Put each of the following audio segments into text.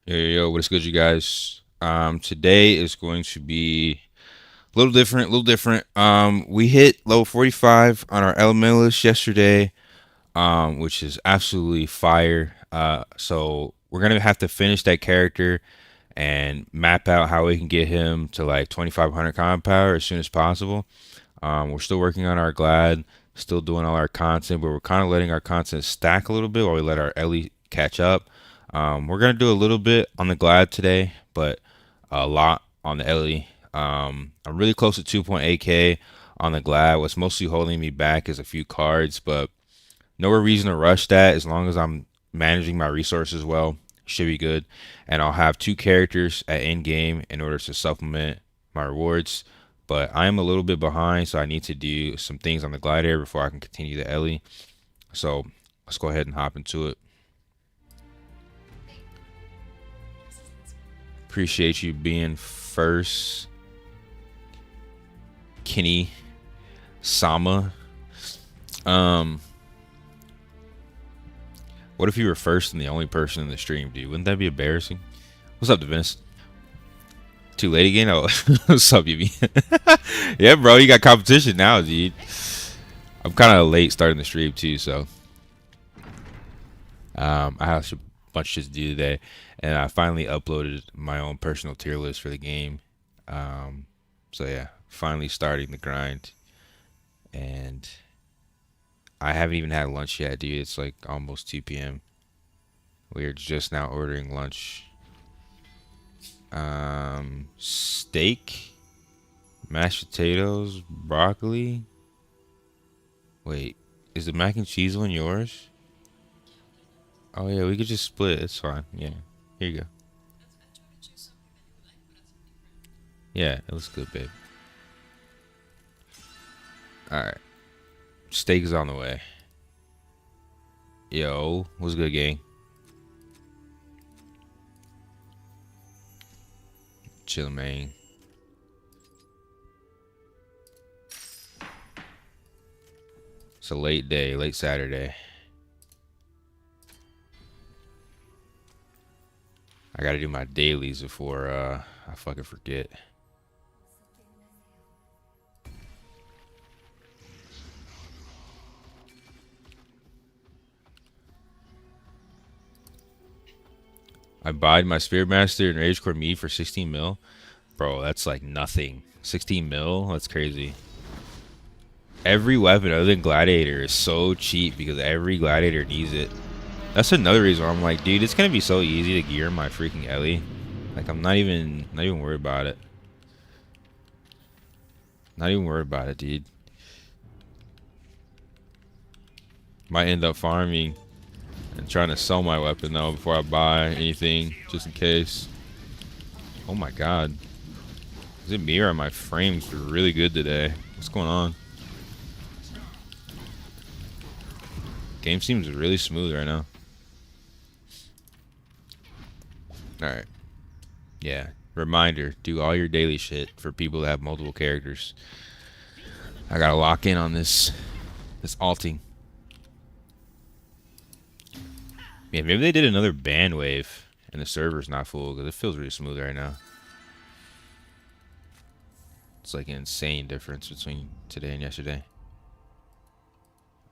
Yo, what's good, you guys? Today is going to be a little different, we hit level 45 on our Elementalist yesterday, which is absolutely fire. So we're gonna have to finish that character and map out how we can get him to like 2,500 combat power as soon as possible. We're still working on our Glad, still doing all our content, but we're kind of letting our content stack a little bit while we let our Ellie catch up. We're gonna do a little bit on the Glad today, but a lot on the Ellie. I'm really close to 2.8k on the Glad. What's mostly holding me back is a few cards, but no reason to rush that as long as I'm managing my resources well. Should be good. And I'll have two characters at end game in order to supplement my rewards. But I am a little bit behind, so I need to do some things on the Gladiator before I can continue the Ellie. So let's go ahead and hop into it. Appreciate you being first, Kenny Sama. Um, what if you were first and the only person in the stream, dude? Wouldn't that be embarrassing? What's up, Vince? Too late again? Oh, what's up, you? Yeah, bro, you got competition now, dude. I'm kind of late starting the stream too, so I have a bunch to do today, and I finally uploaded my own personal tier list for the game. So yeah, finally starting the grind, and I haven't even had lunch yet, dude. It's like almost 2 p.m. We're just now ordering lunch. Steak, mashed potatoes, broccoli. Wait, is the mac and cheese one yours? Oh yeah, we could just split. It's fine. Yeah, here you go. Yeah, it looks good, babe. All right, steak is on the way. Yo, what's good, gang? Chill, man. It's a late day, late Saturday. I gotta do my dailies before I fucking forget. I buyed my Spirit Master and Rage Core Me for 16 mil. Bro, that's like nothing. 16 mil? That's crazy. Every weapon other than Gladiator is so cheap because every Gladiator needs it. That's another reason why I'm like, dude, it's gonna be so easy to gear my freaking Ellie. Like, I'm not even worried about it. Not even worried about it, dude. Might end up farming and trying to sell my weapon though before I buy anything, just in case. Oh my god. Is it me or are my frames really good today? What's going on? Game seems really smooth right now. Alright. Yeah. Reminder, do all your daily shit for people that have multiple characters. I gotta lock in on this alting. Yeah, maybe they did another ban wave and the server's not full because it feels really smooth right now. It's like an insane difference between today and yesterday.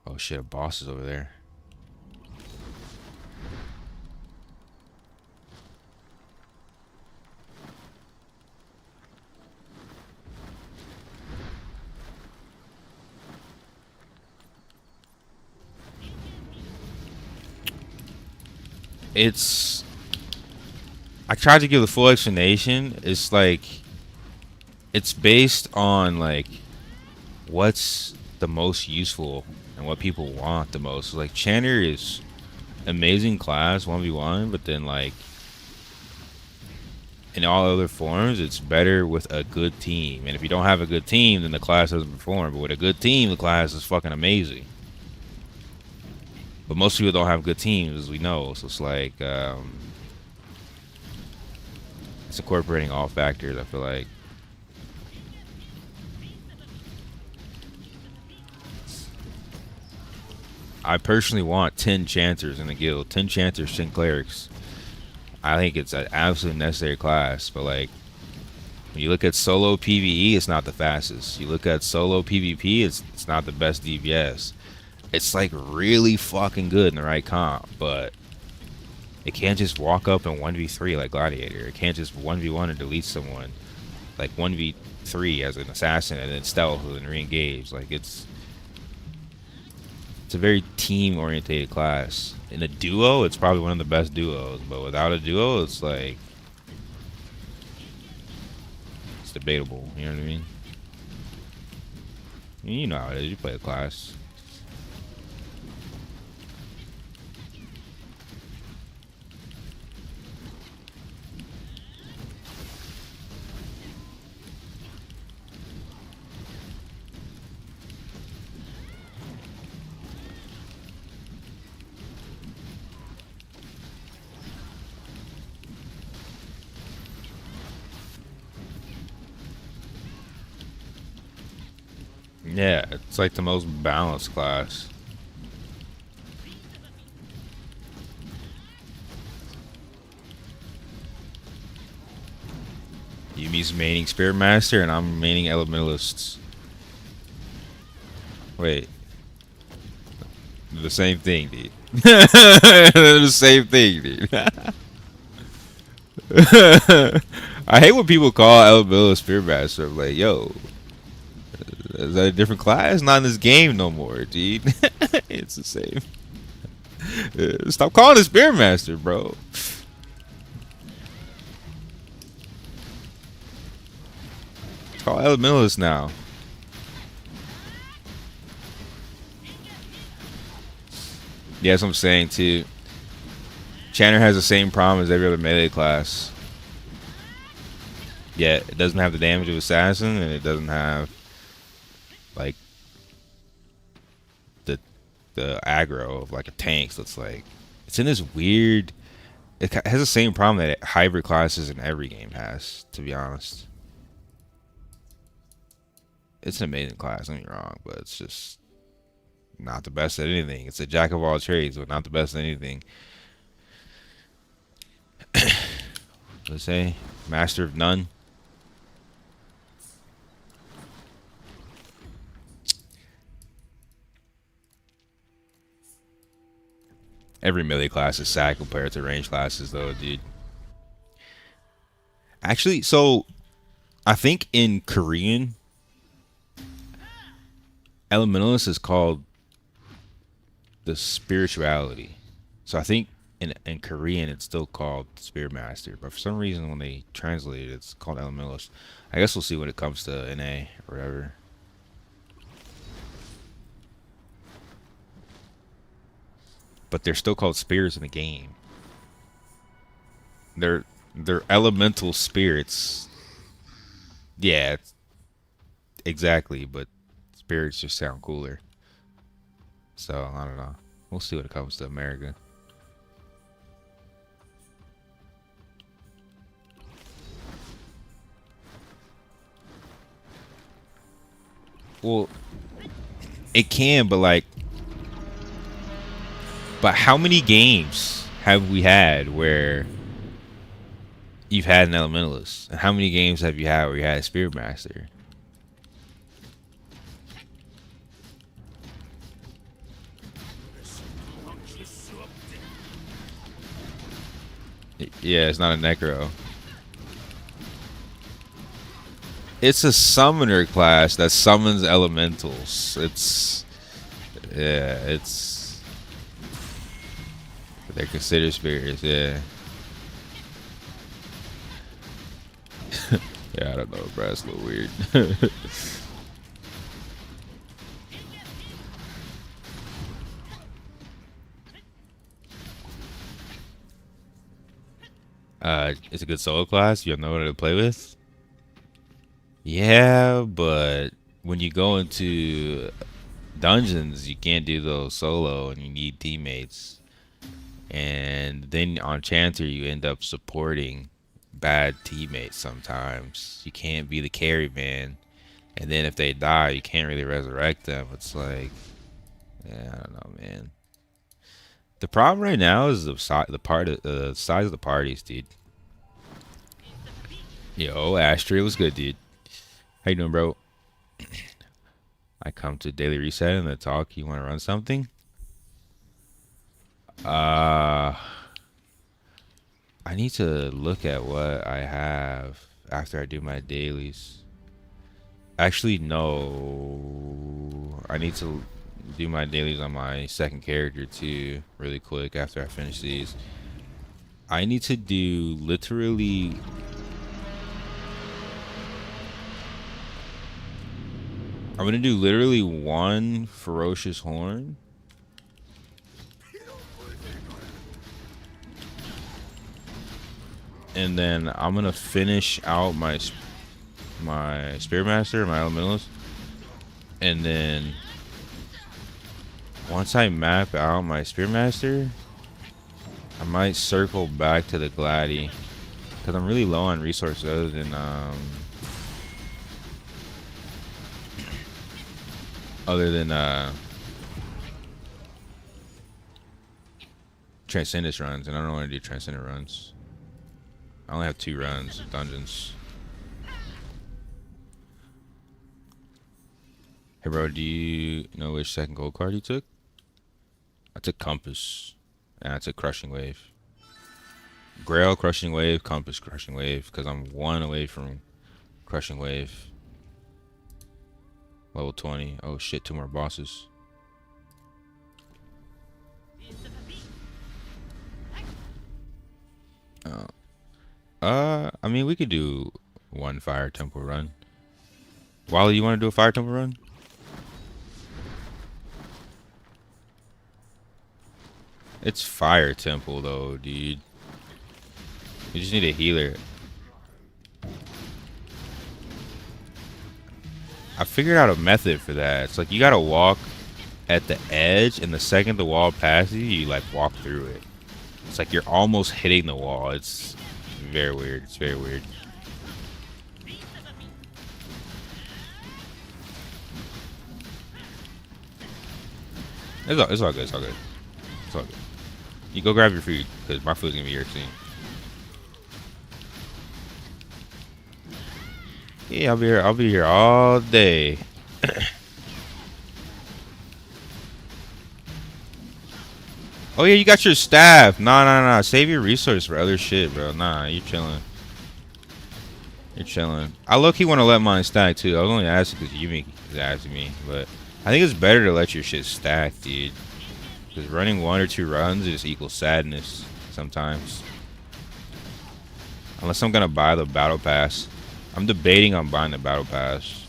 Oh shit, a boss is over there. It's... I tried to give the full explanation. It's like... It's based on like what's the most useful and what people want the most. Like Chanter is amazing class 1v1, but then like in all other forms it's better with a good team. And if you don't have a good team, then the class doesn't perform. But with a good team, the class is fucking amazing. But most people don't have good teams, as we know. So it's like it's incorporating all factors, I feel like. I personally want 10 Chanters in the guild. 10 Chanters, 10 Clerics. I think it's an absolute necessary class, but like when you look at solo PvE, it's not the fastest. You look at solo PvP, it's not the best DPS. It's like really fucking good in the right comp, but it can't just walk up and 1v3 like Gladiator. It can't just 1v1 and delete someone like 1v3 as an assassin and then stealth and re-engage. Like it's a very team orientated class. In a duo, it's probably one of the best duos, but without a duo, it's like it's debatable. You know what I mean? You know how it is. You play the class. Yeah, it's like the most balanced class. Yumi's maining Spirit Master and I'm maining Elementalists. Wait. They're the same thing, dude. They're the same thing, dude. I hate when people call Elementalist Spirit Master. I'm like, yo, is that a different class? Not in this game no more, dude. It's the same. Stop calling it Spirit Master, bro. Call Elementalist now. Yeah, that's what I'm saying too. Channer has the same problem as every other melee class. Yet it doesn't have the damage of Assassin, and it doesn't have like the aggro of like a tank. So it's like it's in this weird. It has the same problem that hybrid classes in every game has. To be honest, it's an amazing class. Don't get me wrong, but it's just not the best at anything. It's a jack of all trades, but not the best at anything. Let's say master of none. Every melee class is sad compared to range classes, though, dude. Actually, so I think in Korean, Elementalist is called the spirituality. So I think in Korean it's still called Spirit Master, but for some reason when they translate it, it's called Elementalist. I guess we'll see when it comes to NA or whatever. But they're still called spirits in the game. They're elemental spirits. Yeah, exactly. But spirits just sound cooler. So I don't know. We'll see when it comes to America. Well, it can, but like, but how many games have we had where you've had an Elementalist? And how many games have you had where you had a Spirit Master? Yeah, it's not a Necro. It's a summoner class that summons elementals. It's, yeah, it's, they're considered spirits, yeah. Yeah, I don't know, bro. It's a little weird. It's a good solo class. You have no one to play with. Yeah, but when you go into dungeons, you can't do those solo, and you need teammates. And then on Chanter, you end up supporting bad teammates sometimes. You can't be the carry man. And then if they die, you can't really resurrect them. It's like, yeah, I don't know, man. The problem right now is the size of the parties, dude. Yo, Astrid, what's good, dude? How you doing, bro? I come to daily reset and the talk. You want to run something? I need to look at what I have after I do my dailies. Actually, no. I need to do my dailies on my second character too, really quick after I finish these. I need to do literally. I'm gonna do literally one ferocious horn. And then I'm gonna finish out my Spearmaster, my Elementalist. And then once I map out my Spearmaster, I might circle back to the Gladi. Because I'm really low on resources other than Transcendence runs, and I don't want to do Transcendent runs. I only have 2 runs of dungeons. Hey bro, do you know which second gold card you took? I took Compass, and I took Crushing Wave. Grail, Crushing Wave, Compass, Crushing Wave, because I'm 1 away from Crushing Wave. Level 20. Oh shit, 2 more bosses. I mean, we could do 1 Fire Temple run. Wally, you want to do a Fire Temple run? It's Fire Temple though, dude. You just need a healer. I figured out a method for that. It's like you gotta walk at the edge, and the second the wall passes you, you like walk through it. It's like you're almost hitting the wall. It's very weird. It's very weird. It's all good. It's all good. It's all good. You go grab your food, because my food's gonna be here soon. Yeah, I'll be here. I'll be here all day. Oh yeah, you got your staff. Nah. Save your resource for other shit, bro. Nah, you're chilling. You're chilling. I low-key want to let mine stack too. I was only asking because Yumi is asking me, but I think it's better to let your shit stack, dude. Because running 1 or 2 runs just equals sadness sometimes. Unless I'm gonna buy the battle pass. I'm debating on buying the battle pass.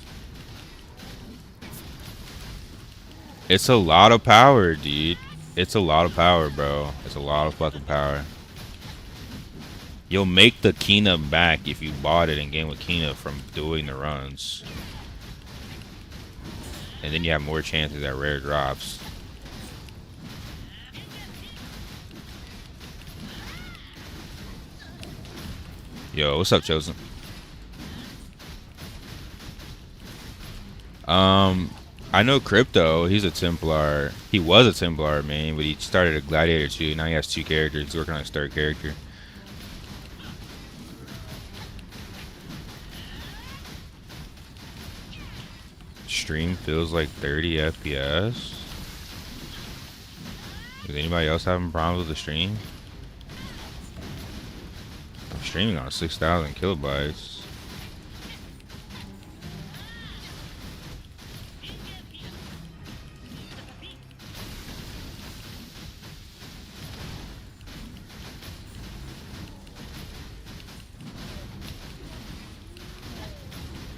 It's a lot of power, dude. It's a lot of power, bro. It's a lot of fucking power. You'll make the Kina back if you bought it in game with Kina from doing the runs. And then you have more chances at rare drops. Yo, what's up, Chosen? I know Crypto. He's a Templar. He was a Templar, man, but he started a Gladiator too. Now he has 2 characters. He's working on his 3rd character. Stream feels like 30 FPS. Is anybody else having problems with the stream? I'm streaming on 6,000 kilobytes.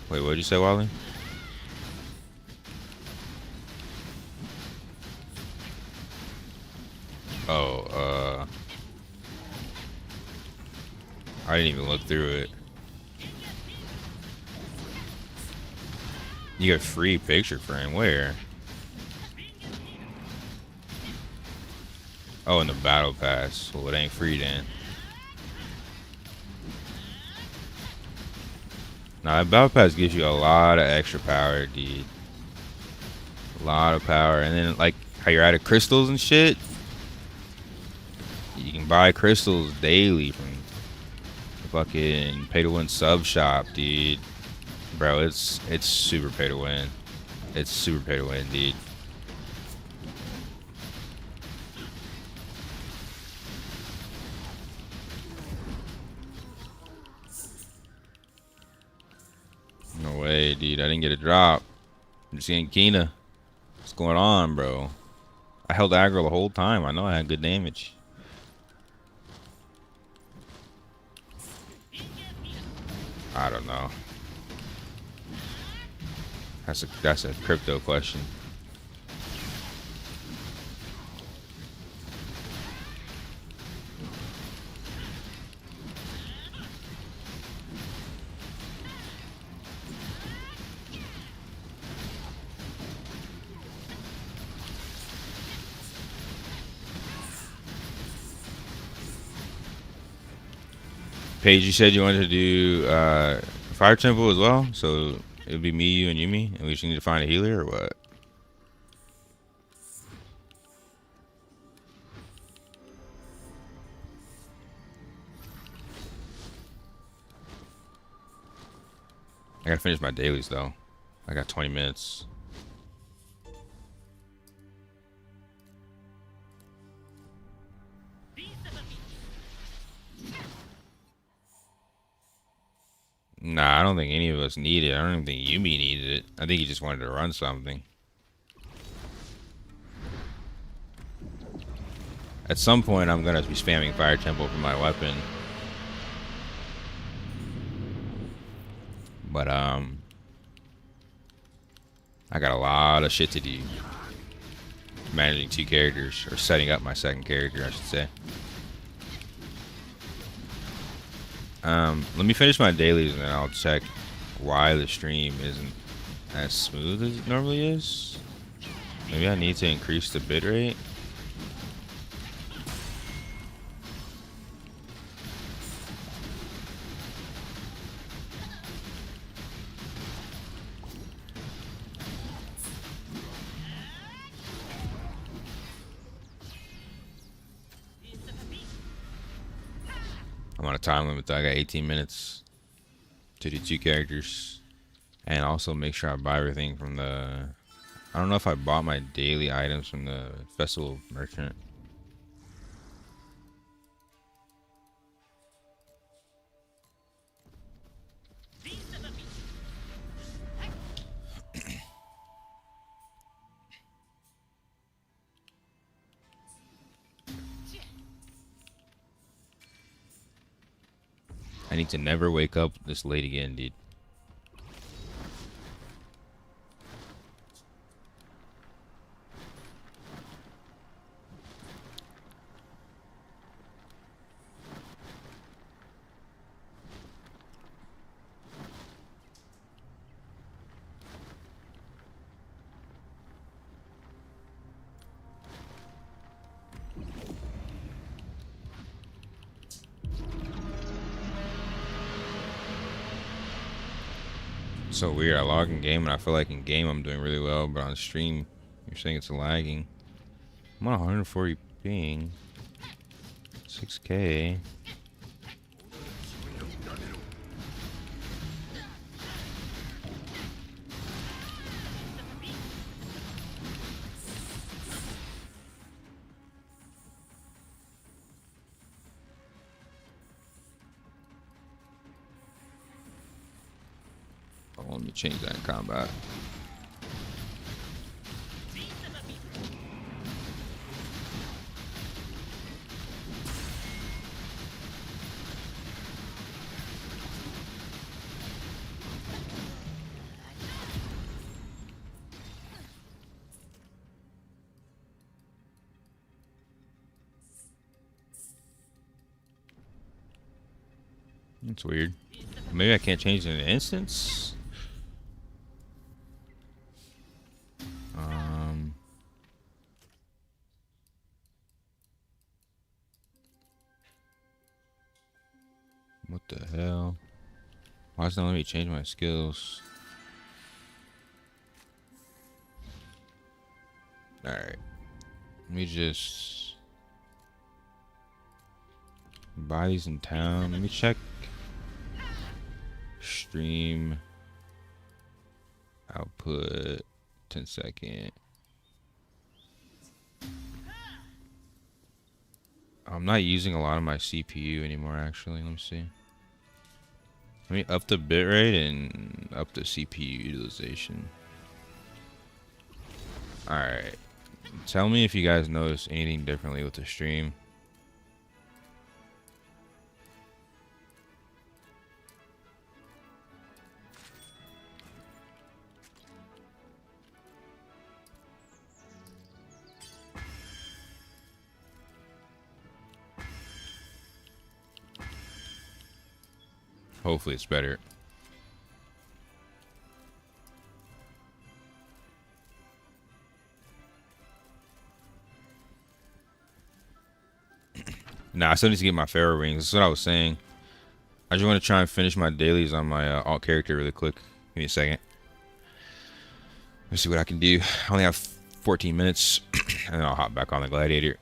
Wait, what did you say, Wally? Oh, I didn't even look through it. You get free picture frame, where? Oh, in the battle pass. Well, it ain't free then. Now, that battle pass gives you a lot of extra power, dude. A lot of power. And then, like, how you're out of crystals and shit. buy crystals daily from the fucking pay to win sub shop, dude. Bro, it's super pay to win. It's super pay to win, dude. No way, dude. I didn't get a drop. I'm just getting Kina. What's going on, bro? I held aggro the whole time. I know I had good damage. I don't know. That's a crypto question. Paige, you said you wanted to do Fire Temple as well, so it would be me, you, and Yumi, and we just need to find a healer, or what? I gotta finish my dailies, though. I got 20 minutes. Nah, I don't think any of us need it. I don't even think Yumi needed it. I think he just wanted to run something. At some point, I'm gonna be spamming Fire Temple for my weapon. But, I got a lot of shit to do. Managing 2 characters, or setting up my second character, I should say. Let me finish my dailies and then I'll check why the stream isn't as smooth as it normally is. Maybe I need to increase the bitrate. I'm on a time limit though. I got 18 minutes to do 2 characters. And also make sure I buy everything from the... I don't know if I bought my daily items from the festival merchant. I need to never wake up this late again, dude. So weird. I log in game and I feel like in game I'm doing really well, but on stream you're saying it's lagging. I'm on 140 ping, 6K. Oh, let me change that in combat. That's weird. Maybe I can't change it in an instance. What the hell? Why does it not let me change my skills? Alright. Let me just... Buy these in town. Let me check. Stream. Output. 10-second. I'm not using a lot of my CPU anymore, actually. Let me see. Let me up the bitrate and up the CPU utilization. Alright. Tell me if you guys notice anything differently with the stream. Hopefully it's better. Nah, I still need to get my Pharaoh rings. That's what I was saying. I just want to try and finish my dailies on my alt character really quick. Give me a second. Let's see what I can do. I only have 14 minutes, and then I'll hop back on the Gladiator.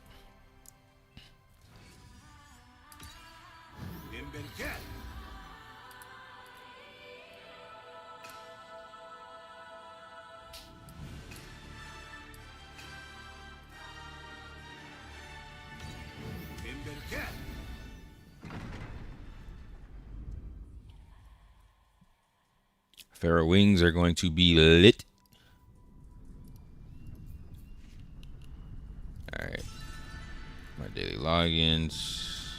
Pharaoh wings are going to be lit. Alright. My daily logins.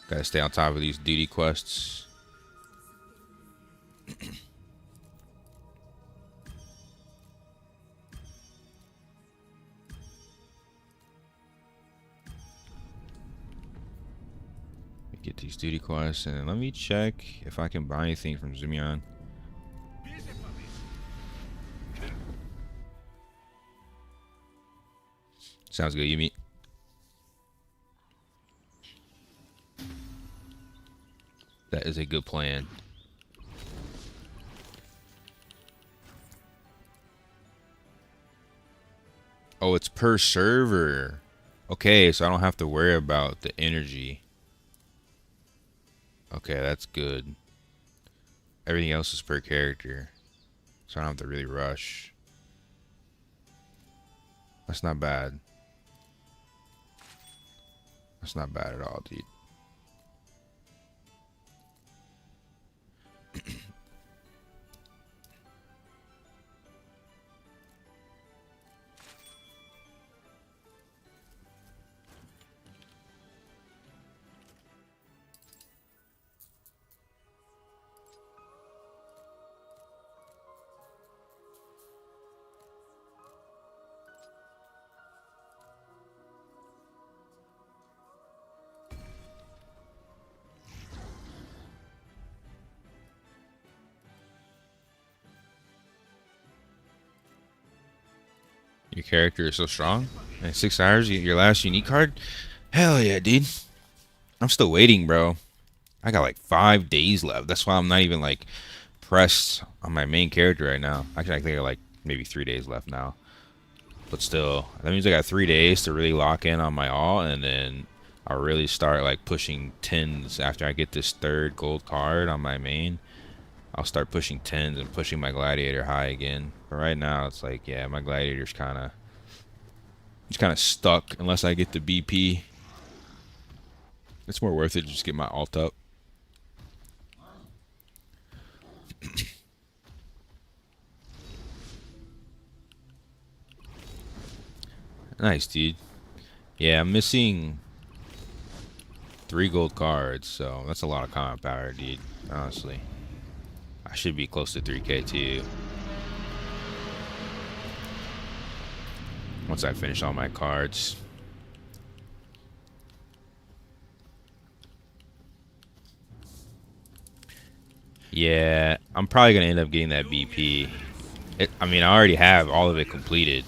Gotta stay on top of these duty quests. Get these duty quests, and let me check if I can buy anything from Zumion. Sounds good, Yumi. That is a good plan. Oh, it's per server. Okay, so I don't have to worry about the energy. Okay, that's good. Everything else is per character, so I don't have to really rush. That's not bad. That's not bad at all, dude. Your character is so strong. In 6 hours, you get your last unique card? Hell yeah, dude. I'm still waiting, bro. I got like 5 days left. That's why I'm not even like pressed on my main character right now. Actually, I think I got like maybe 3 days left now. But still, that means I got 3 days to really lock in on my all, and then I'll really start like pushing 10s after I get this 3rd gold card on my main. I'll start pushing 10s and pushing my Gladiator high again. But right now, it's like, yeah, my Gladiator's kind of stuck unless I get the BP. It's more worth it to just get my alt up. Nice, dude. Yeah, I'm missing 3 gold cards, so that's a lot of combat power, dude. Honestly. I should be close to 3K too. Once I finish all my cards. Yeah, I'm probably going to end up getting that BP. I mean, I already have all of it completed.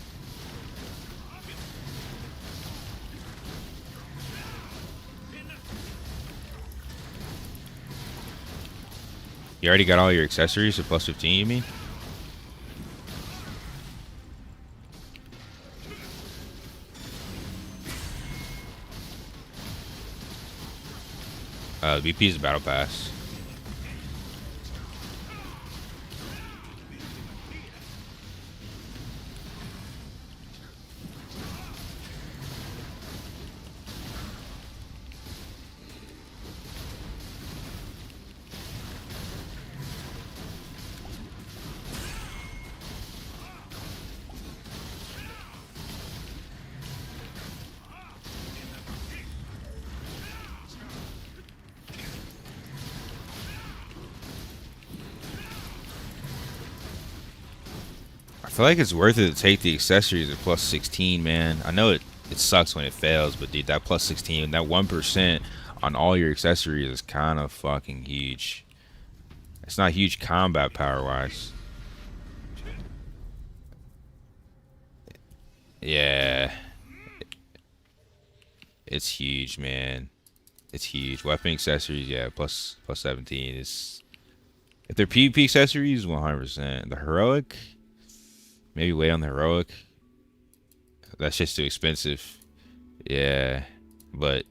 You already got all your accessories at plus 15, you mean? BP is a battle pass. I feel like it's worth it to take the accessories at plus 16, man. I know it sucks when it fails, but dude, that plus 16, that 1% on all your accessories is kind of fucking huge. It's not huge combat power wise. Yeah. It's huge, man. It's huge. Weapon accessories, yeah, plus 17 is. If they're PvP accessories, 100%. The heroic, maybe wait on the heroic. That's just too expensive. Yeah, but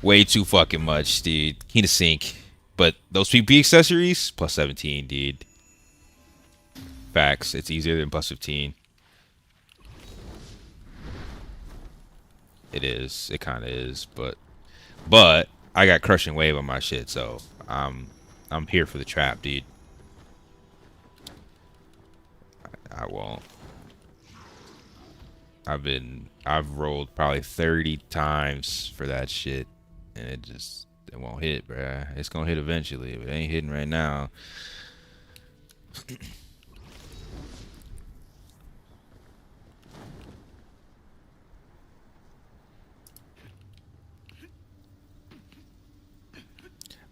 way too fucking much, dude. Need to sink. But those PvP accessories, plus 17, dude. Facts. It's easier than plus 15. It is. It kind of is, but I got crushing wave on my shit, so I'm here for the trap, dude. I won't. I've rolled probably 30 times for that shit, and it won't hit, bruh. It's gonna hit eventually, but it ain't hitting right now.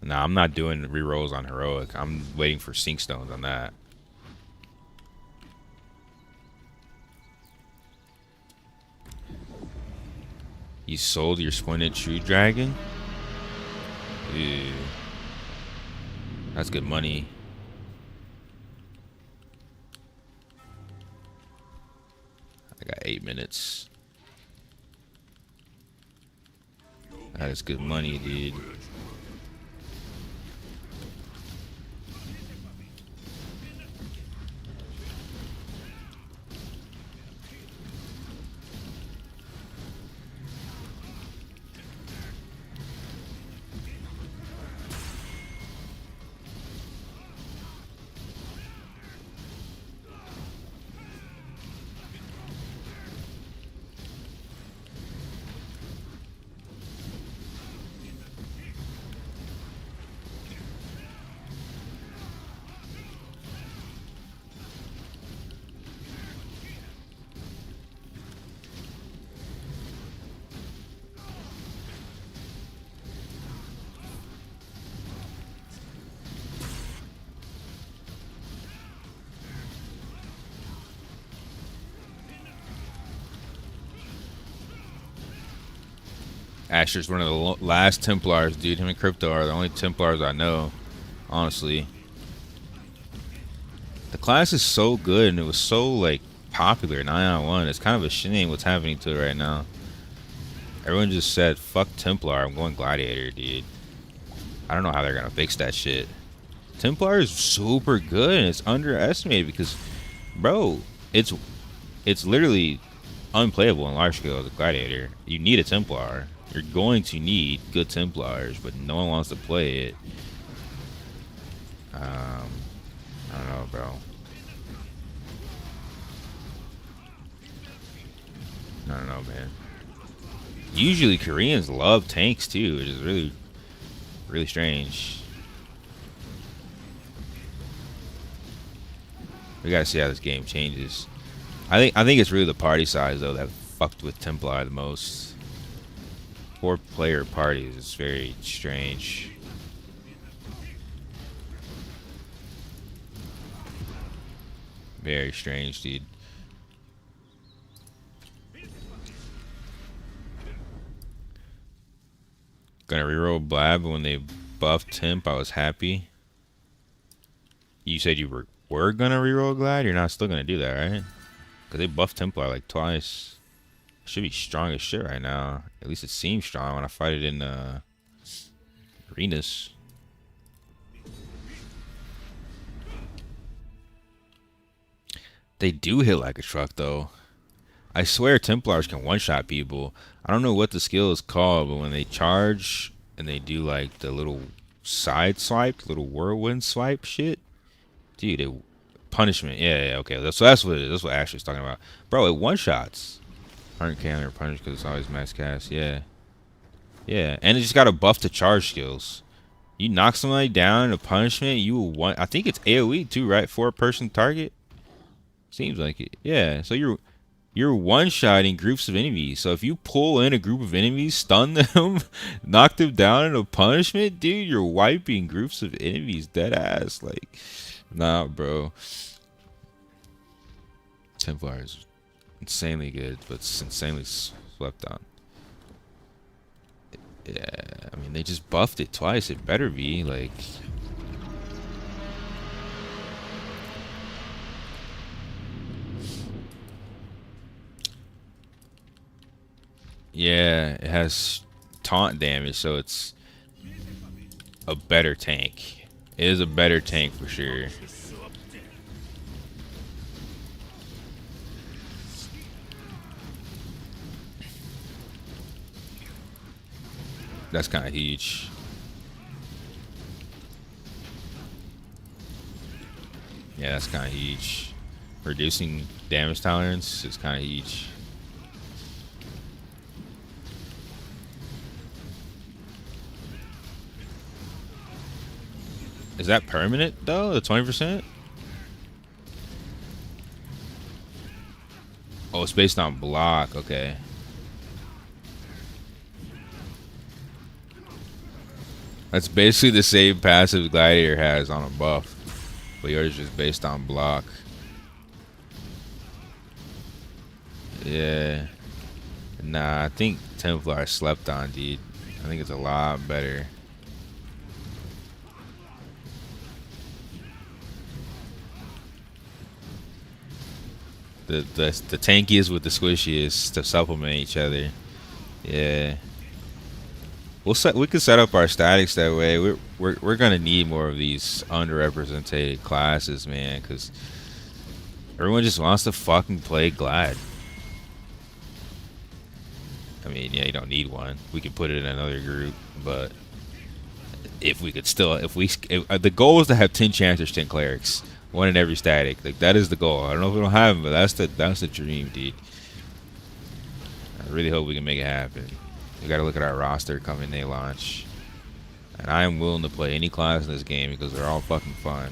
Nah, I'm not doing rerolls on heroic. I'm waiting for sink stones on that. You sold your splendid true dragon? Ew. That's good money. I got 8 minutes. That is good money, dude. Asher's one of the last Templars, dude. Him and Crypto are the only Templars I know, honestly. The class is so good, and it was so, like, popular 9-on-1. It's kind of a shame what's happening to it right now. Everyone just said, fuck Templar, I'm going Gladiator, dude. I don't know how they're gonna fix that shit. Templar is super good, and it's underestimated because, bro, it's literally unplayable in large scale as a Gladiator. You need a Templar. You're going to need good Templars, but no one wants to play it. I don't know, bro. I don't know, man. Usually Koreans love tanks too, which is really, really strange. We gotta see how this game changes. I think it's really the party size though that fucked with Templar the most. 4-player parties is very strange. Very strange, dude. Gonna reroll Blab when they buffed Temp. I was happy. You said you were gonna reroll Glad? You're not still gonna do that, right? Because they buffed Templar like twice. Should be strong as shit right now. At least it seems strong when I fight it in Arenas. They do hit like a truck, though. I swear Templars can one-shot people. I don't know what the skill is called, but when they charge and they do like the little side swipe, little whirlwind swipe shit, dude, it, punishment. Yeah, okay. That's what it is. That's what Ashley's talking about. Bro, it one-shots. 100k under punish because it's always max cast. Yeah. Yeah, and it just got a buff to charge skills. You knock somebody down in a punishment, you will one. I think it's AoE too, right? For a person target. Seems like it. Yeah. So you're one-shotting groups of enemies. So if you pull in a group of enemies, stun them, knock them down in a punishment, dude, you're wiping groups of enemies dead ass. Like, nah, bro. Templar is insanely good, but it's insanely slept on. Yeah, I mean, they just buffed it twice. It better be, like... Yeah, it has taunt damage, so it's a better tank. It is a better tank for sure. That's kind of huge. Yeah, that's kind of huge. Reducing damage tolerance is kind of huge. Is that permanent though? The 20%? Oh, it's based on block. Okay. That's basically the same passive Gladiator has on a buff, but yours is just based on block. Yeah. Nah, I think Templar slept on, dude. I think it's a lot better. The tankiest with the squishiest to supplement each other. Yeah. We could set up our statics that way. We're gonna need more of these underrepresented classes, man, because everyone just wants to fucking play Glad. I mean, yeah, you don't need one. We could put it in another group, but if we could still, the goal is to have 10 Chancers, 10 Clerics, one in every static. Like, that is the goal. I don't know if we don't have them, but that's the dream, dude. I really hope we can make it happen. We gotta look at our roster coming day launch. And I am willing to play any class in this game because they're all fucking fun.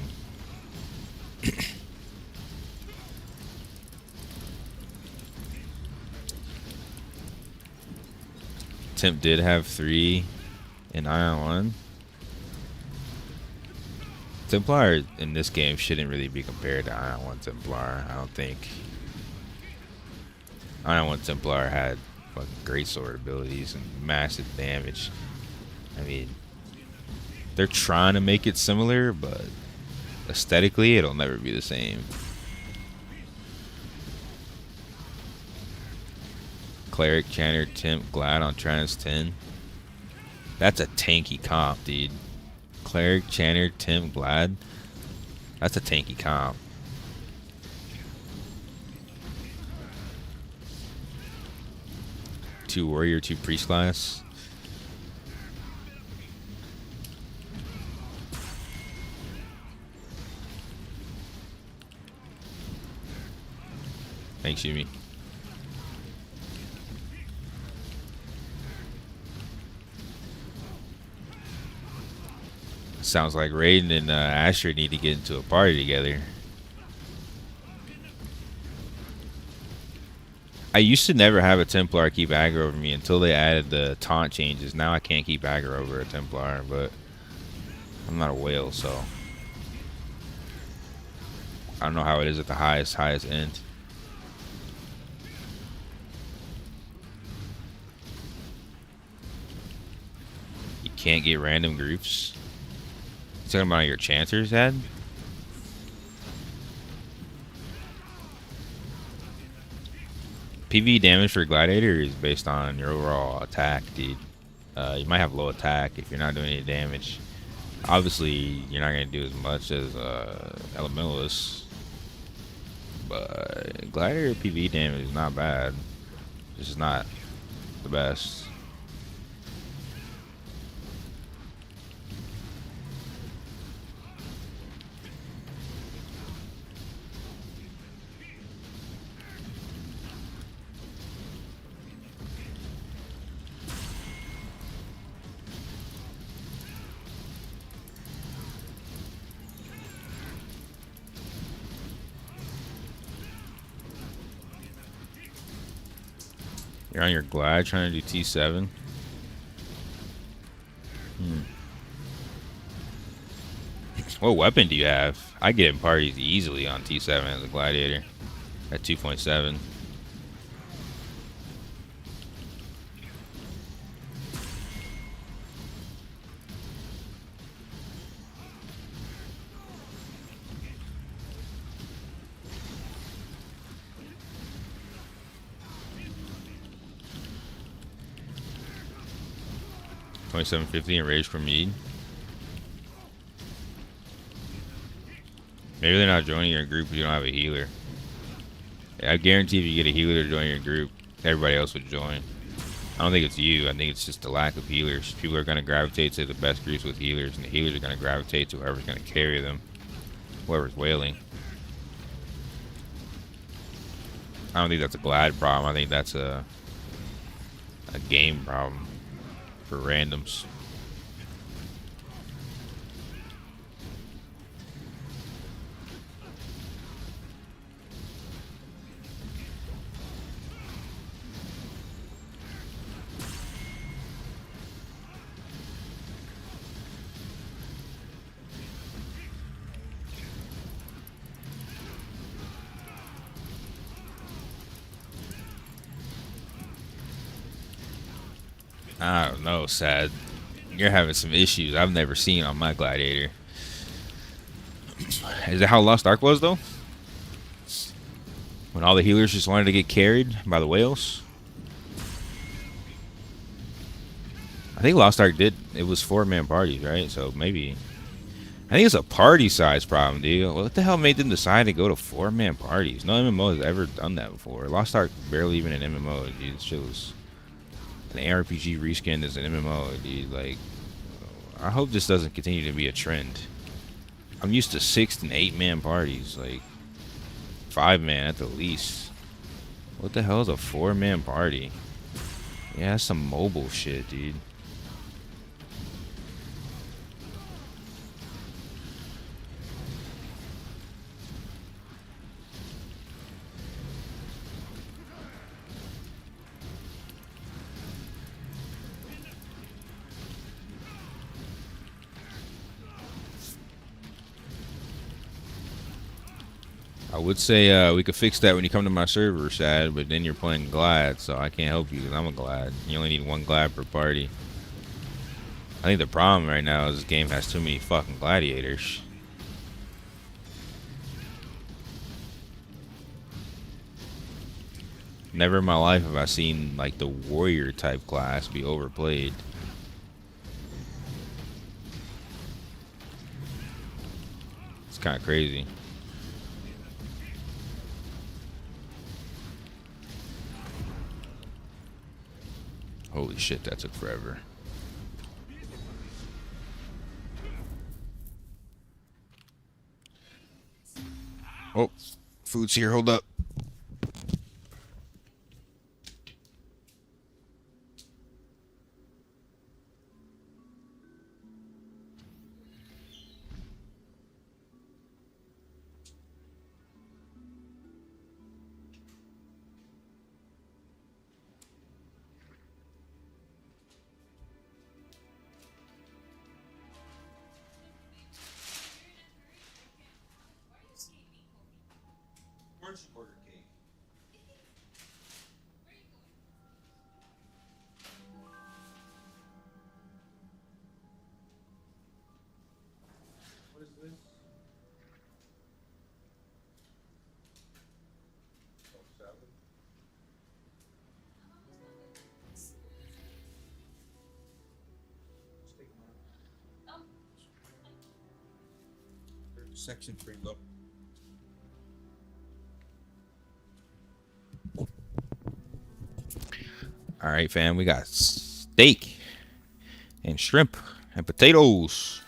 Temp did have 3 in Aion 1. Templar in this game shouldn't really be compared to Aion 1 Templar, I don't think. Aion 1 Templar had fucking great sword abilities and massive damage. I mean, they're trying to make it similar, but aesthetically, it'll never be the same. Cleric, Chanter, Temp, Glad on Trans 10. That's a tanky comp, dude. Cleric, Chanter, Temp, Glad. That's a tanky comp. Two warrior, 2 priest class. Thanks, Yumi. Sounds like Raiden and Asher need to get into a party together. I used to never have a Templar keep aggro over me until they added the taunt changes. Now I can't keep aggro over a Templar, but I'm not a whale, so I don't know how it is at the highest end. You can't get random groups. You talking about your Chanters, Dad? PV damage for Gladiator is based on your overall attack, dude. You might have low attack if you're not doing any damage. Obviously, you're not going to do as much as Elementalist, but Gladiator PV damage is not bad. This is not the best. You're on your glide trying to do T7. What weapon do you have? I get in parties easily on T7 as a gladiator at 2.7. $27.50 in Rage for Mead. Maybe they're not joining your group if you don't have a healer. I guarantee if you get a healer to join your group, everybody else would join. I don't think it's you. I think it's just the lack of healers. People are going to gravitate to the best groups with healers, and the healers are going to gravitate to whoever's going to carry them. Whoever's wailing. I don't think that's a glad problem. I think that's a game problem for randoms. I don't know, Sad. You're having some issues I've never seen on my gladiator. Is that how Lost Ark was, though? When all the healers just wanted to get carried by the whales? I think Lost Ark did. It was 4-man parties, right? So maybe. I think it's a party size problem, dude. What the hell made them decide to go to 4-man parties? No MMO has ever done that before. Lost Ark barely even an MMO, dude. This shit was an ARPG reskin as an MMO, dude. Like, I hope this doesn't continue to be a trend. I'm used to 6 and 8-man parties, like 5-man at the least. What the hell is a 4-man party? Yeah, that's some mobile shit, dude. I would say we could fix that when you come to my server, Sad, but then you're playing Glad, so I can't help you because I'm a Glad. You only need 1 Glad per party. I think the problem right now is this game has too many fucking gladiators. Never in my life have I seen like the warrior type class be overplayed. It's kind of crazy. Holy shit, that took forever. Oh, food's here, hold up. Section 3 low. All right, fam. We got steak and shrimp and potatoes.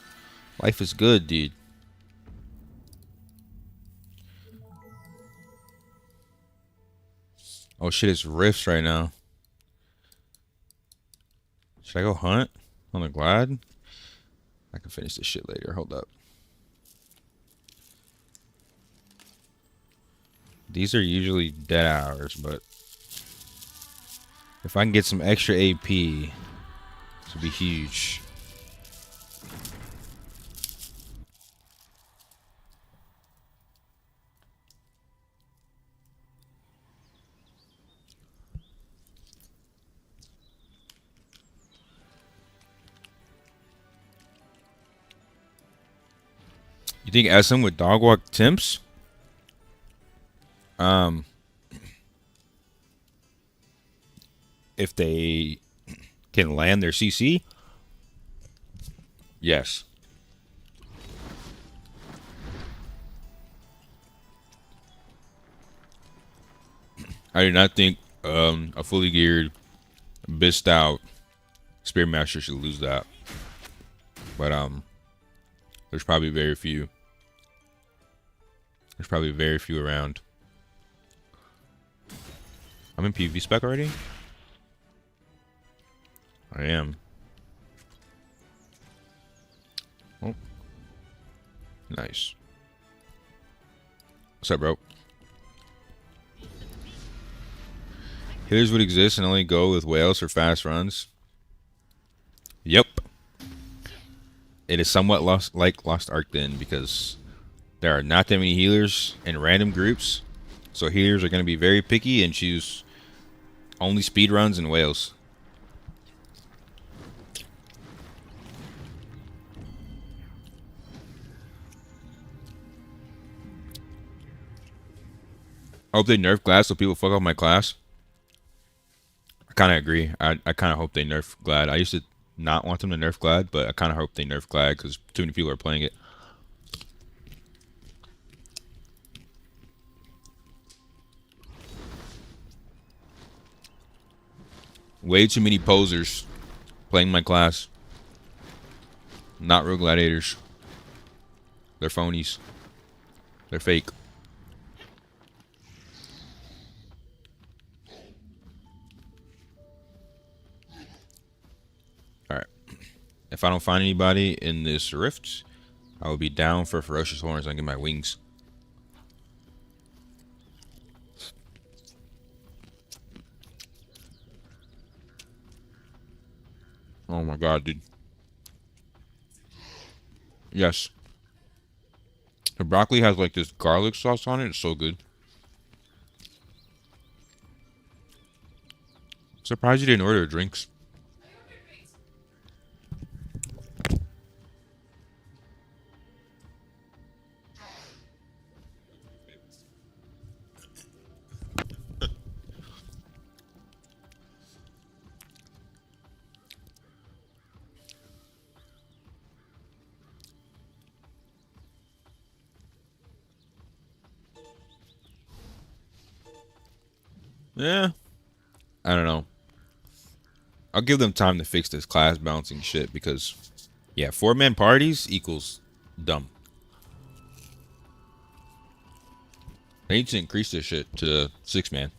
Life is good, dude. Oh shit, it's rifts right now. Should I go hunt on the Glad? I can finish this shit later. Hold up. These are usually dead hours, but if I can get some extra AP, this would be huge. You think SM would dog walk Temps? If they can land their CC, yes. I do not think a fully geared, bissed out Spearmaster should lose that. But there's probably very few. There's probably very few around. I'm in PvP spec already? I am. Oh. Nice. What's up, bro? Healers would exist and only go with whales for fast runs. Yep. It is somewhat like Lost Ark then, because there are not that many healers in random groups. So healers are going to be very picky and choose only speed runs and whales. I hope they nerf Glad so people fuck up my class. I kind of agree. I kind of hope they nerf Glad. I used to not want them to nerf Glad, but I kind of hope they nerf Glad because too many people are playing it. Way too many posers playing my class. Not real gladiators. They're phonies. They're fake. Alright. If I don't find anybody in this rift, I will be down for Ferocious Horns and get my wings. Oh my god, dude. Yes. The broccoli has like this garlic sauce on it. It's so good. Surprised you didn't order drinks. Yeah. I don't know. I'll give them time to fix this class balancing shit because, yeah, 4-man parties equals dumb. They need to increase this shit to 6-man.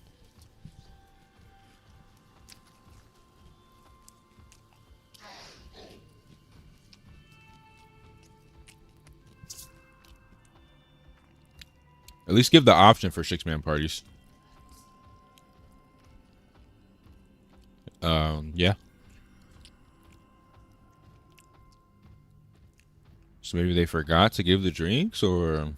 At least give the option for 6-man parties. Yeah. So maybe they forgot to give the drinks, or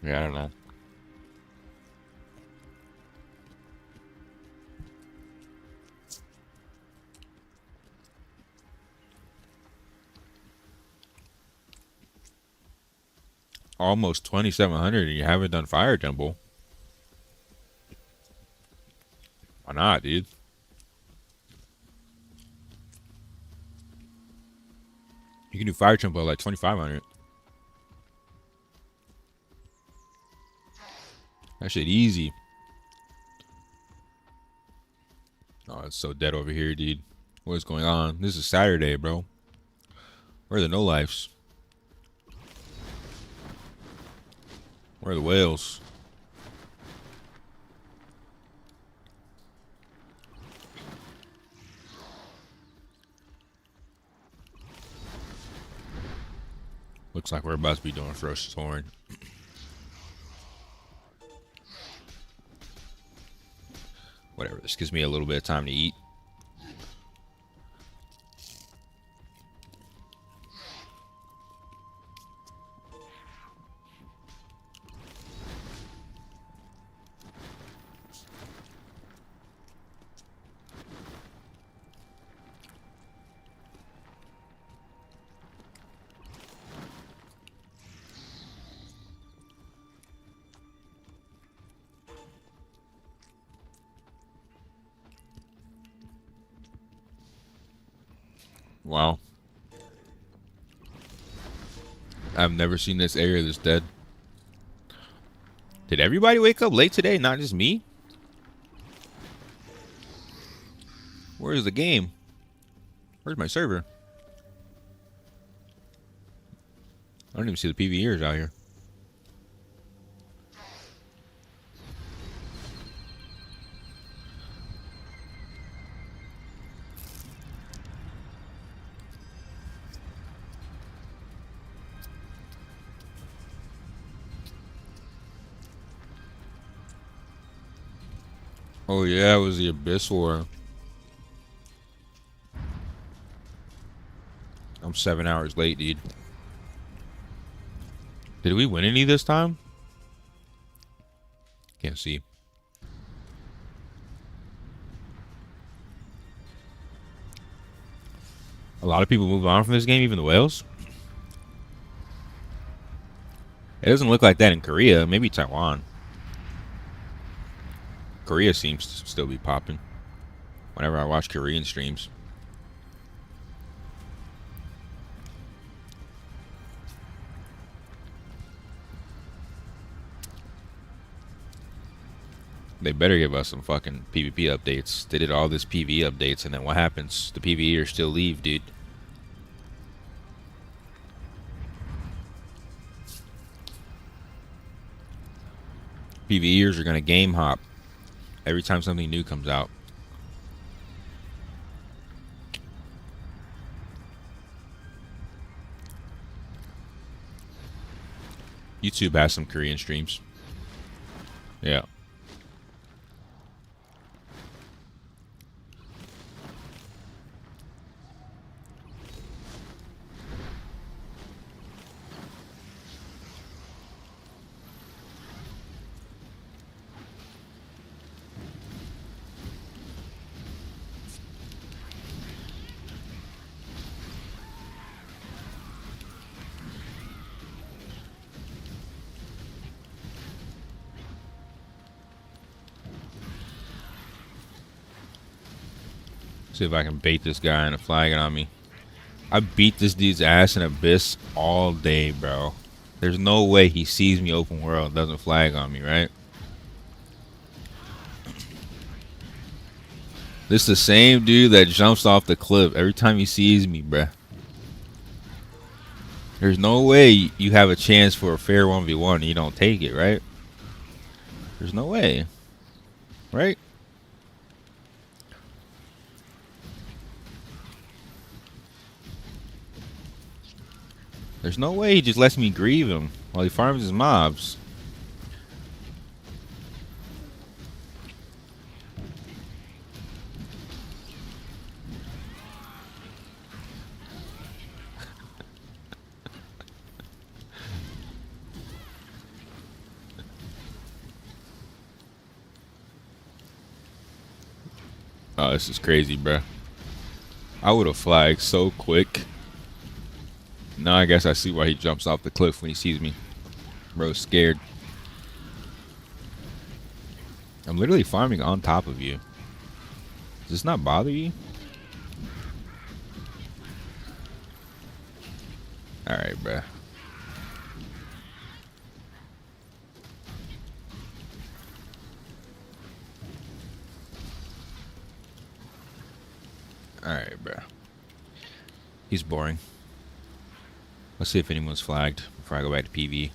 yeah, I don't know. Almost 2,700 and you haven't done Fire Temple. Why not, dude? You can do fire tempo like 2500. That shit easy. Oh, it's so dead over here, dude. What is going on? This is Saturday, bro. Where are the no-lifes? Where are the whales? Looks like we're about to be doing Ferocious Horn. Whatever, this gives me a little bit of time to eat. Wow. I've never seen this area this dead. Did everybody wake up late today, not just me? Where's the game? Where's my server? I don't even see the PvEers out here. Oh yeah, it was the Abyss War. I'm 7 hours late, dude. Did we win any this time? Can't see. A lot of people moved on from this game, even the whales. It doesn't look like that in Korea. Maybe Taiwan. Korea seems to still be popping whenever I watch Korean streams. They better give us some fucking PvP updates. They did all this PvE updates, and then what happens? The PvEers still leave, dude. PvEers are gonna game hop every time something new comes out. YouTube has some Korean streams. Yeah. See if I can bait this guy into flagging on me. I beat this dude's ass in Abyss all day, bro. There's no way he sees me open world and doesn't flag on me, right? This is the same dude that jumps off the cliff every time he sees me, bruh. There's no way you have a chance for a fair 1v1 and you don't take it, right? There's no way. Right? There's no way he just lets me grieve him while he farms his mobs. Oh, this is crazy, bruh. I would have flagged so quick. Now I guess I see why he jumps off the cliff when he sees me. Bro's scared. I'm literally farming on top of you. Does this not bother you? All right, bruh. All right, bruh. He's boring. Let's see if anyone's flagged before I go back to PV.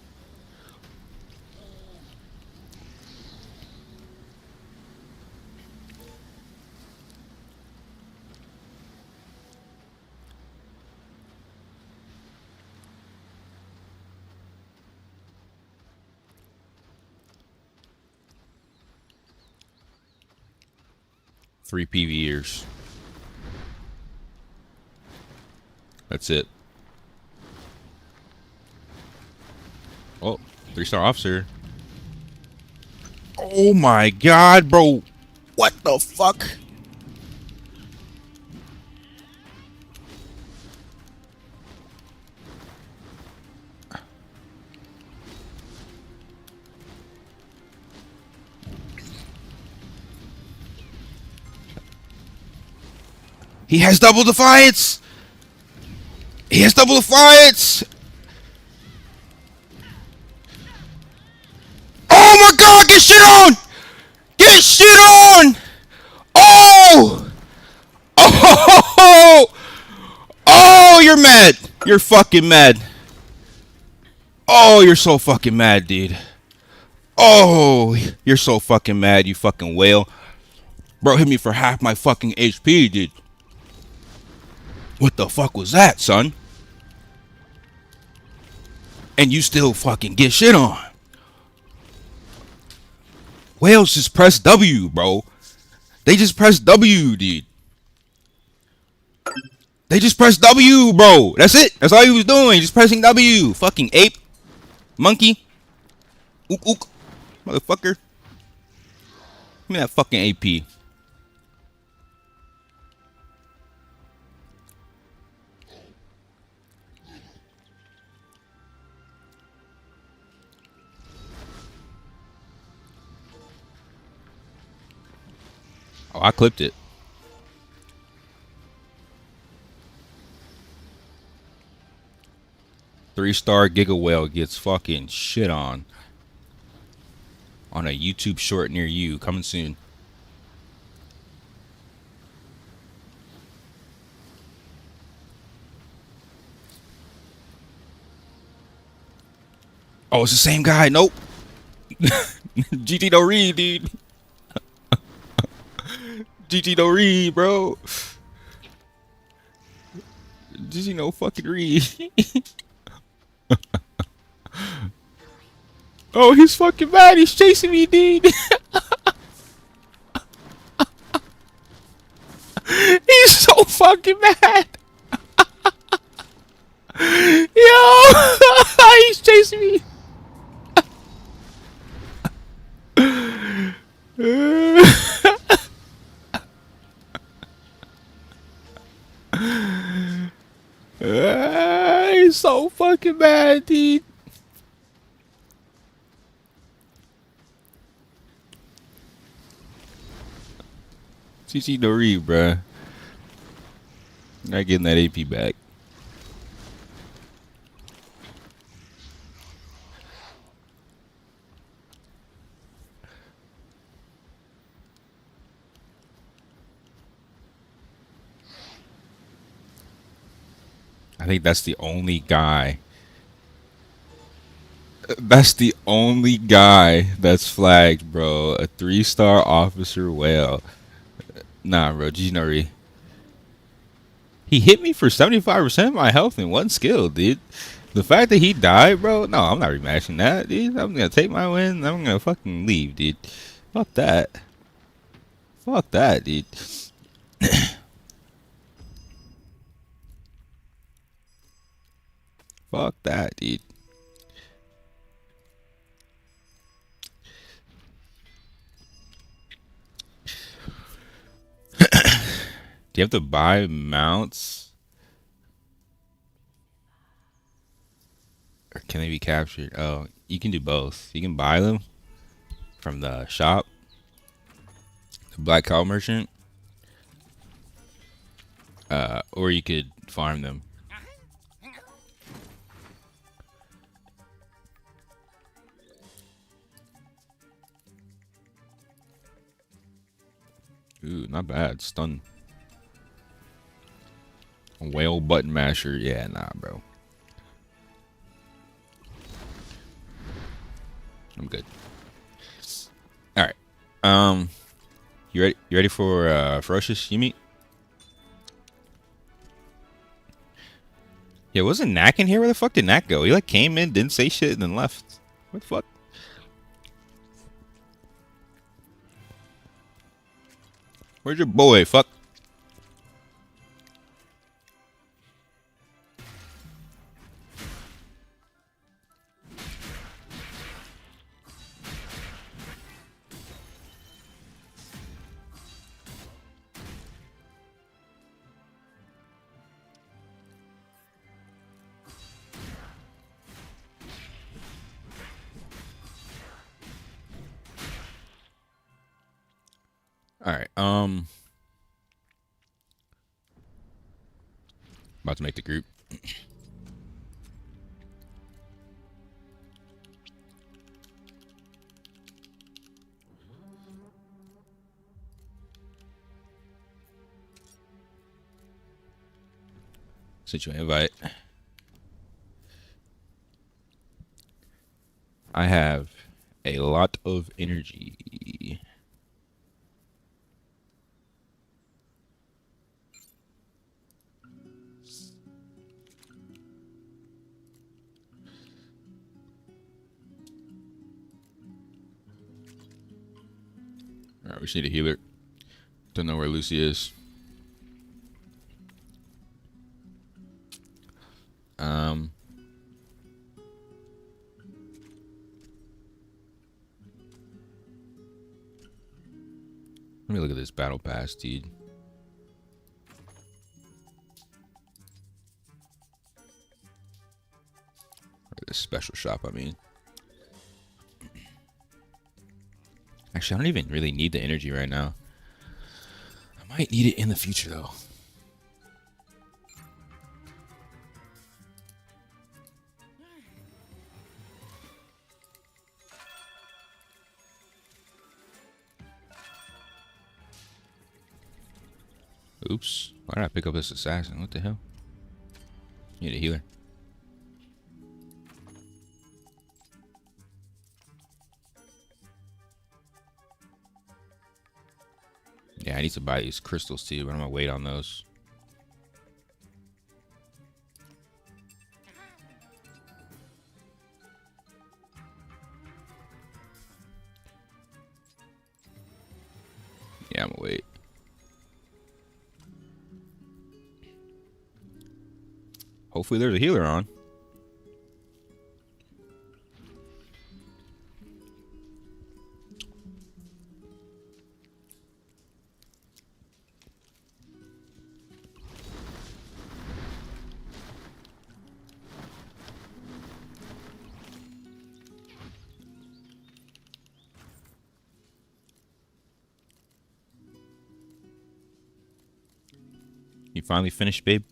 Three PVers. That's it. Oh, 3-star officer. Oh my god, bro. What the fuck? He has double defiance! He has double defiance! Oh my god, get shit on! Get shit on! Oh! Oh! Oh, you're mad! You're fucking mad. Oh, you're so fucking mad, dude. Oh, you're so fucking mad, you fucking whale. Bro, hit me for half my fucking HP, dude. What the fuck was that, son? And you still fucking get shit on. Whales just press W, bro. They just press W, dude. They just press W, bro. That's it. That's all he was doing. Just pressing W. Fucking ape. Monkey. Ook ook. Motherfucker. Give me that fucking AP. Oh, I clipped it. Three-star Giga Whale gets fucking shit on a YouTube short near you. Coming soon. Oh, it's the same guy. Nope. GT don't read, dude. GT don't read, bro. GT no fucking read. Oh, he's fucking mad. He's chasing me, dude. He's so fucking mad. Yo, he's chasing me. He's so fucking mad, dude. CC Nori, bruh. Not getting that AP back. I think that's the only guy. That's the only guy that's flagged, bro. A 3-star officer whale. Nah, bro. Ginori. He hit me for 75% of my health in one skill, dude. The fact that he died, bro. No, I'm not rematching that, dude. I'm gonna take my win. I'm gonna fucking leave, dude. Fuck that. Fuck that, dude. Fuck that, dude. Do you have to buy mounts? Or can they be captured? Oh, you can do both. You can buy them from the shop. The Black Cow Merchant. Or you could farm them. Ooh, not bad. Stun. Whale button masher. Yeah, nah, bro. I'm good. All right. You ready? You ready for ferocious? You meet? Yeah, wasn't Knack in here? Where the fuck did Knack go? He like came in, didn't say shit, and then left. What the fuck? Where's your boy? Fuck. All right. About to make the group. Sent you an invite. I have a lot of energy. All right, we just need a healer. Don't know where Lucy is. Let me look at this battle pass, dude. Or this special shop, I mean. Actually, I don't even really need the energy right now. I might need it in the future, though. Oops. Why did I pick up this assassin? What the hell? Need a healer. Yeah, I need to buy these crystals too, but I'm gonna wait on those. Yeah, I'm gonna wait. Hopefully there's a healer on. You finally finished, babe?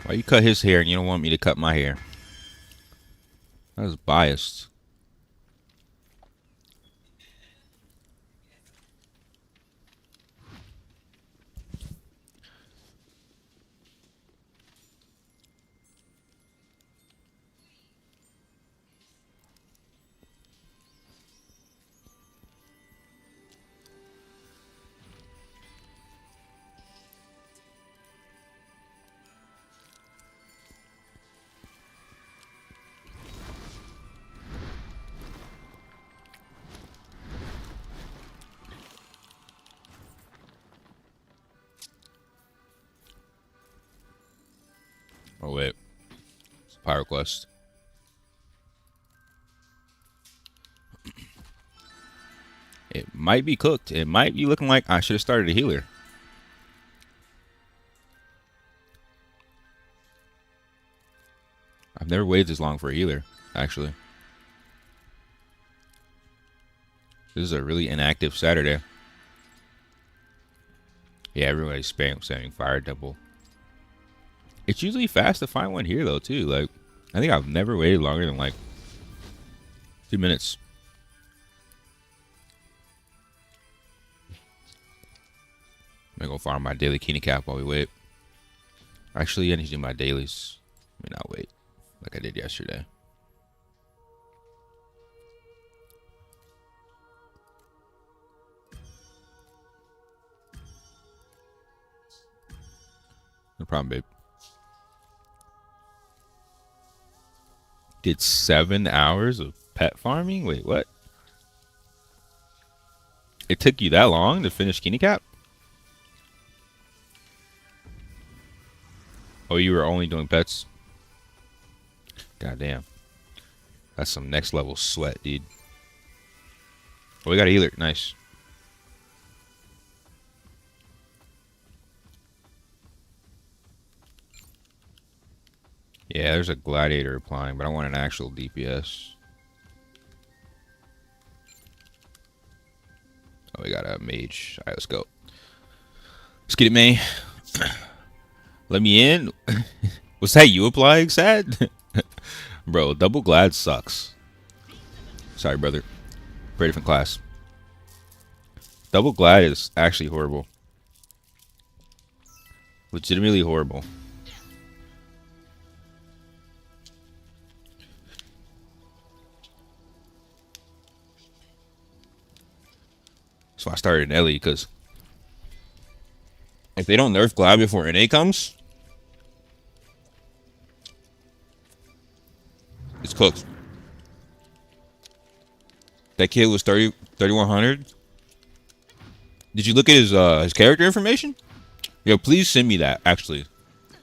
Why you cut his hair and you don't want me to cut my hair? That was biased. Oh wait, it's a pyro quest. It might be cooked. It might be looking like I should have started a healer. I've never waited this long for a healer, actually. This is a really inactive Saturday. Yeah, everybody's spamming Fire Temple. It's usually fast to find one here, though, too. Like, I think I've never waited longer than, like, 2 minutes. I'm gonna go farm my daily Keeney cap while we wait. Actually, I need to do my dailies. Let me not wait like I did yesterday. No problem, babe. Did 7 hours of pet farming? Wait, what? It took you that long to finish Keeney cap? Oh, you were only doing pets? Goddamn. That's some next level sweat, dude. Oh, we got a healer. Nice. Yeah, there's a gladiator applying, but I want an actual DPS. Oh, we got a mage. Alright, let's go. Let's get it, May. Let me in. Was that you applying, Sad? Bro, double glad sucks. Sorry, brother. Very different class. Double glad is actually horrible. Legitimately horrible. So I started in Ellie because if they don't nerf Glad before NA comes, it's cooked. That kid was 3,100. Did you look at his character information? Yo, please send me that. Actually,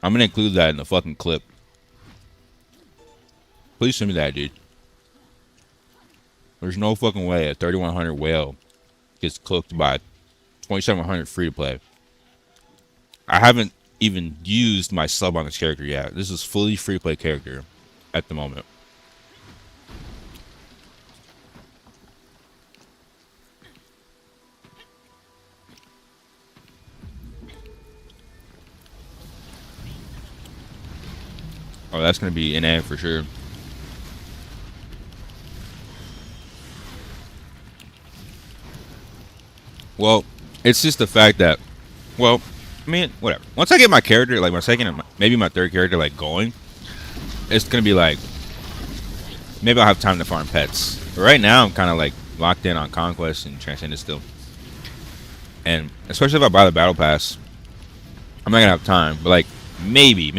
I'm gonna include that in the fucking clip. Please send me that, dude. There's no fucking way a 3,100 whale gets cooked by 2,700 free to play. I haven't even used my sub on this character yet. This is fully free to play character at the moment. Oh, that's gonna be NA for sure. Well, it's just the fact that, well, I mean, whatever. Once I get my character, like my second, maybe my third character, like going, it's gonna be like, maybe I'll have time to farm pets. But right now, I'm kind of like locked in on Conquest and Transcendence still. And especially if I buy the Battle Pass, I'm not gonna have time. But like, maybe. You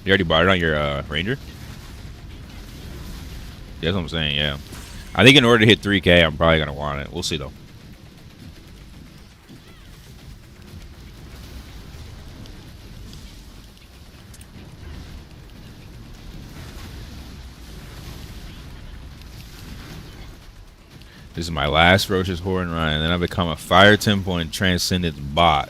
already bought it on your Ranger? That's what I'm saying, yeah. I think in order to hit 3K, I'm probably going to want it. We'll see, though. This is my last Roach's Horn run, and then I become a Fire Temple and Transcendence bot.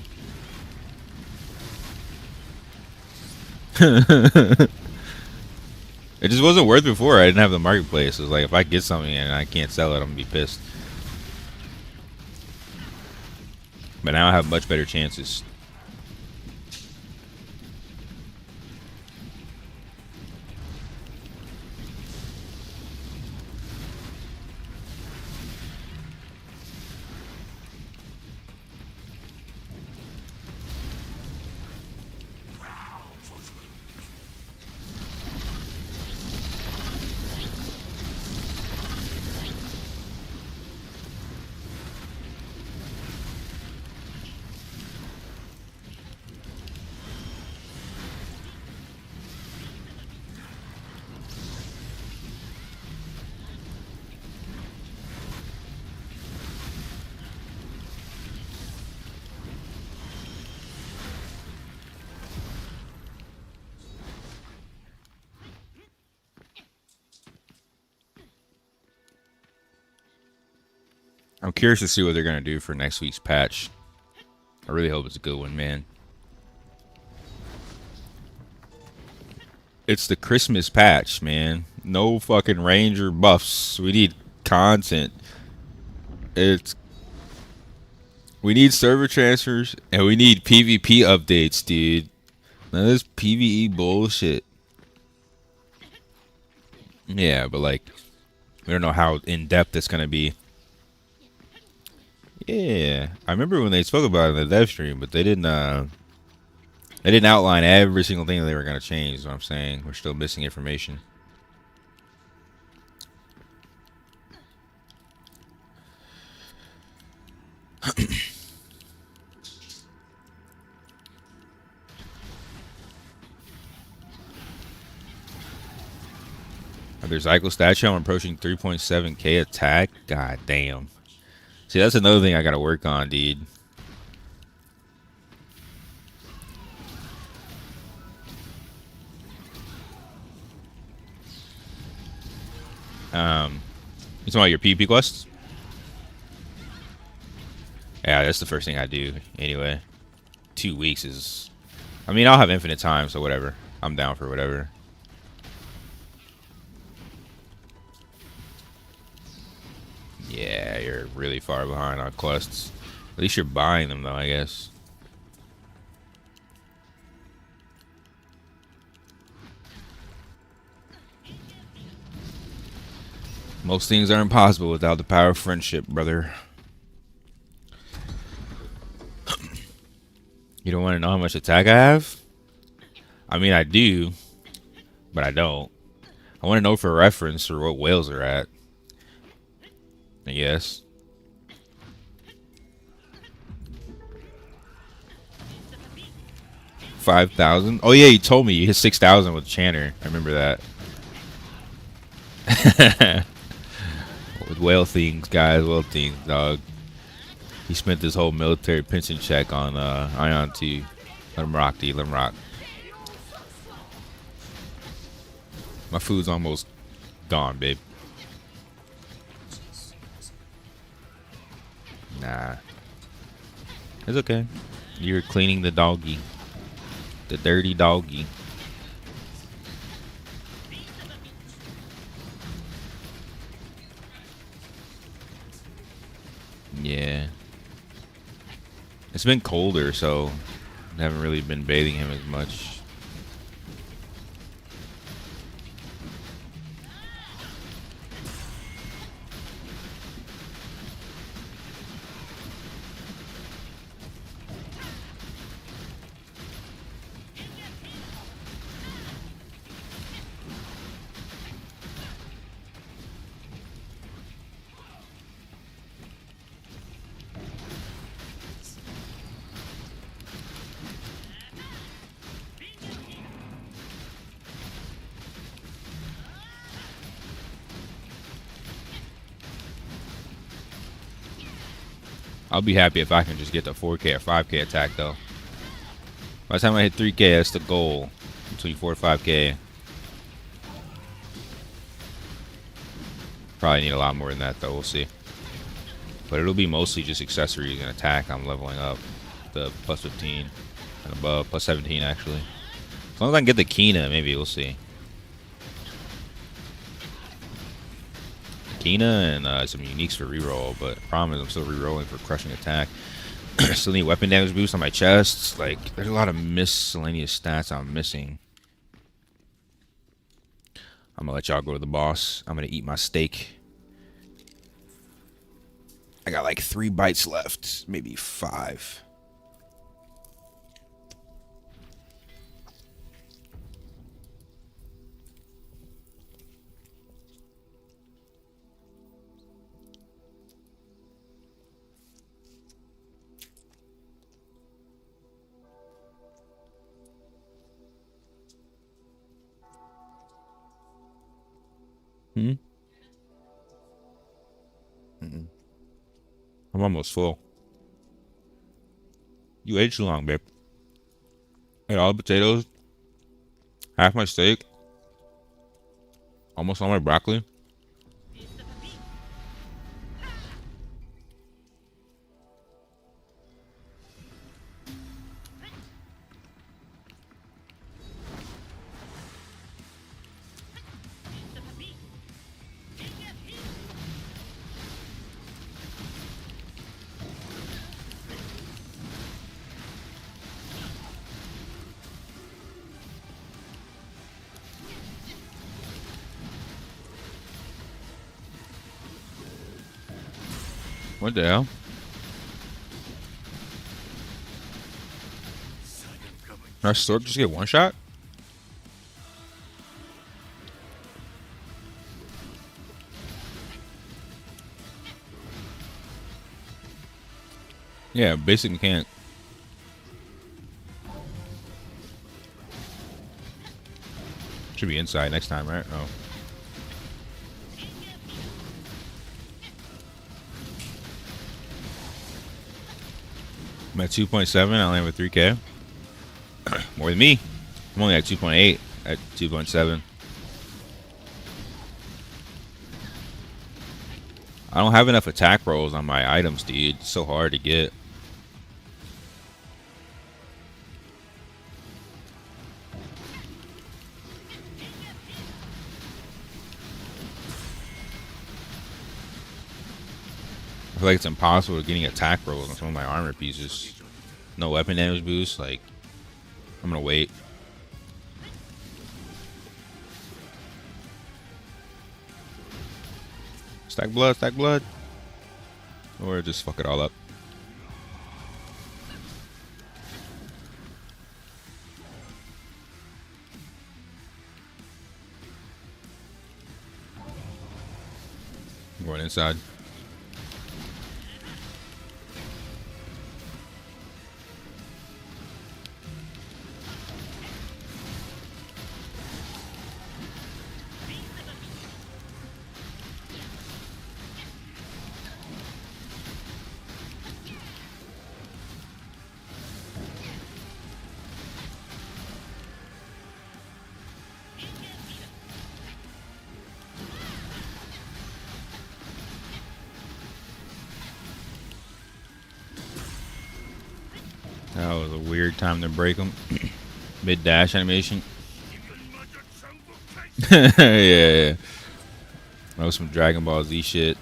It just wasn't worth it before. I didn't have the marketplace. It was like, if I get something and I can't sell it, I'm going to be pissed. But now I have much better chances. I'm curious to see what they're going to do for next week's patch. I really hope it's a good one, man. It's the Christmas patch, man. No fucking Ranger buffs. We need content. We need server transfers and we need PvP updates, dude. None of this PvE bullshit. Yeah, but like, we don't know how in depth it's gonna be. Yeah, I remember when they spoke about it in the dev stream, but they didn't outline every single thing that they were gonna change. Is what I'm saying. We're still missing information. There's cycle statue. I'm approaching 3.7k attack. God damn. See, that's another thing I gotta work on, dude. You talking about your PvP quests? Yeah, that's the first thing I do anyway. 2 weeks is... I mean, I'll have infinite time, so whatever. I'm down for whatever. Yeah, you're really far behind on quests. At least you're buying them, though, I guess. Most things are impossible without the power of friendship, brother. You don't want to know how much attack I have? I mean, I do, but I don't. I want to know for reference or what whales are at. I guess. 5,000? Oh yeah, you told me you hit 6,000 with Chanter. I remember that. With whale things, guys, whale things, dog. He spent this whole military pension check on Aion too. Let him rock, dude. Let him rock. My food's almost gone, babe. Nah. It's okay. You're cleaning the doggy. The dirty doggy. Yeah. It's been colder, so I haven't really been bathing him as much. I'll be happy if I can just get the 4K or 5K attack, though. By the time I hit 3K, that's the goal. Between 4 to 5K. Probably need a lot more than that, though. We'll see. But it'll be mostly just accessories and attack. I'm leveling up the plus 15 and above. Plus 17, actually. As long as I can get the Kina, maybe we'll see. And some uniques for reroll, but the problem is I'm still rerolling for crushing attack. Still need weapon damage boost on my chest. Like, there's a lot of miscellaneous stats I'm missing. I'm gonna let y'all go to the boss. I'm gonna eat my steak. I got like 3 bites left, maybe 5. I'm almost full. You ate too long, babe. Ate all the potatoes, half my steak, almost all my broccoli. What the hell? Our sword just get one shot? Yeah, basic mechanic. Should be inside next time, right? Oh. I'm at 2.7. I only have a 3K. More than me. I'm only at 2.8 at 2.7. I don't have enough attack rolls on my items, dude. It's so hard to get. I feel like it's impossible getting attack rolls on some of my armor pieces. No weapon damage boost. Like, I'm gonna wait. Stack blood, stack blood. Or just fuck it all up. I'm going inside. That was a weird time to break them. Mid dash animation. Yeah. That was some Dragon Ball Z shit.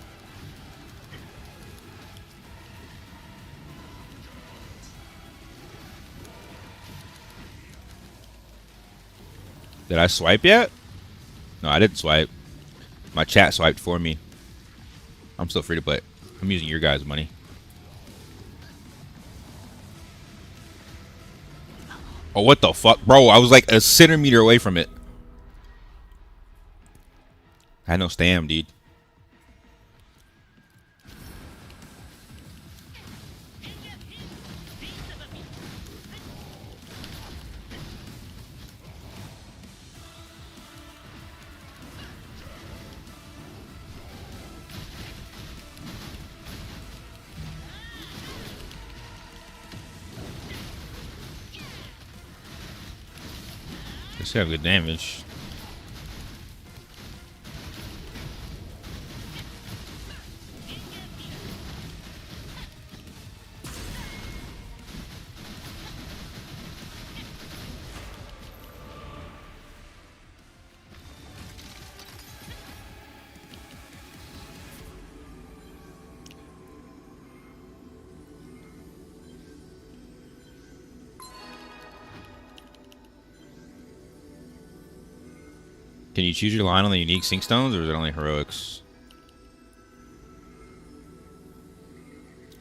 Did I swipe yet? No, I didn't swipe. My chat swiped for me. I'm still free to play. I'm using your guys' money. Oh, what the fuck? Bro, I was like a centimeter away from it. I had no stam, dude. Guess you have good damage. Can you choose your line on the unique sync stones, or is it only heroics?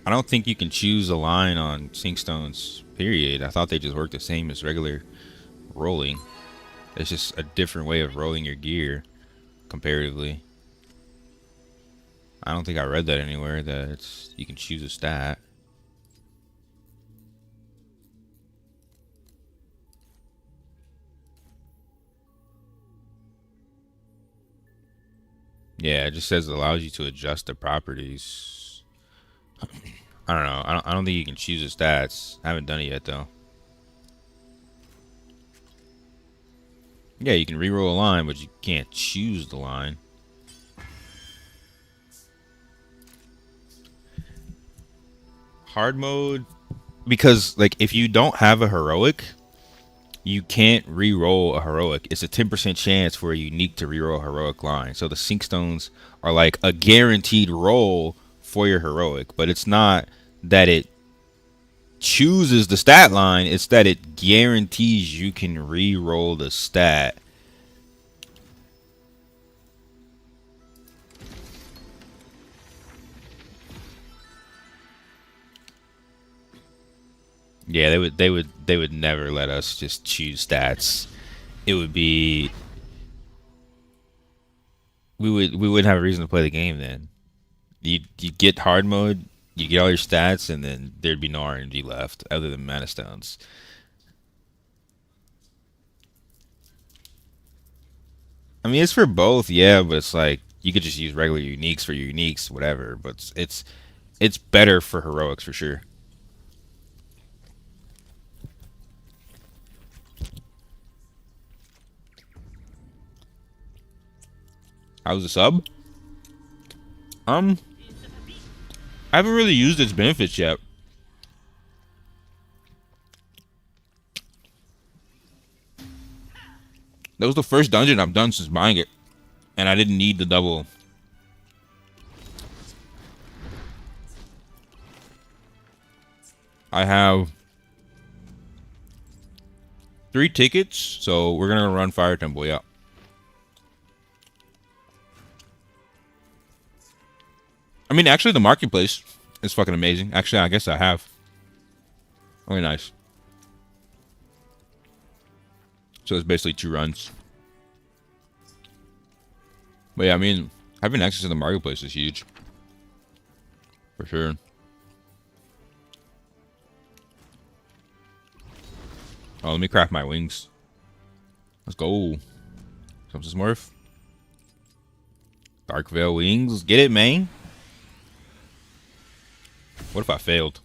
I don't think you can choose a line on sync stones, period. I thought they just worked the same as regular rolling. It's just a different way of rolling your gear, comparatively. I don't think I read that anywhere, that it's, you can choose a stat. Yeah, it just says it allows you to adjust the properties. I don't know. I don't think you can choose the stats. I haven't done it yet, though. Yeah, you can reroll a line, but you can't choose the line. Hard mode, because like if you don't have a heroic, you can't re-roll a heroic. It's a 10% chance for a unique to re-roll a heroic line. So the sync stones are like a guaranteed roll for your heroic, but it's not that it chooses the stat line, it's that it guarantees you can re-roll the stat. Yeah, they would never let us just choose stats. It would be we wouldn't have a reason to play the game then. You get hard mode, you get all your stats, and then there'd be no RNG left other than mana stones. I mean, it's for both, yeah, but it's like you could just use regular uniques for your uniques, whatever. But it's better for heroics for sure. How's the sub? I haven't really used its benefits yet. That was the first dungeon I've done since buying it, and I didn't need the double. I have 3 tickets, so we're gonna run Fire Temple, yeah. I mean, actually, the marketplace is fucking amazing. Actually, I guess I have. Very nice. So it's basically 2 runs. But yeah, I mean, having access to the marketplace is huge. For sure. Oh, let me craft my wings. Let's go. Comes to Smurf. Dark Veil wings. Let's get it, man. What if I failed?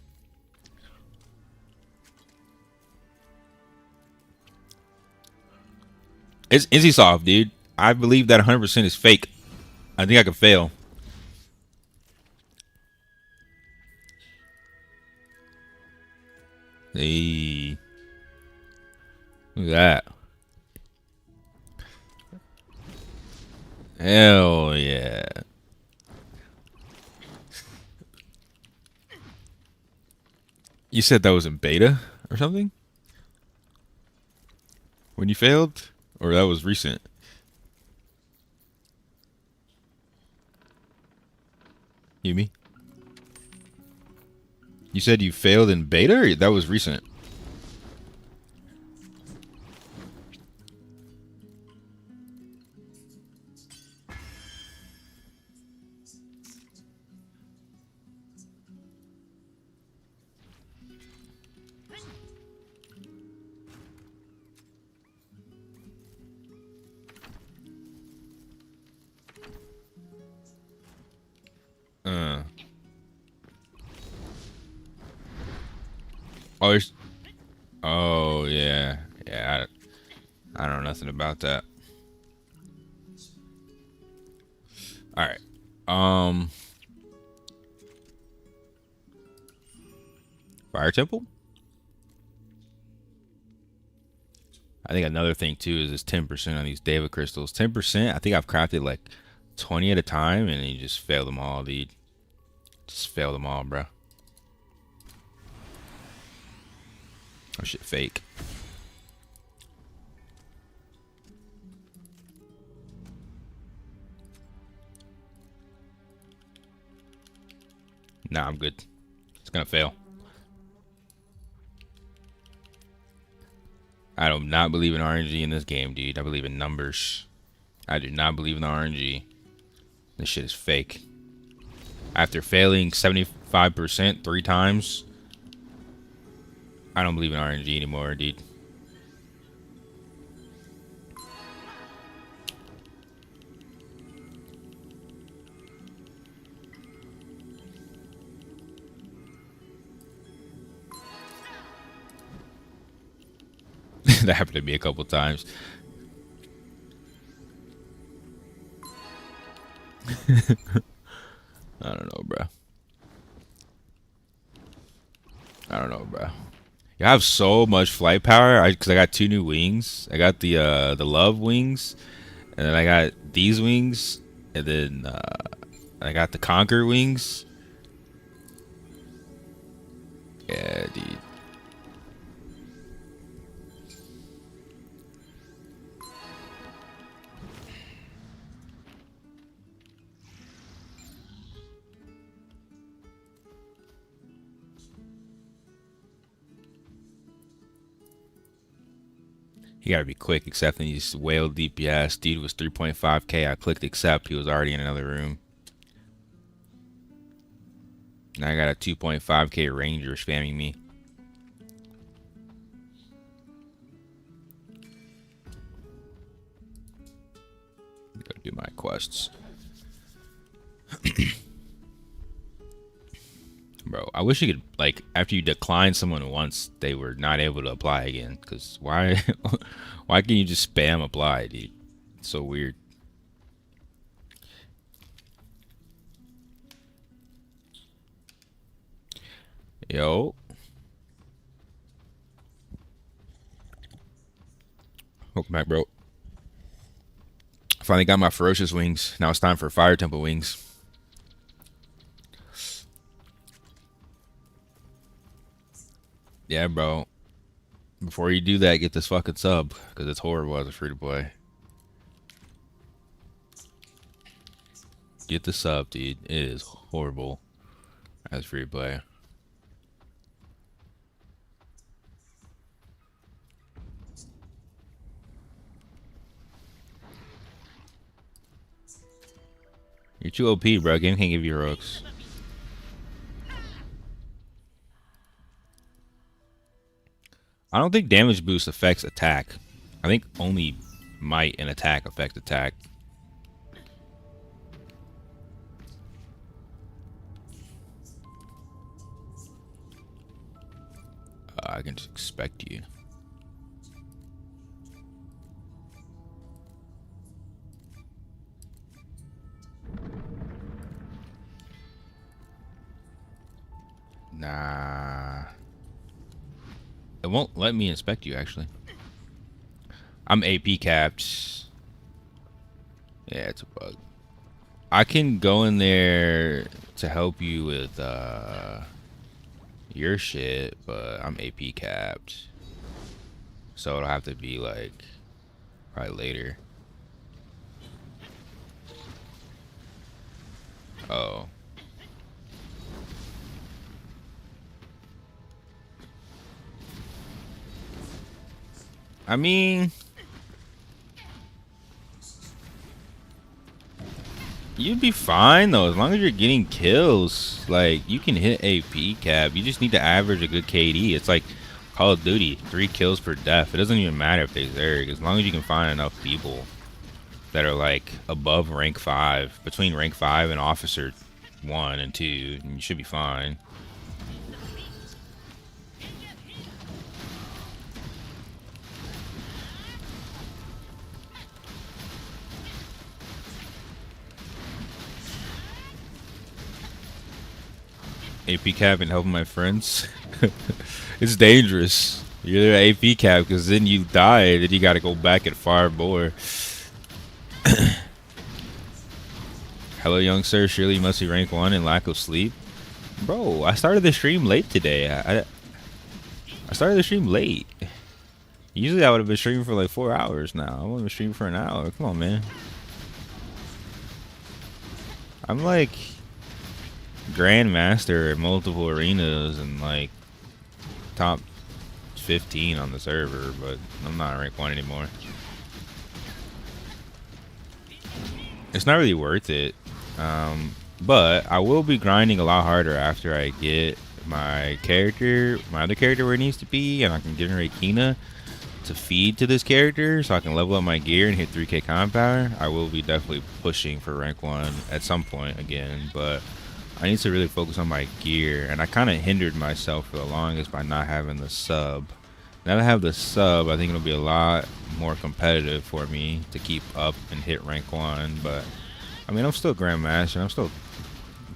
It's Soft, dude. I believe that 100% is fake. I think I could fail. Hey. Look at that. Hell yeah. You said that was in beta or something? When you failed? Or that was recent? You me? You said you failed in beta or that was recent? Oh, oh yeah, yeah. I don't know nothing about that. All right. Fire Temple. I think another thing too is this 10% on these Deva crystals. 10%. I think I've crafted like 20 at a time, and you just fail them all, dude. Just fail them all, bro. Oh shit, fake. Nah, I'm good. It's gonna fail. I do not believe in RNG in this game, dude. I believe in numbers. I do not believe in the RNG. This shit is fake. After failing 75% 3 times, I don't believe in RNG anymore, dude. That happened to me a couple times. I don't know, bro. I don't know, bro. You have so much flight power because I got 2 new wings. I got the love wings, and then I got these wings, and then I got the conquer wings. Yeah, dude. You gotta be quick accepting these whale DPS. Dude was 3.5k. I clicked accept. He was already in another room. Now I got a 2.5k ranger spamming me. Gotta do my quests. Bro, I wish you could, like, after you decline someone once, they were not able to apply again. Because why can't you just spam apply, dude? It's so weird. Yo. Welcome back, bro. Finally got my ferocious wings. Now it's time for fire temple wings. Yeah, bro. Before you do that, get this fucking sub, because it's horrible as a free-to-play. Get the sub, dude. It is horrible as free-to-play. You're too OP, bro. Game can't give you heroics. I don't think damage boost affects attack. I think only might and attack affect attack. I can just expect you. Nah. It won't let me inspect you, actually. I'm AP capped. Yeah, it's a bug. I can go in there to help you with your shit, but I'm AP capped. So it'll have to be like probably later. Oh. I mean, you'd be fine though, as long as you're getting kills. Like, you can hit AP cap. You just need to average a good KD. It's like Call of Duty, 3 kills per death. It doesn't even matter if they Zerg, as long as you can find enough people that are like above rank 5, between rank 5 and officer 1 and 2, and you should be fine. AP cap and helping my friends. It's dangerous. You're an AP cap because then you die and then you gotta go back and fire more. Hello, young sir. Surely you must be rank 1 in lack of sleep. Bro, I started the stream late today. I started the stream late. Usually I would have been streaming for like 4 hours now. I want to stream for an hour. Come on, man. I'm like grandmaster at multiple arenas and like top 15 on the server, but I'm not rank 1 anymore. It's not really worth it, but I will be grinding a lot harder after I get my other character where it needs to be, and I can generate Kina to feed to this character so I can level up my gear and hit 3k combat power. I will be definitely pushing for rank 1 at some point again, but I need to really focus on my gear, and I kind of hindered myself for the longest by not having the sub. Now that I have the sub, I think it'll be a lot more competitive for me to keep up and hit rank 1, but I mean, I'm still Grandmaster. I'm still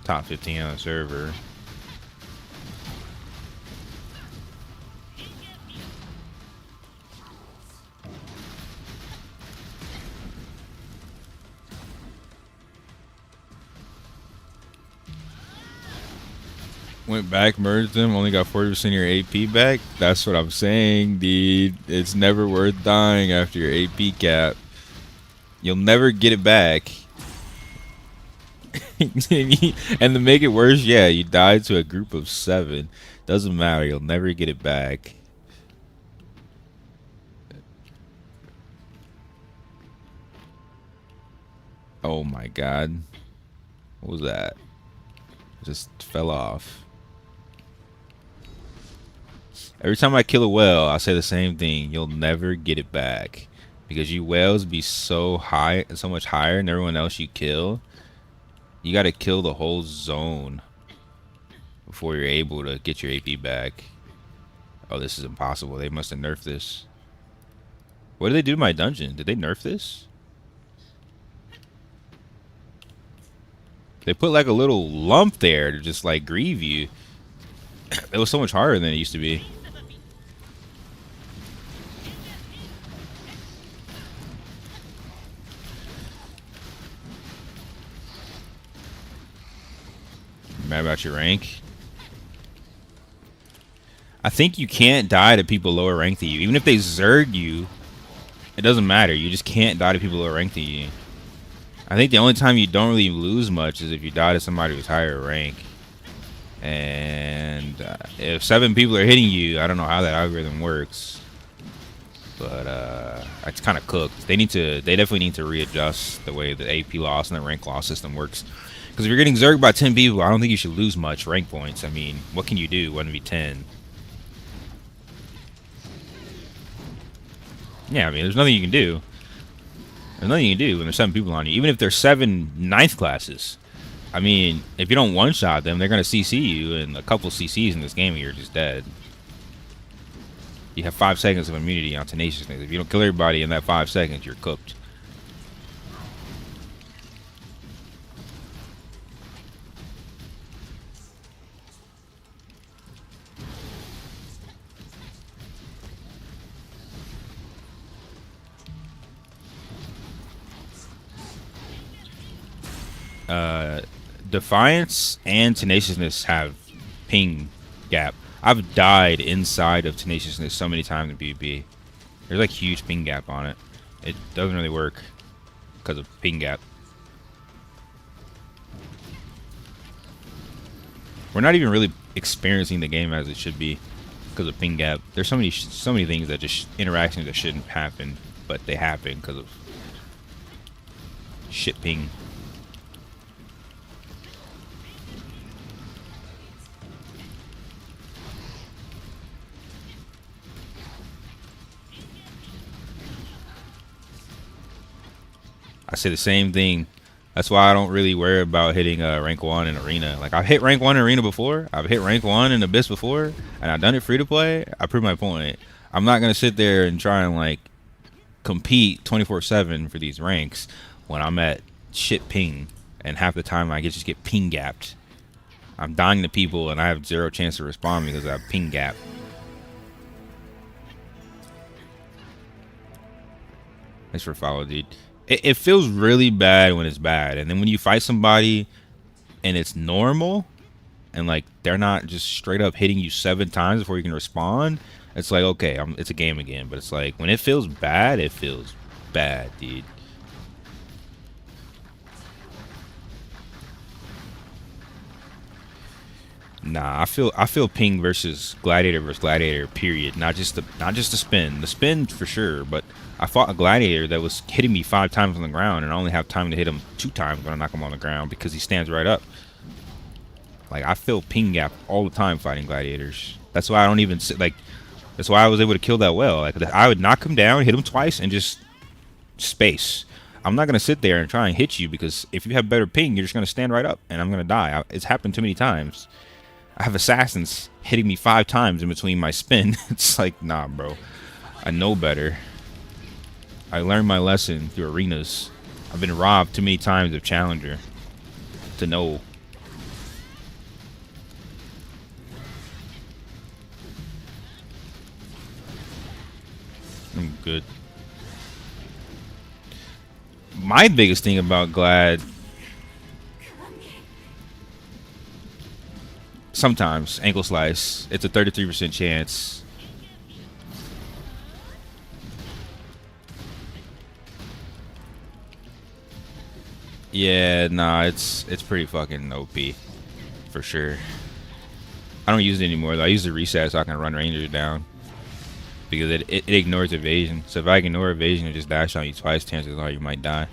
top 15 on the server. Went back, merged them, only got 40% of your AP back. That's what I'm saying, dude. It's never worth dying after your AP cap. You'll never get it back. And to make it worse, yeah, you died to a group of 7. Doesn't matter, you'll never get it back. Oh my god. What was that? Just fell off. Every time I kill a whale, I say the same thing. You'll never get it back. Because you whales be so high, so much higher than everyone else you kill. You gotta kill the whole zone before you're able to get your AP back. Oh, this is impossible. They must have nerfed this. What did they do to my dungeon? Did they nerf this? They put like a little lump there to just like grieve you. It was so much harder than it used to be. Mad about your rank? I think you can't die to people lower ranked than you. Even if they zerg you, it doesn't matter. You just can't die to people lower ranked than you. I think the only time you don't really lose much is if you die to somebody who's higher rank. And if 7 people are hitting you, I don't know how that algorithm works. But it's kind of cooked. They definitely need to readjust the way the AP loss and the rank loss system works. Because if you're getting zerged by 10 people, I don't think you should lose much rank points. I mean, what can you do? 1v10. Yeah, I mean, there's nothing you can do. There's nothing you can do when there's 7 people on you. Even if there's 7 9th classes. I mean, if you don't one-shot them, they're going to CC you. And a couple CCs in this game, you're just dead. You have 5 seconds of immunity on tenaciousness. If you don't kill everybody in that 5 seconds, you're cooked. Defiance and tenaciousness have ping gap. I've died inside of tenaciousness so many times in PvP. There's like huge ping gap on it. It doesn't really work because of ping gap. We're not even really experiencing the game as it should be because of ping gap. There's so many things that just interactions that shouldn't happen, but they happen because of shit ping. I say the same thing. That's why I don't really worry about hitting rank 1 in arena. Like, I've hit rank 1 in arena before. I've hit rank 1 in Abyss before, and I've done it free to play. I prove my point. I'm not gonna sit there and try and like compete 24/7 for these ranks when I'm at shit ping, and half the time I just get ping gapped. I'm dying to people, and I have 0 chance to respond because I have ping gap. Thanks for follow, dude. It feels really bad when it's bad, and then when you fight somebody and it's normal and like they're not just straight up hitting you 7 times before you can respond, it's like, okay, it's a game again. But it's like when it feels bad, dude. Nah, I feel ping versus gladiator, period. Not just the spin. The spin for sure, but I fought a gladiator that was hitting me 5 times on the ground, and I only have time to hit him 2 times when I knock him on the ground because he stands right up. Like, I feel ping gap all the time fighting gladiators. That's why I don't even sit, like, that's why I was able to kill that whale. Like, I would knock him down, hit him twice, and just space. I'm not gonna sit there and try and hit you because if you have better ping, you're just gonna stand right up, and I'm gonna die. It's happened too many times. I have assassins hitting me 5 times in between my spin. It's like, nah, bro. I know better. I learned my lesson through arenas. I've been robbed too many times of Challenger to know. I'm good. My biggest thing about Glad, sometimes ankle slice. It's a 33% chance. Yeah, nah, it's pretty fucking OP for sure. I don't use it anymore though. I use the reset so I can run Rangers down because it ignores evasion. So if I ignore evasion and just dash on you twice, chances are you might die.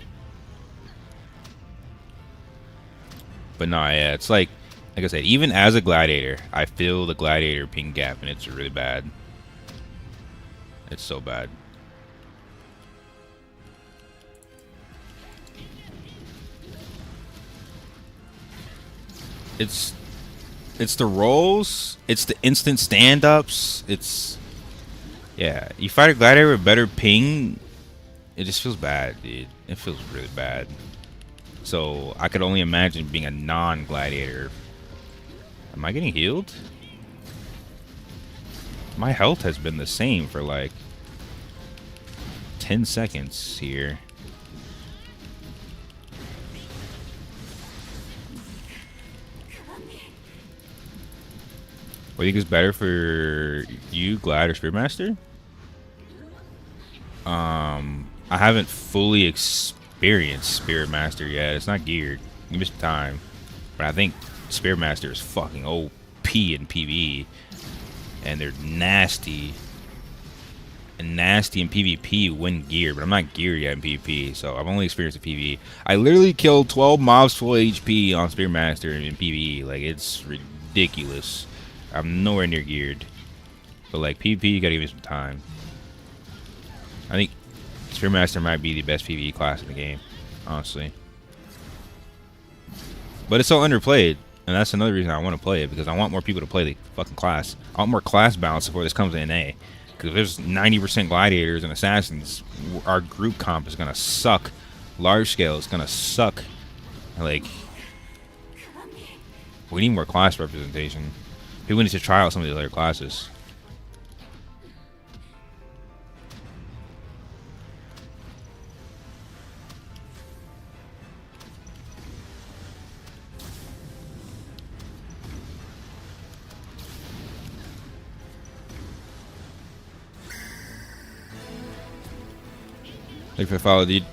But no, yeah, it's like I said, even as a gladiator, I feel the gladiator ping gap, and it's really bad. It's so bad. It's the rolls, it's the instant stand-ups, yeah, you fight a gladiator with better ping, it just feels bad, dude. It feels really bad. So I could only imagine being a non-gladiator. Am I getting healed? My health has been the same for like 10 seconds here. What do you think is better for you, Glad or Spearmaster? I haven't fully experienced Spearmaster yet. It's not geared. Give me some time. But I think Spearmaster is fucking OP in PvE. And they're nasty. And nasty in PvP when geared. But I'm not geared yet in PvP. So I've only experienced the PvE. I literally killed 12 mobs full HP on Spearmaster in PvE. Like, it's ridiculous. I'm nowhere near geared. But like PvP, you gotta give me some time. I think Spearmaster might be the best PvE class in the game, honestly. But it's so underplayed, and that's another reason I want to play it, because I want more people to play the fucking class. I want more class balance before this comes to NA. Because if there's 90% gladiators and assassins, our group comp is gonna suck. Large scale is gonna suck. Like, we need more class representation. People need to try out some of these other classes. Thank you for the follow, dude.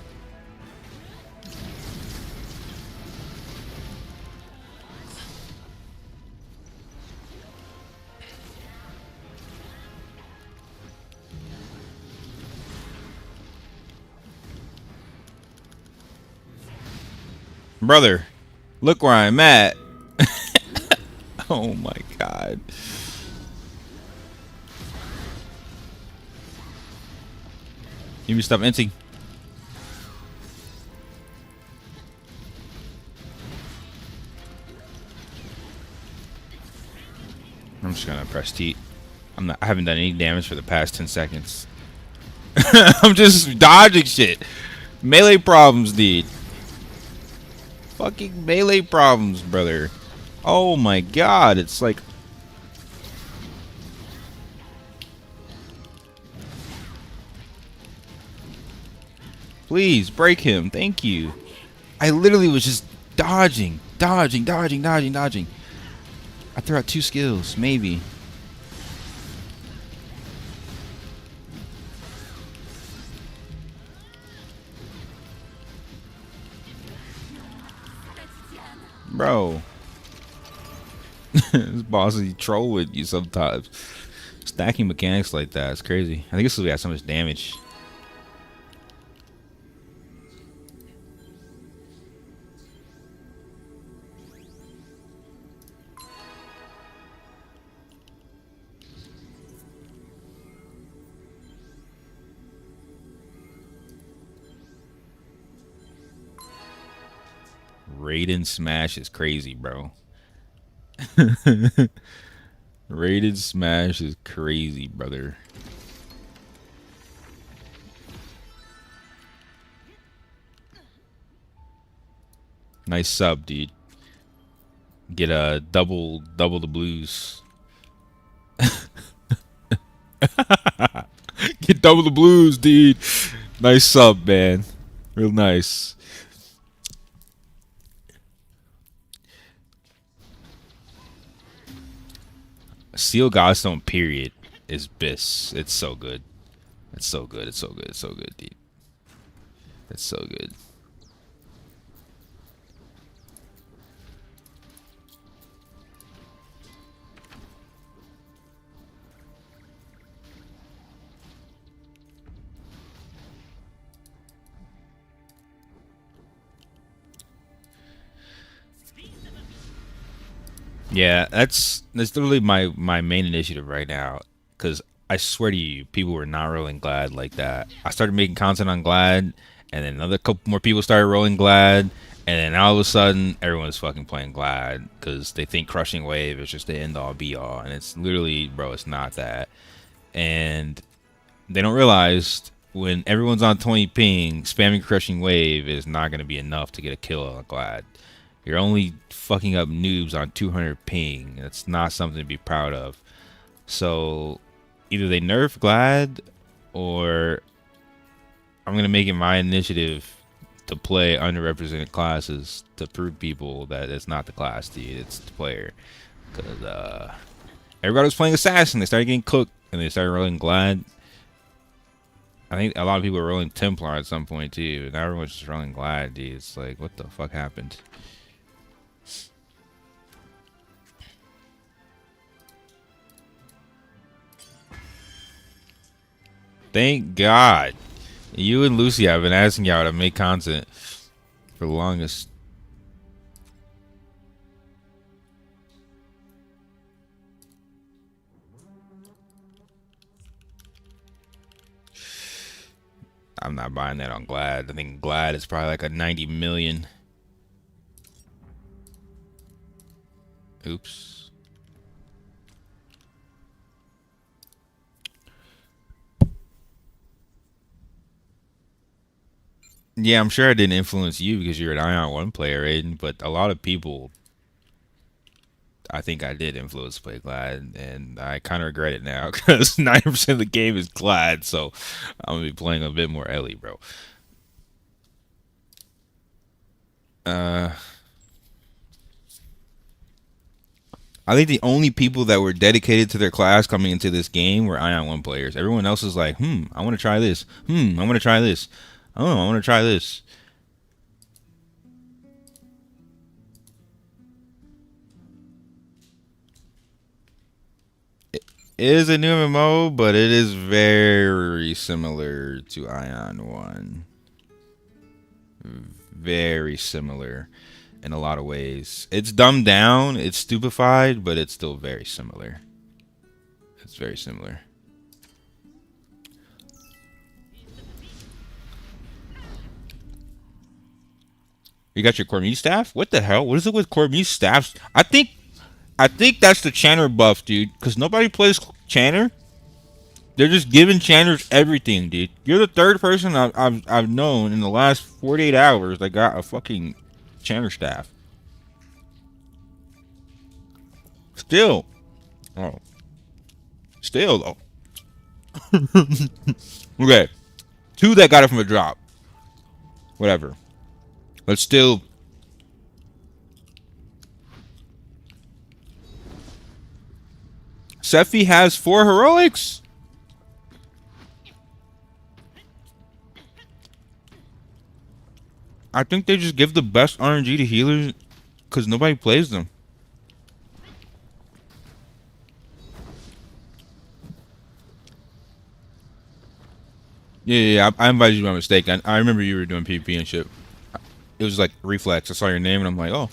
Brother, look where I'm at. Oh my god. You me stop inting. I'm just gonna press T. I haven't done any damage for the past 10 seconds. I'm just dodging shit. Melee problems, dude. Fucking melee problems, brother. Oh my god, it's like... Please, break him. Thank you. I literally was just dodging. I threw out 2 skills, maybe. Bro. This boss is troll with you sometimes. Stacking mechanics like that is crazy. I think it's because we got so much damage. Raiden Smash is crazy, bro. Raiden Smash is crazy, brother. Nice sub, dude. Get a double the blues. Get double the blues, dude. Nice sub, man. Real nice. Seal Godstone period is bis. It's so good. It's so good. It's so good. It's so good, dude. It's so good. Yeah, that's literally my main initiative right now. Cause I swear to you, people were not rolling Glad like that. I started making content on Glad, and then another couple more people started rolling Glad, and then all of a sudden everyone's fucking playing Glad because they think Crushing Wave is just the end all be all, and it's literally, bro, it's not that. And they don't realize when everyone's on 20 ping, spamming Crushing Wave is not going to be enough to get a kill on Glad. You're only fucking up noobs on 200 ping. That's not something to be proud of. So either they nerf Glad, or I'm going to make it my initiative to play underrepresented classes to prove people that it's not the class, dude. It's the player. Because everybody was playing Assassin. They started getting cooked, and they started rolling Glad. I think a lot of people were rolling Templar at some point too. Now everyone's just rolling Glad, dude. It's like, what the fuck happened? Thank God. You and Lucy have been asking y'all to make content for the longest. I'm not buying that on Glad. I think Glad is probably like a 90 million. Oops. Yeah, I'm sure I didn't influence you because you're an Ion 1 player, Aiden, but a lot of people, I think I did influence play Glad, and I kind of regret it now because 90% of the game is Glad, so I'm going to be playing a bit more Ellie, bro. I think the only people that were dedicated to their class coming into this game were Ion 1 players. Everyone else is like, I want to try this. I want to try this. Oh, I want to try this. It is a new MMO, but it is very similar to Ion 1. Very similar in a lot of ways. It's dumbed down, it's stupefied, but it's still very similar. It's very similar. You got your Cormie staff? What the hell? What is it with Cormie staffs? I think that's the Channer buff, dude. Because nobody plays Channer. They're just giving Channers everything, dude. You're the third person I've known in the last 48 hours that got a fucking Channer staff. Still. Oh. Still, though. Okay. 2 that got it from a drop. Whatever. But still. Sephi has 4 heroics. I think they just give the best RNG to healers because nobody plays them. Yeah, I invited you by mistake. I remember you were doing PvP and shit. It was like reflex. I saw your name and I'm like, oh.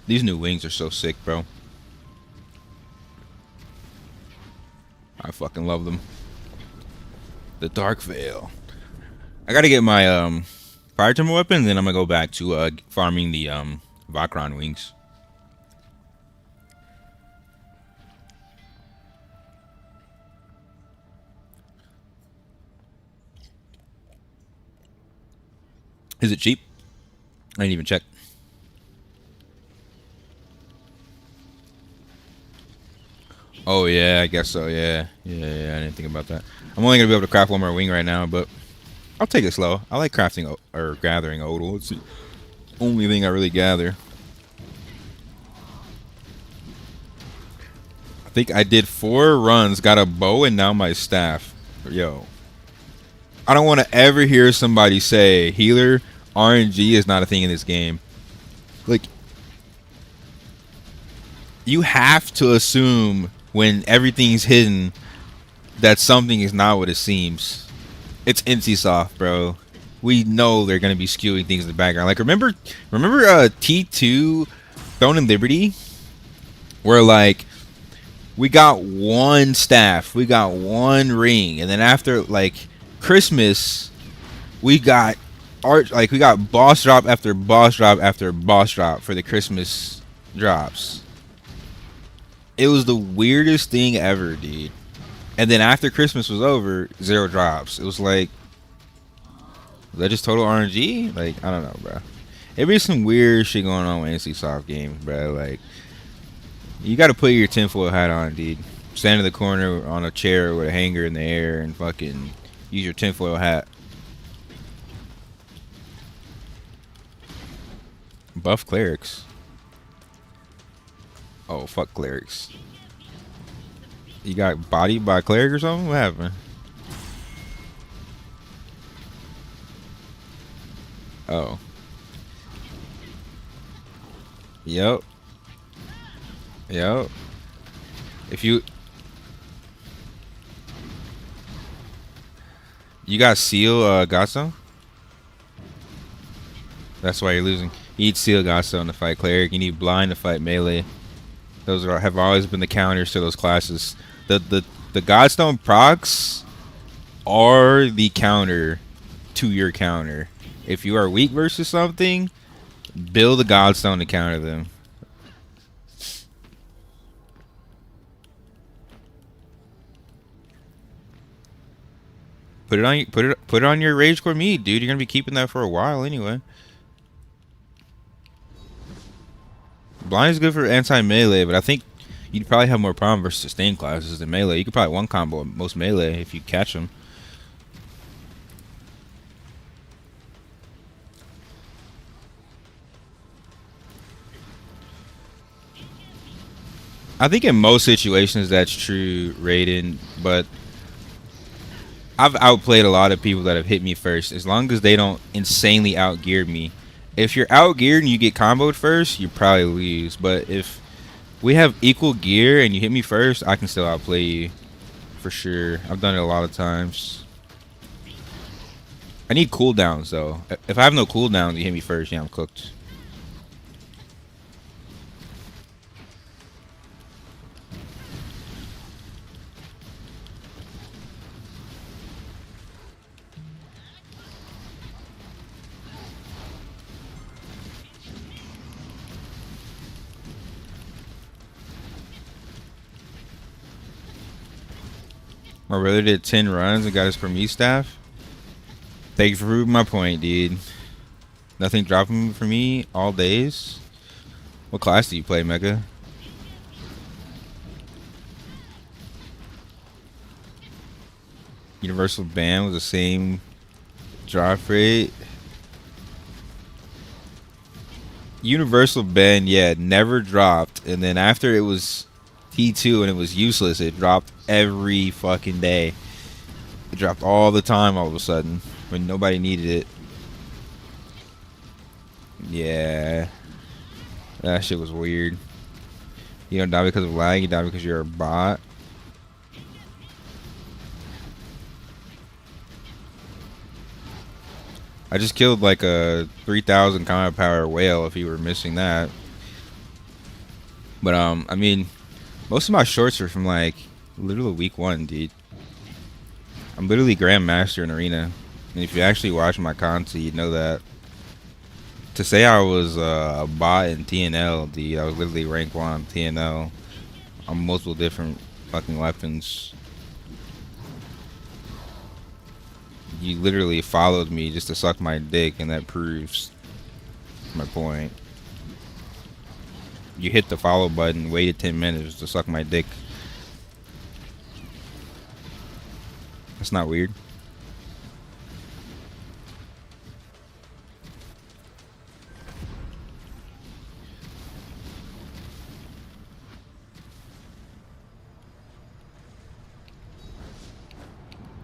These new wings are so sick, bro. I fucking love them. The Dark Veil. I gotta get my fire timber weapon, then I'm gonna go back to farming the Vakron wings. Is it cheap? I didn't even check. Oh yeah, I guess so. Yeah, I didn't think about that. I'm only gonna be able to craft one more wing right now, but I'll take it slow. I like crafting or gathering odal. It's the only thing I really gather. I think I did 4 runs, got a bow, and now my staff. Yo, I don't want to ever hear somebody say healer RNG is not a thing in this game. Like, you have to assume when everything's hidden that something is not what it seems. It's NC soft, bro. we know they're gonna be skewing things in the background. Like remember T2 Throne and Liberty, where like we got one staff, we got one ring, and then after like Christmas, we got we got boss drop after boss drop after boss drop for the Christmas drops. It was the weirdest thing ever, dude. And then after Christmas was over, 0 drops. It was like, was that just total RNG? Like, I don't know, bro. It be some weird shit going on with NC Soft games, bro. Like, you gotta put your tinfoil hat on, dude. Stand in the corner on a chair with a hanger in the air and fucking use your tinfoil hat. Buff clerics. Oh, fuck clerics. You got bodied by a cleric or something? What happened? Oh. Yep. Yep. If you got seal Gasso? That's why you're losing. You need seal Gasso to fight cleric. You need blind to fight melee. Those have always been the counters to those classes. The Godstone procs are the counter to your counter. If you are weak versus something, build a Godstone to counter them. Put it on your Rage Core meat, dude. You're gonna be keeping that for a while anyway. Blind is good for anti-melee, but I think you'd probably have more problem versus sustained classes than melee. You could probably one combo most melee if you catch them. I think in most situations that's true, Raiden, but I've outplayed a lot of people that have hit me first, as long as they don't insanely outgear me. If you're outgeared and you get comboed first, you probably lose. But if we have equal gear and you hit me first, I can still outplay you. For sure. I've done it a lot of times. I need cooldowns, though. If I have no cooldowns, you hit me first, yeah, I'm cooked. My brother did 10 runs and got his Promise staff. Thank you for proving my point, dude. Nothing dropping for me all days. What class do you play, Mega? Universal Band was the same drop rate. Universal Band, yeah, never dropped. And then after it was T2 and it was useless, it dropped every fucking day. It dropped all the time all of a sudden when nobody needed it. Yeah. That shit was weird. You don't die because of lag, you die because you're a bot. I just killed like a 3,000 combat power whale if you were missing that. But I mean, most of my shorts are from like literally week 1, dude. I'm literally Grandmaster in Arena. And if you actually watch my content, you'd know that. To say I was a bot in TNL, dude, I was literally rank 1 on TNL on multiple different fucking weapons. You literally followed me just to suck my dick, and that proves my point. You hit the follow button, waited 10 minutes to suck my dick. That's not weird.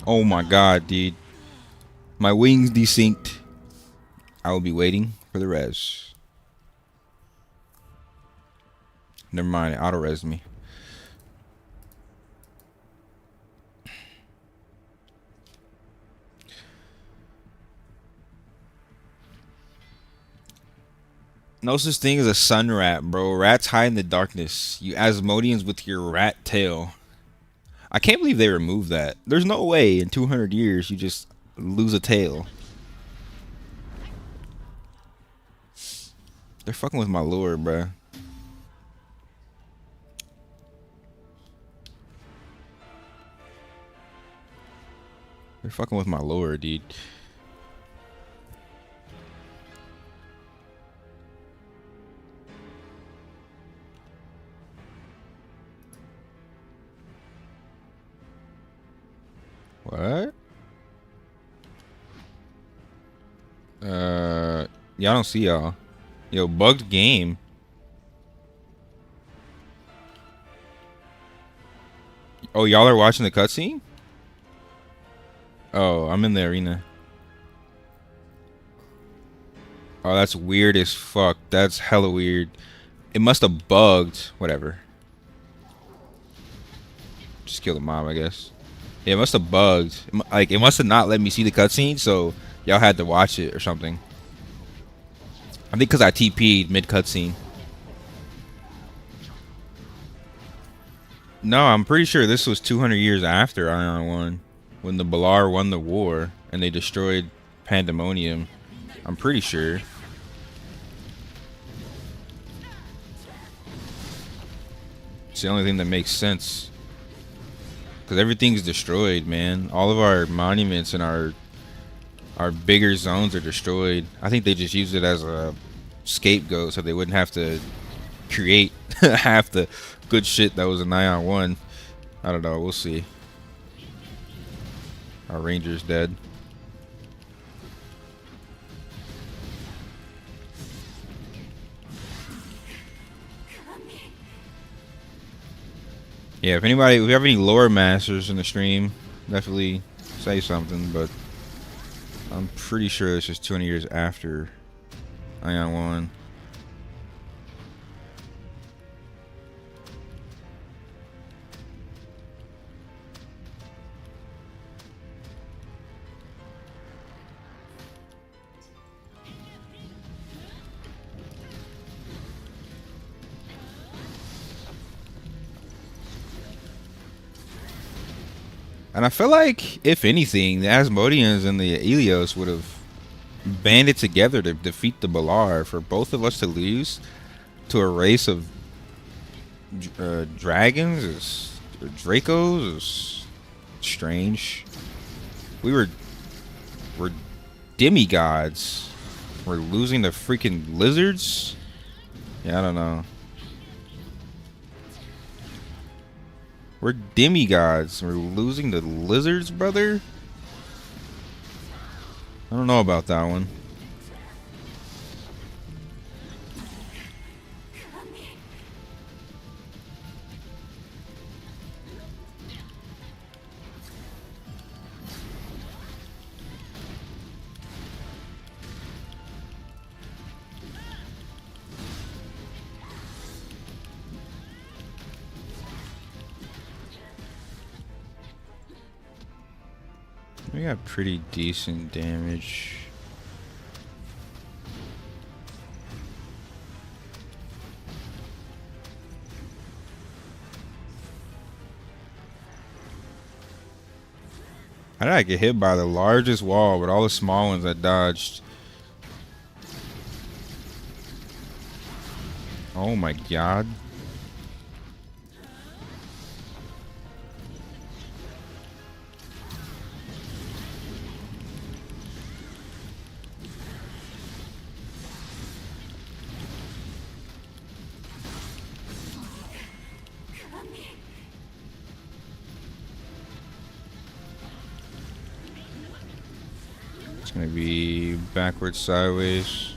Oh my god, dude. My wings desynced. I will be waiting for the res. Never mind, it auto-res me. No such thing as a sun rat, bro. Rats hide in the darkness. You Asmodeans with your rat tail. I can't believe they removed that. There's no way in 200 years you just lose a tail. They're fucking with my lore, bruh. They're fucking with my lore, dude. What? Y'all don't see y'all. Yo, bugged game. Oh, y'all are watching the cutscene? Oh, I'm in the arena. Oh, that's weird as fuck. That's hella weird. It must have bugged. Whatever. Just kill the mob, I guess. Yeah, it must have bugged. Like, it must have not let me see the cutscene, so y'all had to watch it or something. I think because I TP'd mid cutscene. No, I'm pretty sure this was 200 years after Aion won, when the Balar won the war and they destroyed Pandemonium. I'm pretty sure. It's the only thing that makes sense. Because everything's destroyed, man. All of our monuments and our bigger zones are destroyed. I think they just used it as a scapegoat so they wouldn't have to create half the good shit that was in Aion 1. I don't know. We'll see. Our ranger's dead. Yeah, if we have any lore masters in the stream, definitely say something, but I'm pretty sure this is 200 years after Aion 1. And I feel like, if anything, the Asmodeans and the Elios would have banded together to defeat the Balar. For both of us to lose to a race of dragons or Dracos is strange. We're demigods. We're losing to freaking lizards? Yeah, I don't know. We're demigods. We're losing to lizards, brother? I don't know about that one. We got pretty decent damage. How did I get hit by the largest wall with all the small ones I dodged? Oh my god. It's gonna be backwards, sideways.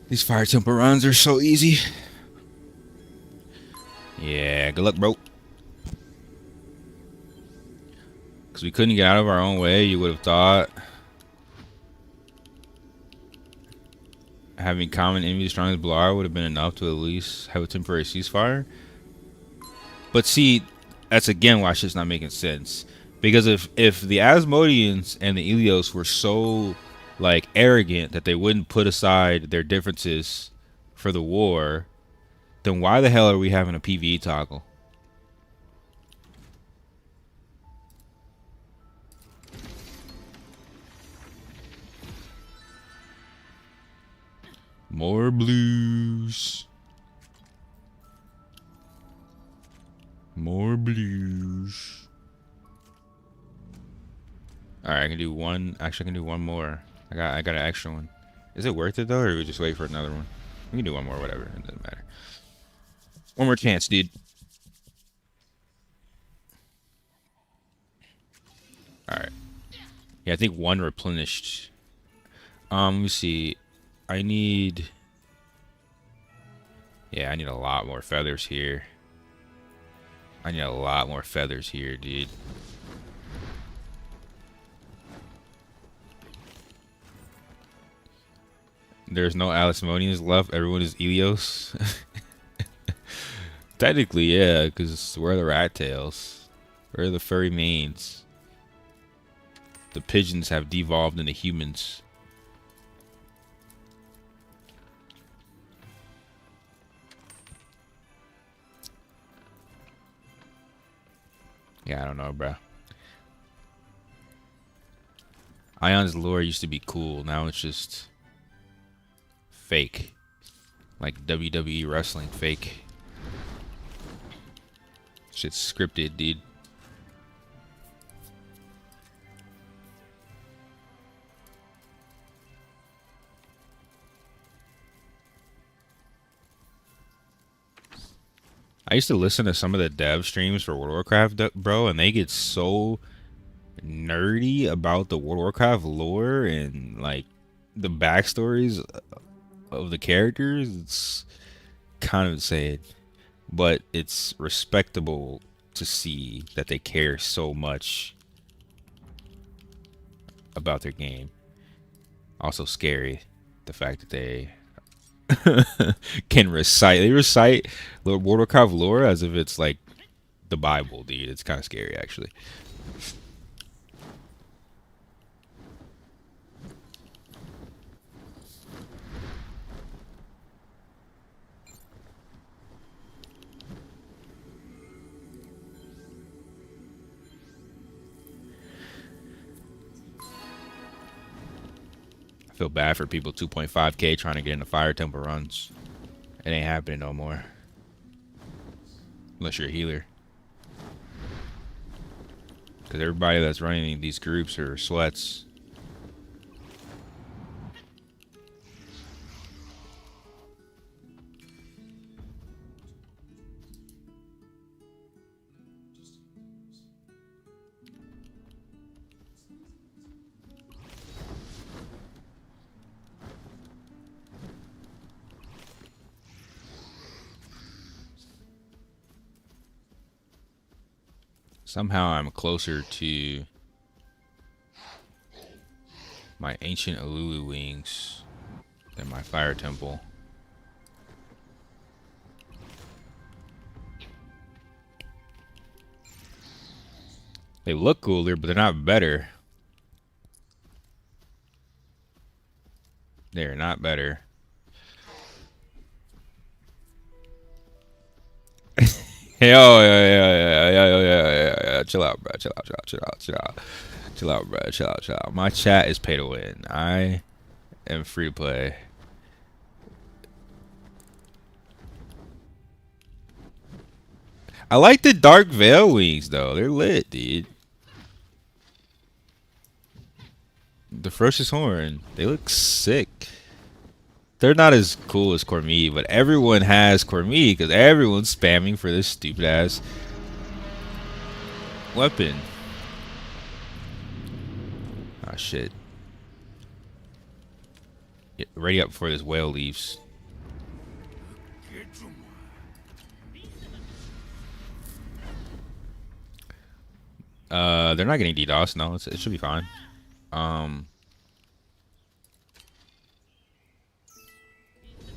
These fire temple runs are so easy. Yeah, good luck, bro. Because we couldn't get out of our own way, you would have thought. Having common enemy strong as Blar would have been enough to at least have a temporary ceasefire. But see, that's again why shit's not making sense. Because if the Asmodeans and the Ilios were so like arrogant that they wouldn't put aside their differences for the war, then why the hell are we having a PvE toggle? More blues. More blues. Alright, I can do one. Actually, I can do one more. I got an extra one. Is it worth it though, or do we just wait for another one? We can do one more, whatever. It doesn't matter. One more chance, dude. Alright. Yeah, I think one replenished. Let me see. I need a lot more feathers here. I need a lot more feathers here, dude. There's no Alismonians left. Everyone is Ilios. Technically, yeah, because where are the rat tails? Where are the furry manes? The pigeons have devolved into humans. Yeah, I don't know, bro. Aion's lore used to be cool. Now it's just fake. Like WWE wrestling fake. Shit's scripted, dude. I used to listen to some of the dev streams for World of Warcraft, bro, and they get so nerdy about the World of Warcraft lore and like the backstories of the characters. It's kind of insane, but it's respectable to see that they care so much about their game. Also scary, the fact that they can recite. They recite the World of Warcraft lore as if it's like the Bible, dude. It's kind of scary, actually. I feel bad for people 2.5k trying to get into Fire Temple runs. It ain't happening no more. Unless you're a healer. Because everybody that's running these groups are sweats. Somehow I'm closer to my ancient Alulu wings than my Fire Temple. They look cooler, but they're not better. They're not better. Yeah. Chill out, bro. Chill out, bro. Chill out. My chat is pay to win. I am free to play. I like the Dark Veil wings, though. They're lit, dude. The Ferocious Horn. They look sick. They're not as cool as Cormie, but everyone has Cormie because everyone's spamming for this stupid ass weapon. Ah, shit. Get ready up before this whale leaves. They're not getting DDoS. No, it should be fine.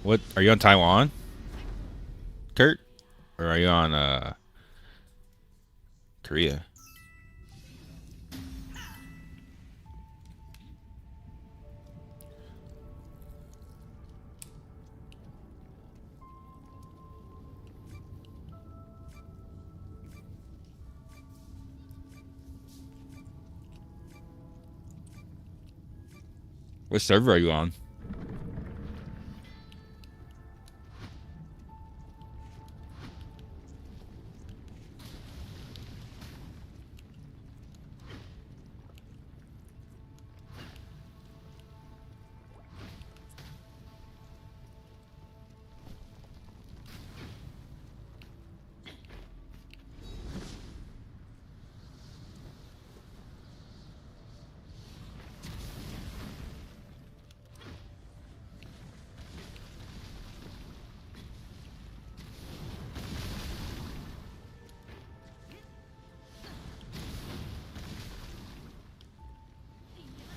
What are you on Taiwan, Kurt, or are you on Korea? What server are you on?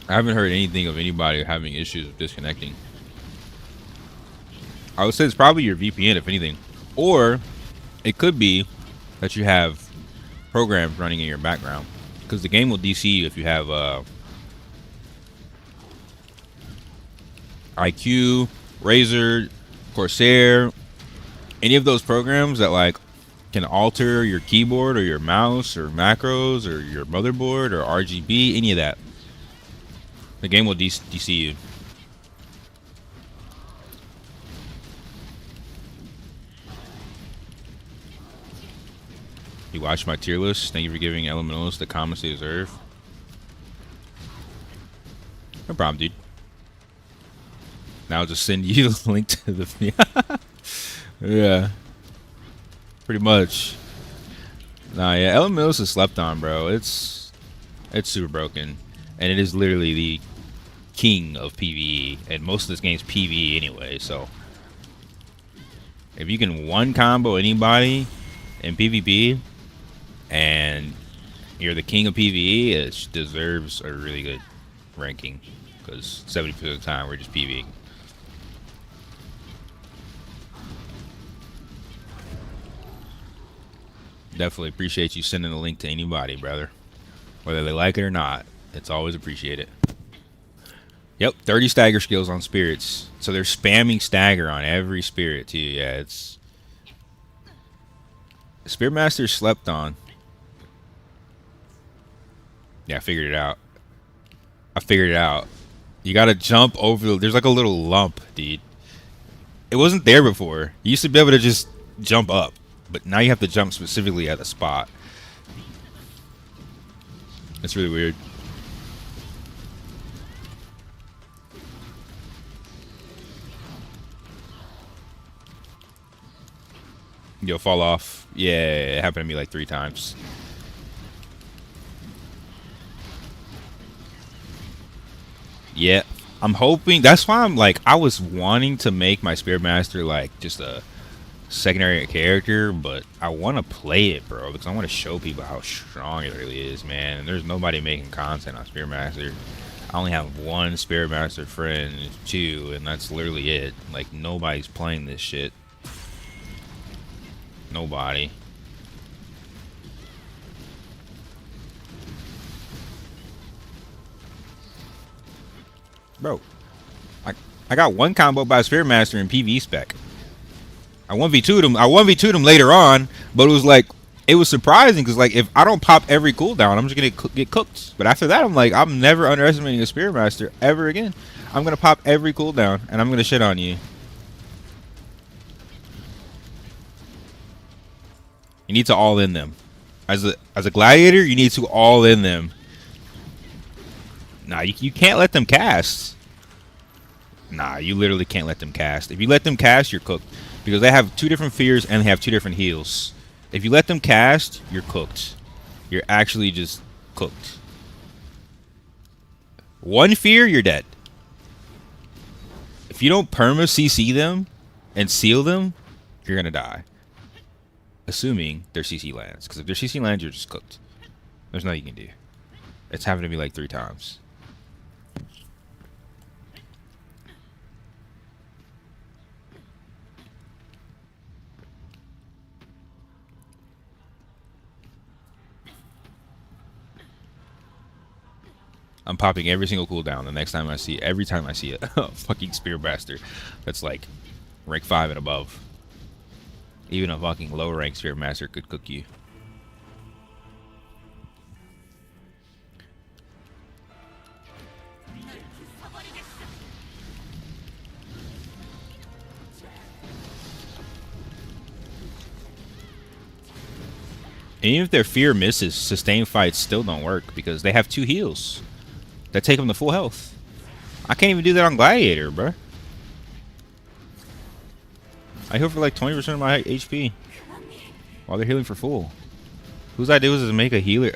I haven't heard anything of anybody having issues with disconnecting. I would say it's probably your VPN, if anything. Or it could be that you have programs running in your background. Because the game will DC you if you have IQ, Razer, Corsair, any of those programs that like can alter your keyboard or your mouse or macros or your motherboard or RGB, any of that. The game will DC you. You watched my tier list. Thank you for giving Elementalist the comments they deserve. No problem, dude. Now I'll just send you the link to the video. Yeah. Pretty much. Nah, yeah, Elementalist is slept on, bro. It's super broken. And it is literally the king of PvE, and most of this game's PvE anyway, so if you can one combo anybody in PvP and you're the king of PvE, it deserves a really good ranking, because 70% of the time we're just PvEing. Definitely appreciate you sending the link to anybody, brother, whether they like it or not. It's always appreciated. Yep, 30 stagger skills on spirits. So they're spamming stagger on every spirit too. Yeah, it's Spearmaster slept on. Yeah, I figured it out. You gotta jump over. There's like a little lump, dude. It wasn't there before. You used to be able to just jump up, but now you have to jump specifically at a spot. It's really weird. You'll fall off. Yeah, it happened to me like 3 times. Yeah, I'm hoping. That's why I'm like, I was wanting to make my Spearmaster like just a secondary character, but I want to play it, bro, because I want to show people how strong it really is, man. And there's nobody making content on Spearmaster. I only have one Spearmaster friend, 2, and that's literally it. Like, nobody's playing this shit. Nobody. Bro, I got one combo by Spearmaster in PV spec. I 1v2'd him. I 1v2'd him later on, but it was like, it was surprising because like if I don't pop every cooldown, I'm just gonna get cooked. But after that, I'm like, I'm never underestimating a Spearmaster ever again. I'm gonna pop every cooldown and I'm gonna shit on you. You need to all in them. As a gladiator, you need to all in them. Nah, you can't let them cast. Nah, you literally can't let them cast. If you let them cast, you're cooked. Because they have 2 different fears and they have 2 different heals. If you let them cast, you're cooked. You're actually just cooked. 1 fear, you're dead. If you don't perma CC them and seal them, you're gonna die. Assuming they're CC lands, because if they're CC lands, you're just cooked. There's nothing you can do. It's happened to me like 3 times. I'm popping every single cooldown the next time I see, every time I see a fucking Spearmaster that's like rank 5 and above. Even a fucking low rank Spearmaster could cook you. And even if their fear misses, sustained fights still don't work because they have 2 heals that take them to full health. I can't even do that on Gladiator, bro. I heal for like 20% of my HP while they're healing for full. Whose idea was to make a healer,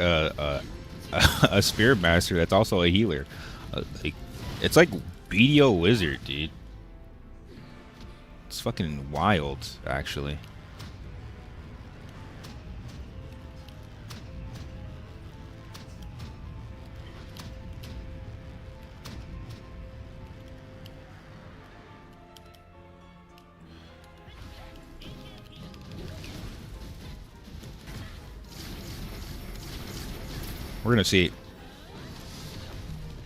a Spirit Master that's also a healer? It's like BDO Wizard, dude. It's fucking wild, actually. We're gonna see.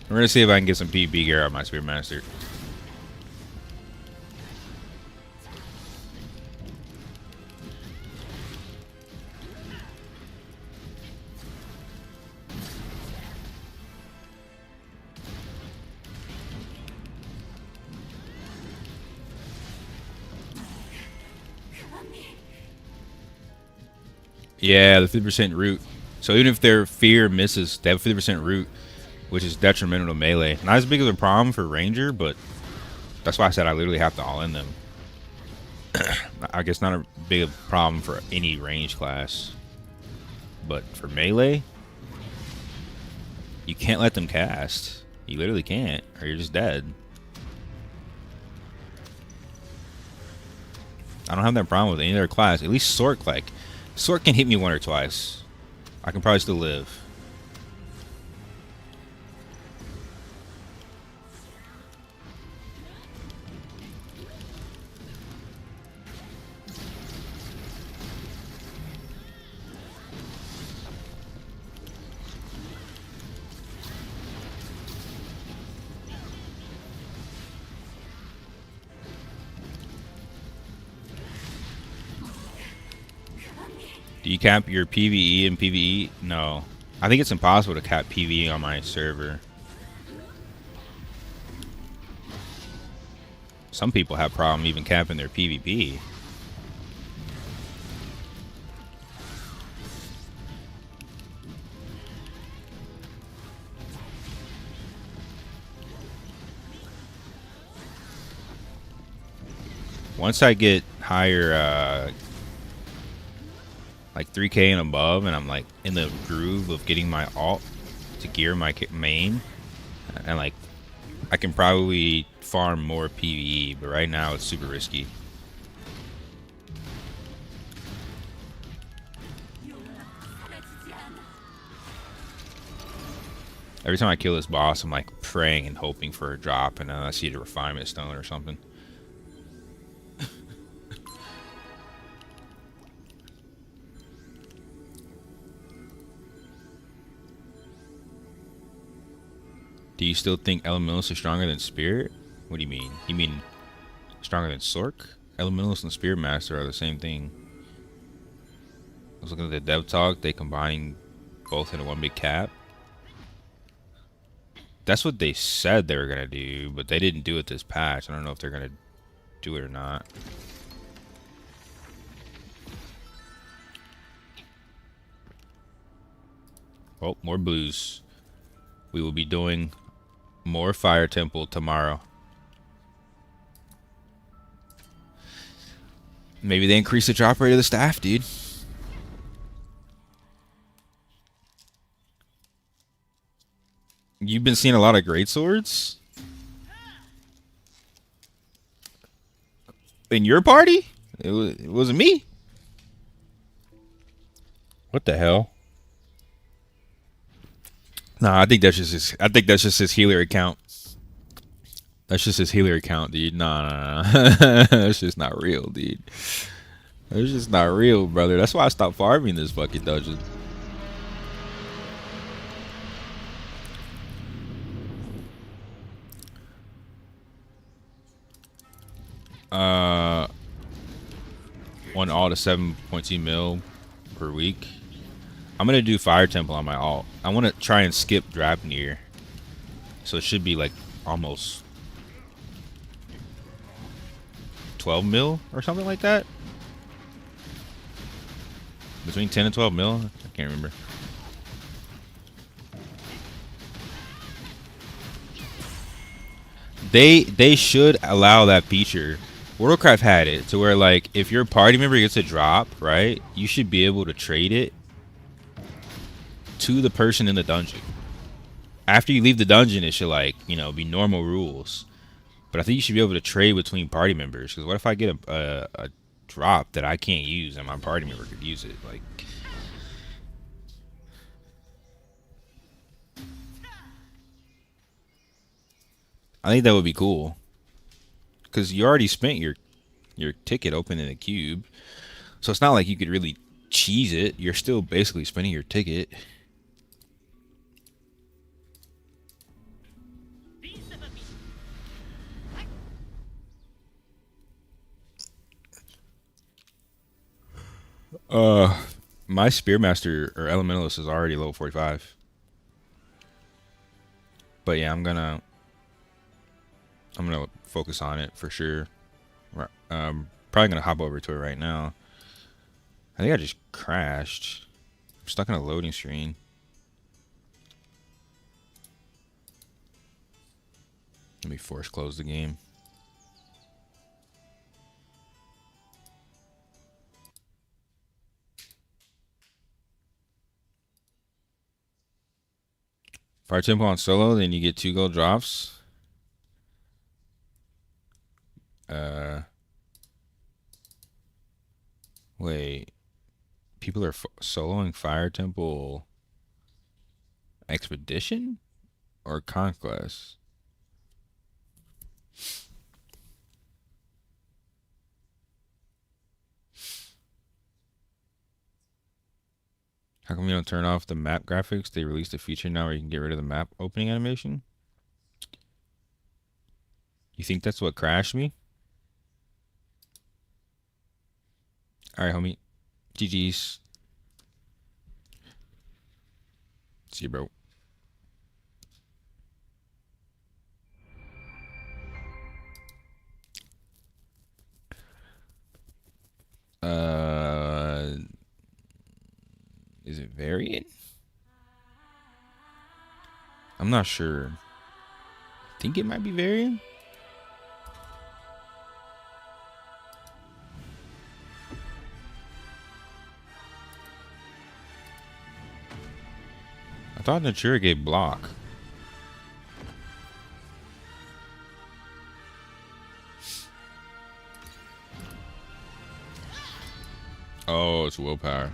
We're gonna see if I can get some PvP gear out of my Spirit Master. Yeah, the 50% root. So even if their fear misses, they have a 50% root, which is detrimental to melee. Not as big of a problem for Ranger, but that's why I said I literally have to all in them. I guess not a big problem for any range class. But for melee, you can't let them cast. You literally can't, or you're just dead. I don't have that problem with any other class. At least Sork, like, Sork can hit me 1 or twice. I can probably still live. Do you cap your PvE and PvE? No. I think it's impossible to cap PvE on my server. Some people have problem even capping their PvP. Once I get higher, like 3K and above, and I'm like in the groove of getting my alt to gear my main, and like I can probably farm more PvE, but right now it's super risky. Every time I kill this boss, I'm like praying and hoping for a drop, and then I see the refinement stone or something. Do you still think Elementalist is stronger than Spirit? What do you mean? You mean stronger than Sork? Elementalist and Spirit Master are the same thing. I was looking at the dev talk. They combine both into one big cap. That's what they said they were going to do, but they didn't do it this patch. I don't know if they're going to do it or not. Oh, more blues. We will be doing more Fire Temple tomorrow. Maybe they increase the drop rate of the staff, dude. You've been seeing a lot of great swords? In your party? It wasn't me. What the hell? Nah, I think that's just his healer account. That's just his healer account, dude. Nah. That's just not real, dude. That's just not real, brother. That's why I stopped farming this fucking dungeon. On all to 7.2 mil per week. I'm gonna do Fire Temple on my alt. I want to try and skip Draupnir, so it should be like almost 12 mil or something like that. Between 10 and 12 mil, I can't remember. They should allow that feature. World of Warcraft had it to where, like, if your party member gets a drop, right, you should be able to trade it to the person in the dungeon. After you leave the dungeon, it should, like, you know, be normal rules. But I think you should be able to trade between party members. Because what if I get a drop that I can't use and my party member could use it? Like, I think that would be cool. Because you already spent your ticket opening a cube. So it's not like you could really cheese it. You're still basically spending your ticket. My Spearmaster or Elementalist is already level 45. But yeah, I'm gonna focus on it for sure. Probably gonna hop over to it right now. I think I just crashed. I'm stuck in a loading screen. Let me force close the game. Fire Temple on solo, then you get 2 gold drops. Wait. People are soloing Fire Temple Expedition or Conquest? How come you don't turn off the map graphics? They released a feature now where you can get rid of the map opening animation. You think that's what crashed me? Alright, homie. GG's. See you, bro. Is it variant? I'm not sure. I think it might be variant. I thought Natura gave block. Oh, it's willpower.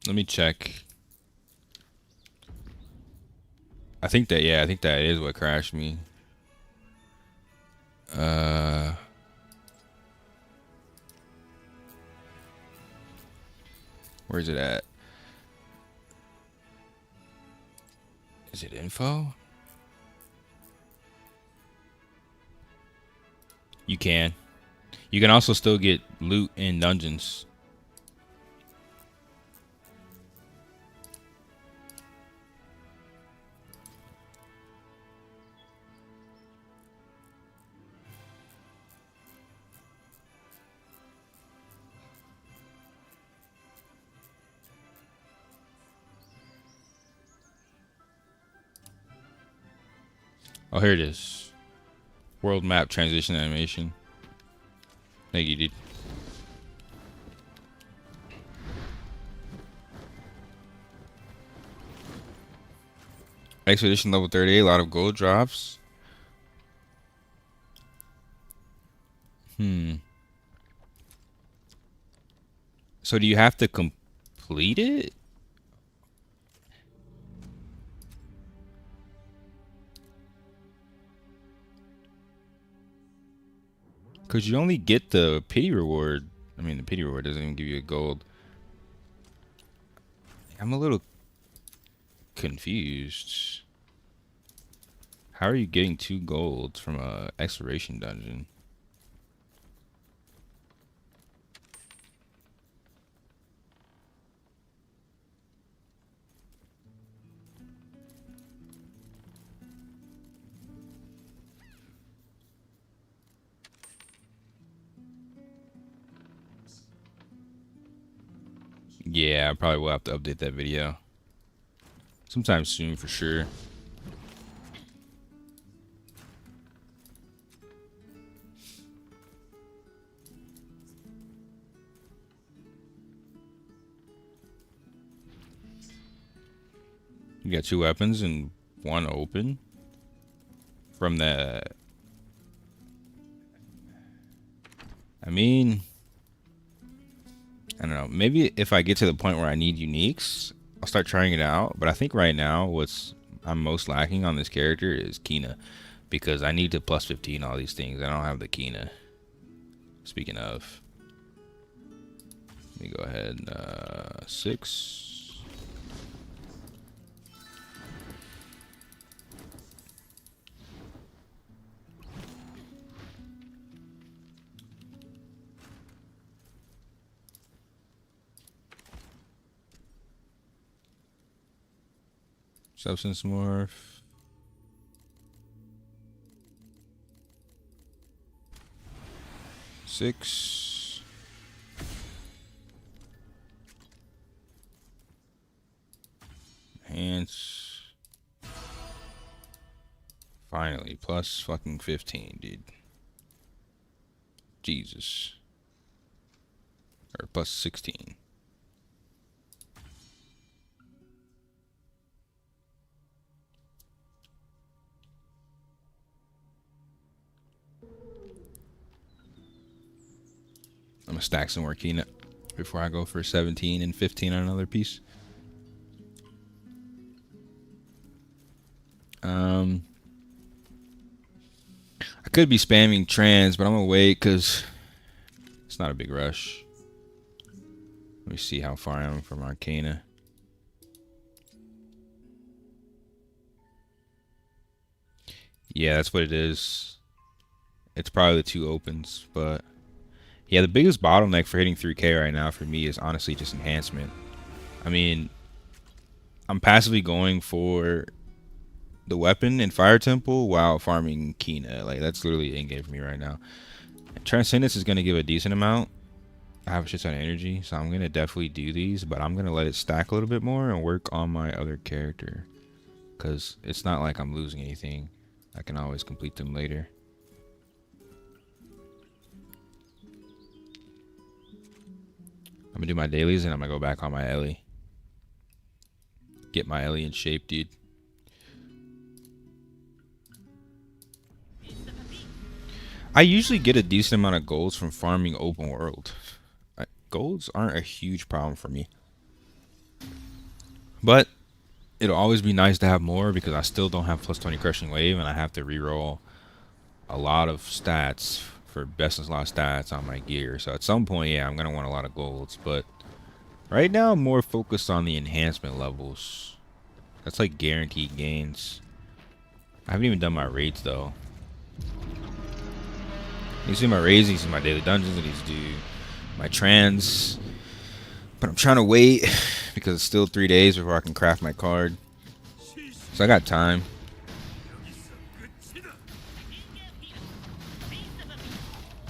Let me check. I think that is what crashed me. Where is it at? Is it info? You can. You can also still get loot in dungeons. Oh, here it is. World map transition animation. Thank you, dude. Expedition level 38, a lot of gold drops. So do you have to complete it? Because you only get the pity reward. I mean, the pity reward doesn't even give you a gold. I'm a little confused. How are you getting 2 golds from a exploration dungeon? Yeah, I probably will have to update that video sometime soon for sure. You got 2 weapons and 1 open from the... I mean, I don't know. Maybe if I get to the point where I need uniques, I'll start trying it out. But I think right now I'm most lacking on this character is Kina, because I need to plus 15 all these things. I don't have the Kina. Speaking of, let me go ahead. 6. Substance morph. Six. Enhance. Finally, plus fucking 15, dude. Jesus. Or plus 16. I'm gonna stack some more Kina before I go for 17 and 15 on another piece. I could be spamming trans, but I'm gonna wait because it's not a big rush. Let me see how far I am from Arcana. Yeah, that's what it is. It's probably the 2 opens, but yeah, the biggest bottleneck for hitting 3K right now for me is honestly just enhancement. I mean, I'm passively going for the weapon in Fire Temple while farming Kina. Like, that's literally in-game for me right now. And Transcendence is going to give a decent amount. I have a shit ton of energy, so I'm going to definitely do these, but I'm going to let it stack a little bit more and work on my other character. Because it's not like I'm losing anything. I can always complete them later. I'm gonna do my dailies and I'm gonna go back on my Ellie. Get my Ellie in shape, dude. I usually get a decent amount of golds from farming open world. Golds aren't a huge problem for me. But it'll always be nice to have more because I still don't have plus 20 crushing wave and I have to reroll a lot of stats for best in slot stats on my gear. So at some point, yeah, I'm gonna want a lot of golds, but right now I'm more focused on the enhancement levels. That's like guaranteed gains. I haven't even done my raids though. You see my raids, you see my daily dungeons, and these do my trans. But I'm trying to wait because it's still 3 days before I can craft my card. So I got time.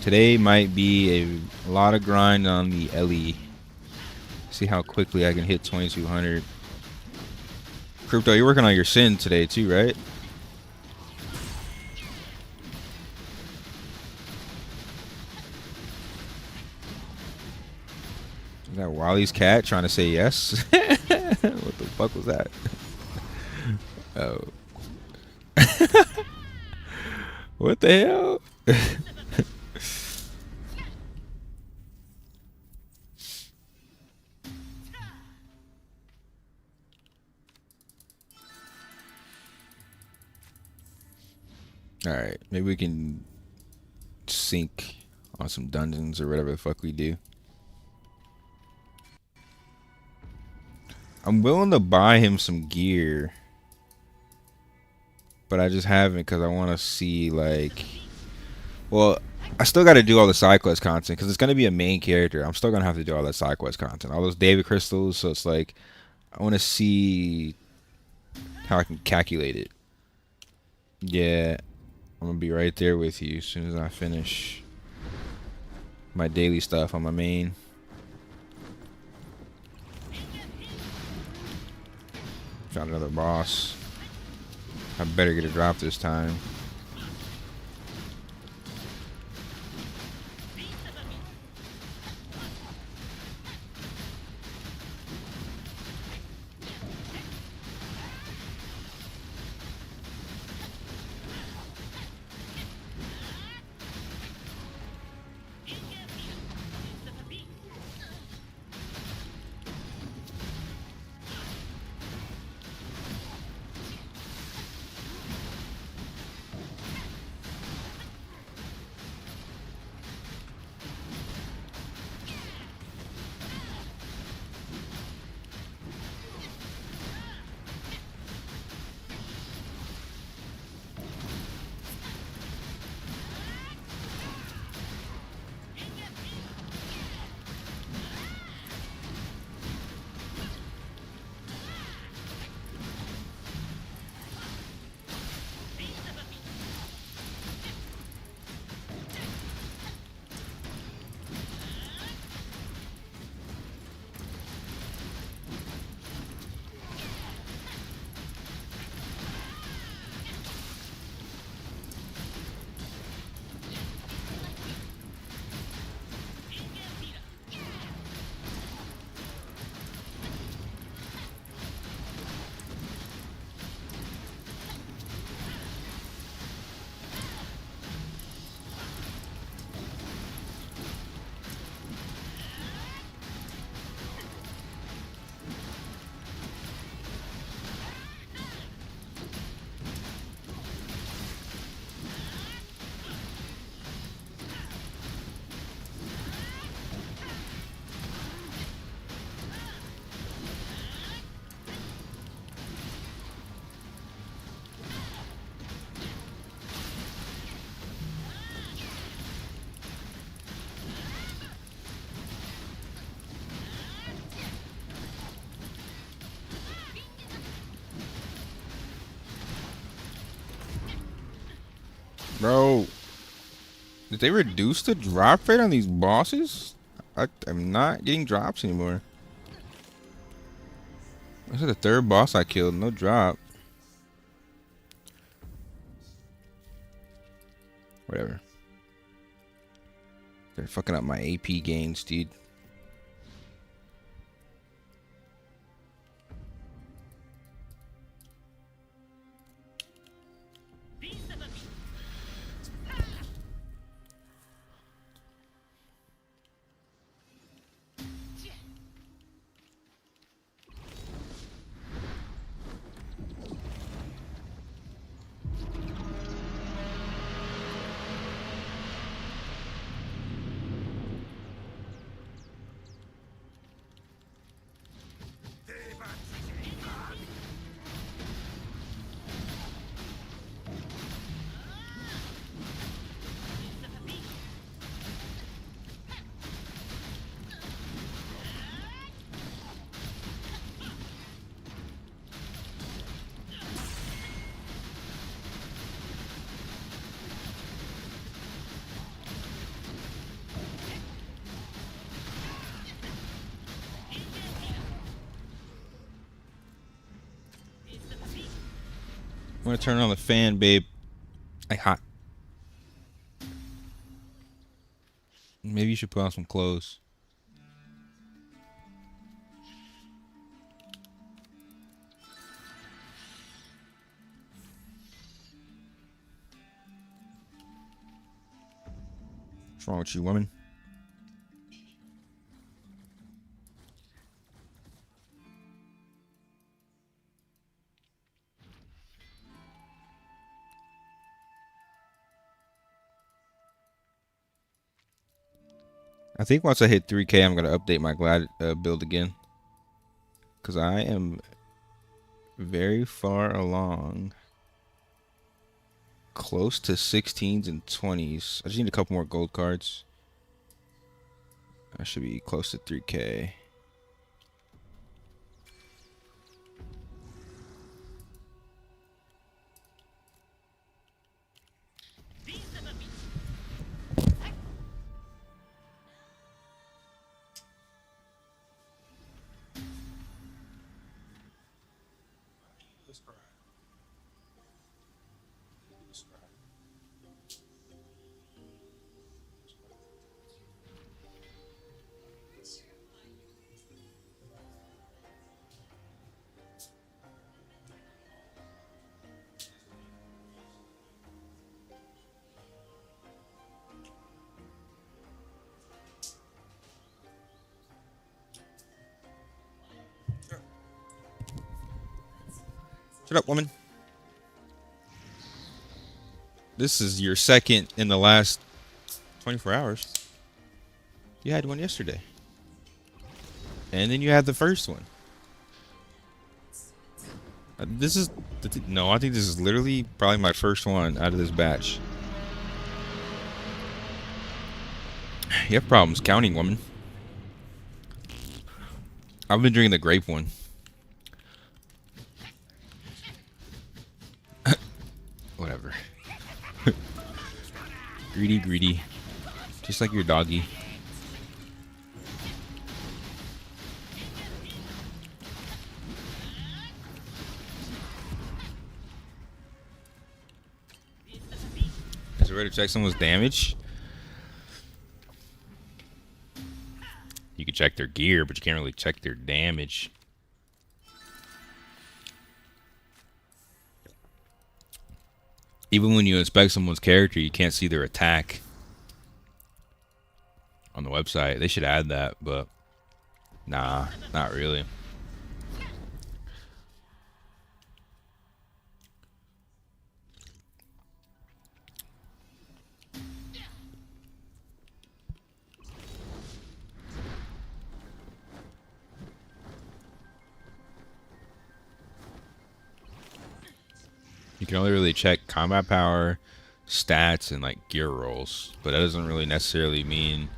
Today might be a lot of grind on the Ellie. See how quickly I can hit 2200. Crypto, you're working on your sin today too, right? Is that Wally's cat trying to say yes? What the fuck was that? Oh. What the hell? Alright, maybe we can sync on some dungeons or whatever the fuck we do. I'm willing to buy him some gear, but I just haven't because I want to see, like, well, I still got to do all the side quest content because it's going to be a main character. I'm still going to have to do all that side quest content, all those David crystals. So it's like, I want to see how I can calculate it. Yeah, I'm going to be right there with you as soon as I finish my daily stuff on my main. Found another boss. I better get a drop this time. Bro, did they reduce the drop rate on these bosses? I'm not getting drops anymore. This is the third boss I killed, no drop. Whatever. They're fucking up my AP gains, dude. I'm gonna turn on the fan, babe. Like hot. Maybe you should put on some clothes. What's wrong with you, woman? I think once I hit 3K, I'm going to update my Glad build again. Because I am very far along. Close to 16s and 20s. I just need a couple more gold cards. I should be close to 3K. Shut up, woman. This is your second in the last 24 hours. You had one yesterday. And then you had the first one. This is... No, I think this is literally probably my first one out of this batch. You have problems counting, woman. I've been drinking the grape one. Whatever. Greedy, greedy. Just like your doggy. Is it ready to check someone's damage? You can check their gear, but you can't really check their damage. Even when you inspect someone's character, you can't see their attack on the website. They should add that, but nah, not really. You can only really check combat power, stats, and like gear rolls, but that doesn't really necessarily mean,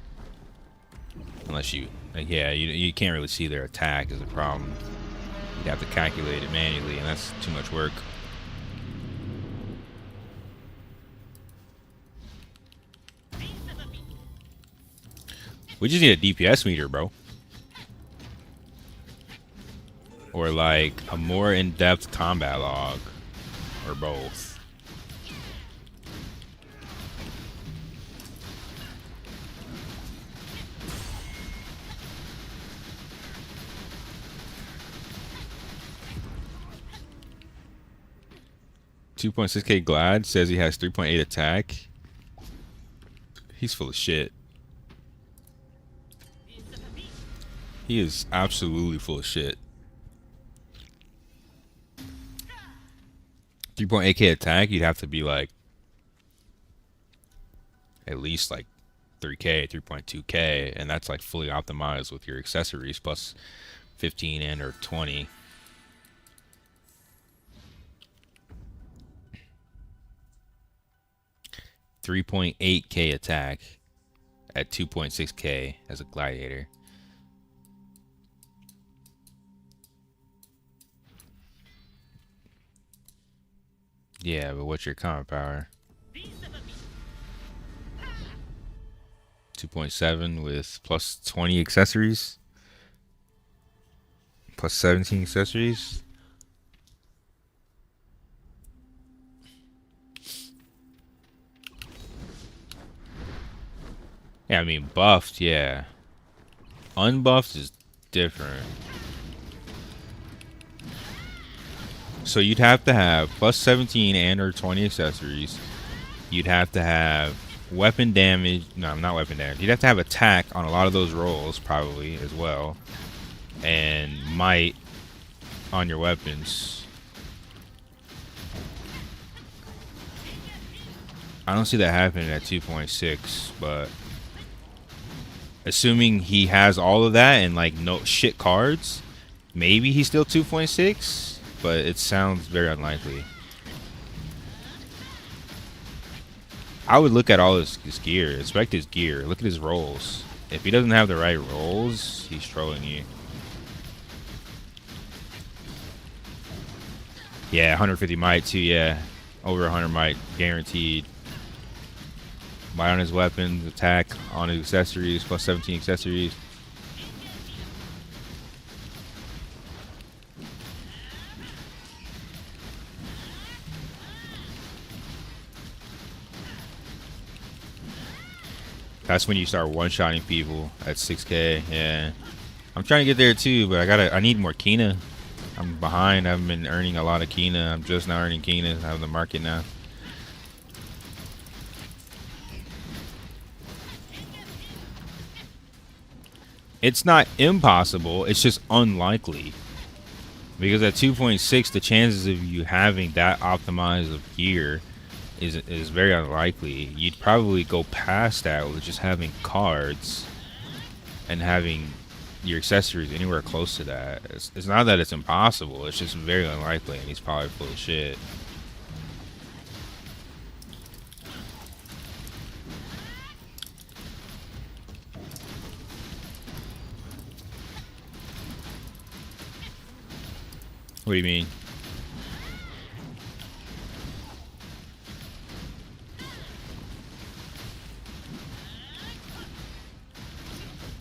unless you, like, yeah, you can't really see their attack is a problem. You'd have to calculate it manually, and that's too much work. We just need a DPS meter, bro. Or like a more in-depth combat log. Or both. $2.6K Glad says he has 3.8 attack. He's full of shit. He is absolutely full of shit. 3.8K attack, you'd have to be like at least like 3K, 3.2K, and that's like fully optimized with your accessories plus 15 and or 20. $3.8K attack at 2.6K as a gladiator. Yeah, but what's your combat power? 2.7 with plus 20 accessories. Plus 17 accessories. Yeah, I mean buffed, yeah. Unbuffed is different. So you'd have to have plus 17 and or 20 accessories. You'd have to have weapon damage. No, not weapon damage. You'd have to have attack on a lot of those rolls, probably, as well. And might on your weapons. I don't see that happening at 2.6, but assuming he has all of that and like no shit cards, maybe he's still 2.6, but it sounds very unlikely. I would look at all his gear, inspect his gear, look at his rolls. If he doesn't have the right rolls, he's trolling you. Yeah, 150 might too, yeah. Over 100 might, guaranteed. Might on his weapons, attack on his accessories, plus 17 accessories. That's when you start one-shotting people at 6K, yeah. I'm trying to get there too, but I need more Kina. I'm behind. I haven't been earning a lot of Kina. I'm just now earning Kina. I have the market now. It's not impossible. It's just unlikely. Because at 2.6, the chances of you having that optimized of gear is very unlikely. You'd probably go past that with just having cards and having your accessories anywhere close to that. It's not that it's impossible. It's just very unlikely, and he's probably full of shit. What do you mean?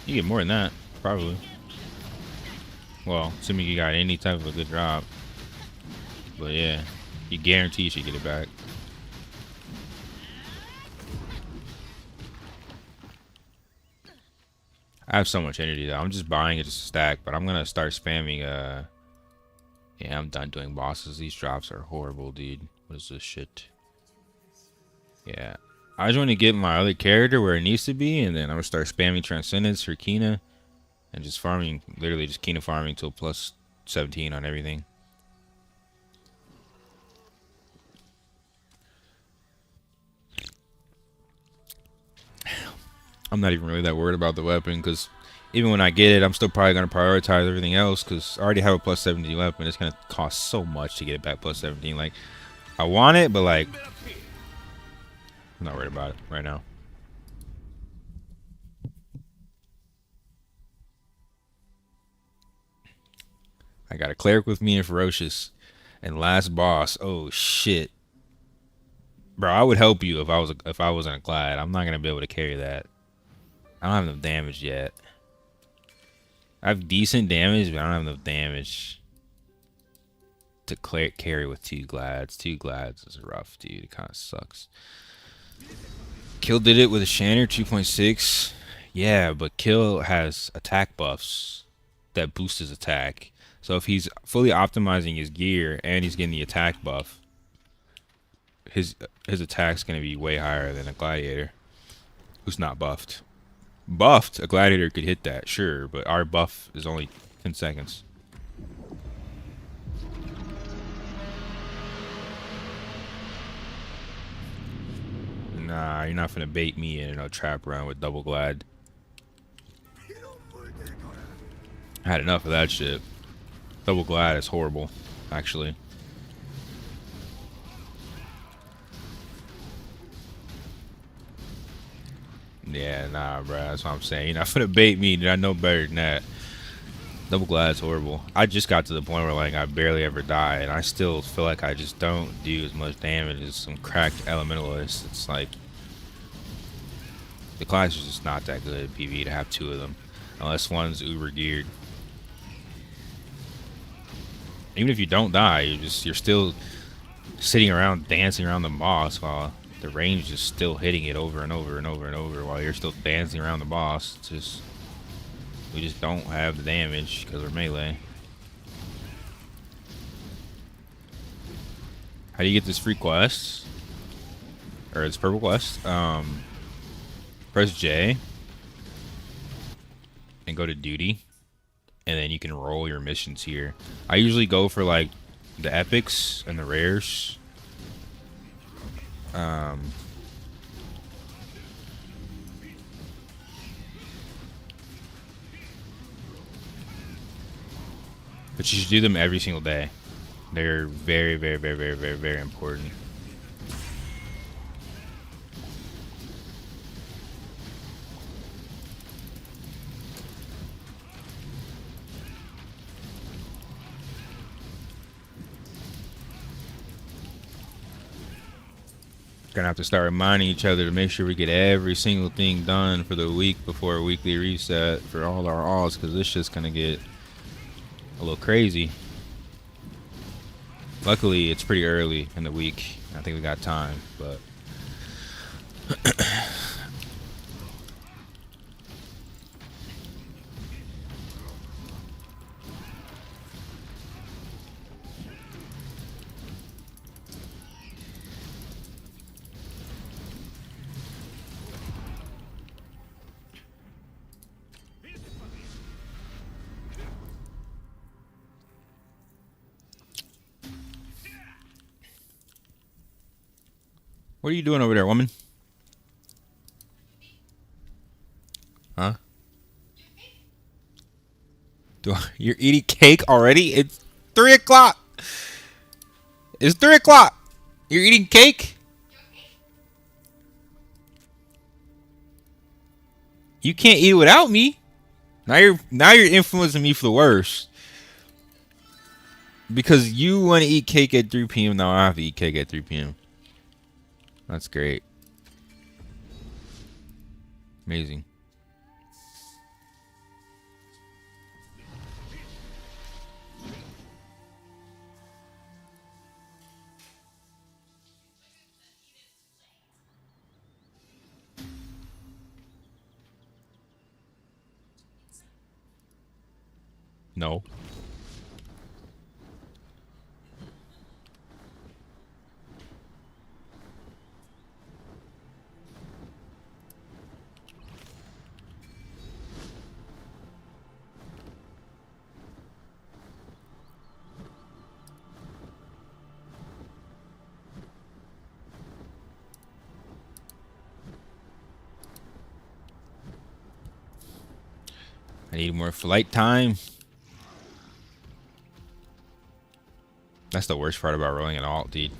You get more than that, probably. Well, assuming you got any type of a good drop. But yeah, you guarantee you should get it back. I have so much energy though. I'm just buying it to stack, but I'm gonna start spamming. Yeah, I'm done doing bosses. These drops are horrible, dude. What is this shit? Yeah, I just want to get my other character where it needs to be, and then I'm gonna start spamming Transcendence for Kina, and just farming, literally just Kina farming till plus 17 on everything. I'm not even really that worried about the weapon, because even when I get it, I'm still probably going to prioritize everything else, because I already have a plus 17 weapon. It's going to cost so much to get it back plus 17. Like, I want it, but like, I'm not worried about it right now. I got a cleric with me and ferocious, and last boss. Oh shit, bro! I would help you if I wasn't a Glad. I'm not gonna be able to carry that. I don't have enough damage yet. I have decent damage, but I don't have enough damage to carry with 2 Glads. 2 Glads is rough, dude. It kind of sucks. Kill did it with a Shanner 2.6. Yeah, but Kill has attack buffs that boost his attack. So if he's fully optimizing his gear and he's getting the attack buff, his attack's going to be way higher than a Gladiator who's not buffed. Buffed, a Gladiator could hit that, sure, but our buff is only 10 seconds. Nah, you're not finna bait me in a trap run with double Glad. I had enough of that shit. Double Glad is horrible, actually. Yeah, nah, bro. That's what I'm saying. You're not finna bait me, dude. I know better than that. Double Glad's horrible. I just got to the point where like I barely ever die, and I still feel like I just don't do as much damage as some cracked Elementalist. It's like the class is just not that good at PvE to have 2 of them, unless one's uber geared. Even if you don't die, you're still sitting around dancing around the boss while the range is still hitting it over and over and over and over while you're still dancing around the boss. It's just, we just don't have the damage because we're melee. How do you get this free quest? Or this purple quest? Press J and go to duty, and then you can roll your missions here. I usually go for like the epics and the rares. But you should do them every single day. They're very, very, very, very, very, very important. Gonna have to start reminding each other to make sure we get every single thing done for the week before a weekly reset for all our alls, because this shit's gonna get a little crazy. Luckily, it's pretty early in the week. I think we got time, but what are you doing over there, woman? Huh? You're eating cake already? It's 3 o'clock. It's 3 o'clock. You're eating cake? You can't eat without me. Now you're influencing me for the worse. Because you want to eat cake at 3 p.m. Now I have to eat cake at 3 p.m. That's great. Amazing. No. I need more flight time. That's the worst part about rolling an alt, dude.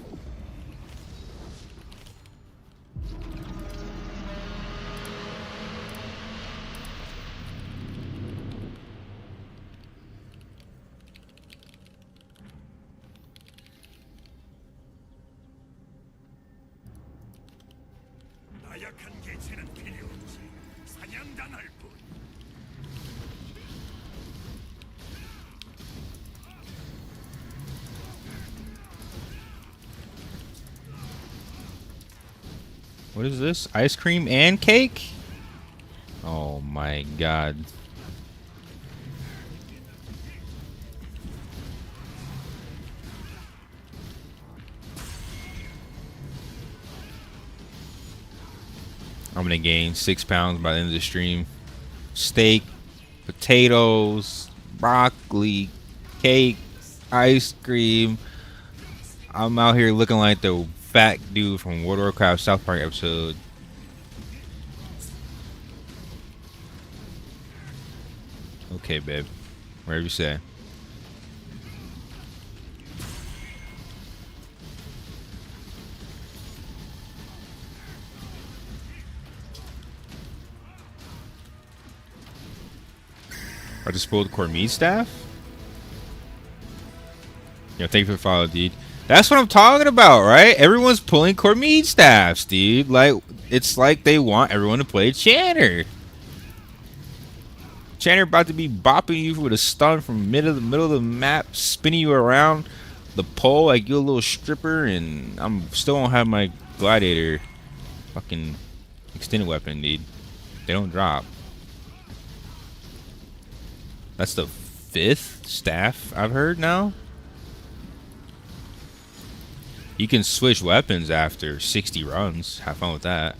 What is this? Ice cream and cake? Oh my god. I'm gonna gain 6 pounds by the end of the stream. Steak, potatoes, broccoli, cake, ice cream. I'm out here looking like the fat dude from World of Warcraft South Park episode. Okay, babe. Whatever you say. I just pulled core meat staff? Yo, thank you for the follow, dude. That's what I'm talking about, right? Everyone's pulling core meat staffs, dude. Like, it's like they want everyone to play Channer. Channer about to be bopping you with a stun from the middle of the map, spinning you around the pole like you're a little stripper, and I'm still don't have my gladiator fucking extended weapon, dude. They don't drop. That's the 5th staff I've heard now. You can switch weapons after 60 runs. Have fun with that.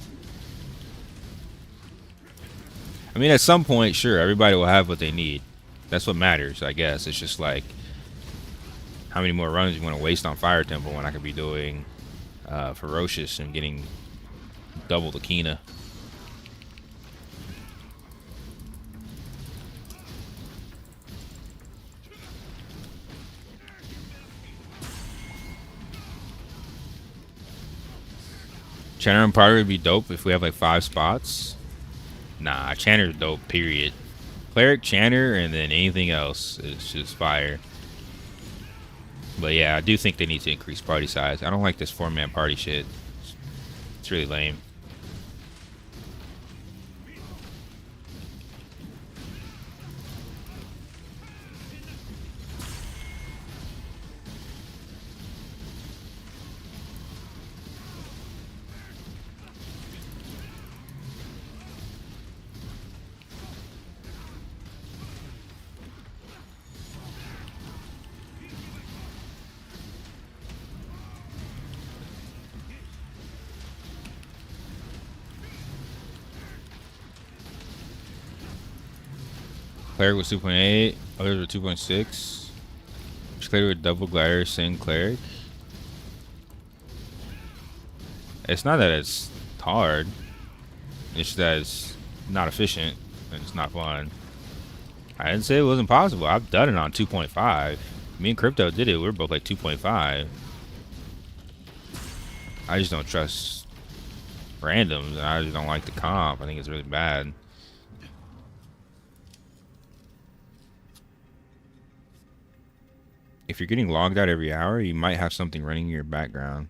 I mean, at some point, sure, everybody will have what they need. That's what matters, I guess. It's just like, how many more runs you want to waste on Fire Temple when I could be doing Ferocious and getting double the Kina. Channer and Party would be dope if we have like 5 spots. Nah, Channer's dope, period. Cleric, Channer, and then anything else is just fire. But yeah, I do think they need to increase party size. I don't like this 4-man party shit. It's really lame. Cleric was 2.8, others were 2.6. Which Cleric with double Gladiator, same Cleric. It's not that it's hard, it's that it's not efficient and it's not fun. I didn't say it wasn't possible. I've done it on 2.5. Me and Crypto did it. We were both like 2.5. I just don't trust randoms, and I just don't like the comp. I think it's really bad. If you're getting logged out every hour, you might have something running in your background.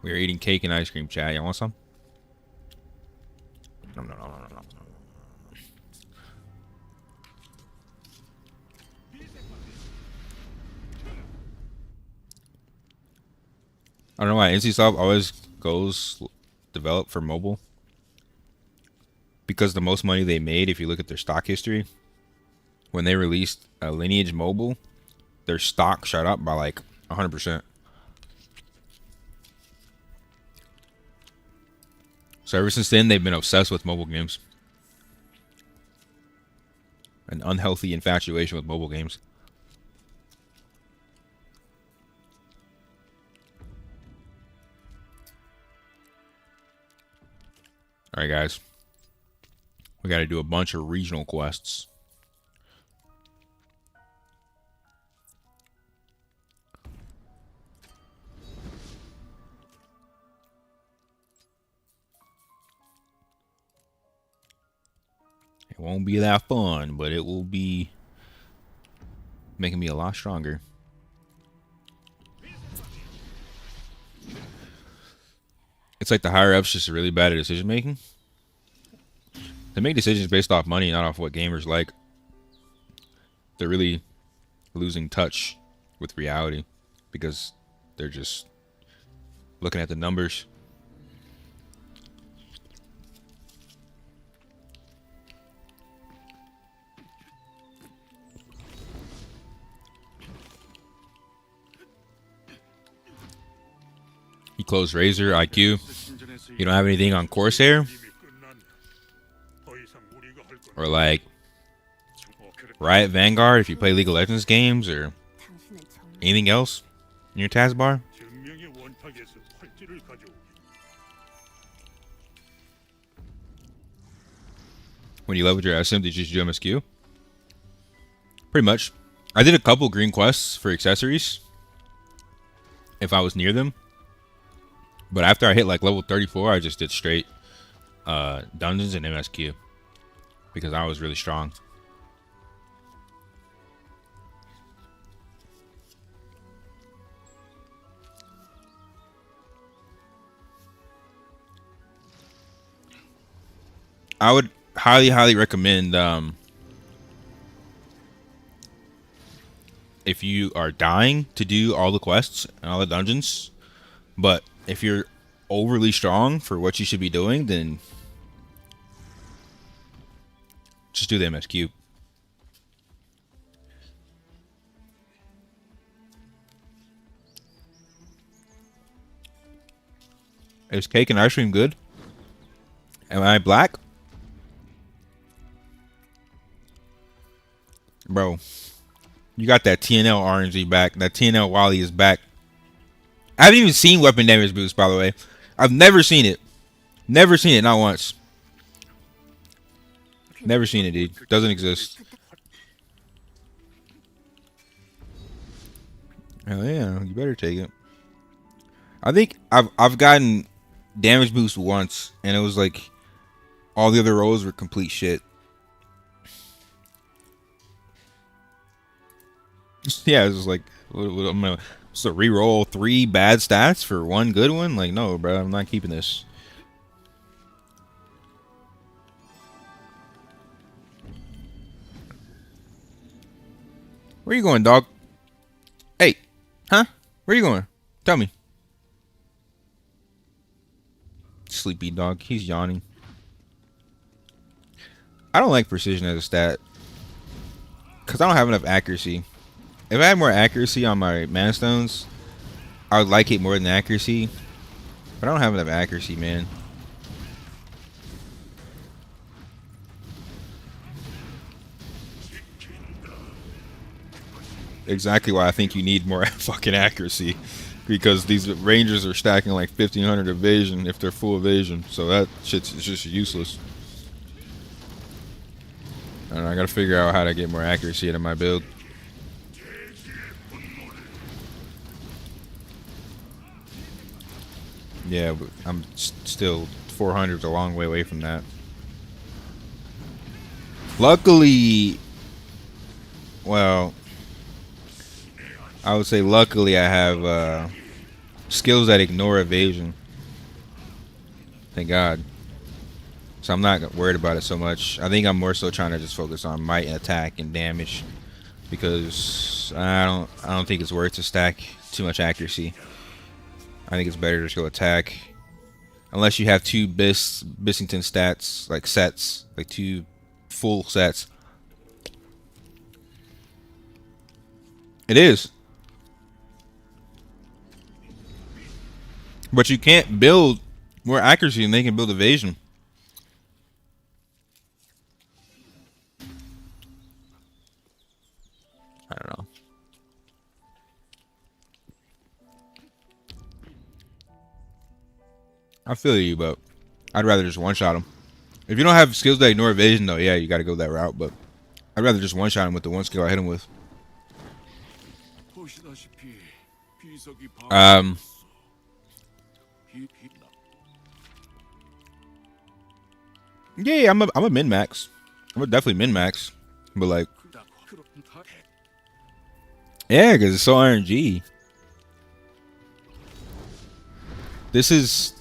We are eating cake and ice cream, chat. You want some? No. I don't know why NCSoft always goes develop for mobile. Because the most money they made, if you look at their stock history, when they released a Lineage mobile, their stock shot up by like 100%. So ever since then, they've been obsessed with mobile games. An unhealthy infatuation with mobile games. Alright, guys. We got to do a bunch of regional quests. It won't be that fun, but it will be making me a lot stronger. It's like the higher ups just really bad at decision making. They make decisions based off money, not off what gamers like. They're really losing touch with reality because they're just looking at the numbers. You close Razor, IQ. You don't have anything on Corsair? Or like Riot Vanguard if you play League of Legends games, or anything else in your taskbar? When you leveled your SM, did you just do MSQ? Pretty much. I did a couple green quests for accessories if I was near them. But after I hit like level 34, I just did straight dungeons and MSQ. Because I was really strong. I would highly recommend if you are dying to do all the quests and all the dungeons. But if you're overly strong for what you should be doing, then just do the MSQ. Is cake and ice cream good? Am I black? Bro, you got that TNL RNG back. That TNL Wally is back. I haven't even seen weapon damage boost, by the way. I've never seen it. Never seen it, not once. Never seen it, dude. Doesn't exist. Hell yeah, you better take it. I think I've gotten damage boost once, and it was like all the other rolls were complete shit. Yeah, it was like, I'm gonna so re-roll 3 bad stats for 1 good one. Like, no, bro, I'm not keeping this. Where you going, dog? Hey, huh? Where you going? Tell me. Sleepy dog. He's yawning. I don't like precision as a stat because I don't have enough accuracy. If I had more accuracy on my mana stones, I would like it more than accuracy. But I don't have enough accuracy, man. Exactly why I think you need more fucking accuracy. Because these rangers are stacking like 1500 evasion if they're full evasion. So that shit's just useless. And I gotta figure out how to get more accuracy into my build. Yeah, but I'm still 400's a long way away from that. Luckily, well, I would say luckily I have skills that ignore evasion. Thank God. So I'm not worried about it so much. I think I'm more so trying to just focus on might and attack and damage because I don't think it's worth to stack too much accuracy. I think it's better to just go attack. Unless you have 2 Bissington stats, like sets, like 2 full sets. It is. But you can't build more accuracy and they can build evasion. I don't know. I feel you, but I'd rather just one-shot him. If you don't have skills that ignore evasion, though, yeah, you got to go that route. But I'd rather just one-shot him with the one skill I hit him with. Yeah, I'm a min-max. I'm a definitely min-max. But like, yeah, because it's so RNG. This is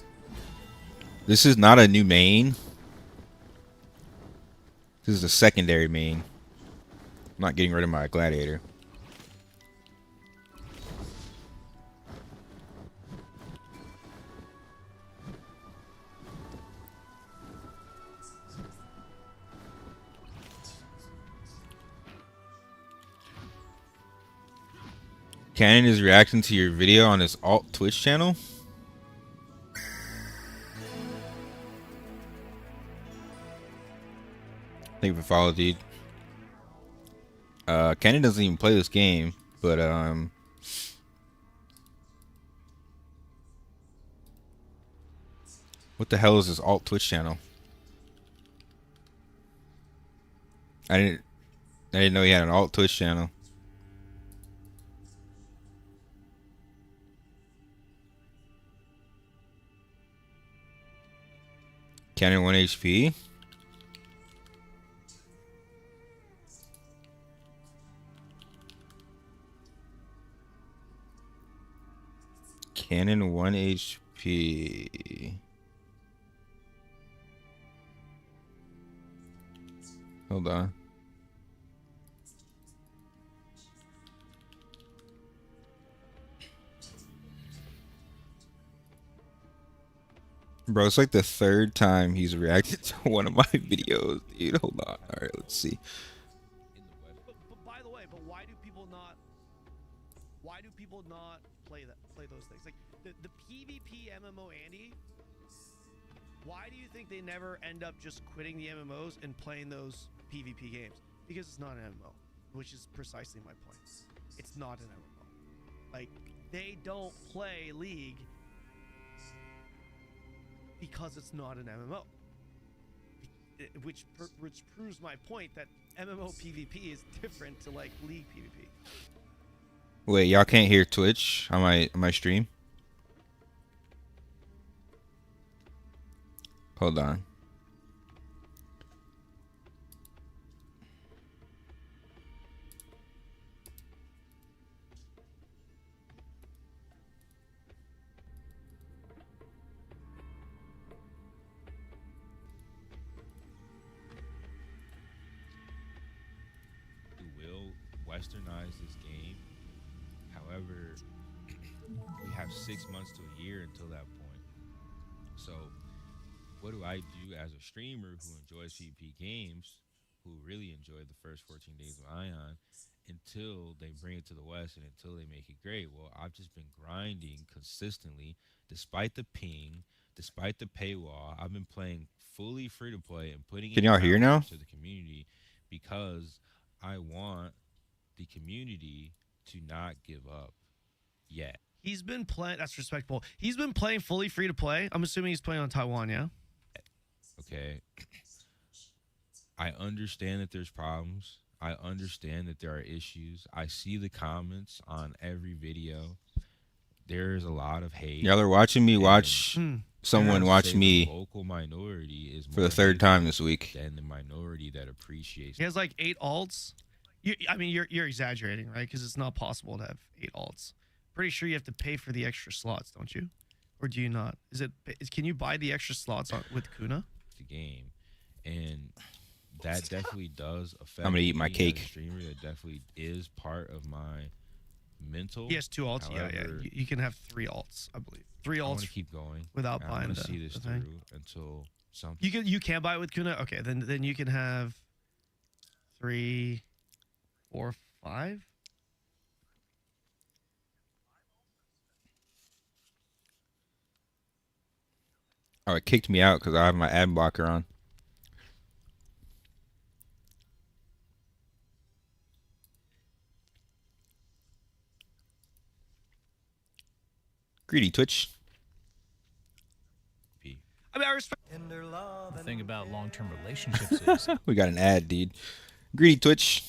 not a new main. This is a secondary main. I'm not getting rid of my gladiator. Cannon is reacting to your video on his alt Twitch channel. Thank you for following, dude. Cannon doesn't even play this game, but what the hell is his alt Twitch channel? I didn't know he had an alt Twitch channel. Cannon 1 HP. Cannon 1 HP. Hold on. Bro, it's like the 3rd time he's reacted to one of my videos, dude. Hold on. All right, let's see. But by the way, why do people not play those things? Like the PvP MMO Andy Why do you think they never end up just quitting the MMOs and playing those PvP games? Because it's not an MMO, which is precisely my point. It's not an MMO. Like, they don't play League because it's not an MMO. Which proves my point that MMO PvP is different to like League PvP. Wait, y'all can't hear Twitch on my stream? Hold on. Westernize this game. However, we have 6 months to a year until that point. So, what do I do as a streamer who enjoys PvP games, who really enjoyed the first 14 days of Aion, until they bring it to the West and until they make it great? Well, I've just been grinding consistently, despite the ping, despite the paywall. I've been playing fully free to play and putting Can y'all hear now? to the community because I want the community to not give up yet. He's been playing. That's respectable. He's been playing fully free to play. I'm assuming he's playing on Taiwan, yeah? Okay. I understand that there's problems. I understand that there are issues. I see the comments on every video. There's a lot of hate. Y'all are watching me watch someone watch me the local minority is for the third time this week. Than the minority that appreciates. He has like 8 alts. I mean, you're exaggerating, right? Because it's not possible to have 8 alts. Pretty sure you have to pay for the extra slots, don't you? Or do you not? Can you buy the extra slots with Kuna? The game, and that definitely does affect. I'm gonna eat my me cake. As a streamer, that definitely is part of my mental. He has 2 alts. However, yeah. You can have 3 alts, I believe. 3 I want alts to keep going without I buying want the to see this the through thing. until something. You can buy it with Kuna. Okay, then you can have 3, 4, 5. Oh, it kicked me out because I have my ad blocker on. Greedy Twitch. I mean, I respect. The thing about long-term relationships is We got an ad, dude. Greedy Twitch.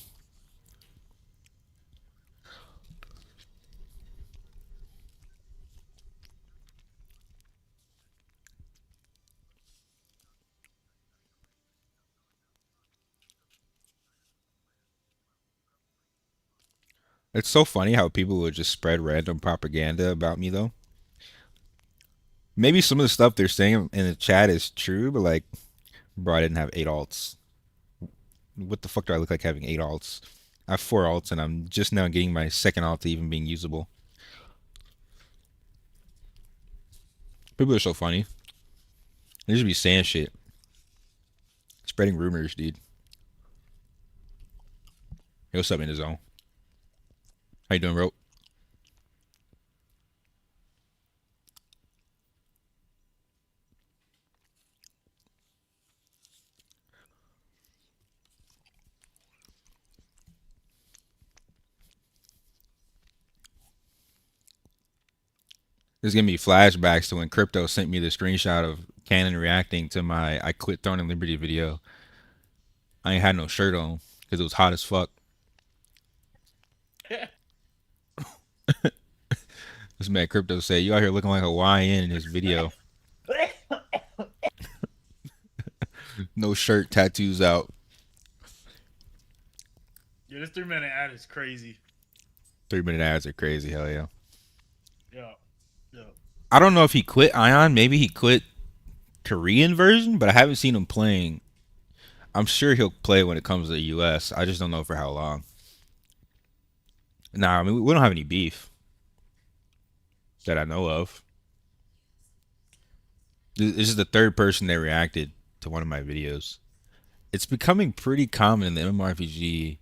It's so funny how people would just spread random propaganda about me, though. Maybe some of the stuff they're saying in the chat is true, but like, bro, I didn't have 8 alts. What the fuck do I look like having 8 alts? I have 4 alts, and I'm just now getting my second alt to even being usable. People are so funny. They just be saying shit. Spreading rumors, dude. Hey, what's up, in the zone? How you doing, bro? This is giving me flashbacks to when Crypto sent me the screenshot of Canon reacting to my I Quit Throne and Liberty video. I ain't had no shirt on because it was hot as fuck. This man Crypto said, "You out here looking like a YN in this video." No shirt, tattoos out. Yeah, this 3-minute ad is crazy. 3-minute ads are crazy, hell yeah. Yeah. I don't know if he quit Aion. Maybe he quit Korean version, but I haven't seen him playing. I'm sure he'll play when it comes to the US. I just don't know for how long. Nah, I mean, we don't have any beef that I know of. This is the third person that reacted to one of my videos. It's becoming pretty common in the mmorpg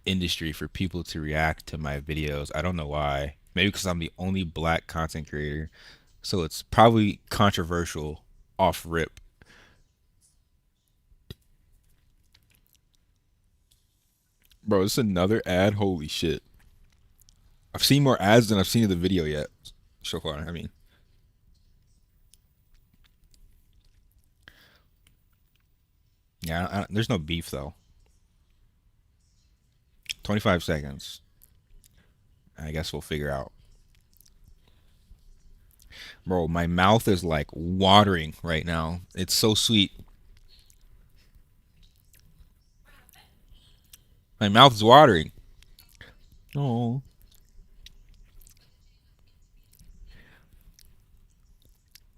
industry for people to react to my videos. I don't know why. Maybe because I'm the only black content creator. So it's probably controversial off rip. Bro, it's another ad. Holy shit. I've seen more ads than I've seen of the video yet so far. I mean, yeah, there's no beef though. 25 seconds. I guess we'll figure out. Bro, my mouth is like watering right now. It's so sweet. My mouth is watering. Oh.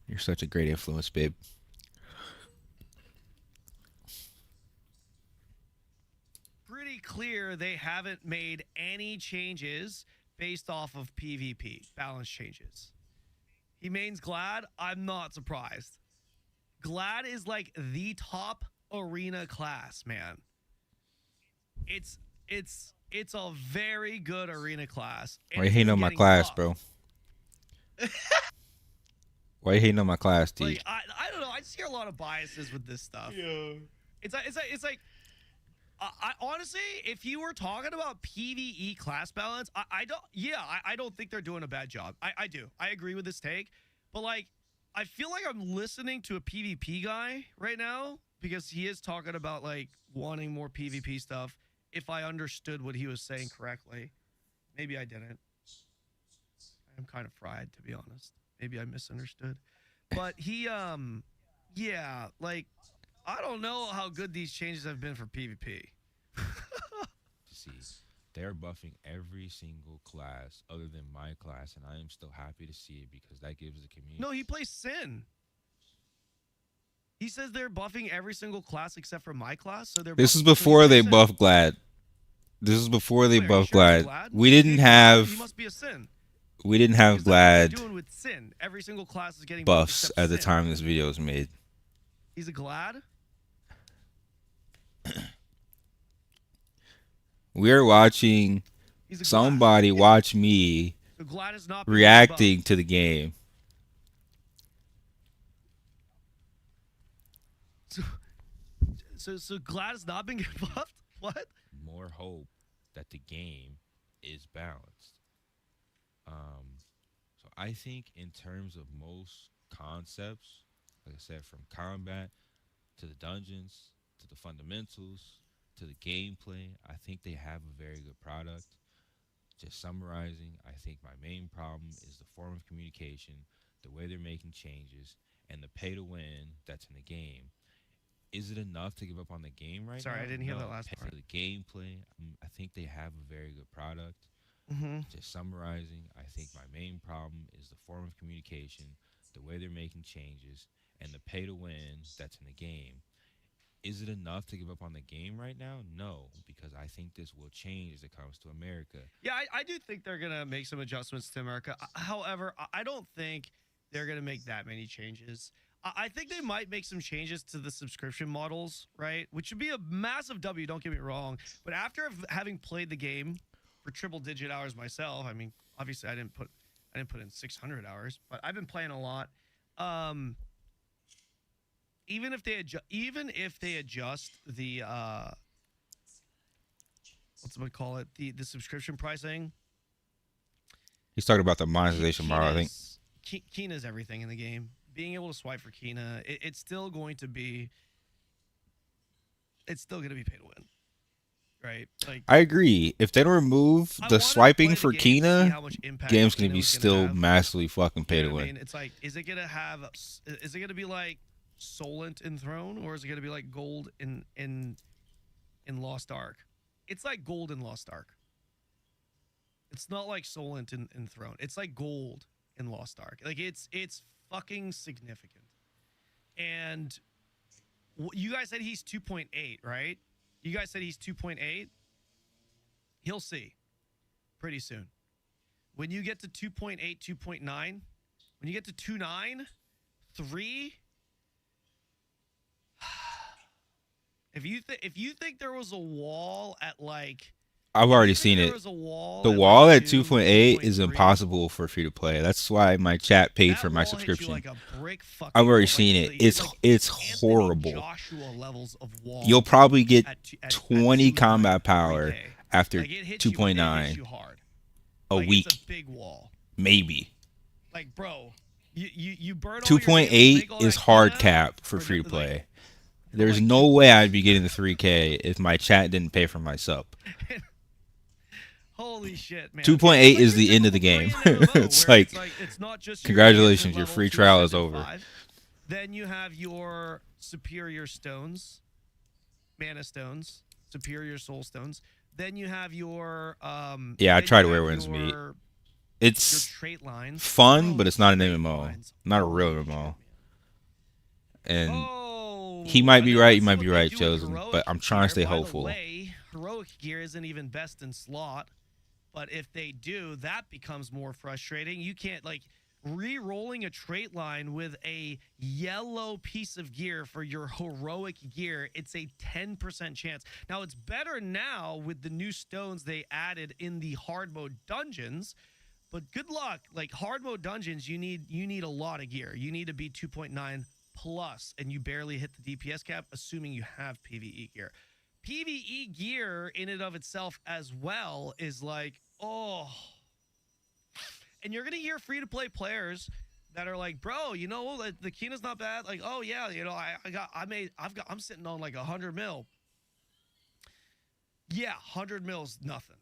You're such a great influence, babe. Pretty clear they haven't made any changes based off of PvP balance changes. He mains Glad. I'm not surprised. Glad is like the top arena class, man. It's a very good arena class. Why you hating on my class, bro? Why you hating on my class, T? Like, I don't know. I just hear a lot of biases with this stuff. Yeah. It's like I honestly, if you were talking about PvE class balance, I don't think they're doing a bad job. I do. I agree with this take, but like, I feel like I'm listening to a PvP guy right now because he is talking about like wanting more PvP stuff. If I understood what he was saying correctly, maybe I didn't. I'm kind of fried, to be honest. Maybe I misunderstood, but he, yeah, like, I don't know how good these changes have been for PvP. See, they're buffing every single class other than my class, and I am still happy to see it because that gives the community. No, he plays Sin. He says they're buffing every single class except for my class. So they're. This is before they buff Glad. This is before they buff Glad. We didn't have. He must be a Sin. We didn't have Glad doing with Sin. Every single class is getting buffs at the Sin. time this video was made. He's a Glad. We're watching somebody watch me reacting to the game. So Glad has not been getting buffed? What? More hope that the game is balanced. So I think in terms of most concepts, like I said, from combat to the dungeons to the fundamentals to the gameplay, I think they have a very good product. Just summarizing, I think my main problem is the form of communication, the way they're making changes, and the pay to win that's in the game. Is it enough to give up on the game right now? Sorry, I didn't hear that last part. The gameplay, I think they have a very good product. Just summarizing, I think my main problem is the form of communication, the way they're making changes, and the pay to win that's in the game. Is it enough to give up on the game right now? No, because I think this will change as it comes to America. Yeah, I do think they're going to make some adjustments to America. However, I don't think they're going to make that many changes. I think they might make some changes to the subscription models, right? Which would be a massive W, don't get me wrong. But after having played the game for triple-digit hours myself, I mean, obviously I didn't put in 600 hours, but I've been playing a lot. Even if they adjust the the subscription pricing. He's talking about the monetization model, I think. Kina's everything in the game. Being able to swipe for Kina, it's still going to be pay to win, right? Like, I agree. If they don't remove the swiping for Kina, game's gonna be still massively fucking pay to win. I mean, it's like, is it gonna be like Solent in Throne, or is it gonna be like Gold in Lost Ark? It's like Gold in Lost Ark. It's not like Solent in Throne. It's like Gold in Lost Ark. Like, it's fucking significant. And you guys said he's 2.8, right? You guys said he's 2.8. He'll see pretty soon. When you get to 2.8, 2.9, when you get to 2.9, 3. If you think there was a wall at like, I've already seen it. The wall at 2.8 is impossible for free to play. That's why my chat paid for my subscription. I've already seen it. It's horrible. You'll probably get 20 combat power after Like it hits you, it 2.9 hits you hard. a Like, week, it's a big wall. maybe. Like, bro, you burn all 2.8 make all is that hard Kina cap for for free to like, play. for There's like no 2 way clicks. I'd be getting the 3K if my chat didn't pay for my sub. Holy shit, man. 2.8 Like is your the end of the typical game. Korean MMO, It's where like, it's not just congratulations, your level free to trial is ascendant over. 5. Then you have your superior stones, mana stones, superior soul stones. Then you have your Yeah, I then tried you have Werewolves Meet. your It's trait lines. fun, Bro, but it's not an trait MMO. lines. Not a Holy real shit, MMO. man. And Oh, he might and be then right, let's you see might what be they right, do with Chosen, heroic but I'm trying to gear. stay By the hopeful. way, heroic gear isn't even best in slot, but if they do, that becomes more frustrating. You can't, like, re-rolling a trait line with a yellow piece of gear for your heroic gear. It's a 10% chance. Now, it's better now with the new stones they added in the hard mode dungeons. But good luck. Like, hard mode dungeons, you need a lot of gear. You need to be 2.9 plus, and you barely hit the DPS cap, assuming you have PvE gear. PvE gear in and of itself as well is like, oh. And you're gonna hear free-to-play players that are like, bro, you know, the Kina's not bad. Like, oh yeah, you know, I'm sitting on like 100 mil. Yeah, 100 mil's nothing.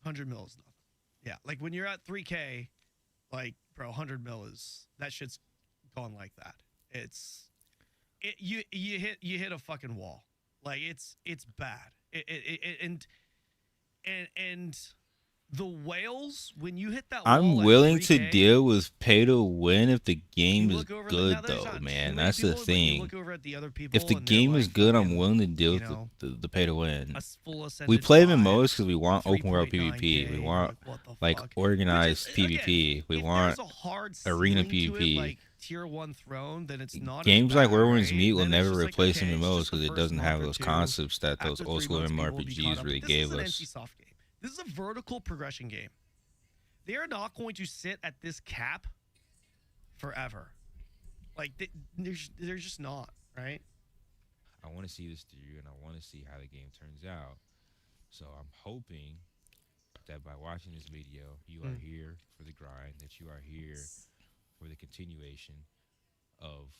100 mil is nothing. Yeah, like when you're at 3K, like, bro, 100 mil is, that shit's gone like that. You hit a fucking wall. Like, it's bad. And the whales, when you hit that I'm wall willing at 3K, to deal with pay to win if the game you is look over good, now there's though, not man. too many That's the people, but you thing. look over at the other people If the and they're game is like good, I'm fucking, willing to deal you with know, the pay to win. a full We ascended play 5, MMOs because we want open world 3.9K, PvP. We want what the like fuck? organized Which is, again, PvP. We if want there's a hard arena ceiling to it, PvP. like tier 1 throne, then it's not Games as like bad, Werewolves right? Meet will Then it's never just like, replace okay, it's MMOs just the because it first doesn't month have or those 2. concepts that those After 3 old school months, people will be caught MMORPGs up. really This gave is an us. NC-soft game. This is a vertical progression game. They are not going to sit at this cap forever. Like, they're just not, right? I want to see this through, and I want to see how the game turns out. So I'm hoping that by watching this video, you are here for the grind, that you are here for the continuation of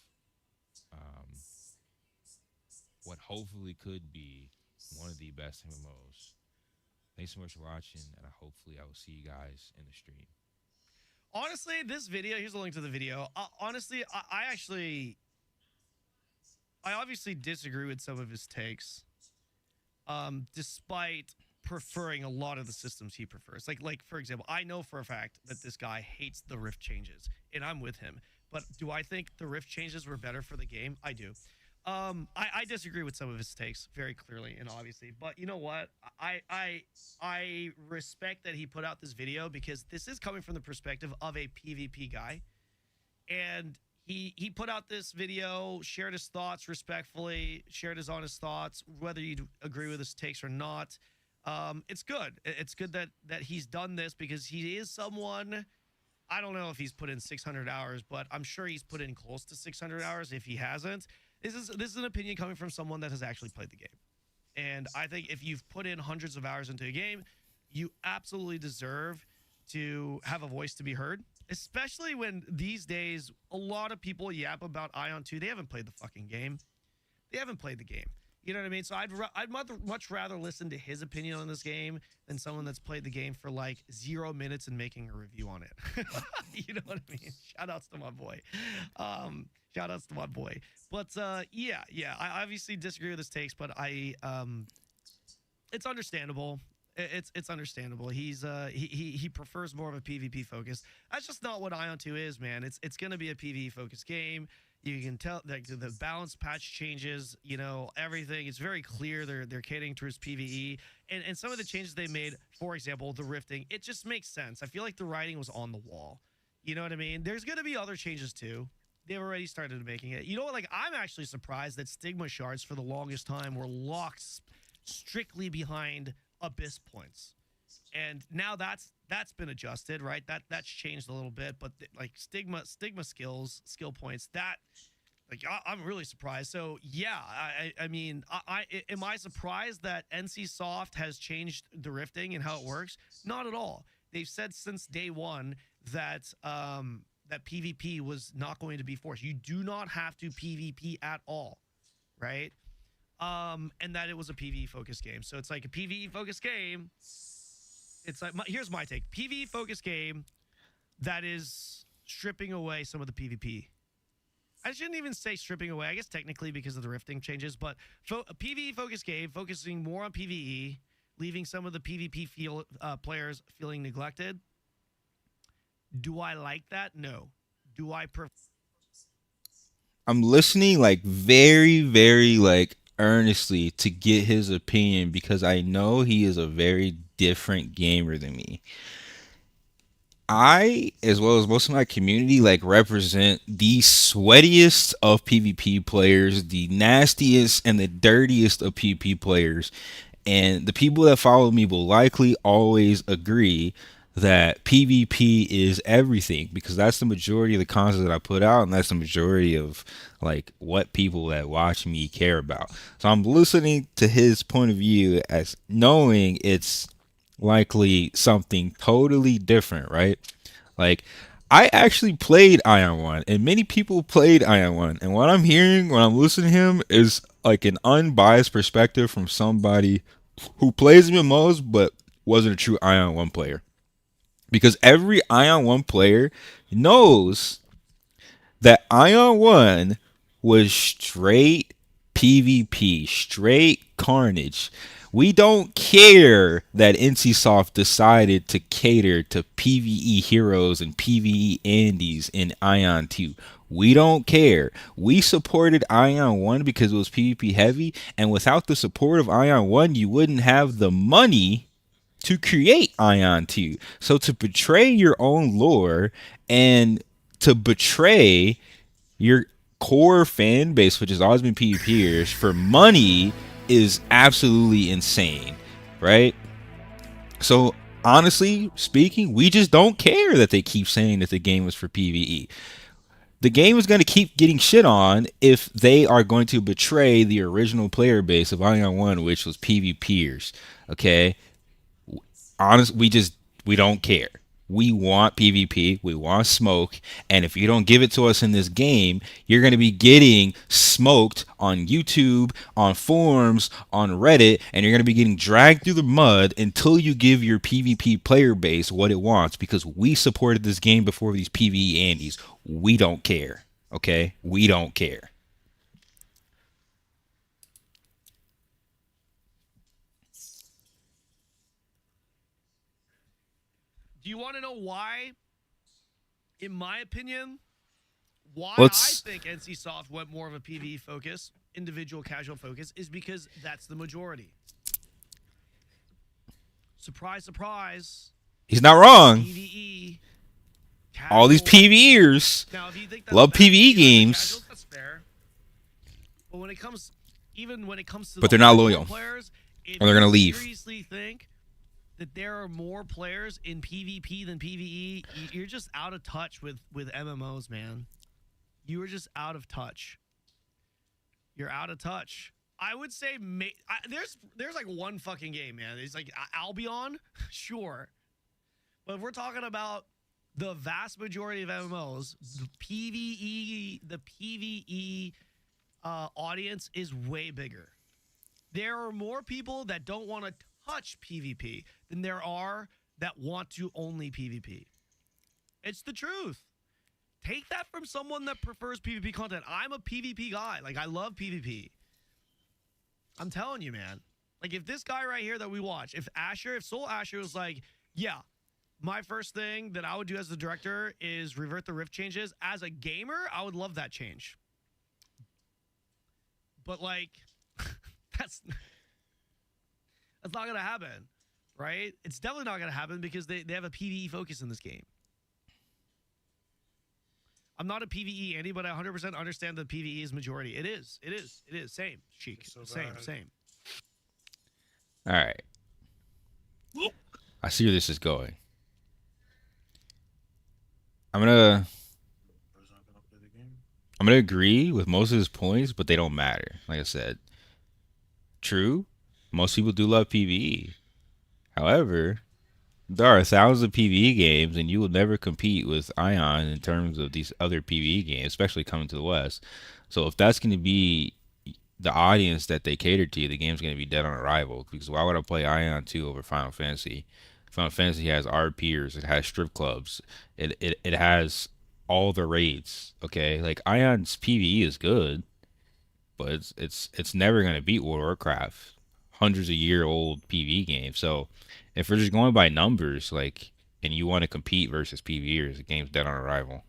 what hopefully could be one of the best MMOs. Thanks so much for watching, and hopefully I will see you guys in the stream. Honestly, this video, here's a link to the video. Honestly, I obviously disagree with some of his takes, despite preferring a lot of the systems he prefers. Like for example, I know for a fact that this guy hates the rift changes, and I'm with him. But do I think the rift changes were better for the game? I do. I disagree with some of his takes very clearly and obviously, but you know what? I respect that he put out this video because this is coming from the perspective of a PvP guy, and he put out this video, shared his thoughts respectfully, shared his honest thoughts, whether you agree with his takes or not. It's good. It's good that he's done this because he is someone. I don't know if he's put in 600 hours, but I'm sure he's put in close to 600 hours if he hasn't. This is an opinion coming from someone that has actually played the game. And I think if you've put in hundreds of hours into a game, you absolutely deserve to have a voice to be heard, especially when these days a lot of people yap about Aion 2. They haven't played the fucking game. They haven't played the game. You know what I mean? So I'd much rather listen to his opinion on this game than someone that's played the game for like 0 minutes and making a review on it. You know what I mean? Shout outs to my boy. Shout outs to my boy. But yeah, I obviously disagree with his takes, but it's understandable. It's understandable. He prefers more of a PvP focus. That's just not what Aion 2 is, man. It's gonna be a PvE focused game. You can tell that the balance patch changes, you know, everything. It's very clear they're catering towards PvE. And some of the changes they made, for example, the rifting, it just makes sense. I feel like the writing was on the wall. You know what I mean? There's gonna be other changes too. They've already started making it. You know what? Like, I'm actually surprised that Stigma shards for the longest time were locked strictly behind Abyss points. And now that's been adjusted, right? That's changed a little bit, but like Stigma skill points, Like I'm really surprised. So yeah, I mean, am I surprised that NCSoft has changed the rifting and how it works? Not at all. They've said since day one that that PvP was not going to be forced. You do not have to PvP at all, right? And that it was a PvE focused game. So it's like a PvE focused game. It's like here's my take: PvE focused game that is stripping away some of the PvP. I shouldn't even say stripping away. I guess technically because of the rifting changes, but a PvE focused game focusing more on PvE, leaving some of the PvP players feeling neglected. Do I like that? No. Do I prefer? I'm listening like very, very like earnestly to get his opinion because I know he is a very different gamer than me. I, as well as most of my community, like represent the sweatiest of PvP players, the nastiest and the dirtiest of PvP players. And the people that follow me will likely always agree that PvP is everything because that's the majority of the content that I put out, and that's the majority of like what people that watch me care about. So I'm listening to his point of view as knowing it's likely something totally different, right? Like, I actually played Aion 1, and many people played Aion 1, and what I'm hearing when I'm listening to him is like an unbiased perspective from somebody who plays MMOs but wasn't a true Aion 1 player. Because every Aion 1 player knows that Aion 1 was straight PvP, straight carnage. We don't care that NCSoft decided to cater to PvE heroes and PvE Andes in Aion 2. We don't care. We supported Aion 1 because it was PvP heavy, and without the support of Aion 1, you wouldn't have the money to create Aion 2. So to betray your own lore and to betray your core fan base, which has always been PvPers, for money is absolutely insane, right? So honestly speaking, we just don't care that they keep saying that the game was for PvE. The game is going to keep getting shit on if they are going to betray the original player base of Aion 1, which was PvPers, okay? We don't care. We want PvP, we want smoke, and if you don't give it to us in this game, you're going to be getting smoked on YouTube, on forums, on Reddit, and you're going to be getting dragged through the mud until you give your PvP player base what it wants, because we supported this game before these PvE Andes. We don't care, okay? We don't care. Do you want to know why? In my opinion, why I think NCSoft went more of a PvE focus, individual casual focus, is because that's the majority. Surprise, surprise. He's not wrong. PvE. Casual. All these PvEers now, if you think love PvE games. Casuals, that's fair. But when it comes, even when it comes to but they're not loyal. Players, or they're going to leave. Seriously think that there are more players in PvP than PvE, you're just out of touch with MMOs, man. You are just out of touch. You're out of touch. I would say there's like one fucking game, man. It's like Albion, sure. But if we're talking about the vast majority of MMOs, the PvE audience is way bigger. There are more people that don't want to touch PvP than there are that want to only PvP. It's the truth. Take that from someone that prefers PvP content. I'm a PvP guy. Like, I love PvP. I'm telling you, man. Like, if this guy right here that we watch, if Soul Asher was like, yeah, my first thing that I would do as the director is revert the rift changes. As a gamer, I would love that change. But, like, that's not going to happen, right? It's definitely not going to happen because they have a PvE focus in this game. I'm not a PvE Andy, but I 100% understand that PvE is majority. It is. Same, Sheik. So same. All right. I see where this is going. I'm gonna I'm gonna agree with most of his points, but they don't matter. Like I said, true, most people do love PvE. However, there are thousands of PvE games, and you will never compete with Aion in terms of these other PvE games, especially coming to the West. So if that's going to be the audience that they cater to, the game's going to be dead on arrival. Because why would I play Aion 2 over Final Fantasy? Final Fantasy has RPers, it has strip clubs, it has all the raids. Okay, like Ion's PvE is good, but it's never going to beat World of Warcraft, hundreds of year old PvE game. So if we're just going by numbers, like, and you want to compete versus PvEers, the game's dead on arrival,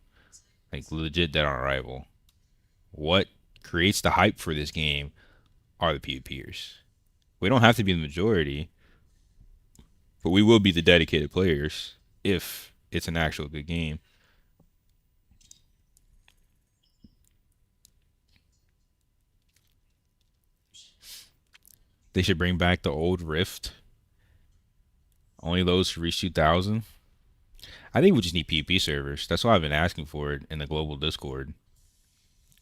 like legit dead on arrival. What creates the hype for this game are the PvPers. We don't have to be the majority, but we will be the dedicated players if it's an actual good game. They should bring back the old Rift. Only those who reach 2,000. I think we just need PvP servers. That's why I've been asking for it in the global Discord.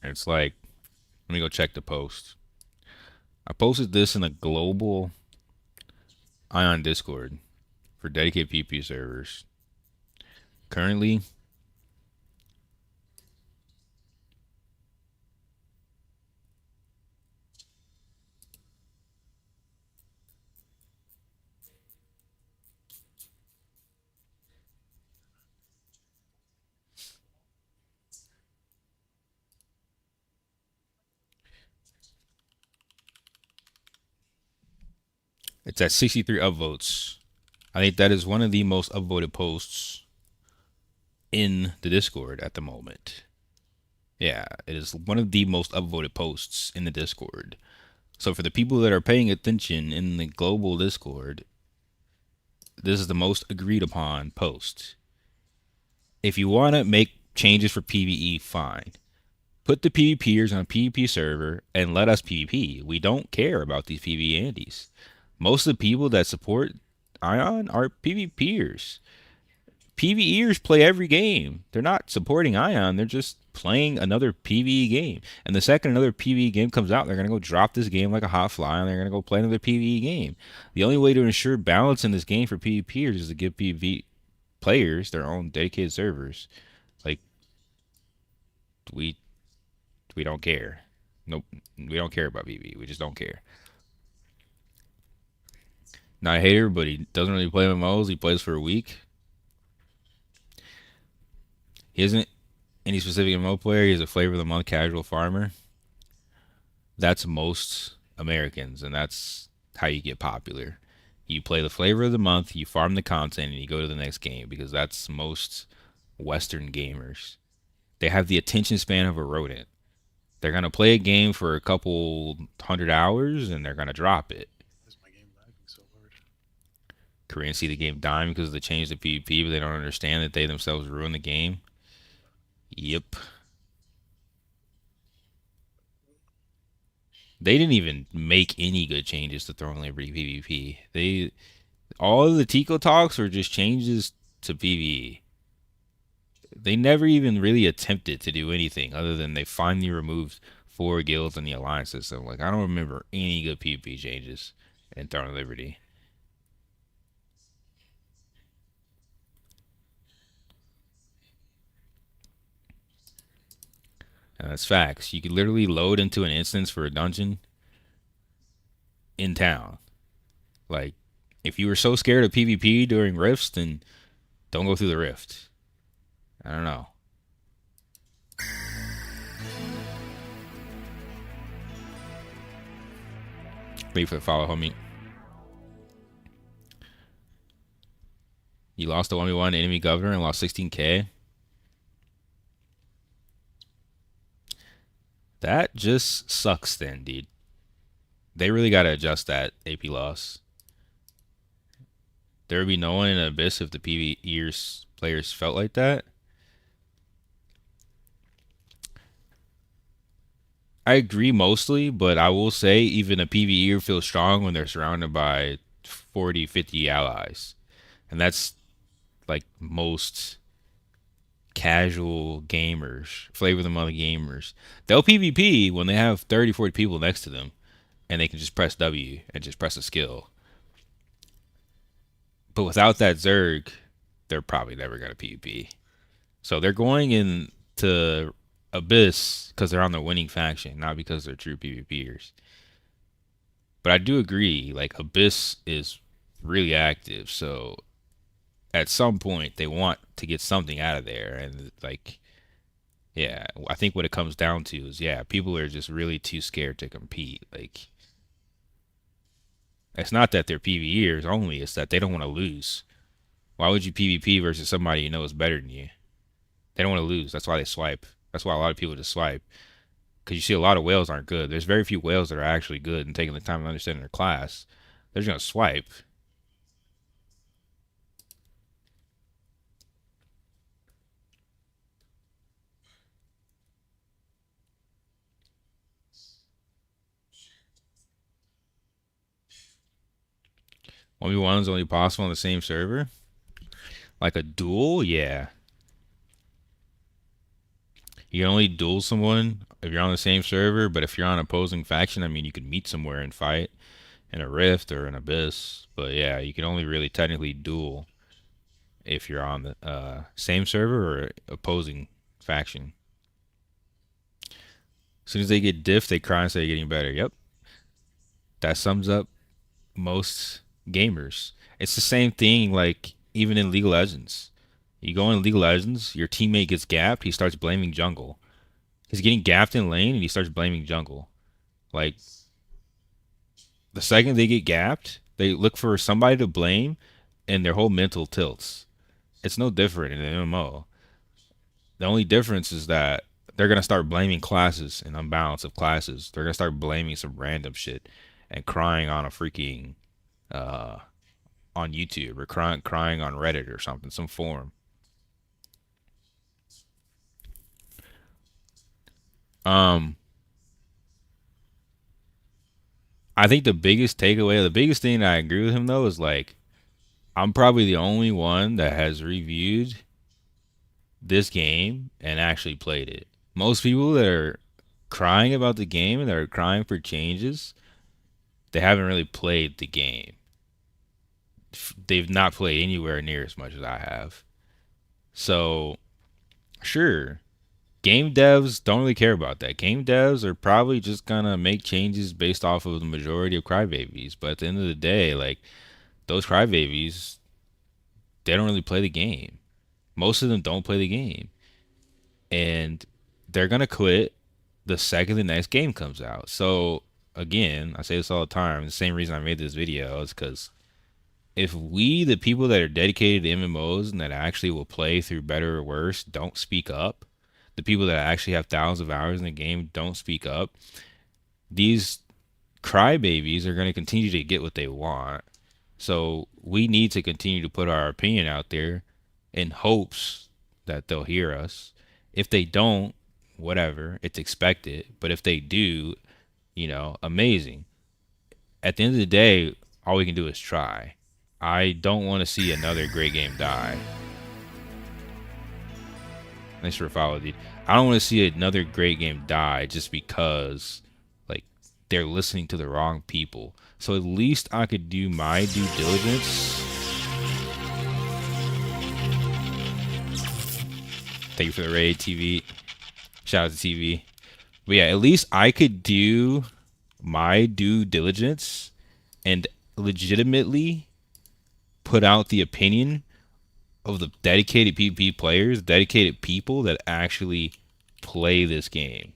And it's like, let me go check the post. I posted this in the global Aion Discord for dedicated PvP servers. Currently, it's at 63 upvotes. I think that is one of the most upvoted posts in the Discord at the moment. Yeah, it is one of the most upvoted posts in the Discord. So for the people that are paying attention in the global Discord, this is the most agreed upon post. If you want to make changes for PvE, fine. Put the PvPers on a PvP server and let us PvP. We don't care about these PvE andies. Most of the people that support Aion are PvPers. PvEers play every game. They're not supporting Aion. They're just playing another PvE game. And the second another PvE game comes out, they're going to go drop this game like a hot fly and they're going to go play another PvE game. The only way to ensure balance in this game for PvPers is to give PvE players their own dedicated servers. Like, we don't care. Nope, we don't care about PvE. We just don't care. Not a hater, but he doesn't really play MMOs. He plays for a week. He isn't any specific MMO player. He's a flavor of the month casual farmer. That's most Americans, and that's how you get popular. You play the flavor of the month, you farm the content, and you go to the next game, because that's most Western gamers. They have the attention span of a rodent. They're going to play a game for a couple 100 hours, and they're going to drop it. Why is my game lagging so hard? Koreans see the game dying because they changed the PvP, but they don't understand that they themselves ruin the game. Yep. They didn't even make any good changes to Throwing Liberty PvP. All of the Tico talks were just changes to PvE. They never even really attempted to do anything other than they finally removed 4 guilds in the alliance system. Like, I don't remember any good PvP changes in Throwing Liberty. And that's facts. You could literally load into an instance for a dungeon in town. Like, if you were so scared of PvP during rifts, then don't go through the rift. I don't know. Wait for the follow, homie. You lost the 1v1 enemy governor and lost 16k. That just sucks then, dude. They really got to adjust that AP loss. There would be no one in Abyss if the PvE players felt like that. I agree mostly, but I will say even a PvEer feels strong when they're surrounded by 40, 50 allies. And that's like most casual gamers, flavor of the month gamers. They'll PvP when they have 30, 40 people next to them and they can just press W and just press a skill. But without that Zerg, they're probably never going to PvP. So they're going into Abyss because they're on the winning faction, not because they're true PvPers. But I do agree, like, Abyss is really active, so at some point they want to get something out of there. And, like, yeah, I think what it comes down to is, yeah, people are just really too scared to compete. Like, it's not that they're PvEers only, it's that they don't want to lose. Why would you PvP versus somebody you know is better than you? They don't want to lose. That's why they swipe. That's why a lot of people just swipe. Because you see a lot of whales aren't good. There's very few whales that are actually good and taking the time to understand their class. They're just going to swipe. Only one is only possible on the same server? Like a duel? Yeah. You can only duel someone if you're on the same server, but if you're on opposing faction, I mean, you could meet somewhere and fight in a rift or an abyss. But yeah, you can only really technically duel if you're on the same server or opposing faction. As soon as they get diff, they cry and say getting better. Yep. That sums up most gamers. It's the same thing, like, even in League of Legends. You go in League of Legends, your teammate gets gapped, he starts blaming jungle. He's getting gapped in lane and he starts blaming jungle. Like, the second they get gapped, they look for somebody to blame and their whole mental tilts. It's no different in an MMO. The only difference is that they're going to start blaming classes and unbalance of classes. They're going to start blaming some random shit and crying on a freaking on YouTube or crying on Reddit or something, some forum. I think the biggest takeaway, the biggest thing that I agree with him though is, like, I'm probably the only one that has reviewed this game and actually played it. Most people that are crying about the game and that are crying for changes, they haven't really played the game. They've not played anywhere near as much as I have. So, sure, game devs don't really care about that. Game devs are probably just gonna make changes based off of the majority of crybabies. But at the end of the day, like, those crybabies, they don't really play the game. Most of them don't play the game. And they're gonna quit the second the next game comes out. So again, I say this all the time, the same reason I made this video is because if we, the people that are dedicated to MMOs and that actually will play through better or worse, don't speak up, the people that actually have thousands of hours in the game don't speak up, these crybabies are going to continue to get what they want. So we need to continue to put our opinion out there in hopes that they'll hear us. If they don't, whatever, it's expected. But if they do, you know, amazing. At the end of the day, all we can do is try. I don't want to see another great game die. Thanks for following, dude. I don't want to see another great game die just because, like, they're listening to the wrong people. So at least I could do my due diligence. Thank you for the raid, TV. Shout out to TV. But yeah, at least I could do my due diligence and legitimately put out the opinion of the dedicated PvP players, dedicated people that actually play this game.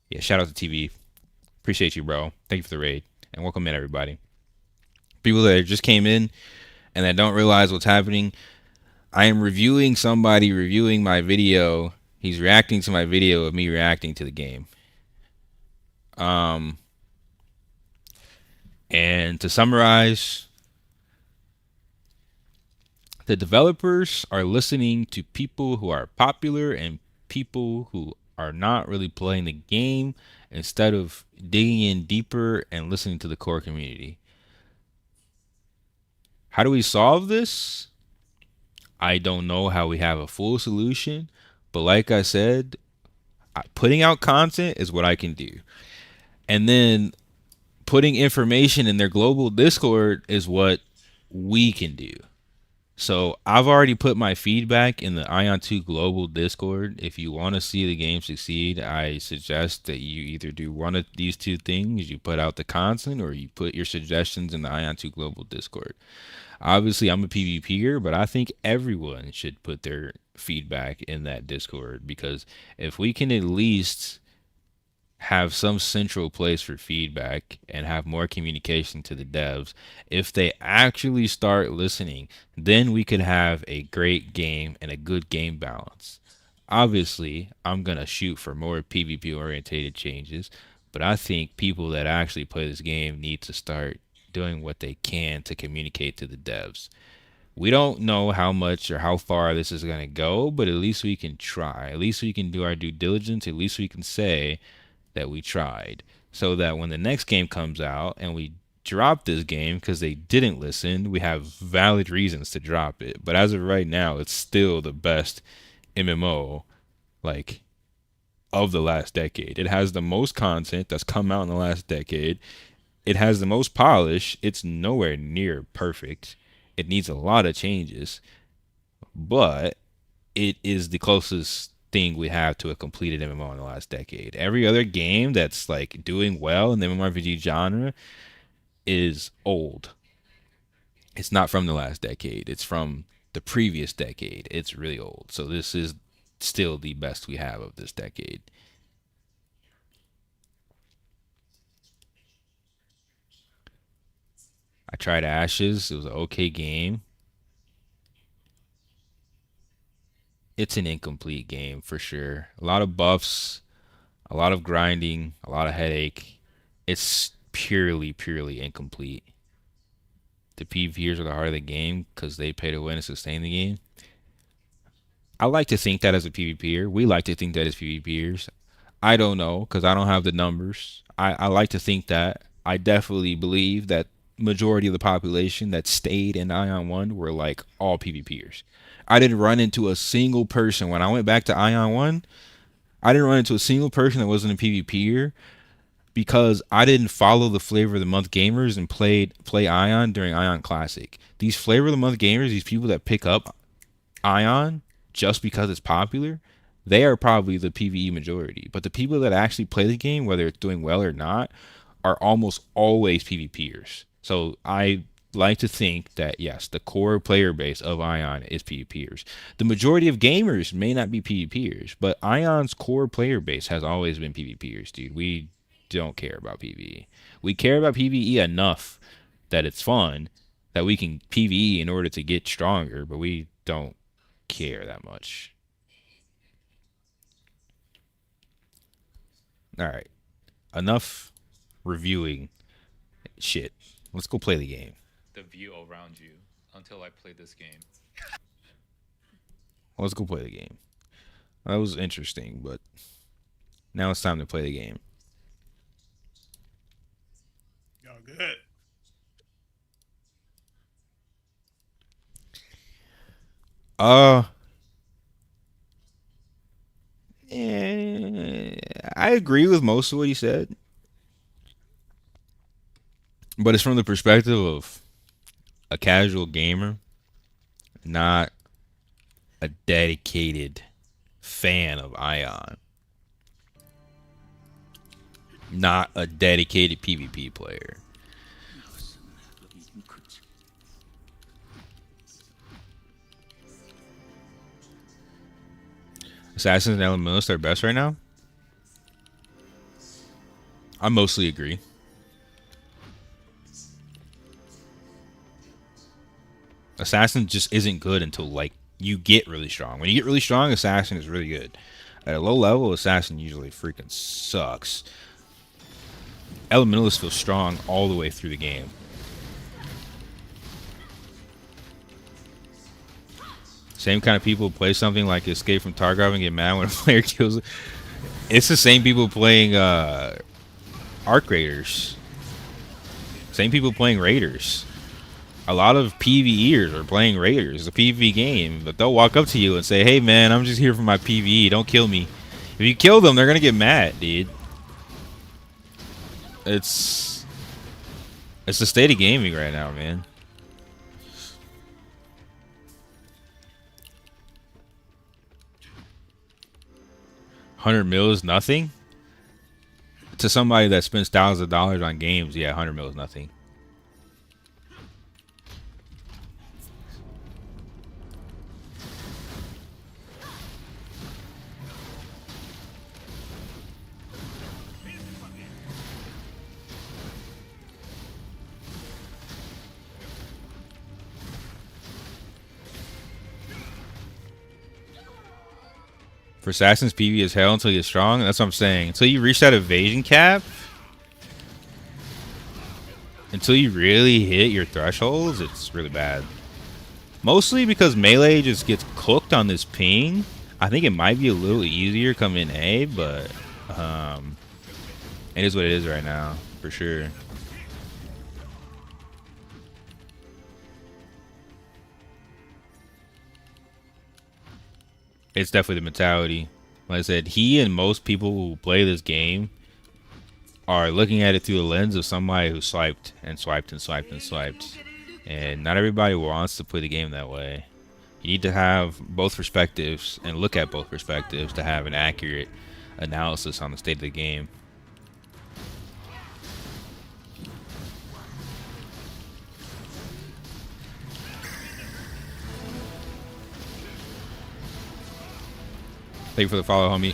Yeah, shout out to TV. Appreciate you, bro. Thank you for the raid. And welcome in, everybody. People that just came in and that don't realize what's happening. I am reviewing somebody reviewing my video. He's reacting to my video of me reacting to the game. And to summarize, the developers are listening to people who are popular and people who are not really playing the game instead of digging in deeper and listening to the core community. How do we solve this? I don't know how we have a full solution, but like I said, putting out content is what I can do. And then putting information in their global Discord is what we can do. So I've already put my feedback in the Aion 2 global Discord. If you want to see the game succeed, I suggest that you either do one of these two things. You put out the content or you put your suggestions in the Aion 2 global Discord. Obviously, I'm a PvPer, but I think everyone should put their feedback in that Discord, because if we can at least have some central place for feedback and have more communication to the devs, if they actually start listening, then we could have a great game and a good game balance. Obviously, I'm going to shoot for more PvP orientated changes, but I think people that actually play this game need to start doing what they can to communicate to the devs. We don't know how much or how far this is going to go, but at least we can try. At least we can do our due diligence. At least we can say that we tried, so that when the next game comes out and we drop this game because they didn't listen, we have valid reasons to drop it. But as of right now, it's still the best MMO, like, of the last decade. It has the most content that's come out in the last decade. It has the most polish. It's nowhere near perfect. It needs a lot of changes, but it is the closest thing we have to a completed MMO in the last decade. Every other game that's like doing well in the mmorpg genre is old. It's not from the last decade. It's from the previous decade. It's really old. So this is still the best we have of this decade. I tried Ashes. It was an okay game. It's an incomplete game for sure. A lot of buffs, a lot of grinding, a lot of headache. It's purely incomplete. The PvPers are the heart of the game because they pay to win and sustain the game. I like to think that as a PvPer. We like to think that as PvPers. I don't know because I don't have the numbers. I like to think that. I definitely believe that majority of the population that stayed in Aion 1 were like all PvPers. I didn't run into a single person when I went back to Aion 1. I didn't run into a single person that wasn't a PvPer, because I didn't follow the flavor of the month gamers and play Aion during Aion Classic. These flavor of the month gamers, these people that pick up Aion just because it's popular, they are probably the PvE majority. But the people that actually play the game, whether it's doing well or not, are almost always PvPers. So I like to think that, yes, the core player base of Aion is PvPers. The majority of gamers may not be PvPers, but Aion's core player base has always been PvPers, dude. We don't care about PvE. We care about PvE enough that it's fun, that we can PvE in order to get stronger, but we don't care that much. All right. Enough reviewing shit. Let's go play the game. The view around you until I play this game. Let's go play the game. That was interesting, but now it's time to play the game. Y'all good? I agree with most of what he said, but it's from the perspective of a casual gamer, not a dedicated fan of Aion, not a dedicated PvP player. Assassins and Elementalist are best right now? I mostly agree. Assassin just isn't good until, like, you get really strong. When you get really strong, Assassin is really good. At a low level, Assassin usually freaking sucks. Elementalist feels strong all the way through the game. Same kind of people play something like Escape from Tarkov and get mad when a player kills it. It's the same people playing Arc Raiders. Same people playing Raiders. a lot of PvEers are playing Raiders, a PvE game, but they'll walk up to you and say, "Hey man, I'm just here for my PvE. Don't kill me." If you kill them, they're gonna get mad, dude. It's the state of gaming right now, man. $100 is nothing to somebody that spends thousands of dollars on games. Yeah, $100 is nothing. For Assassins, PvE is hell until you're strong. That's what I'm saying. Until you reach that evasion cap, until you really hit your thresholds, it's really bad. Mostly because melee just gets cooked on this ping. I think it might be a little easier coming in A, but it is what it is right now, for sure. It's definitely the mentality. Like I said, he and most people who play this game are looking at it through the lens of somebody who swiped and swiped and swiped and swiped. And not everybody wants to play the game that way. You need to have both perspectives and look at both perspectives to have an accurate analysis on the state of the game. Thank you for the follow, homie.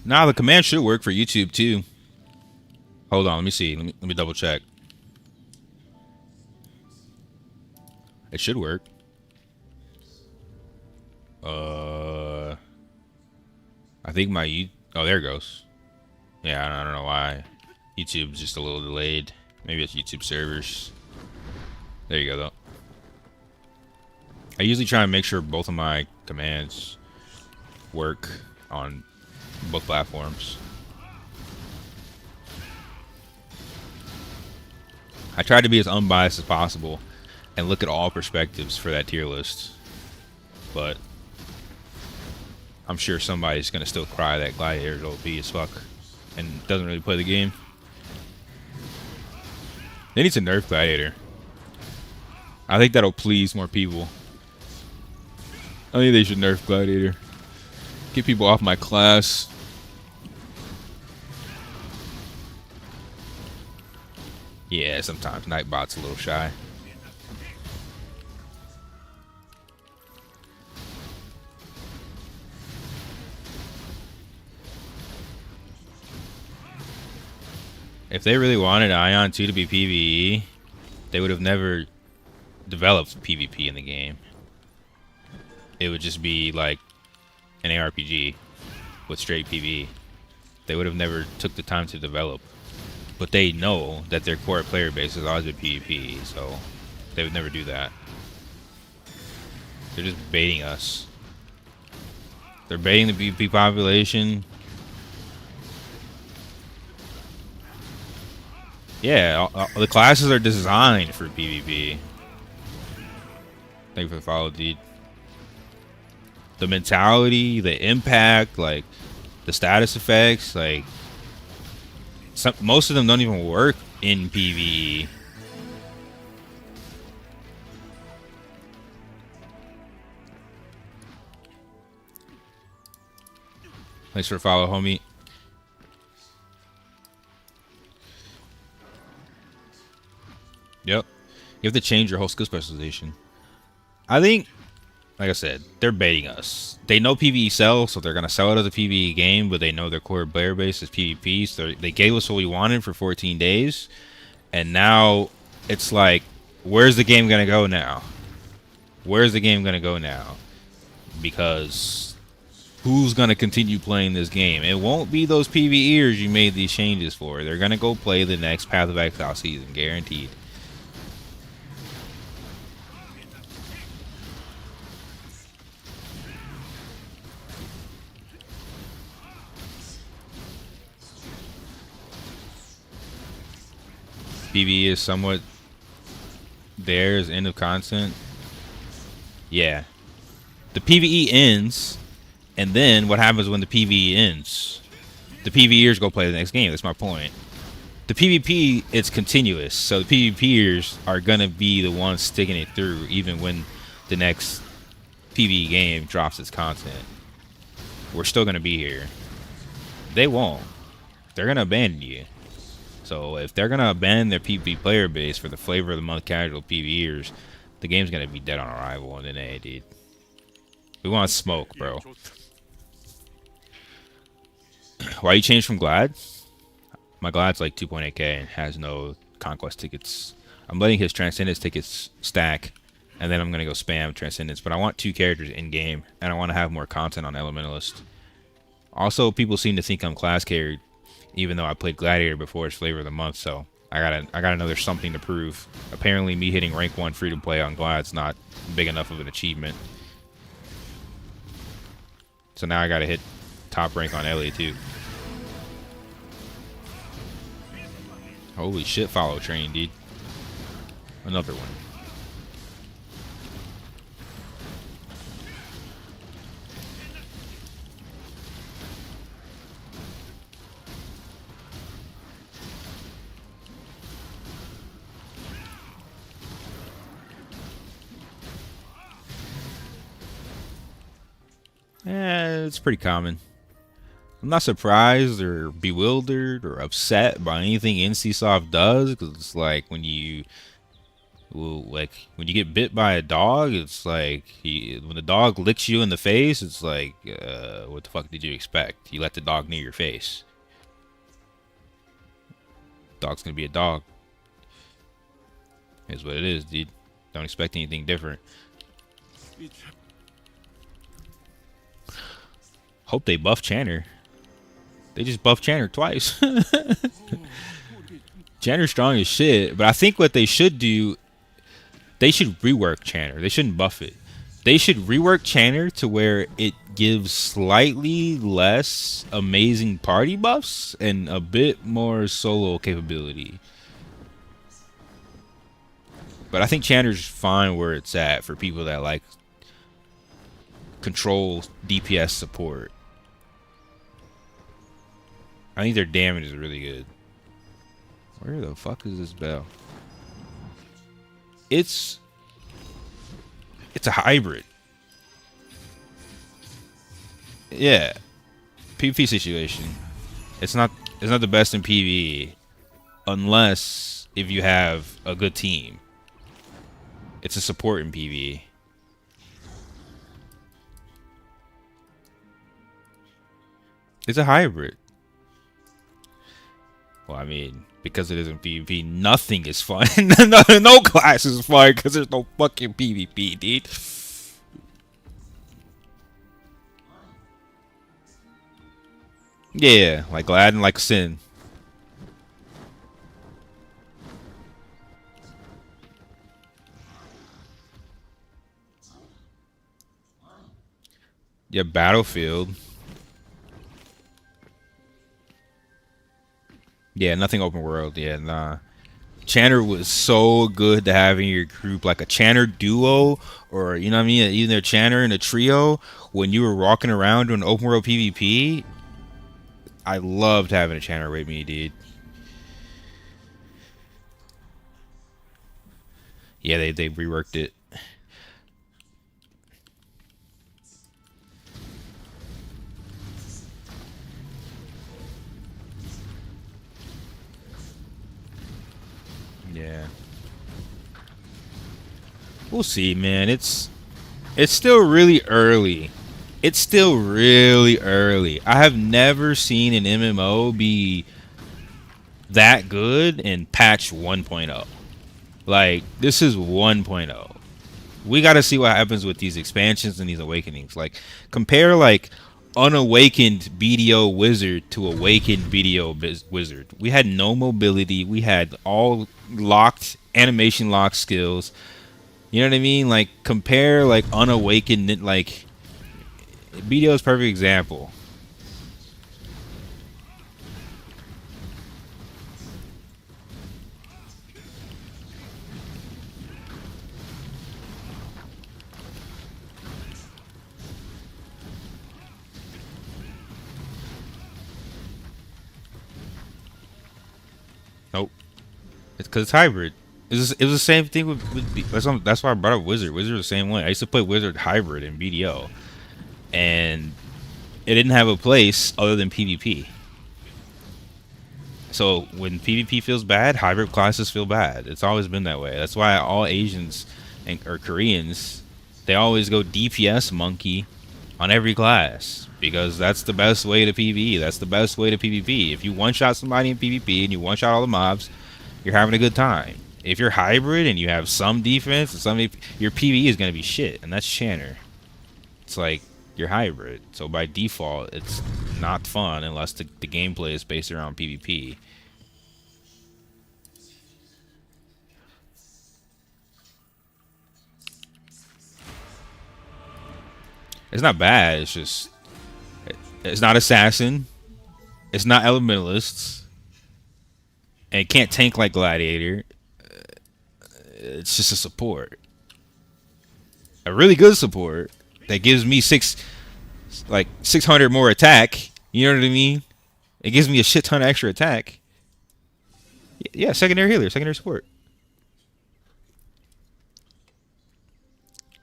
Now the command should work for YouTube too. Hold on, let me see. Let me double check. It should work. I think my oh, there it goes. Yeah, I don't know why. YouTube's just a little delayed. Maybe it's YouTube servers. There you go though. I usually try and make sure both of my commands work on both platforms. I try to be as unbiased as possible and look at all perspectives for that tier list. But I'm sure somebody's gonna still cry that Gladiator's OP as fuck and doesn't really play the game. They need to nerf Gladiator. I think that'll please more people. I think they should nerf Gladiator. Get people off my class. Yeah, sometimes Nightbot's a little shy. If they really wanted Aion 2 to be PvE, they would have never developed PvP in the game. It would just be like an ARPG with straight PvE. They would have never took the time to develop. But they know that their core player base has always been PvP, so they would never do that. They're just baiting us. They're baiting the PvP population. Yeah, the classes are designed for PvP. Thank you for the follow, dude. The mentality, the impact, like the status effects, like most of them don't even work in PvE. Thanks for the follow, homie. Yep. You have to change your whole skill specialization. I think like I said, they're baiting us. They know PvE sells, so they're gonna sell it as a PvE game, but they know their core player base is PvP. So they gave us what we wanted for 14 days, and now it's like, where's the game gonna go now? Where's the game gonna go now? Because who's gonna continue playing this game? It won't be those PvEers you made these changes for. They're gonna go play the next Path of Exile season, guaranteed. PvE is somewhat there as end of content. Yeah. The PvE ends, and then what happens when the PvE ends? The PvEers go play the next game. That's my point. The PvP, it's continuous, so the PvPers are gonna be the ones sticking it through even when the next PvE game drops its content. We're still gonna be here. They won't. They're gonna abandon you. So if they're gonna abandon their PvP player base for the flavor of the month casual PvEers, the game's gonna be dead on arrival. And then, hey, dude, we want smoke, bro. Why you changed from Glad? My Glad's like 2.8k and has no conquest tickets. I'm letting his Transcendence tickets stack, and then I'm gonna go spam Transcendence. But I want 2 characters in game, and I want to have more content on Elementalist. Also, people seem to think I'm class carried, even though I played Gladiator before as flavor of the month. So I got another something to prove. Apparently, me hitting rank 1 free to play on Glad's not big enough of an achievement. So now I gotta hit top rank on Ellie too. Holy shit, follow train, dude. Another one. It's pretty common. I'm not surprised or bewildered or upset by anything NCSoft does, because it's like when you get bit by a dog, it's like when the dog licks you in the face, it's like what the fuck did you expect? You let the dog near your face. Dog's gonna be a dog. Is what it is, dude. Don't expect anything different. Hope they buff Channer. They just buffed Channer twice. Channer's strong as shit, but I think what they should do, they should rework Channer. They shouldn't buff it. They should rework Channer to where it gives slightly less amazing party buffs and a bit more solo capability. But I think Channer's fine where it's at for people that like control DPS support. I think their damage is really good. Where the fuck is this bell? It's a hybrid. Yeah. PvP situation. It's not the best in PvE unless if you have a good team. It's a support in PvE. It's a hybrid. Well, I mean, because it isn't PvP, nothing is fun. no class is fun because there's no fucking PvP, dude. Yeah, like Glad and like Sin. Yeah, Battlefield. Yeah, nothing open world. Yeah, nah. Channer was so good to have in your group, like a Channer duo, or you know what I mean, either a Channer and a trio. When you were walking around doing open world PvP, I loved having a Channer with me, dude. Yeah, they reworked it. Yeah. We'll see, man. It's It's still really early. It's still really early. I have never seen an MMO be that good in patch 1.0. Like, this is 1.0. We got to see what happens with these expansions and these awakenings. Like, compare, like, unawakened BDO Wizard to awakened BDO Wizard. We had no mobility. We had all locked, animation locked skills. You know what I mean? Like, compare, like, unawakened, like, BDO is a perfect example. Nope. It's because it's hybrid. It was the same thing with that's why I brought up Wizard. Wizard was the same way. I used to play Wizard hybrid in BDO, and it didn't have a place other than PvP. So when PvP feels bad, hybrid classes feel bad. It's always been that way. That's why all Asians or Koreans, they always go DPS monkey on every class, because that's the best way to PvE. That's the best way to PvP. If you one-shot somebody in PvP and you one-shot all the mobs, you're having a good time. If you're hybrid and you have some defense and some, your PvE is going to be shit, and that's Channer. It's like, you're hybrid, so by default, it's not fun unless the gameplay is based around PvP. It's not bad, it's just, it's not Assassin, it's not Elementalists, and it can't tank like Gladiator. It's just a support. A really good support that gives me 600 more attack. You know what I mean? It gives me a shit ton of extra attack. Yeah, secondary healer, secondary support.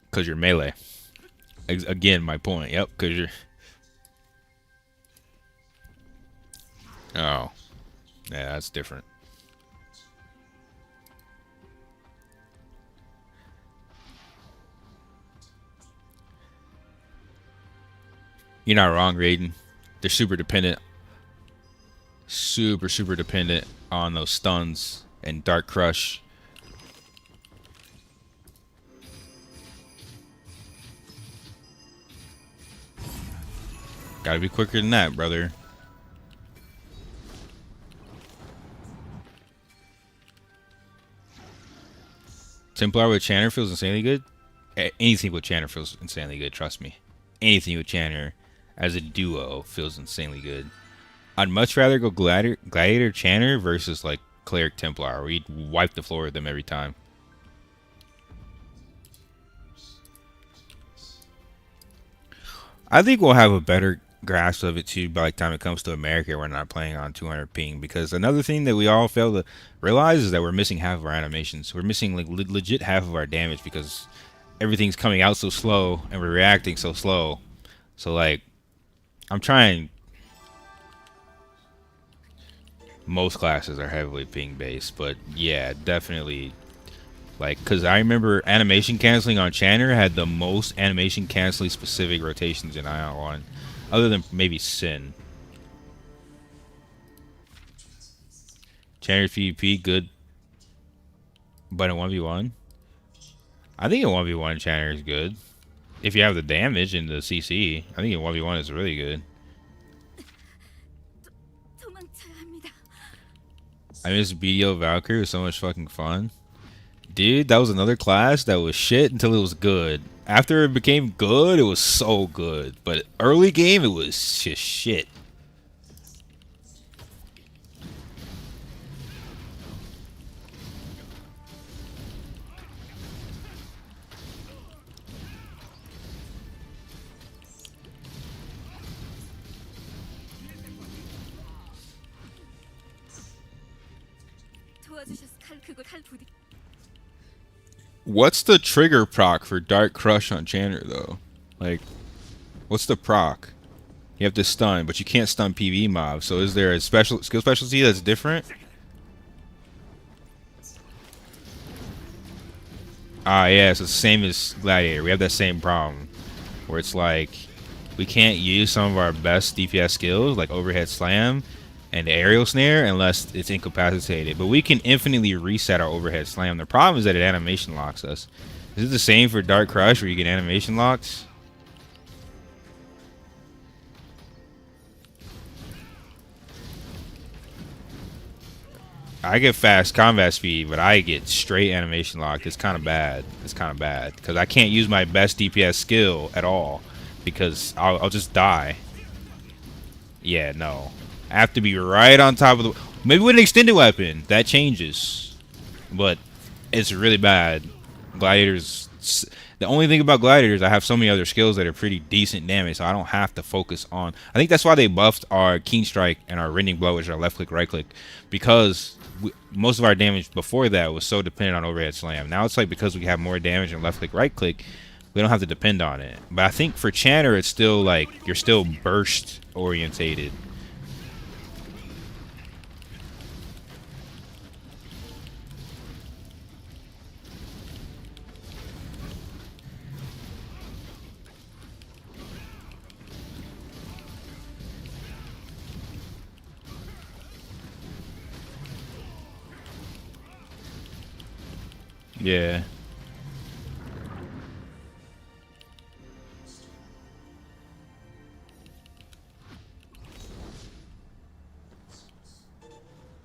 Because you're melee. Again, my point. Yep, because you're... Oh. Yeah, that's different. You're not wrong, Raiden. They're super dependent. Super dependent on those stuns and Dark Crush. Gotta be quicker than that, brother. Templar with Channer feels insanely good. Anything with Channer feels insanely good, trust me. Anything with Channer as a duo feels insanely good. I'd much rather go Gladiator Channer versus like Cleric Templar, where you'd wipe the floor with them every time. I think we'll have a better grasp of it too by the time it comes to America. We're not playing on 200 ping, because another thing that we all fail to realize is that we're missing half of our animations. We're missing like legit half of our damage because everything's coming out so slow and we're reacting so slow. So like, I'm trying. Most classes are heavily ping based, but yeah, definitely. Like, because I remember animation canceling on Channer had the most animation canceling specific rotations in Aion 1, other than maybe Sin. Channer PvP good, but in 1v1, I think in 1v1 Channer is good. If you have the damage and the CC, I think in 1v1 is really good. I miss BDO Valkyrie, it was so much fucking fun. Dude, that was another class that was shit until it was good. After it became good, it was so good. But early game, it was just shit. What's the trigger proc for Dark Crush on Channer though? Like, what's the proc? You have to stun, but you can't stun PvE mobs. So is there a special skill specialty that's different? Yeah, it's the same as Gladiator. We have that same problem where it's like we can't use some of our best DPS skills like overhead slam and the aerial snare unless it's incapacitated. But we can infinitely reset our overhead slam. The problem is that it animation locks us. Is it the same for Dark Crush where you get animation locks? I get fast combat speed, but I get straight animation locked. It's kind of bad. It's kind of bad because I can't use my best DPS skill at all because I'll just die. Yeah, no. I have to be right on top of the... Maybe with an extended weapon. That changes. But it's really bad. Gladiators... The only thing about Gladiators, I have so many other skills that are pretty decent damage, so I don't have to focus on... I think that's why they buffed our Keen Strike and our Rending Blow, which are left click, right click. Because most of our damage before that was so dependent on overhead slam. Now it's like because we have more damage and left click, right click, we don't have to depend on it. But I think for Chanter, it's still like you're still burst orientated. Yeah.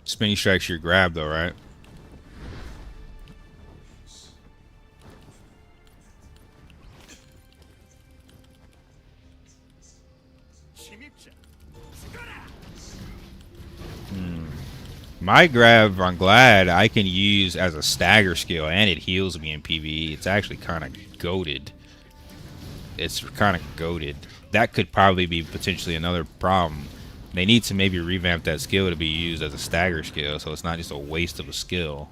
Spinning strikes your grab though, right? My grab on Glad I can use as a stagger skill and it heals me in PvE. It's actually kind of goated. It's kind of goated. That could probably be potentially another problem. They need to maybe revamp that skill to be used as a stagger skill so it's not just a waste of a skill.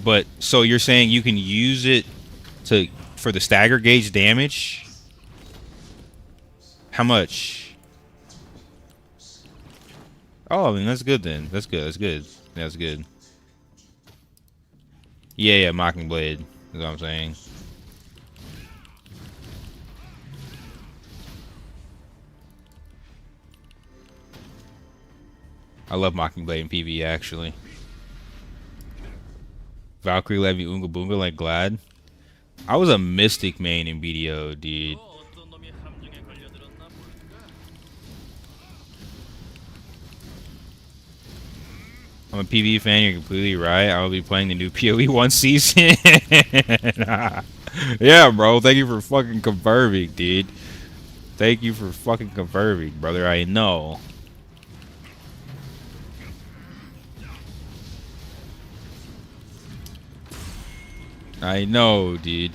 But so you're saying you can use it for the stagger gauge damage? How much? Oh, I mean that's good then. That's good. That's good. That's good. Yeah, Mockingblade is what I'm saying. I love Mockingblade in PvE actually. Valkyrie Levy Oonga Boonga like Glad. I was a Mystic main in BDO, dude. I'm a PvE fan, you're completely right. I will be playing the new PoE 1 season. Yeah, bro. Thank you for fucking confirming, dude. Thank you for fucking confirming, brother. I know. I know, dude.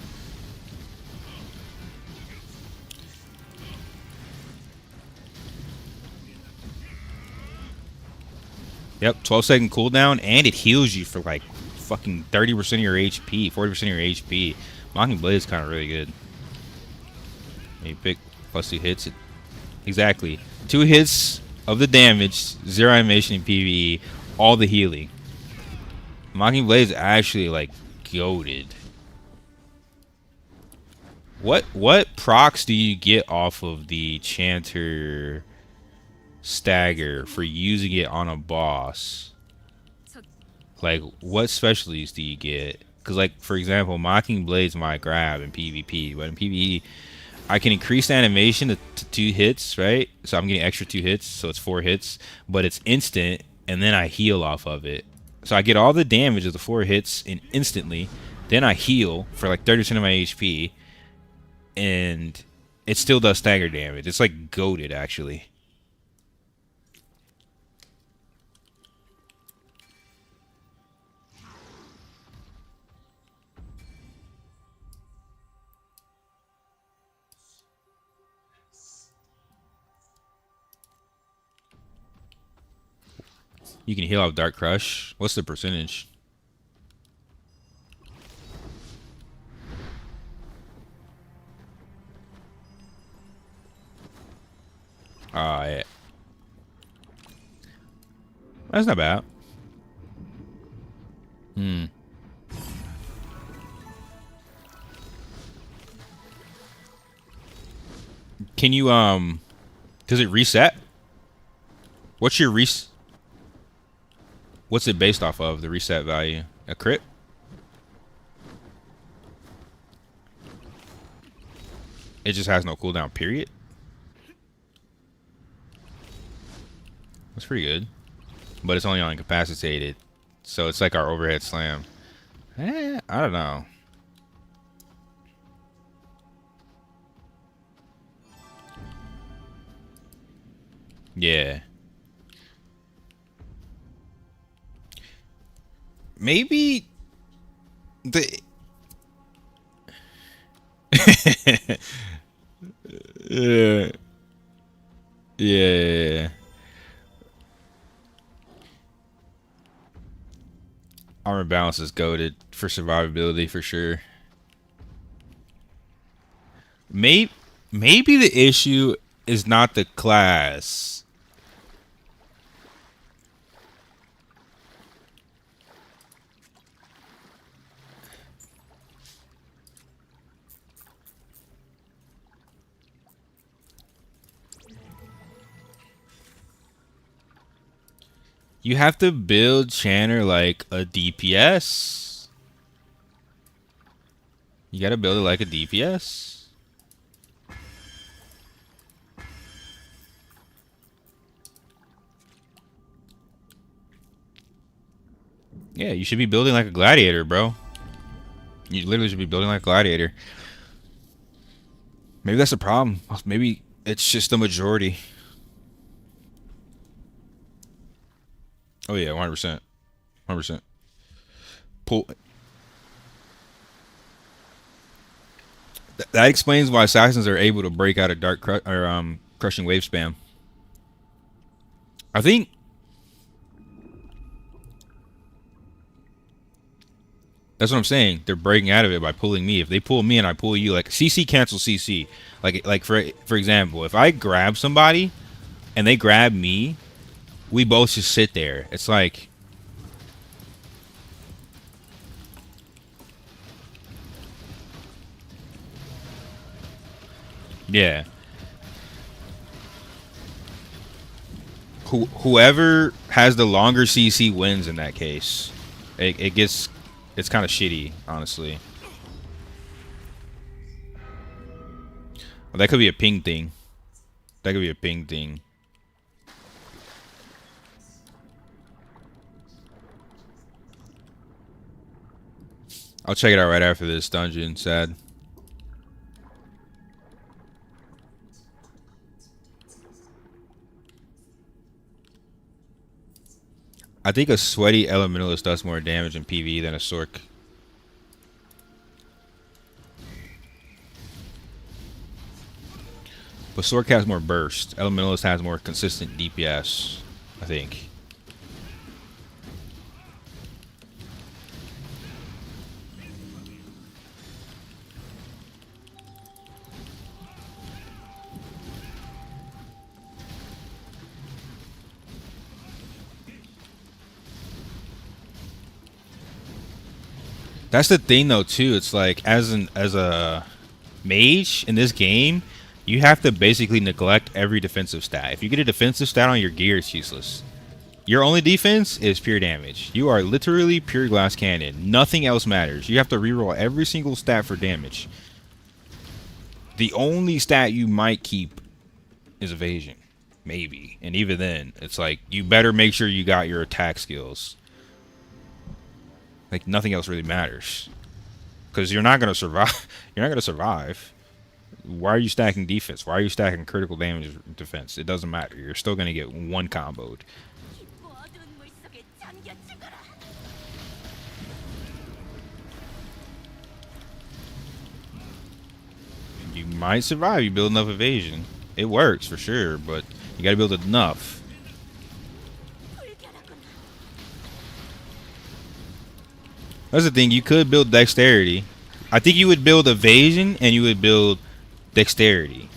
Yep, 12-second cooldown, and it heals you for like fucking 30% of your HP, 40% of your HP. Mockingblade is kind of really good. You pick plus 2 hits. Exactly. 2 hits of the damage, 0 animation in PvE, all the healing. Mockingblade is actually like goated. What procs do you get off of the Chanter stagger for using it on a boss? Like, what specialties do you get? Because, like, for example, Mockingblade's my grab in PvP, but in PvE, I can increase the animation to 2 hits, right? So I'm getting extra 2 hits, so it's 4 hits, but it's instant, and then I heal off of it. So I get all the damage of the 4 hits instantly, then I heal for like 30% of my HP, and it still does stagger damage. It's like goated, actually. You can heal off Dark Crush. What's the percentage? Yeah. That's not bad. Hmm. Can you does it reset? What's your what's it based off of, the reset value? A crit? It just has no cooldown, period. That's pretty good. But it's only on incapacitated. So it's like our overhead slam. I don't know. Yeah. Maybe the yeah. Yeah. Armor balance is goated for survivability for sure. Maybe the issue is not the class. You have to build Channer like a DPS. You gotta build it like a DPS. Yeah, you should be building like a gladiator, bro. You literally should be building like a gladiator. Maybe that's the problem. Maybe it's just the majority. Oh yeah, 100%. 100%. Pull. That explains why assassins are able to break out of crushing wave spam. I think that's what I'm saying. They're breaking out of it by pulling me. If they pull me and I pull you, like CC cancels CC. Like for example, if I grab somebody and they grab me, we both just sit there. It's like, yeah. Whoever has the longer CC wins in that case. It's kind of shitty, honestly. Well, that could be a ping thing. That could be a ping thing. I'll check it out right after this dungeon, sad. I think a sweaty Elementalist does more damage in PvE than a Sork. But Sork has more burst. Elementalist has more consistent DPS, I think. That's the thing though too. It's like as a mage in this game, you have to basically neglect every defensive stat. If you get a defensive stat on your gear, it's useless. Your only defense is pure damage. You are literally pure glass cannon. Nothing else matters. You have to reroll every single stat for damage. The only stat you might keep is evasion. Maybe. And even then, it's like you better make sure you got your attack skills. Like nothing else really matters. Because you're not gonna survive. You're not gonna survive. Why are you stacking defense? Why are you stacking critical damage defense? It doesn't matter. You're still gonna get one comboed. You might survive. You build enough evasion. It works for sure, but you gotta build enough. That's the thing. You could build dexterity. I think you would build evasion and you would build dexterity.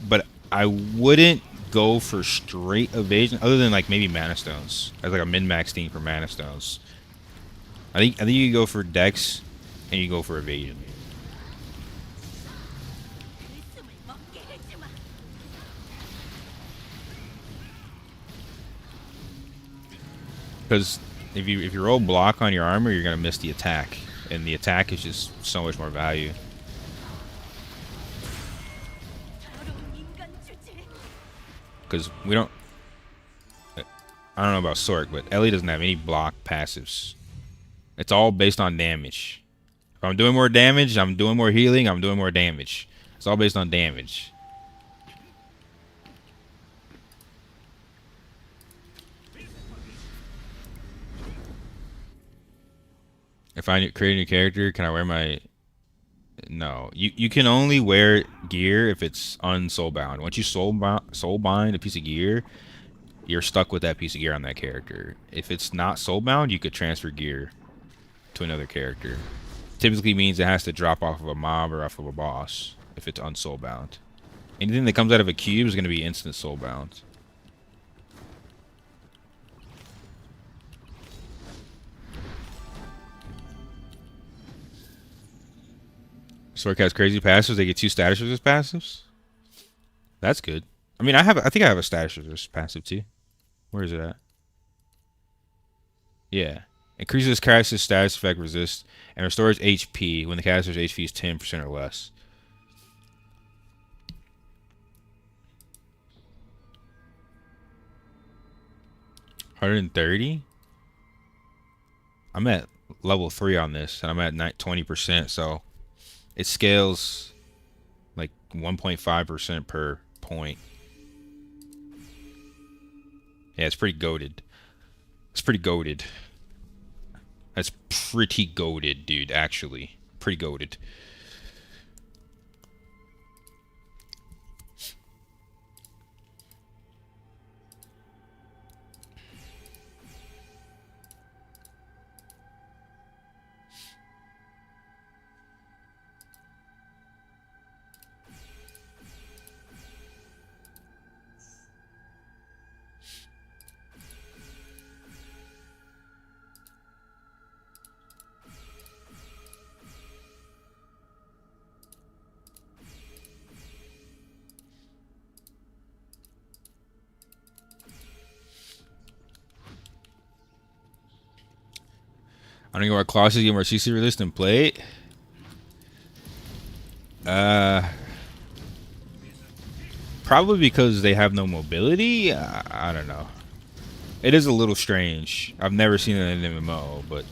But I wouldn't go for straight evasion, other than like maybe mana stones as like a min-max team for mana stones. I think you go for dex and you go for evasion. Because if you roll block on your armor, you're gonna miss the attack, and the attack is just so much more value. Because we don't, I don't know about Sork, but Ellie doesn't have any block passives. It's all based on damage. If I'm doing more damage, I'm doing more healing, I'm doing more damage. It's all based on damage. If I create a new character, can I wear my... No. You can only wear gear if it's unsoulbound. Once you soulbind a piece of gear, you're stuck with that piece of gear on that character. If it's not soulbound, you could transfer gear to another character. Typically means it has to drop off of a mob or off of a boss if it's unsoulbound. Anything that comes out of a cube is going to be instant soulbound. Sork has crazy passives. They get 2 status resist passives. That's good. I mean, I think I have a status resist passive too. Where is it at? Yeah. Increases caster's status effect resist and restores HP when the caster's HP is 10% or less. $130? I'm at level 3 on this, and I'm at 20%, so it scales like 1.5% per point. Yeah, it's pretty goated. It's pretty goated. That's pretty goated, dude, actually. Pretty goated. I don't know what classes get more CC released than plate. Probably because they have no mobility. I don't know. It is a little strange. I've never seen it in an MMO, but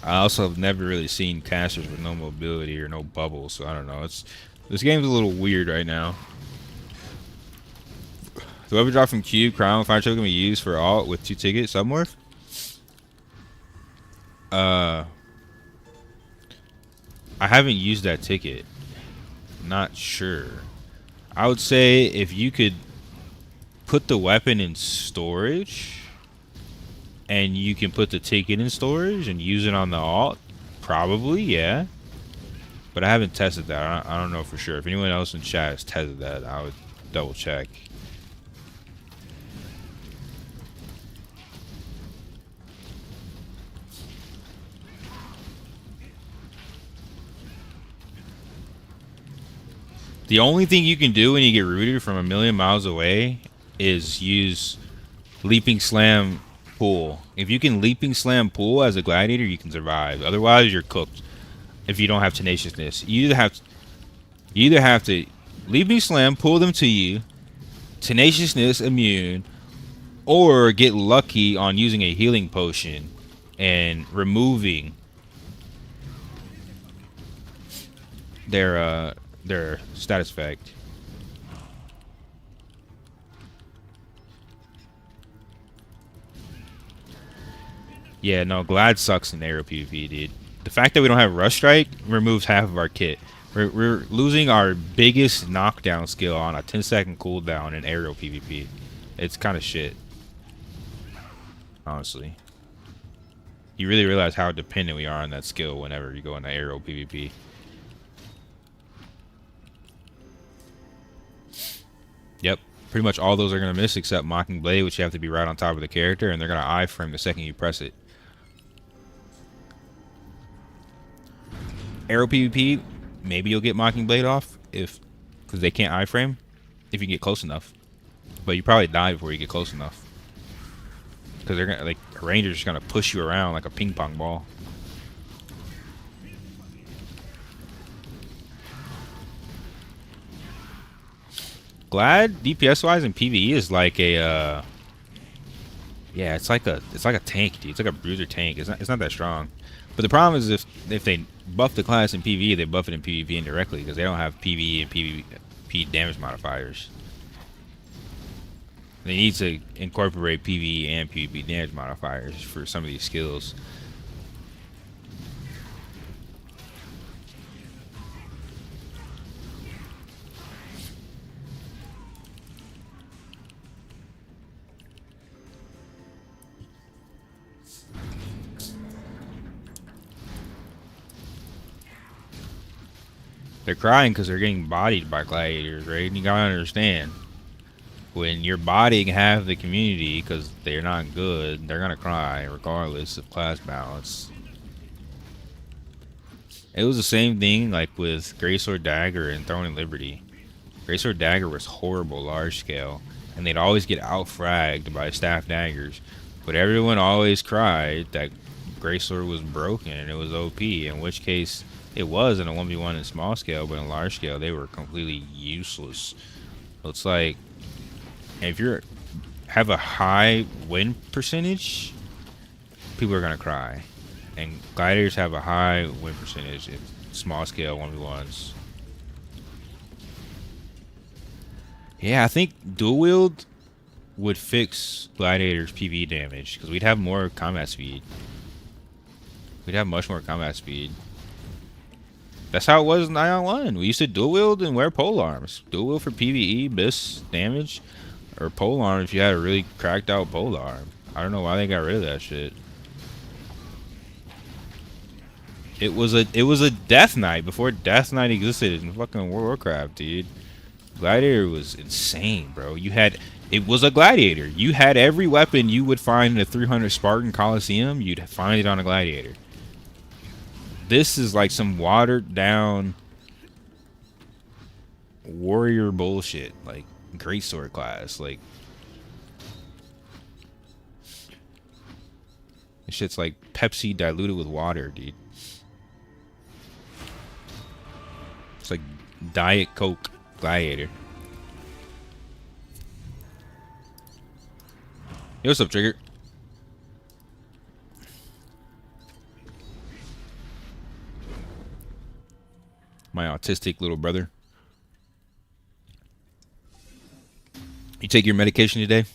I also have never really seen casters with no mobility or no bubbles. So I don't know. This game's a little weird right now. The weapon drop from Cube, Crown, Fire Choke can be used for alt with 2 tickets. Submorph? I haven't used that ticket. Not sure. I would say if you could put the weapon in storage and you can put the ticket in storage and use it on the alt, probably, yeah. But I haven't tested that. I don't know for sure. If anyone else in chat has tested that, I would double check. The only thing you can do when you get rooted from a million miles away is use Leaping Slam Pull. If you can Leaping Slam Pull as a gladiator, you can survive. Otherwise, you're cooked. If you don't have tenaciousness, you either have to Leaping Slam, pull them to you, tenaciousness, immune, or get lucky on using a healing potion and removing their status effect. Yeah, no, Glad sucks in aero PvP, dude. The fact that we don't have Rush Strike removes half of our kit. We're losing our biggest knockdown skill on a 10-second cooldown in aerial PvP. It's kind of shit. Honestly. You really realize how dependent we are on that skill whenever you go into aerial PvP. Yep. Pretty much all those are going to miss except Mocking Blade, which you have to be right on top of the character, and they're going to iframe the second you press it. Arrow PvP, maybe you'll get Mocking Blade off because they can't iframe if you get close enough. But you probably die before you get close enough. Because they're gonna, like, a ranger's just gonna push you around like a ping pong ball. Glad DPS wise and PvE is like a yeah, it's like a tank, dude. It's like a bruiser tank. It's not that strong. But the problem is if they buff the class in PvE, they buff it in PvP indirectly because they don't have PvE and PvP damage modifiers. They need to incorporate PvE and PvP damage modifiers for some of these skills. They're crying because they're getting bodied by gladiators, right? And you gotta understand, when you're bodying half the community because they're not good, they're gonna cry regardless of class balance. It was the same thing like with Greatsword Dagger and Throne and Liberty. Greatsword Dagger was horrible large scale, and they'd always get out-fragged by staff daggers. But everyone always cried that Greatsword was broken and it was OP, in which case it was in a 1v1 in small scale, but in large scale they were completely useless. So it's like, if you have a high win percentage, people are gonna cry. And gladiators have a high win percentage in small scale 1v1s. Yeah, I think dual wield would fix gladiators' PvE damage because we'd have more combat speed. We'd have much more combat speed. That's how it was in Aion 1. We used to dual wield and wear pole arms. Dual wield for PvE, BIS damage, or pole arm if you had a really cracked out pole arm. I don't know why they got rid of that shit. It was a Death Knight before Death Knight existed in fucking World of Warcraft, dude. Gladiator was insane, bro. It was a gladiator. You had every weapon you would find in a 300 Spartan Coliseum, you'd find it on a gladiator. This is like some watered down warrior bullshit, like greatsword class. Like, this shit's like Pepsi diluted with water, dude. It's like Diet Coke Gladiator. Yo, what's up, Trigger? My autistic little brother. You take your medication today?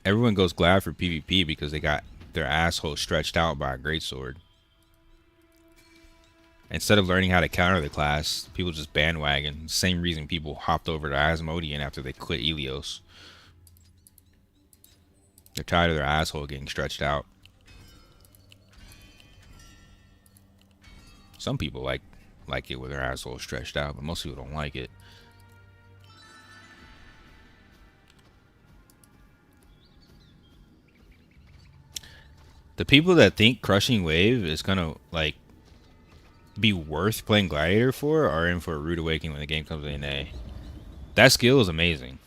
Everyone goes glad for PvP because they got their asshole stretched out by a greatsword. Instead of learning how to counter the class, people just bandwagon. Same reason people hopped over to Asmodean after they quit Elios. They're tired of their asshole getting stretched out. Some people like it with their asshole stretched out, but most people don't like it. The people that think Crushing Wave is gonna like be worth playing Gladiator for are in for a rude awakening when the game comes in A. That skill is amazing.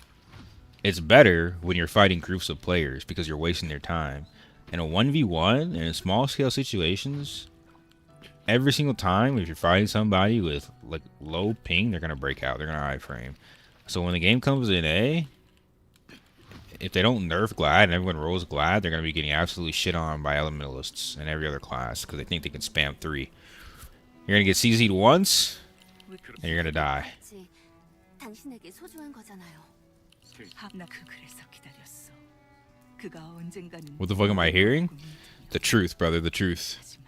It's better when you're fighting groups of players because you're wasting their time. In a 1v1 and in small scale situations, every single time if you're fighting somebody with like low ping, they're gonna break out. They're gonna iframe. So when the game comes in A, if they don't nerf Glad and everyone rolls Glad, they're gonna be getting absolutely shit on by Elementalists and every other class because they think they can spam 3. You're gonna get CZ'd once, and you're gonna die. What the fuck am I hearing? The truth, brother, the truth.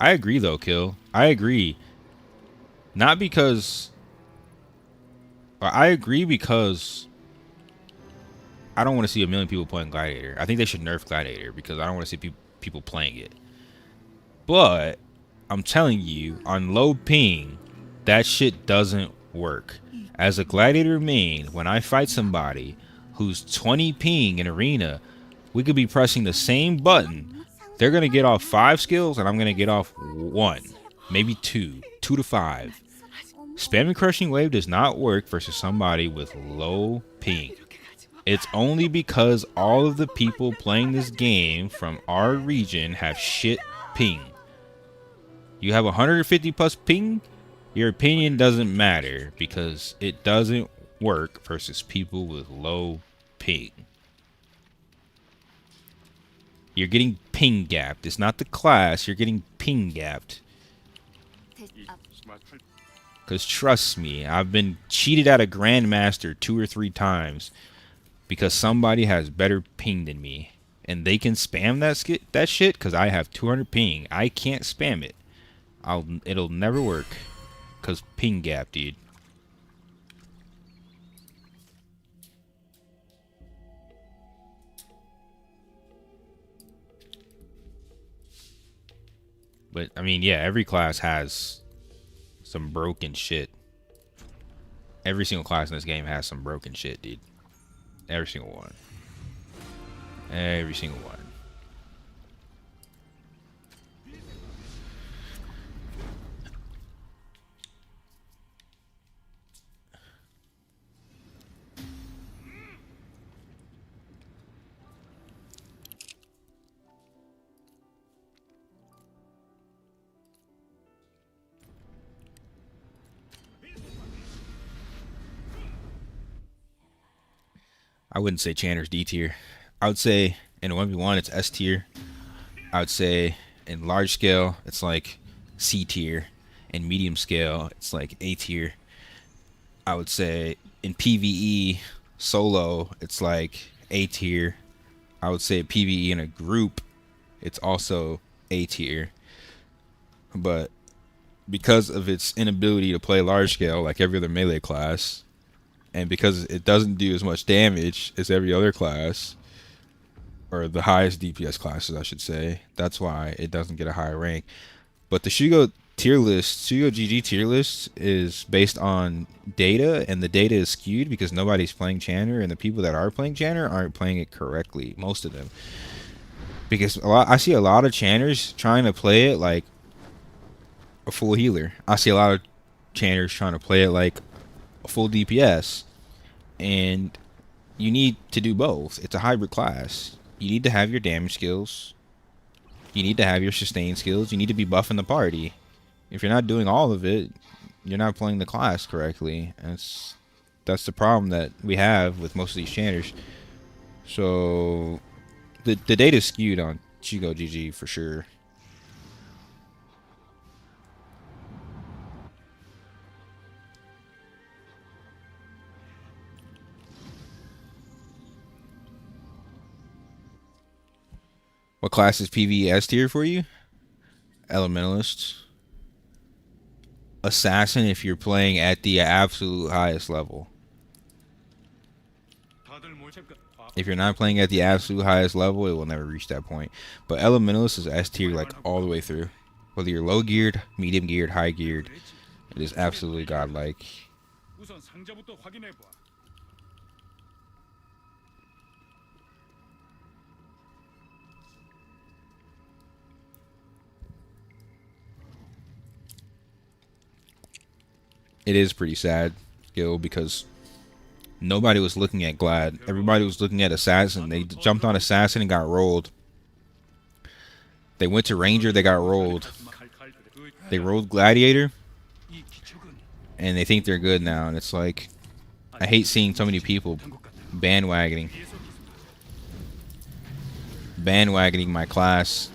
I agree, though, Kill. I agree. Not because... I agree because... I don't want to see a million people playing Gladiator. I think they should nerf Gladiator because I don't want to see people playing it. But I'm telling you, on low ping, that shit doesn't work. As a gladiator main, when I fight somebody who's 20 ping in arena, we could be pressing the same button. They're gonna get off 5 skills, and I'm gonna get off 1, maybe 2 to 5. Spamming Crushing Wave does not work versus somebody with low ping. It's only because all of the people playing this game from our region have shit ping. You have 150 plus ping, your opinion doesn't matter because it doesn't work versus people with low ping. You're getting ping gapped. It's not the class, you're getting ping gapped. Because trust me, I've been cheated out of Grandmaster 2 or 3 times because somebody has better ping than me. And they can spam that shit because I have 200 ping. I can't spam it. It'll never work. Because ping gap, dude. But, I mean, yeah, every class has some broken shit. Every single class in this game has some broken shit, dude. Every single one. Every single one. I wouldn't say Chanter's D tier. I would say in 1v1 it's S tier. I would say in large scale it's like C tier. In medium scale it's like A tier. I would say in PvE solo it's like A tier. I would say PvE in a group it's also A tier. But because of its inability to play large scale like every other melee class, and because it doesn't do as much damage as every other class, or the highest DPS classes, I should say, that's why it doesn't get a higher rank. But the Shugo tier list, Shugo GG tier list, is based on data, and the data is skewed because nobody's playing Chanter, and the people that are playing Chanter aren't playing it correctly, most of them. Because I see a lot of Chanters trying to play it like a full healer. I see a lot of Chanters trying to play it like a full DPS, and you need to do both. It's a hybrid class. You need to have your damage skills, you need to have your sustain skills, you need to be buffing the party. If you're not doing all of it, you're not playing the class correctly. And that's the problem that we have with most of these Chanters. So the data is skewed on Shugo GG for sure. What class is PvE S tier for you? Elementalist. Assassin if you're playing at the absolute highest level. If you're not playing at the absolute highest level, it will never reach that point. But Elementalist is S tier like all the way through. Whether you're low geared, medium geared, high geared, it is absolutely godlike. It is pretty sad, Gil, because nobody was looking at Glad. Everybody was looking at Assassin. They jumped on Assassin and got rolled. They went to Ranger, they got rolled. They rolled Gladiator, and they think they're good now. And it's like, I hate seeing so many people bandwagoning my class.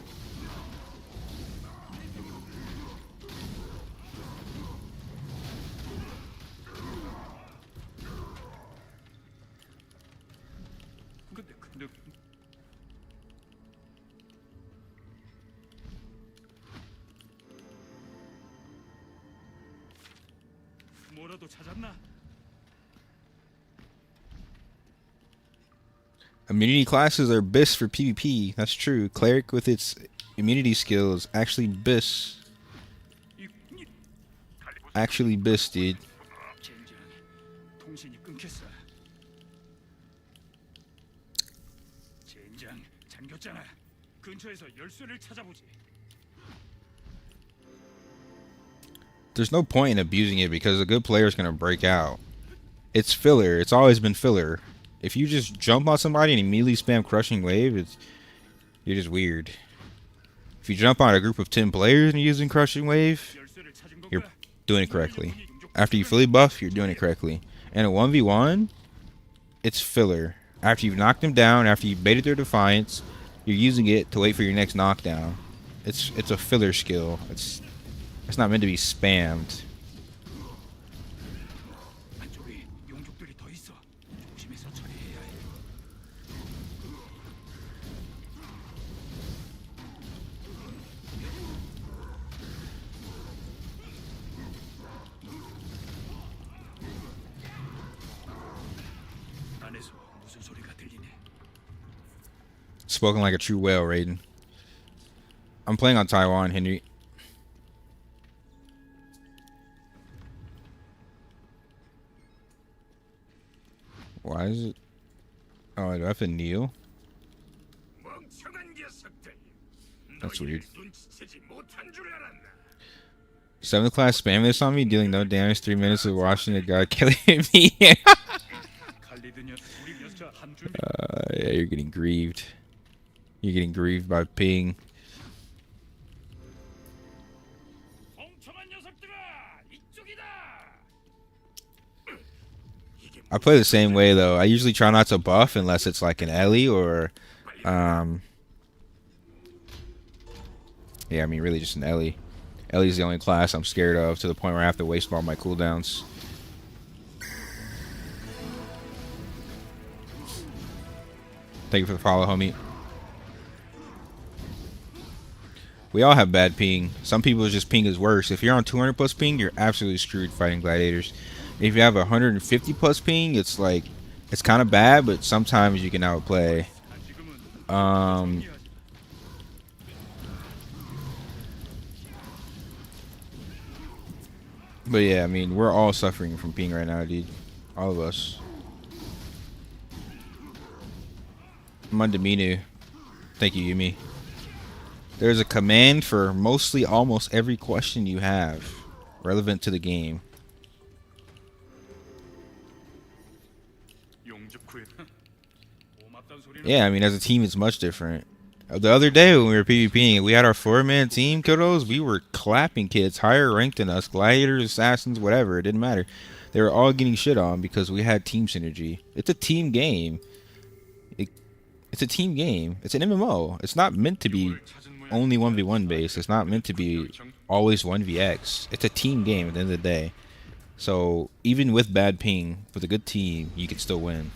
Immunity classes are BIS for PvP. That's true. Cleric with its immunity skill is actually BIS. Actually BIS, dude. 통신이 끊겼어. 젠장 잠겼잖아. 근처에서 열쇠를 찾아보지. There's no point in abusing it because a good player is going to break out. It's filler. It's always been filler. If you just jump on somebody and immediately spam Crushing Wave, you're just weird. If you jump on a group of 10 players and you're using Crushing Wave, you're doing it correctly. After you fully buff, you're doing it correctly. And a 1v1, it's filler. After you've knocked them down, after you've baited their defiance, you're using it to wait for your next knockdown. It's a filler skill. It's not meant to be spammed. 안쪽에 용족들이 더 있어. 조심해서 처리해야 해. 안에서 무슨 소리가 들리네. Spoken like a true whale, Raiden. I'm playing on Taiwan, Henry. Why is it? Oh, do I have to kneel? 멍청한 녀석들. That's weird. 눈치채지 못한 줄 알았나? 7th class spam this on me, dealing no damage, 3 minutes of watching a guy killing me. 갈리드 녀석 우리 녀석 한 줄. Yeah, you're getting grieved. You're getting grieved by ping. 멍청한 녀석들아, 이쪽이다. I play the same way though. I usually try not to buff unless it's like an Ellie or yeah, I mean really just an Ellie. Ellie's the only class I'm scared of to the point where I have to waste all my cooldowns. Thank you for the follow, homie. We all have bad ping. Some people's just ping is worse. If you're on 200 plus ping, you're absolutely screwed fighting gladiators. If you have 150 plus ping, it's like, it's kind of bad, but sometimes you can outplay. But yeah, I mean, we're all suffering from ping right now, dude. All of us. Mundaminu. Thank you, Yumi. There's a command for mostly almost every question you have relevant to the game. Yeah, I mean, as a team, it's much different. The other day when we were PvPing, we had our 4-man team, kiddos. We were clapping kids higher ranked than us, gladiators, assassins, whatever. It didn't matter. They were all getting shit on because we had team synergy. It's a team game. It's a team game. It's an MMO. It's not meant to be only 1v1 based. It's not meant to be always 1vx. It's a team game at the end of the day. So even with bad ping, with a good team, you can still win.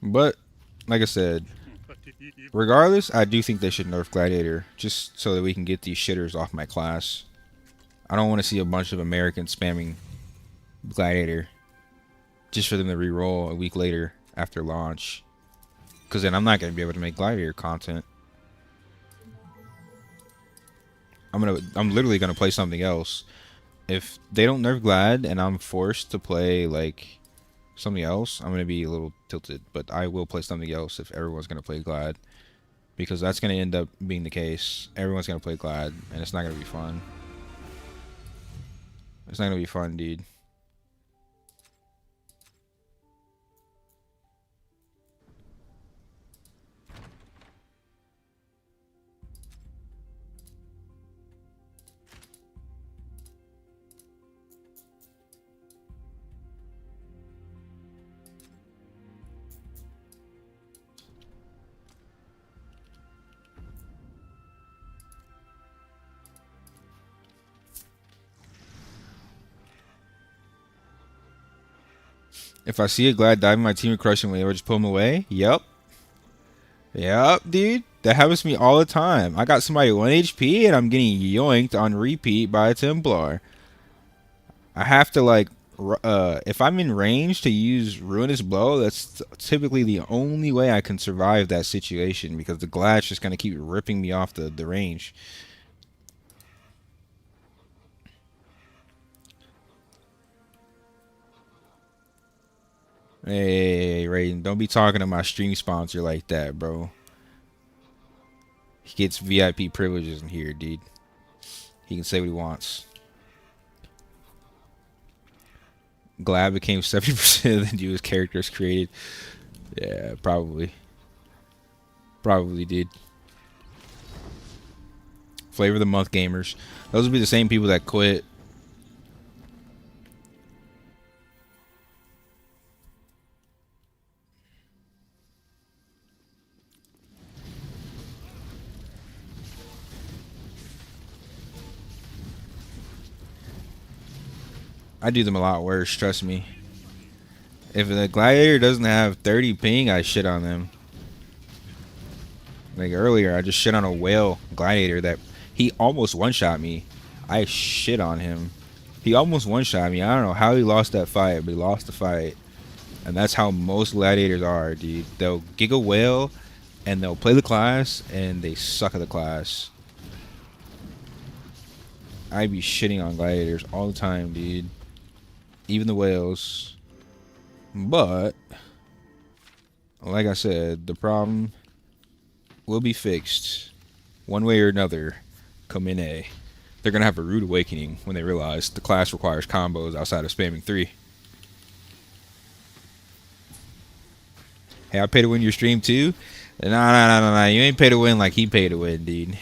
But like I said, regardless, I do think they should nerf Gladiator just so that we can get these shitters off my class. I don't want to see a bunch of Americans spamming Gladiator just for them to re-roll a week later after launch, because then I'm not going to be able to make Gladiator content. I'm literally going to play something else. If they don't nerf Glad and I'm forced to play like something else, I'm going to be a little tilted, but I will play something else if everyone's going to play Glad, because that's going to end up being the case. Everyone's going to play Glad and it's not going to be fun. It's not going to be fun, dude. If I see a Glad diving my team with Crushing Wave, I just pull him away. Yup. Yup, dude. That happens to me all the time. I got somebody 1 HP and I'm getting yoinked on repeat by a Templar. I have to like, if I'm in range to use Ruinous Blow, that's typically the only way I can survive that situation because the Glad's just gonna keep ripping me off the range. Hey, Raiden, don't be talking to my stream sponsor like that, bro. He gets VIP privileges in here, dude. He can say what he wants. Glad became 70% of the newest characters created. Yeah, probably. Probably, dude. Flavor of the month gamers. Those would be the same people that quit. I do them a lot worse, trust me. If the Gladiator doesn't have 30 ping, I shit on them. Like earlier, I just shit on a whale Gladiator that he almost one-shot me. I shit on him. He almost one-shot me. I don't know how he lost that fight, but he lost the fight. And that's how most Gladiators are, dude. They'll gig a whale, and they'll play the class, and they suck at the class. I be shitting on Gladiators all the time, dude. Even the whales. But, like I said, the problem will be fixed one way or another come in A. They're going to have a rude awakening when they realize the class requires combos outside of spamming 3. Hey, I pay to win your stream too? Nah. You ain't pay to win like he paid to win, dude.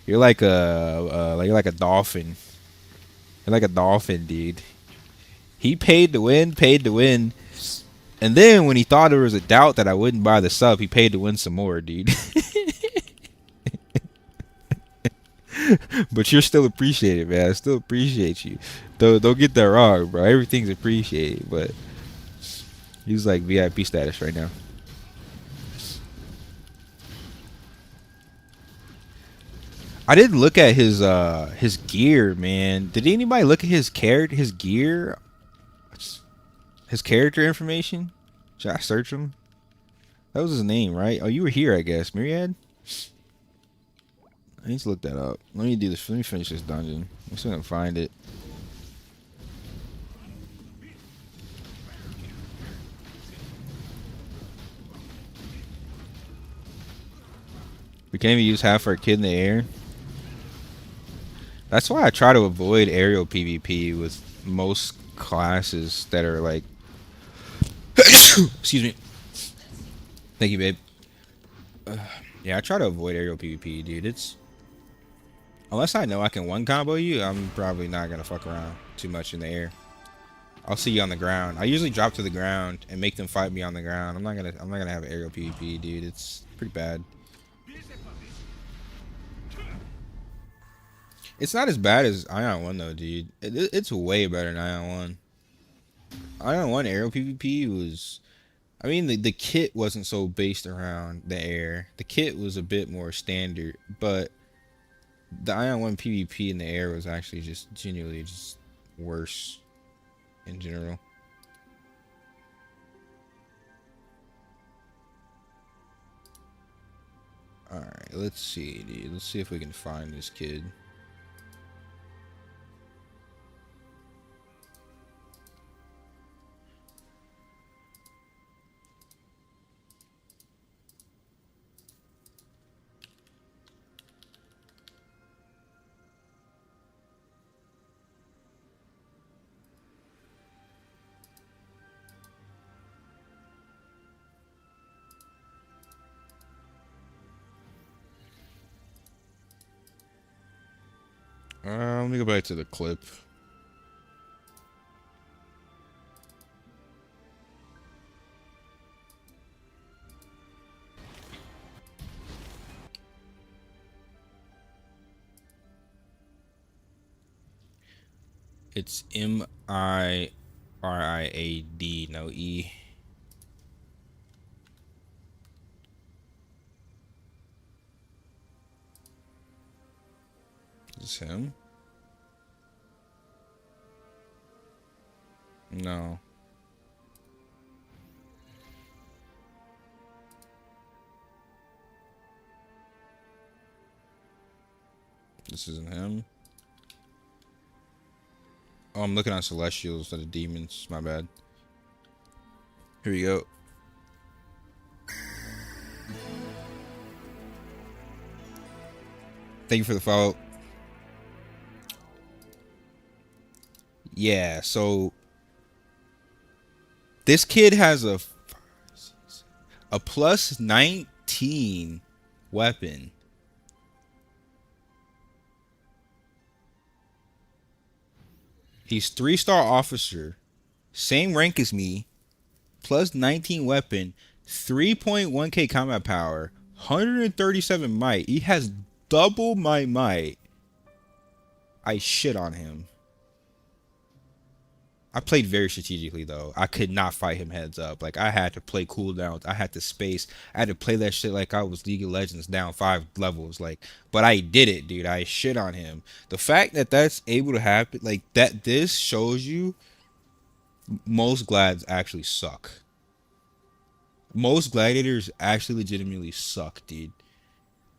You're like a dolphin. You're like a dolphin, dude. He paid to win. And then when he thought there was a doubt that I wouldn't buy the sub, he paid to win some more, dude. But you're still appreciated, man. I still appreciate you. Don't get that wrong, bro. Everything's appreciated, but he's like VIP status right now. I didn't look at his gear, man. Did anybody look at his gear? His character information? Should I search him? That was his name, right? Oh, you were here, I guess. Myriad? I need to look that up. Let me do this. Let me finish this dungeon. I'm still gonna find it. We can't even use half our kid in the air. That's why I try to avoid aerial PvP with most classes that are like excuse me. Thank you, babe. Yeah, I try to avoid aerial PvP, dude. It's unless I know I can one combo you, I'm probably not gonna fuck around too much in the air. I'll see you on the ground. I usually drop to the ground and make them fight me on the ground. I'm not gonna have aerial PvP, dude. It's pretty bad. It's not as bad as Aion 1 though, dude. It's way better than Aion 1. Aion 1 aerial PvP was, I mean, the kit wasn't so based around the air. The kit was a bit more standard, but the Aion 1 PvP in the air was actually just genuinely just worse in general. Alright, let's see, dude. Let's see if we can find this kid. Let me go back to the clip. It's MIRIAD, no E. I Is this him? No. This isn't him. Oh, I'm looking at Celestials instead of Demons. My bad. Here we go. Thank you for the follow. Yeah, so this kid has a plus 19 weapon. He's 3-star officer, same rank as me, plus 19 weapon, 3.1k combat power, 137 might. He has double my might. I shit on him. I played very strategically though. I could not fight him heads up. Like I had to play cooldowns. I had to space. I had to play that shit like I was League of Legends down 5 levels. Like, but I did it, dude. I shit on him. The fact that that's able to happen, like that, this shows you most glads actually suck. Most gladiators actually legitimately suck, dude.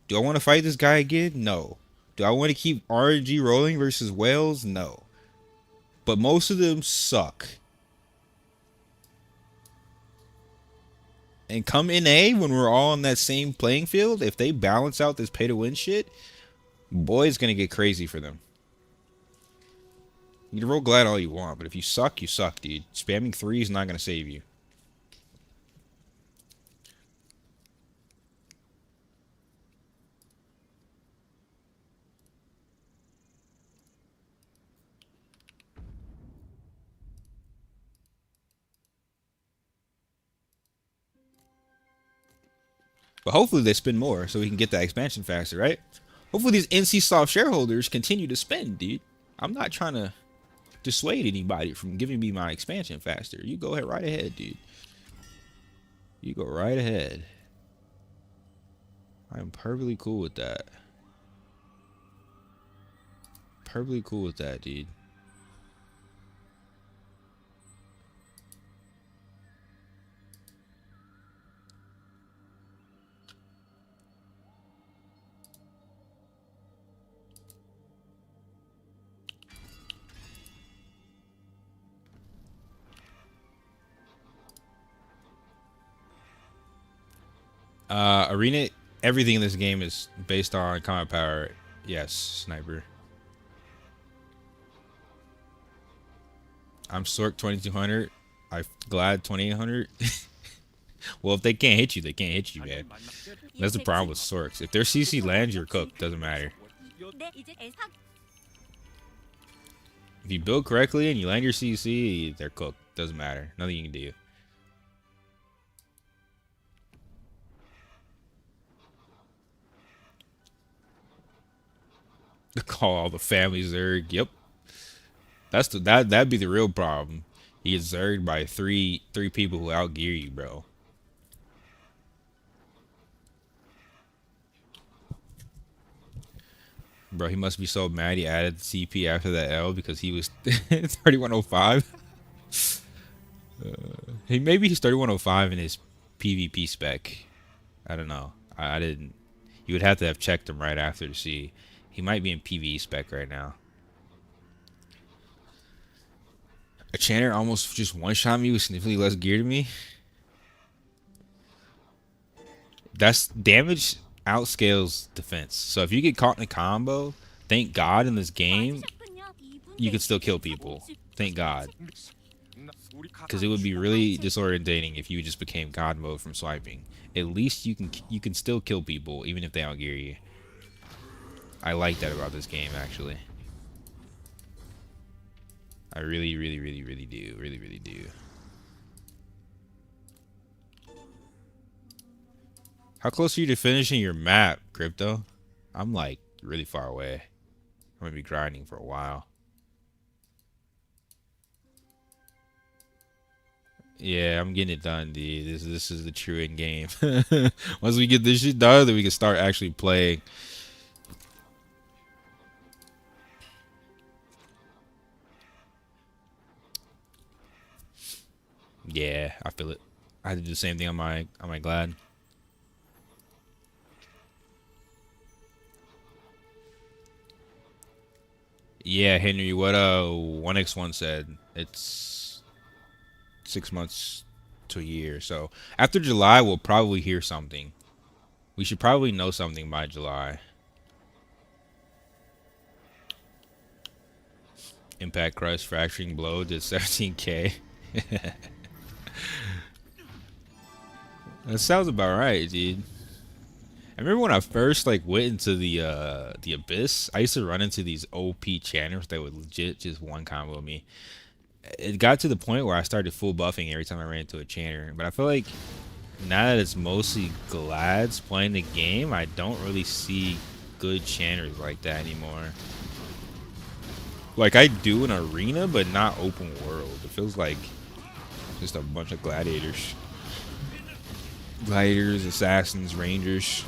Do I want to fight this guy again? No. Do I want to keep RNG rolling versus whales? No. But most of them suck. And come NA when we're all on that same playing field, if they balance out this pay to win shit, boy, it's gonna get crazy for them. You can roll glad all you want, but if you suck, dude. Spamming 3 is not gonna save you. But hopefully they spend more so we can get that expansion faster, right? Hopefully these NCSoft shareholders continue to spend, dude. I'm not trying to dissuade anybody from giving me my expansion faster. You go ahead right ahead, dude. You go right ahead. I'm perfectly cool with that. Perfectly cool with that, dude. Arena, everything in this game is based on combat power. Yes, sniper. I'm Sork 2200. I Glad 2800. Well, if they can't hit you, they can't hit you, man. That's the problem with Sorks. If their CC lands, you're cooked. Doesn't matter. If you build correctly and you land your CC, they're cooked. Doesn't matter. Nothing you can do. Call all the family Zerg. Yep. That'd be the real problem. He gets Zerged by three people who outgear you, bro. Bro, he must be so mad he added CP after that L because he was 3105. Maybe he's 3105 in his PvP spec. I don't know. I didn't. You would have to have checked him right after to see. He might be in PvE spec right now. A Chanter almost just one-shot me with significantly less gear to me. That's damage outscales defense. So if you get caught in a combo, thank God in this game, you can still kill people. Thank God. Because it would be really disorientating if you just became God mode from swiping. At least you can still kill people even if they outgear you. I like that about this game, actually. I really do. Really do. How close are you to finishing your map, Crypto? I'm like really far away. I'm gonna be grinding for a while. Yeah, I'm getting it done, dude. This is the true end game. Once we get this shit done, then we can start actually playing. Yeah, I feel it. I had to do the same thing on my Glad. Yeah, Henry, what 1x1 said, it's 6 months to a year. So after July, we'll probably hear something. We should probably know something by July. Impact Crush, Fracturing Blow did 17k. That sounds about right, dude. I remember when I first like went into the Abyss, I used to run into these OP channers that would legit just one combo me. It got to the point where I started full buffing every time I ran into a chanter. But I feel like now that it's mostly Glads playing the game, I don't really see good chanters like that anymore. Like I do in arena, but not open world. It feels like just a bunch of gladiators. Gladiators, assassins, rangers.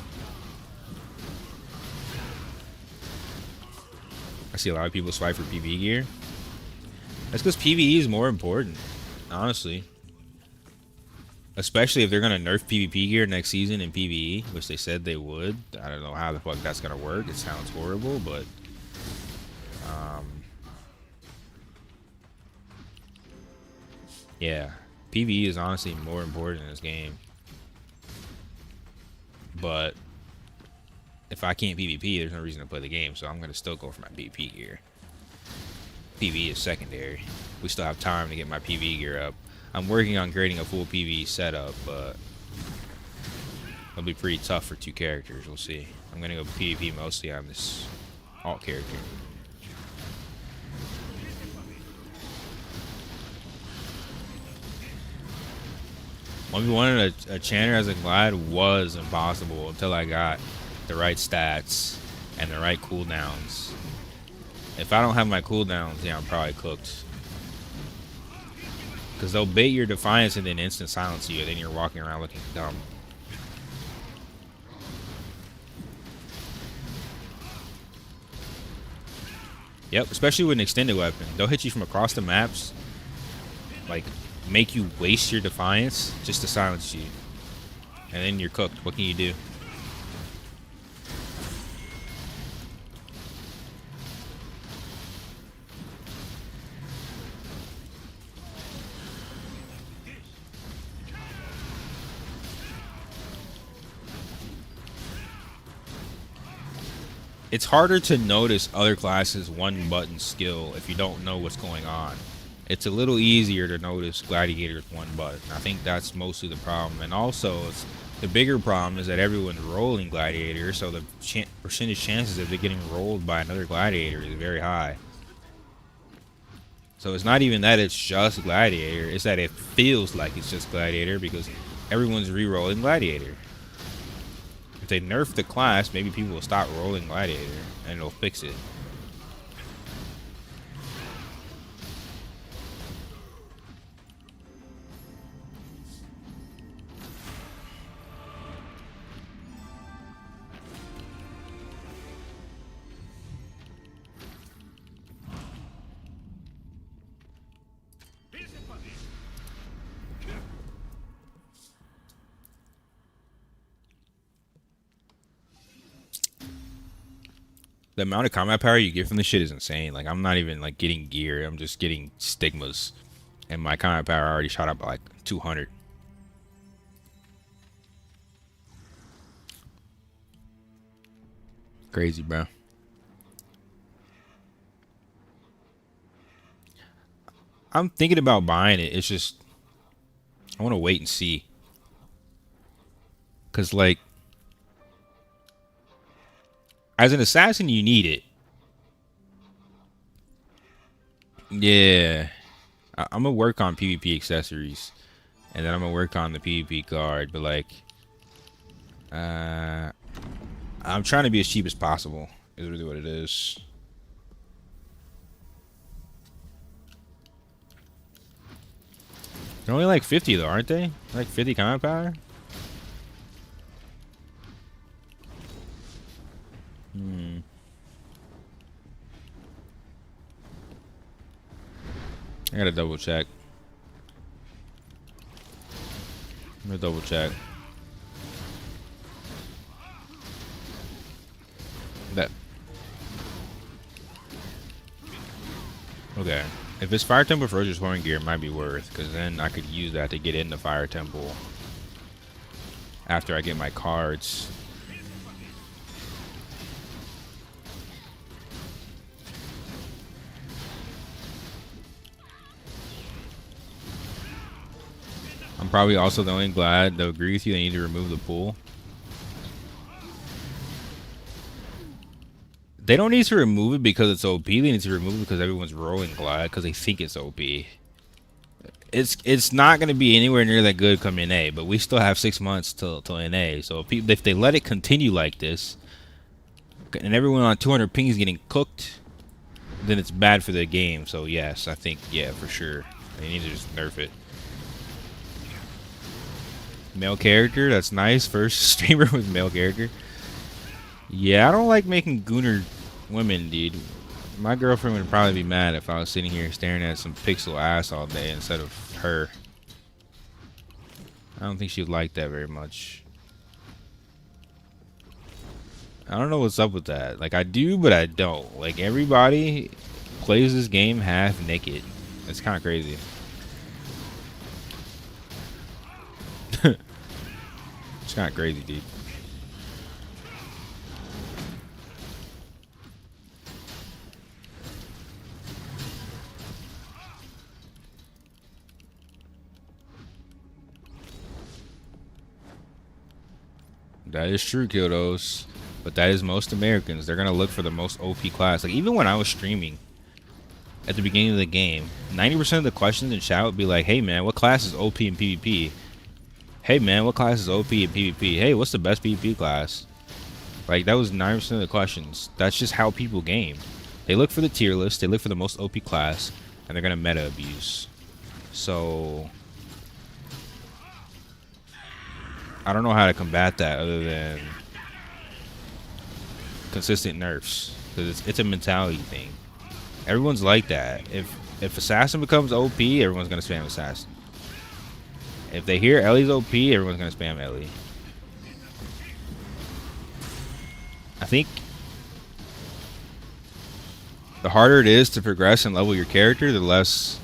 I see a lot of people swipe for PvE gear. That's because PvE is more important, honestly. Especially if they're going to nerf PvP gear next season in PvE, which they said they would. I don't know how the fuck that's going to work. It sounds horrible, but... yeah, PvE is honestly more important in this game. But if I can't PvP, there's no reason to play the game, so I'm going to still go for my PvP gear. PvE is secondary. We still have time to get my PvE gear up. I'm working on creating a full PvE setup, but it'll be pretty tough for 2 characters. We'll see. I'm going to go PvP mostly on this alt character. When we wanted a chanter as a glide was impossible until I got the right stats and the right cooldowns. If I don't have my cooldowns, yeah, I'm probably cooked. Because they'll bait your defiance and then instant silence you, and then you're walking around looking dumb. Yep, especially with an extended weapon. They'll hit you from across the maps. Like, make you waste your defiance just to silence you. And then you're cooked. What can you do? It's harder to notice other classes' one-button skill if you don't know what's going on. It's a little easier to notice Gladiator's one button. I think that's mostly the problem. And also, the bigger problem is that everyone's rolling Gladiator, so the percentage chances of it getting rolled by another Gladiator is very high. So it's not even that it's just Gladiator, it's that it feels like it's just Gladiator because everyone's re-rolling Gladiator. If they nerf the class, maybe people will stop rolling Gladiator and it'll fix it. The amount of combat power you get from this shit is insane. Like, I'm not even, like, getting gear. I'm just getting stigmas. And my combat power already shot up by, like, 200. Crazy, bro. I'm thinking about buying it. It's just, I want to wait and see. Because, like, as an assassin, you need it. Yeah. I'm going to work on PvP accessories. And then I'm going to work on the PvP card. But, like, I'm trying to be as cheap as possible. Is really what it is. They're only like 50, though, aren't they? Like 50 combat power? I gotta double check. Let me double check. That. Okay. If it's Fire Temple for just Horn Gear, it might be worth, because then I could use that to get into Fire Temple after I get my cards. I'm probably also the only glad to agree with you. They need to remove the pool. They don't need to remove it because it's OP. They need to remove it because everyone's rolling glad because they think it's OP. It's not going to be anywhere near that good come NA, but we still have 6 months till NA. So if they let it continue like this, and everyone on 200 ping is getting cooked, then it's bad for the game. So yes, I think, yeah, for sure. They need to just nerf it. Male character, that's nice. First streamer with male character. Yeah, I don't like making gooner women, dude. My girlfriend would probably be mad if I was sitting here staring at some pixel ass all day instead of her. I don't think she'd like that very much. I don't know what's up with that. Like, I do, but I don't. Like, everybody plays this game half naked. It's kind of crazy. It's kind of crazy, dude. That is true, Kyotos. But that is most Americans. They're going to look for the most OP class. Like, even when I was streaming at the beginning of the game, 90% of the questions in chat would be like, hey, man, what class is OP in PvP? Hey, man, what class is OP in PvP? Hey, what's the best PvP class? Like, that was 90% of the questions. That's just how people game. They look for the tier list. They look for the most OP class. And they're going to meta abuse. So I don't know how to combat that other than consistent nerfs, because it's a mentality thing. Everyone's like that. If Assassin becomes OP, everyone's gonna spam Assassin. If they hear Ellie's OP, everyone's gonna spam Ellie. I think the harder it is to progress and level your character, the less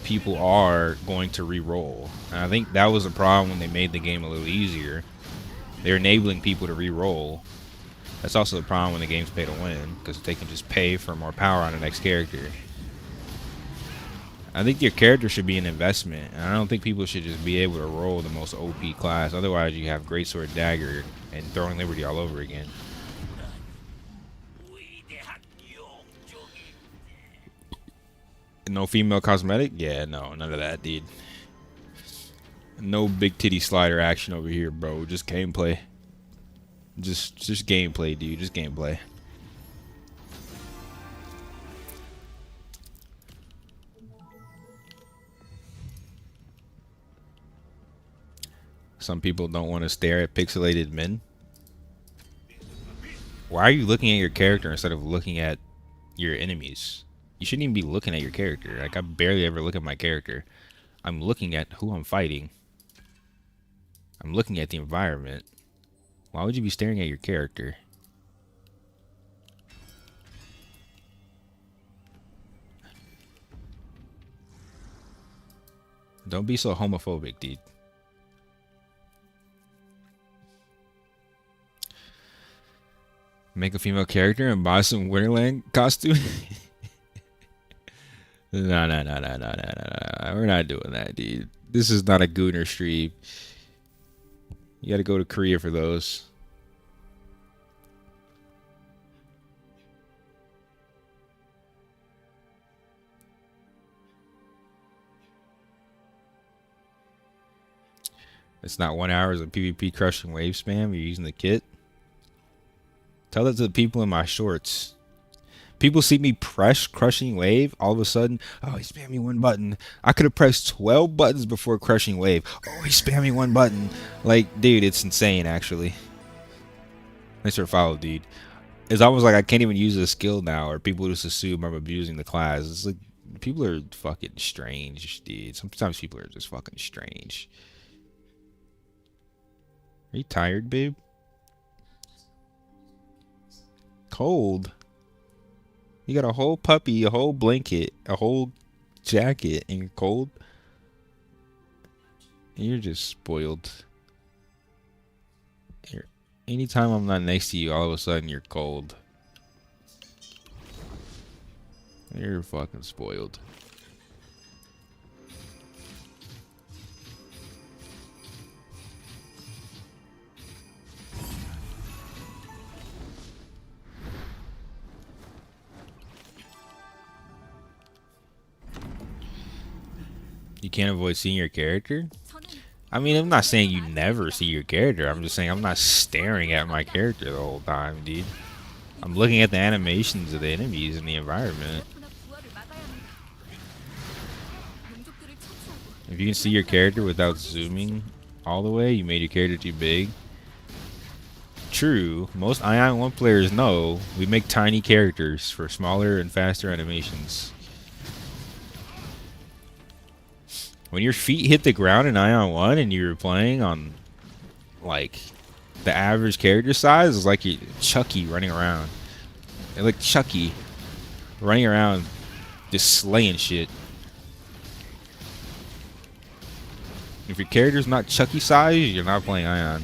people are going to re-roll. And I think that was a problem when they made the game a little easier. They're enabling people to re-roll. That's also the problem when the game's pay to win, because they can just pay for more power on the next character. I think your character should be an investment, and I don't think people should just be able to roll the most OP class. Otherwise, you have Greatsword Dagger and Throwing Liberty all over again. No female cosmetic? Yeah, no, none of that, dude. No big titty slider action over here, bro. Just gameplay. Just gameplay, dude. Just gameplay. Some people don't want to stare at pixelated men. Why are you looking at your character instead of looking at your enemies? You shouldn't even be looking at your character. Like, I barely ever look at my character. I'm looking at who I'm fighting. I'm looking at the environment. Why would you be staring at your character? Don't be so homophobic, dude. Make a female character and buy some Winterland costume? No. We're not doing that, dude. This is not a Gooner stream. You gotta go to Korea for those. It's not 1 hour of PvP crushing wave spam. You're using the kit. Tell that to the people in my shorts. People see me press crushing wave, all of a sudden, oh, he spammed me one button. I could have pressed 12 buttons before crushing wave. Oh, he spammed me one button. Like, dude, it's insane, actually. Thanks for follow, dude. It's almost like I can't even use a skill now, or people just assume I'm abusing the class. It's like, people are fucking strange, dude. Sometimes people are just fucking strange. Are you tired, babe? Cold. You got a whole puppy, a whole blanket, a whole jacket, and you're cold? You're just spoiled. Anytime I'm not next to you, all of a sudden you're cold. You're fucking spoiled. You can't avoid seeing your character? I mean, I'm not saying you never see your character. I'm just saying I'm not staring at my character the whole time, dude. I'm looking at the animations of the enemies in the environment. If you can see your character without zooming all the way, you made your character too big. True, most Aion 1 players know we make tiny characters for smaller and faster animations. When your feet hit the ground in Aion 1 and you're playing on, like, the average character size, it's like Chucky running around. It's like Chucky running around just slaying shit. If your character's not Chucky size, you're not playing Aion.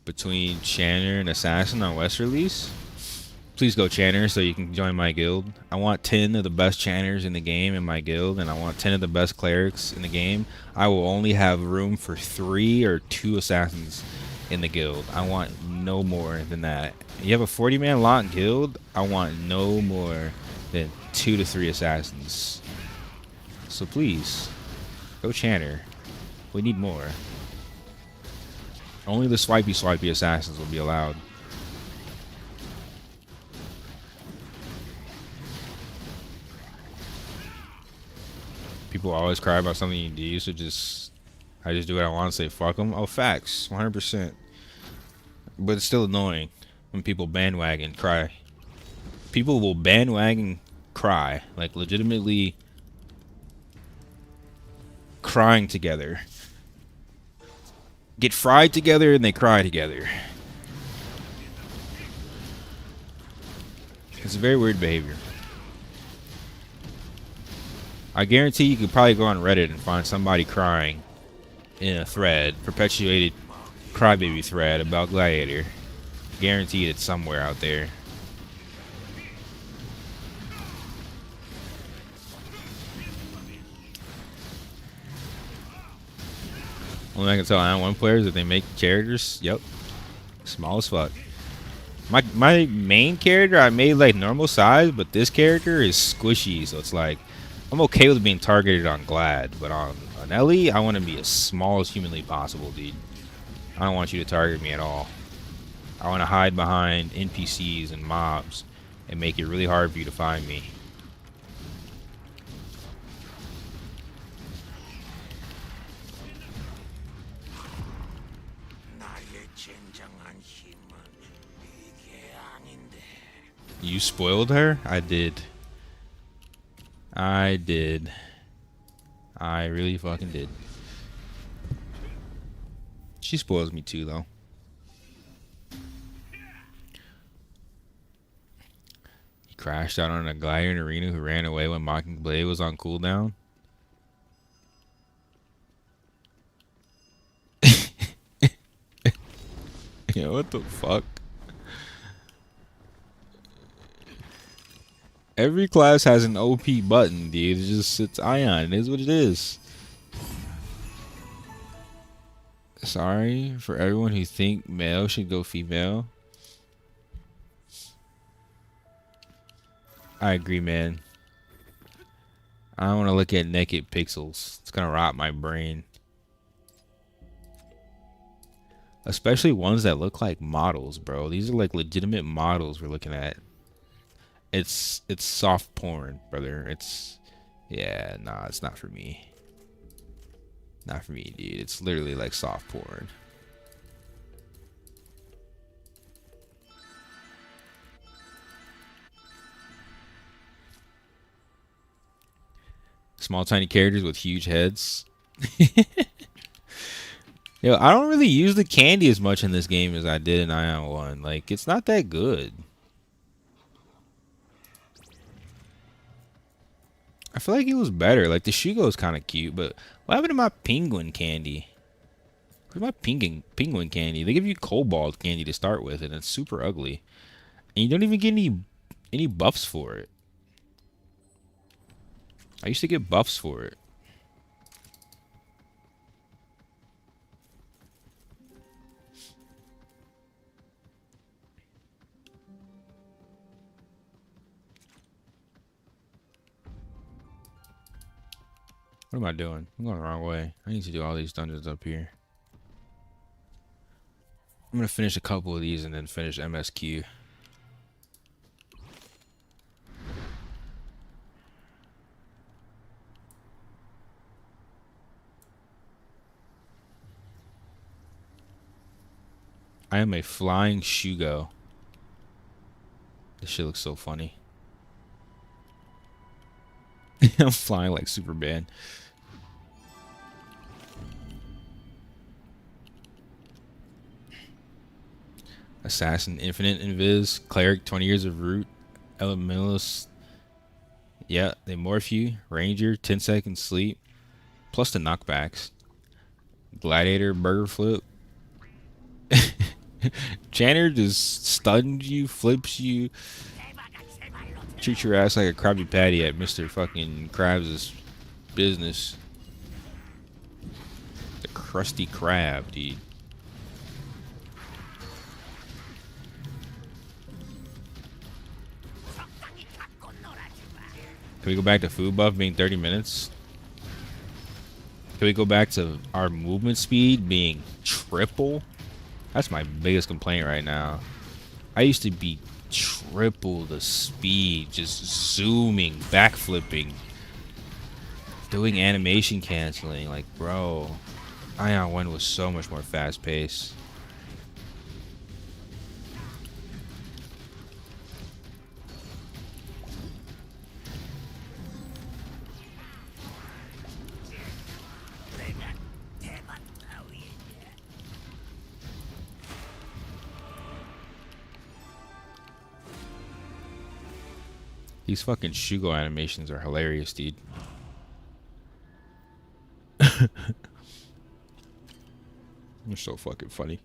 Between Channer and Assassin on West release, please go Channer so you can join my guild. I want 10 of the best Channers in the game in my guild, and I want 10 of the best clerics in the game. I will only have room for 3 or 2 assassins in the guild. I want no more than that. You have a 40-man lock guild, I want no more than 2 to 3 assassins. So please, go Channer. We need more. Only the swipey assassins will be allowed. People always cry about something you do, so I just do what I want and say fuck them. Oh, facts, 100%. But it's still annoying when people bandwagon cry. People will bandwagon cry, like legitimately crying together. Get fried together and they cry together. It's a very weird behavior. I guarantee you could probably go on Reddit and find somebody crying in a thread, perpetuated crybaby thread about Gladiator. Guaranteed it's somewhere out there. Only I can tell Aion 1 players that they make characters, yep, small as fuck. My main character I made like normal size, but this character is squishy, so it's like I'm okay with being targeted on Glad, but on Ellie, I want to be as small as humanly possible, dude. I don't want you to target me at all. I want to hide behind NPCs and mobs and make it really hard for you to find me. You spoiled her? I did. I did. I really fucking did. She spoils me too, though. He crashed out on a Gladiator in Arena who ran away when Mocking Blade was on cooldown. Yeah, what the fuck? Every class has an OP button, dude. It's Aion. It is what it is. Sorry for everyone who think male should go female. I agree, man. I don't want to look at naked pixels. It's gonna rot my brain. Especially ones that look like models, bro. These are like legitimate models we're looking at. It's soft porn, brother. Yeah, nah, it's not for me. Not for me, dude. It's literally like soft porn. Small, tiny characters with huge heads. Yo, I don't really use the candy as much in this game as I did in Aion 1. Like, it's not that good. I feel like it was better. Like, the Shugo is kind of cute, but what happened to my penguin candy? Where's my penguin candy? They give you cobalt candy to start with, and it's super ugly. And you don't even get any buffs for it. I used to get buffs for it. What am I doing? I'm going the wrong way. I need to do all these dungeons up here. I'm going to finish a couple of these and then finish MSQ. I am a flying Shugo. This shit looks so funny. I'm flying like Superman. Assassin, Infinite Invis, Cleric, 20 years of root, Elementalist. Yeah, they morph you. Ranger, 10 seconds sleep, plus the knockbacks. Gladiator, burger flip. Chanter just stuns you, flips you, treats your ass like a Krabby Patty at Mr. fucking Krabs' business. The crusty crab, dude. Can we go back to food buff being 30 minutes? Can we go back to our movement speed being triple? That's my biggest complaint right now. I used to be triple the speed, just zooming, backflipping, doing animation canceling. Like, bro, Aion 1 was so much more fast paced. These fucking Shugo animations are hilarious, dude. They're so fucking funny.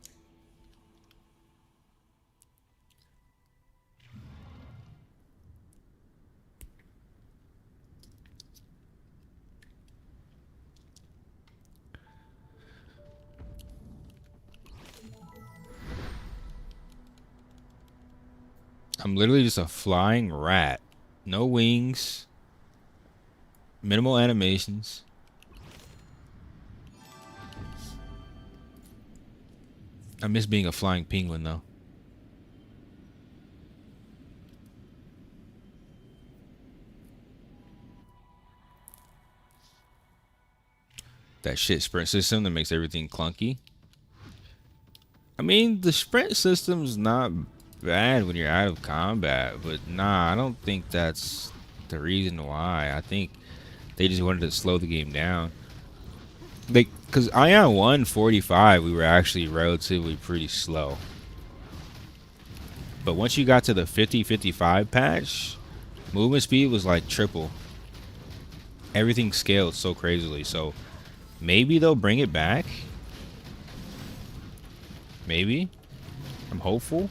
I'm literally just a flying rat. No wings. Minimal animations. I miss being a flying penguin, though. That shit sprint system that makes everything clunky. I mean, the sprint system's not bad when you're out of combat, but nah, I don't think that's the reason why. I think they just wanted to slow the game down. Like, because Aion 145, we were actually relatively pretty slow. But once you got to the 50-55 patch, movement speed was like triple. Everything scaled so crazily, so maybe they'll bring it back. Maybe. I'm hopeful.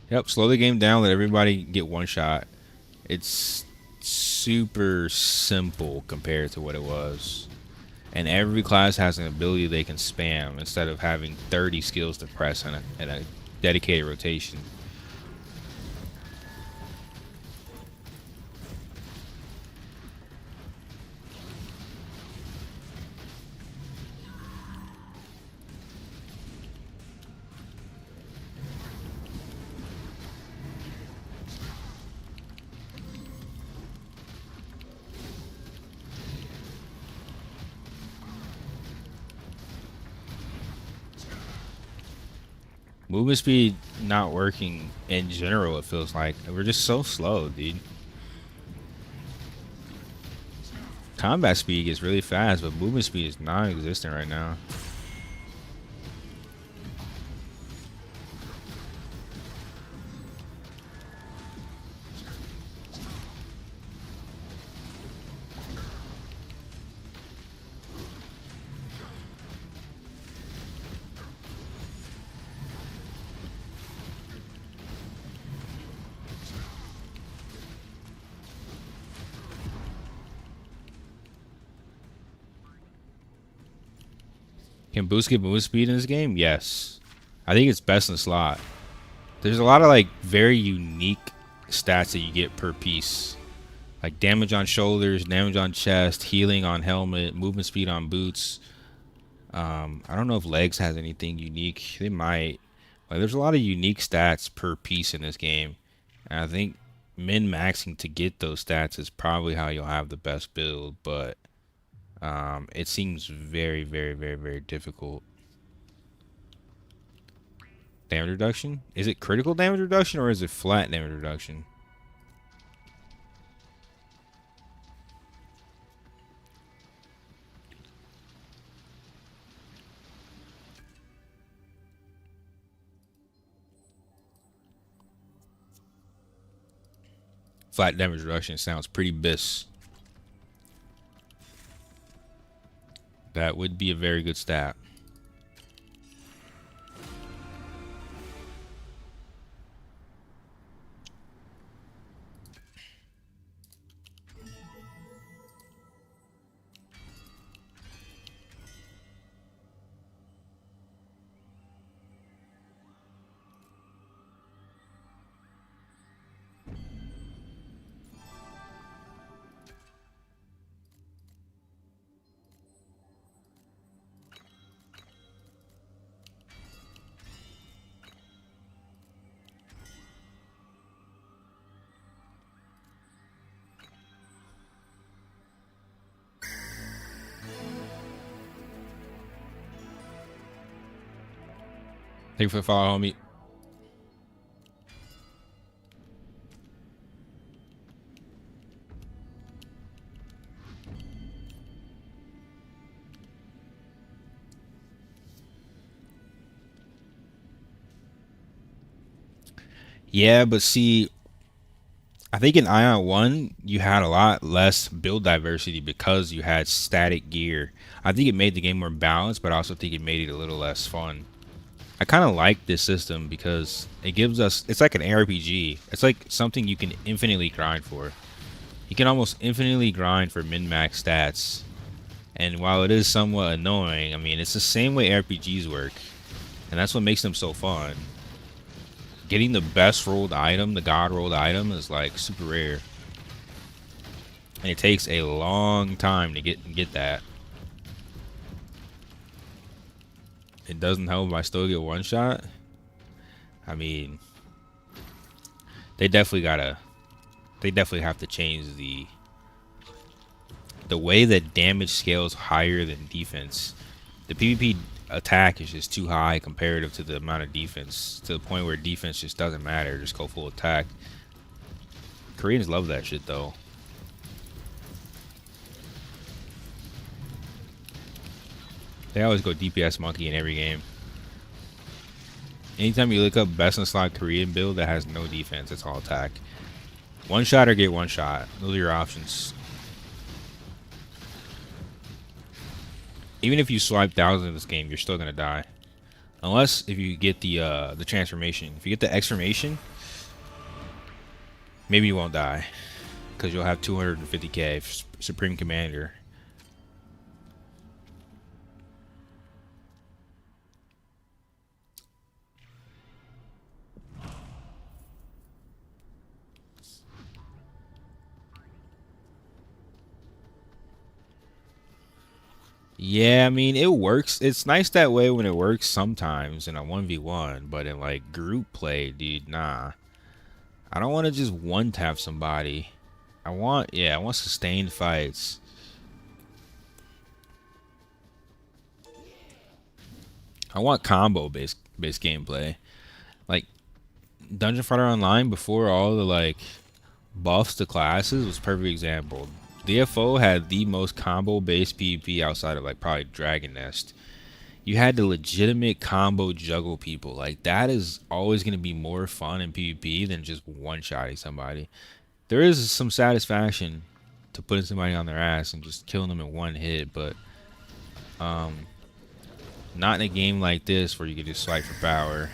Yep, slow the game down, let everybody get one shot. It's super simple compared to what it was. And every class has an ability they can spam instead of having 30 skills to press in a dedicated rotation. Movement speed not working in general, it feels like. We're just so slow, dude. Combat speed is really fast, but movement speed is non-existent right now. Can boost get movement speed in this game? Yes. I think it's best in the slot. There's a lot of like very unique stats that you get per piece. Like damage on shoulders, damage on chest, healing on helmet, movement speed on boots. I don't know if legs has anything unique. They might. Like there's a lot of unique stats per piece in this game. And I think min-maxing to get those stats is probably how you'll have the best build, but it seems very, very, very, very difficult. Damage reduction? Is it critical damage reduction or is it flat damage reduction? Flat damage reduction sounds pretty bis. That would be a very good stat. Thank you for the follow, homie. Yeah, but see, I think in Aion 1, you had a lot less build diversity because you had static gear. I think it made the game more balanced, but I also think it made it a little less fun. I kind of like this system because it gives us, it's like an RPG. It's like something you can infinitely grind for. You can almost infinitely grind for min-max stats. And while it is somewhat annoying, I mean, it's the same way RPGs work. And that's what makes them so fun. Getting the best rolled item, the god rolled item, is like super rare. And it takes a long time to get that. It doesn't help if I still get one shot. I mean, they definitely have to change the way that damage scales higher than defense. The PvP attack is just too high comparative to the amount of defense, to the point where defense just doesn't matter. Just go full attack. Koreans love that shit though. They always go DPS monkey in every game. Anytime you look up best in slot Korean build that has no defense, it's all attack. One shot or get one shot. Those are your options. Even if you swipe thousands in this game, you're still gonna die. Unless if you get the transformation. If you get the exclamation, maybe you won't die. Because you'll have 250k Supreme Commander. Yeah, I mean, it works. It's nice that way when it works sometimes in a 1v1, but in like group play, dude, nah. I don't want to just one-tap somebody. I want sustained fights. I want combo based gameplay. Dungeon Fighter Online before all the like buffs to classes was a perfect example. DFO had the most combo based PvP outside of like probably Dragon Nest. You had to legitimate combo juggle people. Like that is always going to be more fun in PvP than just one-shotting somebody. There is some satisfaction to putting somebody on their ass and just killing them in one hit, but not in a game like this where you can just swipe for power.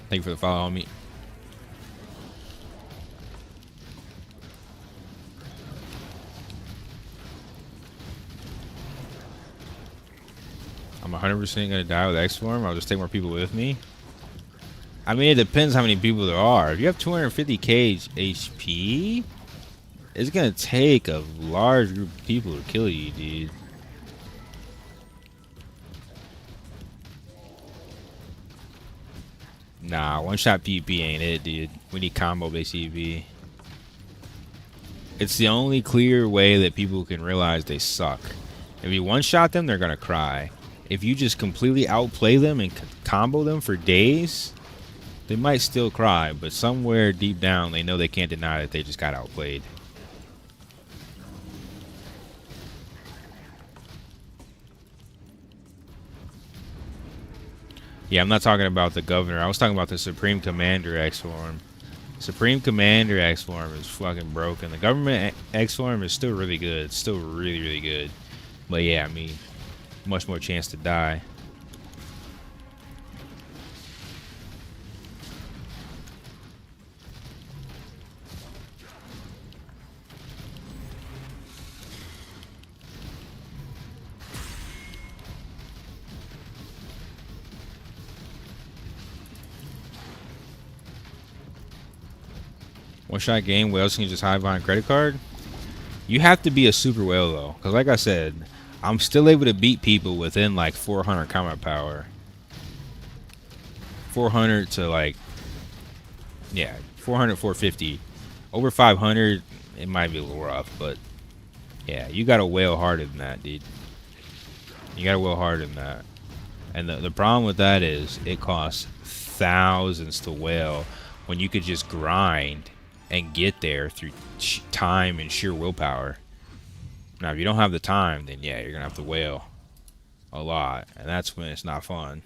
Thank you for the follow on me. I'm 100% gonna die with X-Form. I'll just take more people with me. I mean, it depends how many people there are. If you have 250k HP, it's gonna take a large group of people to kill you, dude. Nah, one-shot PvP ain't it, dude. We need combo-based PvP. It's the only clear way that people can realize they suck. If you one-shot them, they're gonna cry. If you just completely outplay them and combo them for days, they might still cry, but somewhere deep down, they know they can't deny that they just got outplayed. Yeah, I'm not talking about the governor. I was talking about the Supreme Commander X-Form. Supreme Commander X-Form is fucking broken. The government X-Form is still really good. It's still really, really good. But yeah, I mean, much more chance to die. One-shot game, whales can just hide behind credit card. You have to be a super whale though, because like I said, I'm still able to beat people within like 400 combat power. 400 to like, yeah, 400, 450. Over 500, it might be a little rough, but yeah, you gotta whale harder than that, dude. You gotta whale harder than that. And the problem with that is it costs thousands to whale when you could just grind and get there through time and sheer willpower. Now, if you don't have the time, then yeah, you're gonna have to whale a lot, and that's when it's not fun.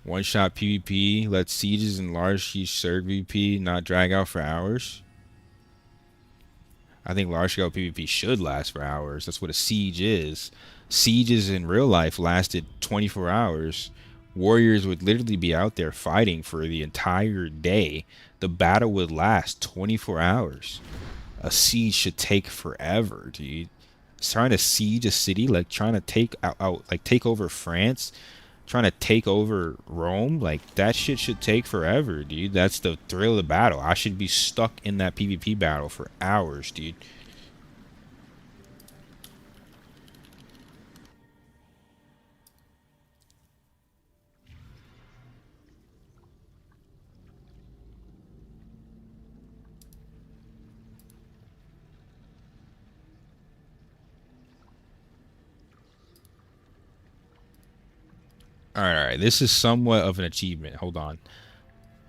One-shot PvP, let sieges and large siege surge PvP not drag out for hours. I think large-scale PvP should last for hours. That's what a siege is. Sieges in real life lasted 24 hours. Warriors would literally be out there fighting for the entire day. The battle would last 24 hours. A siege should take forever, dude. Trying to siege a city, like trying to take take over France, trying to take over Rome, like that shit should take forever, dude. That's the thrill of the battle. I should be stuck in that PvP battle for hours, dude. All right. This is somewhat of an achievement. Hold on,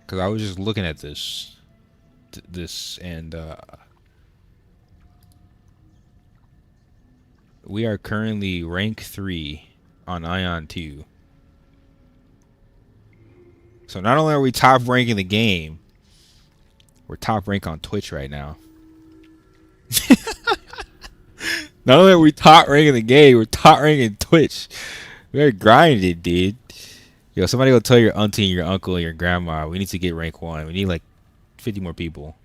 because I was just looking at this, and we are currently rank 3 on Aion 2. So not only are we top rank in the game, we're top rank on Twitch right now. Not only are we top rank in the game, we're top rank in Twitch. We're grinding, dude. Yo, somebody go tell your auntie, your uncle, and your grandma we need to get rank 1. We need like 50 more people.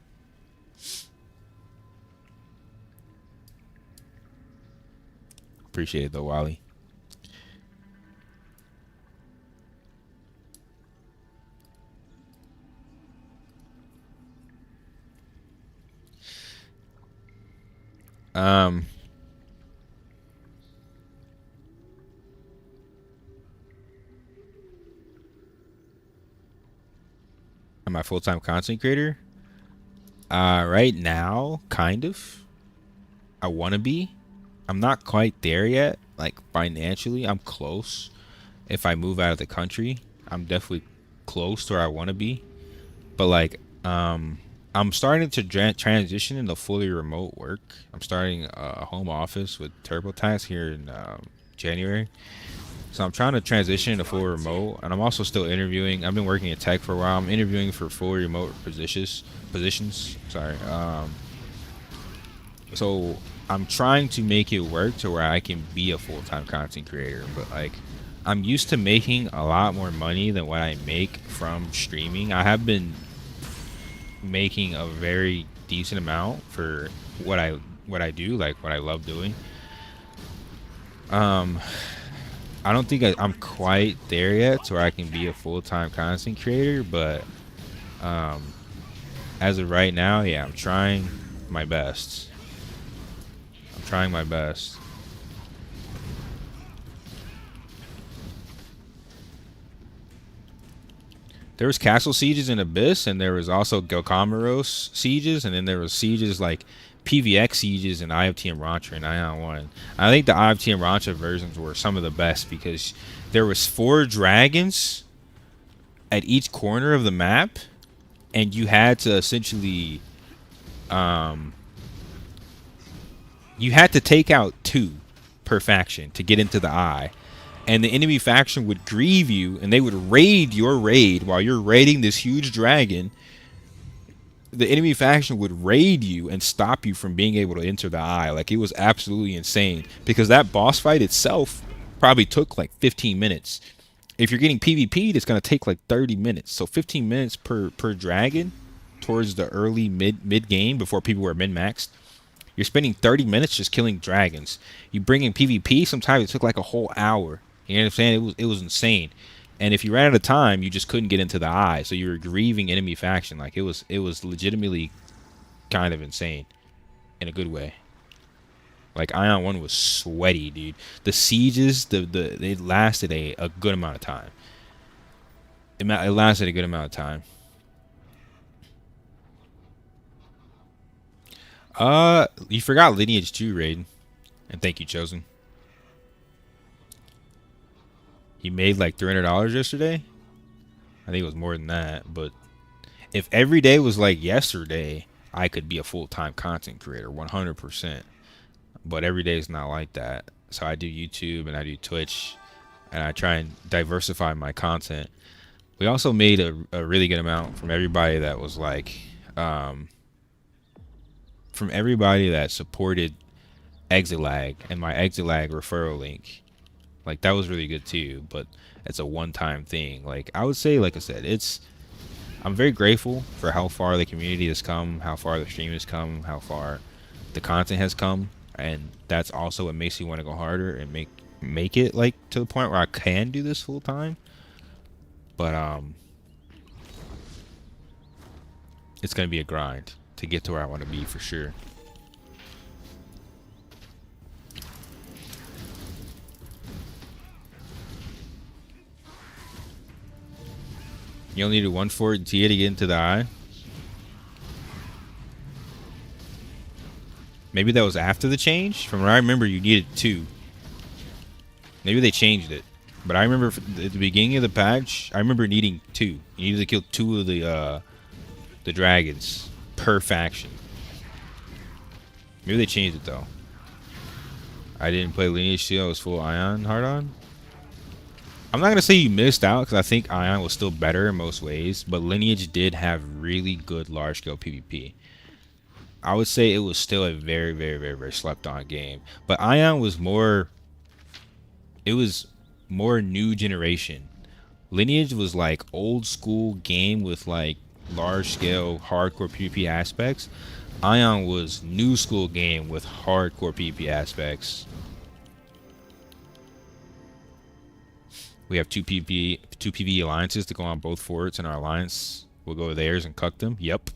Appreciate it though, Wally. Am I full-time content creator? Right now, kind of. I want to be. I'm not quite there yet. Like financially, I'm close. If I move out of the country, I'm definitely close to where I want to be. But like, I'm starting to transition into fully remote work. I'm starting a home office with TurboTax here in January. So I'm trying to transition into full remote, and I'm also still interviewing. I've been working in tech for a while. I'm interviewing for full remote positions. Sorry. So I'm trying to make it work to where I can be a full-time content creator. But like, I'm used to making a lot more money than what I make from streaming. I have been making a very decent amount for what I do, like what I love doing. I don't think I'm quite there yet to where I can be a full-time content creator, but as of right now, yeah, I'm trying my best. I'm trying my best. There was castle sieges in Abyss, and there was also Gokamaros sieges, and then there was sieges like PVX sieges in Eye of Tierlist and Aion 1. I think the Eye of Tierlist versions were some of the best because there was 4 dragons at each corner of the map, and you had to essentially you had to take out 2 per faction to get into the eye. And the enemy faction would grieve you, and they would raid your raid while you're raiding this huge dragon. The enemy faction would raid you and stop you from being able to enter the eye. Like, it was absolutely insane, because that boss fight itself probably took like 15 minutes. If you're getting PvP'd, it's going to take like 30 minutes. So 15 minutes per dragon towards the early mid game before people were min-maxed. You're spending 30 minutes just killing dragons. You bring in PvP, sometimes it took like a whole hour. You know what I'm saying? It was insane. And if you ran out of time, you just couldn't get into the eye. So you were grieving enemy faction. Like, it was legitimately kind of insane in a good way. Like, Aion 1 was sweaty, dude. The sieges, they lasted a good amount of time. It lasted a good amount of time. You forgot Lineage 2, Raiden. And thank you, Chosen. He made like $300 yesterday. I think it was more than that. But if every day was like yesterday, I could be a full-time content creator, 100%. But every day is not like that. So I do YouTube and I do Twitch, and I try and diversify my content. We also made a really good amount from everybody that was like, from everybody that supported Exilag and my Exilag referral link. Like, that was really good too, but it's a one-time thing. Like, I would say, like I said, I'm very grateful for how far the community has come, how far the stream has come, how far the content has come, and that's also what makes me want to go harder and make it like to the point where I can do this full time. But it's gonna be a grind to get to where I want to be for sure. You only need 1 fort and Tia to get into the eye. Maybe that was after the change. From what I remember, you needed 2. Maybe they changed it, but I remember at the beginning of the patch, I remember needing 2. You needed to kill 2 of the dragons per faction. Maybe they changed it though. I didn't play Lineage 2. I was full Aion hard on. I'm not going to say you missed out, because I think Aion was still better in most ways, but Lineage did have really good large-scale PvP. I would say it was still a very, very, very, very slept-on game. But Aion was more... It was more new generation. Lineage was like old-school game with like large-scale hardcore PvP aspects. Aion was new-school game with hardcore PvP aspects. We have two PvE alliances to go on both forts, and our alliance will go theirs and cuck them. Yep,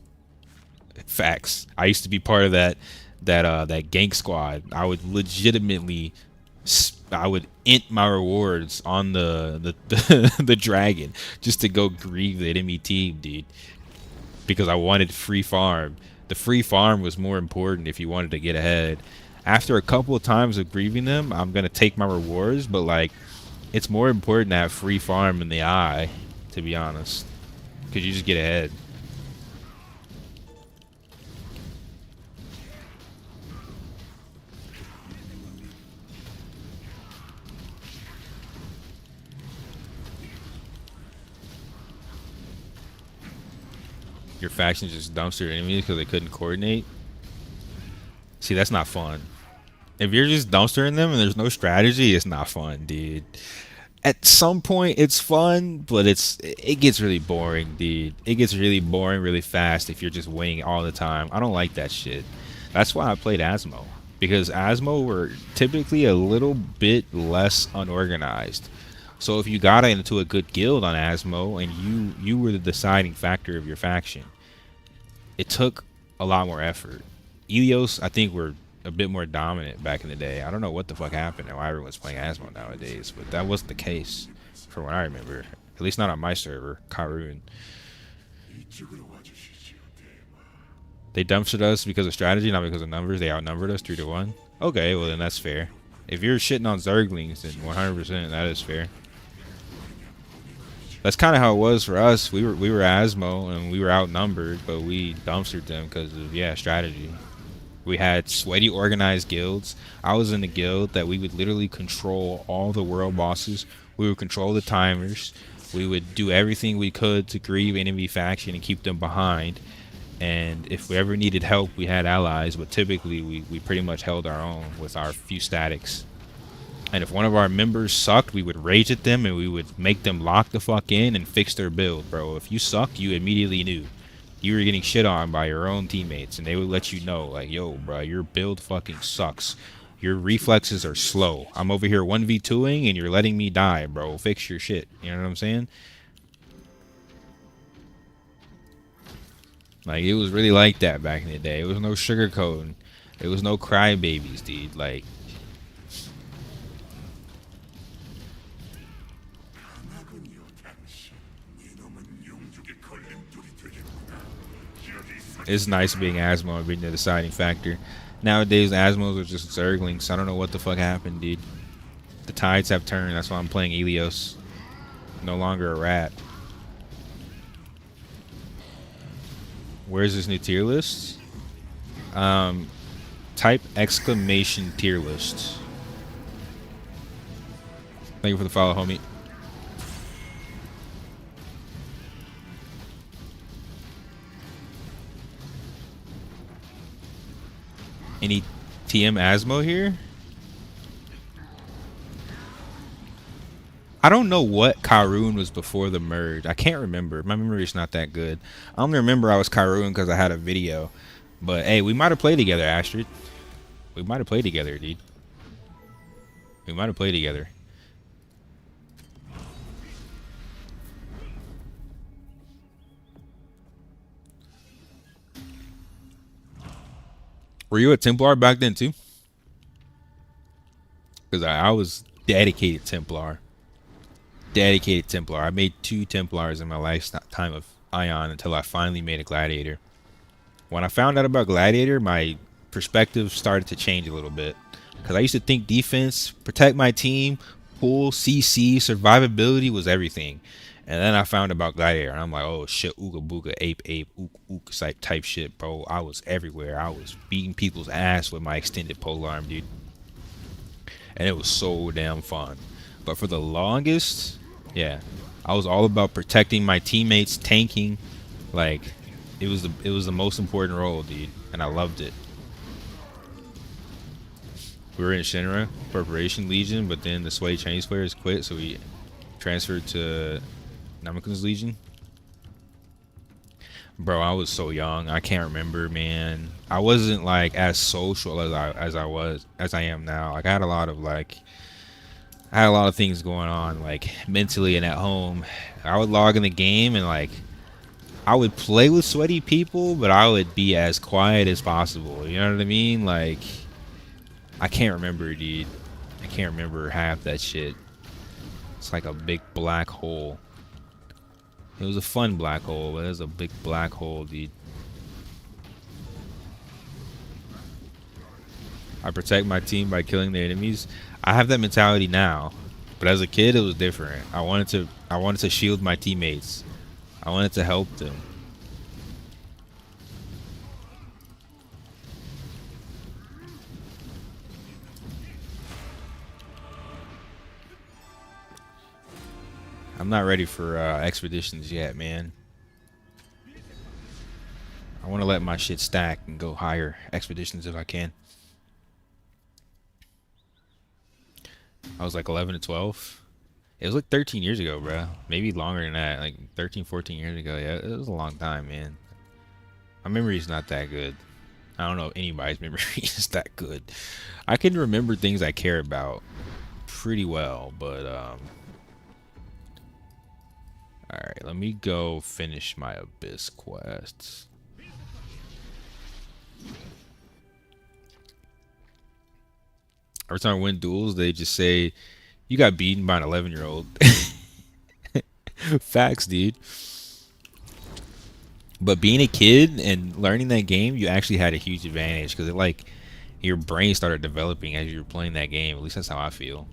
facts. I used to be part of that gank squad. I would legitimately, I would int my rewards on the dragon just to go grieve the enemy team, dude. Because I wanted free farm. The free farm was more important if you wanted to get ahead. After a couple of times of grieving them, I'm gonna take my rewards, but like it's more important to have free farm in the eye, to be honest, because you just get ahead. Your faction just dumpster enemies because they couldn't coordinate. See, that's not fun. If you're just dumpstering them and there's no strategy, it's not fun, dude. At some point, it's fun, but it gets really boring, dude. It gets really boring really fast if you're just winning all the time. I don't like that shit. That's why I played Asmo, because Asmo were typically a little bit less unorganized. So if you got into a good guild on Asmo and you were the deciding factor of your faction, it took a lot more effort. Elios, I think, were a bit more dominant back in the day. I don't know what the fuck happened and why everyone's playing Asmo nowadays, but that wasn't the case from what I remember. At least not on my server, Karun. They dumpstered us because of strategy, not because of numbers. They outnumbered us 3-1. Okay, well then that's fair. If you're shitting on Zerglings, then 100% that is fair. That's kind of how it was for us. We were Asmo and we were outnumbered, but we dumpstered them because of strategy. We had sweaty organized guilds. I was in a guild that we would literally control all the world bosses. We would control the timers. We would do everything we could to grieve enemy faction and keep them behind. And if we ever needed help, we had allies, but typically we pretty much held our own with our few statics. And if one of our members sucked, we would rage at them and we would make them lock the fuck in and fix their build, bro. If you sucked, you immediately knew. You were getting shit on by your own teammates, and they would let you know, like, yo, bro, your build fucking sucks. Your reflexes are slow. I'm over here 1v2ing and you're letting me die, bro. Fix your shit. You know what I'm saying? Like, it was really like that back in the day. It was no sugarcoating. It was no crybabies, dude. Like, it's nice being Asmo and being the deciding factor. Nowadays, Asmos are just Zerglings. I don't know what the fuck happened, dude. The tides have turned. That's why I'm playing Elios. No longer a rat. Where's this new tier list? Type exclamation tier list. Thank you for the follow, homie. Any TM Asmo here? I don't know what Karun was before the merge. I can't remember. My memory is not that good. I only remember I was Karun because I had a video. But hey, we might have played together, Astrid. We might have played together, dude. We might have played together. Were you a Templar back then too? Because I was dedicated Templar. Dedicated Templar. I made 2 Templars in my lifetime of Aion until I finally made a Gladiator. When I found out about Gladiator, my perspective started to change a little bit. Because I used to think defense, protect my team, pull, CC, survivability was everything. And then I found about Gladiator, and I'm like, oh shit, ooga booga, ape, ook, ook, type shit, bro. I was everywhere. I was beating people's ass with my extended polearm, dude. And it was so damn fun. But for the longest, yeah, I was all about protecting my teammates, tanking. Like, it was the most important role, dude, and I loved it. We were in Shinra, Preparation Legion, but then the Sweaty Chinese players quit, so we transferred to Namakun's Legion. Bro, I was so young. I can't remember, man. I wasn't like as social as I am now. Like, I had a lot of things going on, like mentally and at home. I would log in the game and like I would play with sweaty people, but I would be as quiet as possible. You know what I mean? Like, I can't remember, dude. I can't remember half that shit. It's like a big black hole. It was a fun black hole, but it was a big black hole, dude. I protect my team by killing their enemies. I have that mentality now, but as a kid, it was different. I wanted to shield my teammates. I wanted to help them. I'm not ready for expeditions yet, man. I want to let my shit stack and go higher expeditions if I can. I was like 11 to 12. It was like 13 years ago, bro. Maybe longer than that. Like 13, 14 years ago. Yeah, it was a long time, man. My memory is not that good. I don't know if anybody's memory is that good. I can remember things I care about pretty well, but alright, let me go finish my Abyss quests. Every time I win duels, they just say, you got beaten by an 11-year-old. Facts, dude. But being a kid and learning that game, you actually had a huge advantage because it like your brain started developing as you were playing that game. At least that's how I feel.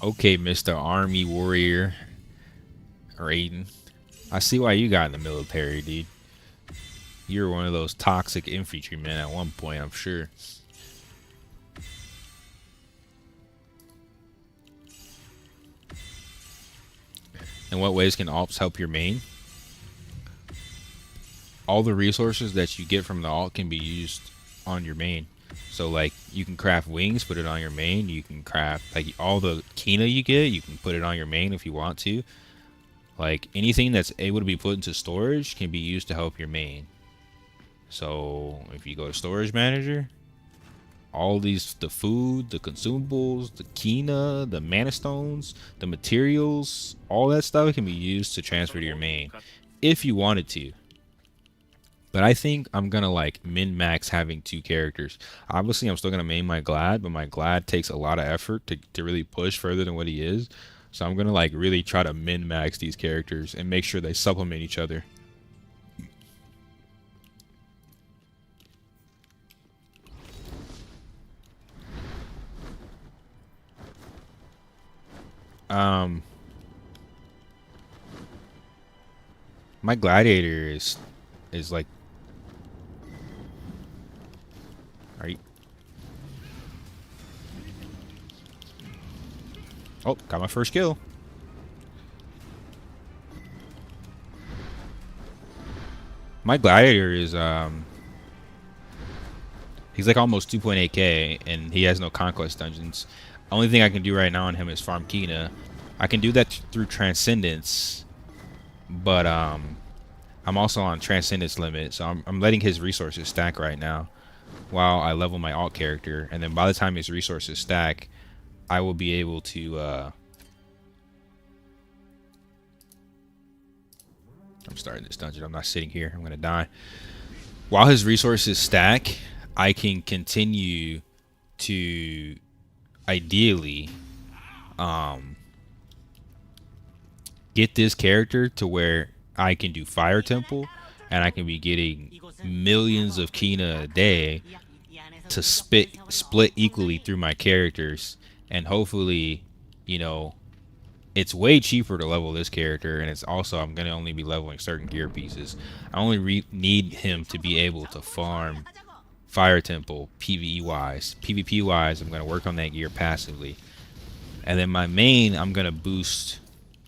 Okay, Mr. Army Warrior Raiden. I see why you got in the military, dude. You were one of those toxic infantrymen at one point, I'm sure. In what ways can alts help your main? All the resources that you get from the alt can be used on your main. So like you can craft wings, put it on your main. You can craft like all the Kina you get, you can put it on your main if you want to. Like anything that's able to be put into storage can be used to help your main. So if you go to storage manager, all these, the food, the consumables, the Kina, the mana stones, the materials, all that stuff can be used to transfer to your main if you wanted to. But I think I'm gonna like min-max having 2 characters. Obviously, I'm still gonna main my Glad, but my Glad takes a lot of effort to really push further than what he is. So I'm gonna like really try to min-max these characters and make sure they supplement each other. My Gladiator is like, are you? Oh, got my first kill. My Gladiator is he's like almost 2.8k and he has no conquest dungeons. Only thing I can do right now on him is farm Kina. I can do that through Transcendence, but I'm also on Transcendence limit, so I'm letting his resources stack right now while I level my alt character, and then by the time his resources stack, I will be able to I'm starting this dungeon. I'm not sitting here. I'm gonna die. While his resources stack, I can continue to ideally get this character to where I can do Fire Temple and I can be getting millions of Kina a day to split equally through my characters, and hopefully, you know, it's way cheaper to level this character, and it's also I'm gonna only be leveling certain gear pieces. I only need him to be able to farm Fire Temple PvE wise. PvP wise, I'm gonna work on that gear passively, and then my main I'm gonna boost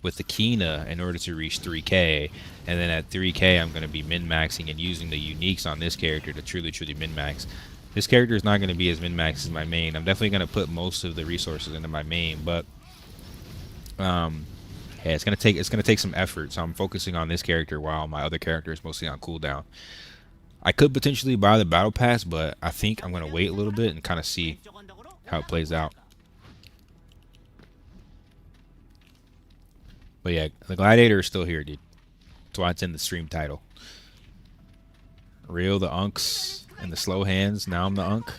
with the Kina in order to reach 3k, and then at 3k I'm gonna be min-maxing and using the uniques on this character to truly min-max. This character is not gonna be as min-max as my main. I'm definitely gonna put most of the resources into my main, but yeah, it's gonna take some effort. So I'm focusing on this character while my other character is mostly on cooldown. I could potentially buy the battle pass, but I think I'm gonna wait a little bit and kind of see how it plays out. But yeah, the Gladiator is still here, dude. That's why it's in the stream title. Real, the unks, and the slow hands. Now I'm the unk,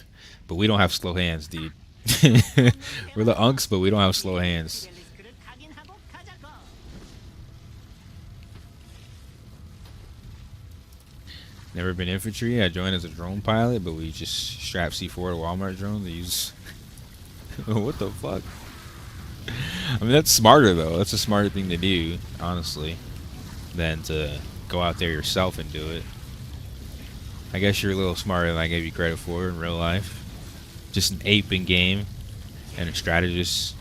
but we don't have slow hands, dude. We're the unks, but we don't have slow hands. Never been infantry. I joined as a drone pilot, but we just strapped C4 to Walmart drones to use. What the fuck? I mean, that's smarter though. That's a smarter thing to do, honestly, than to go out there yourself and do it. I guess you're a little smarter than I gave you credit for in real life. Just an ape in game and a strategist.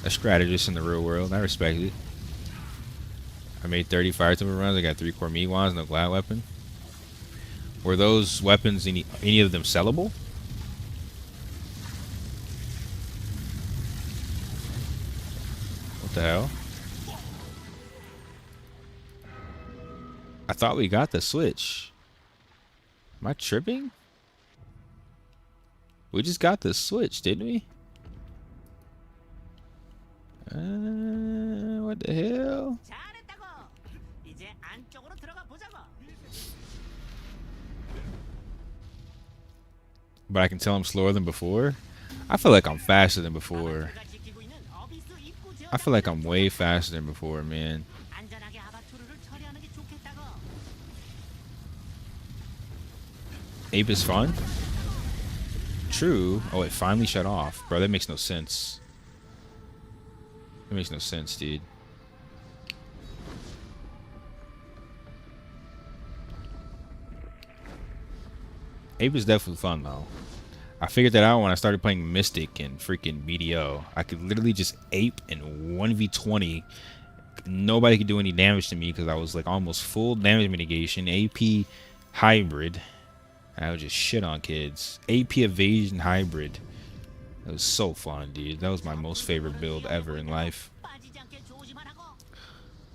A strategist in the real world. I respect it. I made 30 fire timber runs. I got 3 core Miwans, no glad weapon. Were those weapons, any of them sellable? What the hell? I thought we got the switch. Am I tripping? We just got the switch, didn't we? What the hell? But I can tell I'm slower than before. I feel like I'm faster than before. I feel like I'm way faster than before, man. Ape is fun? True. Oh, it finally shut off. Bro, that makes no sense. That makes no sense, dude. Ape is definitely fun, though. I figured that out when I started playing Mystic and freaking BDO. I could literally just ape in 1v20. Nobody could do any damage to me because I was like almost full damage mitigation. AP hybrid. I would just shit on kids. AP evasion hybrid. That was so fun, dude. That was my most favorite build ever in life.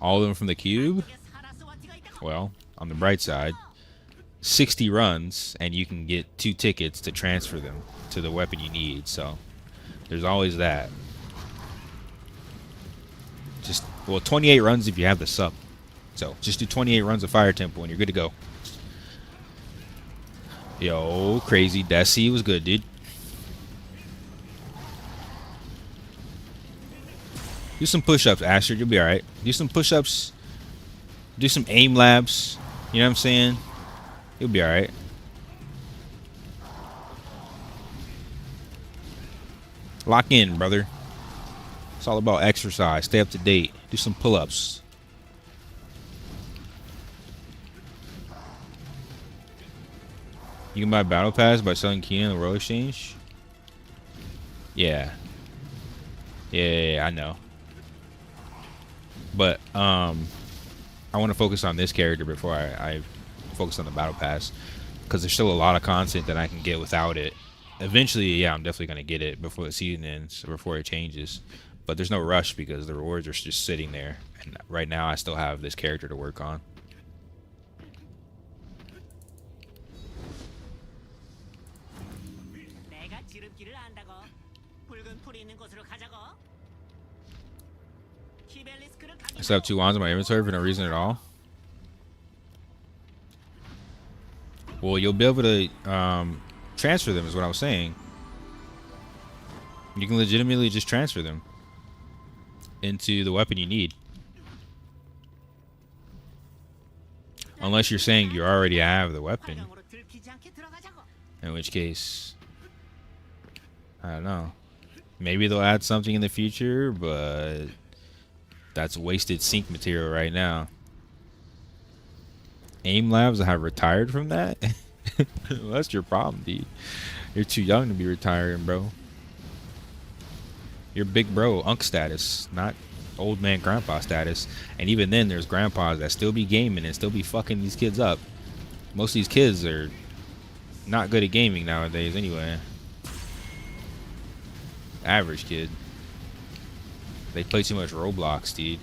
All of them from the cube? Well, on the bright side, 60 runs and you can get 2 tickets to transfer them to the weapon you need. So there's always that. Just, well, 28 runs if you have the sub. So just do 28 runs of Fire Temple and you're good to go. Yo, crazy Desi was good, dude. Do some push-ups, Asher. You'll be alright. Do some push-ups. Do some aim labs. You know what I'm saying? You'll be alright. Lock in, brother. It's all about exercise. Stay up to date. Do some pull-ups. You can buy Battle Pass by selling Key on the World Exchange? Yeah. Yeah, I know. But, I want to focus on this character before I focus on the Battle Pass. Because there's still a lot of content that I can get without it. Eventually, yeah, I'm definitely going to get it before the season ends, or before it changes. But there's no rush because the rewards are just sitting there. And right now, I still have this character to work on. I still have 2 wands in my inventory for no reason at all. Well, you'll be able to transfer them is what I was saying. You can legitimately just transfer them into the weapon you need. Unless you're saying you already have the weapon. In which case, I don't know. Maybe they'll add something in the future, but that's wasted sync material right now. Aim Labs have retired from that? Well, that's your problem, dude. You're too young to be retiring, bro. You're big bro, unk status, not old man grandpa status. And even then, there's grandpas that still be gaming and still be fucking these kids up. Most of these kids are not good at gaming nowadays anyway. Average kid. They play too much Roblox, dude.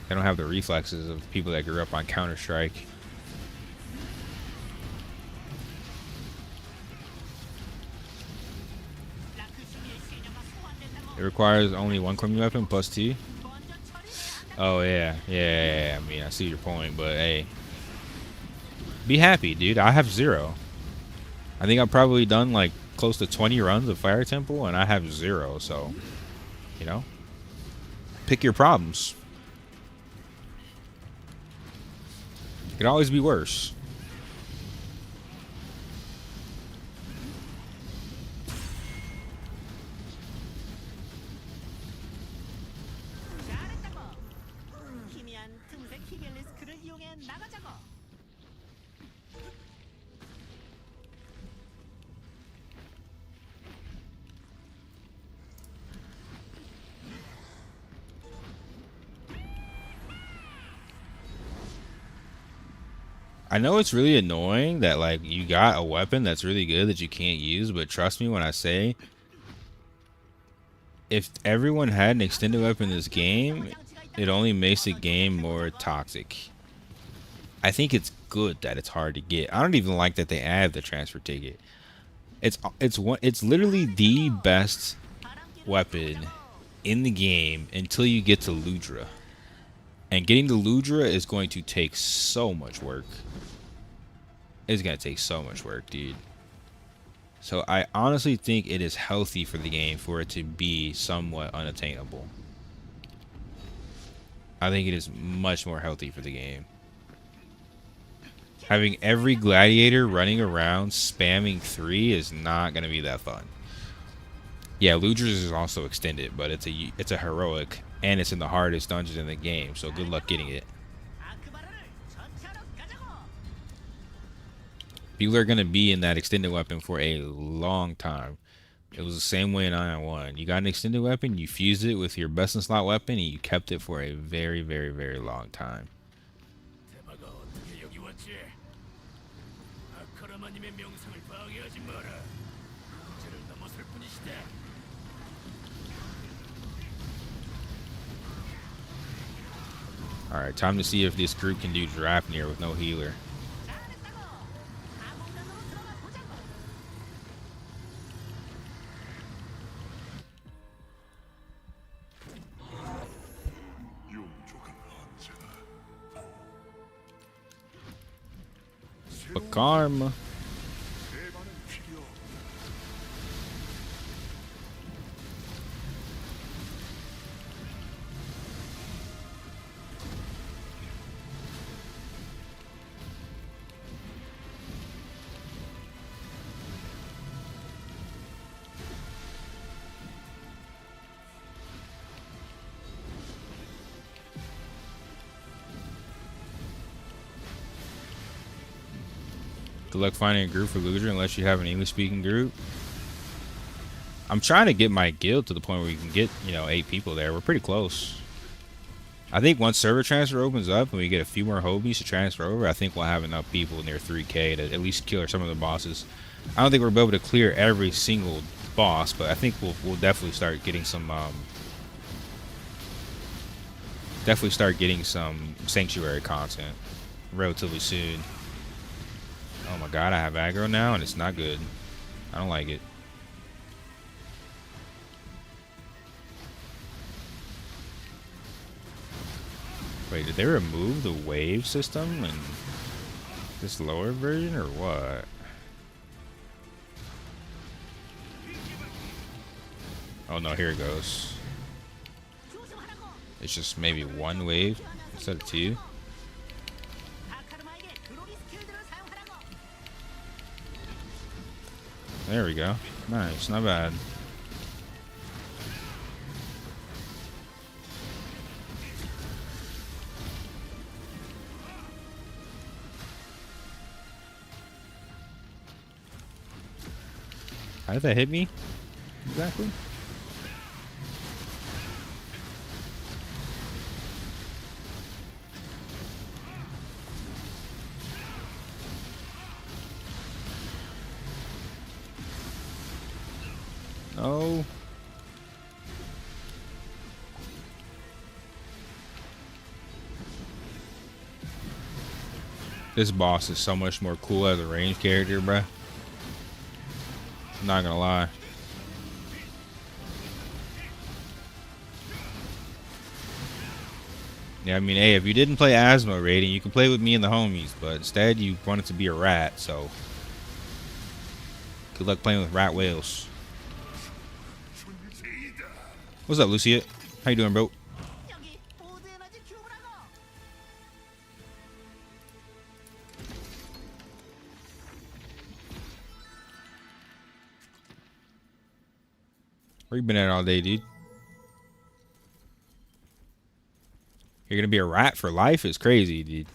They don't have the reflexes of people that grew up on Counter-Strike. It requires only 1 Chromie weapon plus 2. Oh yeah, yeah. I mean, I see your point, but hey, be happy, dude. I have 0. I think I've probably done like close to 20 runs of Fire Temple, and I have 0. So, you know, pick your problems. It could always be worse. I know it's really annoying that like you got a weapon that's really good that you can't use, but trust me when I say if everyone had an extended weapon in this game, it only makes the game more toxic. I think it's good that it's hard to get. I don't even like that they add the transfer ticket. It's literally the best weapon in the game until you get to Ludra. And getting to Ludra is going to take so much work. It's going to take so much work, dude. So I honestly think it is healthy for the game for it to be somewhat unattainable. I think it is much more healthy for the game. Having every gladiator running around spamming 3 is not going to be that fun. Yeah, Ludra's is also extended, but it's a heroic, and it's in the hardest dungeon in the game, so good luck getting it. People are going to be in that extended weapon for a long time. It was the same way in Aion 1. You got an extended weapon, you fused it with your best in slot weapon, and you kept it for a very, very, very long time. Alright, time to see if this group can do Drapnir with no healer. But karma. Good luck finding a group for Ludra unless you have an English-speaking group. I'm trying to get my guild to the point where we can get, 8 people there. We're pretty close. I think once server transfer opens up and we get a few more hobies to transfer over, I think we'll have enough people near 3K to at least kill some of the bosses. I don't think we'll be able to clear every single boss, but I think we'll definitely start getting some sanctuary content relatively soon. Oh my god, I have aggro now and it's not good. I don't like it. Wait, did they remove the wave system in this lower version or what? Oh no, here it goes. It's just maybe 1 wave instead of 2. There we go. Nice, not bad. How did that hit me? Exactly. No. This boss is so much more cool as a ranged character, bruh. I'm not gonna lie. Yeah, I mean, hey, if you didn't play Asthma rating, you can play with me and the homies, but instead you wanted to be a rat, so Good luck playing with rat whales. What's up, Lucia? How you doing, bro? Where you been at all day, dude? You're gonna be a rat for life? Is crazy, dude.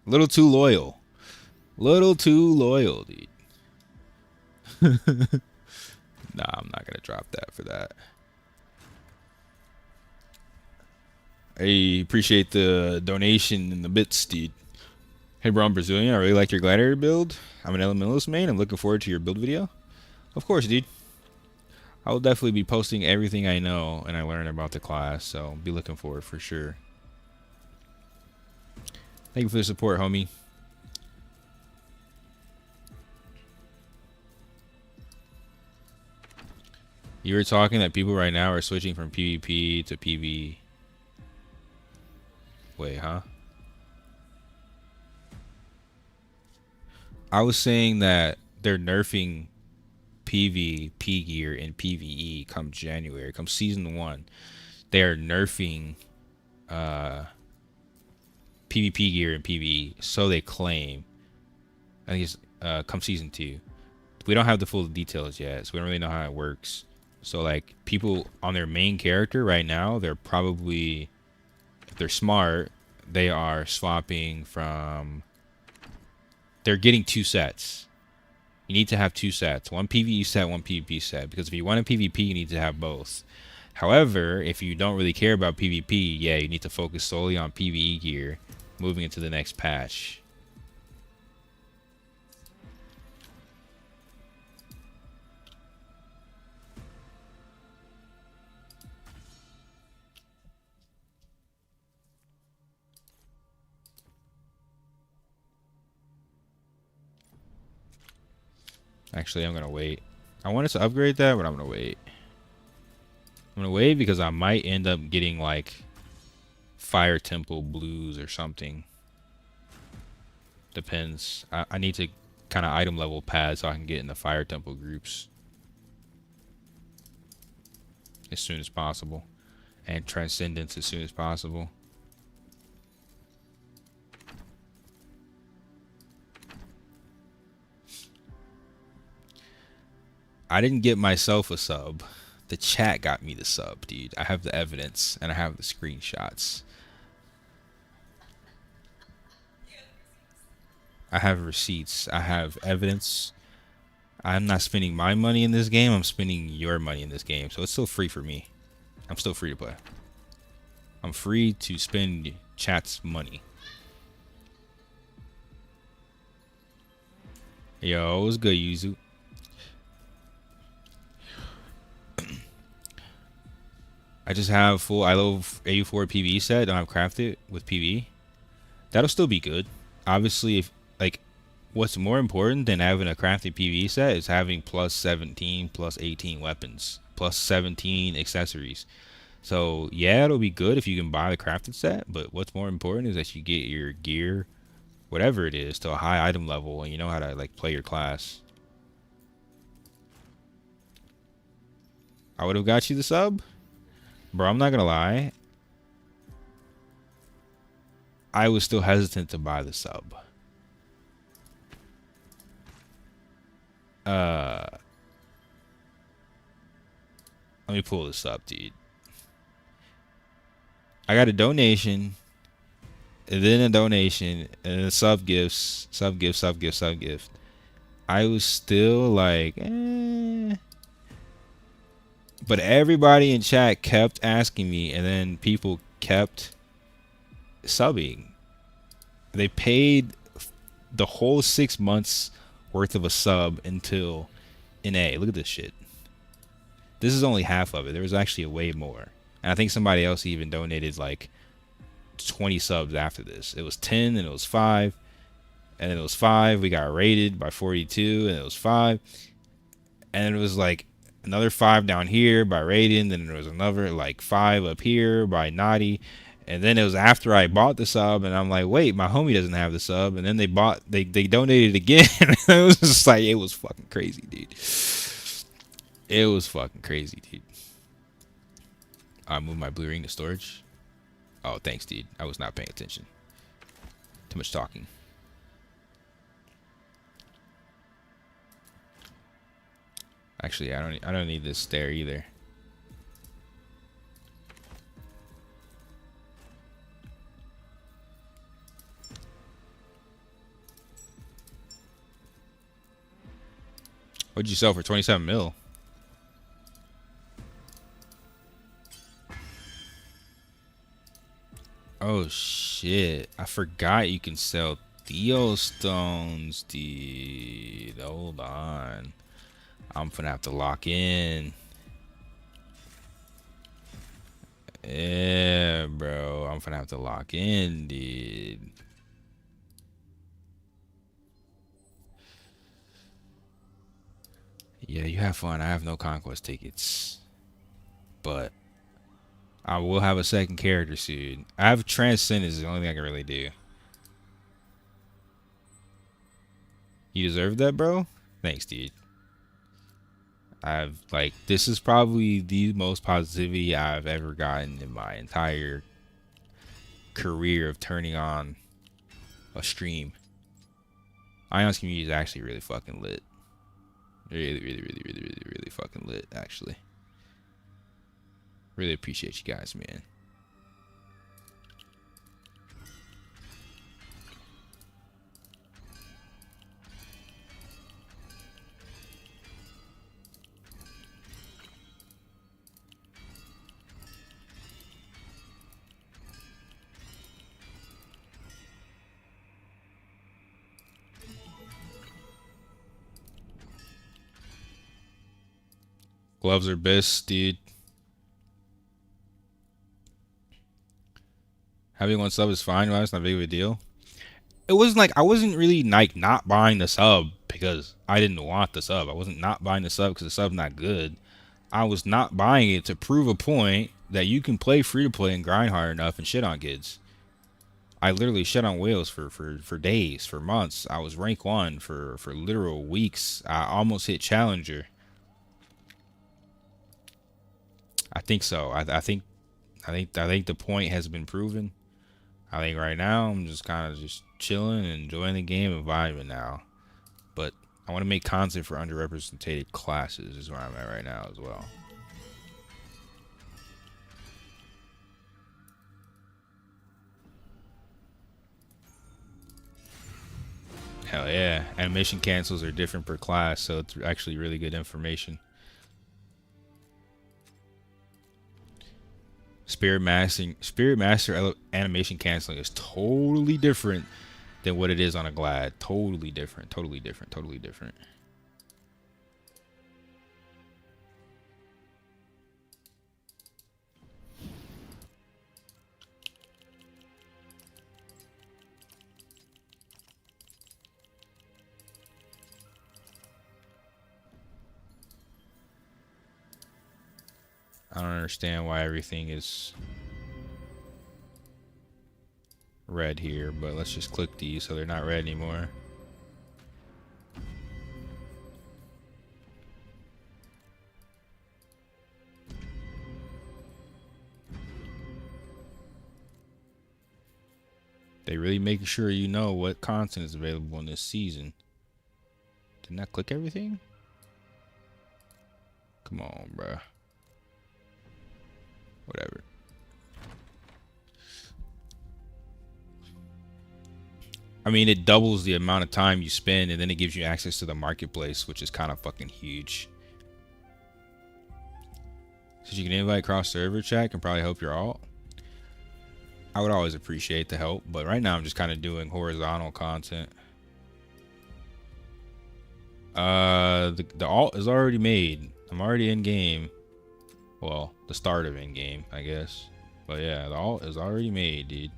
A little too loyal. Little too loyal, dude. Nah, I'm not gonna drop that for that. I appreciate the donation and the bits, dude. Hey, bro, I'm Brazilian. I really like your gladiator build. I'm an Elementalist main. I'm looking forward to your build video. Of course, dude. I will definitely be posting everything I know and I learn about the class, so be looking forward for sure. Thank you for the support, homie. You were talking that people right now are switching from PvP to PvE. Wait, huh? I was saying that they're nerfing PvP gear in PvE come January, come season 1. They are nerfing PvP gear in PvE, so they claim. I think it's come season 2. We don't have the full details yet, so we don't really know how it works. So like people on their main character right now, they're probably, if they're smart, they are swapping from, they're getting 2 sets. You need to have 2 sets, one PvE set, one PvP set, because if you want a PvP, you need to have both. However, if you don't really care about PvP, yeah, you need to focus solely on PvE gear moving into the next patch. Actually, I'm going to wait. I wanted to upgrade that, but I'm going to wait. I'm going to wait because I might end up getting like Fire Temple blues or something. Depends. I need to kind of item level pad so I can get in the Fire Temple groups as soon as possible. And Transcendence as soon as possible. I didn't get myself a sub. The chat got me the sub, dude. I have the evidence and I have the screenshots. I have receipts. I have evidence. I'm not spending my money in this game. I'm spending your money in this game. So it's still free for me. I'm still free to play. I'm free to spend chat's money. Yo, what's good, Yuzu? I just have full ILO AU4 PvE set. Don't have crafted with PvE. That'll still be good. Obviously, if like what's more important than having a crafted PvE set is having plus 17, plus 18 weapons, plus 17 accessories. So yeah, it'll be good if you can buy the crafted set, but what's more important is that you get your gear, whatever it is, to a high item level and you know how to like play your class. I would have got you the sub. Bro, I'm not gonna lie. I was still hesitant to buy the sub. Let me pull this up, dude. I got a donation, and then a donation, and then sub gifts, sub gift, sub gift, sub gift. I was still like, eh. But everybody in chat kept asking me, and then people kept subbing. They paid the whole 6 months worth of a sub until NA. Look at this shit. This is only half of it. There was actually way more. And I think somebody else even donated like 20 subs after this. It was 10, and it was 5. And then it was 5. We got rated by 42, and it was 5. And then it was like another 5 down here by Raiden. Then there was another like 5 up here by Naughty. And then it was after I bought the sub, and I'm like, wait, my homie doesn't have the sub. And then they donated again. It was just like, it was fucking crazy, dude. It was fucking crazy, dude. I moved my blue ring to storage. Oh, thanks, dude. I was not paying attention. Too much talking. Actually, I don't need this stair either. What'd you sell for 27 mil? Oh shit. I forgot you can sell Theo stones, dude. Hold on. I'm gonna have to lock in. Yeah, bro. I'm gonna have to lock in, dude. Yeah, you have fun. I have no conquest tickets. But I will have a second character soon. I have Transcendence, is the only thing I can really do. You deserve that, bro? Thanks, dude. I've, like, this is probably the most positivity I've ever gotten in my entire career of turning on a stream. Aion's community is actually really fucking lit. Really fucking lit, actually. Really appreciate you guys, man. Gloves are best, dude. Having one sub is fine, right? It's not big of a deal. It wasn't like I wasn't really like not buying the sub because I didn't want the sub. I wasn't not buying the sub because the sub's not good. I was not buying it to prove a point that you can play free to play and grind hard enough and shit on kids. I literally shit on whales for days, for months. I was rank 1 for literal weeks. I almost hit challenger. I think so. I think the point has been proven. I think right now I'm just kind of just chilling and enjoying the game and vibing now. But I want to make content for underrepresented classes is where I'm at right now as well. Hell yeah. Animation cancels are different per class, so it's actually really good information. Spirit Master animation canceling is totally different than what it is on a Glad. Totally different. Totally different. Totally different. I don't understand why everything is red here, but let's just click these so they're not red anymore. They really making sure you know what content is available in this season. Didn't I click everything? Come on, bruh. Whatever. I mean, it doubles the amount of time you spend, and then it gives you access to the marketplace, which is kind of fucking huge. So you can invite cross-server chat, can probably help your alt. I would always appreciate the help, but right now I'm just kind of doing horizontal content. The alt is already made. I'm already in game. Well, the start of in game, I guess. But yeah, the alt is already made, dude.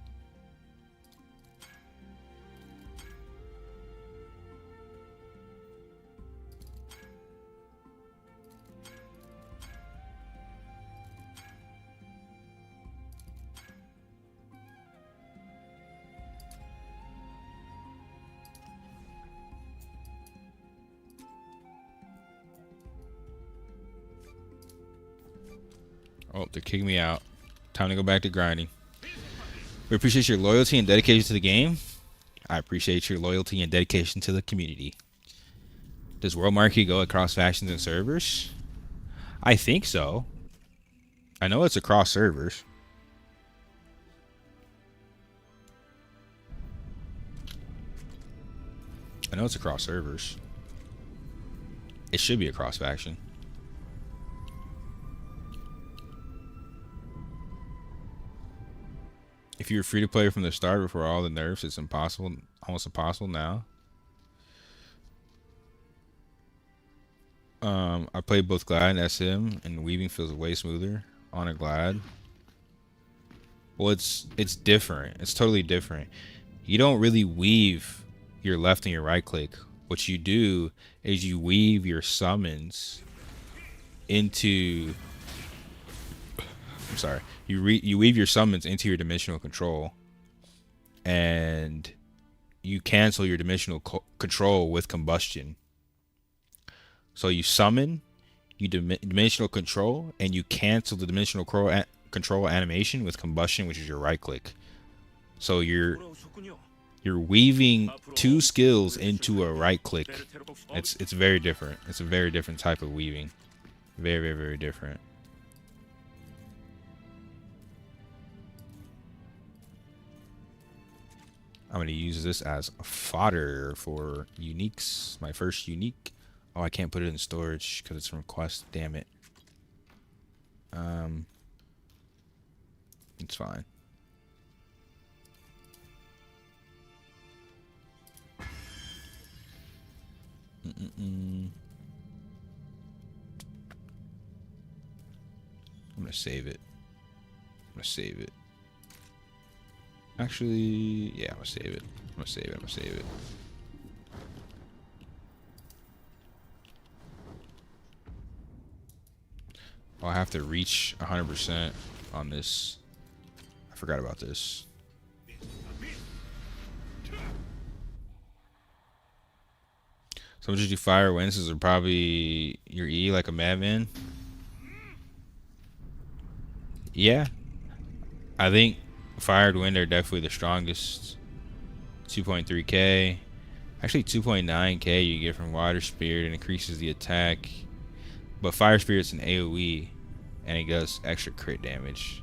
Oh, they're kicking me out. Time to go back to grinding. We appreciate your loyalty and dedication to the game. I appreciate your loyalty and dedication to the community. Does World Market go across factions and servers? I think so. I know it's across servers. I know it's across servers. It should be across faction. If you were free to play from the start before all the nerfs, it's impossible, almost impossible now. I played both Glad and SM, and weaving feels way smoother on a Glad. Well, it's different. It's totally different. You don't really weave your left and your right click. What you do is you weave your summons into. I'm sorry. You weave your summons into your dimensional control, and you cancel your dimensional control with combustion. So you summon, you dimensional control, and you cancel the dimensional control animation with combustion, which is your right click. So you're weaving two skills into a right click. It's very different. It's a very different type of weaving. Very, very, very different. I'm going to use this as fodder for uniques. My first unique. Oh, I can't put it in storage because it's from Quest. Damn it. It's fine. I'm going to save it. I'm going to save it. Actually, yeah, I'm going to save it. I'm going to save it. I'm going to save it. Oh, I have to reach 100% on this. I forgot about this. So much as you fire winces are probably your E like a madman. Yeah. I think fired wind are definitely the strongest. 2.3k. Actually 2.9k you get from water spirit and increases the attack. But fire spirit's an AoE and it does extra crit damage.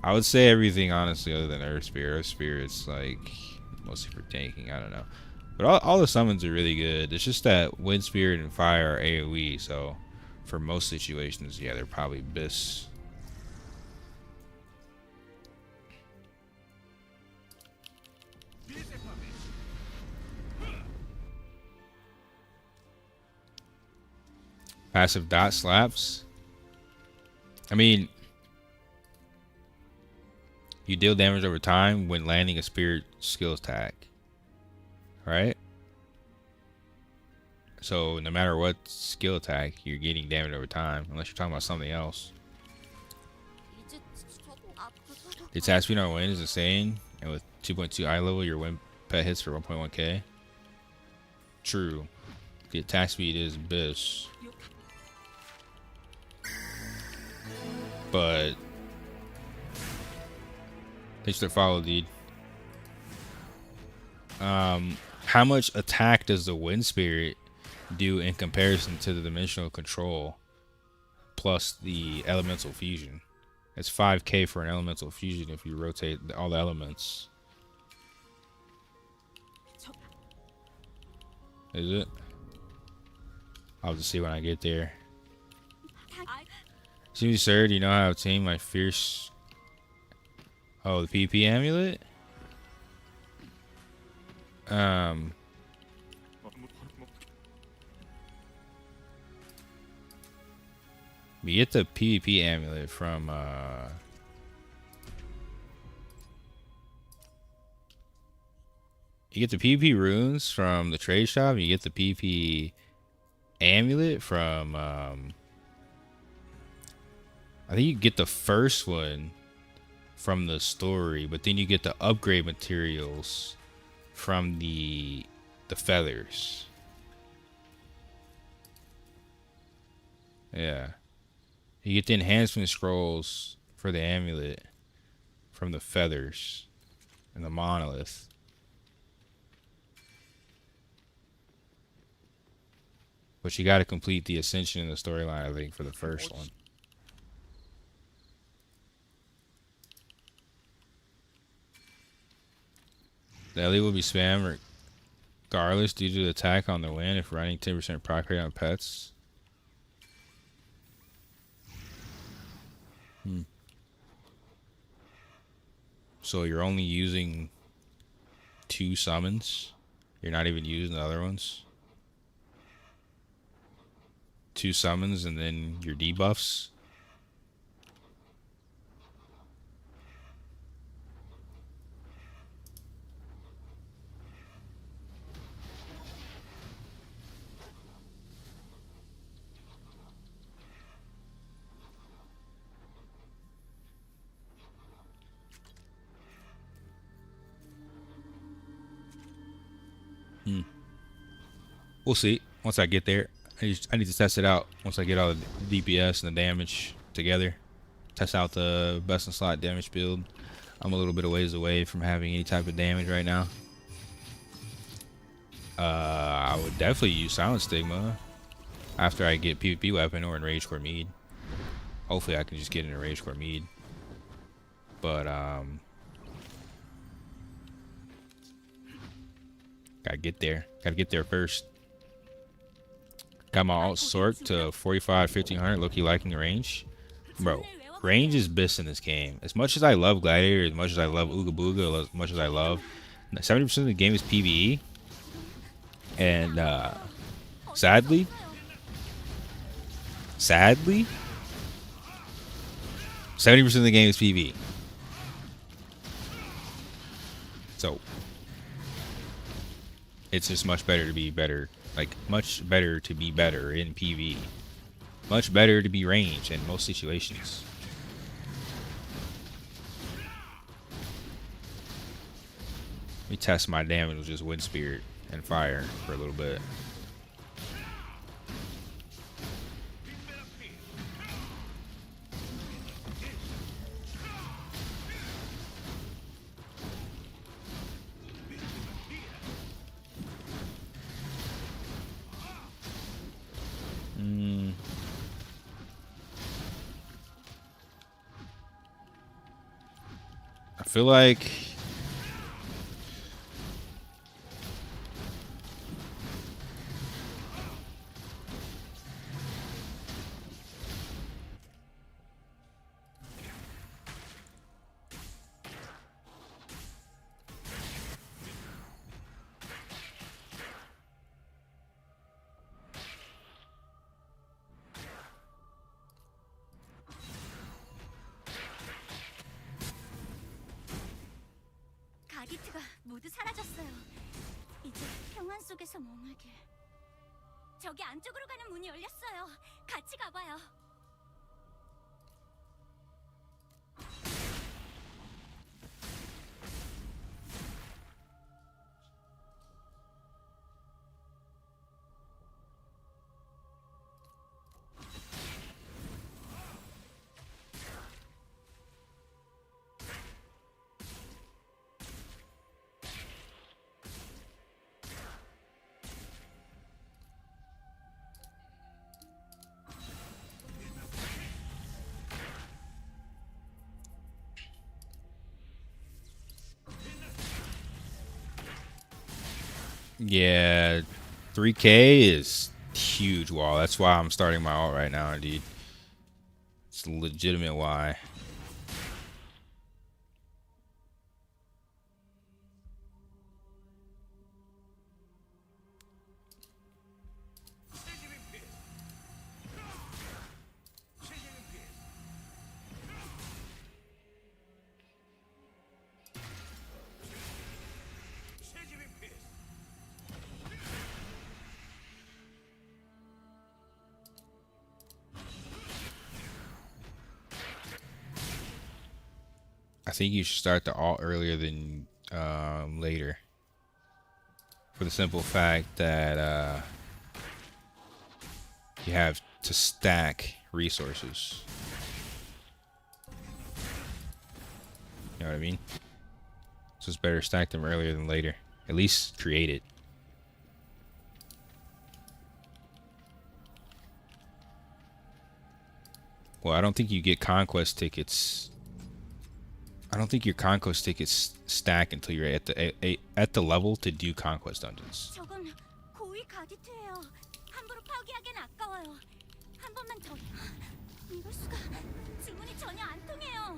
I would say everything honestly other than earth spirit. Earth spirit's like mostly for tanking, I don't know. But all the summons are really good. It's just that wind spirit and fire are AoE, so for most situations, yeah, they're probably bis. Passive dot slaps. I mean, you deal damage over time when landing a spirit skill attack. Right? So no matter what skill attack, you're getting damage over time, unless you're talking about something else. The attack speed on wind is insane, and with 2.2 eye level, your wind pet hits for 1.1k. True. The attack speed is bis. But thanks for the follow, dude. How much attack does the wind spirit do in comparison to the dimensional control plus the elemental fusion? It's 5k for an elemental fusion if you rotate all the elements. Is it? I'll just see when I get there. Excuse me, sir, do you know how to obtain my fierce... Oh, the PP amulet? We get the PvP amulet from you get the PvP runes from the trade shop. You get the PvP amulet from I think you get the first one from the story, but then you get the upgrade materials from the feathers. Yeah. You get the enhancement scrolls for the amulet from the feathers and the monolith. But you got to complete the ascension in the storyline, I think, for the first one. The Ellie will be spam regardless due to the attack on the win if running 10% proc rate on pets. So you're only using 2 summons. You're not even using the other ones. 2 summons and then your debuffs. We'll see once I get there. I need to test it out once I get all the DPS and the damage together. Test out the best in slot damage build. I'm a little bit of ways away from having any type of damage right now. I would definitely use Silent Stigma after I get PvP weapon or Enraged Core Mead. Hopefully I can just get an Enraged Core Mead. But gotta get there. Gotta get there first. Got my alt Sork to 45, 1500. Low-key liking the range. Bro, range is best in this game. As much as I love Gladiator, as much as I love Ooga Booga, as much as I love 70% of the game is PvE. And sadly 70% of the game is PvE. So it's just much better to be better. Like, much better to be better in PvE. Much better to be ranged in most situations. Let me test my damage with just Wind Spirit and Fire for a little bit. I feel like 가디트가 모두 사라졌어요. 이제 평안 속에서 머물게. 저기 안쪽으로 가는 문이 열렸어요. 같이 가봐요. yeah, 3K is huge wall. That's why I'm starting my alt right now, indeed. It's legitimate why. I think you should start the alt earlier than later. For the simple fact that you have to stack resources. You know what I mean? So it's better to stack them earlier than later. At least create it. Well, I don't think you get conquest tickets. I don't think your conquest tickets stack until you're at the level to do conquest dungeons. 저건 고위 가디트예요. 함부로 파기하기엔 아까워요. 한 번만 더. 이럴 수가. 주문이 전혀 안 통해요.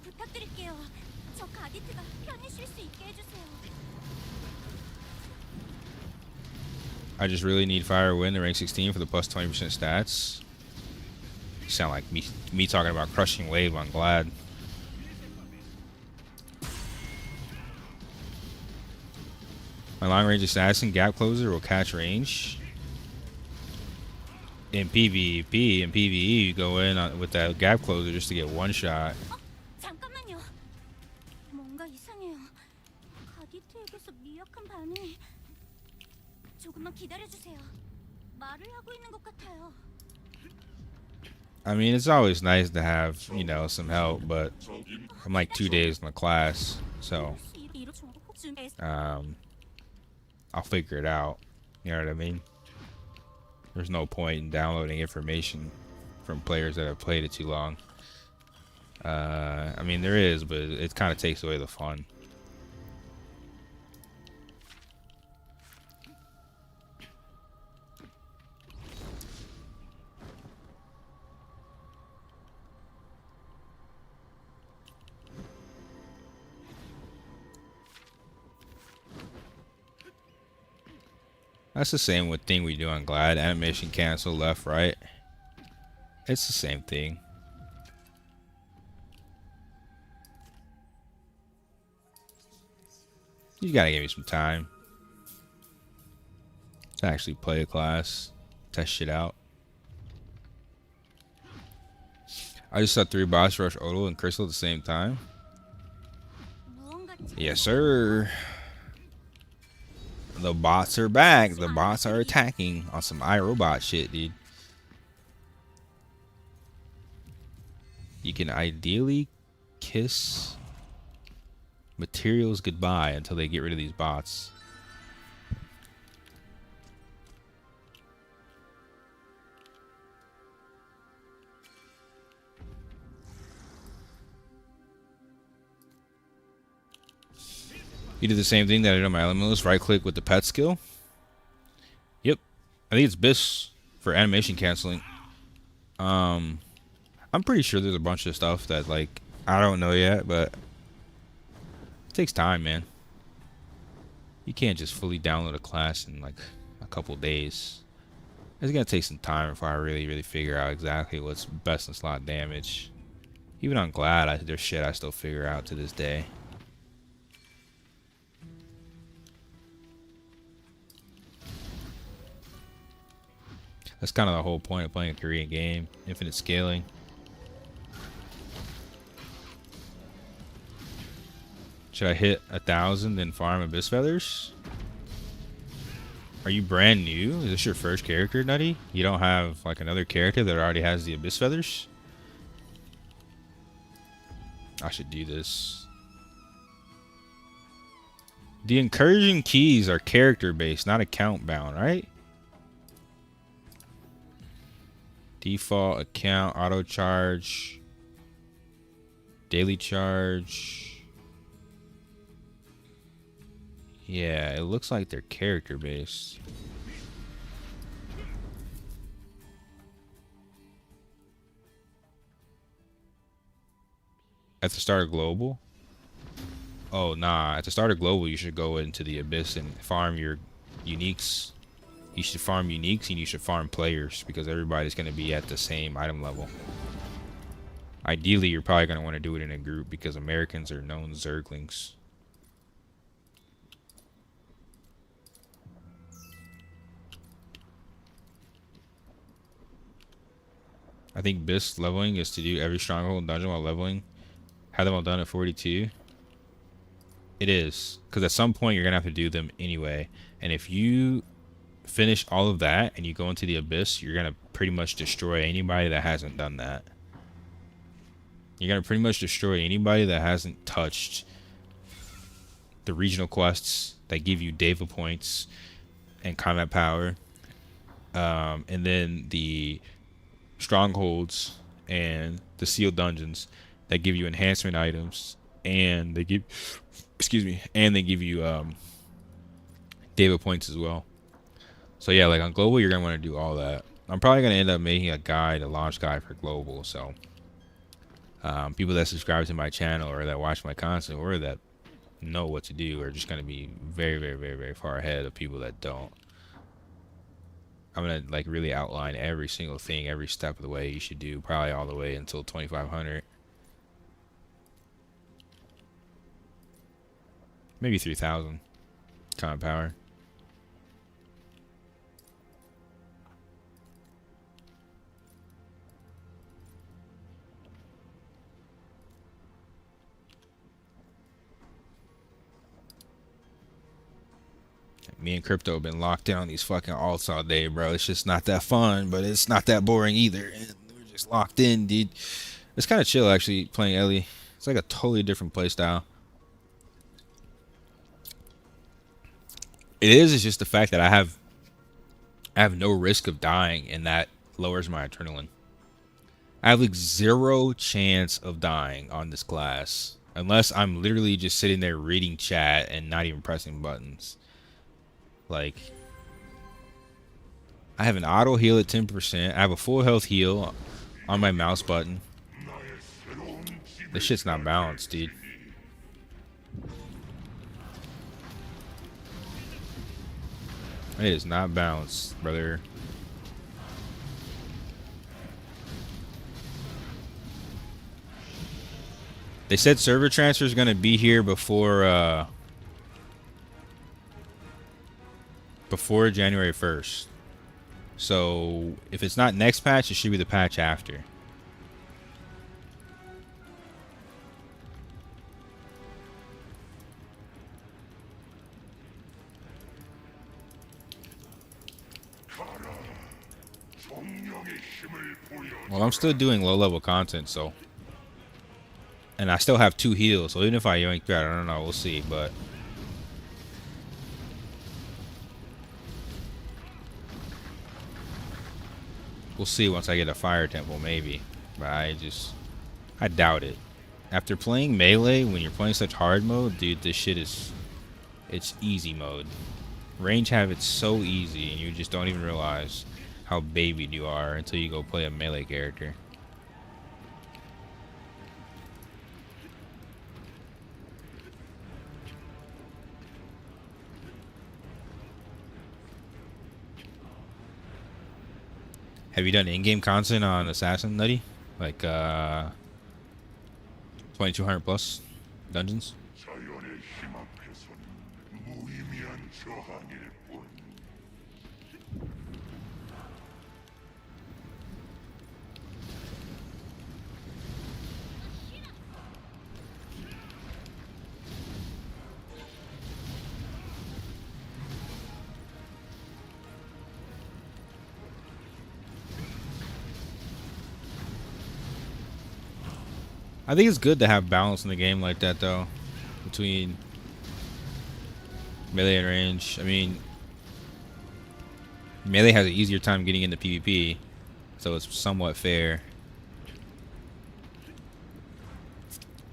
부탁드릴게요. 저 가디트가 편히 쉴 수 있게 해주세요. I just really need Fire Wind to rank 16 for the plus 20% stats. You sound like me talking about crushing wave on Glad. My long range assassin gap closer will catch range. In PvP and PvE, you go in with that gap closer just to get one shot. 잠깐만요. 뭔가 이상해요. 가디트에게서 미약한 반응이. 조금만 기다려주세요. 말을 하고 있는 것 같아요. I mean, it's always nice to have, you know, some help, but I'm like 2 days in the class, so I'll figure it out. You know what I mean? There's no point in downloading information from players that have played it too long. I mean, there is, but it kind of takes away the fun. That's the same with thing we do on Glad. Animation cancel, left, right. It's the same thing. You gotta give me some time to actually play a class, test shit out. I just saw 3 boss rush Odal and Crystal at the same time. Yes, sir. The bots are back. The bots are attacking on some iRobot shit, dude. You can ideally kiss materials goodbye until they get rid of these bots. You do the same thing that I did on my Elementalist. Right click with the pet skill. Yep. I think it's BIS for animation canceling. I'm pretty sure there's a bunch of stuff that, like, I don't know yet, but it takes time, man. You can't just fully download a class in like a couple days. It's gonna take some time before I really figure out exactly what's best in slot damage. Even on Glad, there's shit I still figure out to this day. That's kind of the whole point of playing a Korean game. Infinite scaling. Should I hit 1,000 then farm Abyss Feathers? Are you brand new? Is this your first character, Nutty? You don't have like another character that already has the Abyss Feathers? I should do this. The incursion keys are character based, not account bound, right? Default account, auto charge, daily charge. Yeah, it looks like they're character based. At the start of global? Oh, nah. At the start of global, you should go into the abyss and farm your uniques. You should farm uniques and you should farm players because everybody's going to be at the same item level. Ideally, you're probably going to want to do it in a group because Americans are known zerglings. I think BIS leveling is to do every stronghold and dungeon while leveling. Have them all done at 42. It is. Because at some point, you're going to have to do them anyway. And if you finish all of that and you go into the abyss, you're going to pretty much destroy anybody that hasn't done that. You're gonna pretty much destroy anybody that hasn't touched the regional quests that give you Deva points and combat power, and then the strongholds and the sealed dungeons that give you enhancement items, and they give, and they give you Deva points as well. So yeah, like on global, you're gonna want to do all that. I'm probably gonna end up making a guide, a launch guide for global, so people that subscribe to my channel or that watch my content or that know what to do are just gonna be very, very, very, very far ahead of people that don't. I'm gonna like really outline every single thing, every step of the way you should do, probably all the way until 2500, maybe 3000 combat power. Me and Crypto have been locked in on these fucking alts all day, bro. It's just not that fun, but it's not that boring either. And we're just locked in, dude. It's kind of chill, actually, playing Ellie. It's like a totally different play style. It is, it's just the fact that I have no risk of dying, and that lowers my adrenaline. I have like 0 chance of dying on this class, unless I'm literally just sitting there reading chat and not even pressing buttons. Like, I have an auto heal at 10%. I have a full health heal on my mouse button. This shit's not balanced, dude. It is not balanced, brother. They said server transfer is gonna be here before January 1st. So if it's not next patch, it should be the patch after. Well, I'm still doing low level content, so, and I still have 2 heals, so even if I yoink that, I don't know, we'll see, but we'll see once I get a fire temple, maybe. But I doubt it. After playing melee, when you're playing such hard mode, dude, this shit it's easy mode. Range have it so easy, and you just don't even realize how babied you are until you go play a melee character. Have you done in-game content on Assassin, Nutty? Like 2200 plus dungeons? I think it's good to have balance in the game like that, though, between melee and range. I mean, melee has an easier time getting into PvP, so it's somewhat fair.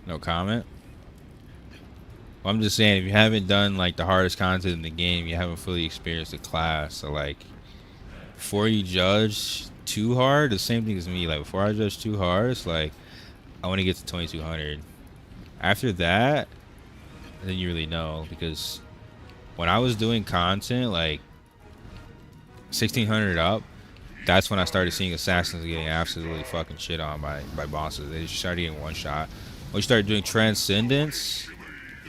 No comment? Well, I'm just saying, if you haven't done like the hardest content in the game, you haven't fully experienced the class. So like, before you judge too hard, the same thing as me. Like, before I judge too hard, it's like, I want to get to 2200. After that, then you really know, because when I was doing content like 1600 up, that's when I started seeing assassins getting absolutely fucking shit on by bosses. They just started getting one shot. When you started doing transcendence,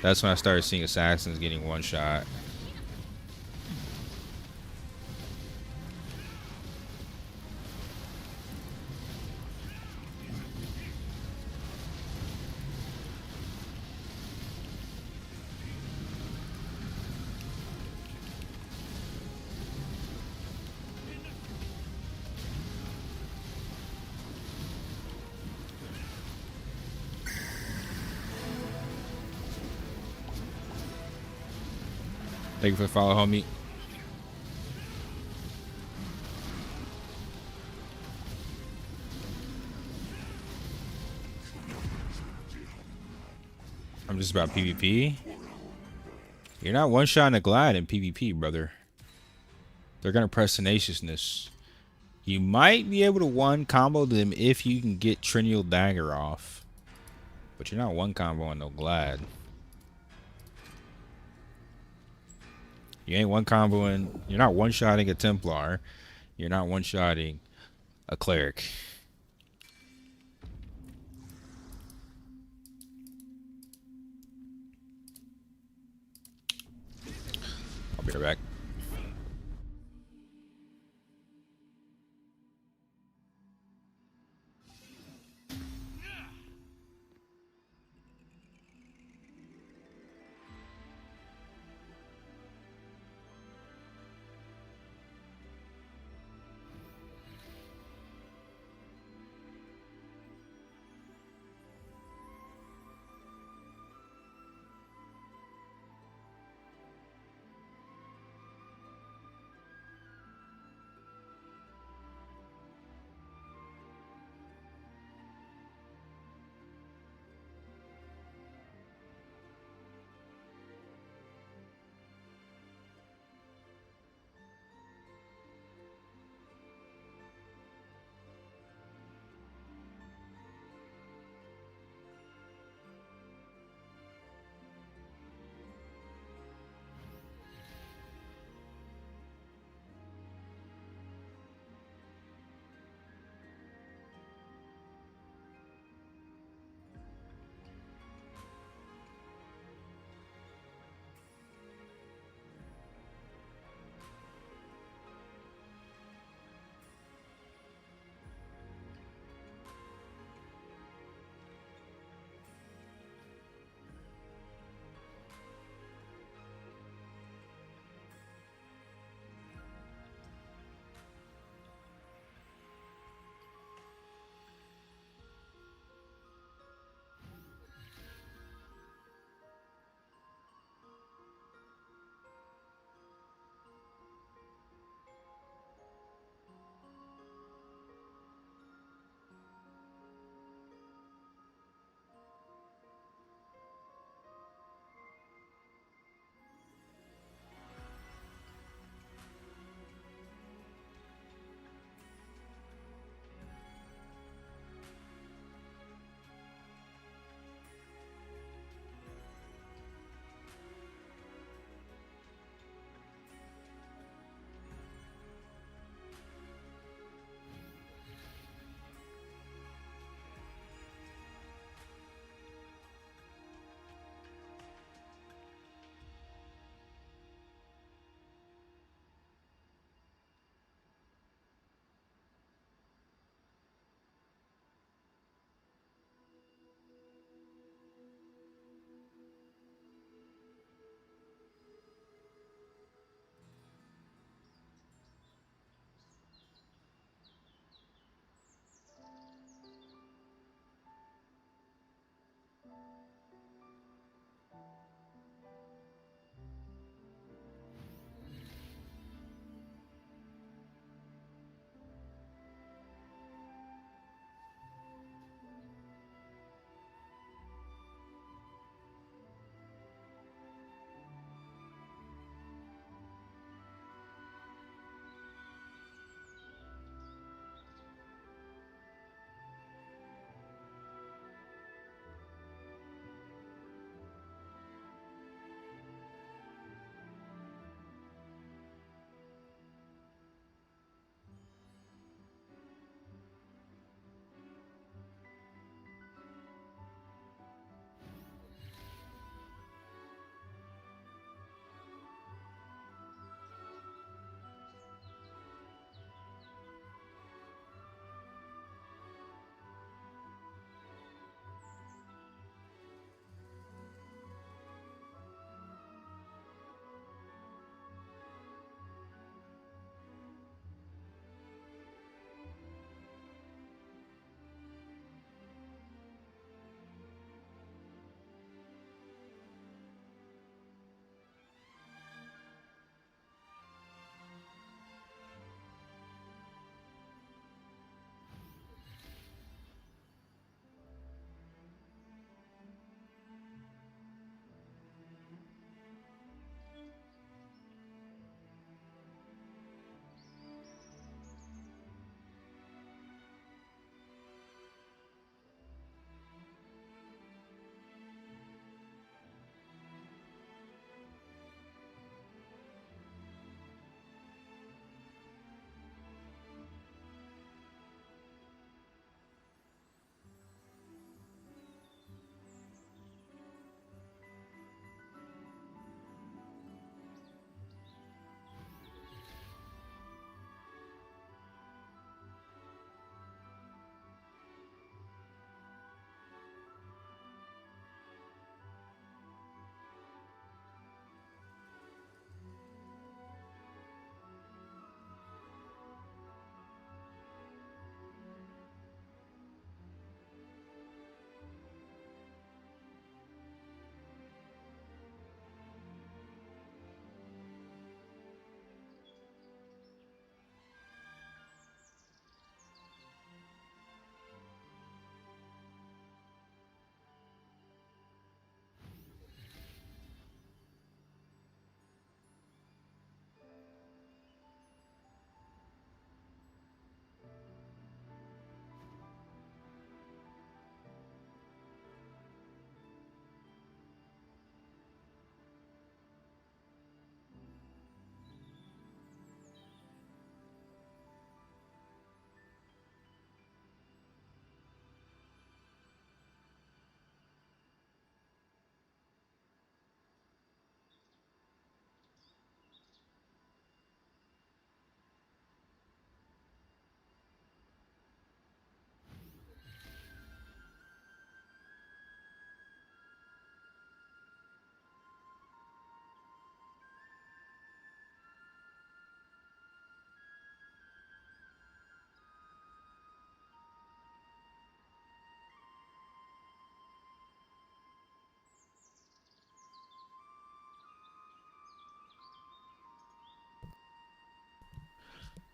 that's when I started seeing assassins getting one shot. Thank you for the follow, homie. I'm just about PvP. You're not one-shotting a Glad in PvP, brother. They're gonna press tenaciousness. You might be able to one combo them if you can get Trinial Dagger off. But you're not one comboing no Glad. You ain't one comboing. You're not one-shotting a Templar. You're not one-shotting a Cleric. I'll be right back.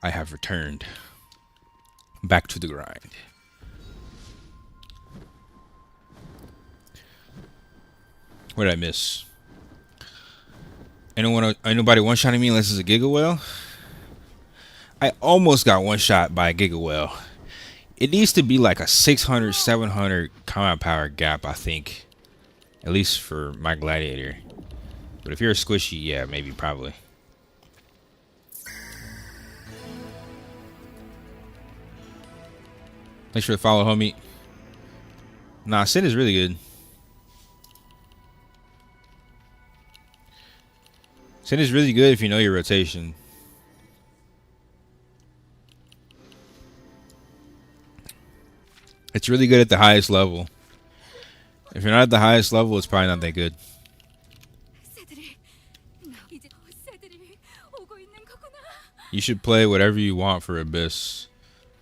I have returned back to the grind. What did I miss? Anybody one-shotting me unless it's a Giga Whale? I almost got one-shot by a Giga Whale. It needs to be like a 600, 700 combat power gap, I think. At least for my Gladiator. But if you're a squishy, yeah, maybe, probably. Thanks for the follow, homie. Nah, Sid is really good. Sid is really good if you know your rotation. It's really good at the highest level. If you're not at the highest level, it's probably not that good. You should play whatever you want for Abyss,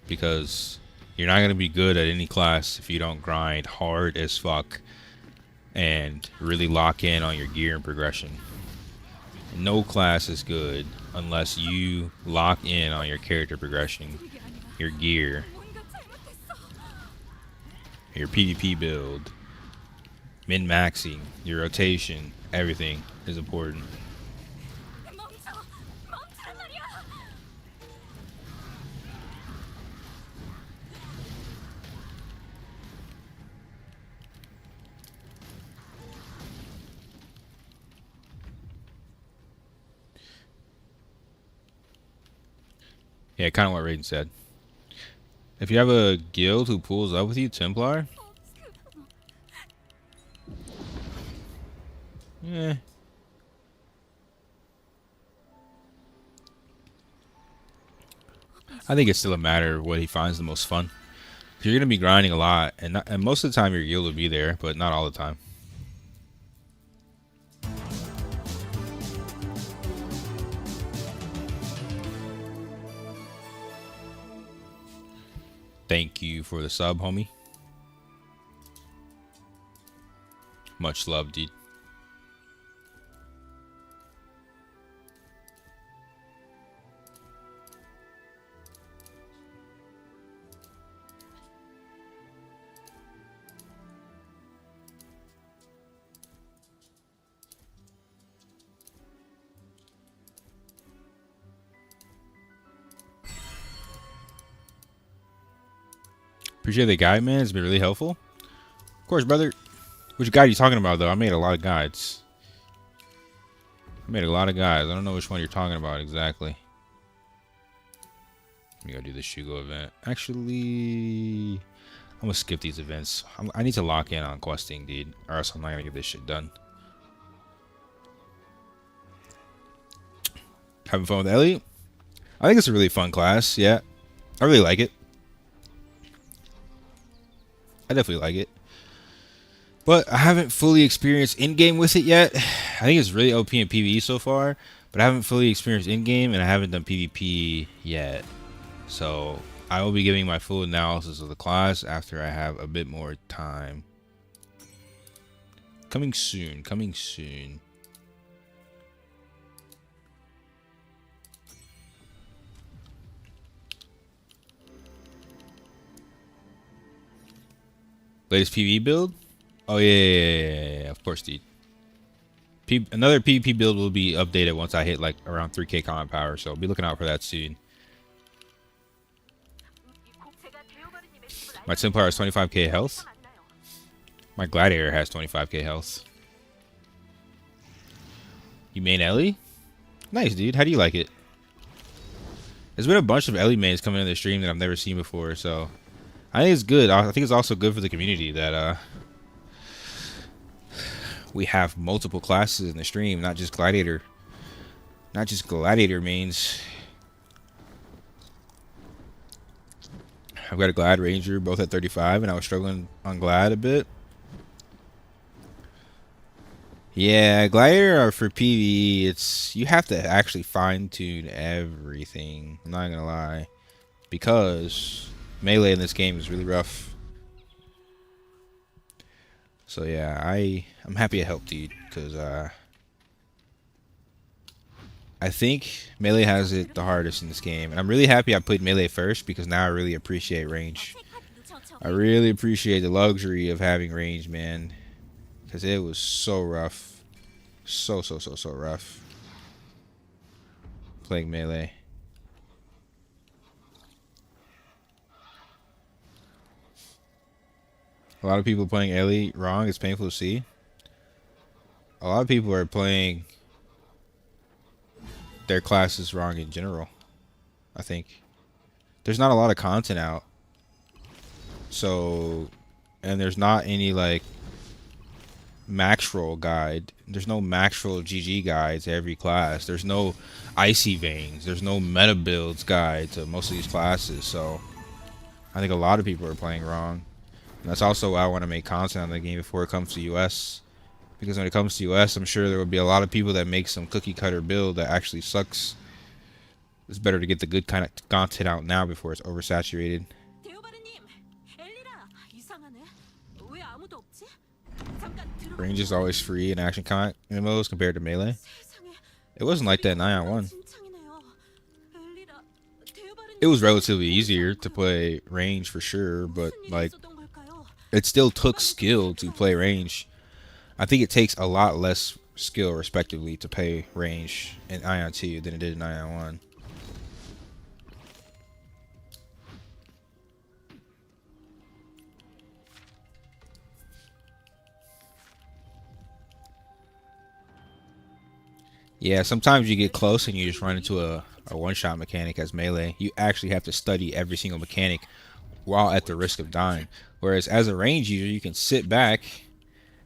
because you're not going to be good at any class if you don't grind hard as fuck and really lock in on your gear and progression. No class is good unless you lock in on your character progression, your gear, your PvP build, min-maxing, your rotation, everything is important. Yeah, kind of what Raiden said. If you have a guild who pulls up with you, Templar? Eh. I think it's still a matter of what he finds the most fun. You're going to be grinding a lot, and most of the time your guild will be there, but not all the time. Thank you for the sub, homie. Much love, dude. Appreciate the guide, man. It's been really helpful. Of course, brother. Which guide are you talking about, though? I made a lot of guides. I don't know which one you're talking about exactly. Let me go do the Shugo event. Actually, I'm going to skip these events. I need to lock in on questing, dude. Or else I'm not going to get this shit done. Having fun with Ellie? I think it's a really fun class, yeah. I really like it. I definitely like it. But I haven't fully experienced in-game with it yet. I think it's really OP in PvE so far. But I haven't fully experienced in-game, and I haven't done PvP yet. So I will be giving my full analysis of the class after I have a bit more time. Coming soon. Coming soon. Latest PvE build? Oh yeah, of course, dude. Another PvP build will be updated once I hit like around 3k combat power, so be looking out for that soon. My Templar has 25k health. My Gladiator has 25k health. You main Ellie? Nice, dude. How do you like it? There's been a bunch of Ellie mains coming in the stream that I've never seen before, so I think it's good. I think it's also good for the community that we have multiple classes in the stream, not just Gladiator. Not just Gladiator mains. I've got a Glad Ranger, both at 35, and I was struggling on Glad a bit. Yeah, Gladiator for PvE, you have to actually fine-tune everything. I'm not gonna lie. Because melee in this game is really rough. So yeah, I'm happy to help, dude, because I think melee has it the hardest in this game, and I'm really happy I played melee first because now I really appreciate range. I really appreciate the luxury of having range, man, because it was so rough, so rough playing melee. A lot of people playing Ellie wrong. It's painful to see. A lot of people are playing their classes wrong in general. I think there's not a lot of content out, so, and there's not any like max roll guide. There's no max roll GG guide to every class. There's no icy veins. There's no meta builds guide to most of these classes. So I think a lot of people are playing wrong. And that's also why I want to make content on the game before it comes to US. Because when it comes to US, I'm sure there will be a lot of people that make some cookie cutter build that actually sucks. It's better to get the good kind of content out now before it's oversaturated. Range is always free in action MMOs compared to melee. It wasn't like that in Aion 1. It was relatively easier to play range for sure, but like it still took skill to play range. I think it takes a lot less skill, respectively, to play range in Aion 2 than it did in Aion 1. Yeah, sometimes you get close and you just run into a one-shot mechanic as melee. You actually have to study every single mechanic while at the risk of dying. Whereas as a range user, you can sit back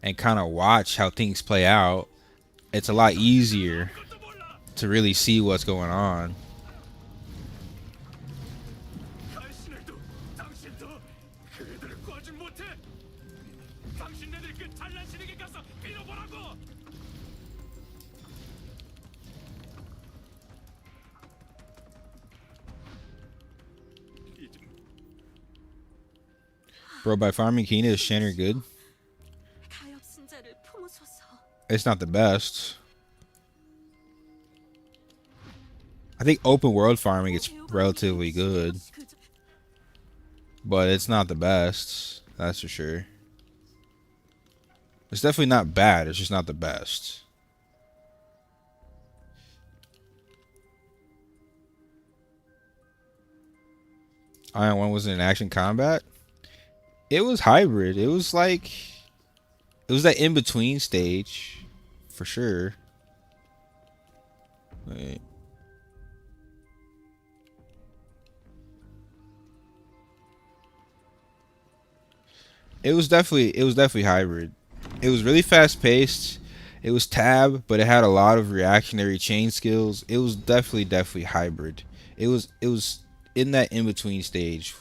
and kind of watch how things play out. It's a lot easier to really see what's going on. Bro, by farming Kina, is Shanner good? It's not the best. I think open world farming is relatively good, but it's not the best. That's for sure. It's definitely not bad. It's just not the best. Aion 1 was in action combat. It was hybrid. It was like, it was that in between stage, for sure. Wait. It was definitely hybrid. It was really fast paced. It was tab, but it had a lot of reactionary chain skills. It was definitely hybrid. It was in that in between stage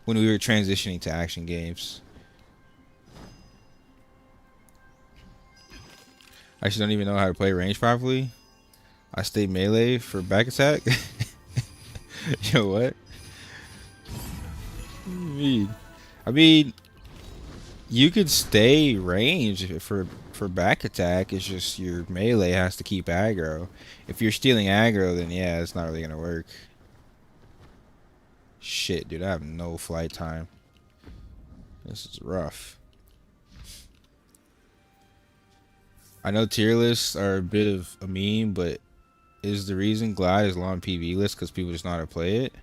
when we were transitioning to action games. I actually don't even know how to play range properly. I stay melee for back attack. Yo, what? What do you mean? I mean, you could stay range for back attack. It's just your melee has to keep aggro. If you're stealing aggro, then yeah, it's not really gonna work. Shit, dude, I have no flight time. This is rough. I know tier lists are a bit of a meme, but is the reason Glide is low on PV list because people just know how to play it?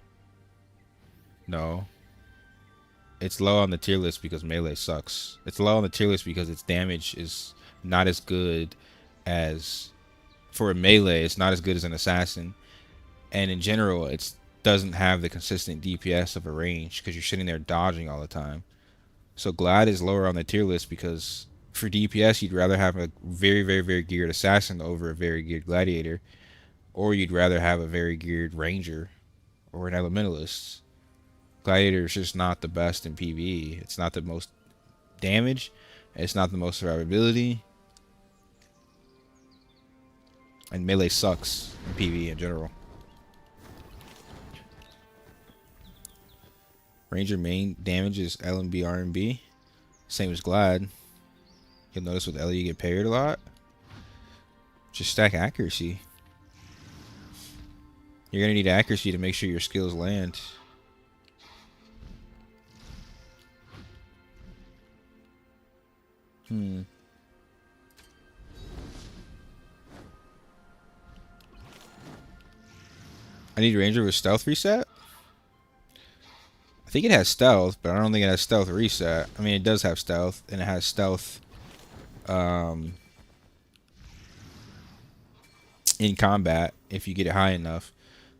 No. It's low on the tier list because melee sucks. It's low on the tier list because its damage is not as good as, for a melee, it's not as good as an assassin. And in general, it doesn't have the consistent DPS of a range because you're sitting there dodging all the time. So Glide is lower on the tier list because for DPS, you'd rather have a very geared assassin over a very geared gladiator, or you'd rather have a very geared ranger or an elementalist. Gladiator is just not the best in PvE. It's not the most damage. It's not the most survivability. And melee sucks in PvE in general. Ranger main damage is LMB, RMB. Same as Glad. You'll notice with Ellie you get parried a lot. Just stack accuracy. You're gonna need accuracy to make sure your skills land. I need Ranger with stealth reset? I think it has stealth, but I don't think it has stealth reset. I mean, it does have stealth, and it has stealth in combat if you get it high enough.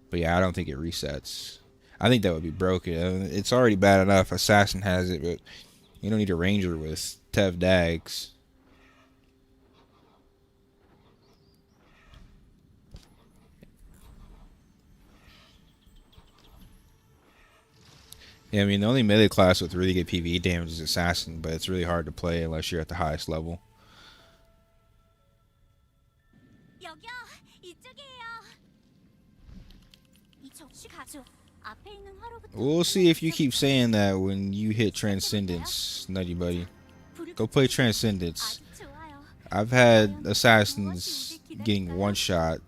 But yeah, I don't think it resets. I think that would be broken. It's already bad enough. Assassin has it, but you don't need a Ranger with Tev Dags. Yeah, I mean, the only melee class with really good PvE damage is Assassin, but it's really hard to play unless you're at the highest level. 여기요, 이쪽이에요. 이 적시 가죠. 앞에 있는 화로부터. We'll see if you keep saying that when you hit Transcendence, Nutty Buddy. Go play Transcendence. 아주 좋아요. I've had Assassins getting one shot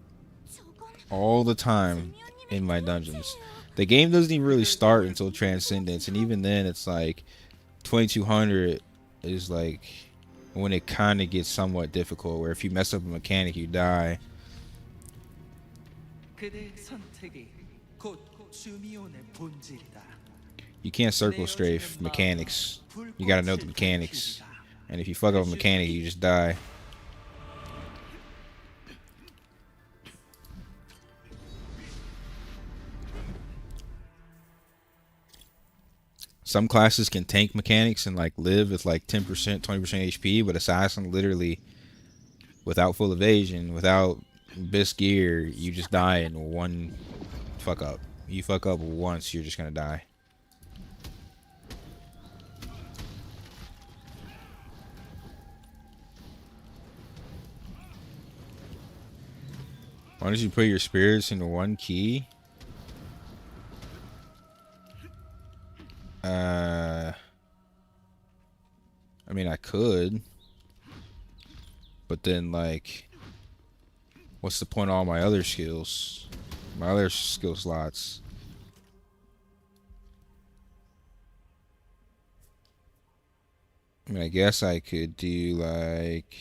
all the time in my dungeons. The game doesn't even really start until Transcendence, and even then it's like 2200 is like when it kind of gets somewhat difficult, where if you mess up a mechanic you die. You can't circle strafe mechanics. You gotta know the mechanics, and if you fuck up a mechanic you just die. Some classes can tank mechanics and like live with like 10%, 20% HP, but Assassin literally, without full evasion, without bis gear, you just die in one fuck up. You fuck up once, you're just gonna die. Why don't you put your spirits into one key? I mean, I could, but then like, what's the point of all my other skills? My other skill slots. I mean, I guess I could do like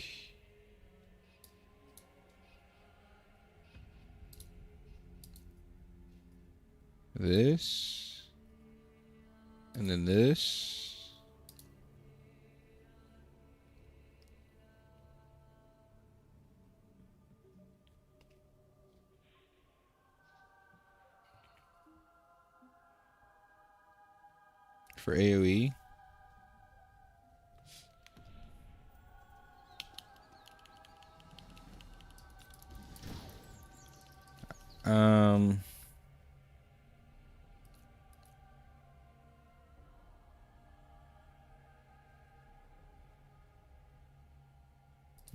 this, and then this. For AoE.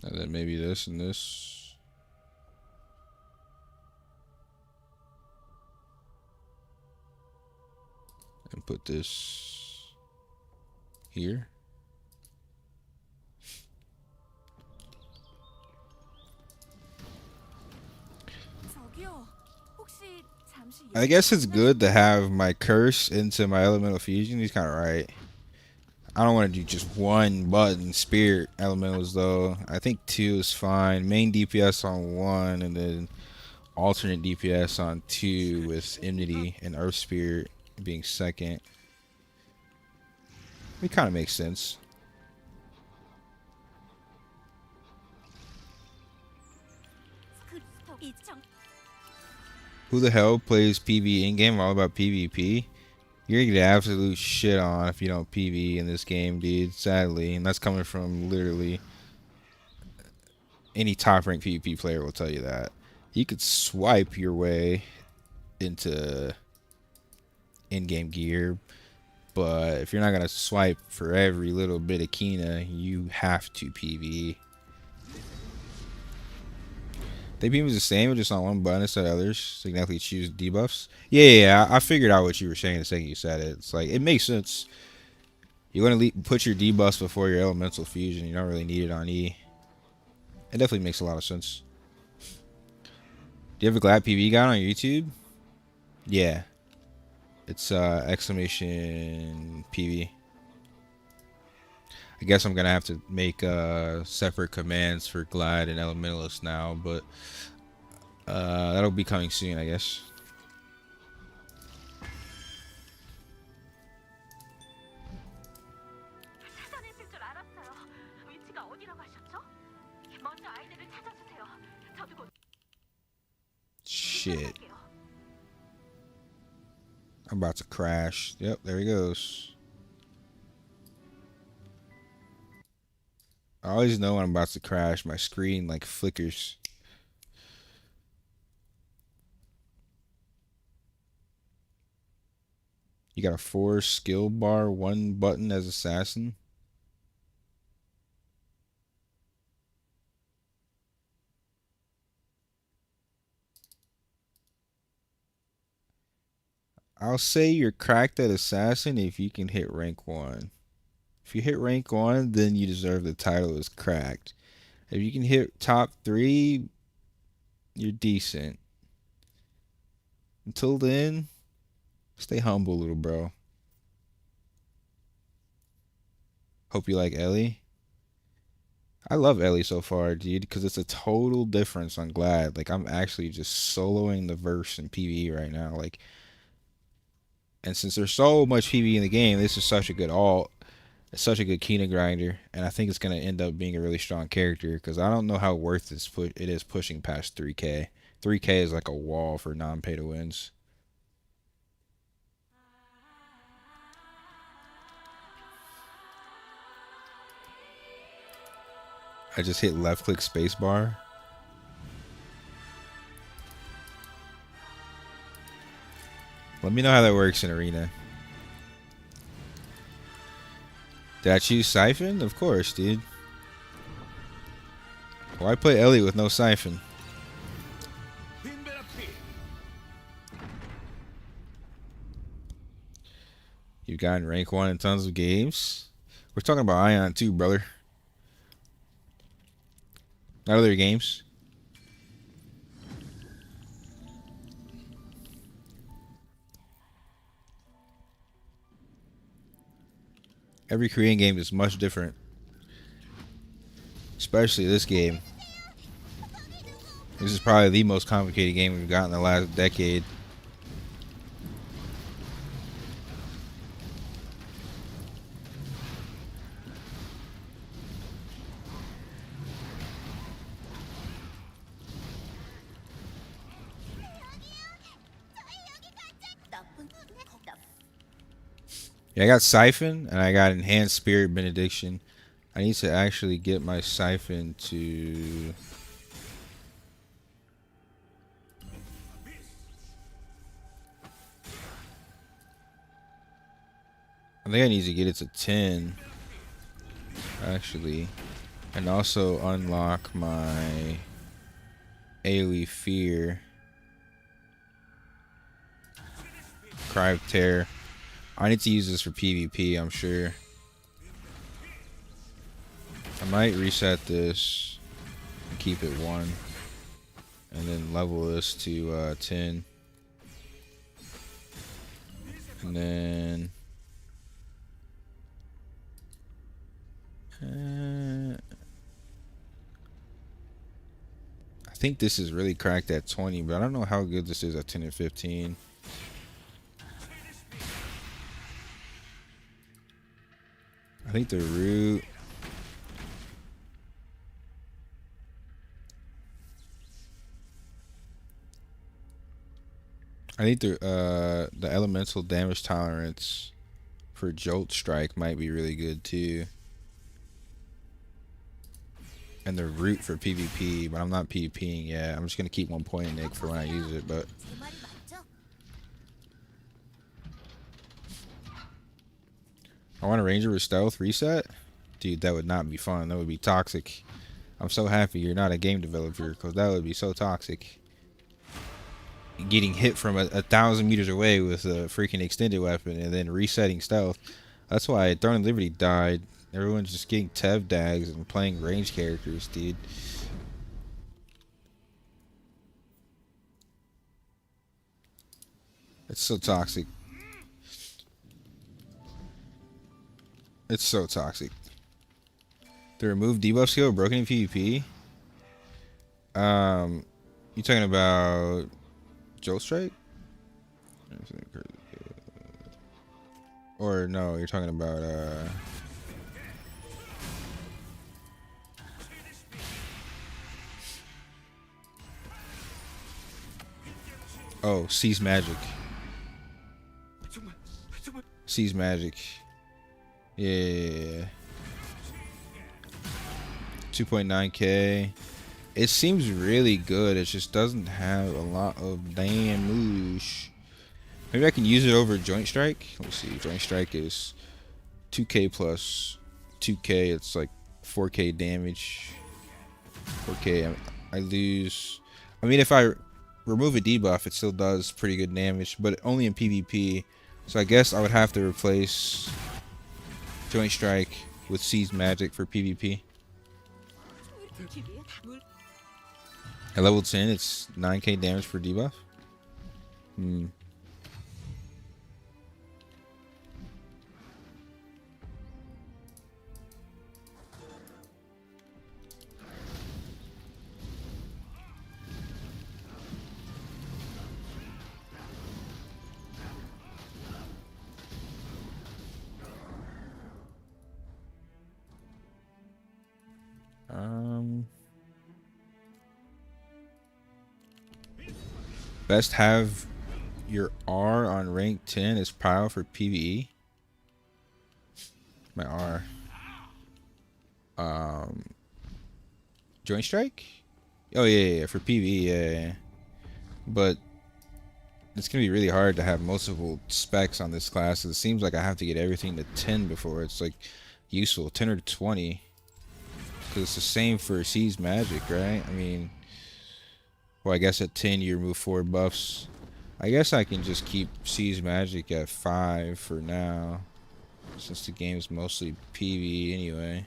And then maybe this and this. And put this here. I guess it's good to have my curse into my elemental fusion. He's kind of right. I don't want to do just one button spirit elementals though. I think 2 is fine. Main DPS on 1 and then alternate DPS on 2 with Enmity and Earth Spirit being second. It kind of makes sense. Who the hell plays PvE in-game? All about PvP? You're gonna get absolute shit on if you don't PvE in this game, dude. Sadly. And that's coming from literally any top-ranked PvP player will tell you that. You could swipe your way into in-game gear, but if you're not gonna swipe for every little bit of Kina, you have to PvE. They beam is the same, just on one button instead of others, so you can actually choose debuffs. Yeah, I figured out what you were saying the second you said it. It's like, it makes sense. You want to put your debuffs before your elemental fusion. You don't really need it on E. It definitely makes a lot of sense. Do you have a Glad PV guide on YouTube? Yeah. It's exclamation PV. I guess I'm gonna have to make separate commands for Glad and Elementalist now, but that'll be coming soon, I guess. Shit. I'm about to crash. Yep, there he goes. I always know when I'm about to crash. My screen like flickers. You got a 4 skill bar, 1 button as assassin. I'll say you're cracked at assassin if you can hit rank 1. If you hit rank 1, then you deserve the title as cracked. If you can hit top 3, you're decent. Until then, stay humble, little bro. Hope you like Ellie. I love Ellie so far, dude, because it's a total difference on Glad. Like, I'm actually just soloing the verse in PvE right now. Like, and since there's so much PvE in the game, this is such a good alt. It's such a good Kina grinder, and I think it's going to end up being a really strong character, because I don't know how worth it is pushing past 3K. 3K is like a wall for non-pay-to-wins. I just hit left-click spacebar. Let me know how that works in Arena. Did I choose Siphon? Of course, dude. Why play Ellie with no Siphon? You've gotten rank 1 in tons of games. We're talking about Aion too, brother. Not other games. Every Korean game is much different. Especially this game. This is probably the most complicated game we've got in the last decade. Yeah, I got Siphon and I got Enhanced Spirit Benediction. I need to actually get my Siphon to... I think I need to get it to 10, actually. And also unlock my AoE Fear. Cry of Terror. I need to use this for PvP, I'm sure. I might reset this and keep it 1. And then level this to 10. And then... I think this is really cracked at 20, but I don't know how good this is at 10 and 15. I think the root... I think the elemental damage tolerance for Jolt Strike might be really good too. And the root for PvP, but I'm not PvPing yet. I'm just gonna keep 1 point in Nick for when I use it, but I want a Ranger with Stealth reset? Dude, that would not be fun. That would be toxic. I'm so happy you're not a game developer, because that would be so toxic. Getting hit from 1,000 meters away with a freaking extended weapon and then resetting stealth. That's why Throne of Liberty died. Everyone's just getting Tev dags and playing range characters, dude. It's so toxic. It's so toxic. The remove debuff skill broken in PvP. You talking about Jolt Strike? Or no, you're talking about oh, Seize Magic. Seize Magic. Yeah. 2.9k. It seems really good. It just doesn't have a lot of damage. Maybe I can use it over Joint Strike. Let's see. Joint Strike is 2k plus 2k. It's like 4k damage. 4k. I lose. I mean, if I remove a debuff, it still does pretty good damage, but only in PvP. So I guess I would have to replace Joint Strike with Seize Magic for PvP. At level 10, it's 9k damage for debuff. Best have your R on rank 10 is pile for PvE. My R. Joint Strike? Oh yeah, for PvE, yeah. But it's gonna be really hard to have multiple specs on this class. It seems like I have to get everything to 10 before it's like useful. 10 or 20. Because it's the same for Seize Magic, right? I mean, well, I guess at 10 you remove 4 buffs. I guess I can just keep Seize Magic at 5 for now, since the game's mostly PvE anyway.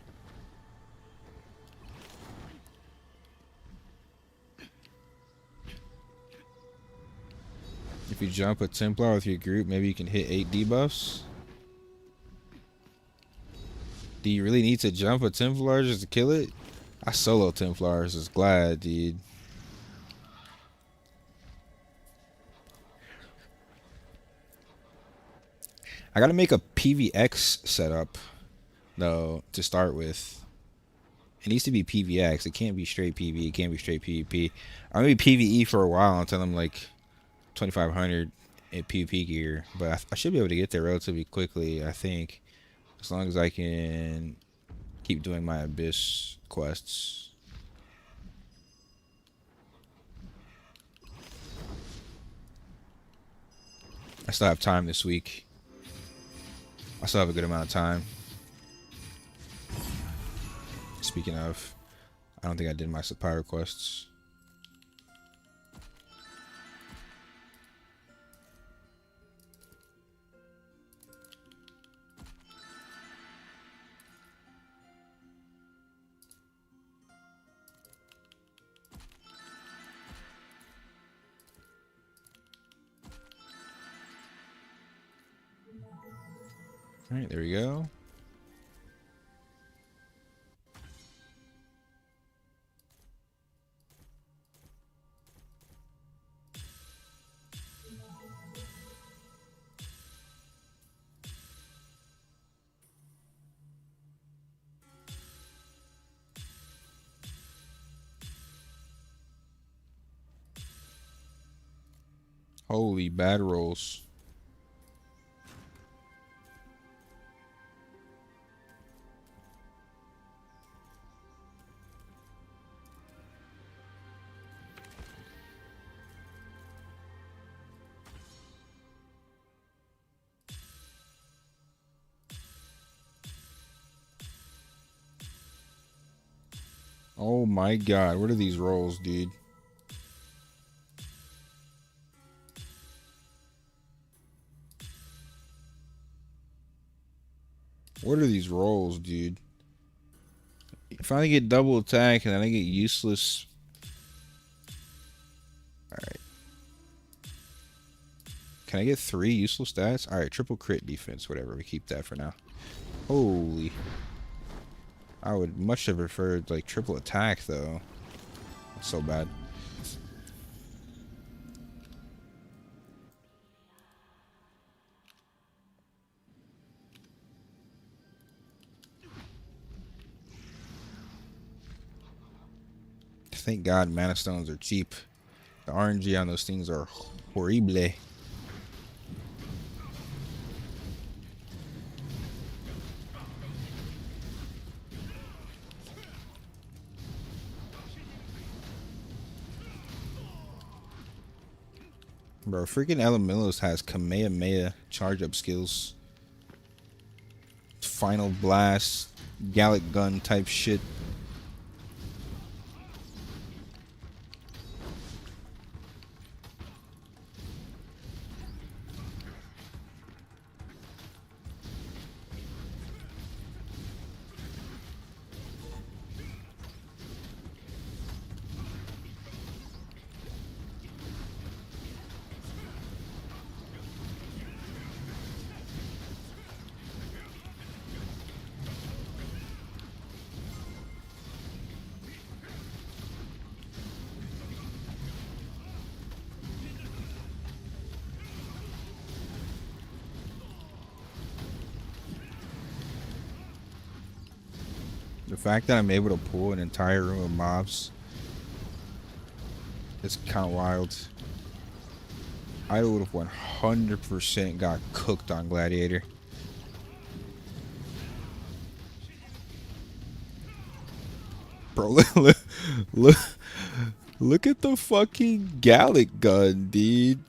If you jump a Templar with your group, maybe you can hit 8 debuffs. Do you really need to jump a Templar just to kill it? I solo Templars as Glad, dude. I gotta make a PVX setup, though, to start with. It needs to be PVX. It can't be straight PV. It can't be straight PvP. I'm gonna be PvE for a while until I'm like 2500 at PvP gear, but I should be able to get there relatively quickly, I think, as long as I can keep doing my Abyss quests. I still have time this week. I still have a good amount of time. Speaking of, I don't think I did my supply requests. All right, there we go. Holy bad rolls. Oh my god, what are these rolls, dude? What are these rolls, dude? If I get double attack and then I get useless. Alright. Can I get 3 useful stats? Alright, triple crit defense, whatever. We keep that for now. Holy. I would much have preferred like triple attack though. That's so bad. Thank God mana stones are cheap. The RNG on those things are horrible. Bro, freaking Elementalist has Kamehameha charge up skills. Final blast, Gallic gun type shit. The fact that I'm able to pull an entire room of mobs, it's kind of wild. I would have 100% got cooked on Gladiator. Bro, look at the fucking Gallic gun, dude.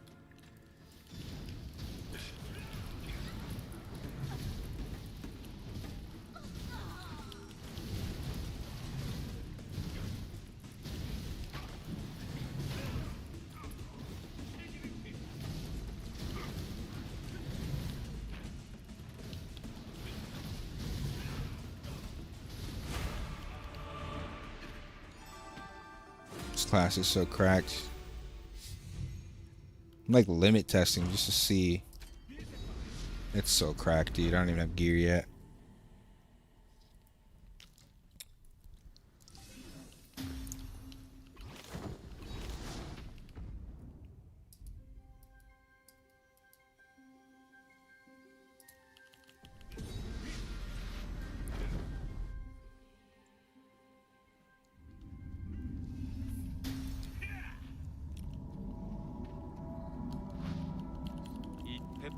This class is so cracked. I'm like limit testing just to see. It's so cracked, dude. I don't even have gear yet.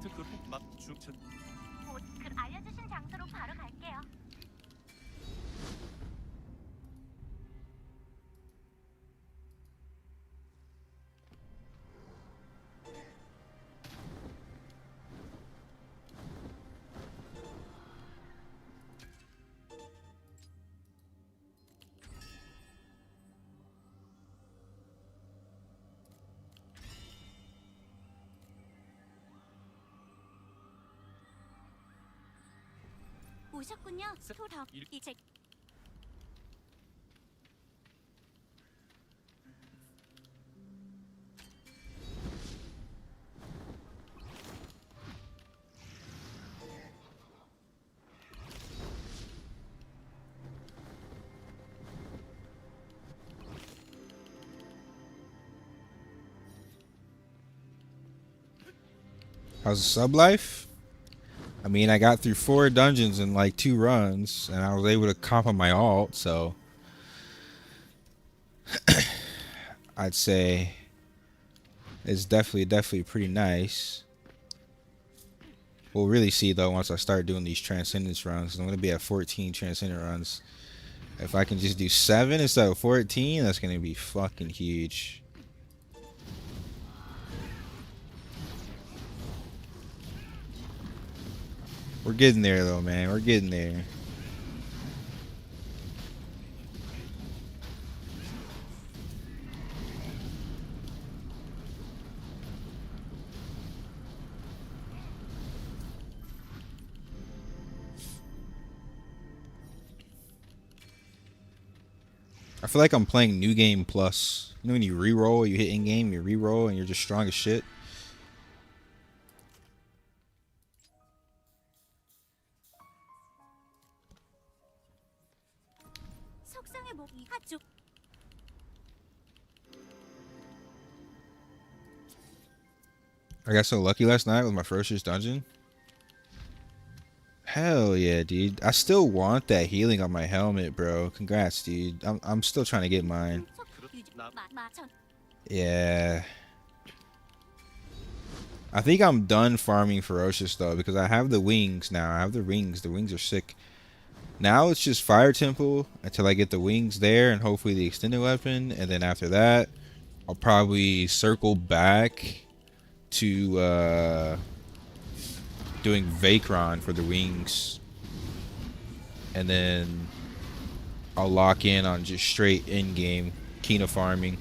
곧 그 알려주신 장소로 바로 갈게요. 오셨군요. 토덕 이제 How's the sub life? I mean, I got through 4 dungeons in like 2 runs, and I was able to comp on my alt, so I'd say it's definitely pretty nice. We'll really see though once I start doing these transcendence runs. I'm gonna be at 14 transcendent runs. If I can just do 7 instead of 14, that's gonna be fucking huge. We're getting there though, man. We're getting there. I feel like I'm playing New Game Plus. You know when you reroll, you hit in game, you reroll, and you're just strong as shit. I got so lucky last night with my ferocious dungeon. Hell yeah, dude. I still want that healing on my helmet, bro. Congrats, dude. I'm still trying to get mine. Yeah. I think I'm done farming ferocious though because I have the wings now. I have the rings. The wings are sick. Now it's just fire temple until I get the wings there and hopefully the extended weapon, and then after that I'll probably circle back to doing Vacron for the wings, and then I'll lock in on just straight in-game Kina farming.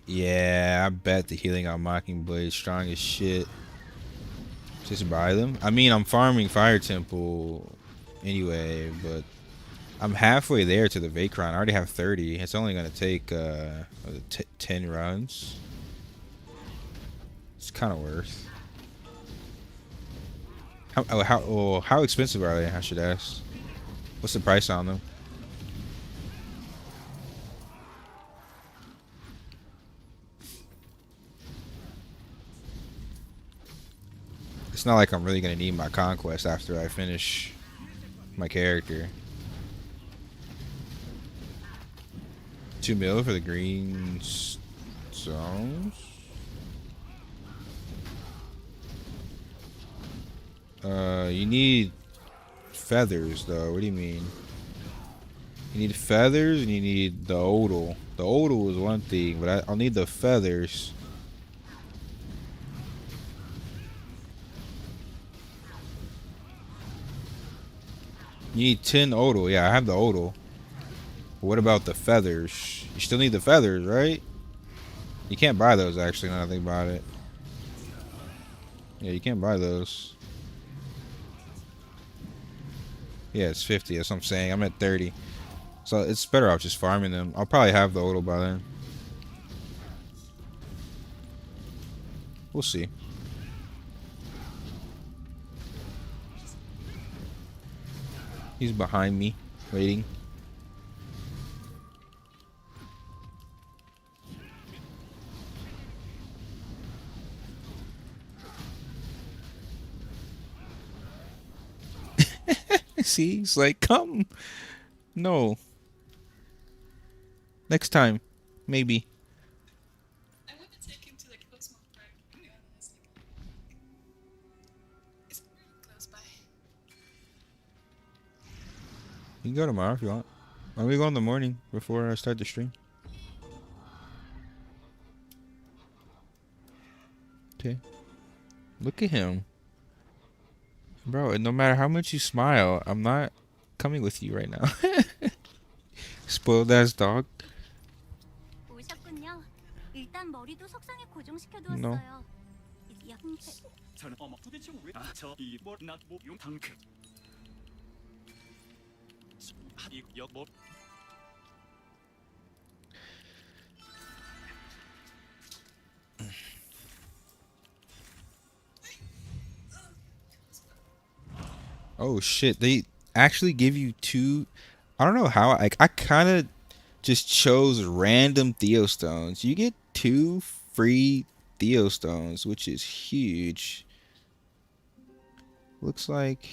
Yeah, I bet the healing on Mockingblade's is strong as shit. Just buy them. I mean, I'm farming Fire Temple anyway, but I'm halfway there to the Vacron. I already have 30. It's only going to take 10 runs. It's kind of worth. How expensive are they? I should ask. What's the price on them? It's not like I'm really going to need my conquest after I finish my character. 2 mil for the green stones. You need feathers though. What do you mean? You need feathers and you need the odal. The odal is one thing, but I'll need the feathers. You need 10 odal. Yeah, I have the odal. What about the feathers? You still need the feathers, right? You can't buy those actually, now that I think about it. Yeah, you can't buy those. Yeah, it's 50. That's what I'm saying. I'm at 30. So it's better off just farming them. I'll probably have the odal by then. We'll see. He's behind me, waiting. See, he's like, come. No. Next time, maybe. I want to take him to like Cosmo Park, to be honest. It's really close by. You can go tomorrow if you want. Why don't we go in the morning before I start the stream? Okay. Look at him. Bro, no matter how much you smile, I'm not coming with you right now. Spoiled ass dog. 오셨군요. 일단 머리도 석상에 고정시켜 No. 두었어요. 저는 어머 도대체 왜 저이뭐나뭐 당근 이뭐 Oh shit, they actually give you two. I don't know how. I kind of just chose random Theostones. You get 2 free Theostones, which is huge. Looks like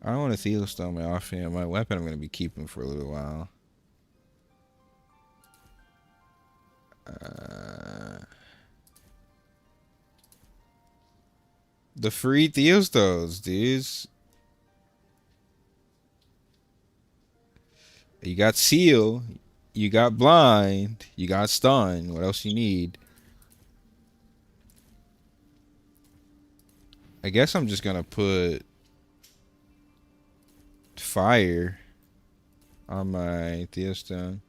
I don't want a Theostone my offhand. My weapon I'm gonna be keeping for a little while. The free Theostones, dudes. You got Seal, you got Blind, you got Stun. What else you need? I guess I'm just gonna put Fire on my Theostone.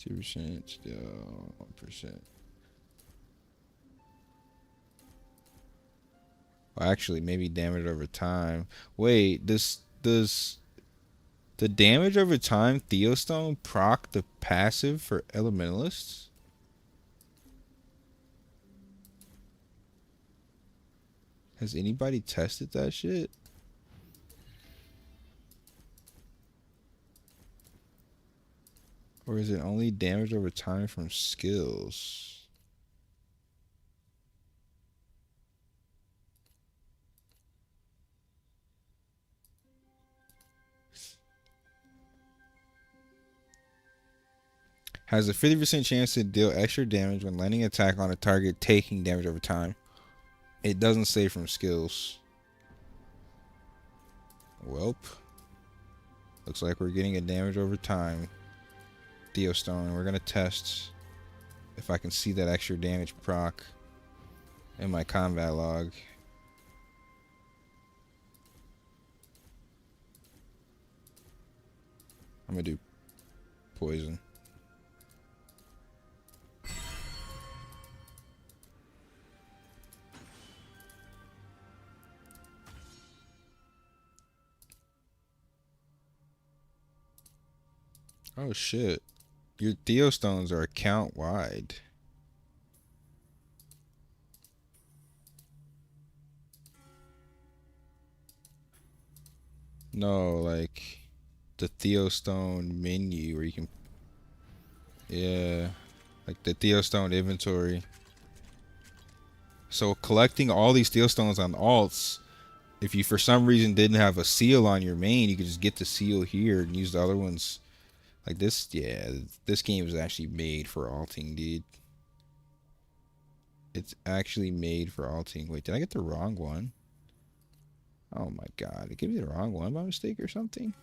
%, still 1%. Well, actually, maybe damage over time. Wait, does the damage over time Theostone proc the passive for Elementalists? Has anybody tested that shit? Or is it only damage over time from skills? Has a 50% chance to deal extra damage when landing an attack on a target taking damage over time. It doesn't say from skills. Welp. Looks like we're getting a damage over time. Theostone. We're gonna test if I can see that extra damage proc in my combat log. I'm gonna do poison. Oh shit. Your Theostones are account wide. No, like the Theostone menu where you can, yeah, like the Theostone inventory. So collecting all these Theostones on alts, if you for some reason didn't have a seal on your main, you could just get the seal here and use the other ones. Like this, yeah, this game is actually made for alting, dude. It's actually made for alting. Wait, did I get the wrong one? Oh my god, it gave me the wrong one by mistake or something?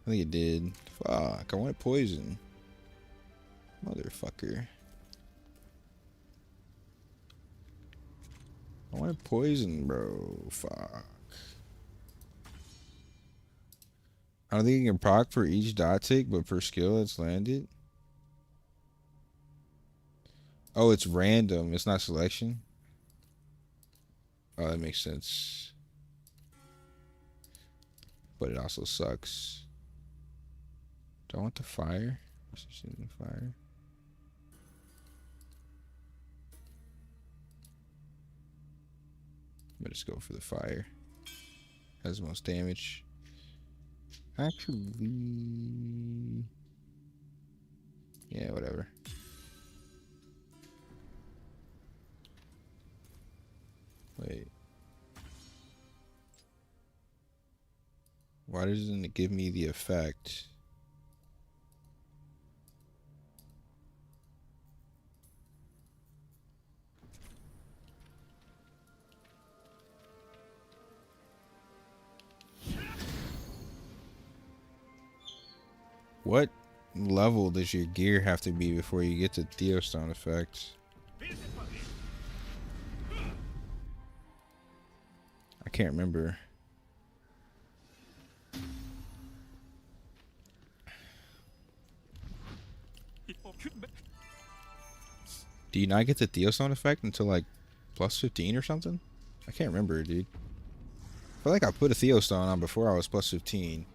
I think it did. Fuck, I wanted poison. Motherfucker. I wanted poison, bro. Fuck. I don't think you can proc for each dot tick, but per skill that's landed. Oh, it's random. It's not selection. Oh, that makes sense. But it also sucks. Do I want the fire? Fire. I'm gonna just go for the fire. Has the most damage. Actually, yeah, whatever. Wait. Why doesn't it give me the effect? What level does your gear have to be before you get to Theostone effects? I can't remember. Do you not get the Theostone effect until like plus 15 or something? I can't remember, dude. I feel like I put a Theostone on before I was plus 15.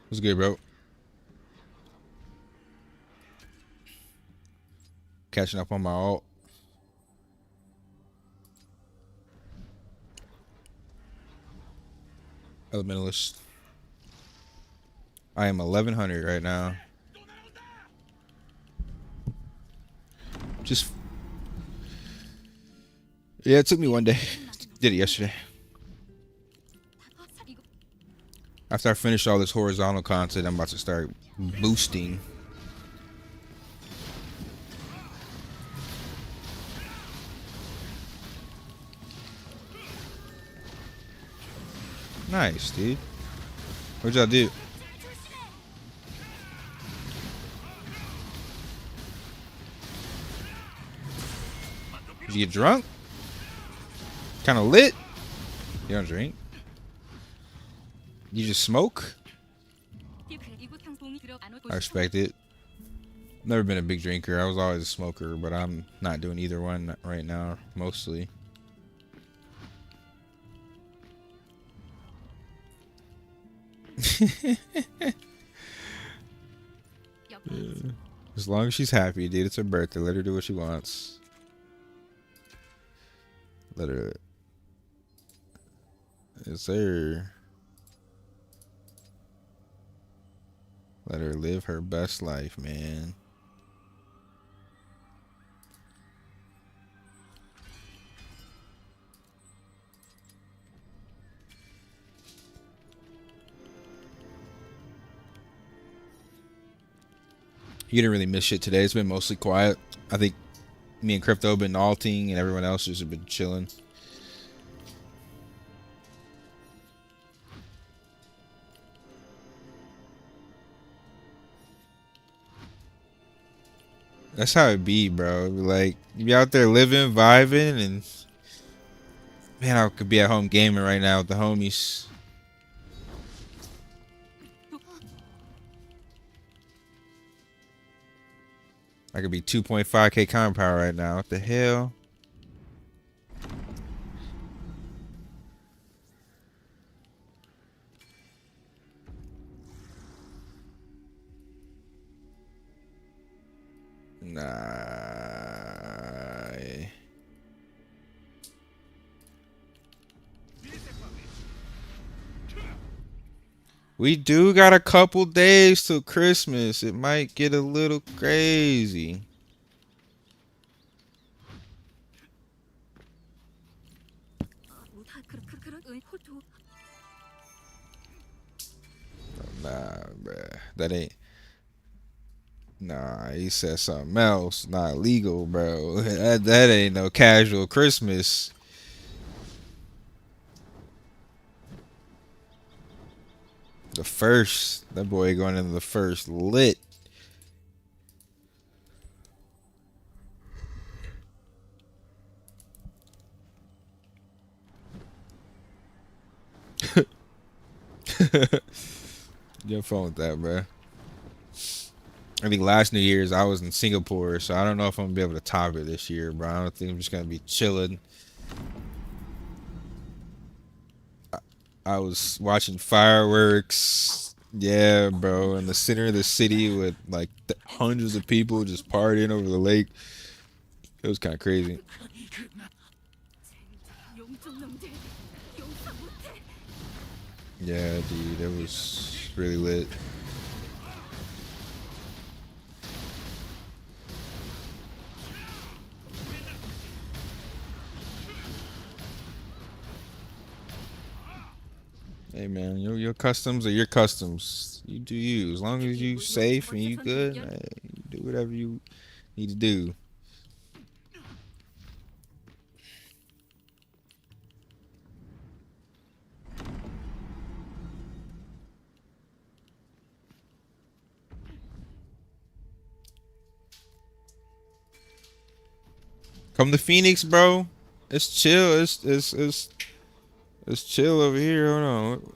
What's good, bro? Catching up on my alt. Elementalist. I am 1100 right now. Just, yeah, it took me one day. Did it yesterday. After I finish all this horizontal content, I'm about to start boosting. Nice, dude. What'd y'all do? Did you get drunk? Kind of lit? You don't drink? You just smoke? I respect it. Never been a big drinker. I was always a smoker, but I'm not doing either one right now, mostly. As long as she's happy, dude. It's her birthday. Let her do what she wants. Let her. It's her. Let her live her best life, man. You didn't really miss shit today. It's been mostly quiet. I think me and Crypto have been alting and everyone else has been chilling. That's how it be, bro. Like, you be out there living, vibing, and man, I could be at home gaming right now with the homies. I could be 2.5k comp power right now. What the hell? Nah. We do got a couple days till Christmas. It might get a little crazy. Nah, bruh. That ain't. Nah, he said something else. Not legal, bro. That ain't no casual Christmas. The first. That boy going into the first lit. You have fun with that, bro. I think last New Year's I was in Singapore, so I don't know if I'm gonna be able to top it this year, bro. I don't think I'm just gonna be chilling. I was watching fireworks, yeah, bro, in the center of the city with like hundreds of people just partying over the lake. It was kind of crazy. Yeah, dude, it was really lit. Hey man, your customs are your customs. You do you. As long as you safe and you good, hey, you do whatever you need to do. Come to Phoenix, bro. It's chill. It's chill over here. Hold on.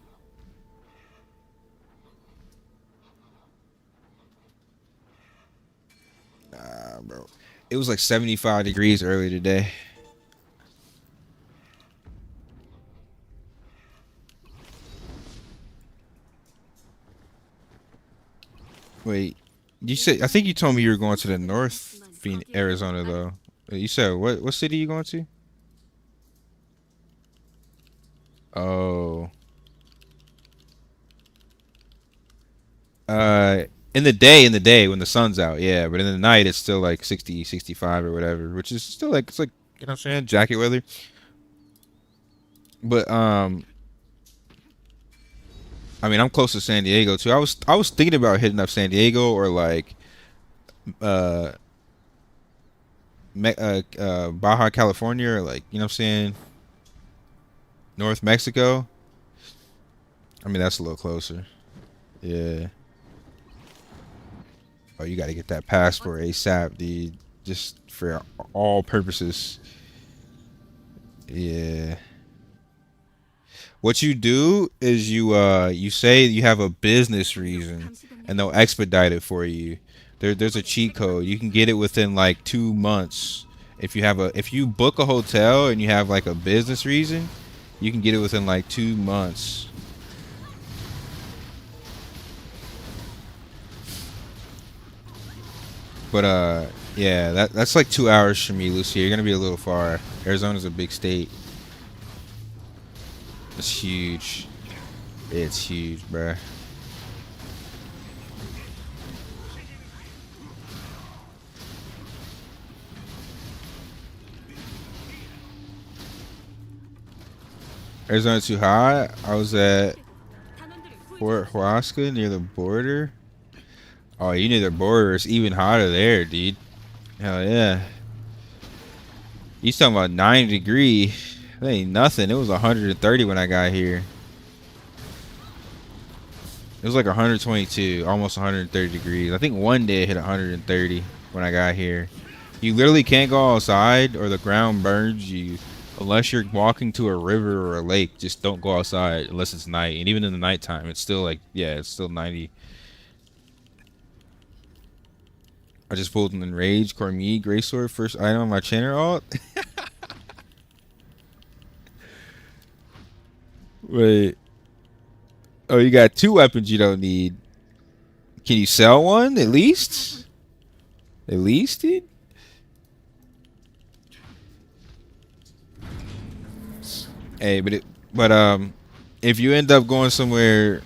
Nah, bro. It was like 75 degrees earlier today. Wait, you said, I think you told me you were going to the North Phoenix, Arizona though. You said what city you going to? Oh. In the day when the sun's out, yeah, but in the night it's still like 60, 65 or whatever, which is still like, it's like, you know what I'm saying, jacket weather. But I mean, I'm close to San Diego too. I was thinking about hitting up San Diego or like Baja California, or like, you know what I'm saying, North Mexico. I mean, that's a little closer. Yeah. Oh, you got to get that passport ASAP, dude. Just for all purposes. Yeah. What you do is you say you have a business reason, and they'll expedite it for you. There's a cheat code. You can get it within like 2 months. If you book a hotel and you have like a business reason, you can get it within like 2 months. But yeah, that's like 2 hours from me, Lucy. You're gonna be a little far. Arizona's a big state. It's huge. It's huge, bruh. Arizona too hot. I was at Fort Huasca near the border. Oh, you near the border. It's even hotter there, dude. Hell yeah. You talking about 90 degree? That ain't nothing. It was 130 when I got here. It was like 122, almost 130 degrees. I think one day it hit 130 when I got here. You literally can't go outside or the ground burns you. Unless you're walking to a river or a lake, just don't go outside unless it's night. And even in the nighttime, it's still like, yeah, it's still 90. I just pulled an Enraged Cormier Greysword, first item on my channel alt. Wait. Oh, you got 2 weapons you don't need. Can you sell one at least? At least, dude? Hey, but if you end up going somewhere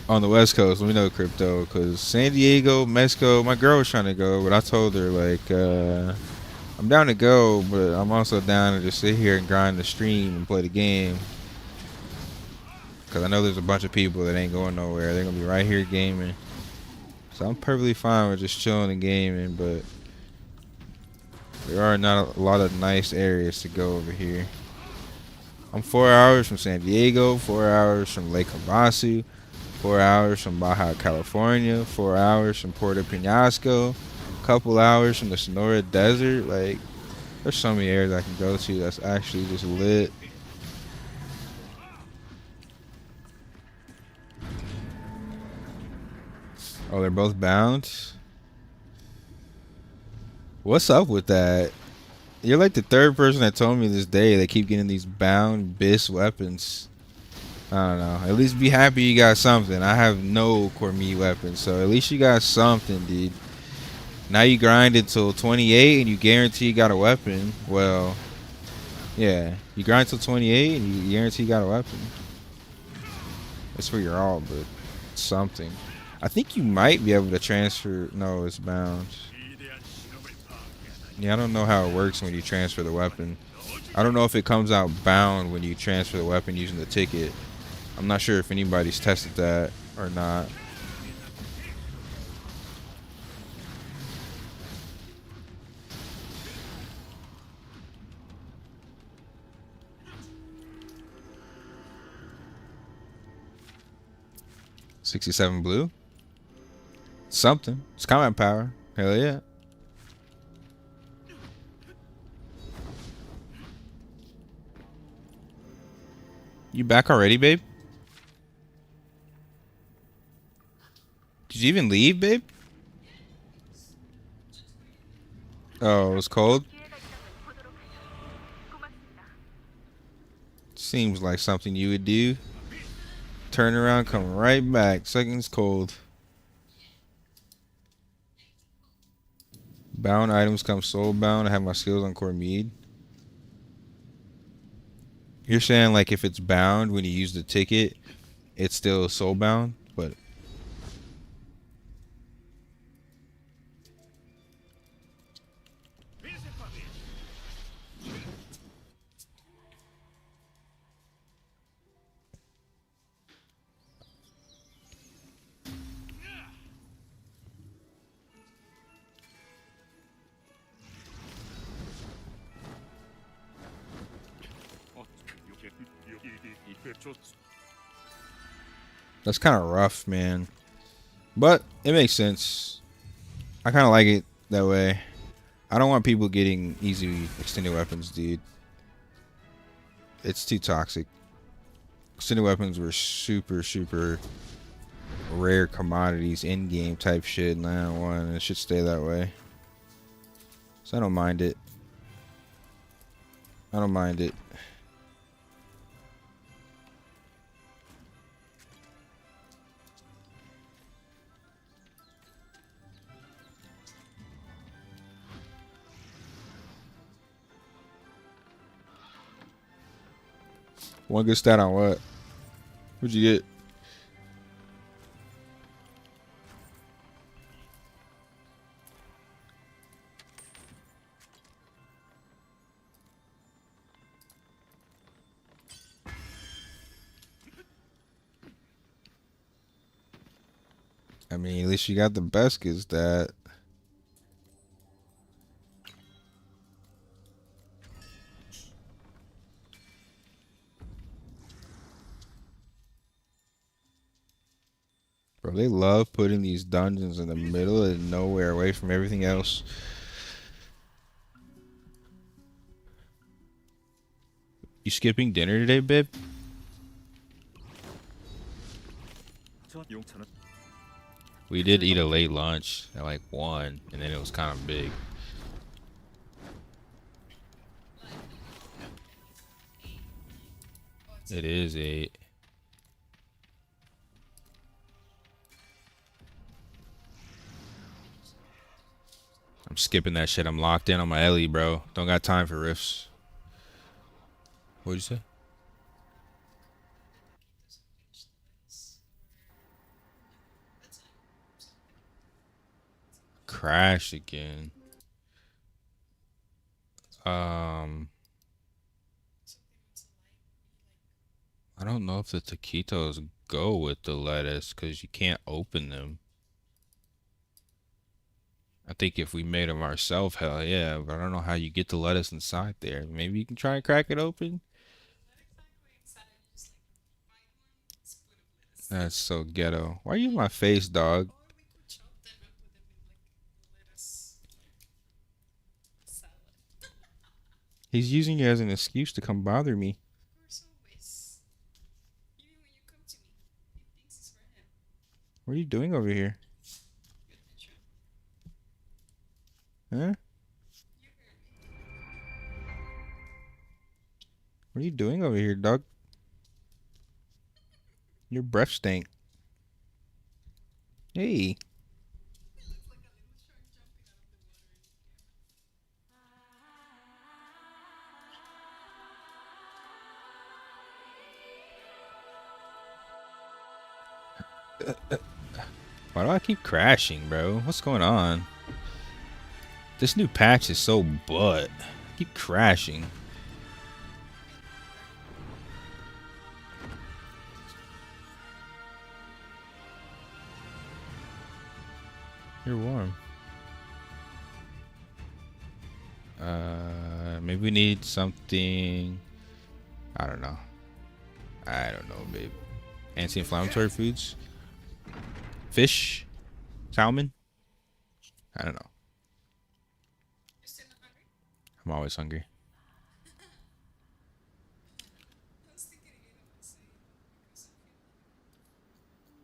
on the West Coast, let me know, Crypto, because San Diego, Mexico, my girl was trying to go, but I told her like I'm down to go, but I'm also down to just sit here and grind the stream and play the game. Because I know there's a bunch of people that ain't going nowhere. They're gonna be right here gaming. So I'm perfectly fine with just chilling and gaming, but there are not a lot of nice areas to go over here. I'm 4 hours from San Diego, 4 hours from Lake Havasu, 4 hours from Baja California, 4 hours from Puerto Penasco, a couple hours from the Sonora Desert. Like, there's so many areas I can go to that's actually just lit. Oh, they're both bound? What's up with that? You're like the 3rd person that told me this day they keep getting these bound BIS weapons. I don't know. At least be happy you got something. I have no Cormier weapons, so at least you got something, dude. Now you grind until 28 and you guarantee you got a weapon. Well, yeah. You grind till 28 and you guarantee you got a weapon. It's for your all, but it's something. I think you might be able to transfer. No, it's bound. Yeah, I don't know how it works when you transfer the weapon. I don't know if it comes out bound when you transfer the weapon using the ticket. I'm not sure if anybody's tested that or not. $67 blue? Something. It's combat power. Hell yeah. You back already, babe? Did you even leave, babe? Oh, it was cold? Seems like something you would do. Turn around, come right back. Seconds cold. Bound items come soul bound. I have my skills on Cormier. You're saying like if it's bound when you use the ticket, it's still soul bound, but that's kind of rough, man. But it makes sense. I kind of like it that way. I don't want people getting easy extended weapons, dude. It's too toxic. extended weapons were super rare commodities, in-game type shit, and I don't want it should stay that way. So I don't mind it. I don't mind it. One good stat on what? What'd you get? I mean, at least you got the best good stat. Bro, they love putting these dungeons in the middle of nowhere, away from everything else. You skipping dinner today, babe? We did eat a late lunch at like 1, and then it was kind of big. It is 8. I'm skipping that shit. I'm locked in on my Ellie, bro. Don't got time for riffs. What'd you say? Crash again. I don't know if the taquitos go with the lettuce because you can't open them. I think if we made them ourselves, hell yeah, but I don't know how you get the lettuce inside there. Maybe you can try and crack it open? That's so ghetto. Why are you in my face, dog? He's using you as an excuse to come bother me. What are you doing over here? Huh? What are you doing over here, dog? Your breath stink. Hey. Why do I keep crashing, bro? What's going on? This new patch is so butt. I keep crashing. You're warm. Maybe we need something. I don't know. I don't know, babe. Anti-inflammatory foods? Fish? Salmon? I don't know. I'm always hungry.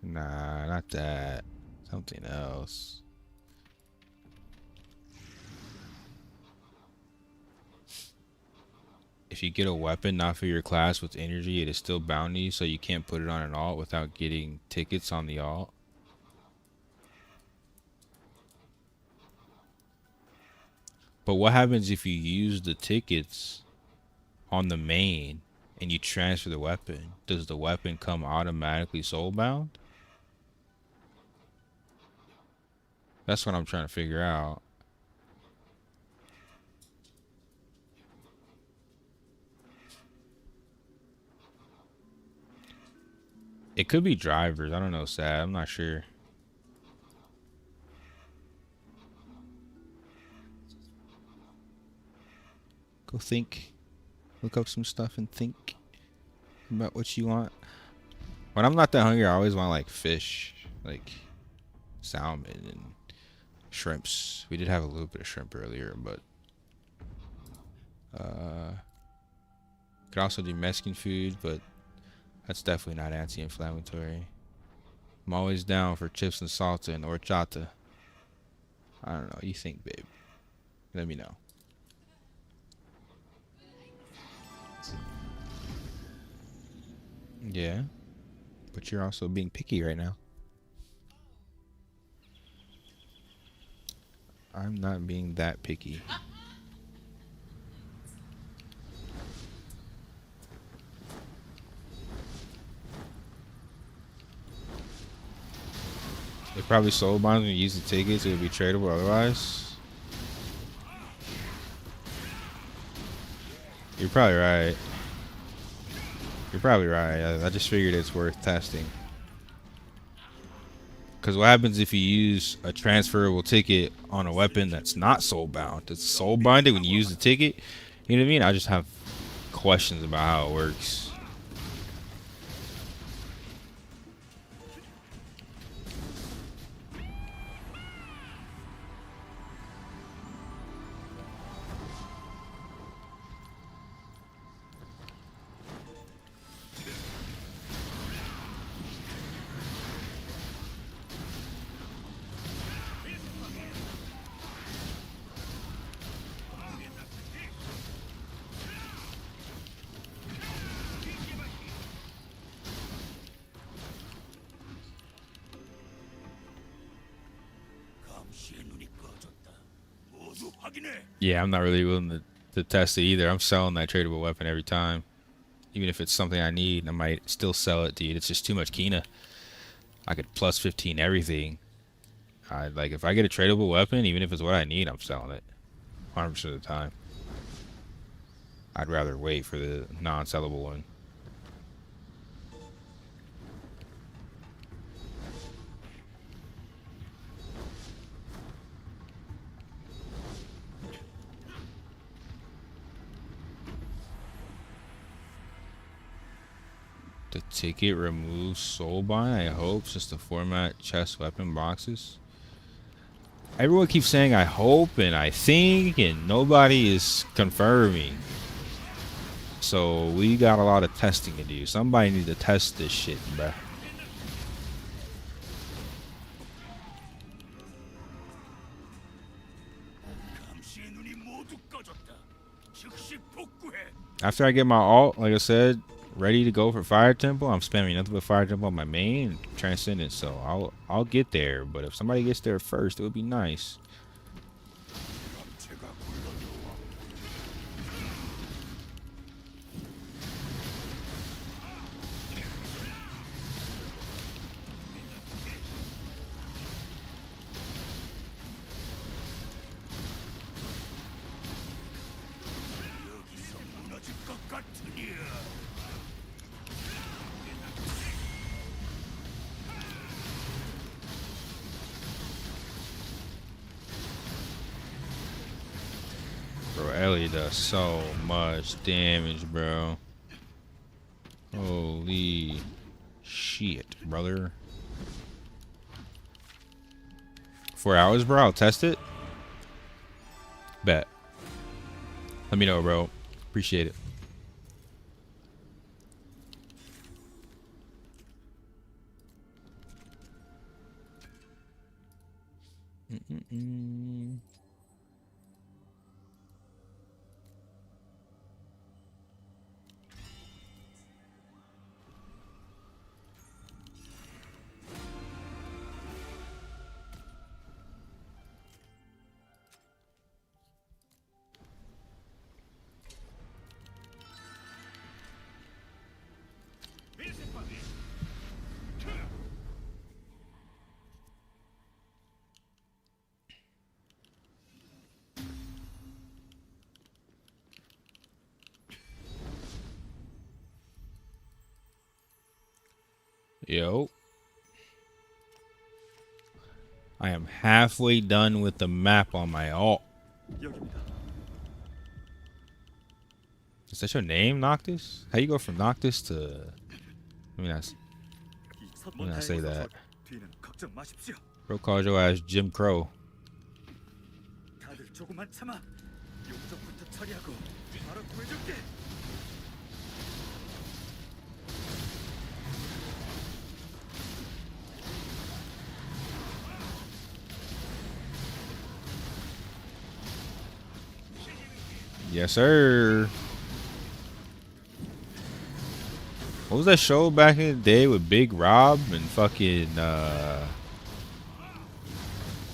Nah, not that. Something else. If you get a weapon not for your class with energy, it is still bounty, so you can't put it on an alt without getting tickets on the alt. But what happens if you use the tickets on the main and you transfer the weapon? Does the weapon come automatically soulbound? That's what I'm trying to figure out. It could be drivers. I don't know, Sad. I'm not sure. Go think. Look up some stuff and think about what you want. When I'm not that hungry, I always want like fish, like salmon and shrimps. We did have a little bit of shrimp earlier, but could also do Mexican food, but That's definitely not anti-inflammatory. I'm always down for chips and salsa and horchata. I don't know. You think, babe? Let me know. Yeah, but you're also being picky right now. I'm not being that picky. They probably sold bonds when you use the tickets. It would be tradable otherwise. You're probably right. You're probably right. I just figured it's worth testing. Because what happens if you use a transferable ticket on a weapon that's not soul bound? It's soul binded when you use the ticket. You know what I mean? I just have questions about how it works. Yeah, I'm not really willing to test it either. I'm selling that tradable weapon every time. Even if it's something I need, I might still sell it, dude. It's just too much Kina. I could plus 15 everything. Like, if I get a tradable weapon, even if it's what I need, I'm selling it 100% of the time. I'd rather wait for the non-sellable one. The ticket removes soulbind, I hope, just to format chest weapon boxes. Everyone keeps saying I hope and I think, and nobody is confirming. So we got a lot of testing to do. Somebody need to test this shit, bruh. After I get my alt, like I said, ready to go for Fire Temple, I'm spamming nothing but Fire Temple on my main and Transcendence, so I'll get there. But if somebody gets there first, it would be nice. Bro, Ellie does so much damage, bro. Holy shit, brother. 4 hours, bro? I'll test it. Bet. Let me know, bro. Appreciate it. Yo. I am halfway done with the map on my alt. Is that your name, Noctis? How you go from Noctis to... Let me not say that. Bro calls your ass Jim Crow. Yes, sir. What was that show back in the day with Big Rob and fucking the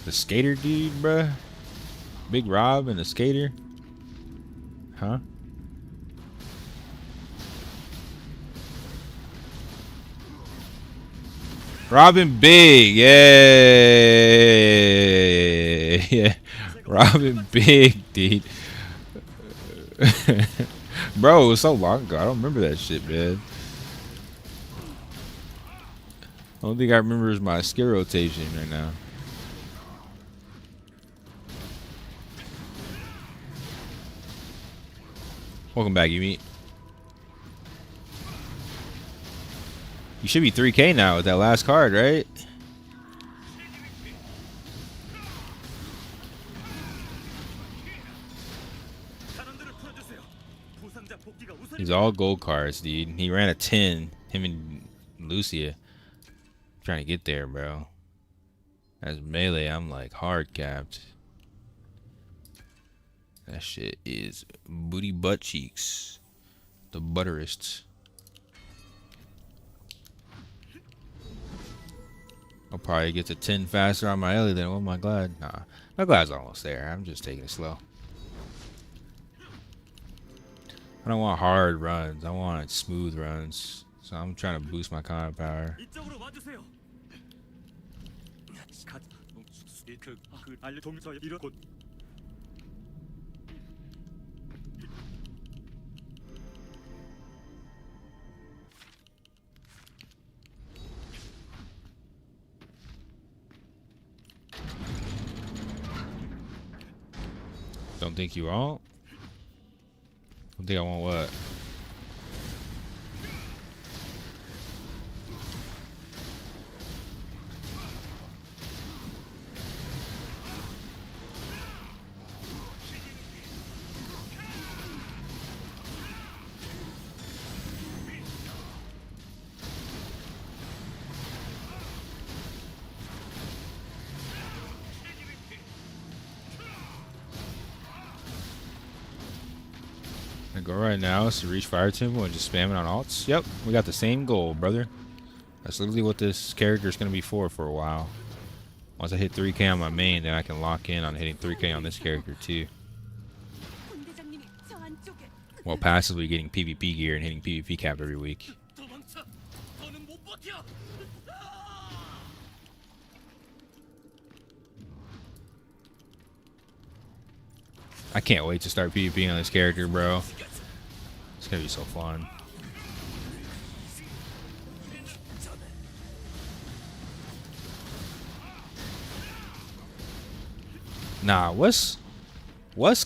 skater dude, bruh? Big Rob and the skater? Huh? Robin Big, yeah. Robin Big, dude. Bro, it was so long ago. I don't remember that shit, man. The only thing I remember is my skill rotation right now. Welcome back, you meet. You should be 3K now with that last card, right? These all gold cards, dude. He ran a 10. Him and Lucia. Trying to get there, bro. As melee, I'm like hard capped. That shit is booty butt cheeks. The butterists. I'll probably get to 10 faster on my Ellie than with my Glad. Nah, my Glad's almost there. I'm just taking it slow. I don't want hard runs. I want smooth runs. So I'm trying to boost my combat power. Don't think you won't? Don't think I want what? I go right now is to reach Fire Temple and just spam it on alts. Yep, we got the same goal, brother. That's literally what this character is going to be for a while. Once I hit 3K on my main, then I can lock in on hitting 3K on this character too. While passively getting PvP gear and hitting PvP cap every week. I can't wait to start PvP on this character, bro. It's gonna be so fun. Nah, what's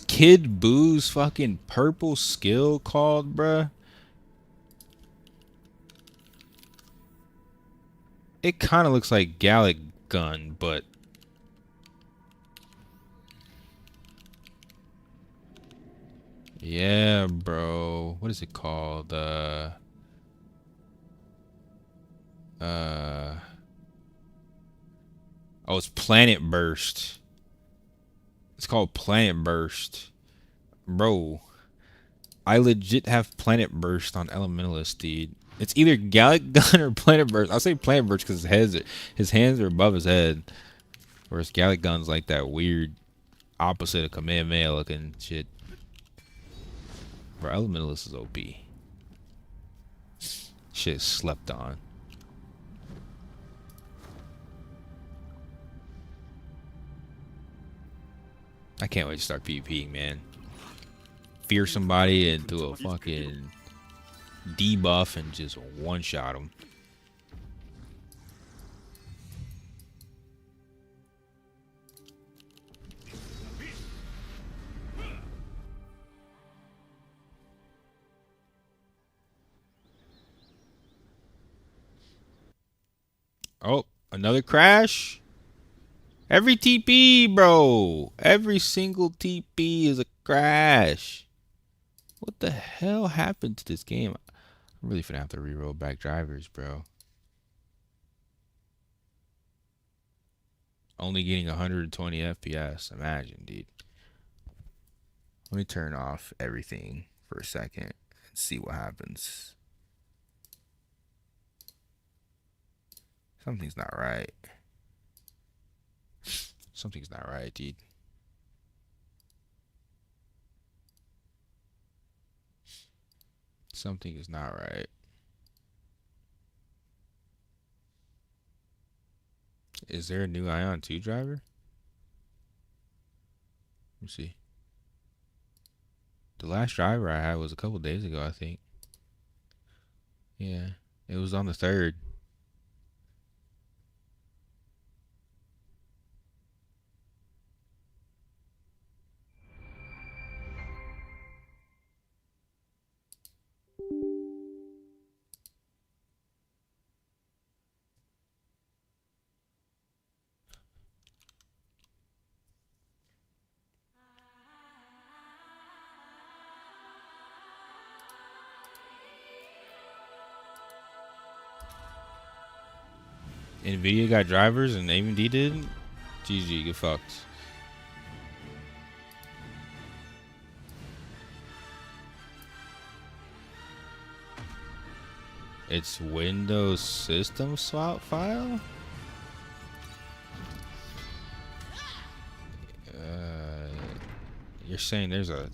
Kid Boo's fucking purple skill called, bruh? It kind of looks like Gallic Gun, but yeah, bro. What is it called? Oh, it's Planet Burst. It's called Planet Burst. Bro, I legit have Planet Burst on Elementalist, dude. It's either Gallic Gun or Planet Burst. I'll say Planet Burst because his hands are above his head. Whereas Gallic Gun's like that weird opposite of Kamehameha looking shit. Bro, Elementalist is OP. Shit slept on. I can't wait to start PvPing, man. Fear somebody into a fucking debuff and just one-shot them. Oh, another crash? Every TP, bro. Every single TP is a crash. What the hell happened to this game? I'm really finna have to reroll back drivers, bro. Only getting 120 FPS. Imagine, dude. Let me turn off everything for a second and see what happens. Something's not right. Something's not right, dude. Something is not right. Is there a new Aion 2 driver? Let me see. The last driver I had was a couple days ago, I think. Yeah, it was on the 3rd. Nvidia got drivers and AMD didn't? GG, get fucked. It's Windows system swap file? You're saying there's a...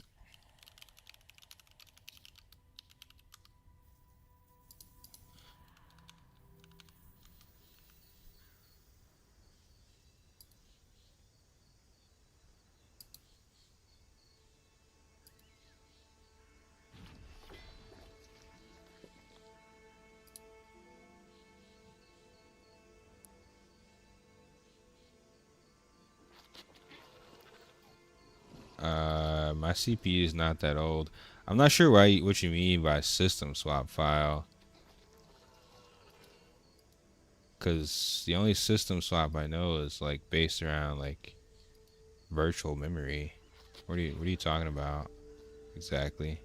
my CPU is not that old. I'm not sure what you mean by system swap file. Cause the only system swap I know is like based around like virtual memory. What are you talking about exactly?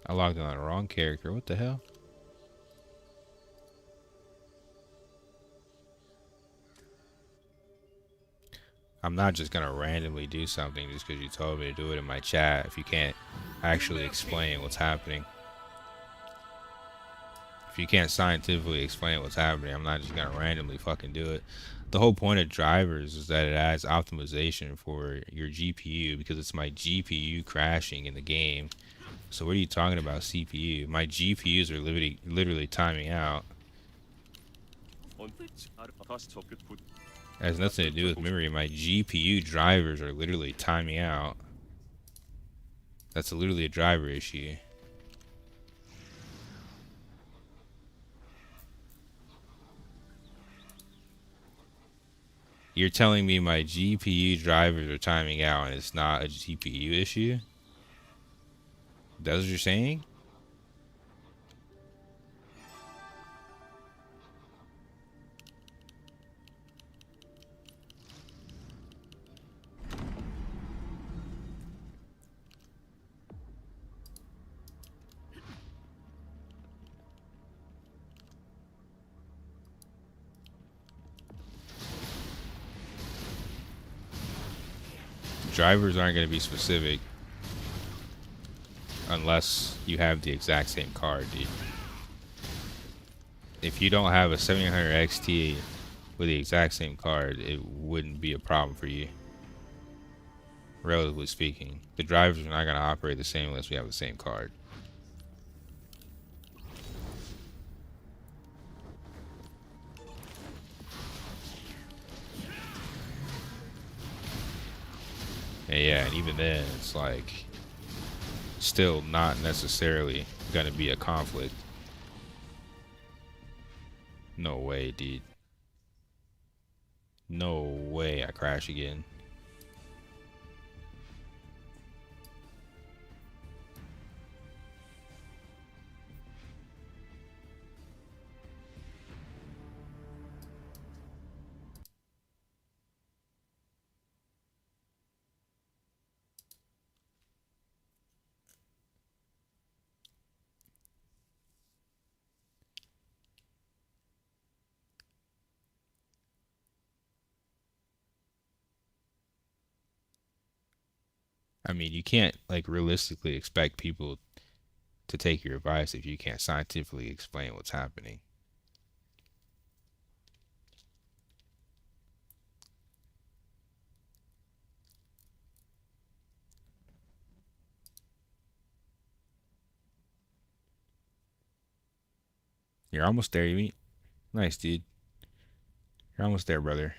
I logged in on the wrong character. What the hell? I'm not just gonna randomly do something just because you told me to do it in my chat if you can't actually explain what's happening. If you can't scientifically explain what's happening, I'm not just gonna randomly fucking do it. The whole point of drivers is that it adds optimization for your GPU because it's my GPU crashing in the game. So what are you talking about CPU? My GPUs are literally timing out. It has nothing to do with memory. My GPU drivers are literally timing out. That's literally a driver issue. You're telling me my GPU drivers are timing out and it's not a GPU issue? That's what you're saying? Drivers aren't going to be specific unless you have the exact same card, dude. If you don't have a 7900 XT with the exact same card, it wouldn't be a problem for you. Relatively speaking, the drivers are not going to operate the same unless we have the same card. Yeah, and even then, it's like still not necessarily gonna be a conflict. No way, dude. No way I crash again. I mean, you can't like realistically expect people to take your advice if you can't scientifically explain what's happening. You're almost there, you mean? Nice, dude. You're almost there, brother.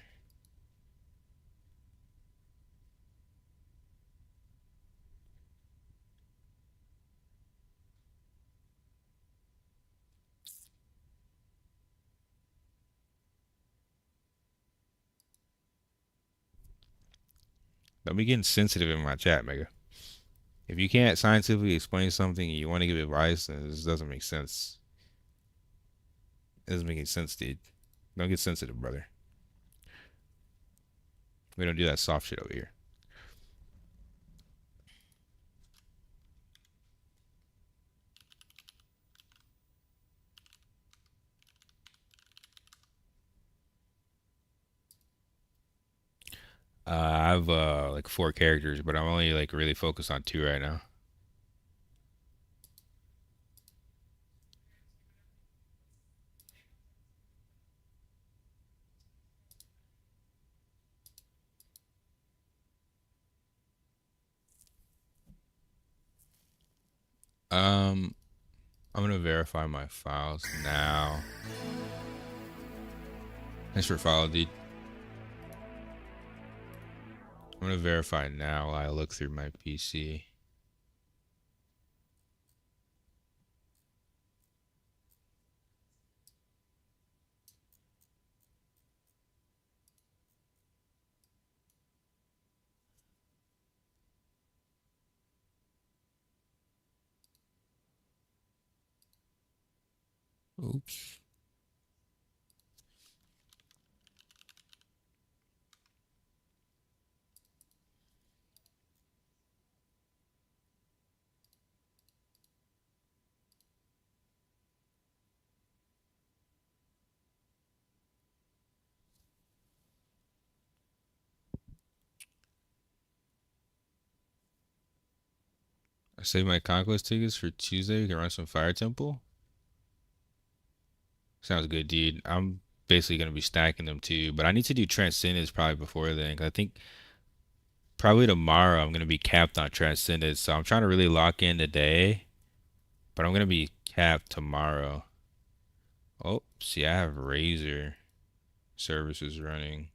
Don't be getting sensitive in my chat, Mega. If you can't scientifically explain something and you want to give advice, then this doesn't make sense. It doesn't make any sense, dude. Don't get sensitive, brother. We don't do that soft shit over here. I have like 4 characters, but I'm only like really focused on 2 right now. I'm gonna verify my files now. Thanks for following, dude. I'm gonna verify now while I look through my PC. Oops. I saved my conquest tickets for Tuesday. We can run some Fire Temple. Sounds good, dude. I'm basically gonna be stacking them too, but I need to do Transcendence probably before then. 'Cause I think probably tomorrow I'm gonna be capped on Transcendence, so I'm trying to really lock in today, but I'm gonna be capped tomorrow. Oh, see, I have Razor services running.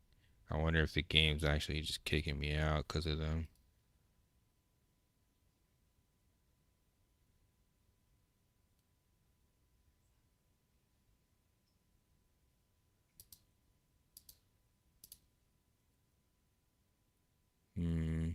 I wonder if the game's actually just kicking me out because of them. Hmm.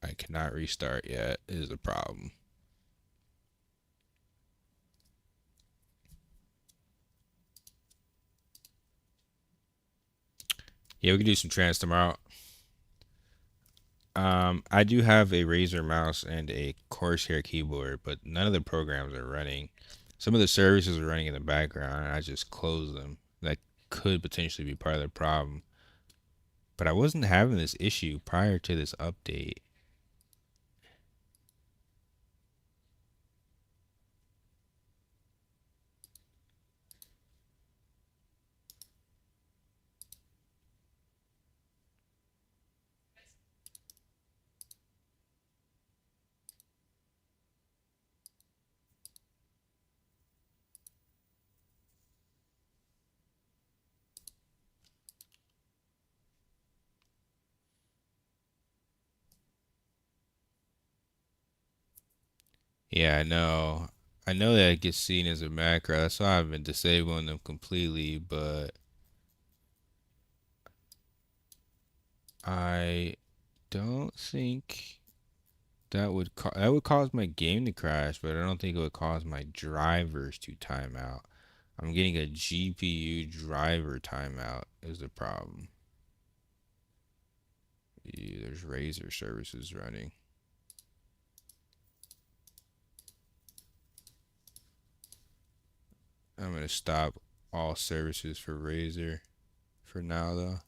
I cannot restart yet is a problem. Yeah, we can do some trans tomorrow. I do have a Razer mouse and a Corsair keyboard, but none of the programs are running. Some of the services are running in the background, and I just closed them. That could potentially be part of the problem. But I wasn't having this issue prior to this update. Yeah, I know. I know that it gets seen as a macro. That's why I've been disabling them completely, but I don't think that would cause my game to crash, but I don't think it would cause my drivers to time out. I'm getting a GPU driver timeout is the problem. Ew, there's Razer services running. I'm gonna stop all services for Razer for now though.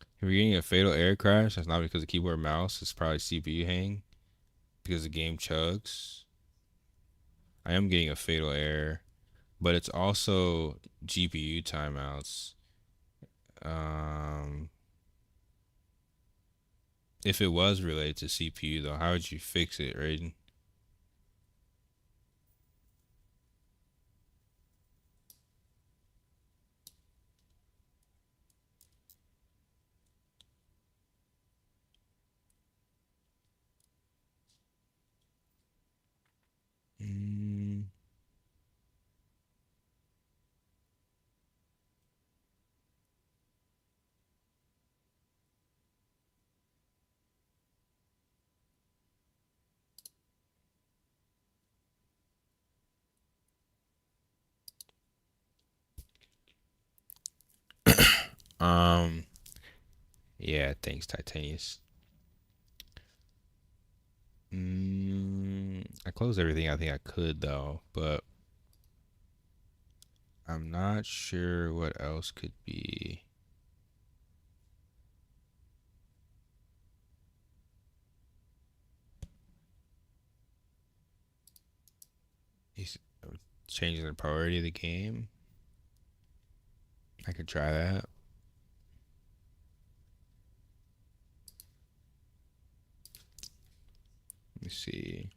If you're getting a fatal error crash, that's not because of keyboard mouse, it's probably CPU hang because the game chugs. I am getting a fatal error, but it's also GPU timeouts. If it was related to CPU though, how would you fix it, Raiden? Yeah, thanks, Titanius. I closed everything I think I could though, but I'm not sure what else could be. He's changing the priority of the game. I could try that. Let me see.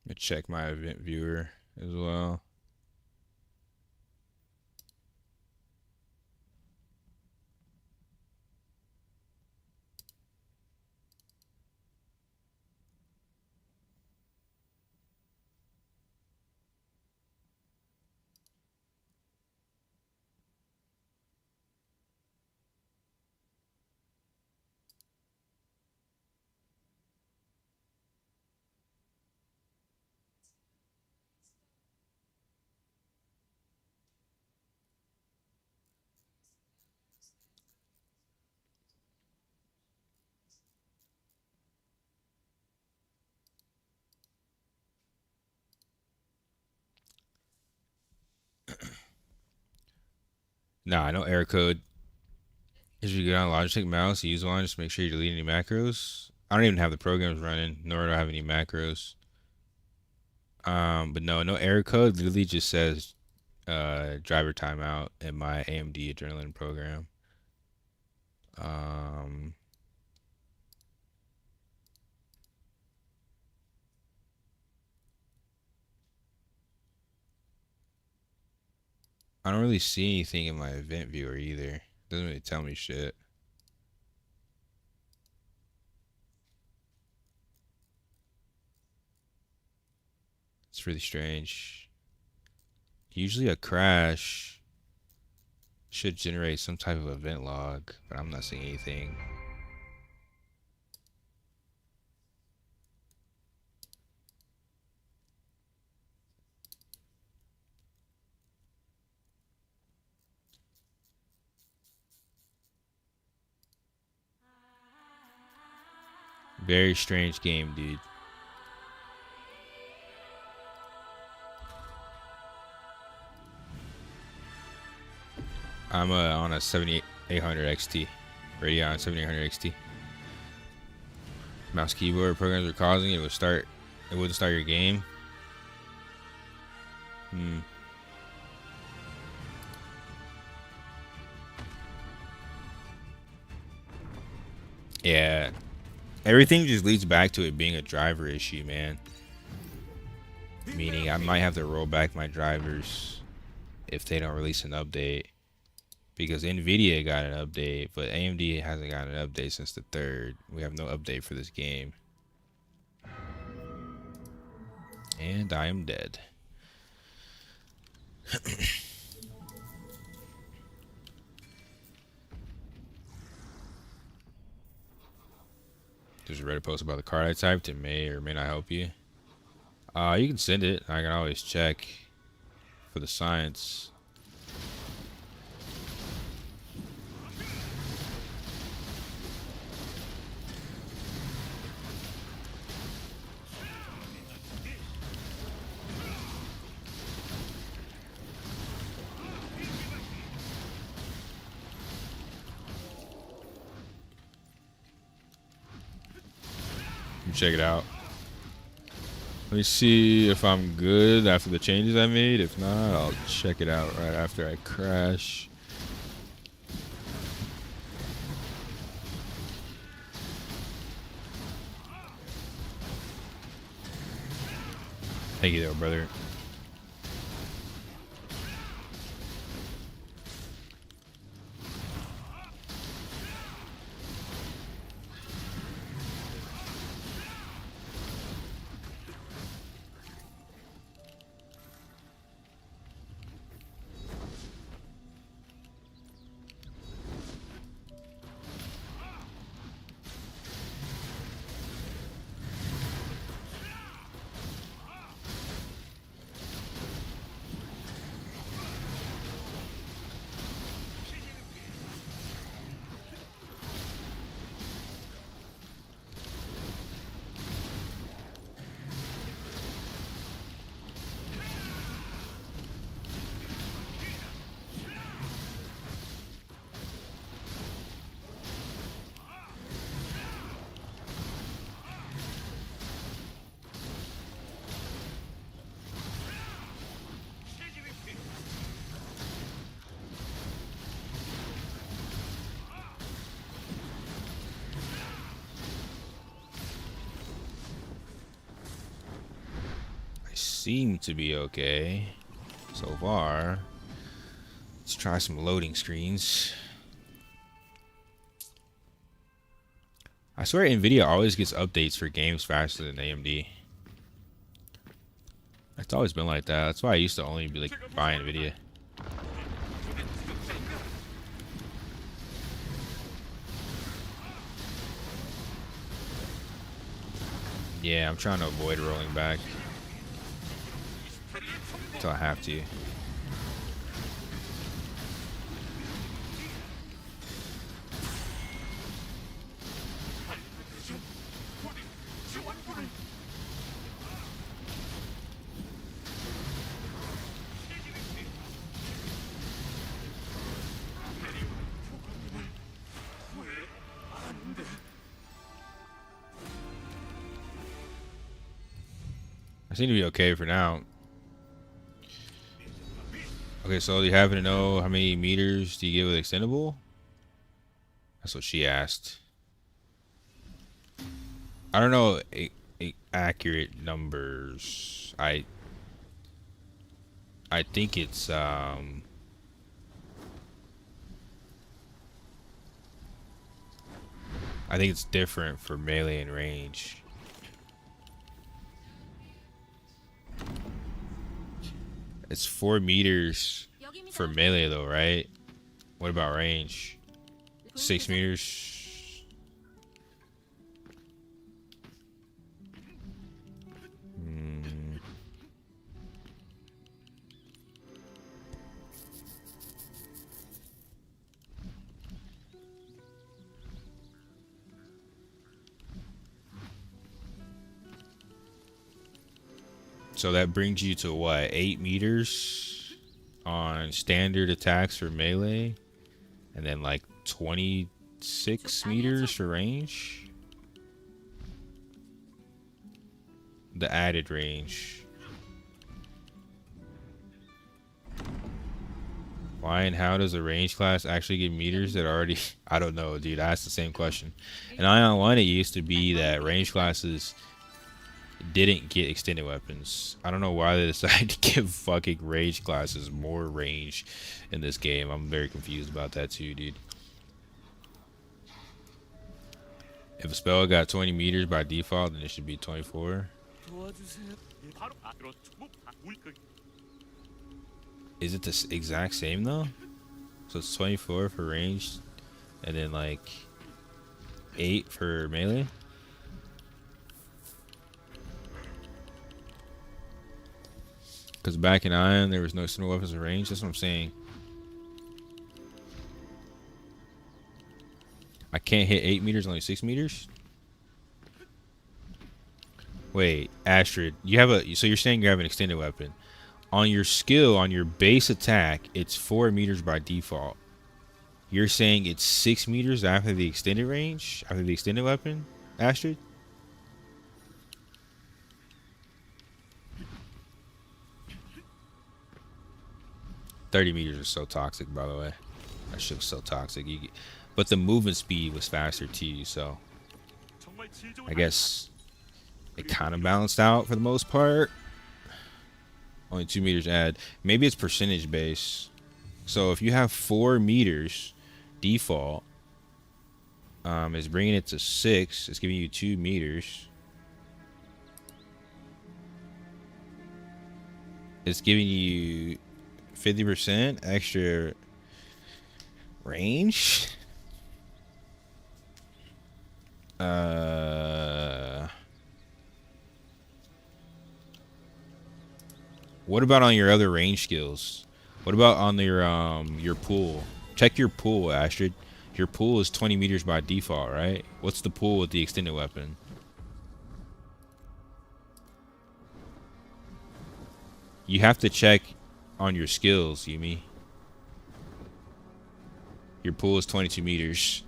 I'm gonna check my event viewer as well. Nah, I know error code. If you go on Logitech mouse, use one, just make sure you delete any macros. I don't even have the programs running, nor do I have any macros. But no error code. Literally just says driver timeout in my AMD Adrenaline program. I don't really see anything in my event viewer either. Doesn't really tell me shit. It's really strange. Usually a crash should generate some type of event log, but I'm not seeing anything. Very strange game, dude. I'm on a 7800 XT. Radeon 7800 XT. Mouse keyboard programs are causing it wouldn't start your game. Yeah. Everything just leads back to it being a driver issue, man. Meaning I might have to roll back my drivers if they don't release an update. Because Nvidia got an update, but AMD hasn't got an update since the 3rd. We have no update for this game. And I am dead. There's a Reddit post about the card I typed. It may or may not help you. You can send it. I can always check for the science. Check it out. Let me see if I'm good after the changes I made. If not, I'll check it out right after I crash. Thank you though, brother. Seem to be okay so far. Let's try some loading screens. I swear Nvidia always gets updates for games faster than AMD. It's always been like that. That's why I used to only be like buy Nvidia. Yeah, I'm trying to avoid rolling back until I have to. I seem to be okay for now. Okay, so you happen to know how many meters do you get with extendable? That's what she asked. I don't know accurate numbers. I think it's I think it's different for melee and range. It's 4 meters for melee though, right? What about range? 6 meters. So that brings you to what, 8 meters on standard attacks for melee, and then like 26 meters for range. The added range. Why and how does a range class actually get meters that already... I don't know, dude. I asked the same question. In Aion 1, it used to be that range classes didn't get extended weapons. I don't know why they decided to give fucking range classes more range in this game. I'm very confused about that too, dude. If a spell got 20 meters by default, then it should be 24. Is it the exact same though? So it's 24 for range, and then like 8 for melee? Because back in Aion, there was no extended weapons of range. That's what I'm saying. I can't hit 8 meters, only 6 meters? Wait, Astrid, you have a... So you're saying you have an extended weapon. On your skill, on your base attack, it's 4 meters by default. You're saying it's 6 meters after the extended range? After the extended weapon, Astrid? $30 meters is so toxic, by the way. That shit was so toxic. But the movement speed was faster too, so I guess it kind of balanced out for the most part. Only 2 meters add. Maybe it's percentage base. So if you have 4 meters default, it's bringing it to 6. It's giving you 2 meters. It's giving you 50% extra range. What about on your other range skills? What about on your pool? Check your pool, Astrid. Your pool is 20 meters by default, right? What's the pool with the extended weapon? You have to check on your skills, Yumi. Your pool is 22 meters.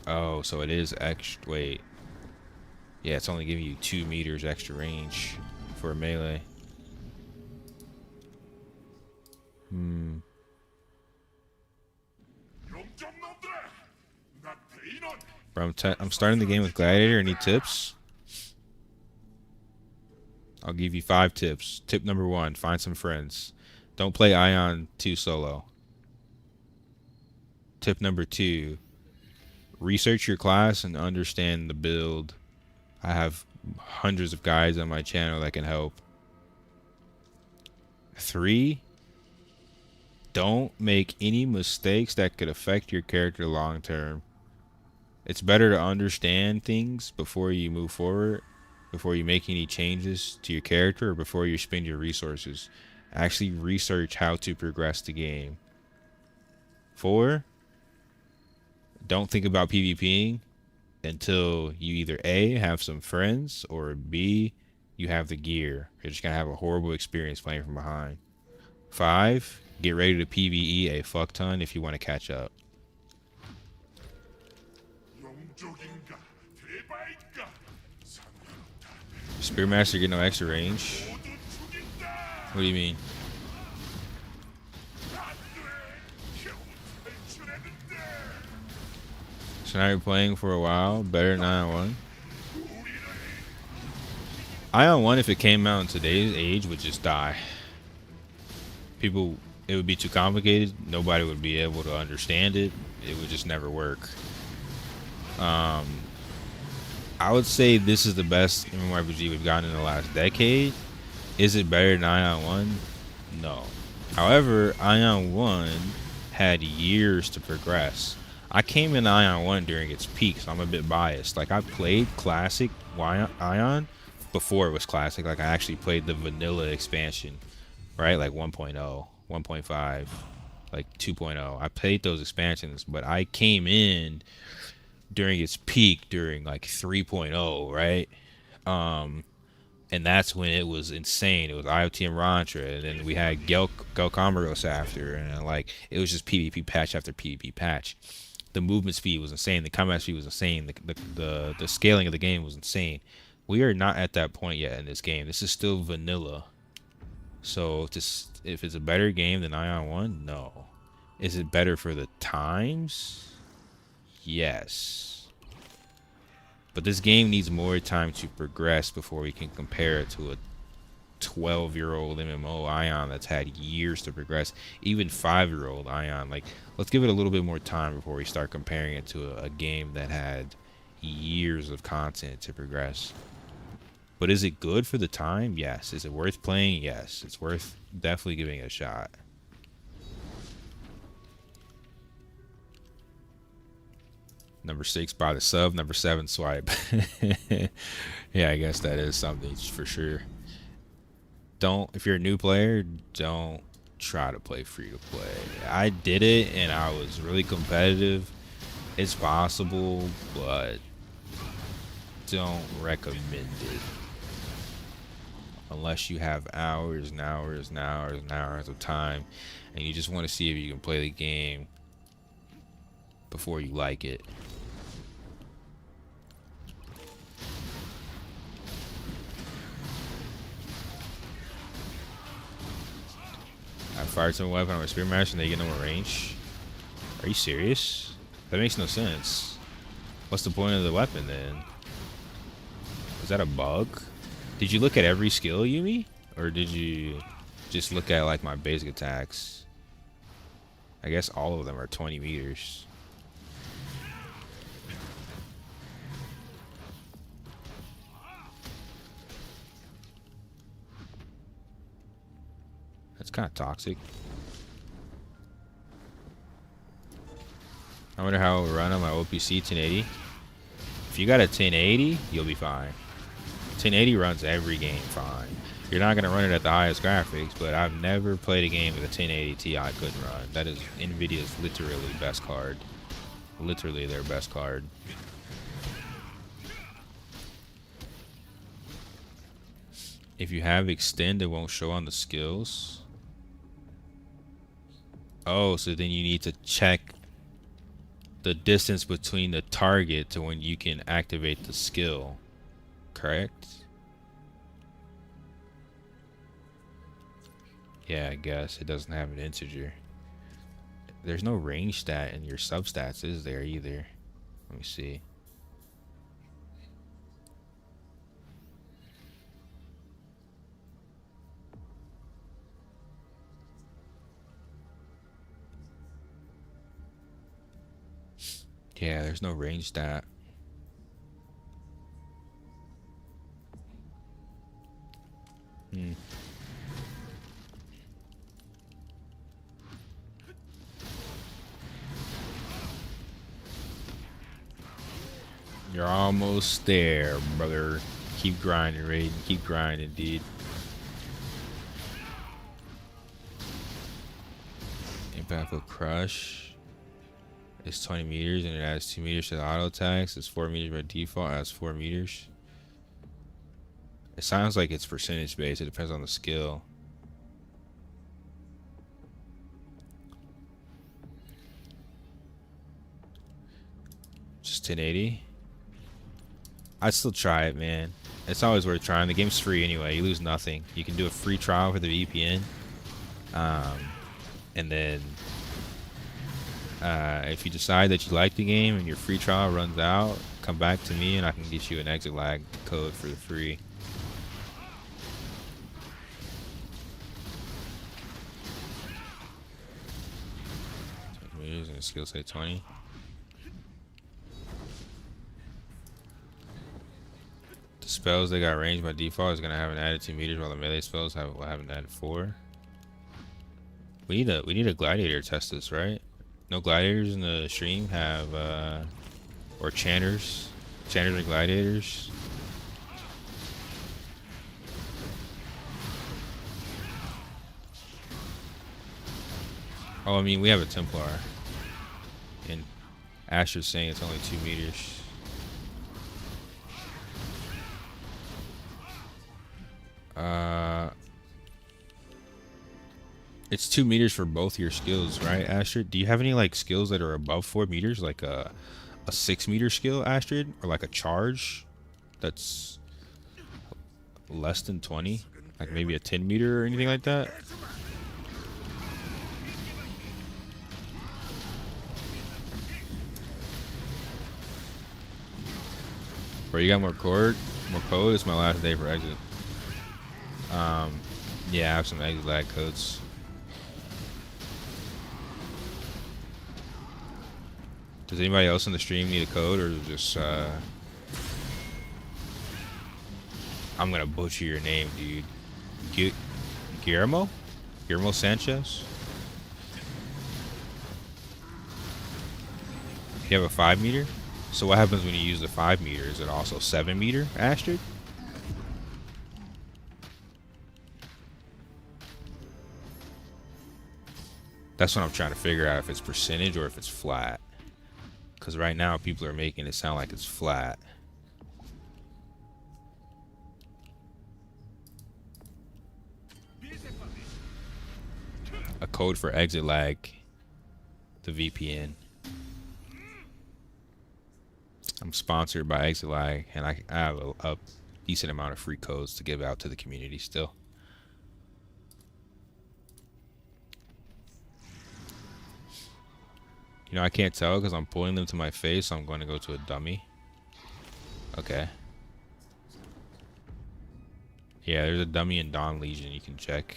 Oh, so it is extra. Wait. Yeah, it's only giving you 2 meters extra range for a melee. Bro, I'm starting the game with Gladiator. Any tips? I'll give you 5 tips. Tip number 1, find some friends. Don't play Aion 2 solo. Tip number 2, research your class and understand the build. I have hundreds of guides on my channel that can help. 3, don't make any mistakes that could affect your character long term. It's better to understand things before you move forward, before you make any changes to your character, or before you spend your resources. Actually research how to progress the game. 4, don't think about PvPing until you either A, have some friends, or B, you have the gear. You're just gonna have a horrible experience playing from behind. 5, get ready to PvE a fuck ton if you want to catch up. Spearmaster get no extra range? What do you mean? So now you're playing for a while, better than Aion 1? Aion 1, if it came out in today's age, would just die. People, it would be too complicated. Nobody would be able to understand it. It would just never work. I would say this is the best mmorpg we've gotten in the last decade. Is it better than Aion 1? No. However, Aion 1 had years to progress. I came in Aion 1 during its peak, so I'm a bit biased. Like, I played classic Aion before it was classic. Like, I actually played the vanilla expansion, right? Like 1.0, 1.5, like 2.0. I played those expansions, but I came in during its peak during like 3.0, right? And that's when it was insane. It was IoT and Rantra, and then we had Gelcomeros after, and like it was just PvP patch after PvP patch. The movement speed was insane. The combat speed was insane. The scaling of the game was insane. We are not at that point yet in this game. This is still vanilla. So if it's a better game than Aion 1, no. Is it better for the times? Yes. But this game needs more time to progress before we can compare it to a 12-year-old MMO Aion that's had years to progress. Even 5-year-old Aion. Like, let's give it a little bit more time before we start comparing it to a game that had years of content to progress. But is it good for the time? Yes. Is it worth playing? Yes. It's worth definitely giving it a shot. Number 6, buy the sub. Number 7, swipe. Yeah, I guess that is something for sure. If you're a new player, don't try to play free to play. I did it and I was really competitive. It's possible, but don't recommend it. Unless you have hours and hours and hours and hours of time and you just want to see if you can play the game before you like it. I fired some weapon on a spear master and they get no more range. Are you serious? That makes no sense. What's the point of the weapon then? Is that a bug? Did you look at every skill, Yumi? Or did you just look at like my basic attacks? I guess all of them are 20 meters. That's kind of toxic. I wonder how it will run on my OPC 1080. If you got a 1080, you'll be fine. 1080 runs every game fine. You're not going to run it at the highest graphics, but I've never played a game with a 1080 Ti couldn't run. That is NVIDIA's literally best card. Literally their best card. If you have extend, it won't show on the skills. Oh, so then you need to check the distance between the target to when you can activate the skill. Correct? Yeah, I guess it doesn't have an integer. There's no range stat in your substats, is there either? Let me see. Yeah, there's no range stat. You're almost there, brother. Keep grinding, Raiden. Keep grinding, dude. Impact with Crush. It's 20 meters and it adds 2 meters to the auto attacks. It's 4 meters by default. It adds 4 meters. It sounds like it's percentage based. It depends on the skill. Just 1080. I'd still try it, man. It's always worth trying. The game's free anyway. You lose nothing. You can do a free trial for the VPN. And then if you decide that you like the game and your free trial runs out, come back to me and I can get you an exit lag code for the free. And the skill say 20. The spells they got range by default is gonna have an added 2 meters, while the melee spells will have an added 4. We need a gladiator to test this, right? No gladiators in the stream have or chanters and gladiators. Oh, I mean, we have a Templar. And Asher's saying it's only 2 meters. It's 2 meters for both your skills, right, Astrid? Do you have any like skills that are above 4 meters, like a 6-meter skill, Astrid, or like a charge that's less than 20, like maybe a 10-meter or anything like that? Bro, you got more code? More code? It's my last day for exit. Yeah, I have some exit lag codes. Does anybody else in the stream need a code, or just I'm gonna butcher your name, dude. Guillermo? Guillermo Sanchez? You have a 5-meter? So what happens when you use the 5-meter? Is it also 7-meter, Astrid? That's what I'm trying to figure out, if it's percentage or if it's flat. Because right now people are making it sound like it's flat. A code for exit lag. The VPN. I'm sponsored by Exit Lag, and I have a decent amount of free codes to give out to the community still. You know, I can't tell because I'm pulling them to my face, so I'm going to go to a dummy. Okay. Yeah, there's a dummy in Dawn Legion you can check.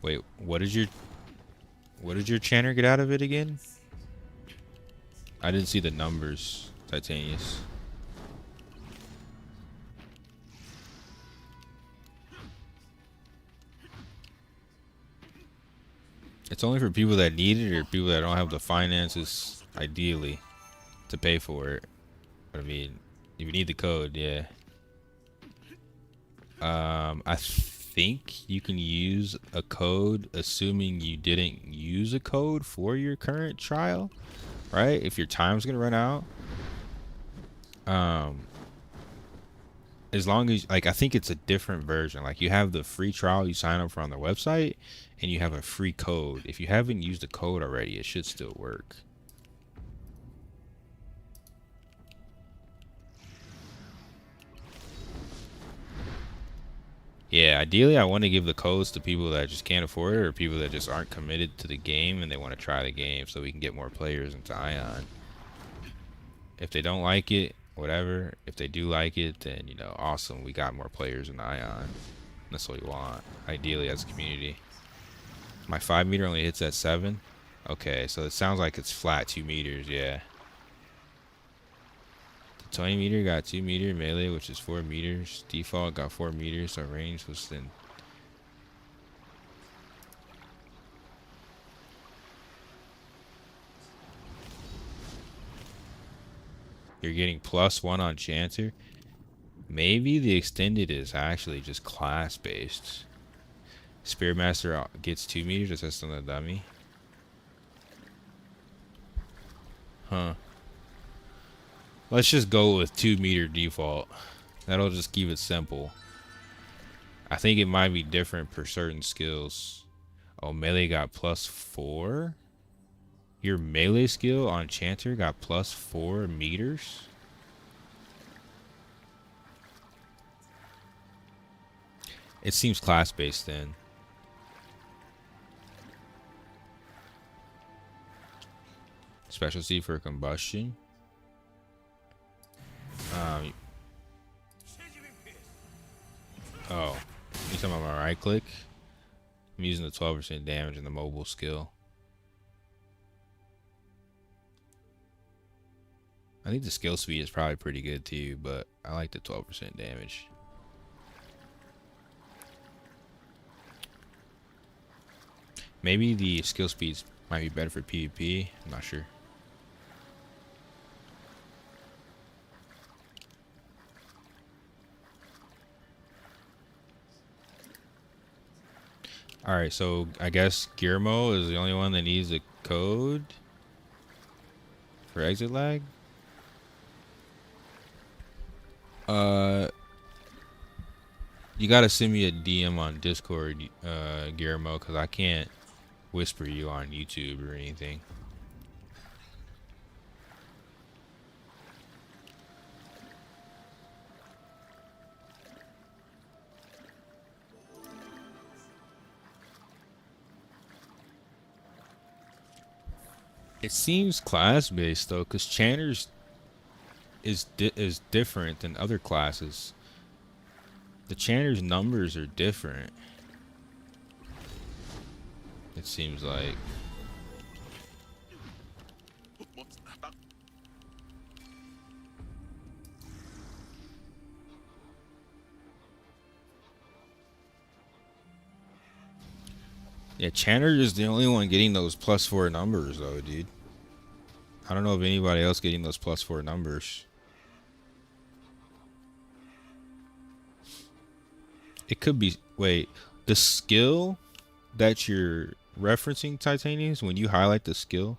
Wait, what did your chanter get out of it again? I didn't see the numbers, Titanius. It's only for people that need it, or people that don't have the finances, ideally, to pay for it. I mean, if you need the code, yeah. I think you can use a code assuming you didn't use a code for your current trial, right? If your time's gonna run out. As long as, like, I think it's a different version. Like, you have the free trial you sign up for on their website, and you have a free code. If you haven't used the code already, it should still work. Yeah, ideally I want to give the codes to people that just can't afford it, or people that just aren't committed to the game and they want to try the game, so we can get more players into Aion. If they don't like it, whatever. If they do like it, then, you know, awesome, we got more players in Aion. That's what we want, ideally, as a community. My 5-meter only hits at 7. Okay, so it sounds like it's flat 2 meters, yeah. The 20-meter got 2-meter melee, which is 4 meters. Default got 4 meters, so range was then. You're getting +1 on Chancer. Maybe the extended is actually just class based. Spearmaster gets 2 meters, that's on the dummy. Huh. Let's just go with 2-meter default. That'll just keep it simple. I think it might be different for certain skills. Oh, melee got +4? Your melee skill on Chanter got +4 meters? It seems class-based then. Specialty for combustion. Oh, you talking about my right click? I'm using the 12% damage in the mobile skill. I think the skill speed is probably pretty good too, but I like the 12% damage. Maybe the skill speeds might be better for PvP. I'm not sure. Alright, so I guess Guillermo is the only one that needs a code. for exit lag? You gotta send me a DM on Discord, Guillermo, because I can't whisper you on YouTube or anything. It seems class-based though, because Channers is different than other classes. The Channers numbers are different. It seems like. Yeah, Channer is the only one getting those +4 numbers though, dude. I don't know of anybody else getting those +4 numbers. It could be, wait, the skill that you're referencing, Titaniums, when you highlight the skill,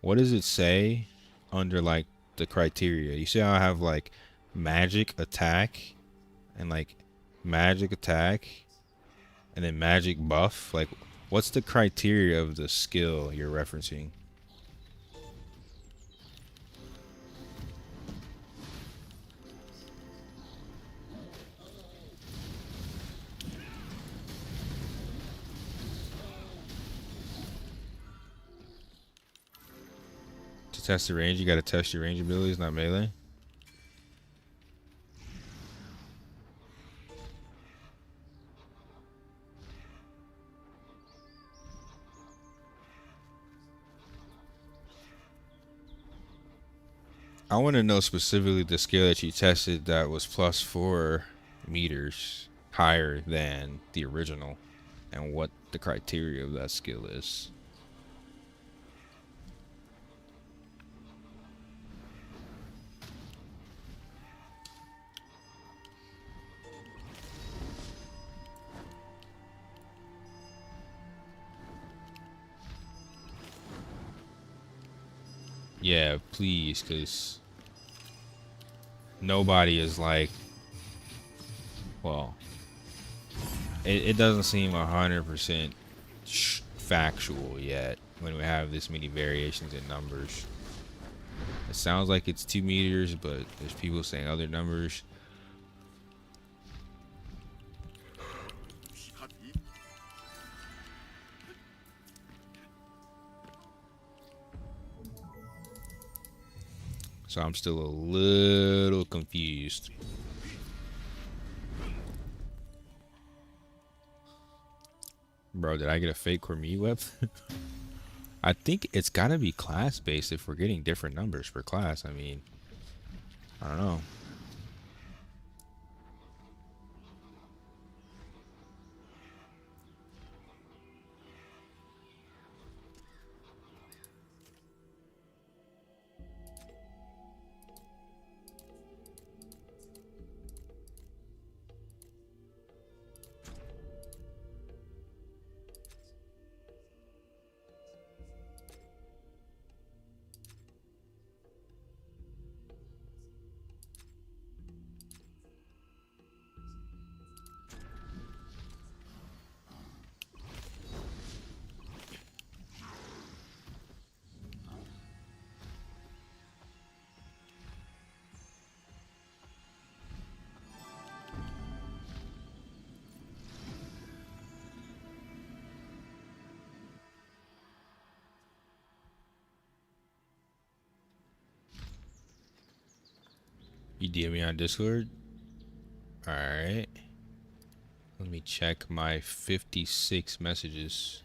what does it say under like the criteria? You see how I have like magic attack and like magic attack and then magic buff? Like, what's the criteria of the skill you're referencing? To test the range, you gotta test your range abilities, not melee. I want to know specifically the skill that you tested that was +4 meters higher than the original and what the criteria of that skill is. Yeah, please, because nobody is like, well, it doesn't seem 100% factual yet when we have this many variations in numbers. It sounds like it's 2 meters, but there's people saying other numbers. So I'm still a little confused. Bro, did I get a fake Cormi web? I think it's gotta be class based if we're getting different numbers per class. I mean, I don't know. You DM me on Discord? Alright. Let me check my 56 messages.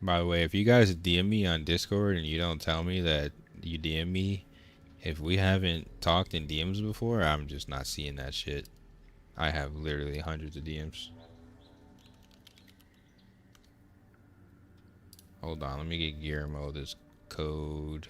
By the way, if you guys DM me on Discord and you don't tell me that you DM me, if we haven't talked in DMs before, I'm just not seeing that shit. I have literally hundreds of DMs. Hold on, let me get Guillermo this code.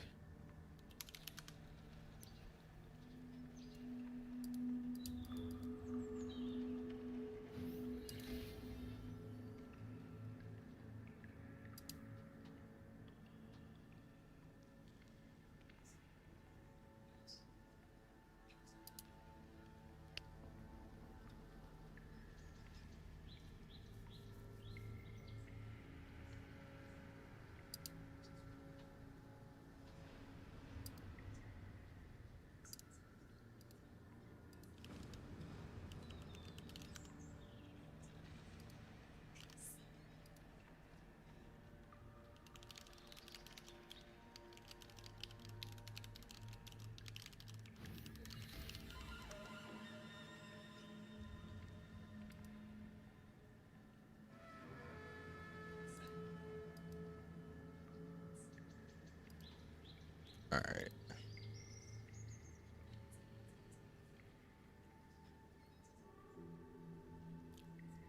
All right.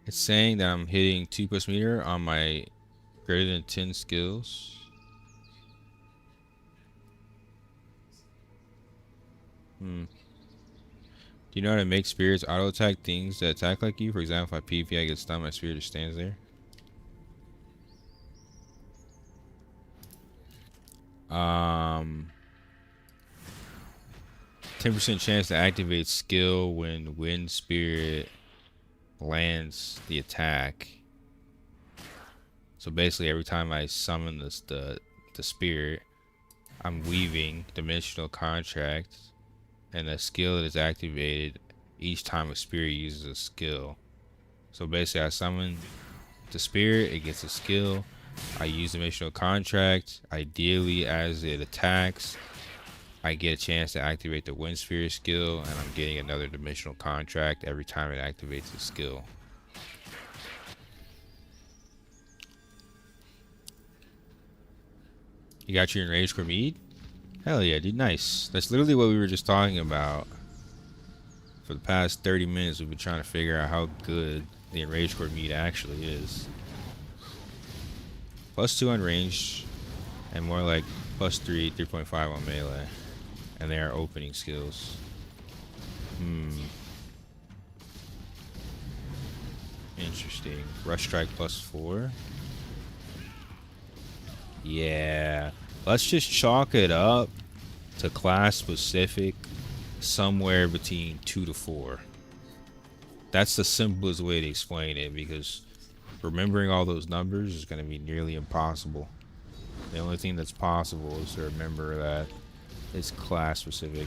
It's saying that I'm hitting 2+ meter on my greater than 10 skills. Do you know how to make spirits auto attack things that attack like you? For example, if I PvP, I get stunned, my spirit just stands there. 10% chance to activate skill when wind spirit lands the attack. So basically, every time I summon the spirit, I'm weaving dimensional contract, and the skill that is activated each time a spirit uses a skill. So basically, I summon the spirit, it gets a skill. I use dimensional contract. Ideally, as it attacks, I get a chance to activate the wind spirit skill, and I'm getting another dimensional contract every time it activates a skill. You got your enraged core mead? Hell yeah, dude, nice. That's literally what we were just talking about. For the past 30 minutes, we've been trying to figure out how good the enraged core mead actually is. +2 on range, and more like +3, 3.5 on melee. And they are opening skills. Interesting. Rush strike +4. Yeah. Let's just chalk it up to class specific, somewhere between 2 to 4. That's the simplest way to explain it, because remembering all those numbers is going to be nearly impossible. The only thing that's possible is to remember that it's class specific.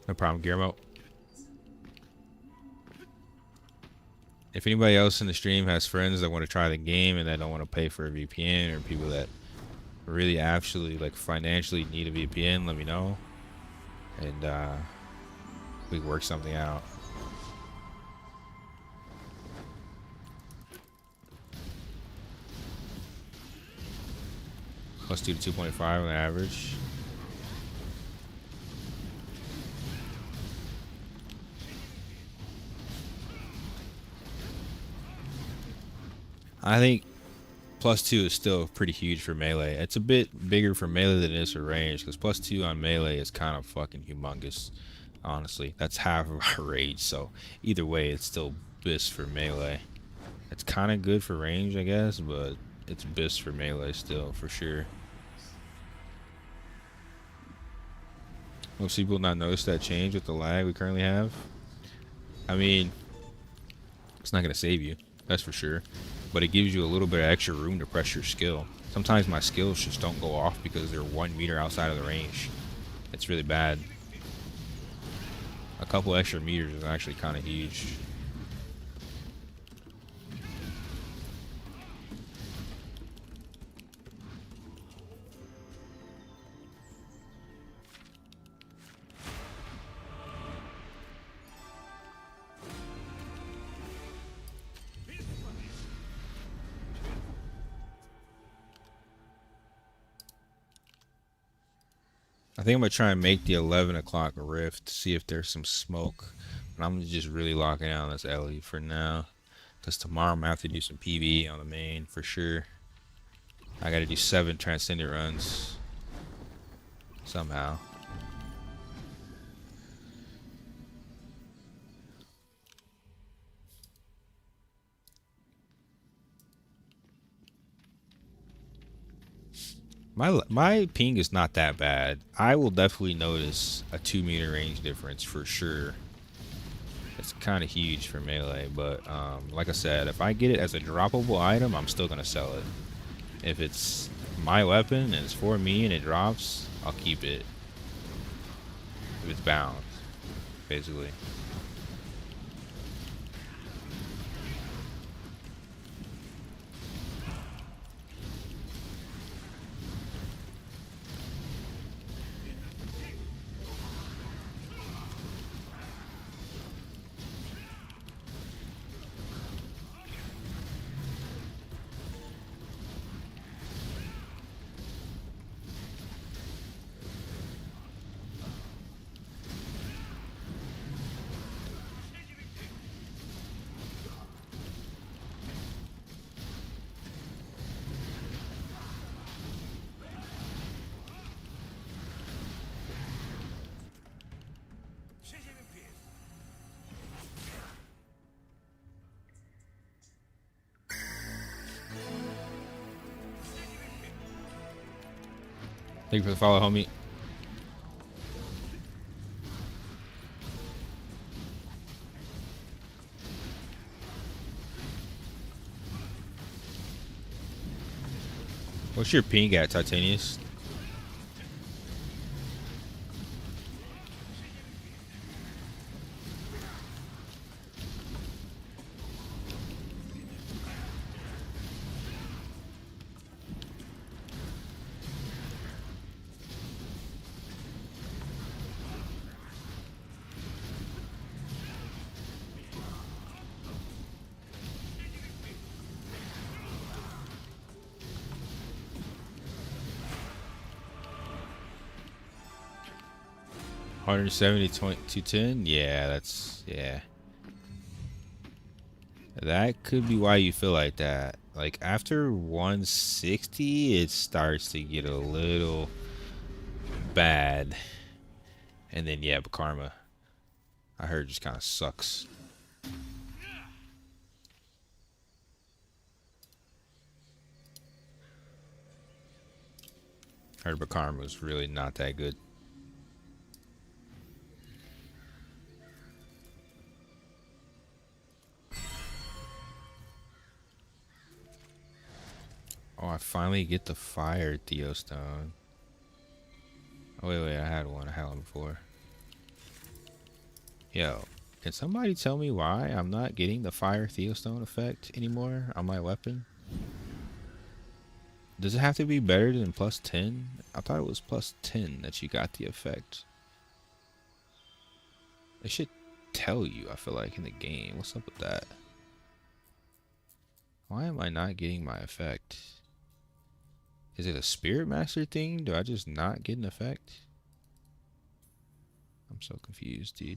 No problem, Guillermo. If anybody else in the stream has friends that want to try the game and that don't want to pay for a VPN, or people that really actually like financially need a VPN, let me know, and we can work something out. +2 to 2.5 on average. I think +2 is still pretty huge for melee. It's a bit bigger for melee than it is for range, because +2 on melee is kind of fucking humongous. Honestly, that's half of our rage. So either way, it's still BIS for melee. It's kind of good for range, I guess, but it's BIS for melee still, for sure. Most people not notice that change with the lag we currently have. I mean, it's not going to save you, that's for sure. But it gives you a little bit of extra room to press your skill. Sometimes my skills just don't go off because they're 1 meter outside of the range. It's really bad. A couple extra meters is actually kind of huge. I think I'm going to try and make the 11 o'clock rift to see if there's some smoke. But I'm just really locking down this Ellie for now, because tomorrow I'm going to have to do some PvE on the main for sure. I got to do 7 transcendent runs somehow. My ping is not that bad. I will definitely notice a 2 meter range difference for sure. It's kind of huge for melee, but like I said, if I get it as a droppable item, I'm still gonna sell it. If it's my weapon and it's for me and it drops, I'll keep it. If it's bound, basically. Thank you for the follow, homie. What's your ping at, Titanius? $170 Yeah, that's that could be why you feel like that. Like after 160 it starts to get a little bad. And then yeah, but karma, I heard, just kind of sucks. Heard but karma was really not that good. Oh, I finally get the fire Theostone. Oh, wait, I had one. I had one before. Yo, can somebody tell me why I'm not getting the fire Theostone effect anymore on my weapon? Does it have to be better than plus 10? I thought it was plus 10 that you got the effect. It should tell you, I feel like, in the game. What's up with that? Why am I not getting my effect? Is it a Spirit Master thing? Do I just not get an effect? I'm so confused, dude.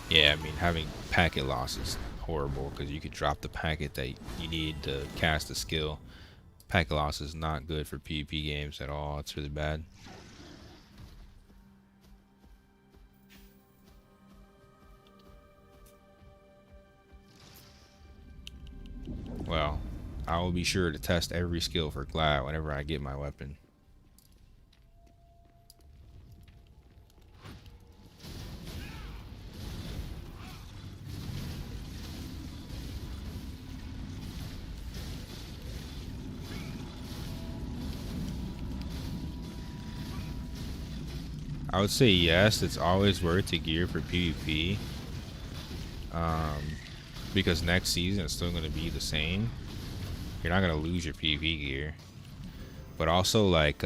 Yeah, I mean, having packet loss is horrible because you could drop the packet that you need to cast a skill. Packet loss is not good for PvP games at all. It's really bad. Well, I will be sure to test every skill for Glad whenever I get my weapon. I would say yes, it's always worth to gear for PvP. Because next season it's still going to be the same. You're not going to lose your PvP gear. But also, like,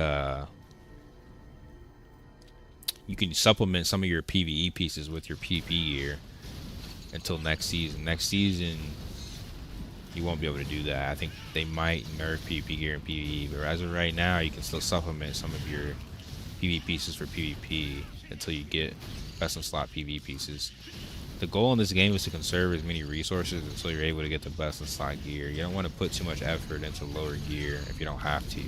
you can supplement some of your PvE pieces with your PvP gear until next season. Next season, you won't be able to do that. I think they might nerf PvP gear and PvE, but as of right now, you can still supplement some of your PvE pieces for PvP until you get best in slot PvE pieces. The goal in this game is to conserve as many resources until you're able to get the best in slot gear. You don't want to put too much effort into lower gear if you don't have to.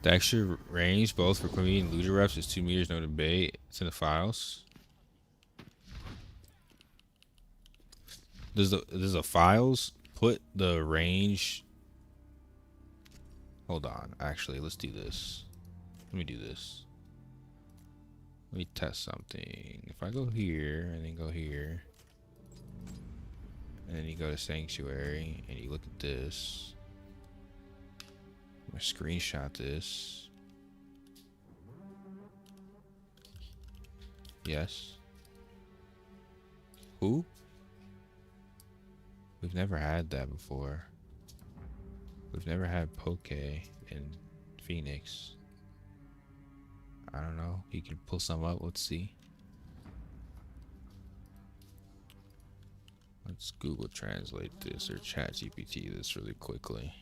The extra range, both for Queen and Looter reps, is 2 meters, no debate. It's in the files. Does the files put the range? Hold on, actually, let's do this. Let me do this. Let me test something. If I go here and then go here, and then you go to Sanctuary and you look at this. I'm gonna screenshot this. Yes. Who? We've never had that before. We've never had Poke in Phoenix. I don't know. You can pull some up. Let's see. Let's Google Translate this or Chat GPT this really quickly.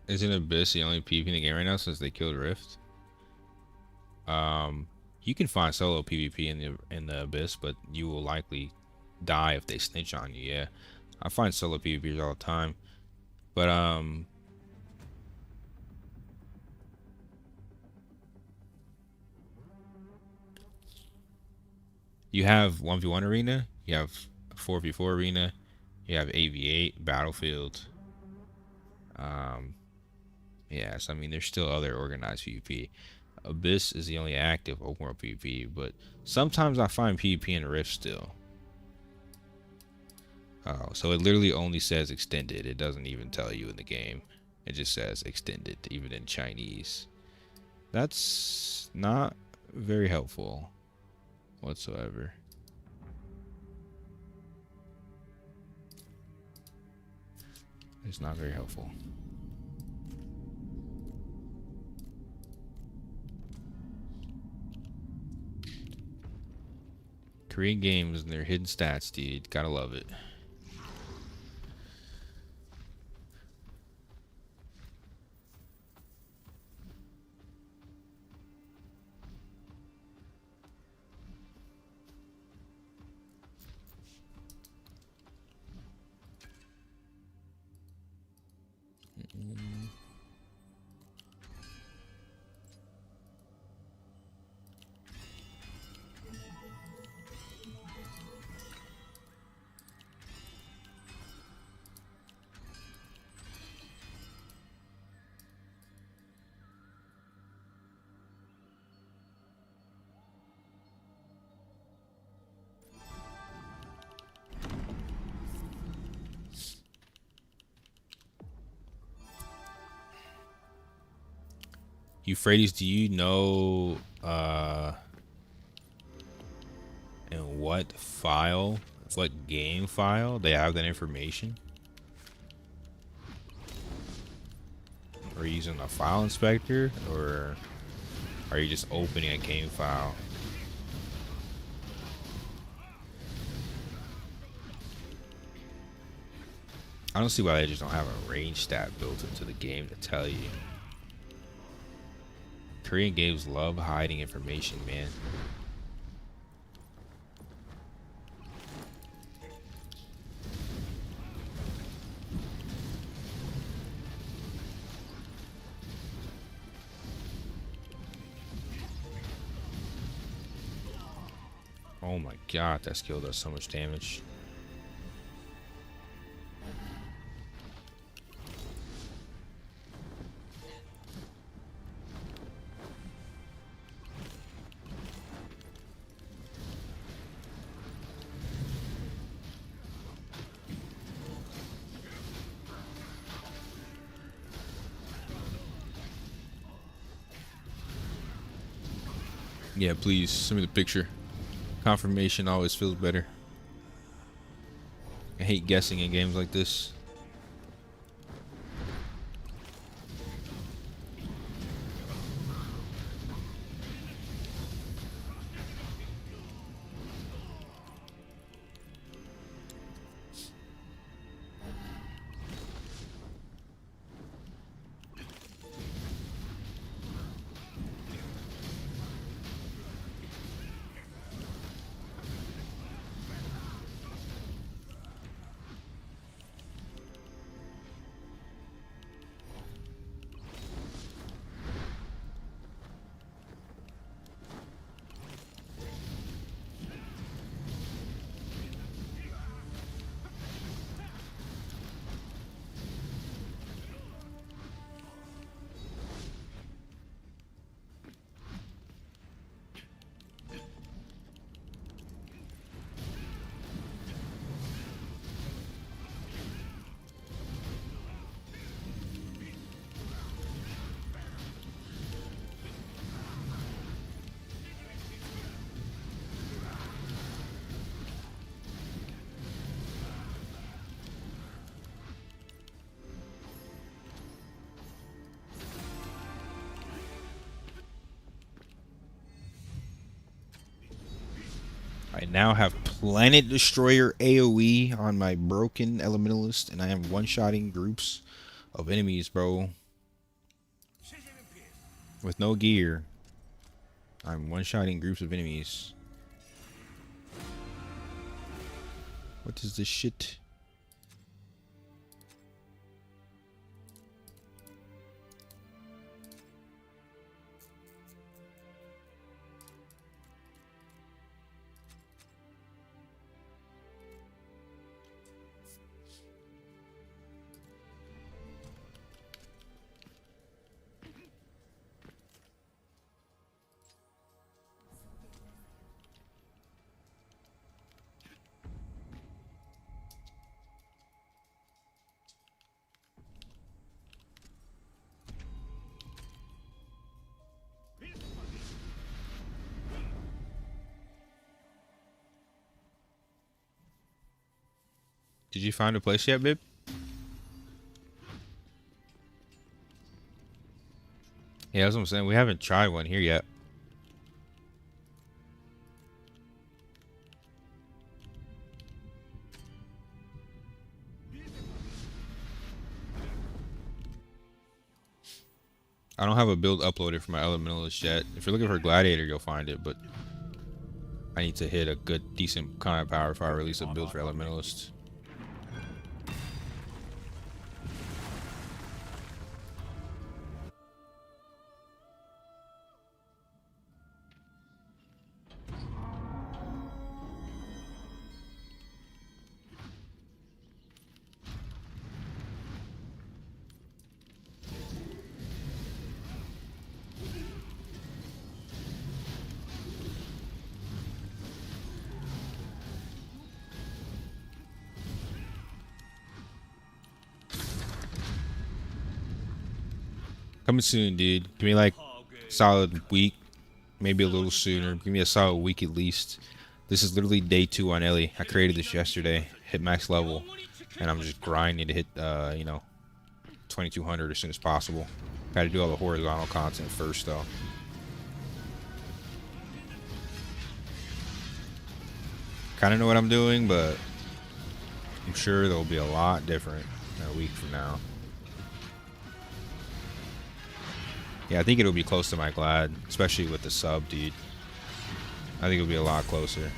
Isn't Abyss the only PvP in the game right now since they killed Rift? You can find solo PvP in the Abyss, but you will likely die if they snitch on you. Yeah, I find solo PvPers all the time, but you have 1v1 arena, you have 4v4 arena, you have 8v8 battlefield. Yes, I mean there's still other organized PvP. Abyss is the only active open world PvP, but sometimes I find PvP in Rift still. Oh, so it literally only says extended. It doesn't even tell you in the game. It just says extended, even in Chinese. That's not very helpful whatsoever. It's not very helpful. Korean games and their hidden stats, dude. Gotta love it. Euphrates, do you know in what file, what game file they have that information? Are you using a file inspector, or are you just opening a game file? I don't see why they just don't have a range stat built into the game to tell you. Korean games love hiding information, man. Oh my god, that skill does so much damage. Yeah, please send me the picture. Confirmation always feels better. I hate guessing in games like this. now have Planet Destroyer AoE on my broken Elementalist, and I am one-shotting groups of enemies, bro. With no gear. I'm one-shotting groups of enemies. What is this shit? Did you find a place yet, babe? Yeah, that's what I'm saying. We haven't tried one here yet. I don't have a build uploaded for my Elementalist yet. If you're looking for Gladiator, you'll find it, but I need to hit a good, decent combat power before I release a build for Elementalist. Coming soon, dude. Give me like solid week, maybe a little sooner. Give me a solid week at least. This is literally day 2 on Ellie. I created this yesterday, hit max level, and I'm just grinding to hit, you know, 2200 as soon as possible. Got to do all the horizontal content first, though. Kind of know what I'm doing, but I'm sure there'll be a lot different a week from now. Yeah, I think it'll be close to my Glad, especially with the sub, dude. I think it'll be a lot closer.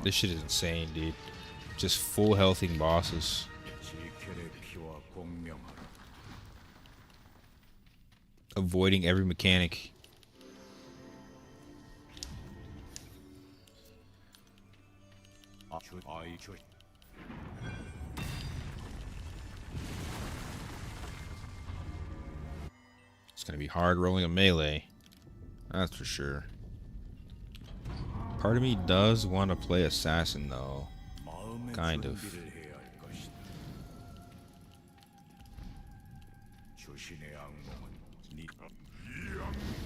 This shit is insane, dude. Just full healthing bosses. Avoiding every mechanic. It's gonna be hard rolling a melee. That's for sure. Part of me does want to play assassin though. Kind of.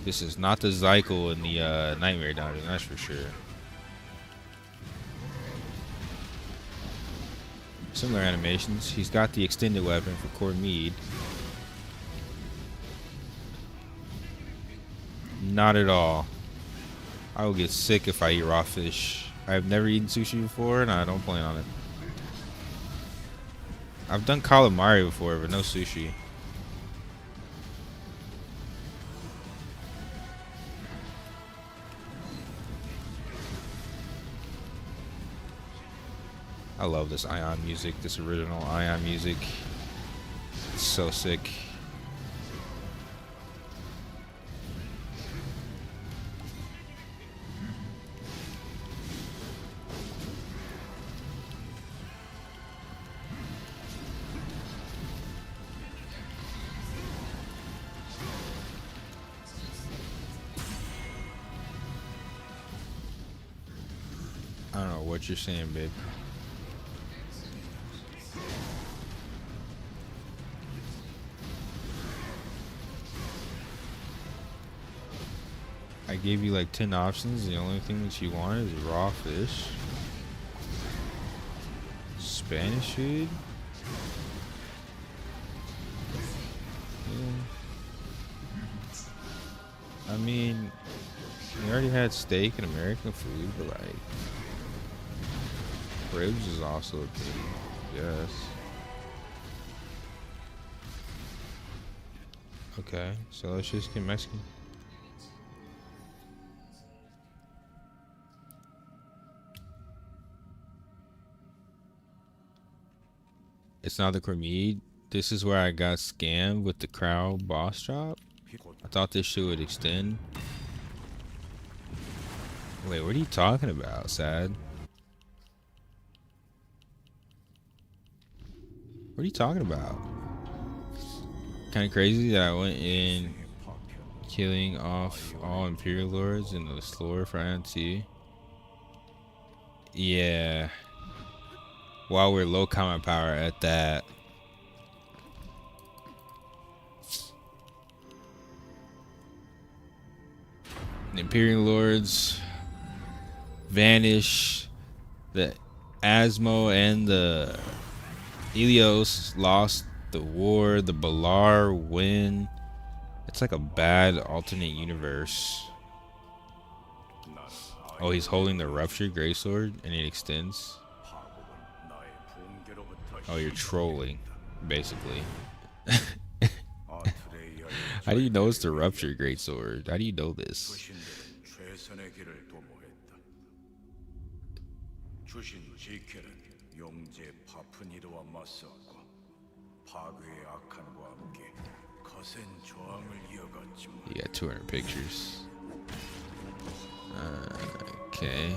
This is not the Zykel in the Nightmare Dungeon, that's for sure. Similar animations. He's got the extended weapon for Core Mead. Not at all. I will get sick if I eat raw fish. I have never eaten sushi before, and I don't plan on it. I've done calamari before, but no sushi. I love this Aion music, this original Aion music. It's so sick. I don't know what you're saying, babe. I gave you like 10 options. The only thing that you wanted is raw fish. Spanish food? Yeah. I mean, we already had steak and American food, but like, ribs is also a thing, yes. Okay, so let's just get Mexican. It's not the Cremede. This is where I got scammed with the crowd boss drop. I thought this shit would extend. Wait, what are you talking about, Sad? What are you talking about? Kind of crazy that I went in killing off all Imperial Lords in the slower for INT. Yeah. While we're low combat power at that. The Imperial Lords vanish. The Asmo and the Helios lost the war. The Balar win. It's like a bad alternate universe. Oh, he's holding the Ruptured Greatsword and it extends. Oh, you're trolling, basically. How do you know it's the Ruptured Greatsword? How do you know this? You got 200 pictures. Okay.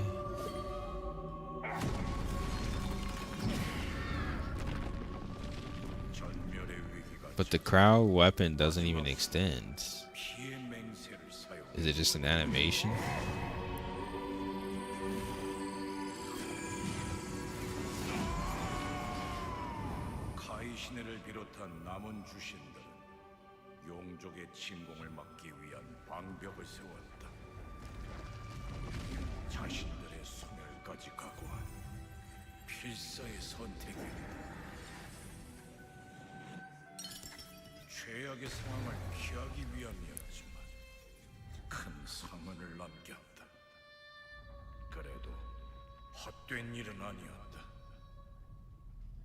But the crowd weapon doesn't even extend. Is it just an animation? 최악의 상황을 피하기 위함이었지만 큰 상흔을 남겼다. 그래도 헛된 일은 아니었다.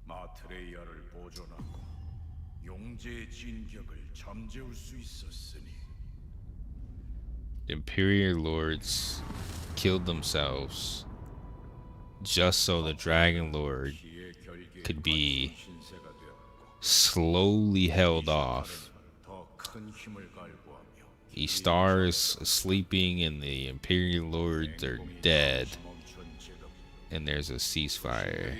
마트레이아를 보존하고 용제의 진격을 잠재울 수 있었으니. Imperial Lords killed themselves just so the Dragon Lord could be slowly held off. The stars sleeping and the Imperial Lords are dead. And there's a ceasefire.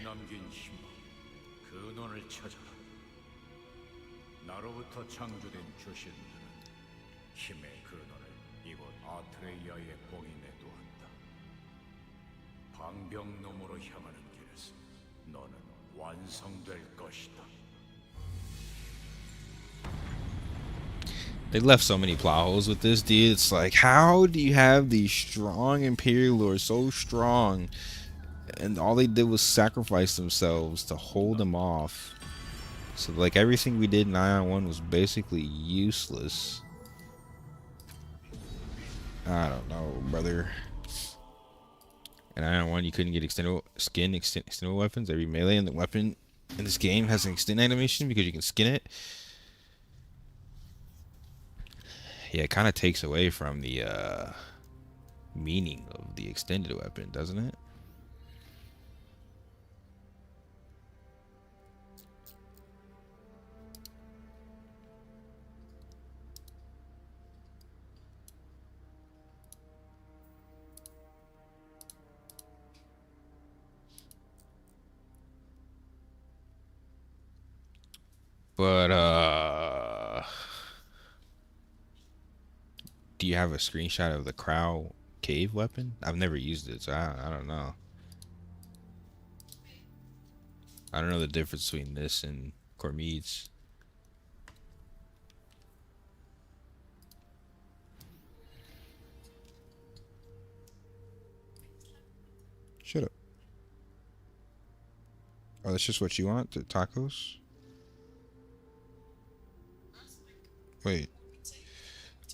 방병너머로 향하는 길에서 너는 완성될 것이다. They left so many plot holes with this, dude. It's like, how do you have these strong Imperial Lords, so strong, and all they did was sacrifice themselves to hold them off? So, like, everything we did in Aion 1 was basically useless. I don't know, brother. In Aion 1, you couldn't get extendable weapons. Every melee and the weapon in this game has an extend animation because you can skin it. Yeah, it kind of takes away from the meaning of the extended weapon, doesn't it? But do you have a screenshot of the Crow cave weapon? I've never used it, so I don't know. I don't know the difference between this and Cormede's. Shut up. Oh, that's just what you want? The tacos? Wait.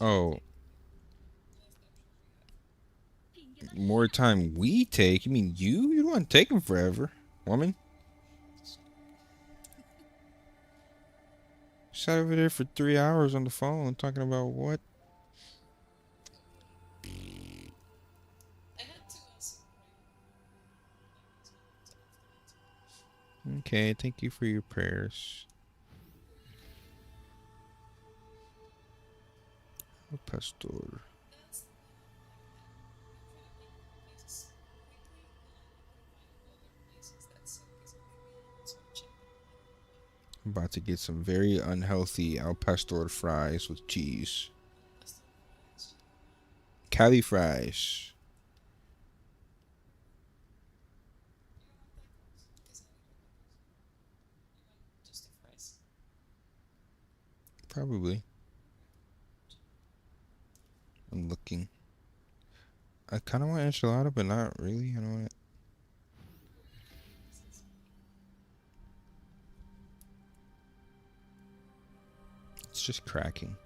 Oh. More time we take? You mean you? You don't want to take them forever, woman. Sat over there for 3 hours on the phone talking about what? I had to also. Okay, thank you for your prayers. El Pastor. I'm about to get some very unhealthy Al Pastor fries with cheese. Cali fries. Probably. I'm looking. I kind of want enchilada, but not really. I don't want it. It's just cracking.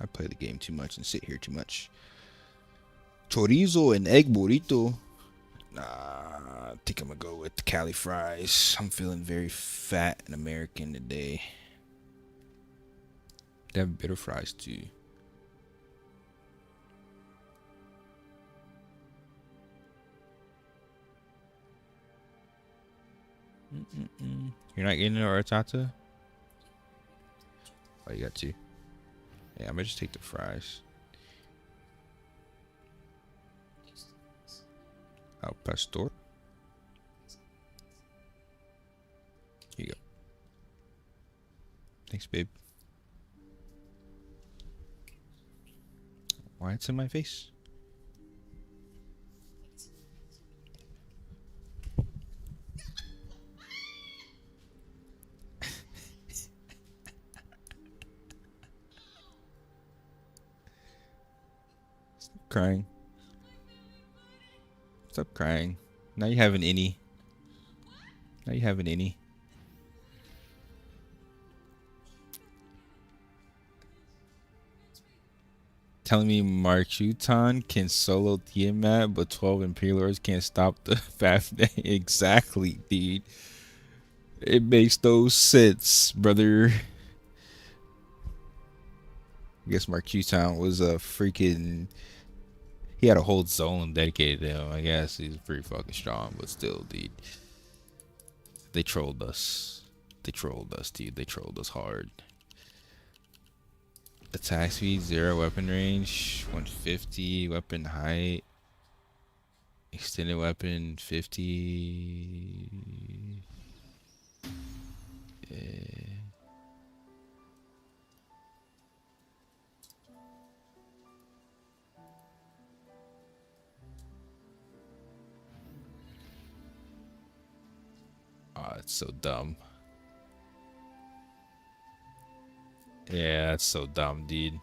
I play the game too much and sit here too much. Chorizo and egg burrito. Nah, I think I'm gonna go with the Cali fries. I'm feeling very fat and American today. They have bitter fries too. You're not getting it or horchata? Oh, you got two. Yeah, I'm gonna just take the fries. Al pastor. Here you go. Thanks, babe. Why it's in my face? Stop crying. Stop crying. Now you have an innie. Now you have an innie. Telling me Marchuton can solo Tiamat, but 12 Imperial Lords can't stop the Fafnir. Exactly, dude. It makes no sense, brother. I guess Marchuton was a freaking... He had a whole zone dedicated to him. I guess he's pretty fucking strong, but still, dude. They trolled us. They trolled us, dude. They trolled us hard. Attack speed, 0, weapon range, 150, weapon height, extended weapon, 50. Yeah. Oh, it's so dumb. Yeah, that's so dumb, dude.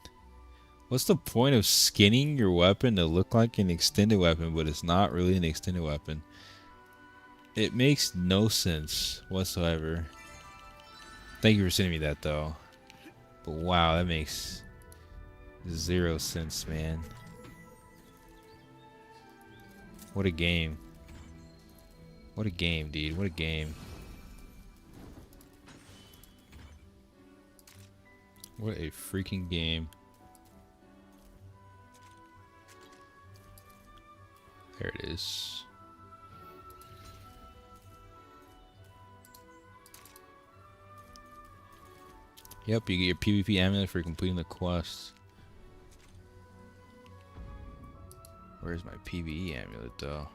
What's the point of skinning your weapon to look like an extended weapon, but it's not really an extended weapon? It makes no sense whatsoever. Thank you for sending me that, though. But wow, that makes 0 sense, man. What a game. What a game, dude. What a game. What a freaking game. There it is. Yep, you get your PvP amulet for completing the quest. Where's my PvE amulet though?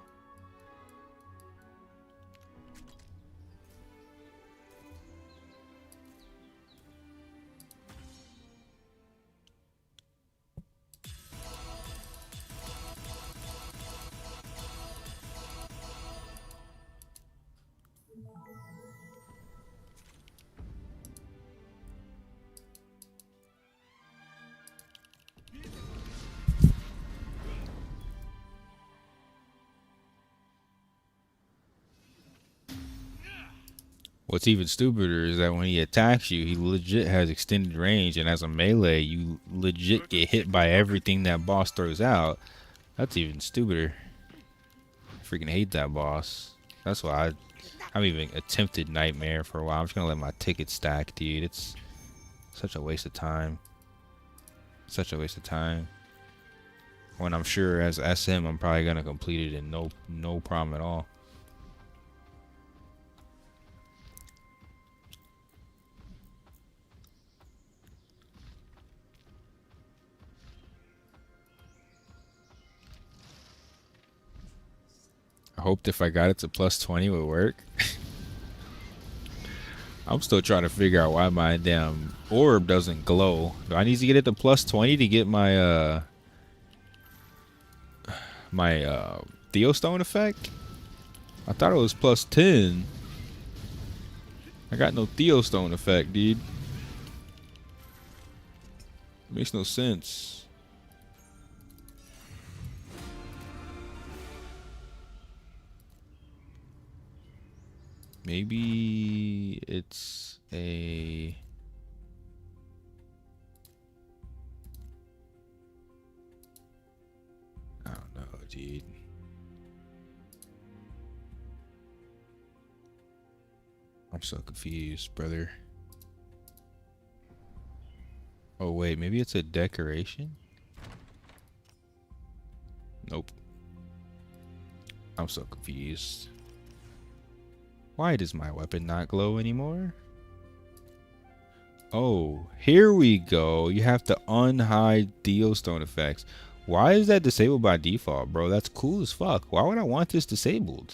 What's even stupider is that when he attacks you, he legit has extended range, and as a melee, you legit get hit by everything that boss throws out. That's even stupider. I freaking hate that boss. That's why I haven't even attempted Nightmare for a while. I'm just gonna let my ticket stack, dude. It's such a waste of time. Such a waste of time. When I'm sure as SM, I'm probably gonna complete it in no problem at all. I hoped if I got it to plus 20 it would work. I'm still trying to figure out why my damn orb doesn't glow. Do I need to get it to plus 20 to get my Theostone effect? I thought it was plus 10. I got no Theostone effect, dude. Makes no sense. Maybe it's a... I don't know, dude. I'm so confused, brother. Oh, wait, maybe it's a decoration? Nope. I'm so confused. Why does my weapon not glow anymore? Oh, here we go. You have to unhide Theostone effects. Why is that disabled by default, bro? That's cool as fuck. Why would I want this disabled?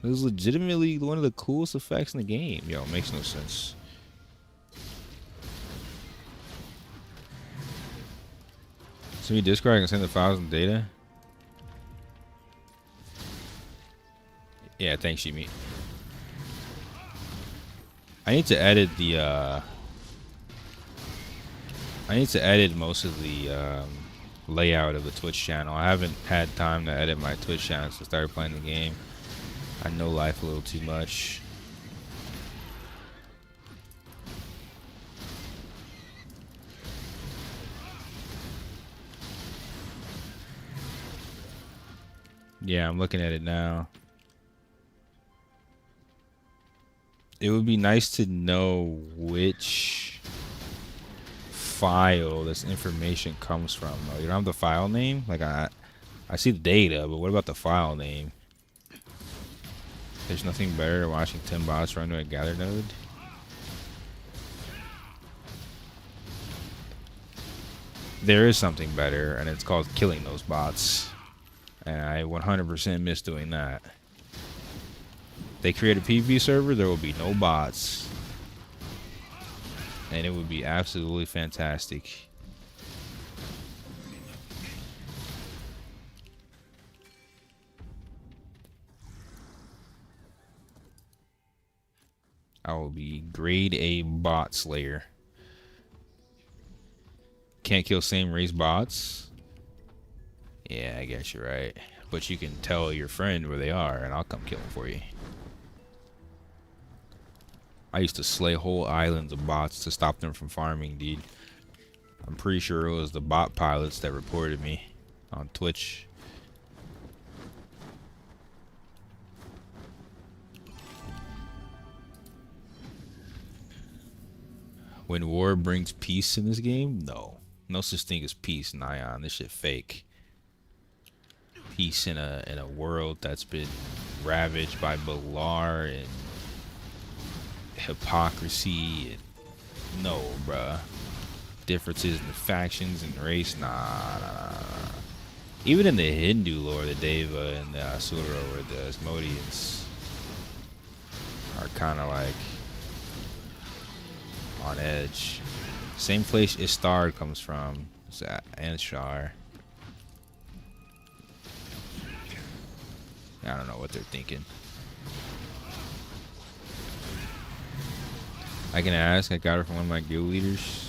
This is legitimately one of the coolest effects in the game. Yo, it makes no sense. Send me Discord, I can send the files and data. Yeah, thanks, Jimmy. I need to edit the I need to edit most of the layout of the Twitch channel. I haven't had time to edit my Twitch channel since I started playing the game. I know life a little too much. Yeah, I'm looking at it now. It would be nice to know which file this information comes from, though. You don't have the file name? Like, I see the data, but what about the file name? There's nothing better than watching 10 bots run to a gather node. There is something better, and it's called killing those bots. And I 100% miss doing that. They create a PvP server, there will be no bots. And it would be absolutely fantastic. I will be grade A bot slayer. Can't kill same race bots? Yeah, I guess you're right. But you can tell your friend where they are and I'll come kill them for you. I used to slay whole islands of bots to stop them from farming, dude. I'm pretty sure it was the bot pilots that reported me on Twitch. when war brings peace in this game, no such thing as peace in Aion. This shit fake. Peace in a world that's been ravaged by Balar and hypocrisy and no, bruh. Differences in the factions and race, nah. Even in the Hindu lore, the Deva and the Asura or the Asmodeans are kind of like on edge. Same place Istar comes from. It's Anshar. I don't know what they're thinking. I can ask. I got it from one of my guild leaders.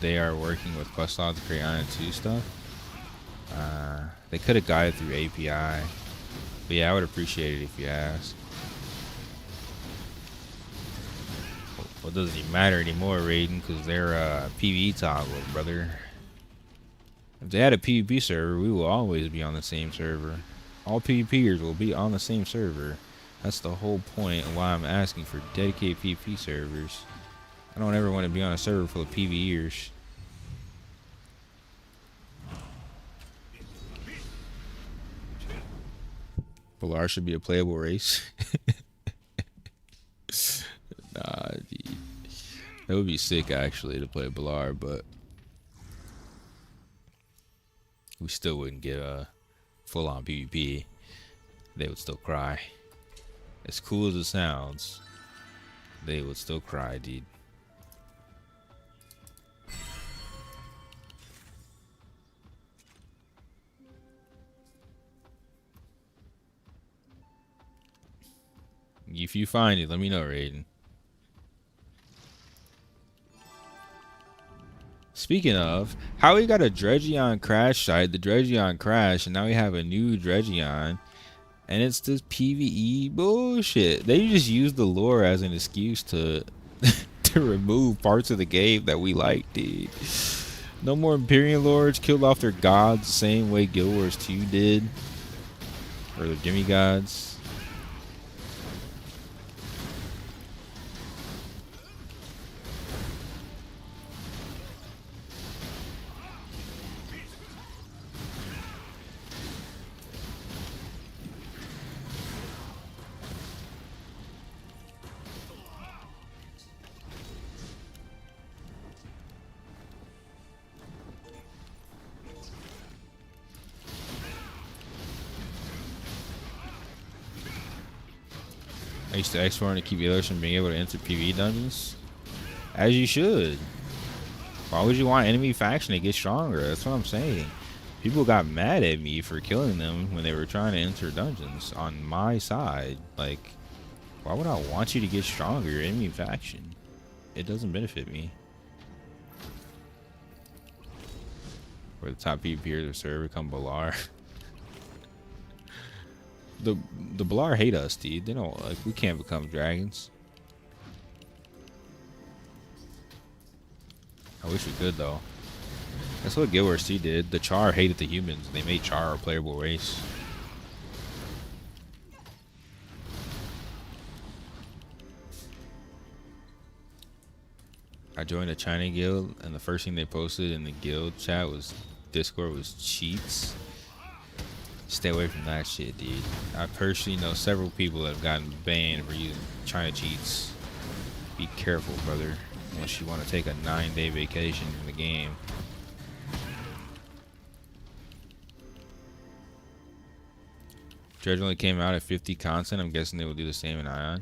They are working with Questlog to create Iron 2 stuff. They could have got it through API. But yeah, I would appreciate it if you ask. Well, it doesn't even matter anymore, Raiden, because they're PvE toggle, brother. If they had a PvP server, we will always be on the same server. All PvPers will be on the same server. That's the whole point of why I'm asking for dedicated PvP servers. I don't ever want to be on a server full of PvEers. Balar should be a playable race. Nah, dude. That would be sick actually to play Balar, but we still wouldn't get a full-on PvP. They would still cry. As cool as it sounds, they would still cry, dude. If you find it, let me know, Raiden. Speaking of, how we got a Dredgeon crash site, the Dredgeon crash, and now we have a new Dredgeon, and it's this PvE bullshit. They just use the lore as an excuse to to remove parts of the game that we like, dude. No more Imperial Lords killed off their gods the same way Guild Wars 2 did, or their demigods. I used to X4 to keep the others from being able to enter PvE dungeons. As you should. Why would you want enemy faction to get stronger? That's what I'm saying. People got mad at me for killing them when they were trying to enter dungeons on my side. Like, why would I want you to get stronger, enemy faction? It doesn't benefit me. We're the top PvPers of the server, come Balar. The Balar hate us, dude. They don't like, we can't become dragons. I wish we could though. That's what Guild Wars 2 did. The Char hated the humans. They made Char a playable race. I joined a China guild, and the first thing they posted in the guild chat was Discord was cheats. Stay away from that shit, dude. I personally know several people that have gotten banned for using China cheats. Be careful, brother, unless you want to take a 9-day vacation in the game. Dredge only came out at 50 content. I'm guessing they will do the same in Aion.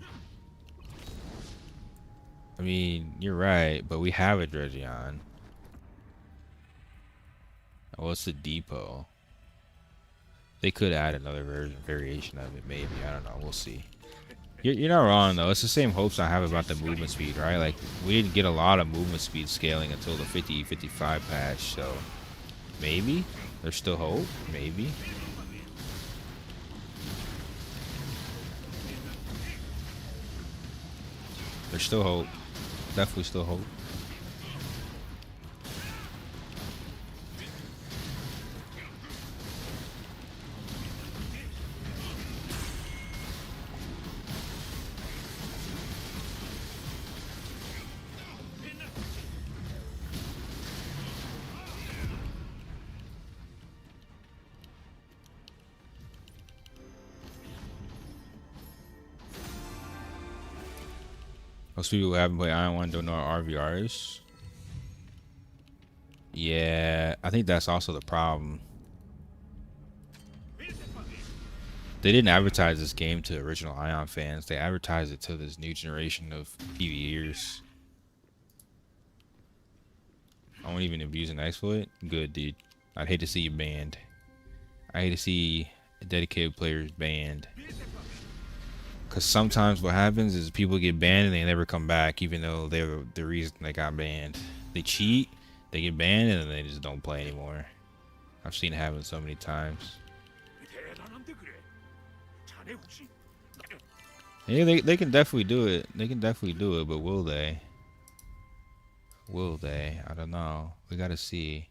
I mean, you're right, but we have a Dredgeon. What's the depot? They could add another variation of it, maybe. I don't know. We'll see. You're not wrong, though. It's the same hopes I have about the movement speed, right? Like, we didn't get a lot of movement speed scaling until the 50-55 patch, so maybe there's still hope. Maybe. There's still hope. Definitely still hope. Most people who haven't played Ion 1 don't know what RVR is. Yeah, I think that's also the problem. They didn't advertise this game to original Ion fans. They advertised it to this new generation of PvEers. I won't even abuse an exploit. Good, dude. I'd hate to see you banned. I hate to see dedicated players banned. Because sometimes what happens is people get banned and they never come back, even though they're the reason they got banned. They cheat, they get banned, and then they just don't play anymore. I've seen it happen so many times. Yeah, they can definitely do it. They can definitely do it, but will they? Will they? I don't know. We gotta see.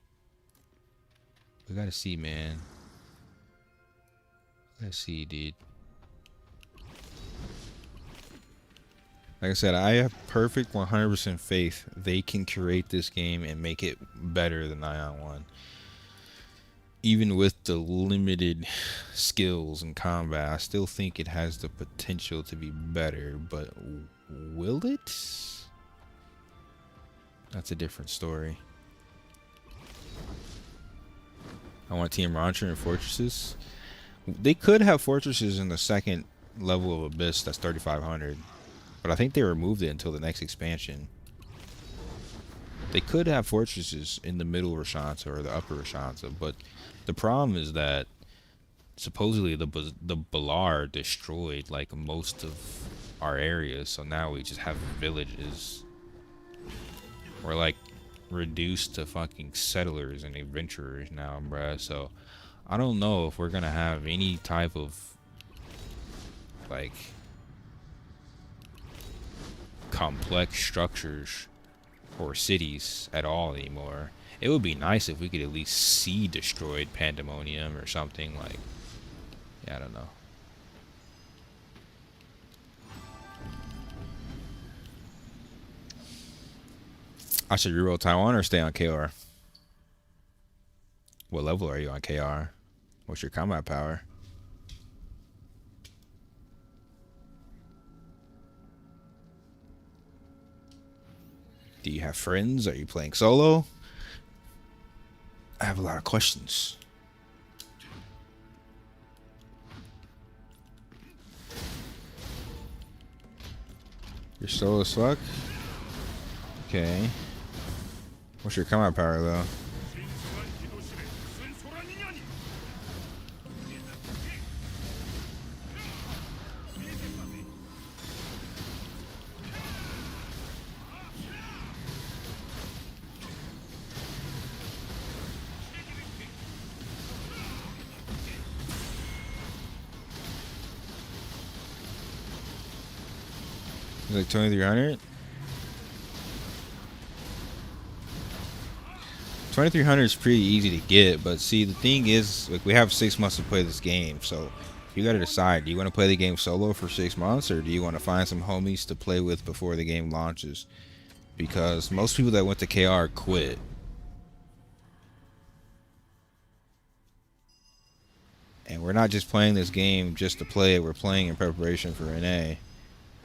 We gotta see, man. Let's see, dude. Like I said, I have perfect 100% faith they can curate this game and make it better than Ion 1. Even with the limited skills in combat, I still think it has the potential to be better, but will it? That's a different story. I want Team Rancher and Fortresses. They could have Fortresses in the second level of Abyss, that's 3500. But I think they removed it until the next expansion. They could have Fortresses in the middle Rashansa or the upper Rashansa, but the problem is that supposedly the Balar destroyed like most of our areas, so now we just have villages. We're like reduced to fucking settlers and adventurers now, bruh. So I don't know if we're gonna have any type of like complex structures or cities at all anymore. It would be nice if we could at least see destroyed Pandemonium or something like, yeah, I don't know. I should reroll Taiwan or stay on KR? What level are you on KR? What's your combat power? Do you have friends? Are you playing solo? I have a lot of questions. You're solo as fuck? Okay. What's your combat power though? Like 2300? 2300 is pretty easy to get, but see, the thing is, like, we have 6 months to play this game, so you gotta decide, do you want to play the game solo for 6 months, or do you want to find some homies to play with before the game launches? Because most people that went to KR quit. And we're not just playing this game just to play it, we're playing in preparation for NA.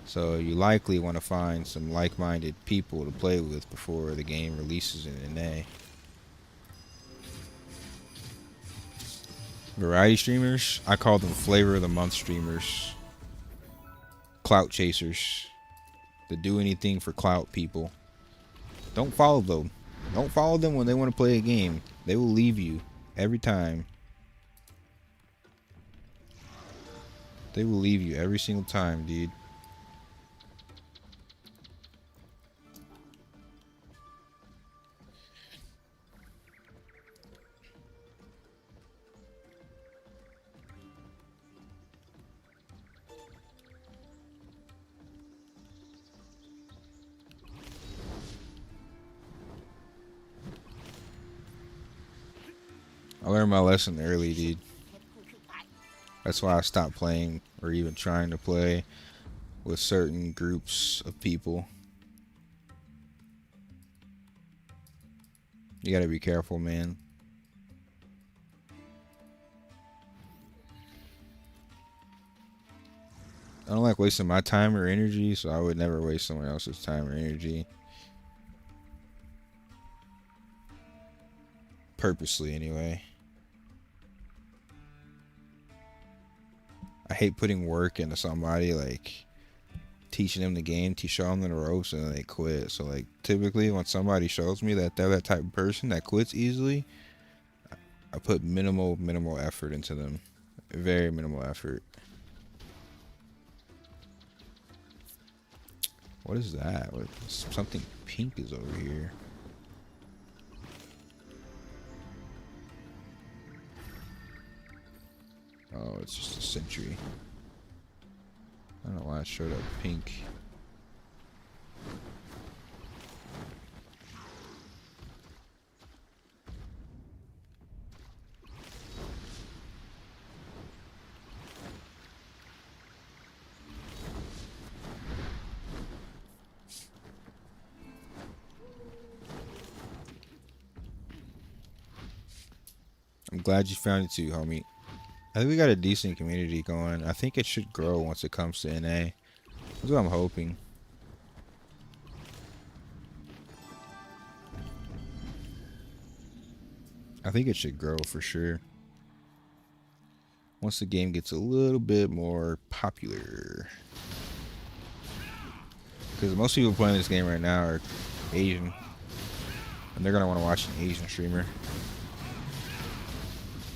So you likely want to find some like-minded people to play with before the game releases in NA. Variety streamers, I call them flavor of the month streamers. Clout chasers. That do anything for clout people. Don't follow them. Don't follow them when they want to play a game. They will leave you every time. They will leave you every single time, dude. I learned my lesson early, dude. That's why I stopped playing or even trying to play with certain groups of people. You gotta be careful, man. I don't like wasting my time or energy, so I would never waste someone else's time or energy. Purposely, anyway. I hate putting work into somebody, like teaching them the game, showing them the ropes, and then they quit. So, like, typically when somebody shows me that they're that type of person that quits easily, I put minimal effort into them. Very minimal effort. What is that? Something pink is over here. Oh, it's just a sentry. I don't know why it showed up pink. I'm glad you found it too, homie. I think we got a decent community going. I think it should grow once it comes to NA. That's what I'm hoping. I think it should grow for sure. Once the game gets a little bit more popular. Because most people playing this game right now are Asian. And they're going to want to watch an Asian streamer.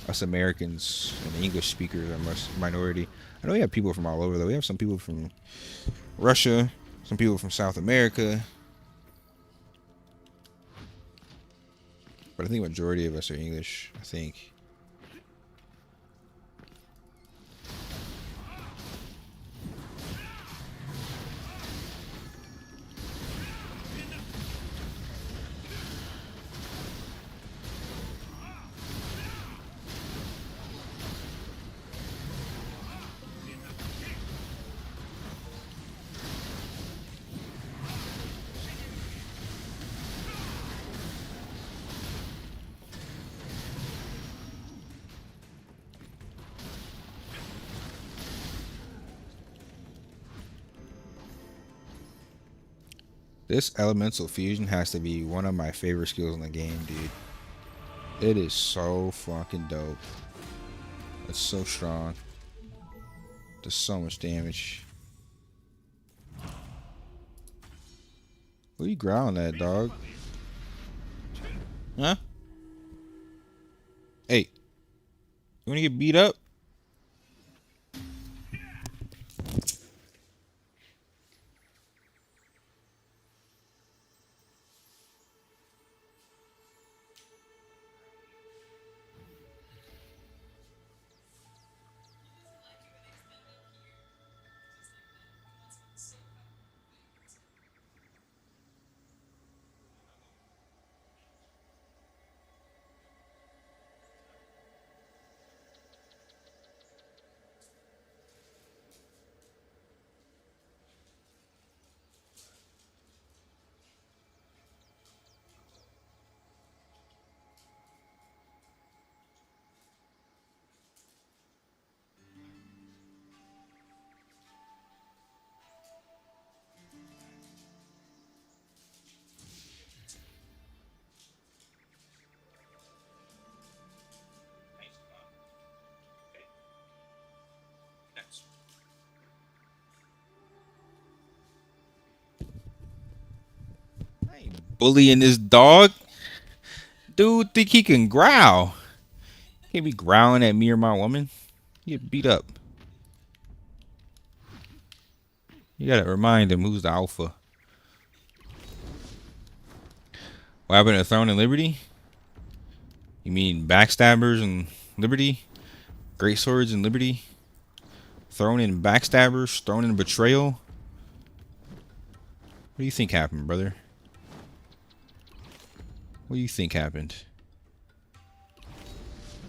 Us Americans and English speakers are much minority. I know we have people from all over though. We have some people from Russia, some people from South America. But I think majority of us are English, I think. This elemental fusion has to be one of my favorite skills in the game, dude. It is so fucking dope. It's so strong. Does so much damage. What are you growling at, dog? Huh? Hey. You wanna get beat up? I ain't bullying this dog. Dude think he can growl. Can't be growling at me or my woman. You get beat up. You gotta remind him who's the alpha. What happened to Throne and Liberty? You mean Backstabbers and Liberty? Great Swords and Liberty? Throne and Backstabbers? Throne and Betrayal? What do you think happened, brother? What do you think happened?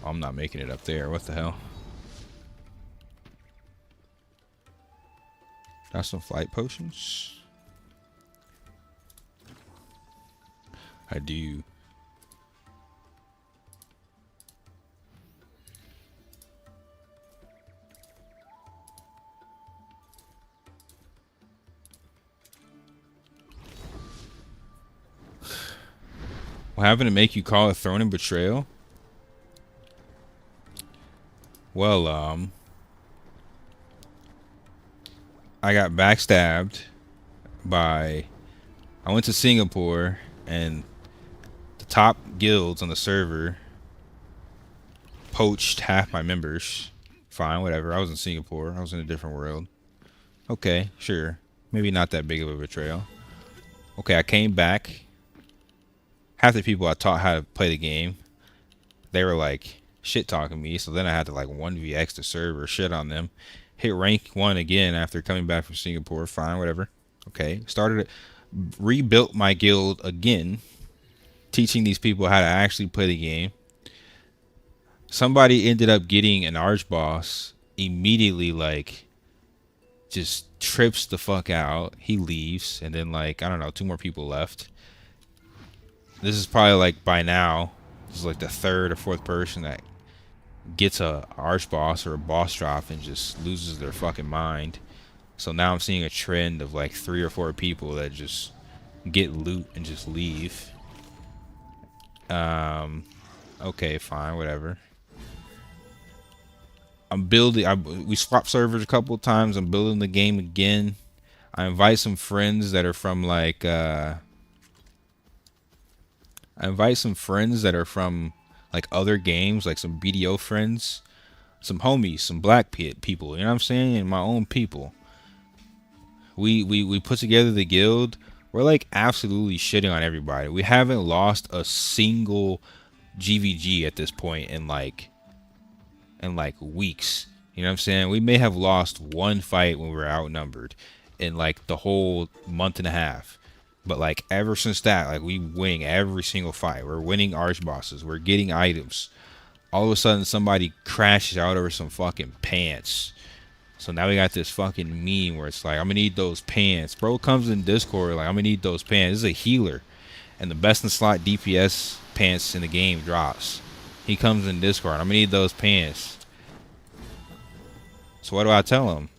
Oh, I'm not making it up there. What the hell? Got some flight potions? I do. What happened to make you call a throne and betrayal? Well, I got backstabbed by... I went to Singapore, and the top guilds on the server poached half my members. Fine, whatever. I was in Singapore. I was in a different world. Okay, sure. Maybe not that big of a betrayal. Okay, I came back. Half the people I taught how to play the game, they were like shit talking me, so then I had to like 1vx the server, shit on them. Hit rank 1 again after coming back from Singapore. Fine, whatever. Okay, rebuilt my guild again, teaching these people how to actually play the game. Somebody ended up getting an archboss immediately, like just trips the fuck out. He leaves, and then like I don't know, 2 more people left. This is probably like by now, this is like the 3rd or 4th person that gets a archboss or a boss drop and just loses their fucking mind. So now I'm seeing a trend of like 3 or 4 people that just get loot and just leave. Okay, fine, whatever. I'm building. We swapped servers a couple of times. I'm building the game again. I invite some friends that are from like. I invite some friends that are from like other games, like some BDO friends, some homies, some black people. You know what I'm saying? And my own people. We put together the guild. We're like absolutely shitting on everybody. We haven't lost a single GVG at this point in like weeks. You know what I'm saying? We may have lost 1 fight when we were outnumbered in like the whole month and a half. But like ever since that, like we winning every single fight. We're winning arch bosses. We're getting items. All of a sudden somebody crashes out over some fucking pants. So now we got this fucking meme where it's like, I'm gonna need those pants. Bro comes in Discord like, I'm gonna need those pants. This is a healer. And the best in slot DPS pants in the game drops. He comes in Discord. I'm gonna need those pants. So what do I tell him?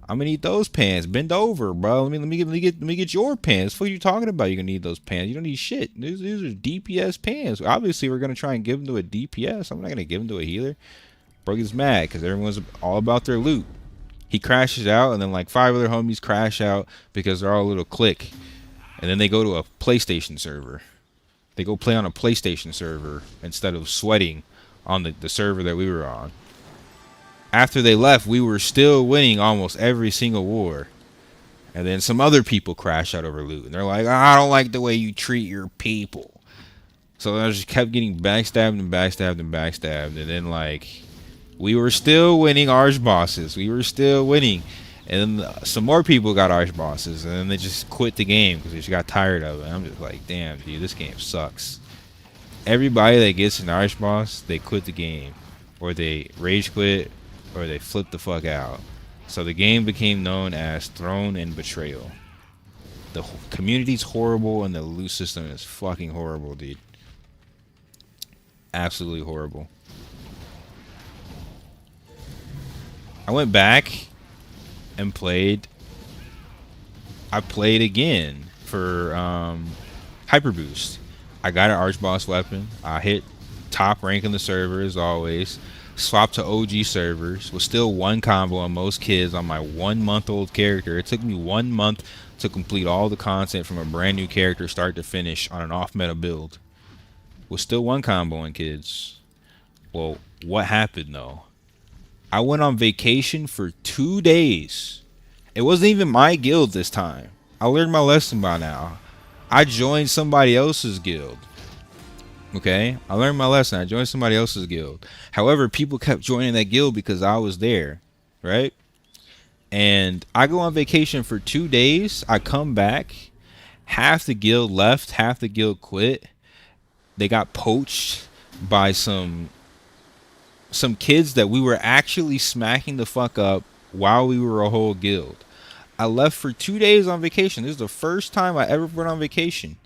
I'm gonna need those pants. Bend over, bro. Let me get your pants. What are you talking about? You're gonna need those pants. You don't need shit. These are DPS pants. Obviously, we're gonna try and give them to a DPS. I'm not gonna give them to a healer. Bro gets mad because everyone's all about their loot. He crashes out, and then like 5 other homies crash out because they're all a little clique. And then they go to a PlayStation server. They go play on a PlayStation server instead of sweating on the server that we were on. After they left, we were still winning almost every single war. And then some other people crash out over loot. And they're like, I don't like the way you treat your people. So I just kept getting backstabbed and backstabbed and backstabbed. And then like, we were still winning arch bosses. We were still winning. And then some more people got arch bosses. And then they just quit the game because they just got tired of it. And I'm just like, damn, dude, this game sucks. Everybody that gets an arch boss, they quit the game. Or they rage quit. Or they flip the fuck out. So the game became known as Throne and Betrayal. The community's horrible and the loot system is fucking horrible, dude. Absolutely horrible. I went back and played. I played again for Hyper Boost. I got an arch boss weapon. I hit top rank in the server as always. Swapped to OG servers. Was still 1 combo on most kids on my 1-month-old character. It took me 1 month to complete all the content from a brand new character start to finish on an off-meta build. Was still 1 combo on kids. Well, what happened though? I went on vacation for 2 days. It wasn't even my guild this time. I learned my lesson by now. I joined somebody else's guild. Okay, I learned my lesson. I joined somebody else's guild. However, people kept joining that guild because I was there, right? And I go on vacation for 2 days. I come back. Half the guild left. Half the guild quit. They got poached by some kids that we were actually smacking the fuck up while we were a whole guild. I left for 2 days on vacation. This is the first time I ever went on vacation.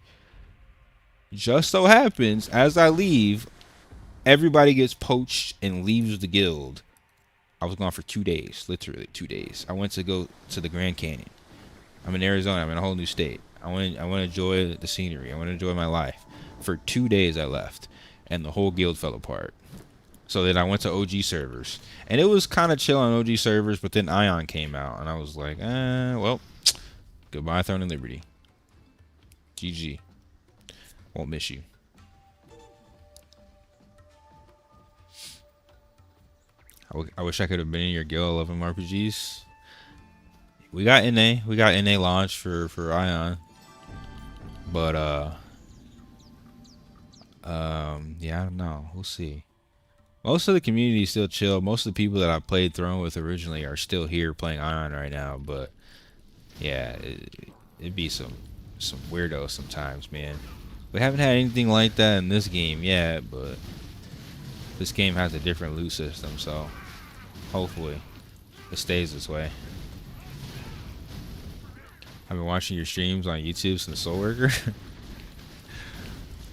Just so happens, as I leave, everybody gets poached and leaves the guild. I was gone for 2 days, literally 2 days. I went to go to the Grand Canyon. I'm in Arizona. I'm in a whole new state. I want to enjoy the scenery. I want to enjoy my life. For 2 days I left, and the whole guild fell apart. So then I went to OG servers, and it was kind of chill on OG servers, but then Aion came out, and I was like, well, goodbye Throne and Liberty. GG. Won't miss you. I wish I could have been in your guild. 11 RPGs. We got NA. We got NA launch for Aion. But yeah, I don't know. We'll see. Most of the community is still chill. Most of the people that I played Throne with originally are still here playing Aion right now. But yeah, it'd be some weirdos sometimes, man. We haven't had anything like that in this game yet, but this game has a different loot system, so hopefully it stays this way. I've been watching your streams on YouTube since Soul Worker.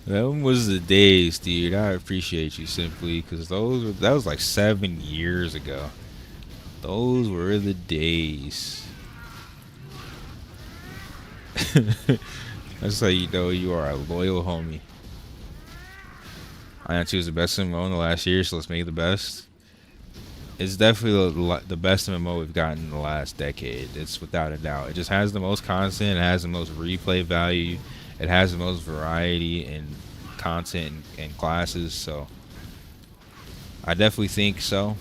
That was the days, dude. I appreciate you simply, because that was like 7 years ago. Those were the days. That's how you know you are a loyal homie. Aion 2 is the best MMO in the last year, so let's make it the best. It's definitely the best MMO we've gotten in the last decade. It's without a doubt. It just has the most content. It has the most replay value. It has the most variety in content and classes. So I definitely think so.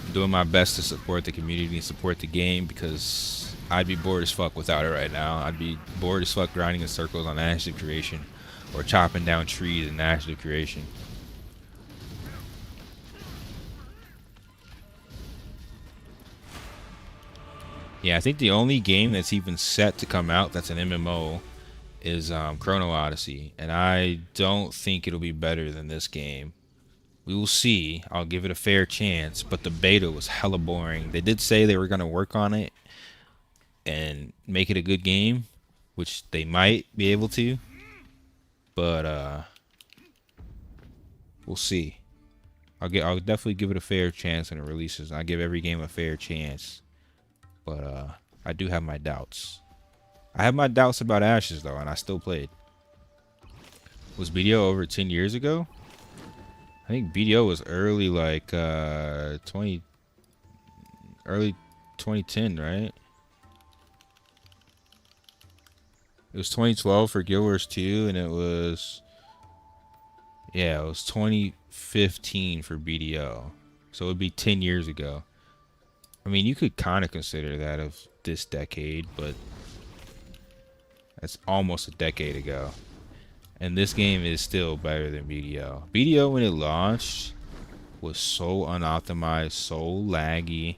I'm doing my best to support the community and support the game, because I'd be bored as fuck without it right now. I'd be bored as fuck grinding in circles on Ashes of Creation or chopping down trees in Ashes of Creation. Yeah, I think the only game that's even set to come out that's an MMO is Chrono Odyssey, and I don't think it'll be better than this game. We will see. I'll give it a fair chance, but the beta was hella boring. They did say they were going to work on it and make it a good game, which they might be able to, but we'll see. I'll definitely give it a fair chance when it releases. I give every game a fair chance, but I do have my doubts. I have my doubts about Ashes though, and I still played. Was BDO over 10 years ago? I think BDO was early, like early 2010, right? It was 2012 for Guild Wars 2, and it was 2015 for BDO. So it would be 10 years ago. I mean, you could kind of consider that of this decade, but that's almost a decade ago. And this game is still better than BDO. BDO, when it launched, was so unoptimized, so laggy.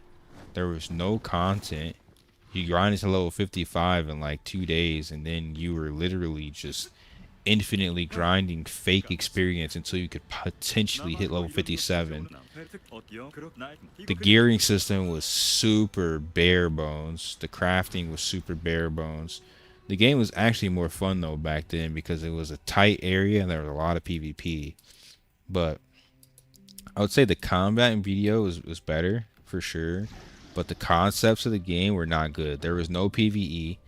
There was no content. You grinded to level 55 in like 2 days, and then you were literally just infinitely grinding fake experience until you could potentially hit level 57. The gearing system was super bare bones. The crafting was super bare bones. The game was actually more fun though back then, because it was a tight area and there was a lot of PvP. But I would say the combat in BDO was better for sure, but the concepts of the game were not good. There was no PvE.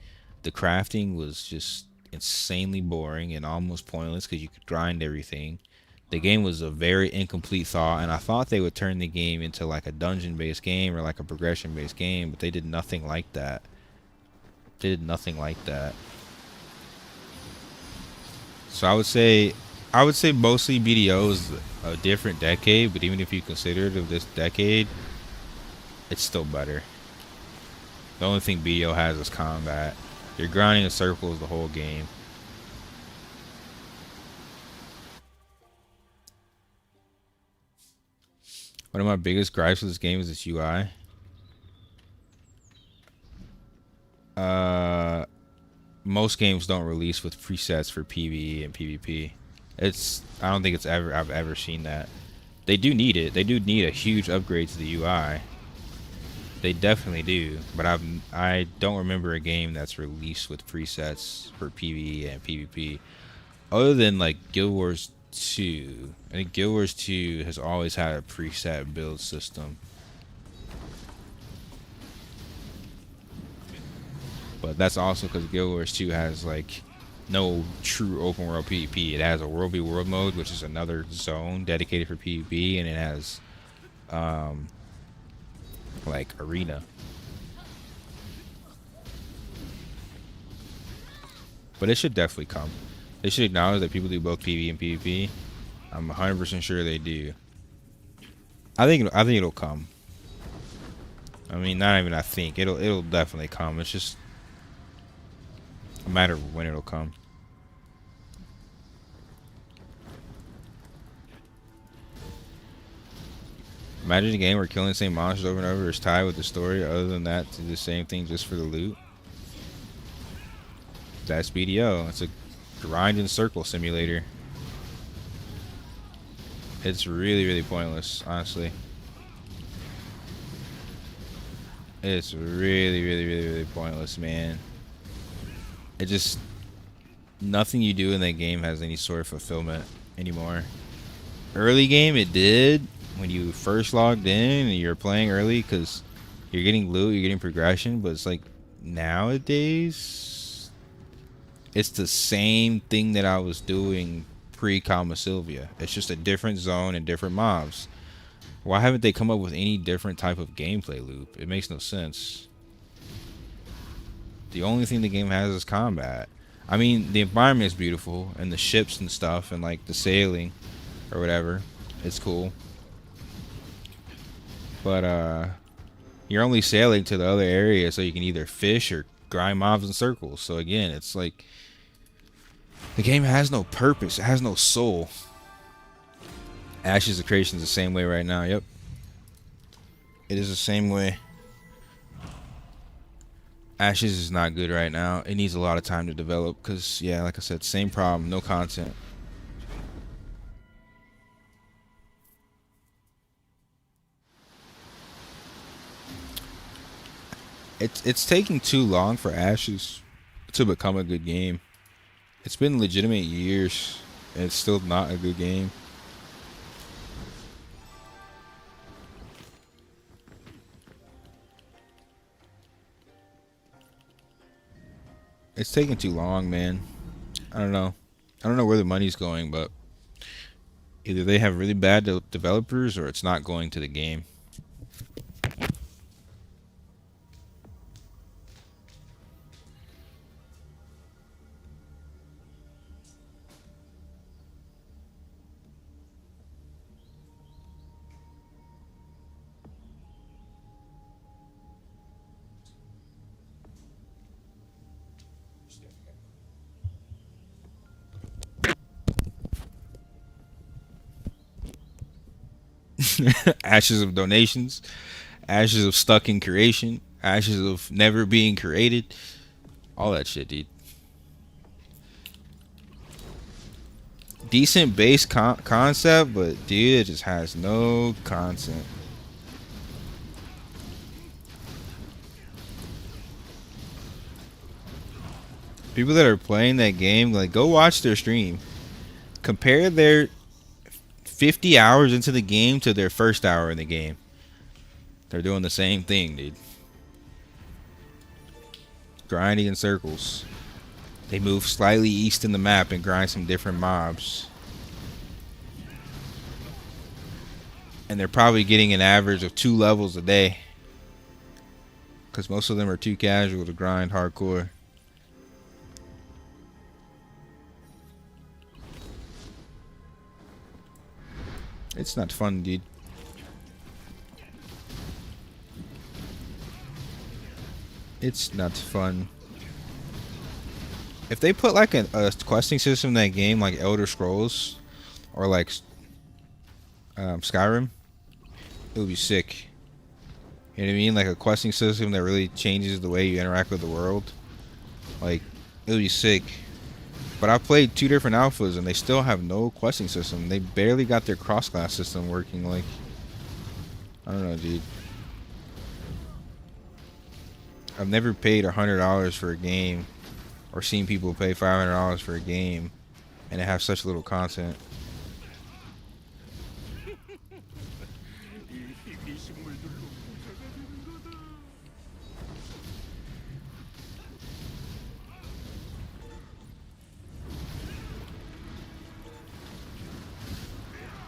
The crafting was just insanely boring and almost pointless because you could grind everything. The game was a very incomplete thought, and I thought they would turn the game into like a dungeon-based game or like a progression-based game, but they did nothing like that. They did nothing like that. So I would say mostly BDO is a different decade, but even if you consider it of this decade, it's still better. The only thing BDO has is combat. You're grinding in circles the whole game. One of my biggest gripes with this game is its UI. Most games don't release with presets for PvE and PvP. I don't think I've ever seen that. They do need it. They do need a huge upgrade to the UI. They definitely do, but I don't remember a game that's released with presets for PvE and PvP, other than like Guild Wars 2. I think Guild Wars 2 has always had a preset build system. But that's also because Guild Wars 2 has like no true open world PvP. It has a world v world mode, which is another zone dedicated for PvP, and it has like arena. But it should definitely come. They should acknowledge that people do both PvE and PvP. I'm 100% sure they do. I think it'll come. I mean, not even I think. It'll definitely come. It's just a matter of when it'll come. Imagine a game where killing the same monsters over and over is tied with the story. Other than that, do the same thing just for the loot. That's BDO. It's a grind and circle simulator. It's really, really pointless, honestly. It's really, really, really, really pointless, man. It just... Nothing you do in that game has any sort of fulfillment anymore. Early game, it did. When you first logged in and you're playing early, because you're getting loot, you're getting progression. But it's like, nowadays... It's the same thing that I was doing pre-Kama Sylvia. It's just a different zone and different mobs. Why haven't they come up with any different type of gameplay loop? It makes no sense. The only thing the game has is combat. I mean, the environment is beautiful, and the ships and stuff, and like the sailing or whatever. It's cool. But you're only sailing to the other area so you can either fish or grind mobs in circles. So again, it's like the game has no purpose. It has no soul. Ashes of Creation is the same way right now. Yep. It is the same way. Ashes is not good right now. It needs a lot of time to develop because, yeah, like I said, same problem. No content. It's taking too long for Ashes to become a good game. It's been legitimate years, and it's still not a good game. It's taking too long, man. I don't know. I don't know where the money's going, but either they have really bad developers or it's not going to the game. Ashes of donations, ashes of stuck in creation, ashes of never being created, all that shit, dude. Decent base concept, but dude, it just has no content. People that are playing that game, like, go watch their stream. Compare their 50 hours into the game to their first hour in the game. They're doing the same thing, dude. Grinding in circles. They move slightly east in the map and grind some different mobs. And they're probably getting an average of 2 levels a day. Because most of them are too casual to grind hardcore. It's not fun, dude. It's not fun. If they put like a questing system in that game, like Elder Scrolls or like Skyrim, it would be sick. You know what I mean? Like a questing system that really changes the way you interact with the world. Like, it would be sick. But I've played 2 different alphas and they still have no questing system. They barely got their cross-class system working. Like, I don't know, dude. I've never paid $100 for a game or seen people pay $500 for a game and it have such little content.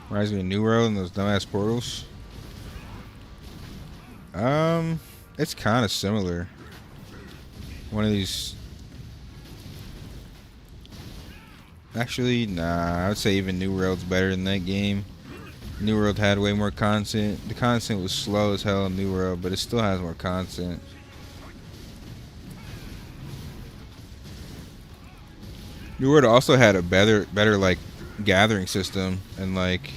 Reminds me of New World and those dumbass portals. It's kind of similar. One of these. Actually, nah. I would say even New World's better than that game. New World had way more content. The content was slow as hell in New World, but it still has more content. New World also had a better like gathering system and like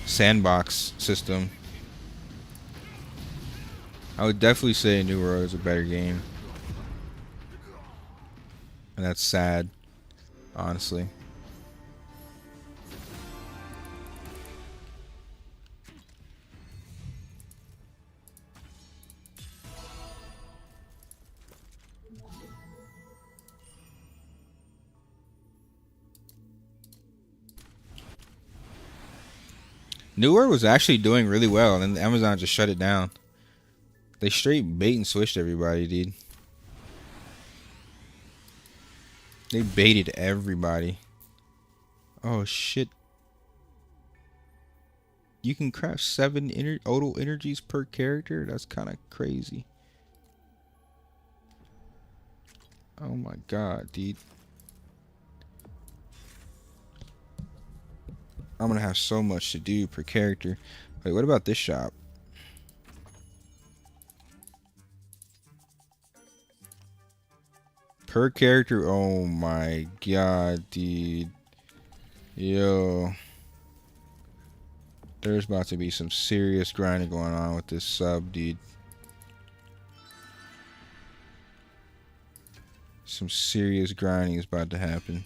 sandbox system. I would definitely say New World is a better game. And that's sad, honestly. New World was actually doing really well, and then Amazon just shut it down. They straight bait and switched everybody, dude. They baited everybody. Oh shit. You can craft 7 odal energies per character? That's kind of crazy. Oh my god, dude. I'm gonna have so much to do per character. Wait, what about this shop? Per character? Oh my god, dude. Yo. There's about to be some serious grinding going on with this sub, dude. Some serious grinding is about to happen.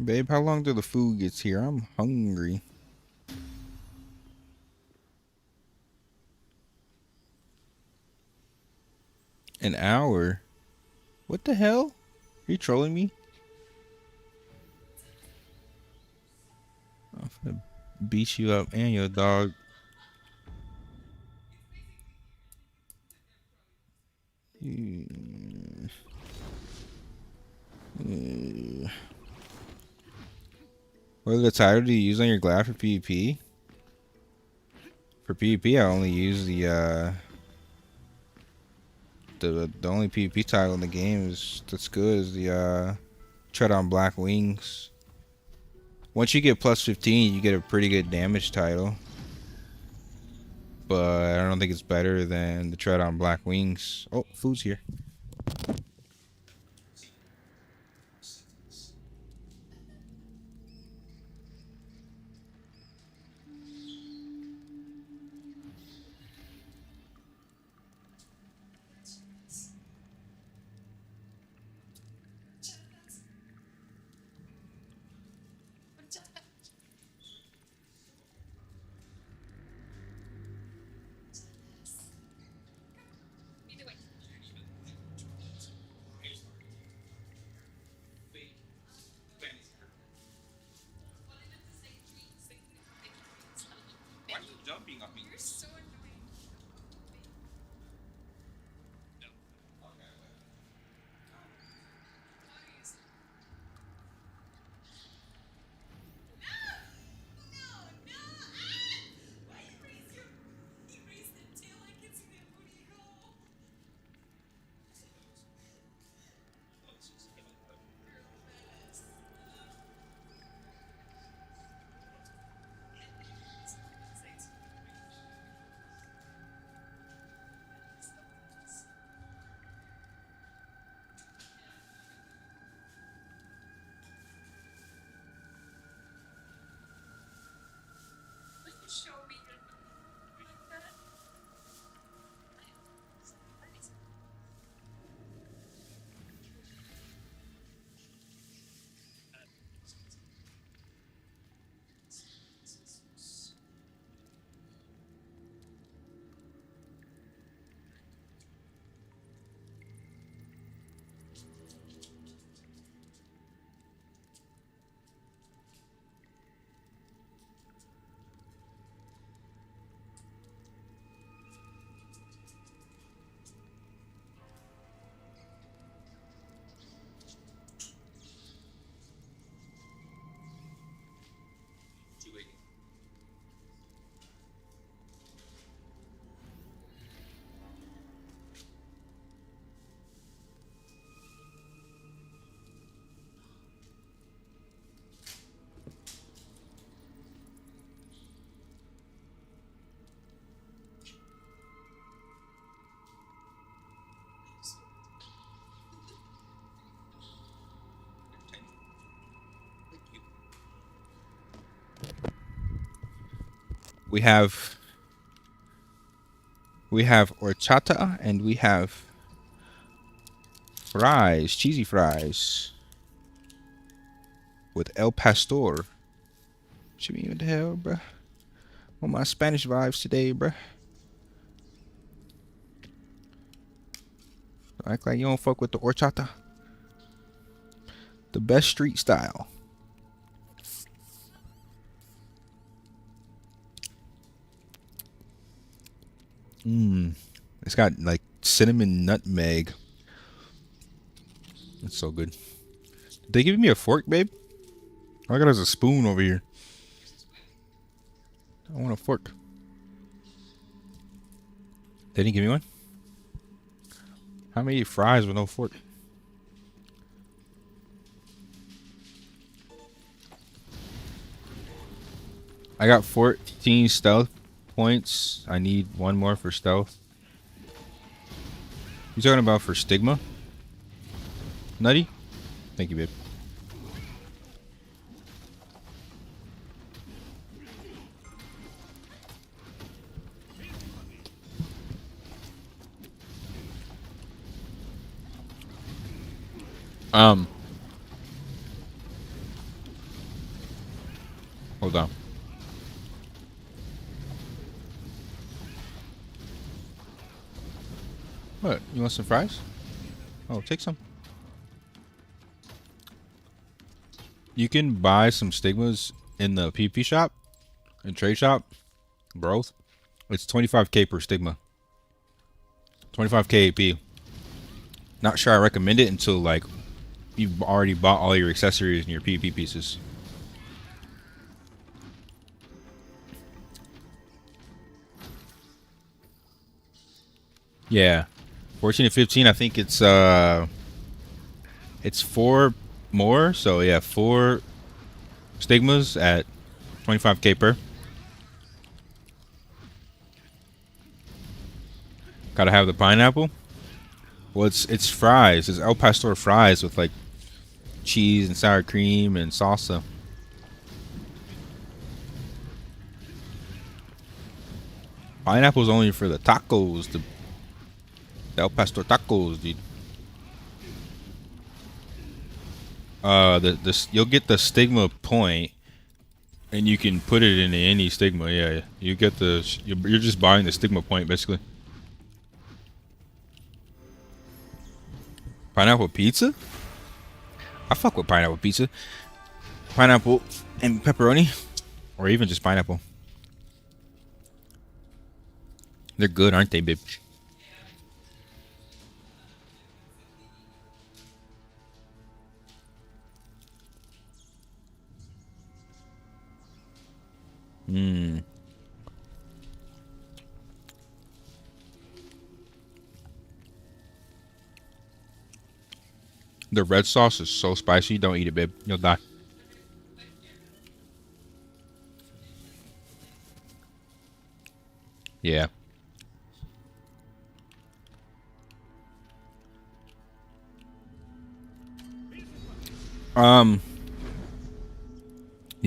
Babe, how long till the food gets here? I'm hungry. An hour? What the hell? Are you trolling me? I'm gonna beat you up and your dog. What the title do you use on your glad for PvP? For PvP, I only use the only PvP title in the game that's good is the Tread on Black Wings. Once you get plus 15, you get a pretty good damage title. But I don't think it's better than the Tread on Black Wings. Oh, food's here. We have horchata and we have fries, cheesy fries with El Pastor. Should be what the hell, bruh? On my Spanish vibes today, bruh. Act like you don't fuck with the horchata. The best street style. It's got like cinnamon nutmeg. It's so good. Did they give me a fork, babe? All I got is a spoon over here. I want a fork. They didn't give me one? How many fries with no fork? I got 14 stealth points. I need one more for stealth. You talking about for stigma? Nutty? Thank you, babe. Hold on. What? You want some fries? Oh, take some. You can buy some stigmas in the PP shop and trade shop. Both. It's 25k per stigma. 25k AP. Not sure I recommend it until like you've already bought all your accessories and your PvP pieces. Yeah. 14 to 15, I think it's 4 more, so yeah, 4 stigmas at 25k per. Gotta have the pineapple. Well, it's fries. It's El Pastor fries with like cheese and sour cream and salsa. Pineapple's only for the tacos, the El Pastor tacos, dude. You'll get the stigma point, and you can put it into any stigma. Yeah, you get you're just buying the stigma point basically. Pineapple pizza? I fuck with pineapple pizza. Pineapple and pepperoni, or even just pineapple. They're good, aren't they, babe? The red sauce is so spicy. Don't eat it, babe. You'll die. Yeah. Yeah,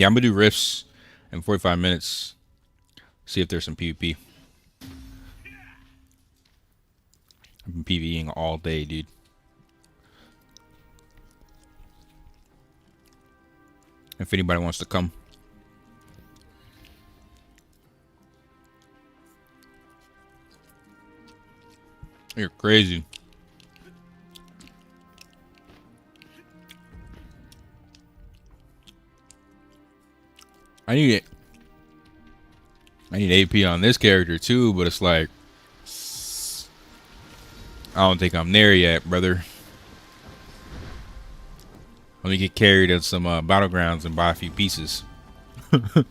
I'm gonna do riffs in 45 minutes. See if there's some PvP. I've been PvEing all day, dude. If anybody wants to come. You're crazy. I need AP on this character too, but it's like I don't think I'm there yet, brother. Let me get carried at some battlegrounds and buy a few pieces. Do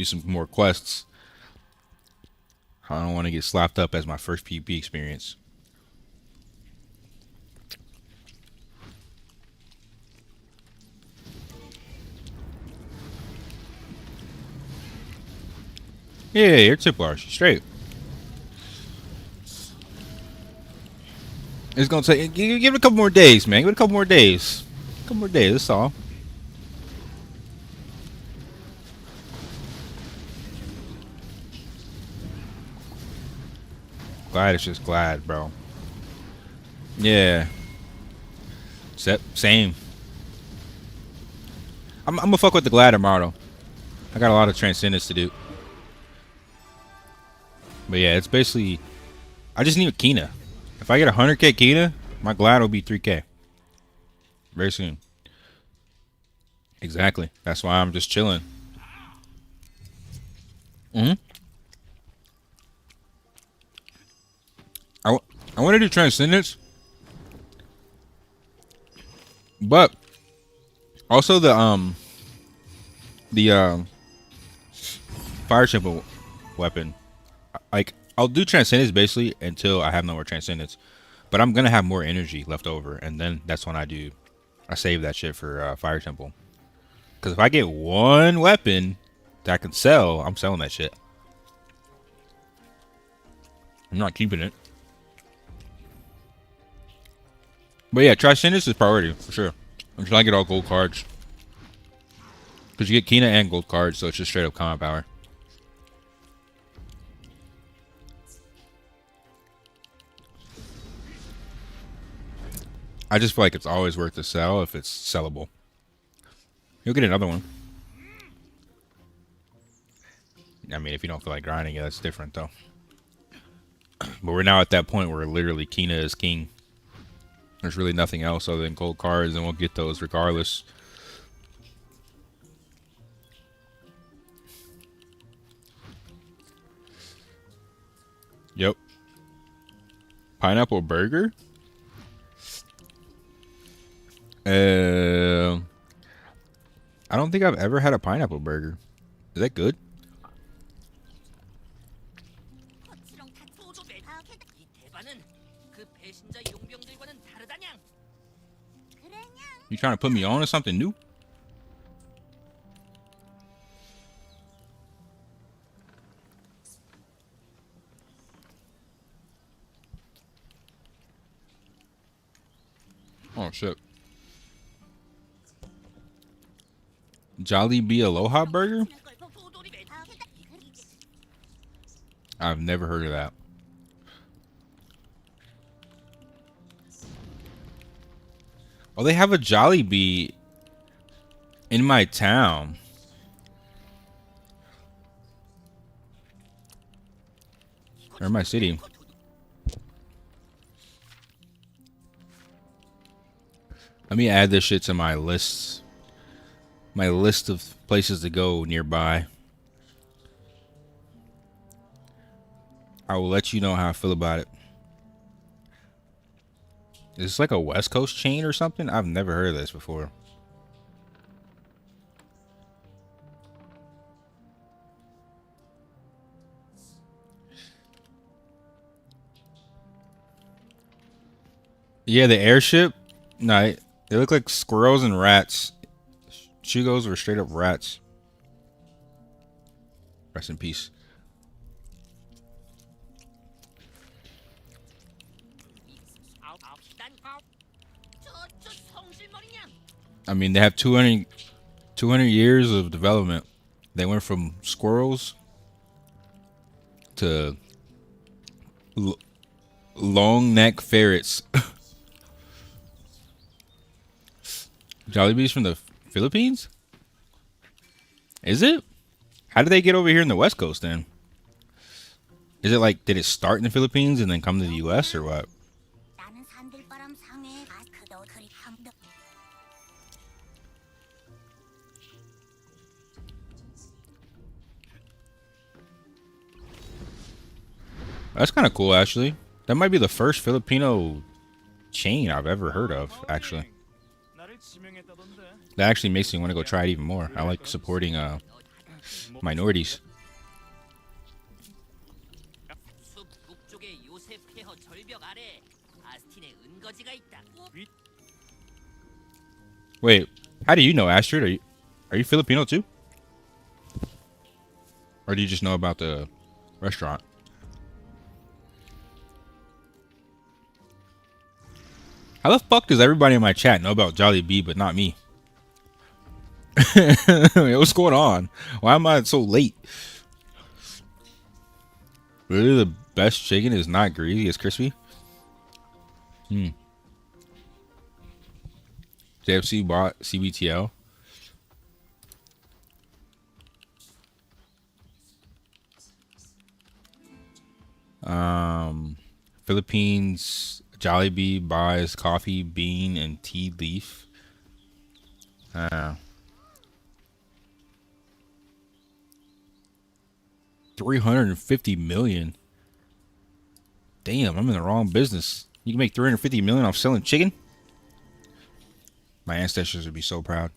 some more quests. I don't want to get slapped up as my first PvP experience. Yeah, your tip bars straight. It's gonna take. Give it a couple more days, man. Give it a couple more days. A couple more days. That's all. Glad is just glad, bro. Yeah. Same. I'm gonna fuck with the glad tomorrow. I got a lot of transcendence to do. But yeah, it's basically... I just need a Kina. If I get 100k Kina, my glad will be 3k. Very soon. Exactly. That's why I'm just chilling. I want to do transcendence. But also the fire temple weapon. Like, I'll do transcendence basically until I have no more transcendence. But I'm gonna have more energy left over, and then that's when I save that shit for fire temple. Because if I get one weapon that I can sell, I'm selling that shit. I'm not keeping it. But yeah, transcendence is priority for sure. I'm trying to get all gold cards. Because you get Kina and gold cards, so it's just straight up combat power. I just feel like it's always worth to sell if it's sellable. You'll get another one. I mean, if you don't feel like grinding it, that's different though. But we're now at that point where literally Kina is king. There's really nothing else other than gold cards, and we'll get those regardless. Yep. Pineapple burger? I don't think I've ever had a pineapple burger. Is that good? You trying to put me on to something new? Oh shit. Jollibee Aloha Burger? I've never heard of that. Oh, they have a Jollibee in my town. Or my city. Let me add this shit to my list. My list of places to go nearby. I will let you know how I feel about it. Is this like a West Coast chain or something? I've never heard of this before. Yeah, the airship. No, they look like squirrels and rats. Shugos were straight up rats. Rest in peace. I mean, they have 200 years of development. They went from squirrels to long neck ferrets. Jollibee's from the Philippines? Is it? How did they get over here in the West Coast then? Is it like, did it start in the Philippines and then come to the US or what? That's kind of cool, actually. That might be the first Filipino chain I've ever heard of, actually. That actually makes me want to go try it even more. I like supporting minorities. Wait, how do you know, Astrid? Are you Filipino too? Or do you just know about the restaurant? How the fuck does everybody in my chat know about Jollibee but not me? What's going on? Why am I so late? Literally best chicken is not greasy, it's crispy. JFC bought CBTL. Philippines, Jollibee buys coffee, bean, and tea leaf. 350 million. Damn, I'm in the wrong business. You can make 350 million off selling chicken? My ancestors would be so proud.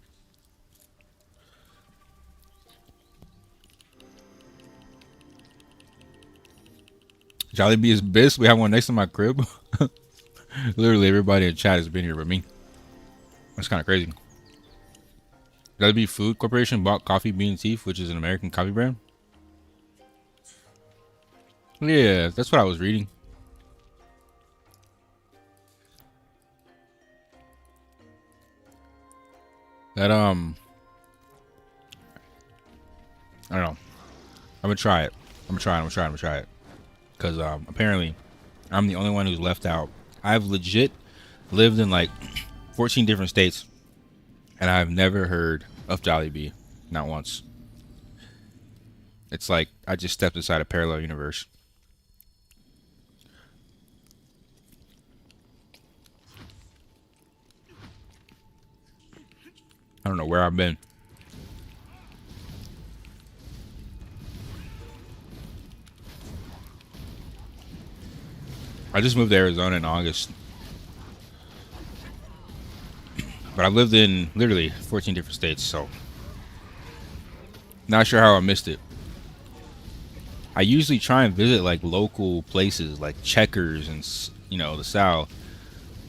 Jollibee is best. We have one next to my crib. Literally everybody in chat has been here but me. That's kind of crazy. Jollibee Food Corporation bought Coffee Bean Tea, which is an American coffee brand. Yeah, that's what I was reading. That I don't know. I'm gonna try it. I'm gonna try it. Cause apparently I'm the only one who's left out. I've legit lived in like 14 different states and I've never heard of Jollibee. Not once. It's like I just stepped inside a parallel universe. I don't know where I've been. I just moved to Arizona in August. But I lived in literally 14 different states, so not sure how I missed it. I usually try and visit like local places like Checkers and, you know, the South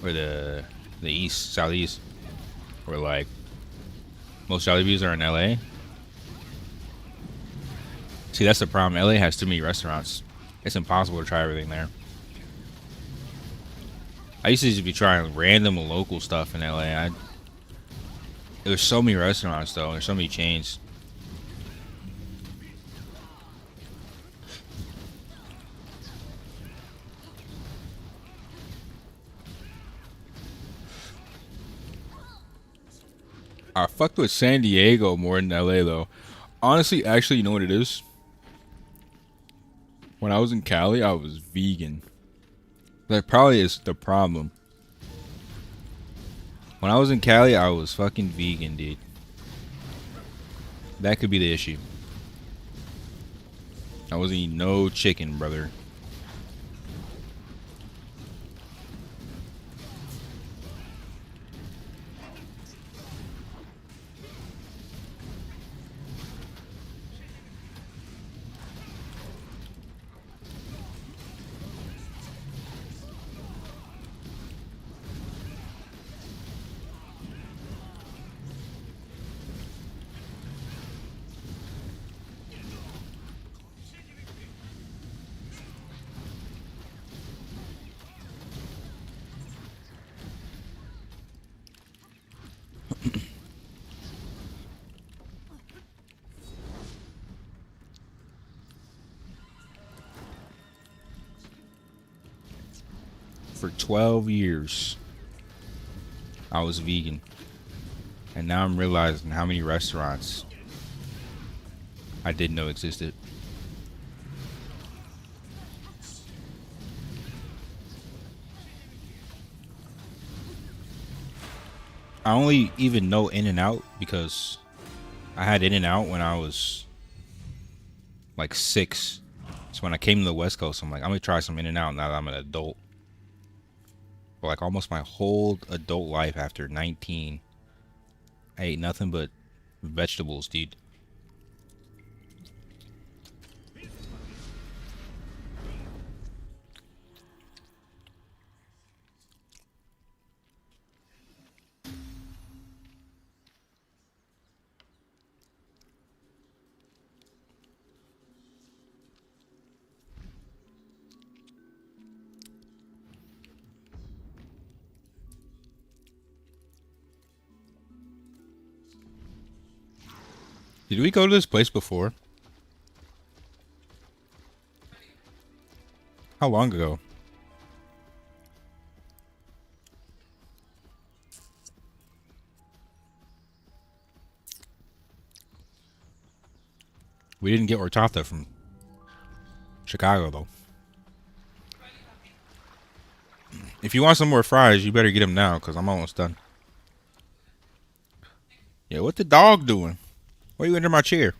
or the East, Southeast, or like most Jollibees are in LA. See, that's the problem. LA has too many restaurants. It's impossible to try everything there. I used to just be trying random local stuff in LA. There's so many restaurants though. There's so many chains. I fucked with San Diego more than LA though. Honestly, actually, you know what it is? When I was in Cali, I was vegan. That probably is the problem. When I was in Cali, I was fucking vegan, dude. That could be the issue. I wasn't eating no chicken, brother. For 12 years, I was vegan. And now I'm realizing how many restaurants I didn't know existed. I only even know In-N-Out because I had In-N-Out when I was like 6. So when I came to the West Coast, I'm like, I'm gonna try some In-N-Out now that I'm an adult. For like almost my whole adult life after 19, I ate nothing but vegetables, dude. Did we go to this place before? How long ago? We didn't get horchata from Chicago, though. If you want some more fries, you better get them now, because I'm almost done. Yeah, what the dog doing? Why are you under my chair?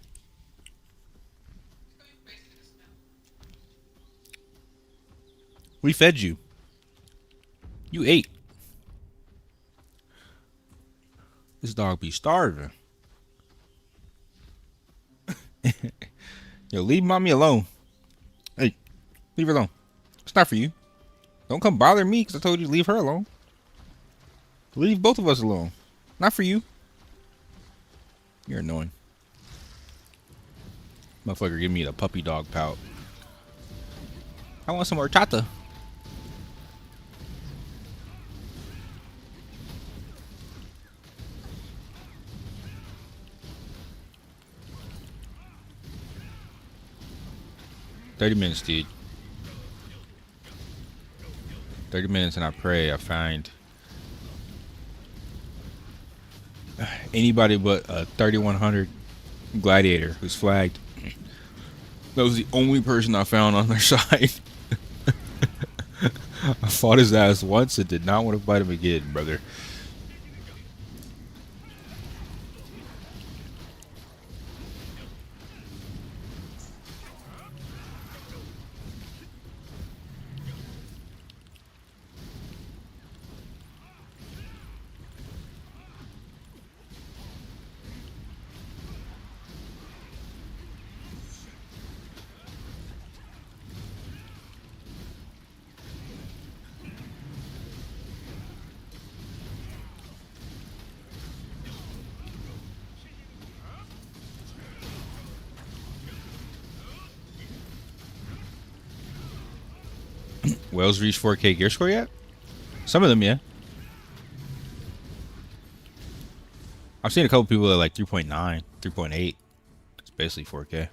We fed you. You ate. This dog be starving. Yo, leave mommy alone. Hey, leave her alone. It's not for you. Don't come bother me because I told you to leave her alone. Leave both of us alone. Not for you. You're annoying. Motherfucker, give me the puppy dog pout. I want some horchata. $30, dude. 30 minutes, and I pray I find anybody but a 3100 Gladiator who's flagged. That was the only person I found on their side. I fought his ass once and did not want to fight him again, brother. Wells reached 4K gear score yet? Some of them, yeah. I've seen a couple people at like 3.9, 3.8. It's basically 4K.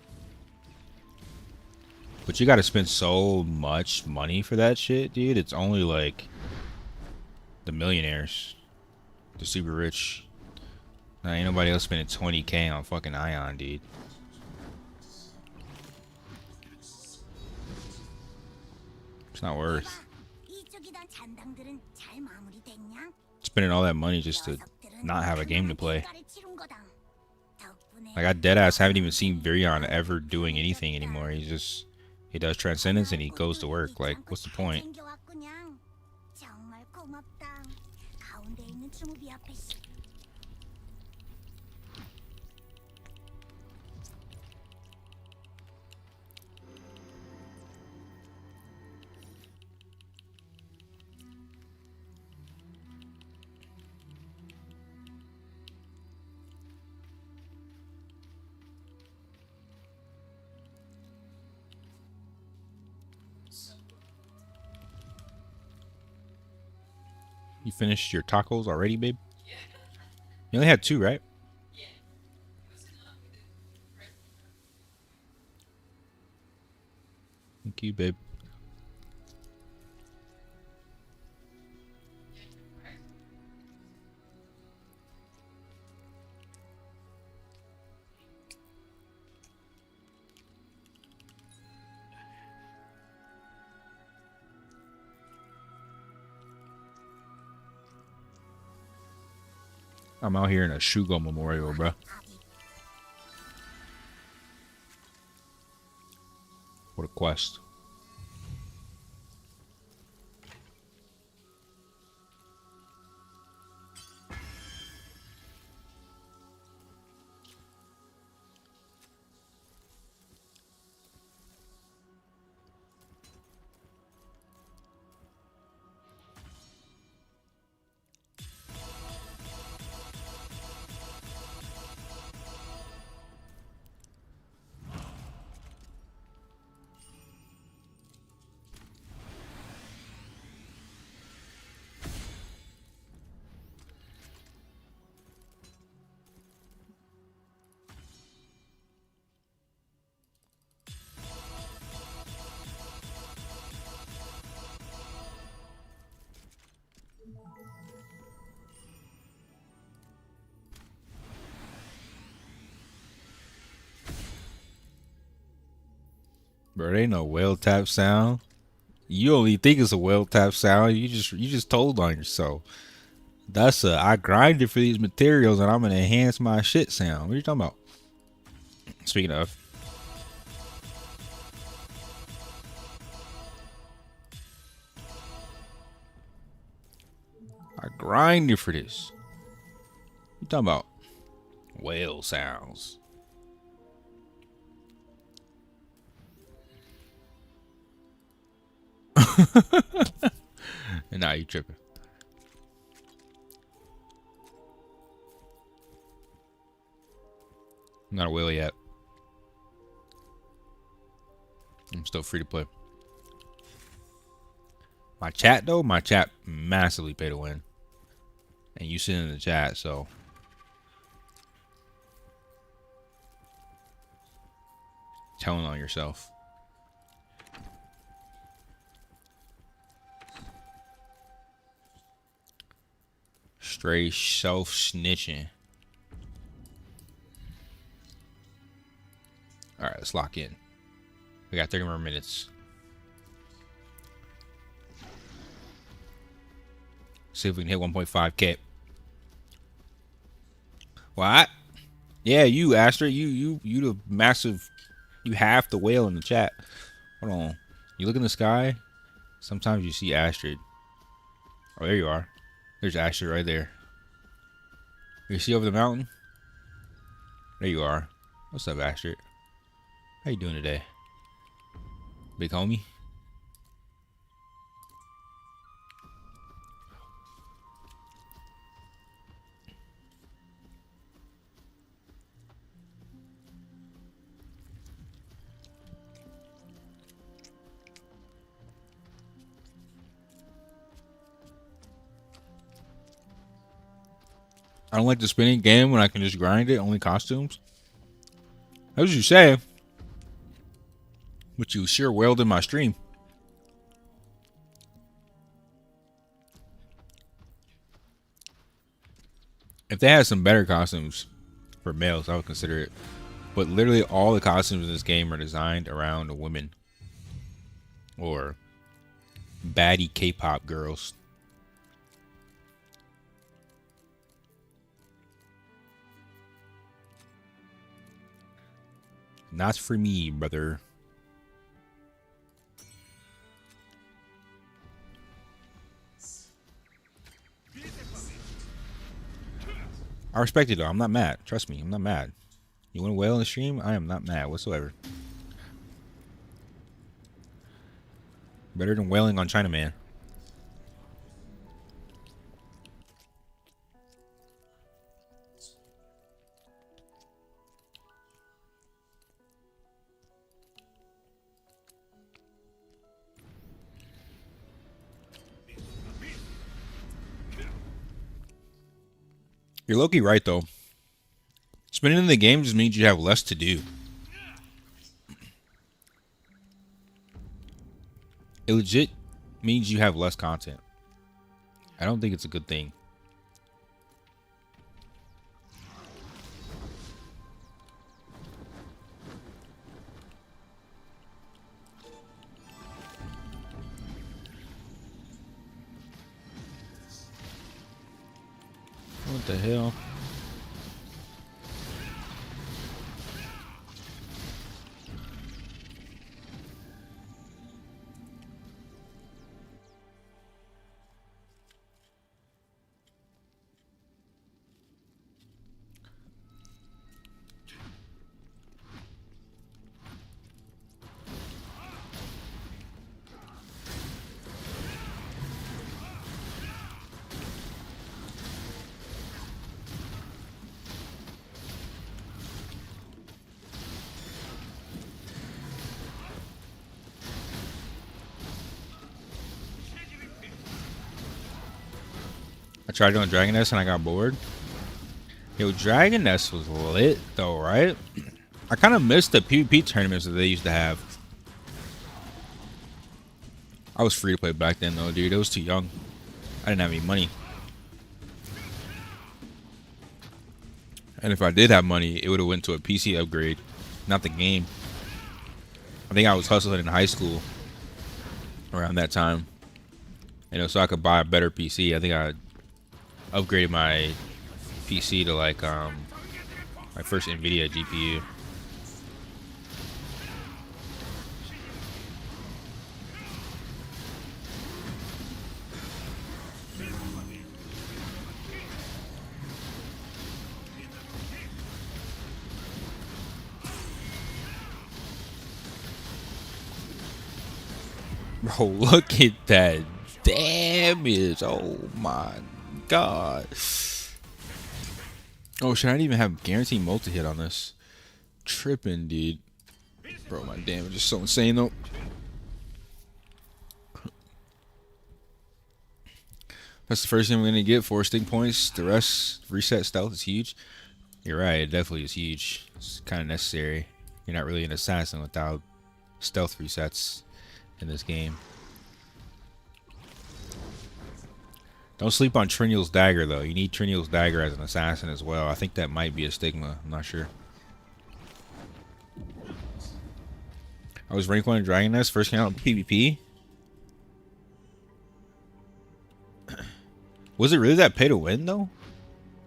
But you gotta spend so much money for that shit, dude. It's only like the millionaires, the super rich. Nah, ain't nobody else spending 20K on fucking Aion, dude. It's not worth spending all that money just to not have a game to play. Like, I deadass haven't even seen Virion ever doing anything anymore. He does Transcendence and he goes to work. Like, what's the point? You finished your tacos already, babe? Yeah. You only had 2, right? Yeah. It was enough. We did right. Thank you, babe. Right. I'm out here in a Shugo Memorial, bro. What a quest. Bro, there ain't no whale tap sound. You only think it's a whale tap sound. You just told on yourself. That's a I grinded for these materials and I'm gonna enhance my shit sound. What are you talking about? Speaking of, I grinded for this. What you talking about? Whale sounds. Nah, you tripping. I'm not a whale yet. I'm still free to play. My chat though, my chat massively pay to win. And you sit in the chat, so telling on yourself. Straight self snitching. All right, let's lock in. We got 30 more minutes. See if we can hit 1.5K. What? Yeah, you Astrid, you the massive, you have the whale in the chat. Hold on. You look in the sky. Sometimes you see Astrid. Oh, there you are. There's Astrid right there. You see over the mountain? There you are. What's up, Astrid? How you doing today? Big homie? I don't like the spinning game when I can just grind it. Only costumes. That's what you say. But you sure wailed in my stream. If they had some better costumes for males, I would consider it. But literally all the costumes in this game are designed around women. Or baddie K-pop girls. Not for me, brother. I respect it though. I'm not mad. Trust me, I'm not mad. You want to wail in the stream? I am not mad whatsoever. Better than wailing on Chinaman. You're low-key right, though. Spinning in the game just means you have less to do. It legit means you have less content. I don't think it's a good thing. What the hell? I tried doing Dragon Nest and I got bored. Yo, Dragon Nest was lit though, right? I kind of missed the PvP tournaments that they used to have. I was free to play back then though, dude. It was too young. I didn't have any money. And if I did have money, it would have went to a PC upgrade, not the game. I think I was hustling in high school around that time. You know, so I could buy a better PC. I think I upgraded my PC to like my first NVIDIA GPU. Bro, look at that damage. Oh my god. Oh, should I even have guaranteed multi-hit on this? Tripping, dude. Bro, my damage is so insane, though. That's the first thing we're going to get. 4 sting points. The rest, reset stealth is huge. You're right, it definitely is huge. It's kind of necessary. You're not really an assassin without stealth resets in this game. Don't sleep on Triniel's dagger, though. You need Triniel's dagger as an assassin as well. I think that might be a stigma. I'm not sure. I was rank 1 in Dragon Nest. First came out in PvP. Was it really that pay to win, though?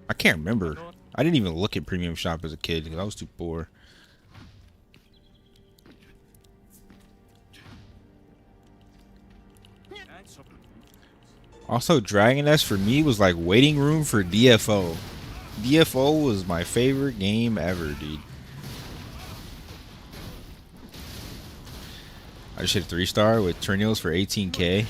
I can't remember. I didn't even look at Premium Shop as a kid because I was too poor. Also, Dragon Nest for me was like waiting room for DFO. DFO was my favorite game ever, dude. I just hit a 3-star with Triniels for 18k.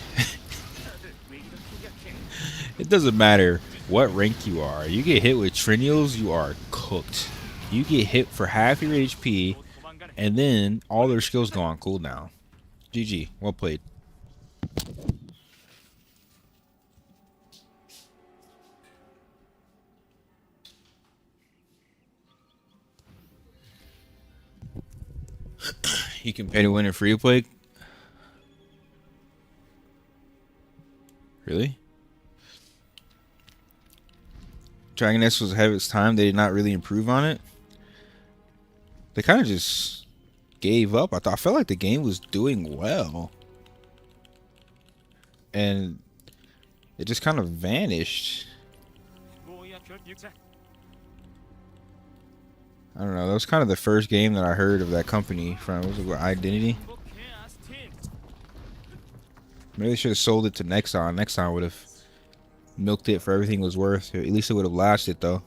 It doesn't matter what rank you are. You get hit with Triniels, you are cooked. You get hit for half your HP, and then all their skills go on cooldown. GG. Well played. You can pay to win in free to play? Really? Dragon Nest was ahead of its time. They did not really improve on it. They kind of just gave up. I felt like the game was doing well. And it just kind of vanished. I don't know. That was kind of the first game that I heard of that company from. Was it Identity? Maybe they should have sold it to Nexon. Nexon would have milked it for everything it was worth. At least it would have lasted, though.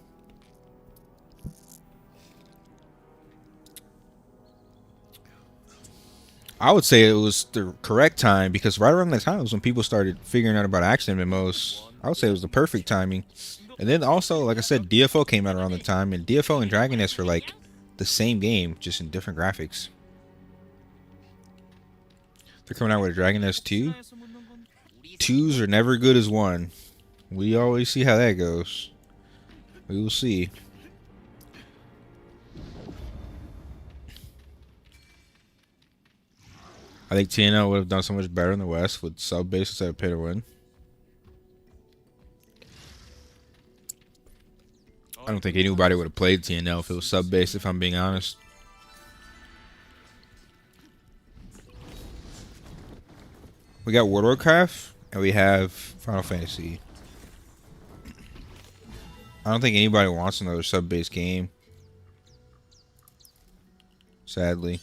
I would say it was the correct time because right around that time was when people started figuring out about action MMOs. I would say it was the perfect timing. And then also, like I said, DFO came out around the time, and DFO and Dragon Nest were like the same game, just in different graphics. They're coming out with a Dragon Nest 2. 2s are never good as 1. We always see how that goes. We will see. I think TNL would have done so much better in the West with sub-base instead of pay to win. I don't think anybody would have played TNL if it was sub-based, if I'm being honest. We got World of Warcraft, and we have Final Fantasy. I don't think anybody wants another sub-based game. Sadly.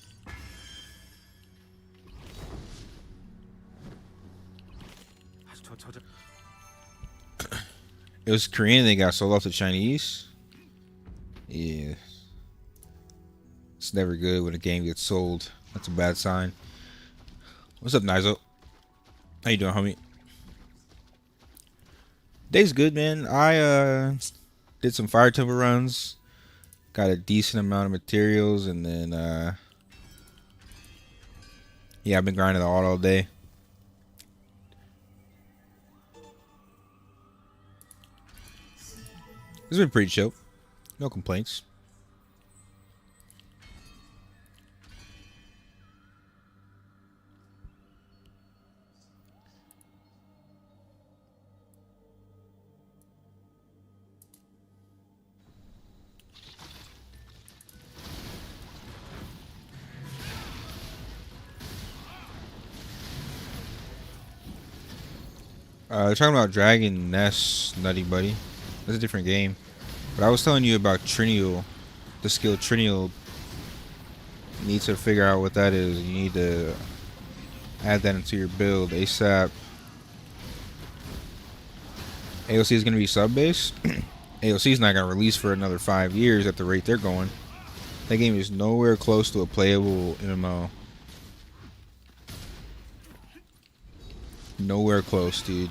It was Korean, they got sold off to Chinese. Yeah. It's never good when a game gets sold. That's a bad sign. What's up, Nizo? How you doing, homie? Day's good, man. I did some Fire Temple runs. Got a decent amount of materials, and then yeah, I've been grinding all day. It's been pretty chill. No complaints. They're talking about Dragon Nest, Nutty Buddy. That's a different game. But I was telling you about Trinial, the skill Trinial. You need to figure out what that is. You need to add that into your build ASAP. AOC is going to be sub-based. AOC is not going to release for another 5 years at the rate they're going. That game is nowhere close to a playable MMO. Nowhere close, dude.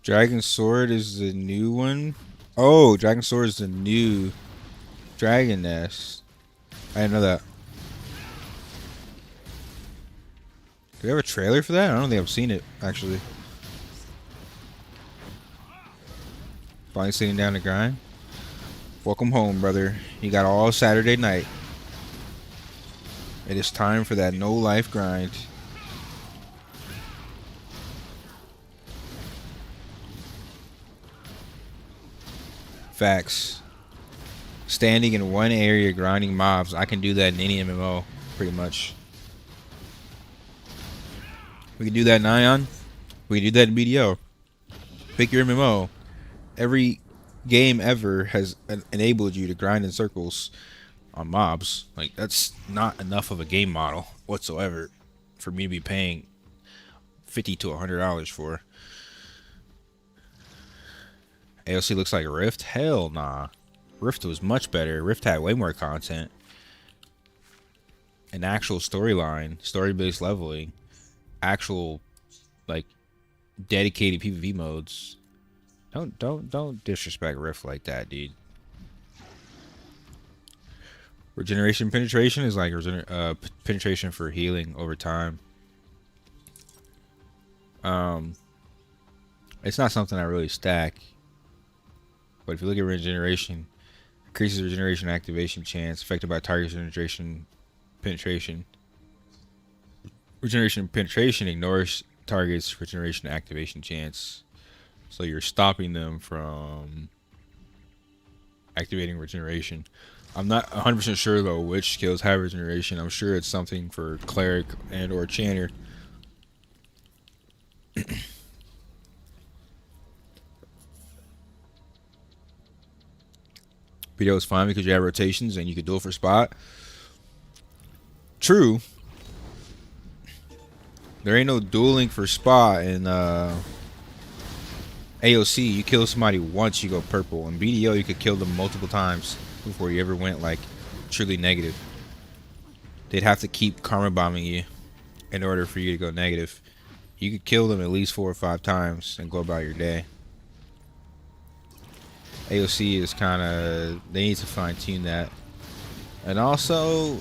Dragon Sword is the new one. Oh, Dragon Sword is the new Dragon Nest. I didn't know that. Do we have a trailer for that? I don't think I've seen it, actually. Finally sitting down to grind. Welcome home, brother. You got all Saturday night. It is time for that no-life grind. Facts. Standing in one area grinding mobs. I can do that in any MMO, pretty much. We can do that in Aion. We can do that in BDO. Pick your MMO. Every game ever has enabled you to grind in circles on mobs. Like, that's not enough of a game model whatsoever for me to be paying $50 to $100 for. AOC looks like Rift? Hell nah. Rift was much better. Rift had way more content. An actual storyline, story-based leveling, actual like dedicated PvP modes. Don't disrespect Rift like that, dude. Regeneration penetration is like penetration for healing over time. It's not something I really stack. But if you look at regeneration, increases regeneration activation chance affected by target regeneration penetration. Regeneration penetration ignores targets regeneration activation chance. So you're stopping them from activating regeneration. I'm not 100% sure though which skills have regeneration. I'm sure it's something for cleric and or chanter. BDO is fine because you have rotations and you can duel for spot. True. There ain't no dueling for spot in AOC. You kill somebody once, you go purple. In BDO, you could kill them multiple times before you ever went like truly negative. They'd have to keep karma bombing you in order for you to go negative. You could kill them at least 4 or 5 times and go about your day. AOC is kind of, they need to fine-tune that. And also,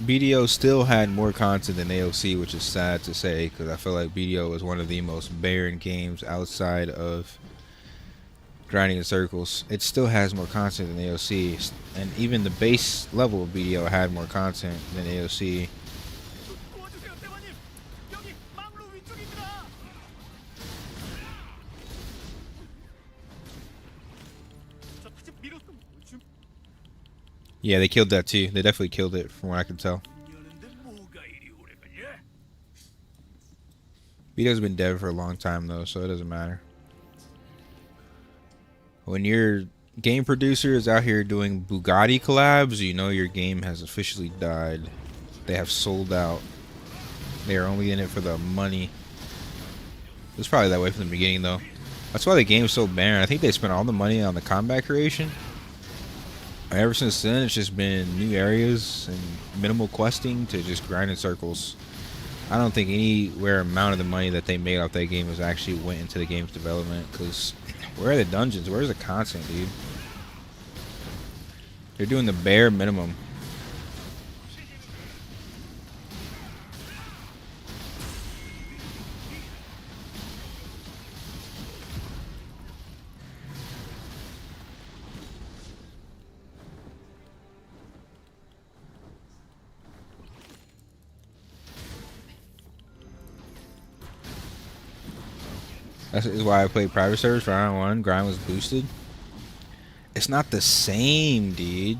BDO still had more content than AOC, which is sad to say, because I feel like BDO is one of the most barren games outside of grinding in circles. It still has more content than AOC, and even the base level of BDO had more content than AOC. Yeah, they killed that too. They definitely killed it from what I can tell. BDO's been dead for a long time though, so it doesn't matter. When your game producer is out here doing Bugatti collabs, you know your game has officially died. They have sold out. They are only in it for the money. It was probably that way from the beginning though. That's why the game is so barren. I think they spent all the money on the combat creation. Ever since then, it's just been new areas and minimal questing to just grind in circles. I don't think anywhere amount of the money that they made off that game has actually went into the game's development. Because where are the dungeons? Where's the content, dude? They're doing the bare minimum. That's why I played private servers for round 1. Grind was boosted. It's not the same, dude.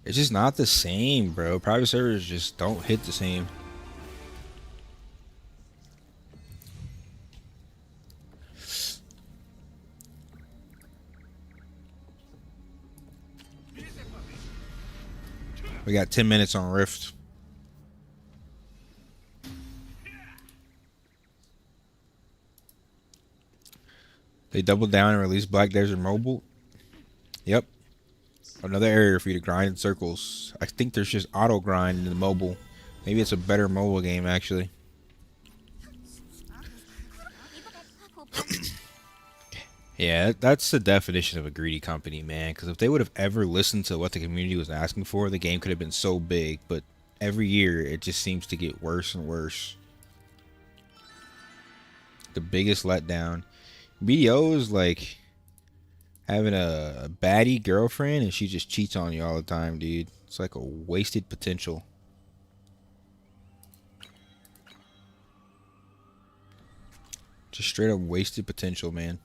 It's just not the same, bro. Private servers just don't hit the same. We got 10 minutes on Rift. They doubled down and released Black Desert Mobile. Yep. Another area for you to grind in circles. I think there's just auto grind in the mobile. Maybe it's a better mobile game, actually. Yeah, that's the definition of a greedy company, man. Because if they would have ever listened to what the community was asking for, the game could have been so big. But every year, it just seems to get worse and worse. The biggest letdown. BO is like having a baddie girlfriend and she just cheats on you all the time, dude. It's like a wasted potential. Just straight up wasted potential, man.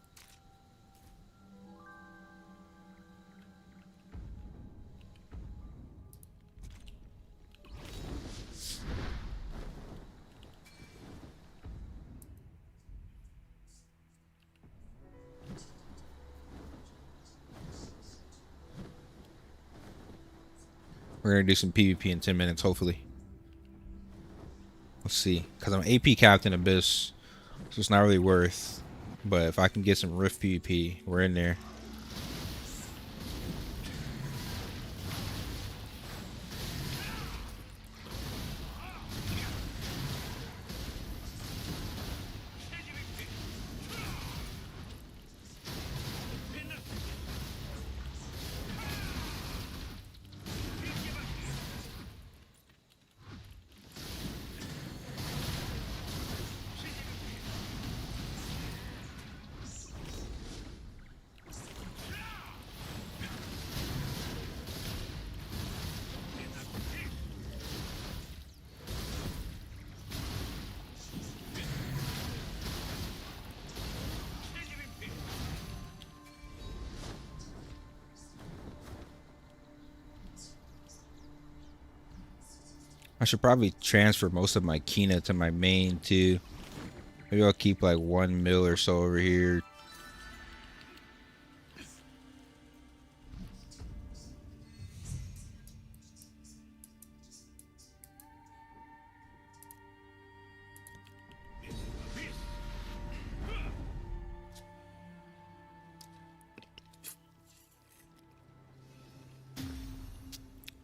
We're going to do some PvP in 10 minutes, hopefully. Let's see. Because I'm AP Captain Abyss, so it's not really worth. But if I can get some Rift PvP, we're in there. I should probably transfer most of my Kina to my main too. Maybe I'll keep like 1 mil or so over here.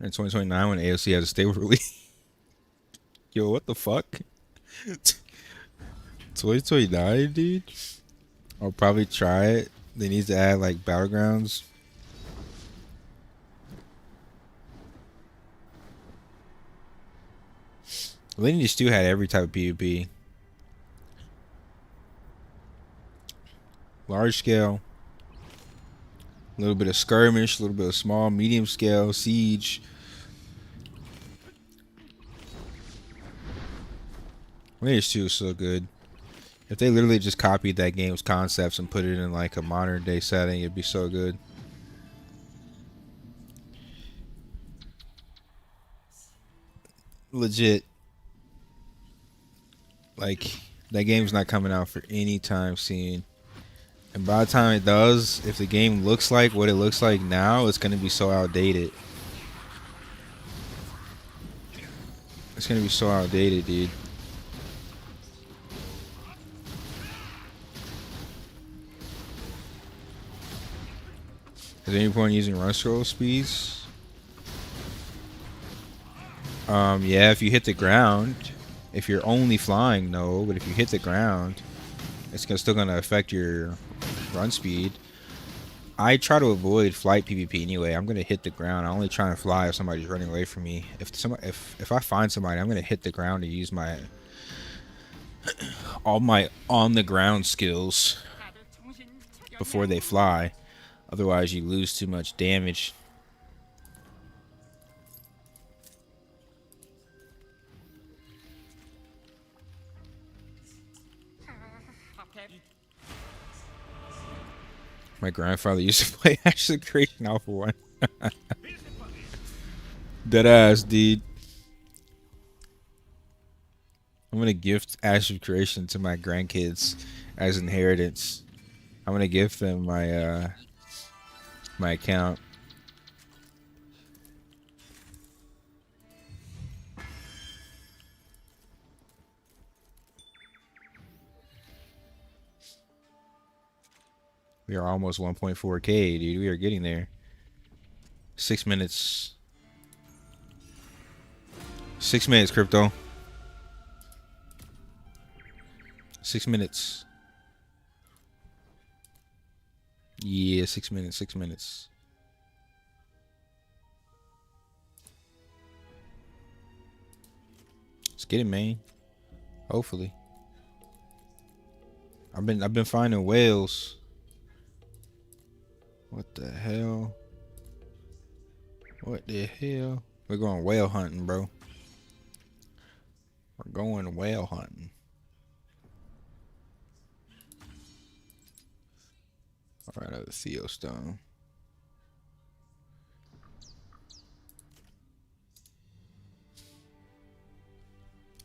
In 2029 when AOC has a stable release. Yo, what the fuck? 2029, dude? I'll probably try it. They need to add like battlegrounds. Lineage 2 had every type of PvP. Large scale. A little bit of skirmish, a little bit of small, medium scale, siege. Lineage 2 is so good. If they literally just copied that game's concepts and put it in like a modern day setting, it'd be so good. Legit. Like, that game's not coming out for any time soon. And by the time it does, if the game looks like what it looks like now, it's going to be so outdated. It's going to be so outdated, dude. Is there any point in using run scroll speeds? Yeah, if you hit the ground. If you're only flying, no. But if you hit the ground, it's still going to affect your run speed. I try to avoid flight PvP anyway. I'm going to hit the ground. I only try and fly if somebody's running away from me. If I find somebody, I'm going to hit the ground to use my all my on the ground skills before they fly. Otherwise, you lose too much damage. My grandfather used to play Ashes of Creation Alpha 1. Deadass, dude. I'm gonna gift Ashes of Creation to my grandkids as inheritance. I'm gonna gift them my my account. We are almost 1.4K, dude. We are getting there. 6 minutes. 6 minutes, crypto. 6 minutes. Yeah, 6 minutes, 6 minutes. Let's get it, man. Hopefully. I've been finding whales. What the hell? What the hell? We're going whale hunting, bro. We're going whale hunting. Alright, another Theo Stone.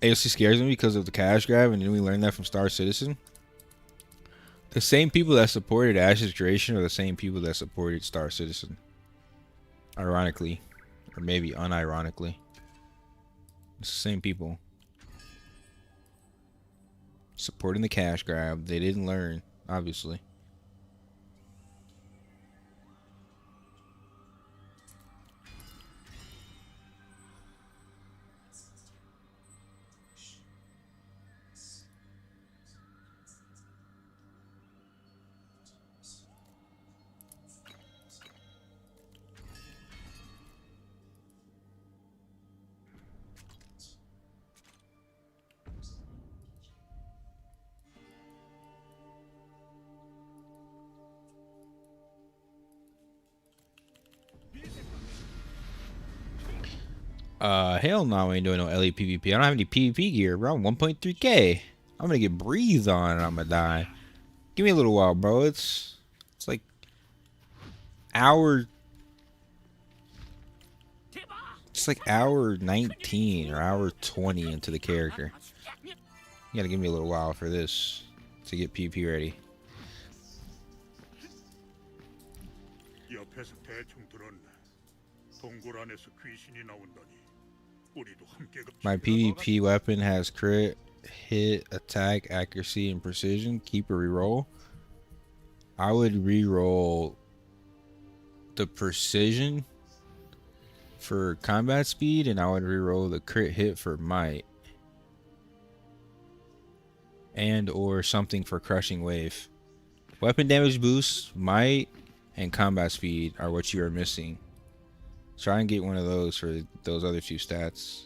AOC scares me because of the cash grab, and then we learned that from Star Citizen. The same people that supported Ash's creation are the same people that supported Star Citizen. Ironically. Or maybe unironically. It's the same people. Supporting the cash grab. They didn't learn, obviously. Hell no, I ain't doing no LE PvP. I don't have any PvP gear, bro. I'm 1.3K. I'm gonna get breathed on and I'm gonna die. Give me a little while, bro. It's like hour. It's like hour 19 or hour 20 into the character. You gotta give me a little while for this to get PvP ready. My PvP weapon has crit, hit, attack, accuracy, and precision. Keep a reroll. I would reroll the precision for combat speed, and I would reroll the crit hit for might. And or something for crushing wave. Weapon damage boost, might, and combat speed are what you are missing. Try and get one of those for those other two stats.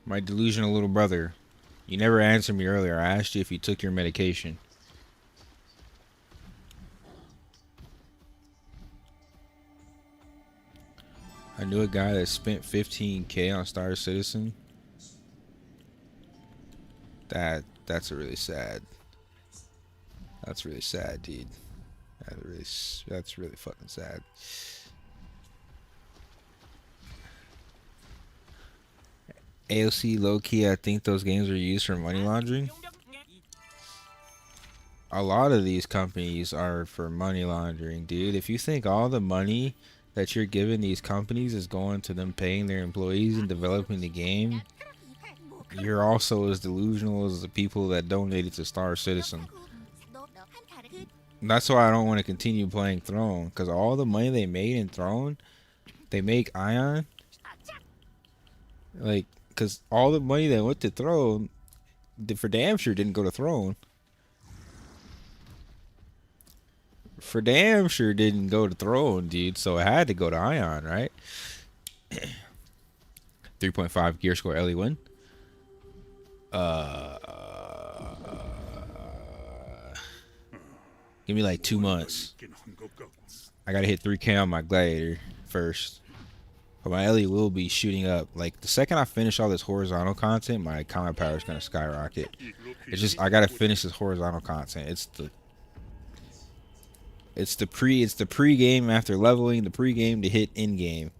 My delusional little brother. You never answered me earlier. I asked you if you took your medication. I knew a guy that spent 15K on Star Citizen. That's really sad. That's really sad, dude. That's really fucking sad. AOC low-key, I think those games are used for money laundering. A lot of these companies are for money laundering, dude. If you think all the money that you're giving these companies is going to them paying their employees and developing the game, you're also as delusional as the people that donated to Star Citizen. That's why I don't want to continue playing Throne, because all the money they made in Throne, they make Aion. Like, because all the money that went to Throne, for damn sure didn't go to Throne. For damn sure didn't go to Throne, dude. So it had to go to Aion, right? 3.5 gear score LE win. Give me like 2 months. I gotta hit 3K on my Gladiator first. But my Ellie will be shooting up. Like, the second I finish all this horizontal content, my combat power is going to skyrocket. It's just, I got to finish this horizontal content. It's the pre-game after leveling, the pre-game to hit in-game.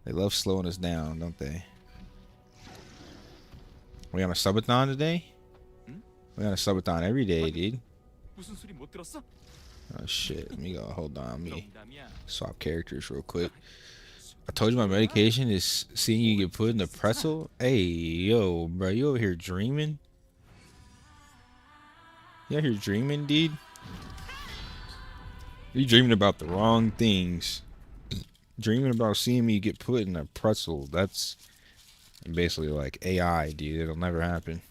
They love slowing us down, don't they? We on a subathon today? We on a subathon every day, dude. Oh shit, let me go, hold on, let me swap characters real quick. I told you my medication is seeing you get put in the pretzel. Hey, yo, bro, you over here dreaming? You out here dreaming, dude? You dreaming about the wrong things. Dreaming about seeing me get put in a pretzel. That's basically like AI, dude. It'll never happen.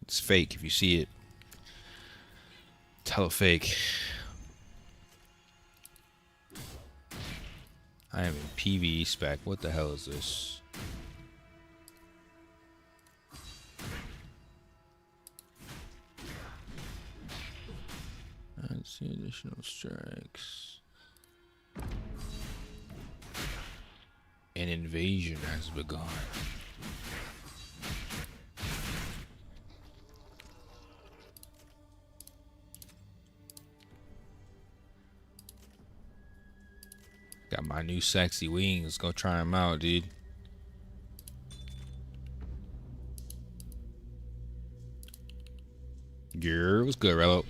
It's fake if you see it. Tell fake. I am in PvE spec. What the hell is this? Let's see additional strikes. An invasion has begun. Got my new sexy wings. Go try them out, dude. Grr, what's good, Rello?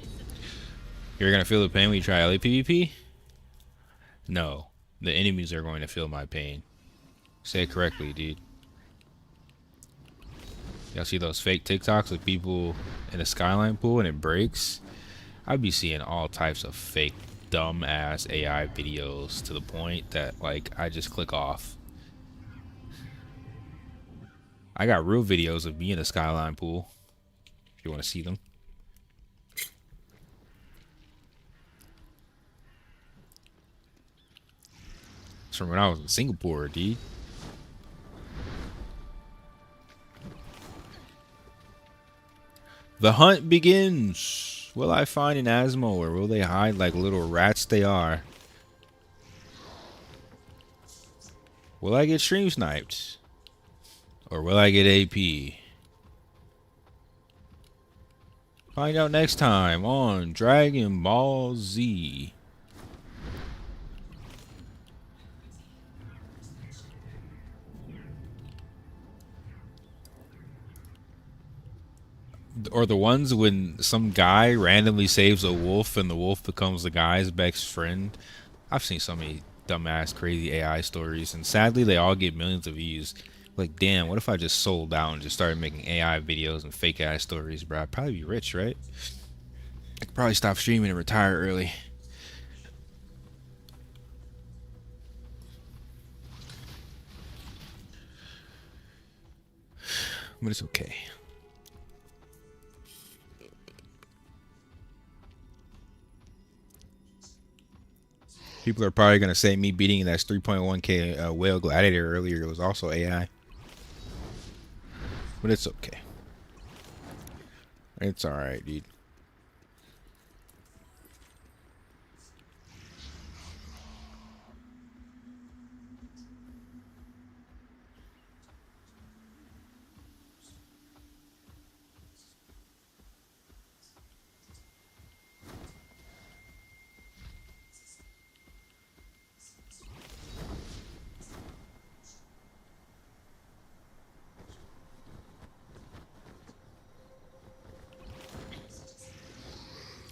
You're gonna feel the pain when you try LA PvP? No. The enemies are going to feel my pain. Say it correctly, dude. Y'all see those fake TikToks of people in a skyline pool and it breaks? I'd be seeing all types of fake dumb ass AI videos to the point that like I just click off. I got real videos of me in a skyline pool if you want to see them. It's from when I was in Singapore, dude. The hunt begins. Will I find an Asmo or will they hide like little rats they are? Will I get stream sniped? Or will I get AP? Find out next time on Dragon Ball Z. Or the ones when some guy randomly saves a wolf and the wolf becomes the guy's best friend. I've seen so many dumbass crazy AI stories and sadly they all get millions of views. Like damn, what if I just sold out and just started making AI videos and fake ass stories, bro? I'd probably be rich, right? I could probably stop streaming and retire early. But it's okay. People are probably going to say me beating that 3.1k whale gladiator earlier was also AI. But it's okay. It's alright, dude.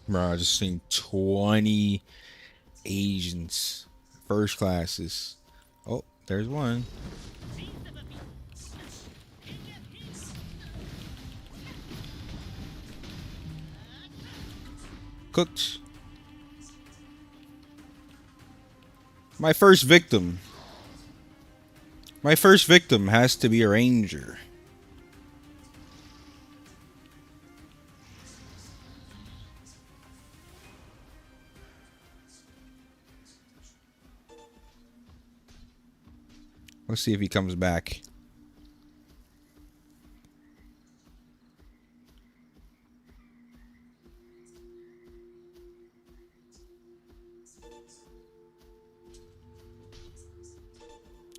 Bro, I just seen 20 Asians, first classes. Oh, there's one. Cooked. My first victim. My first victim has to be a ranger. Let's see if he comes back.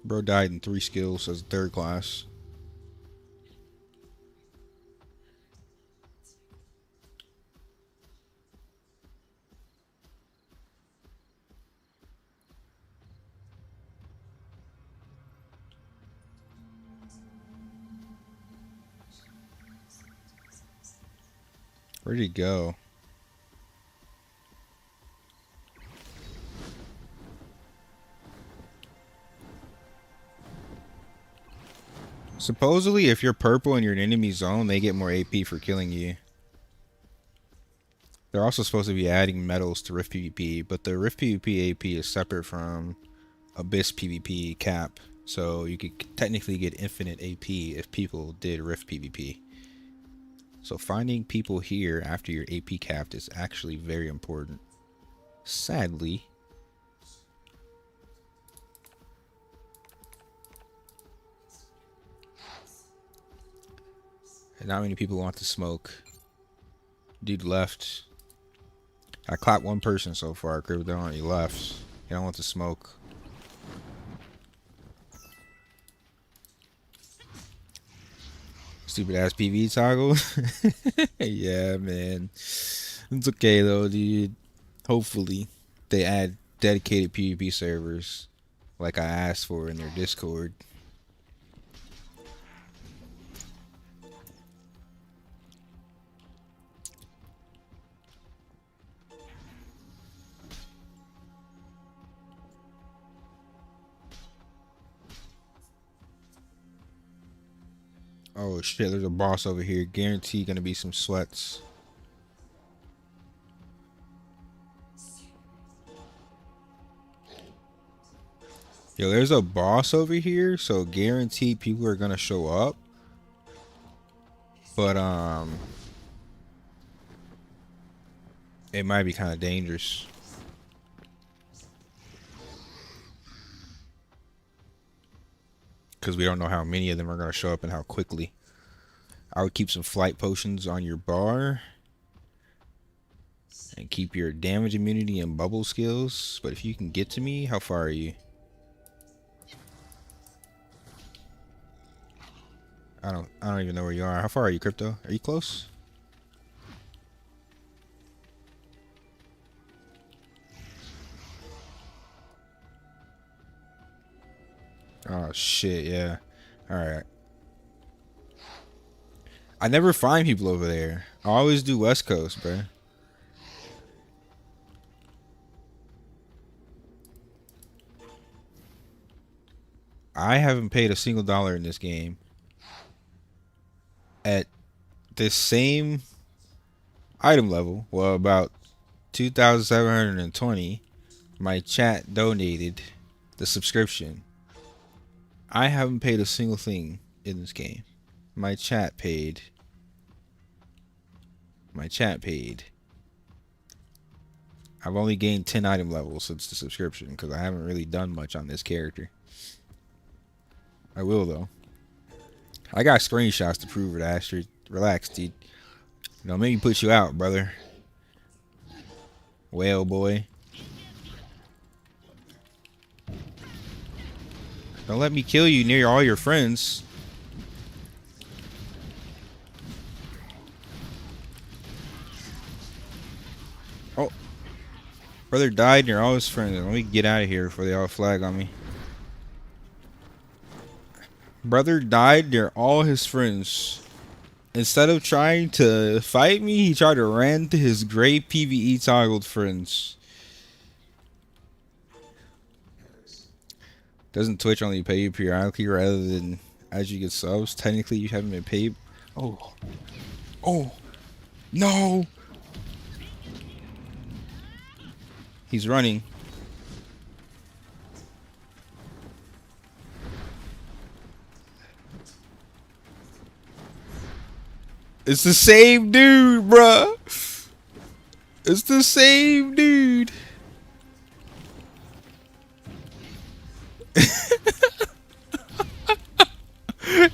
Bro died in 3 skills as a 3rd class. Where'd he go? Supposedly, if you're purple and you're in enemy zone, they get more AP for killing you. They're also supposed to be adding medals to Rift PvP, but the Rift PvP AP is separate from Abyss PvP cap. So you could technically get infinite AP if people did Rift PvP. So finding people here after your AP capped is actually very important. Sadly. And not many people want to smoke. Dude left. I clapped one person so far, Crypto. He left. He don't want to smoke. Stupid ass PV toggle. Yeah, man. It's okay though, dude. Hopefully they add dedicated PvP servers like I asked for in their Discord. Oh shit, there's a boss over here. Guarantee gonna be some sweats. Yo, there's a boss over here, so guaranteed people are gonna show up. But it might be kind of dangerous. Because we don't know how many of them are going to show up and how quickly. I would keep some flight potions on your bar. And keep your damage immunity and bubble skills. But if you can get to me, how far are you? I don't even know where you are. How far are you, Crypto? Are you close? Oh shit, yeah. Alright. I never find people over there. I always do West Coast, bro. I haven't paid a single dollar in this game. At this same item level, well, about 2,720, my chat donated the subscription. I haven't paid a single thing in this game. My chat paid. My chat paid. I've only gained 10 item levels since the subscription because I haven't really done much on this character. I will though. I got screenshots to prove it, Asher. Relax, dude. Don't make me put you out, brother. Well, boy. Don't let me kill you near all your friends. Oh. Brother died near all his friends. Let me get out of here before they all flag on me. Brother died near all his friends. Instead of trying to fight me, he tried to ran to his great PvE toggled friends. Doesn't Twitch only pay you periodically rather than as you get subs? Technically, you haven't been paid. Oh. Oh. No. He's running. It's the same dude, bruh. It's the same dude.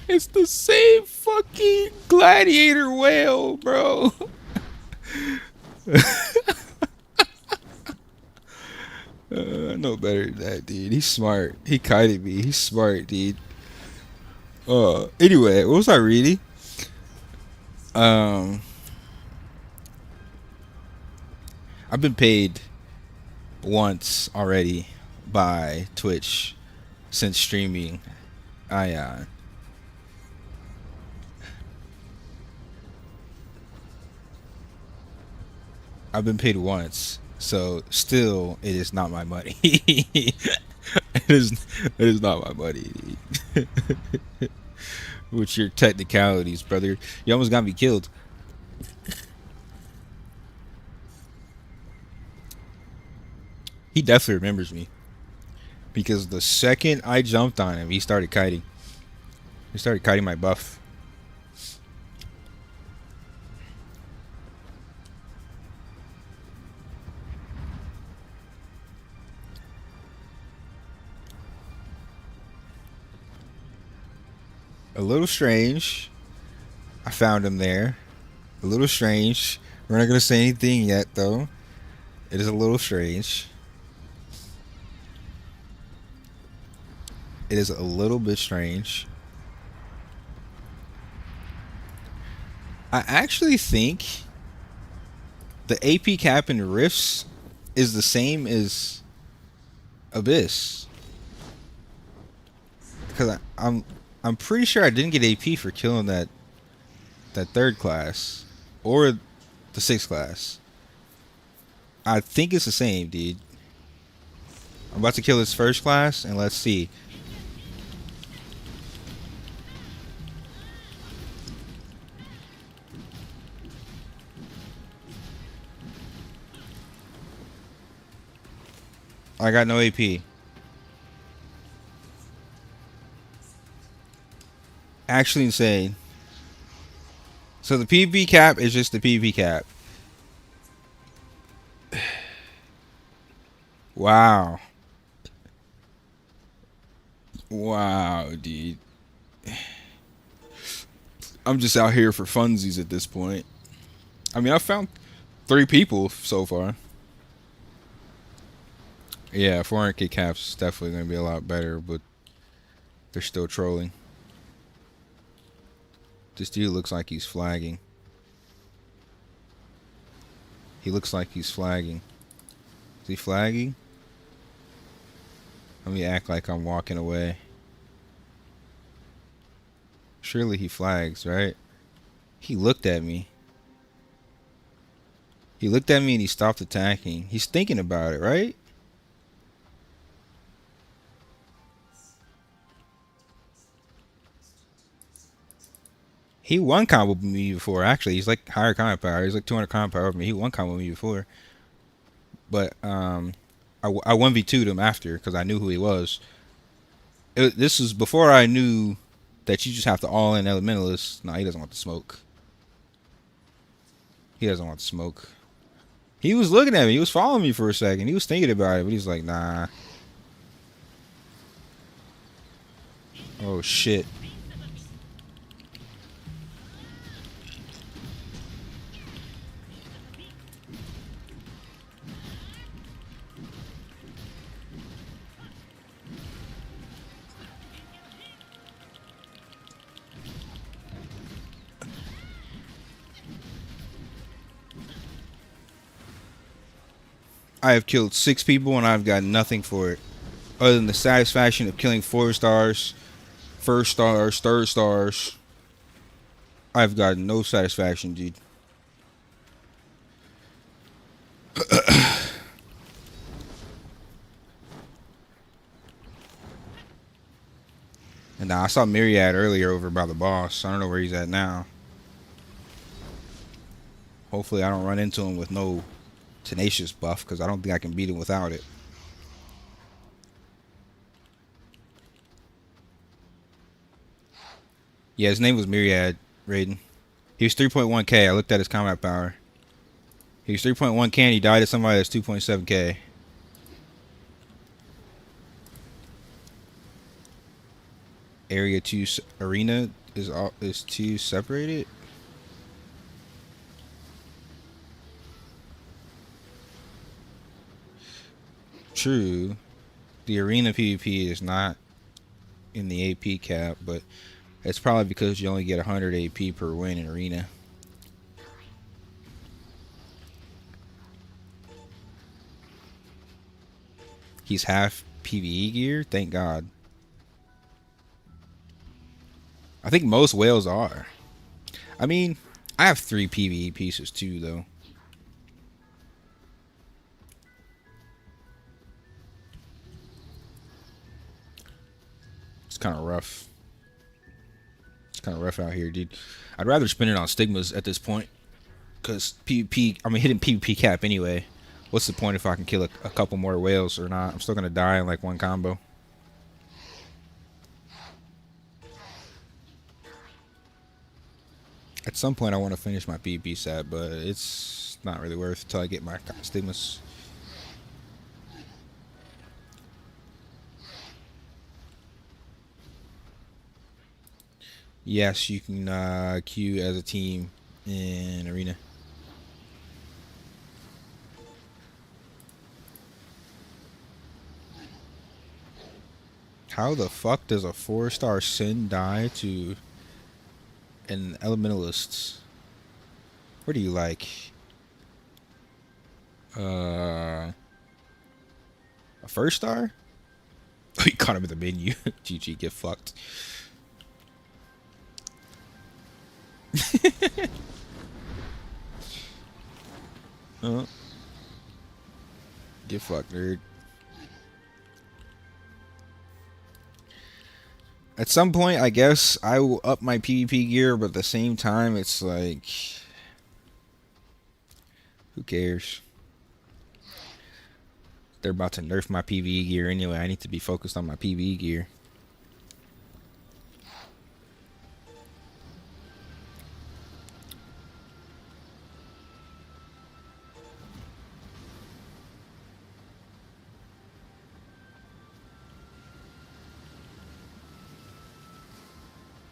It's the same fucking gladiator whale, bro. I know better than that, dude. He's smart. He kited me. He's smart, dude. Anyway, what was I reading? I've been paid once already by Twitch since streaming Aion. I've been paid once, so still it is not my money. it is not my money. With your technicalities, brother. You almost got me killed. He definitely remembers me. Because the second I jumped on him, he started kiting. He started kiting my buff. A little strange. I found him there. A little strange. We're not going to say anything yet, though. It is a little strange. It is a little bit strange. I actually think the AP cap in Rifts is the same as Abyss. Because I'm pretty sure I didn't get AP for killing that third class or the sixth class. I think it's the same, dude. I'm about to kill his first class, and let's see. I got no AP. Actually insane. So the PvP cap is just the PvP cap. Wow. Wow, dude. I'm just out here for funsies at this point. I mean, I found 3 people so far. Yeah, 400k caps definitely going to be a lot better, but they're still trolling. This dude looks like he's flagging. He looks like he's flagging. Is he flagging? Let me act like I'm walking away. Surely he flags, right? He looked at me. He looked at me and he stopped attacking. He's thinking about it, right? He won combo with me before, actually. He's like higher combat power. He's like 200 combat power over me. He won combo with me before. But I 1v2'd him after because I knew who he was. This was before I knew that you just have to all in Elementalist. Nah, he doesn't want the smoke. He doesn't want the smoke. He was looking at me. He was following me for a second. He was thinking about it, but he's like, nah. Oh, shit. I have killed 6 people and I've got nothing for it. Other than the satisfaction of killing 4 stars, 1st stars, 3rd stars. I've got no satisfaction, dude. And I saw Myriad earlier over by the boss. I don't know where he's at now. Hopefully I don't run into him with no tenacious buff, because I don't think I can beat him without it. Yeah, his name was Myriad, Raiden. He was 3.1k. I looked at his combat power. He was 3.1k and he died to somebody that's 2.7k. Area 2 arena is 2 separated. true. The arena PvP is not in the AP cap, but it's probably because you only get 100 AP per win in arena. He's half PvE gear? Thank God. I think most whales are. I mean, I have 3 PvE pieces too, though. It's kind of rough. It's kind of rough out here, dude. I'd rather spend it on stigmas at this point. Because PvP, I'm hitting PvP cap anyway. What's the point if I can kill a couple more whales or not? I'm still going to die in like one combo. At some point I want to finish my PvP set, but it's not really worth until I get my stigmas. Yes, you can queue as a team in arena. How the fuck does a 4-star Sin die to an Elementalist? What do you like? A 1st star? Oh, you caught him in the menu. GG, get fucked. Get fucked, nerd. At some point, I guess I will up my PvP gear, but at the same time, it's like, who cares? They're about to nerf my PvE gear anyway. I need to be focused on my PvE gear.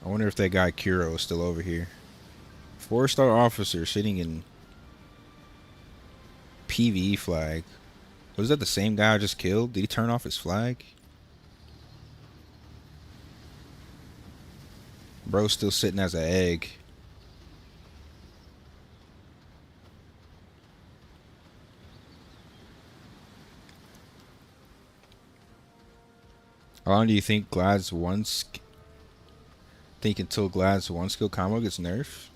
I wonder if that guy Kuro is still over here. 4-star officer sitting in PvE flag. Was that the same guy I just killed? Did he turn off his flag? Bro's still sitting as an egg. How long do you think Glad's once... think until Glad's 1 skill combo gets nerfed?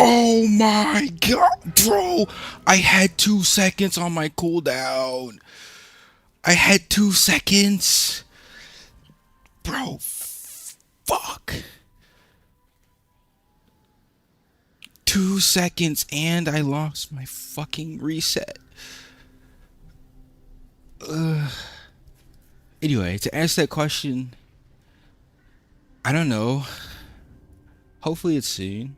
Oh my god, bro! I had 2 seconds on my cooldown. I had 2 seconds. Bro, fuck. 2 seconds and I lost my fucking reset. Anyway, to answer that question, I don't know. Hopefully it's soon.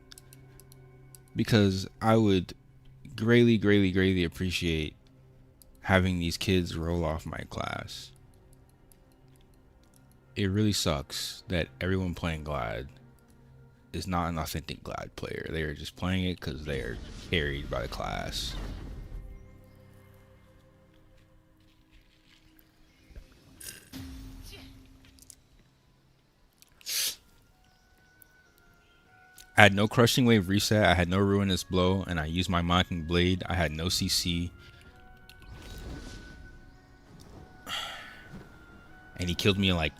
Because I would greatly appreciate having these kids roll off my class. It really sucks that everyone playing Glad is not an authentic Glad player. They are just playing it because they are carried by the class. I had no crushing wave reset, I had no ruinous blow, and I used my mocking blade. I had no CC. And he killed me in like,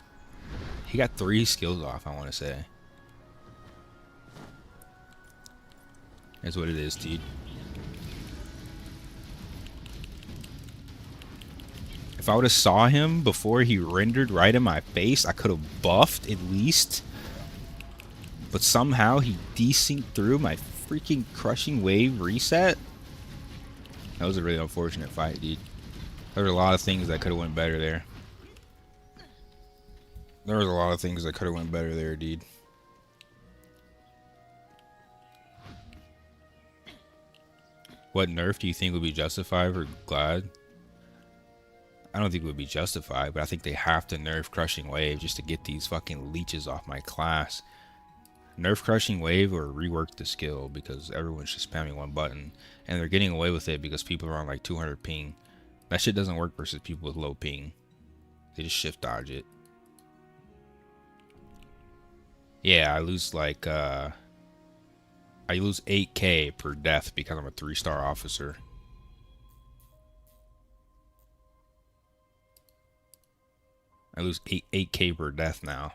he got 3 skills off, I want to say. That's what it is, dude. If I would have saw him before he rendered right in my face, I could have buffed at least. But somehow he desynced through my freaking crushing wave reset. That was a really unfortunate fight, dude. There were a lot of things that could have went better there. There was a lot of things that could have went better there, dude. What nerf do you think would be justified for Glad? I don't think it would be justified, but I think they have to nerf Crushing Wave just to get these fucking leeches off my class. Nerf Crushing Wave or rework the skill because everyone's just spamming one button and they're getting away with it because people are on like 200 ping. That shit doesn't work versus people with low ping. They just shift dodge it. Yeah, I lose like I lose 8k per death because I'm a 3-star officer. I lose 8k per death now.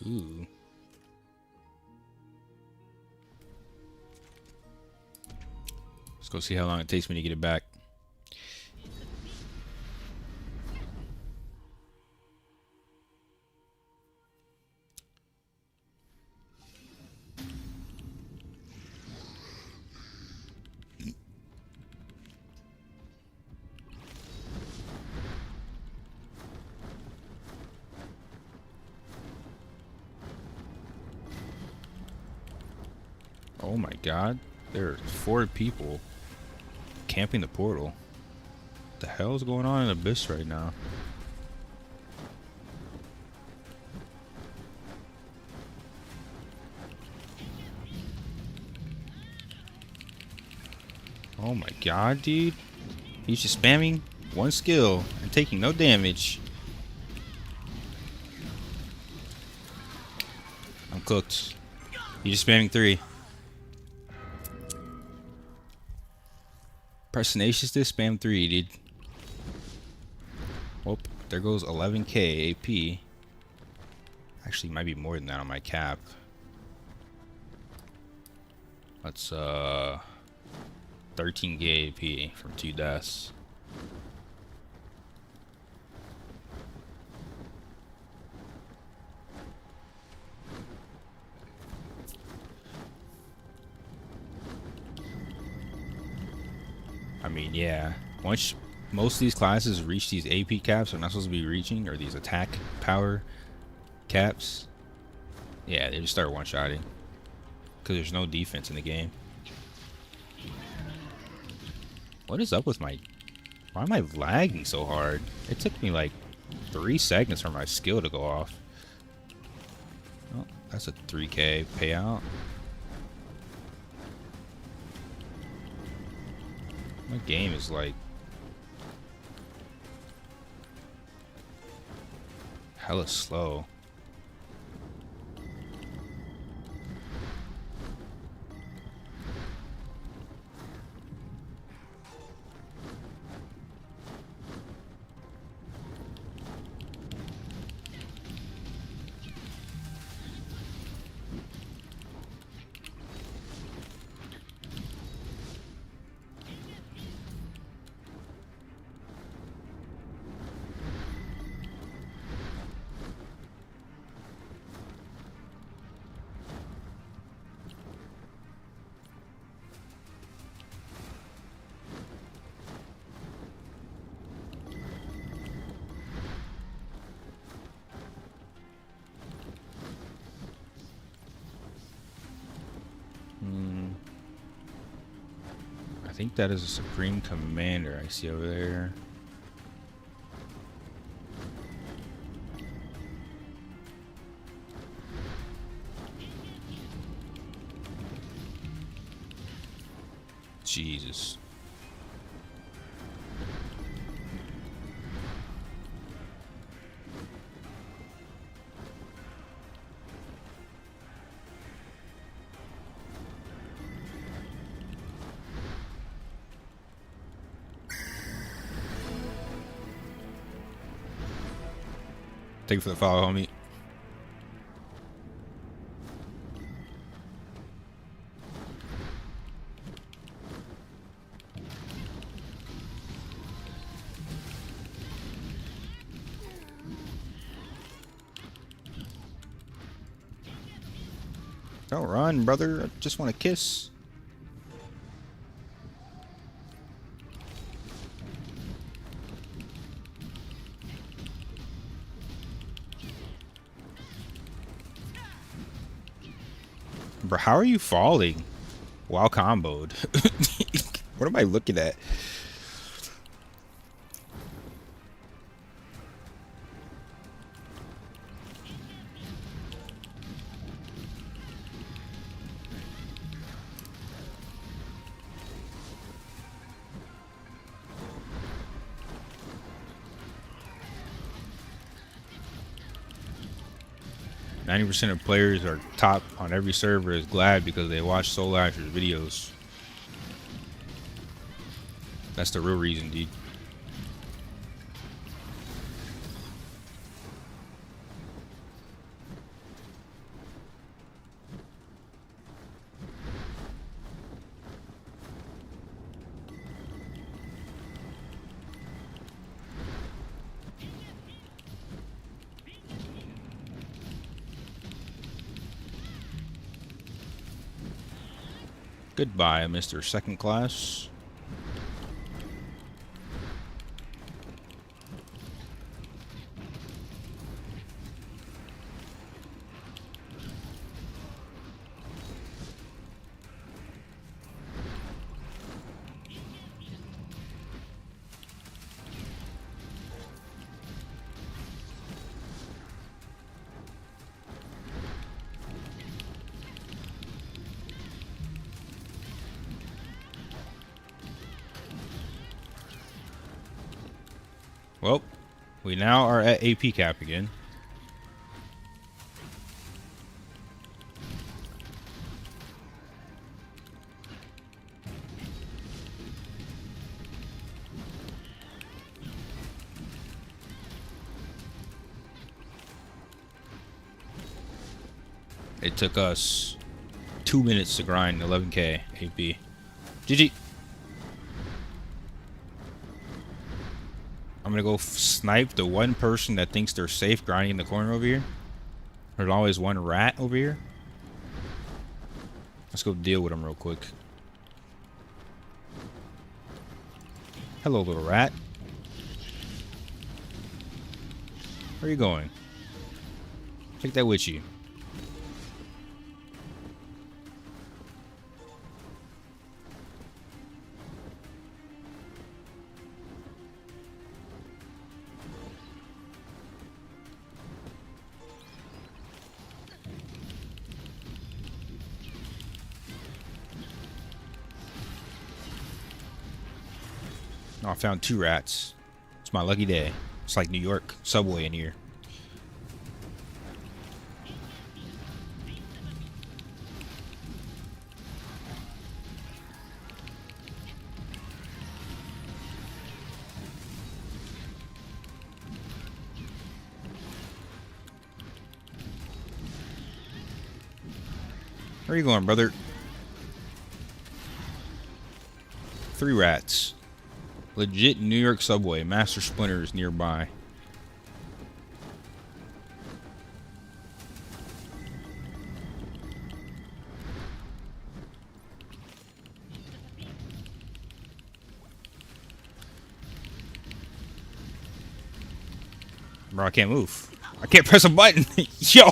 Ooh. Let's go see how long it takes me to get it back. Oh my god, there are 4 people camping the portal. What the hell is going on in Abyss right now? Oh my god, dude. He's just spamming one skill and taking no damage. I'm cooked. He's just spamming 3. Press tenacious to spam 3, dude. Oh, there goes 11k AP. Actually, might be more than that on my cap. That's 13k AP from 2 deaths. I mean, yeah. Once most of these classes reach these AP caps they're not supposed to be reaching, or these attack power caps, yeah, they just start one-shotting because there's no defense in the game. What is up with my... Why am I lagging so hard? It took me like 3 seconds for my skill to go off. Oh, that's a 3k payout. My game is like hella slow. I think that is a Supreme Commander I see over there. Jesus. Thank you for the follow, homie. Don't run, brother. I just want to kiss. Bro, how are you falling while comboed? What am I looking at? %90 of players are top on every server is glad because they watch Soul Asher's videos. That's the real reason, dude. Goodbye, Mr. Second Class. Well, we now are at AP cap again. It took us 2 minutes to grind 11k AP. GG. I'm gonna go snipe the one person that thinks they're safe grinding in the corner over here. There's always one rat over here. Let's go deal with him real quick. Hello, little rat. Where are you going? Take that with you. Oh, I found 2 rats. It's my lucky day. It's like New York subway in here. Where are you going, brother? 3 rats. Legit New York subway. Master Splinter is nearby. Bro, I can't move. I can't press a button. Yo,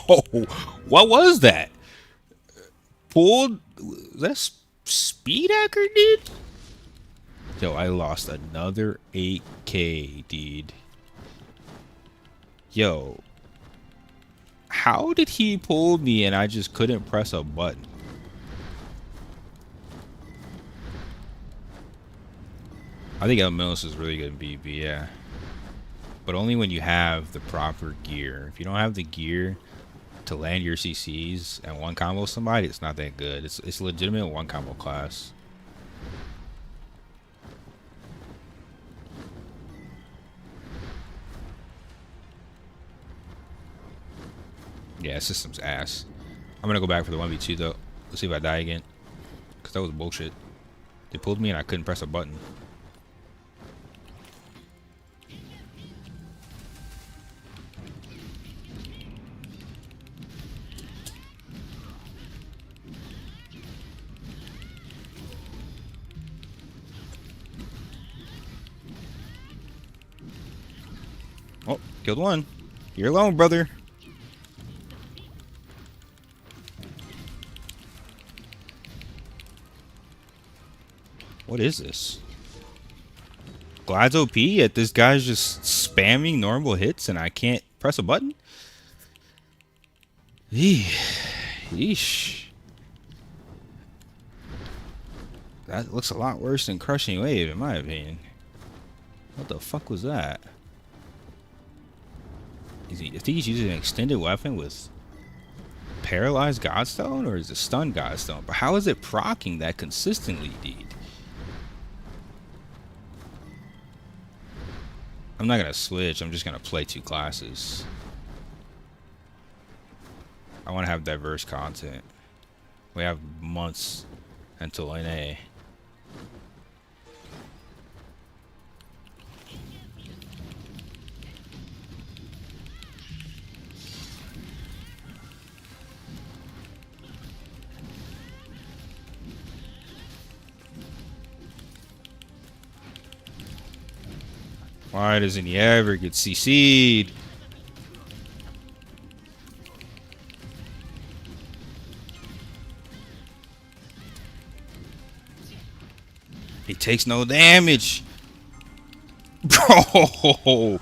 what was that? Pulled? Was that a speed hacker, dude? Yo, I lost another 8k, dude. Yo. How did he pull me and I just couldn't press a button? I think Elementalist is really good in PvP, yeah. But only when you have the proper gear. If you don't have the gear to land your CCs and one combo somebody, it's not that good. It's a legitimate one combo class. Yeah, system's ass. I'm gonna go back for the 1v2 though. Let's see if I die again. Cause that was bullshit. They pulled me and I couldn't press a button. Killed one. You're alone, brother. What is this? Glad's OP, yet this guy's just spamming normal hits and I can't press a button? Yeesh. That looks a lot worse than Crushing Wave, in my opinion. What the fuck was that? I think he's using an extended weapon with Paralyzed Godstone, or is it Stun Godstone? But how is it proccing that consistently, dude? I'm not gonna switch, I'm just gonna play two classes. I wanna have diverse content. We have months until NA. Why doesn't he ever get CC'd? He takes no damage. Bro.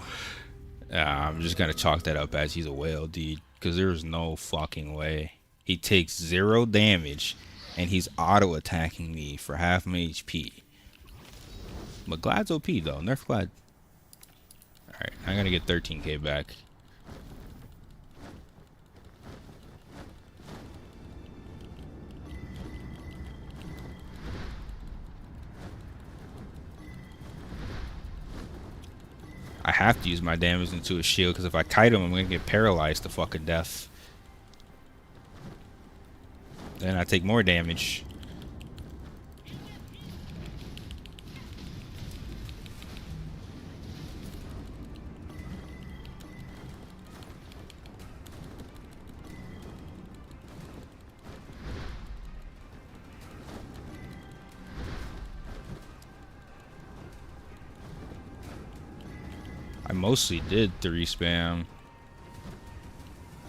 I'm just gonna chalk that up as he's a whale, dude. Because there's no fucking way. He takes 0 damage and he's auto attacking me for half my HP. But Glad's OP though. Nerf Glad. Alright, I'm gonna get 13k back. I have to use my damage into a shield because if I kite him, I'm gonna get paralyzed to fucking death. Then I take more damage. I mostly did 3 spam,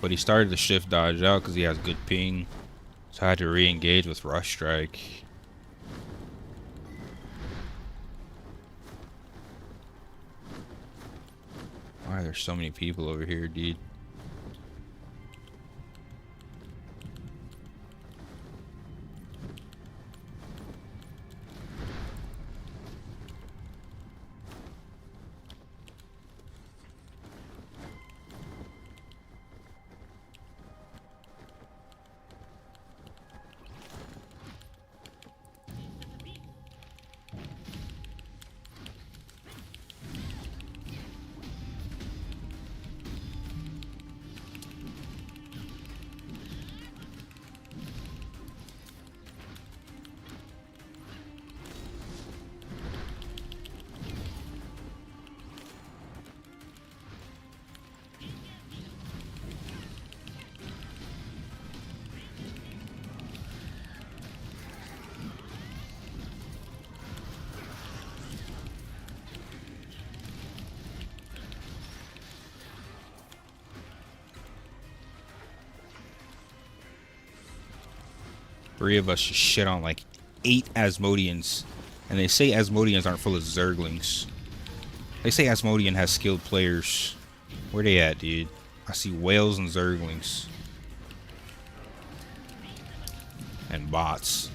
but he started to shift dodge out because he has good ping, so I had to re-engage with Rush Strike. Why are there so many people over here, dude? Three of us just shit on like 8 Asmodeans. And they say Asmodeans aren't full of Zerglings. They say Asmodean has skilled players. Where they at, dude? I see whales and Zerglings. And bots.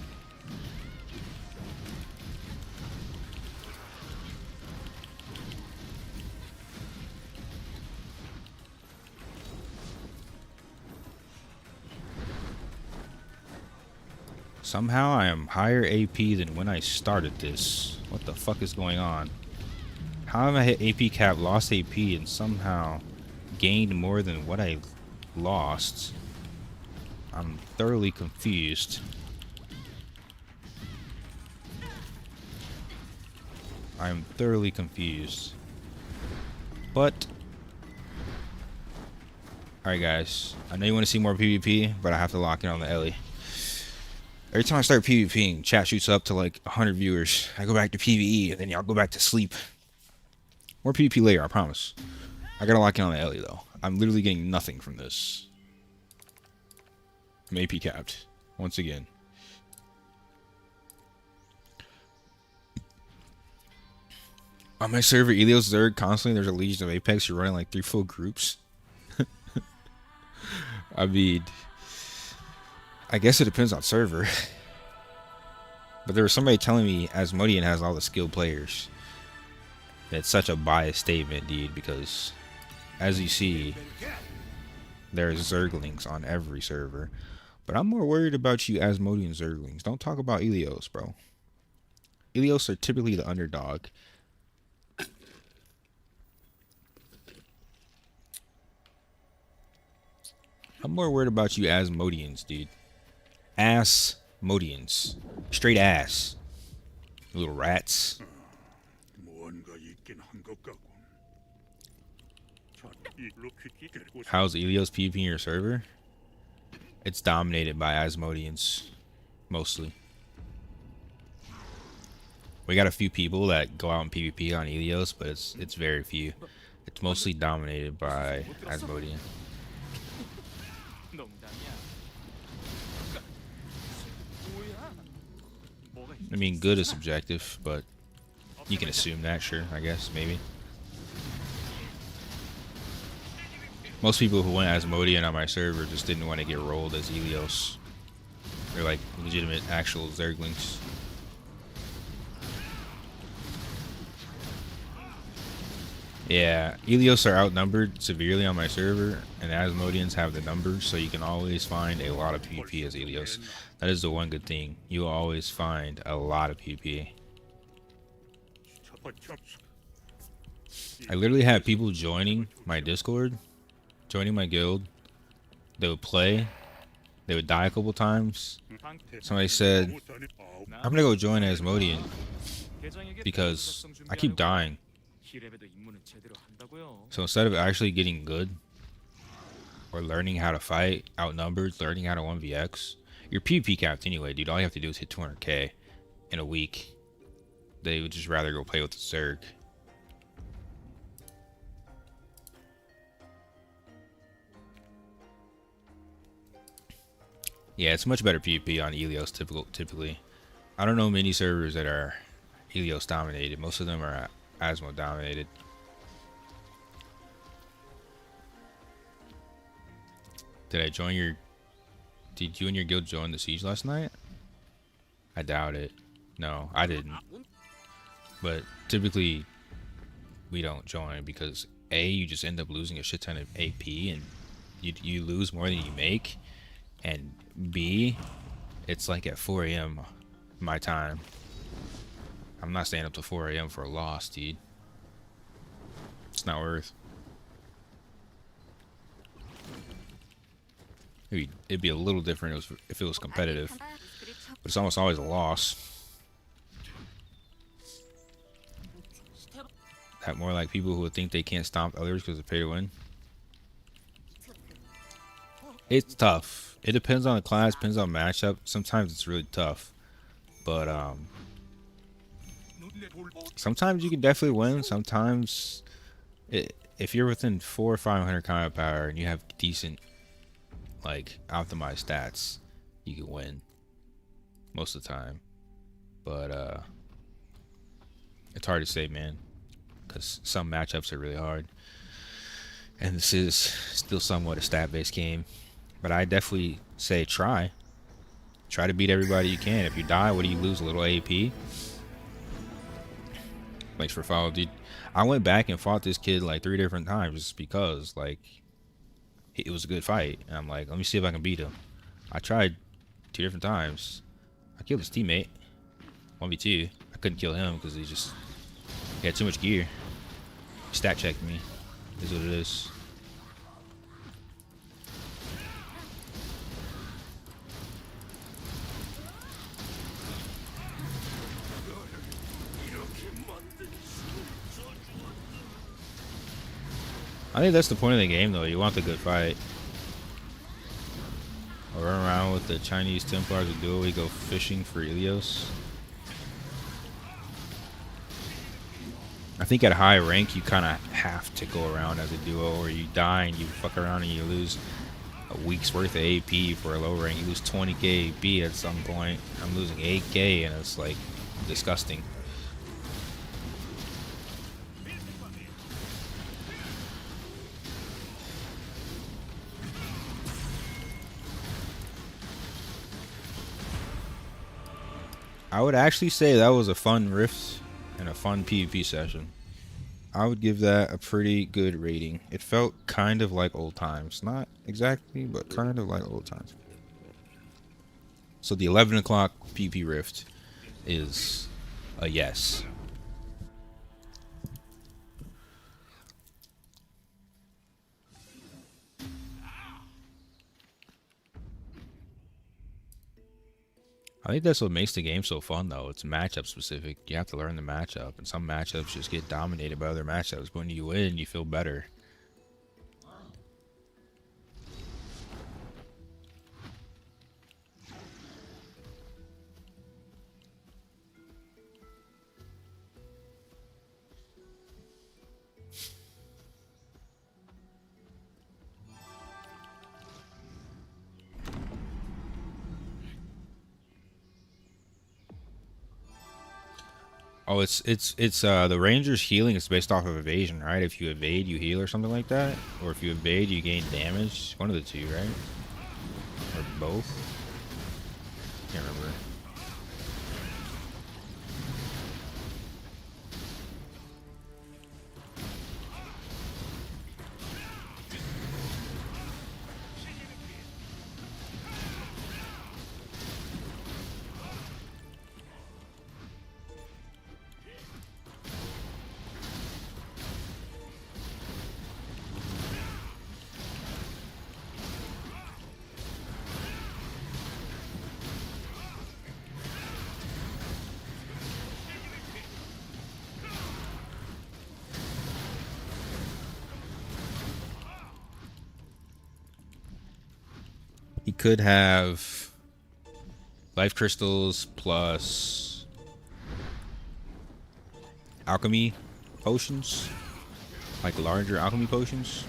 Somehow I am higher AP than when I started this. What the fuck is going on? How have I hit AP cap, lost AP, and somehow gained more than what I lost? I'm thoroughly confused. I'm thoroughly confused. But alright guys, I know you want to see more PvP, but I have to lock in on the Ellie. Every time I start PvPing, chat shoots up to like 100 viewers. I go back to PvE, and then y'all go back to sleep. More PvP later, I promise. I gotta lock in on the Ellie though. I'm literally getting nothing from this. I'm AP capped once again. On my server, Elios Zerg constantly. There's a Legion of Apex. You're running like 3 full groups. I mean, I guess it depends on server. But there was somebody telling me Asmodean has all the skilled players. It's such a biased statement, dude, because as you see, there's Zerglings on every server. But I'm more worried about you Asmodean Zerglings. Don't talk about Elios, bro. Elios are typically the underdog. I'm more worried about you Asmodeans, dude. Asmodeans. Straight ass. Little rats. How's Elios PvP in your server? It's dominated by Asmodeans. Mostly. We got a few people that go out and PvP on Elios, but it's very few. It's mostly dominated by Asmodean. I mean, good is subjective, but you can assume that, sure, I guess, maybe. Most people who went Asmodean on my server just didn't want to get rolled as Elios. They're like legitimate, actual Zerglings. Yeah, Elios are outnumbered severely on my server, and Asmodeans have the numbers, so you can always find a lot of PvP as Elios. That is the one good thing. You will always find a lot of PvP. I literally had people joining my Discord, joining my guild. They would play. They would die a couple times. Somebody said, I'm gonna go join Asmodean because I keep dying. So instead of actually getting good or learning how to fight, outnumbered, learning how to 1vx, you're PvP capped anyway, dude. All you have to do is hit 200k in a week. They would just rather go play with the Zerg. Yeah, it's much better PvP on Elios typically. I don't know many servers that are Elios dominated. Most of them are Asmo dominated. Did you and your guild join the siege last night? I doubt it. No, I didn't. But typically, we don't join because A, you just end up losing a shit ton of AP and you lose more than you make. And B, it's like at 4 AM my time. I'm not staying up to 4 AM for a loss, dude. It's not worth. It'd be a little different if it was competitive, but it's almost always a loss. That more like people who would think they can't stomp others because of pay to win. It's tough. It depends on the class, depends on matchup. Sometimes it's really tough, but sometimes you can definitely win. Sometimes, if you're within 400 or 500 combat power and you have decent, like, optimized stats, you can win most of the time. But it's hard to say, man, because some matchups are really hard, and this is still somewhat a stat-based game. But I definitely say try to beat everybody you can. If you die, what do you lose? A little AP. Thanks for following, dude. I went back and fought this kid like 3 different times just because, like, it was a good fight. And I'm like, let me see if I can beat him. I tried 2 different times. I killed his teammate. 1v2. I couldn't kill him because he had too much gear. He stat checked me. Is what it is. I think that's the point of the game, though. You want the good fight. I'll run around with the Chinese Templars and do it. We go fishing for Elios. I think at a high rank, you kind of have to go around as a duo, or you die and you fuck around and you lose a week's worth of AP for a low rank. You lose 20k AP at some point. I'm losing 8k, and it's like disgusting. I would actually say that was a fun rift and a fun PvP session. I would give that a pretty good rating. It felt kind of like old times. Not exactly, but kind of like old times. So the 11 o'clock PvP rift is a yes. I think that's what makes the game so fun, though. It's matchup specific. You have to learn the matchup, and some matchups just get dominated by other matchups. When you win, you feel better. Oh, it's the ranger's healing is based off of evasion, right? If you evade, you heal or something like that, or if you evade, you gain damage. One of the two, right? Or both? Can't remember. He could have life crystals plus alchemy potions, like larger alchemy potions.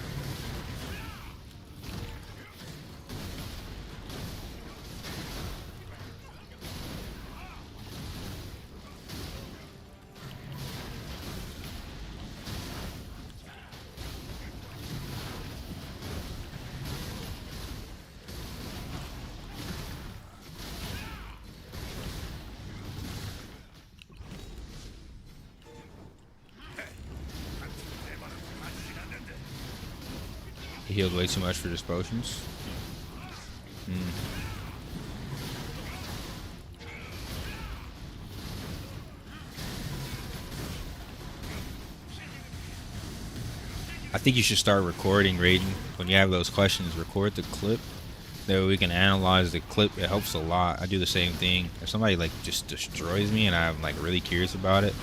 He healed way too much for his potions. I think you should start recording, Raiden. When you have those questions, record the clip. That way we can analyze the clip. It helps a lot. I do the same thing. If somebody like just destroys me and I'm like really curious about it,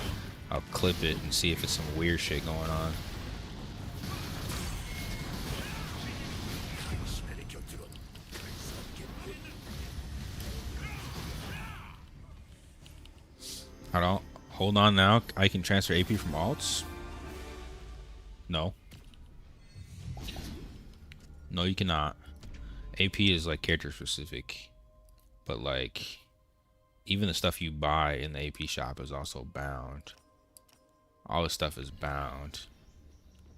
I'll clip it and see if it's some weird shit going on. Hold on now. I can transfer AP from alts? No. No, you cannot. AP is like character specific. But like, even the stuff you buy in the AP shop is also bound. All the stuff is bound.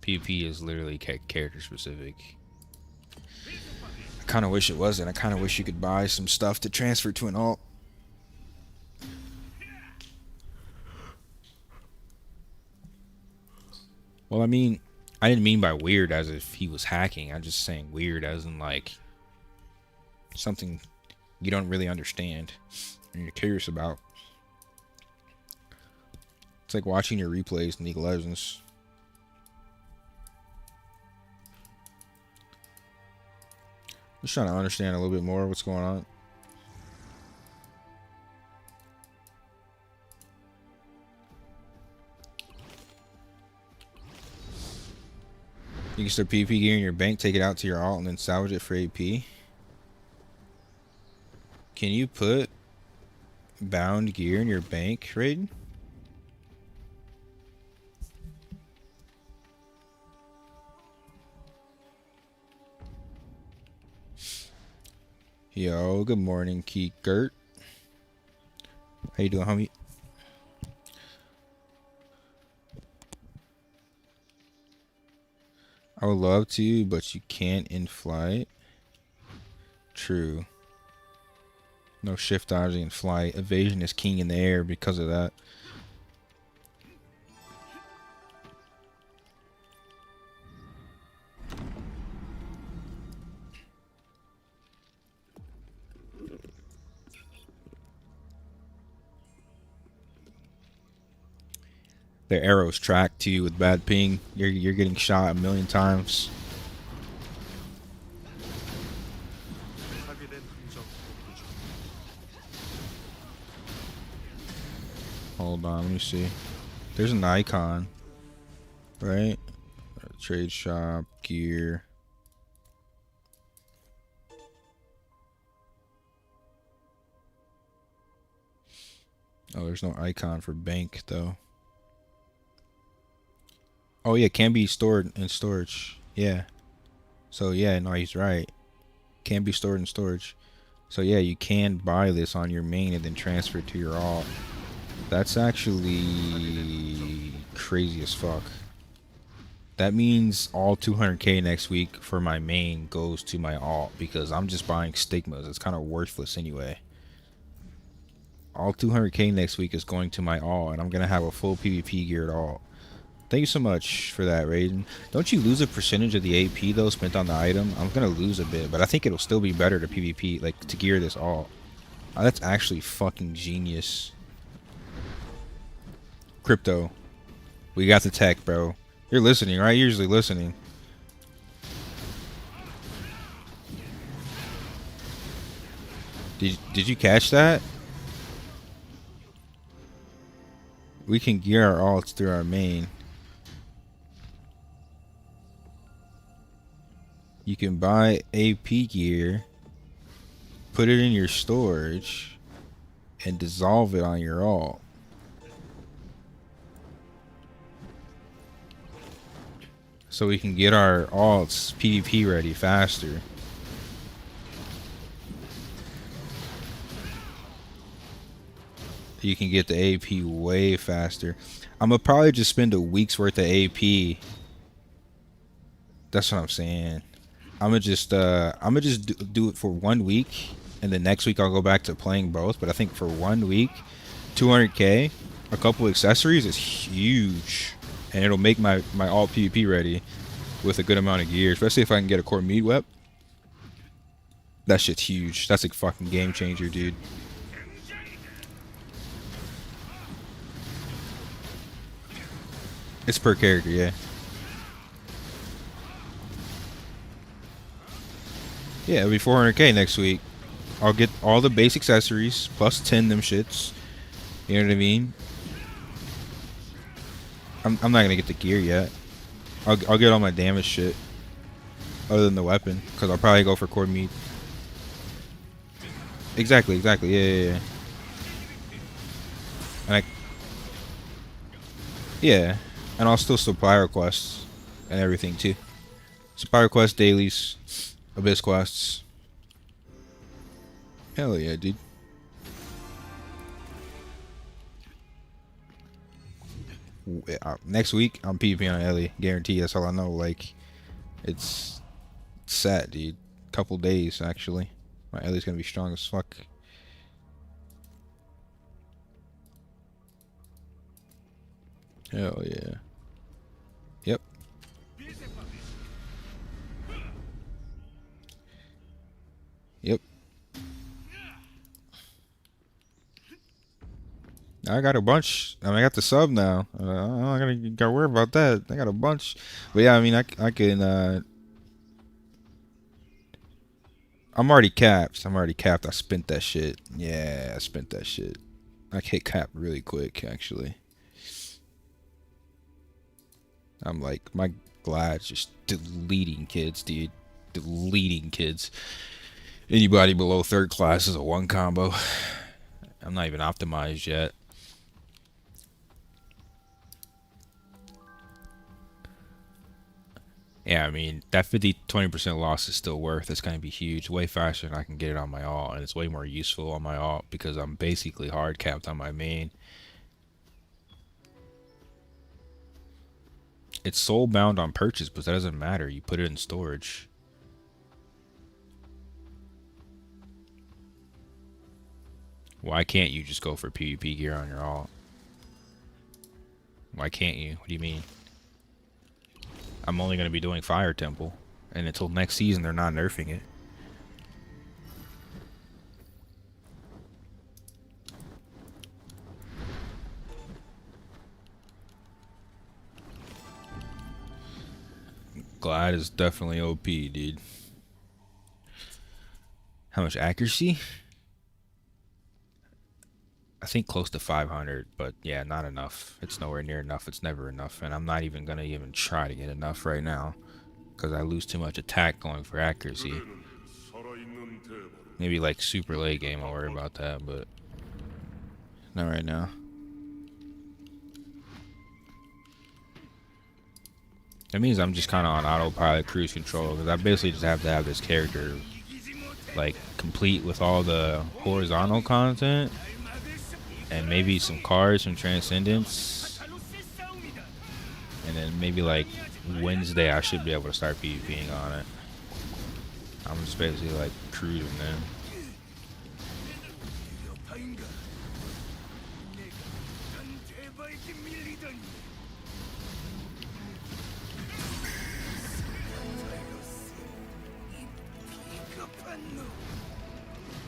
PvP is literally character specific. I kind of wish it wasn't. I kind of wish you could buy some stuff to transfer to an alt. Well, I mean, I didn't mean by weird as if he was hacking. I'm just saying weird as in like something you don't really understand and you're curious about. It's like watching your replays in League of Legends. Just trying to understand a little bit more what's going on. You can start PvP gear in your bank, take it out to your alt, and then salvage it for AP. Can you put bound gear in your bank, Raiden? Yo, good morning, Keekert. How you doing, homie? I would love to, but you can't in flight. True. No shift dodging in flight. Evasion is king in the air because of that. Their arrows track to you with bad ping. You're getting shot a million times. Hold on, let me see. There's an icon, right? Trade shop, gear. Oh, there's no icon for bank though. Oh yeah, can be stored in storage. Yeah. So yeah, no, he's right. Can be stored in storage. So yeah, you can buy this on your main and then transfer it to your alt. That's actually crazy as fuck. That means all 200k next week for my main goes to my alt because I'm just buying stigmas. It's kind of worthless anyway. All 200k next week is going to my alt, and I'm gonna have a full PvP geared alt. Thank you so much for that, Raiden. Don't you lose a percentage of the AP though spent on the item? I'm gonna lose a bit, but I think it'll still be better to PvP, like to gear this alt. Oh, that's actually fucking genius. Crypto, we got the tech, bro. You're listening, right? You're usually listening. Did you catch that? We can gear our alts through our main. You can buy AP gear, put it in your storage, and dissolve it on your alt. So we can get our alts PvP ready faster. You can get the AP way faster. I'm gonna probably just spend a week's worth of AP. That's what I'm saying. I'm gonna just do it for 1 week, and the next week I'll go back to playing both. But I think for 1 week, 200k, a couple accessories is huge, and it'll make my alt PvP ready with a good amount of gear, especially if I can get a core meat wep. That shit's huge. That's a fucking game changer, dude. It's per character, yeah. Yeah, it'll be 400k next week. I'll get all the base accessories plus 10 them shits. You know what I mean? I'm not gonna get the gear yet. I'll get all my damage shit, other than the weapon, because I'll probably go for core meat. Exactly. Yeah. And yeah, and I'll still supply requests and everything too. Supply requests, dailies, abyss quests. Hell yeah, dude. Next week I'm PvP on Ellie, guarantee. That's all I know. Like, it's set, dude. Couple days actually. My Ellie's gonna be strong as fuck. Hell yeah. Yep. Yep. I got a bunch. I mean, I got the sub now. I'm not gotta worry about that. I got a bunch. But yeah, I mean, I can. I'm already capped. I spent that shit. Yeah, I spent that shit. I hit cap really quick, actually. I'm like, my Glad's just deleting kids, dude. Deleting kids. Anybody below 3rd class is a 1 combo. I'm not even optimized yet. Yeah, I mean, that 20% loss is still worth. It's going to be huge, way faster than I can get it on my alt, and it's way more useful on my alt because I'm basically hard capped on my main. It's soul bound on purchase, but that doesn't matter. You put it in storage. Why can't you just go for PvP gear on your alt? Why can't you? What do you mean? I'm only going to be doing Fire Temple, and until next season they're not nerfing it. Glide is definitely OP, dude. How much accuracy? I think close to 500, but yeah, not enough. It's nowhere near enough. It's never enough, and I'm not even gonna even try to get enough right now because I lose too much attack going for accuracy. Maybe like super late game I'll worry about that, but not right now. That means I'm just kind of on autopilot cruise control because I basically just have to have this character like complete with all the horizontal content and maybe some cards from Transcendence, and then maybe like Wednesday I should be able to start PvPing on it. I'm just basically like cruising then.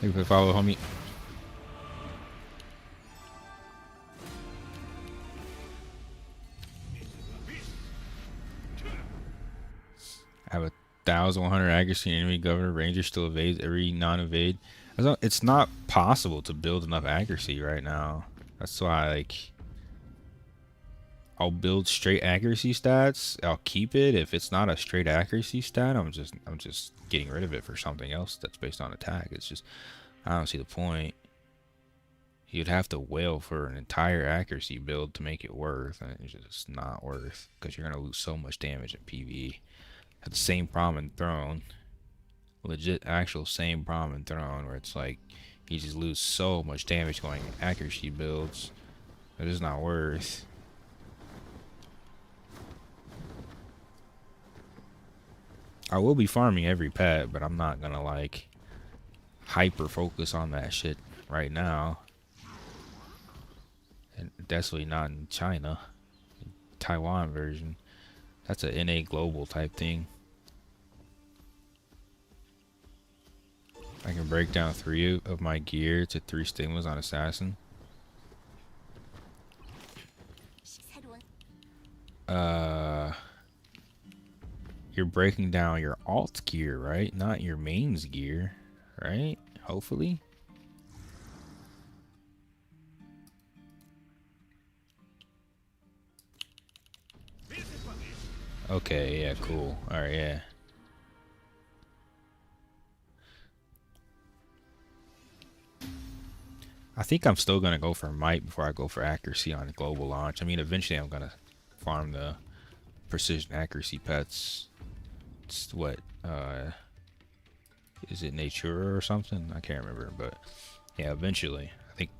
Thank you for the follow, homie. I have 1,100 accuracy and enemy governor. Ranger still evades every non-evade. It's not possible to build enough accuracy right now. That's why, like, I'll build straight accuracy stats. I'll keep it. If it's not a straight accuracy stat, I'm just getting rid of it for something else that's based on attack. It's just, I don't see the point. You'd have to wail for an entire accuracy build to make it worth, and it's just not worth because you're gonna lose so much damage in PvE. Had the same problem in Throne. Legit, actual same problem in Throne, where it's like you just lose so much damage going accuracy builds. It is not worth. I will be farming every pet, but I'm not gonna like hyper focus on that shit right now. And definitely not in China. Taiwan version. That's a NA global type thing. I can break down 3 of my gear to 3 stigmas on Assassin. You're breaking down your alt gear, right? Not your mains gear, right? Hopefully. Okay, yeah, cool. Alright, yeah. I think I'm still gonna go for might before I go for accuracy on the global launch. I mean, eventually I'm gonna farm the precision accuracy pets. It's what, is it Natura or something? I can't remember, but yeah, eventually. I think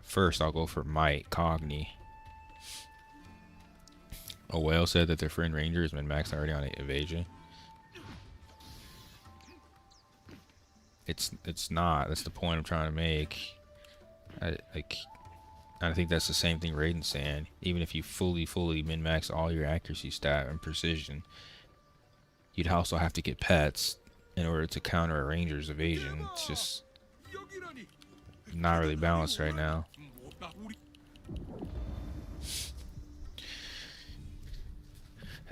first I'll go for might, Cogni. A whale said that their friend Ranger has been maxed already on evasion. It's not. That's the point I'm trying to make. I think that's the same thing Raiden's saying. Even if you fully min-max all your accuracy stat and precision, you'd also have to get pets in order to counter a Ranger's evasion. It's just not really balanced right now.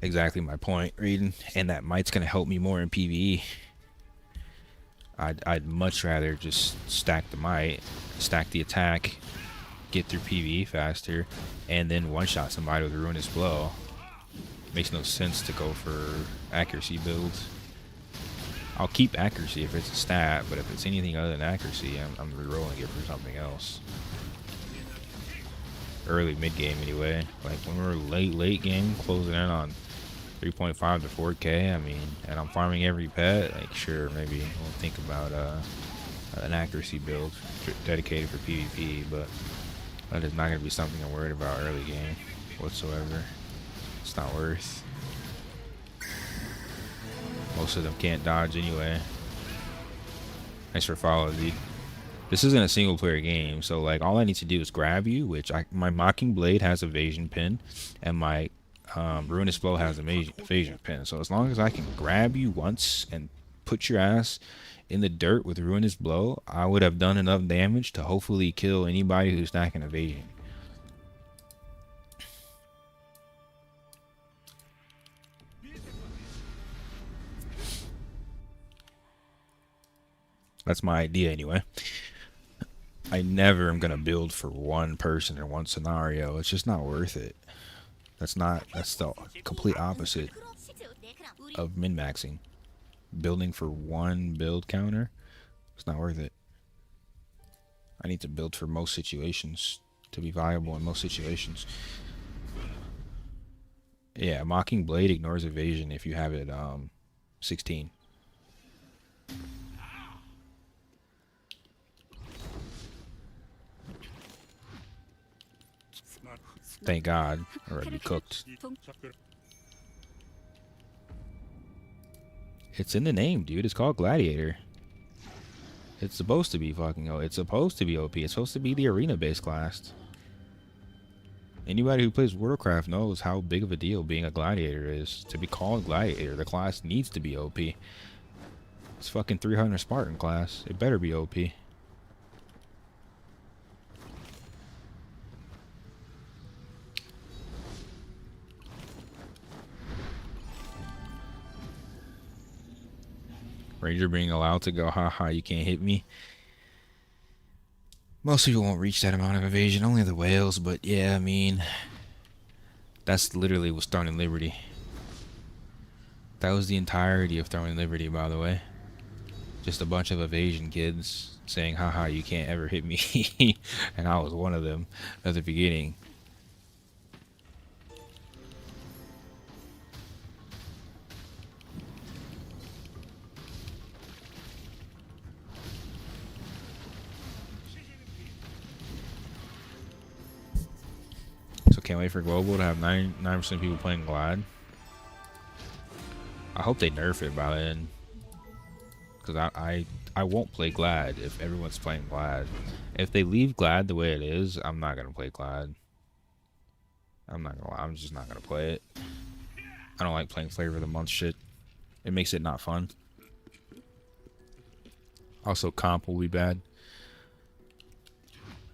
Exactly my point, Raiden. And that might's gonna help me more in PvE. I'd much rather just stack the might, stack the attack, get through PvE faster, and then one-shot somebody with a ruinous blow. Makes no sense to go for accuracy builds. I'll keep accuracy if it's a stat, but if it's anything other than accuracy, I'm re-rolling it for something else. Early mid game anyway. Like when we're late game, closing in on 3.5 to 4K. I mean, and I'm farming every pet. Like, sure, maybe we'll think about an accuracy build dedicated for PvP, but that is not going to be something I'm worried about early game whatsoever. It's not worth. Most of them can't dodge anyway. Thanks for following, dude. This isn't a single player game, so like all I need to do is grab you, which my Mocking Blade has evasion pin, and my Ruinous Blow has evasion pin. So as long as I can grab you once and put your ass in the dirt with Ruinous Blow, I would have done enough damage to hopefully kill anybody who's stacking evasion. That's my idea anyway. I never am gonna build for one person in one scenario. It's just not worth it. That's the complete opposite of min-maxing. Building for one build counter, it's not worth it. I need to build for most situations to be viable in most situations. Yeah, Mocking Blade ignores evasion if you have it 16. Thank God, or I'd be cooked. It's in the name, dude. It's called Gladiator. It's supposed to be fucking OP. It's supposed to be OP. It's supposed to be the arena-based class. Anybody who plays World of Warcraft knows how big of a deal being a gladiator is. To be called Gladiator, the class needs to be OP. It's fucking 300 Spartan class. It better be OP. Ranger being allowed to go, haha, you can't hit me. Most people won't reach that amount of evasion, only the whales, but yeah, I mean, that's literally what's Throne and Liberty. That was the entirety of Throne and Liberty, by the way. Just a bunch of evasion kids saying, haha, you can't ever hit me. And I was one of them at the beginning. So can't wait for Global to have 99% of people playing Glad. I hope they nerf it by then. Because I won't play Glad if everyone's playing Glad. If they leave Glad the way it is, I'm not going to play Glad. I'm not going to lie. I'm just not going to play it. I don't like playing Flavor of the Month shit. It makes it not fun. Also, comp will be bad.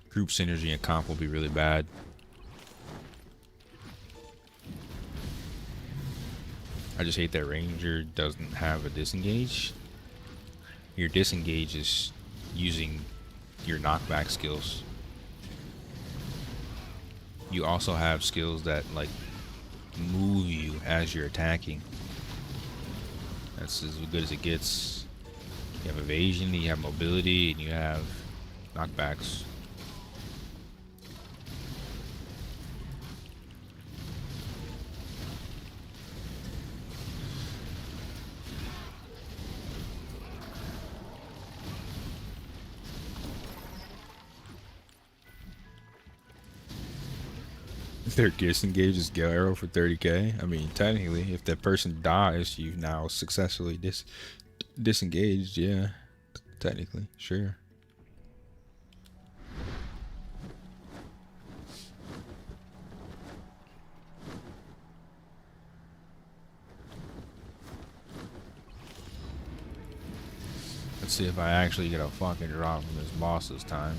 Group synergy and comp will be really bad. I just hate that Ranger doesn't have a disengage. Your disengage is using your knockback skills. You also have skills that like move you as you're attacking. That's as good as it gets. You have evasion, you have mobility, and you have knockbacks. Their disengage is Gale Arrow for 30k. I mean, technically, if that person dies, you've now successfully disengaged. Yeah, technically, sure. Let's see if I actually get a fucking drop from this boss this time.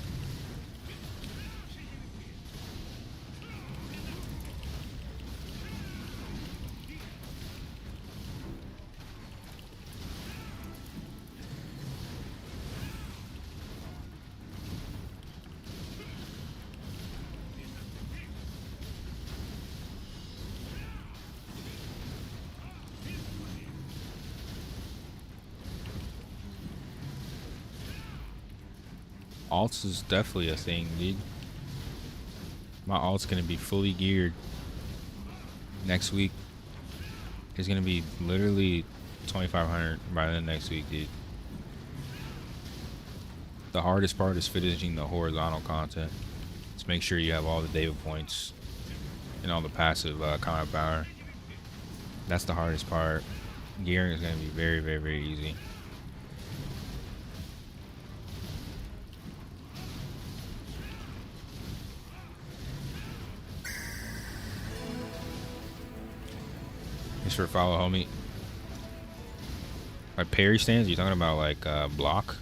Alts is definitely a thing, dude. My alt's gonna be fully geared next week. is gonna be literally 2,500 by the next week, dude. The hardest part is finishing the horizontal content. Just make sure you have all the data points and all the passive combat power. That's the hardest part. Gearing is gonna be very, very, very easy. Thanks for follow, homie. By parry stands, you talking about like a block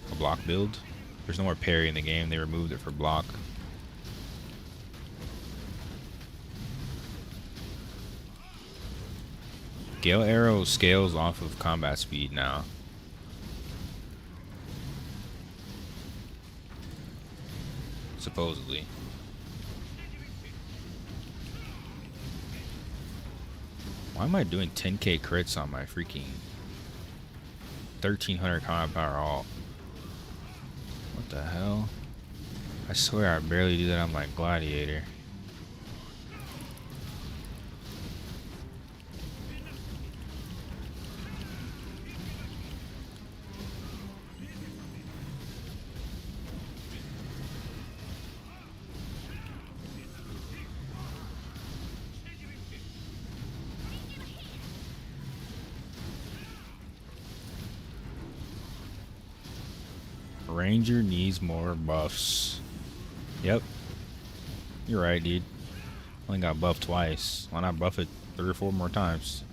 build? There's no more parry in the game. They removed it for block. Gale Arrow scales off of combat speed now. Supposedly. Why am I doing 10k crits on my freaking 1300 combat power alt? What the hell? I swear I barely do that on my Gladiator. Ranger needs more buffs. Yep. You're right, dude. Only got buffed twice. Why not buff it 3 or 4 more times?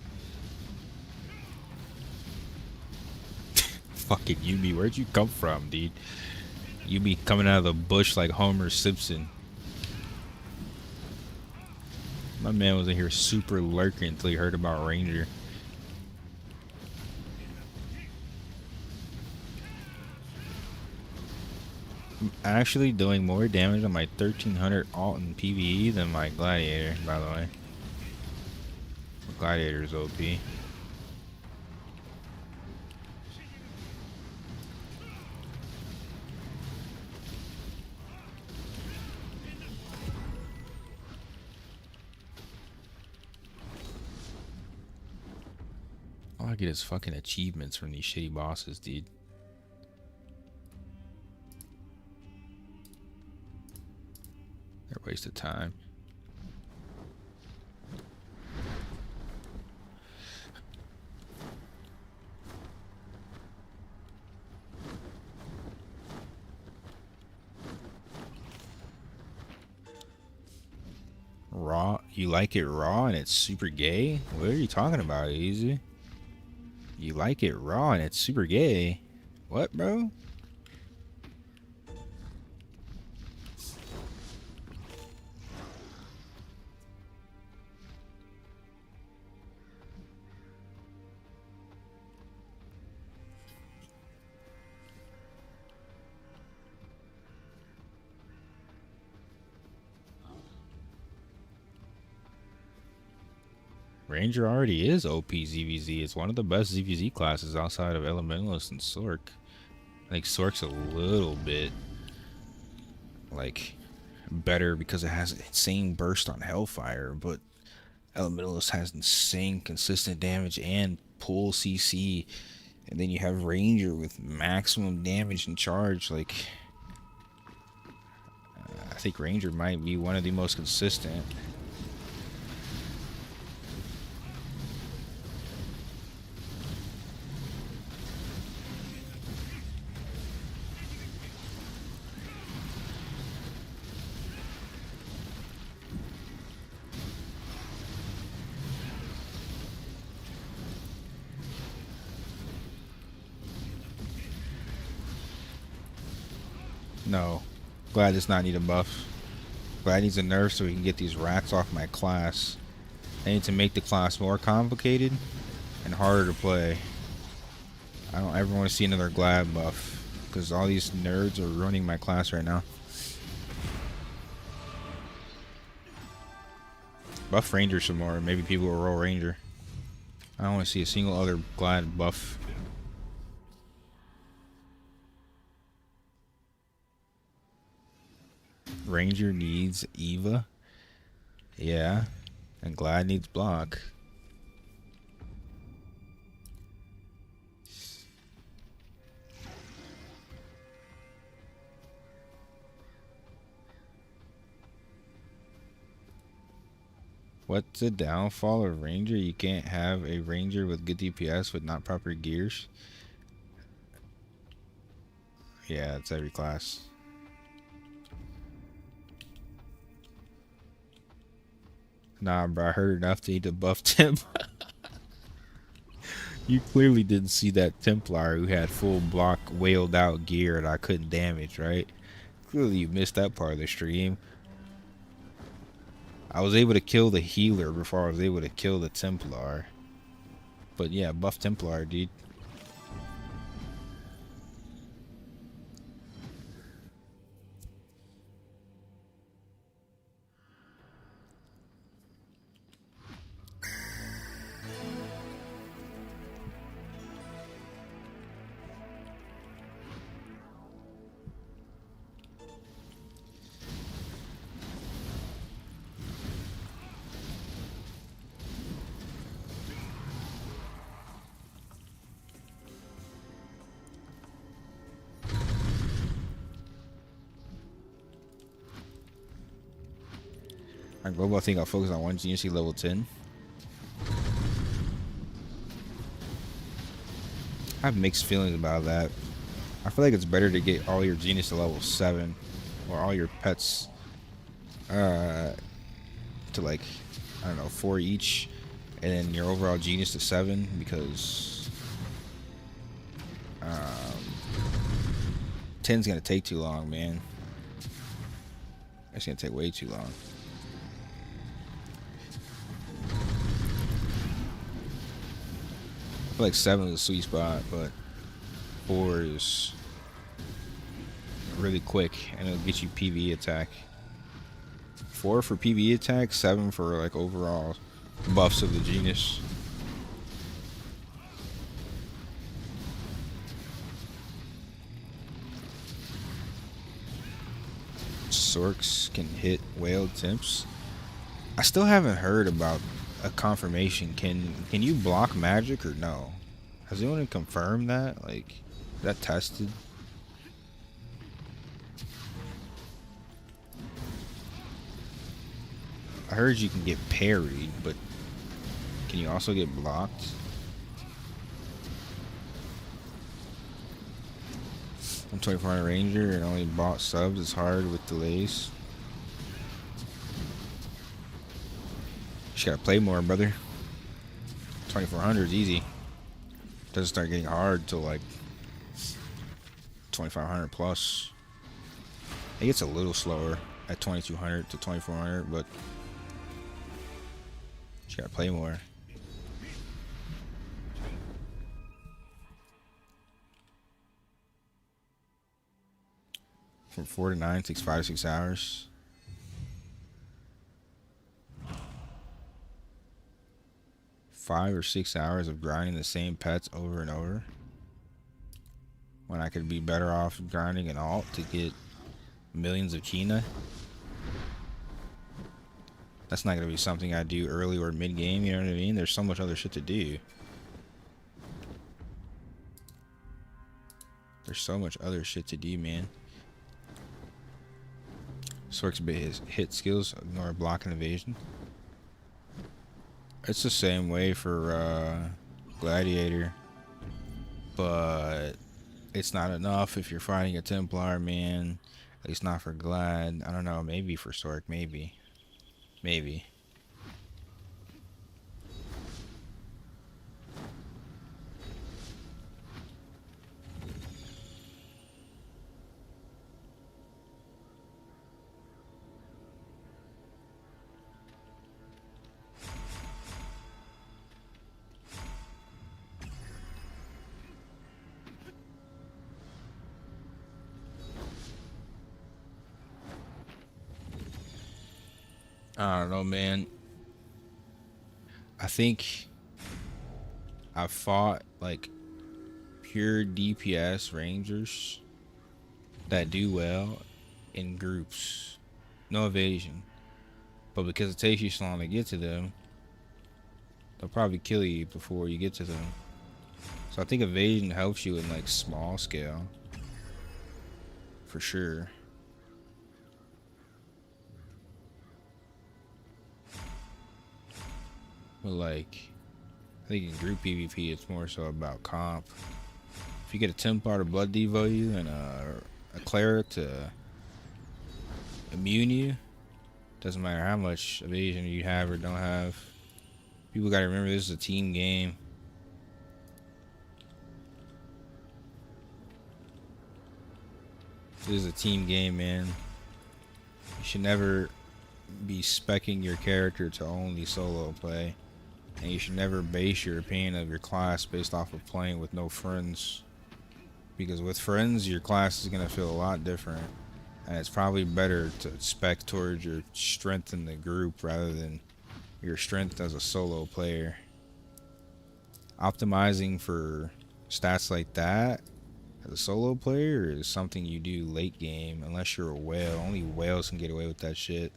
Fucking Yumi, where'd you come from, dude? Yumi coming out of the bush like Homer Simpson. My man was in here super lurking until he heard about Ranger. I'm actually doing more damage on my 1300 alt in PvE than my Gladiator, by the way. The Gladiator's OP. All I get is fucking achievements from these shitty bosses, dude. They're a waste of time. Raw? You like it raw and it's super gay? What are you talking about, Easy? You like it raw and it's super gay? What, bro? Ranger already is OP ZVZ. It's one of the best ZVZ classes outside of Elementalist and Sork. I think Sork's a little bit like better because it has insane burst on Hellfire, but Elementalist has insane consistent damage and pull CC, and then you have Ranger with maximum damage and charge. Like, I think Ranger might be one of the most consistent. No, Glad does not need a buff. Glad needs a nerf so we can get these rats off my class. I need to make the class more complicated and harder to play. I don't ever want to see another Glad buff because all these nerds are ruining my class right now. Buff Ranger some more. Maybe people will roll Ranger. I don't want to see a single other Glad buff. Ranger needs Eva. Yeah. And Glad needs block. What's the downfall of Ranger? You can't have a Ranger with good DPS with not proper gears. Yeah, it's every class. Nah, bro, I heard enough to need to buff Temp. You clearly didn't see that Templar who had full block wailed out gear and I couldn't damage, right? Clearly you missed that part of the stream. I was able to kill the healer before I was able to kill the Templar. But yeah, buff Templar, dude. Alright, Global, I think I'll focus on one genius level 10. I have mixed feelings about that. I feel like it's better to get all your genius to level 7 or all your pets to like, I don't know, 4 each, and then your overall genius to 7, because 10's gonna take too long, man. It's gonna take way too long. I feel like 7 is a sweet spot, but 4 is really quick and it'll get you PvE attack. 4 for PvE attack, 7 for like overall buffs of the genius. Sorks can hit whaled temps. I still haven't heard about a confirmation. Can you block magic or no? Has anyone confirmed that? Like, is that tested? I heard you can get parried, but can you also get blocked? I'm 2400 Ranger and only bought subs. It's hard with delays. Just gotta play more, brother. 2400 is easy. Doesn't start getting hard till like 2500 plus. It gets a little slower at 2200 to 2400, but just gotta play more. From 4 to 9 takes 5 to 6 hours. Five or 6 hours of grinding the same pets over and over, when I could be better off grinding an alt to get millions of Kina. That's not gonna be something I do early or mid game, you know what I mean? There's so much other shit to do. There's so much other shit to do, man. Sorks a bit his hit skills, ignore block and evasion. It's the same way for Gladiator, but it's not enough if you're fighting a Templar, man. At least not for Glad. I don't know, maybe for Sork, maybe. Maybe. I don't know, man. I think I've fought like pure DPS Rangers that do well in groups. No evasion. But because it takes you so long to get to them, they'll probably kill you before you get to them. So I think evasion helps you in like small scale. For sure. But like, I think in group PvP, it's more so about comp. If you get a Templar to Blood Devo you and a Cleric to immune you, doesn't matter how much evasion you have or don't have. People gotta remember this is a team game. This is a team game, man. You should never be speccing your character to only solo play. And you should never base your opinion of your class based off of playing with no friends. Because with friends, your class is going to feel a lot different. And it's probably better to spec towards your strength in the group rather than your strength as a solo player. Optimizing for stats like that as a solo player is something you do late game unless you're a whale. Only whales can get away with that shit.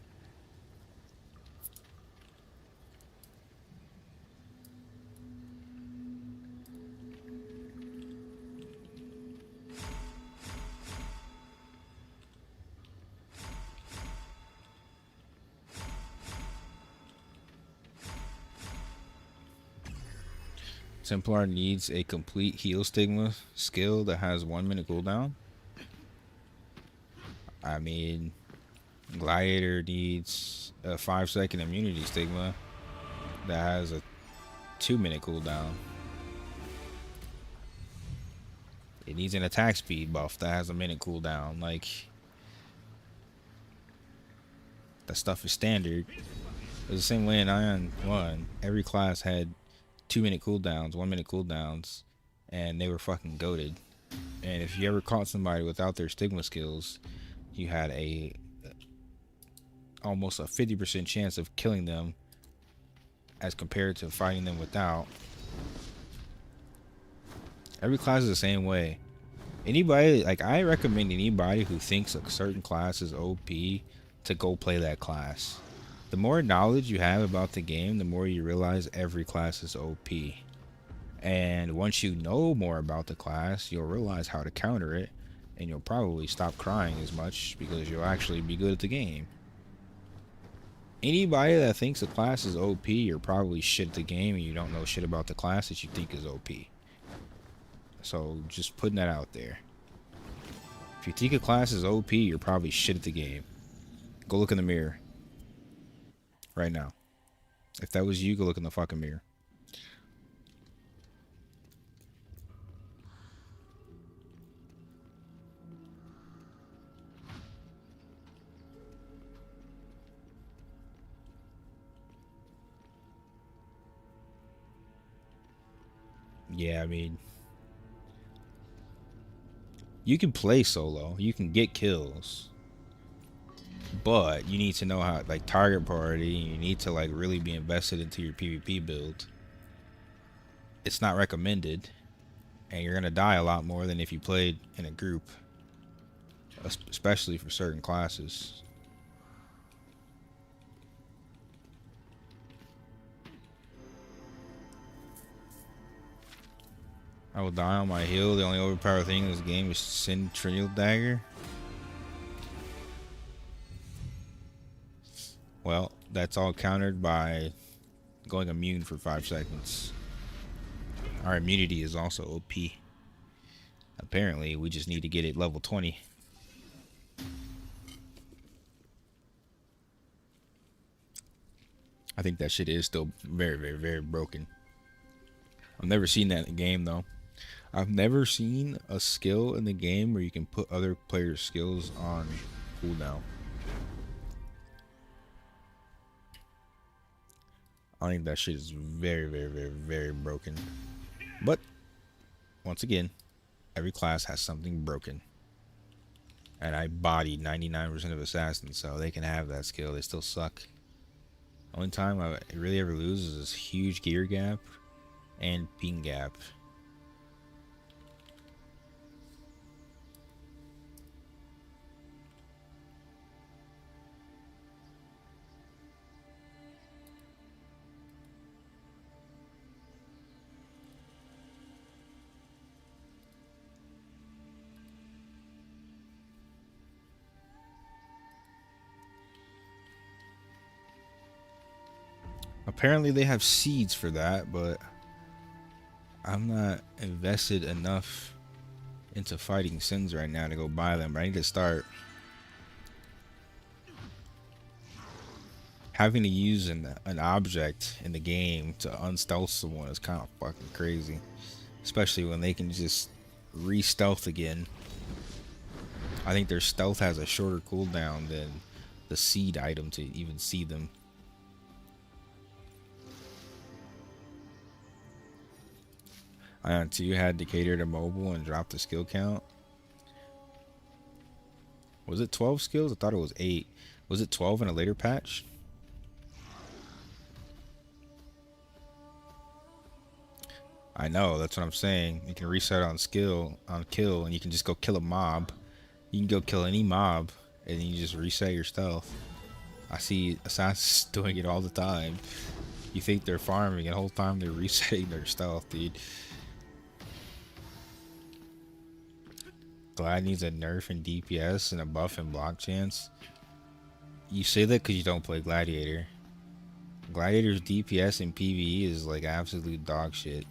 Templar needs a complete heal stigma skill that has 1 minute cooldown. I mean, Gladiator needs a 5-second immunity stigma that has a 2 minute cooldown. It needs an attack speed buff that has a minute cooldown. Like, that stuff is standard. It's the same way in Aion 1. Every class had 2 minute cooldowns, 1 minute cooldowns, and they were fucking goated. And if you ever caught somebody without their stigma skills, you had almost a 50% chance of killing them as compared to fighting them without. Every class is the same way. Anybody, like, I recommend anybody who thinks a certain class is OP to go play that class. The more knowledge you have about the game, the more you realize every class is OP. And once you know more about the class, you'll realize how to counter it, and you'll probably stop crying as much because you'll actually be good at the game. Anybody that thinks a class is OP, you're probably shit at the game and you don't know shit about the class that you think is OP. So just putting that out there. If you think a class is OP, you're probably shit at the game. Go look in the mirror. Right now. If that was you, go look in the fucking mirror. Yeah, I mean, you can play solo. You can get kills. But you need to know how, like, target priority. You need to, like, really be invested into your PvP build. It's not recommended, and you're gonna die a lot more than if you played in a group, especially for certain classes. I will die on my heal. The only overpowered thing in this game is Centennial Dagger. Well, that's all countered by going immune for 5 seconds. Our immunity is also OP. Apparently, we just need to get it level 20. I think that shit is still very, very, very broken. I've never seen that in the game, though. I've never seen a skill in the game where you can put other players' skills on cooldown. I think that shit is very, very, very, very broken. But, once again, every class has something broken. And I bodied 99% of assassins, so they can have that skill. They still suck. Only time I really ever lose is this huge gear gap and ping gap. Apparently they have seeds for that, but I'm not invested enough into fighting sins right now to go buy them. I need to start. Having to use an object in the game to unstealth someone is kind of fucking crazy. Especially when they can just re-stealth again. I think their stealth has a shorter cooldown than the seed item to even see them. Aion 2 had to cater to mobile and drop the skill count. Was it 12 skills? I thought it was 8. Was it 12 in a later patch? I know, that's what I'm saying. You can reset on skill, on kill, and you can just go kill a mob. You can go kill any mob, and you just reset your stealth. I see assassins doing it all the time. You think they're farming, and the whole time they're resetting their stealth, dude. Glad needs a nerf in DPS and a buff in block chance. You say that because you don't play Gladiator. Gladiator's DPS in PvE is like absolute dog shit.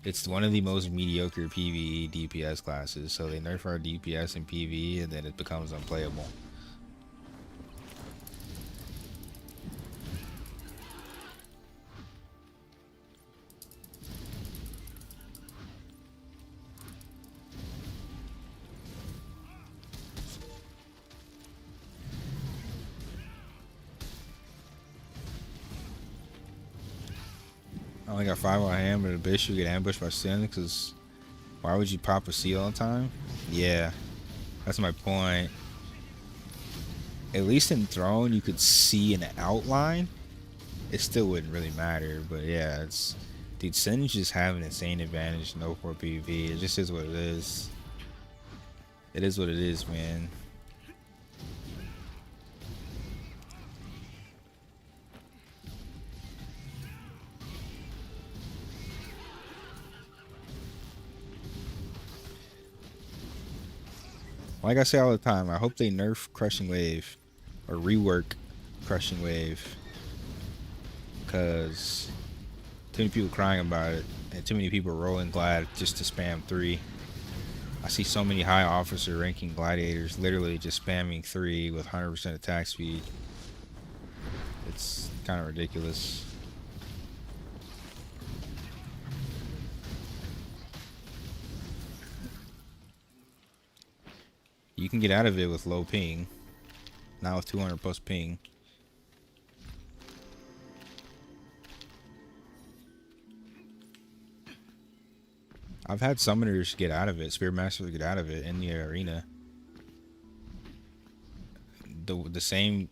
It's one of the most mediocre PvE DPS classes, so they nerf our DPS in PvE and then it becomes unplayable. I only got 5 on hand, but a bitch you get ambushed by Sin, because why would you pop a C all the time? Yeah, that's my point. At least in Throne, you could see an outline. It still wouldn't really matter, but yeah, it's... Dude, Sin just have an insane advantage in 04 PvP. It just is what it is. It is what it is, man. Like I say all the time, I hope they nerf Crushing Wave or rework Crushing Wave, because too many people crying about it and too many people rolling Glad just to spam 3. I see so many high officer ranking gladiators literally just spamming 3 with 100% attack speed. It's kind of ridiculous. You can get out of it with low ping, not with 200 plus ping. I've had summoners get out of it, Spearmasters get out of it in the arena. The same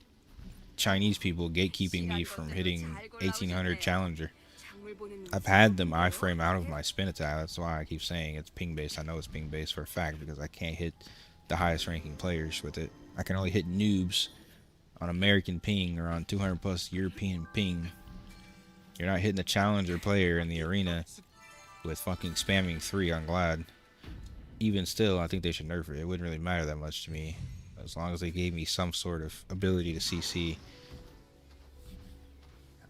Chinese people gatekeeping me from hitting 1800 Challenger. I've had them iframe out of my spin attack. That's why I keep saying it's ping based. I know it's ping based for a fact because I can't hit the highest ranking players with it. I can only hit noobs on American ping or on 200 plus European ping. You're not hitting the challenger player in the arena with fucking spamming 3 on Glad. Even still, I think they should nerf it. It wouldn't really matter that much to me as long as they gave me some sort of ability to CC.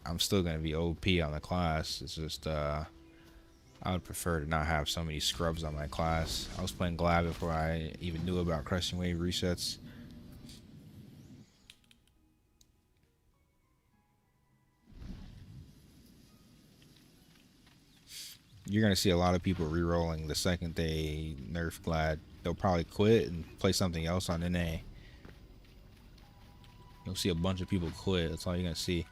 I'm still gonna be OP on the class. It's just I would prefer to not have so many scrubs on my class. I was playing Glad before I even knew about Crushing Wave resets. You're gonna see a lot of people re-rolling the second they nerf Glad. They'll probably quit and play something else on NA. You'll see a bunch of people quit. That's all you're gonna see.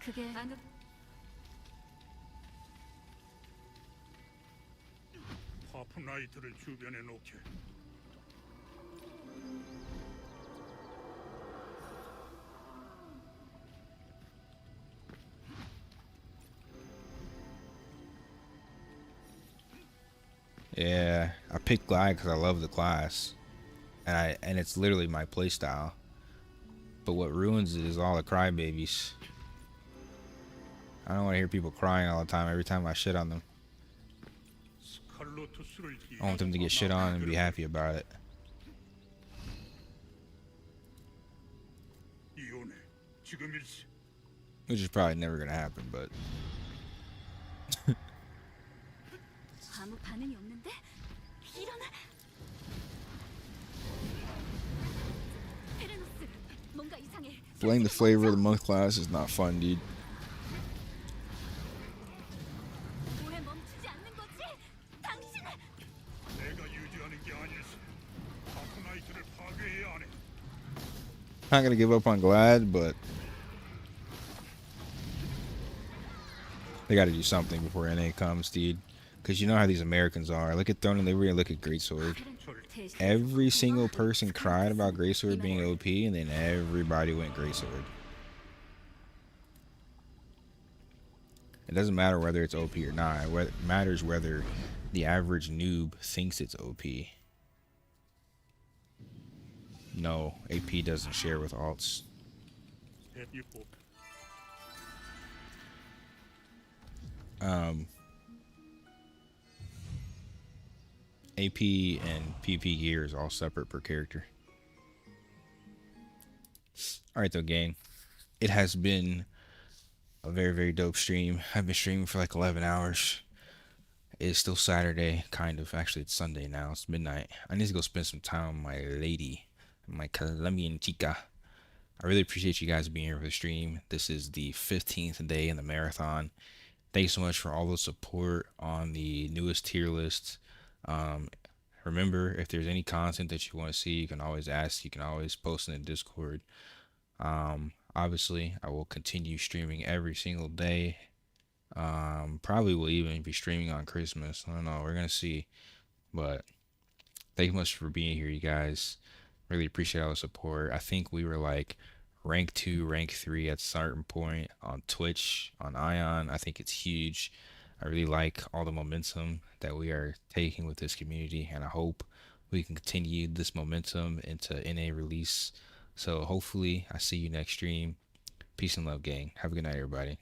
Yeah, I picked Glide because I love the class, and it's literally my playstyle. But what ruins it is all the crybabies. I don't want to hear people crying all the time every time I shit on them. I want them to get shit on and be happy about it. which is probably never gonna happen. But 아무 반응이 없는데? 이런 테르노스, 뭔가 이상해. playing the flavor of the month class is not fun, dude. 왜 멈추지 않는 거지? 당신은 내가 유지하는 게 아닐세. 다크나이트를 파괴해야 하네. Not gonna give up on Glad, but they got to do something before NA comes, dude. Because you know how these Americans are. Look at Throne and Liberty and look at Greatsword. Every single person cried about Greatsword being OP, and then everybody went Greatsword. It doesn't matter whether it's OP or not. It matters whether the average noob thinks it's OP. No, AP doesn't share with alts. AP and PP gear is all separate per character. Alright though, gang. It has been a very, very dope stream. I've been streaming for like 11 hours. It's still Saturday, kind of. Actually, it's Sunday now. It's midnight. I need to go spend some time with my lady, my Colombian chica. I really appreciate you guys being here for the stream. This is the 15th day in the marathon. Thanks so much for all the support on the newest tier list. Remember, if there's any content that you want to see, you can always ask. You can always post in the Discord. Obviously, I will continue streaming every single day. Probably will even be streaming on Christmas. I don't know. We're gonna see. But thank you much for being here, you guys. Really appreciate all the support. I think we were like rank 2, rank 3 at a certain point on Twitch, on Aion. I think it's huge. I really like all the momentum that we are taking with this community, and I hope we can continue this momentum into NA release. So hopefully I see you next stream. Peace and love, gang. Have a good night, everybody.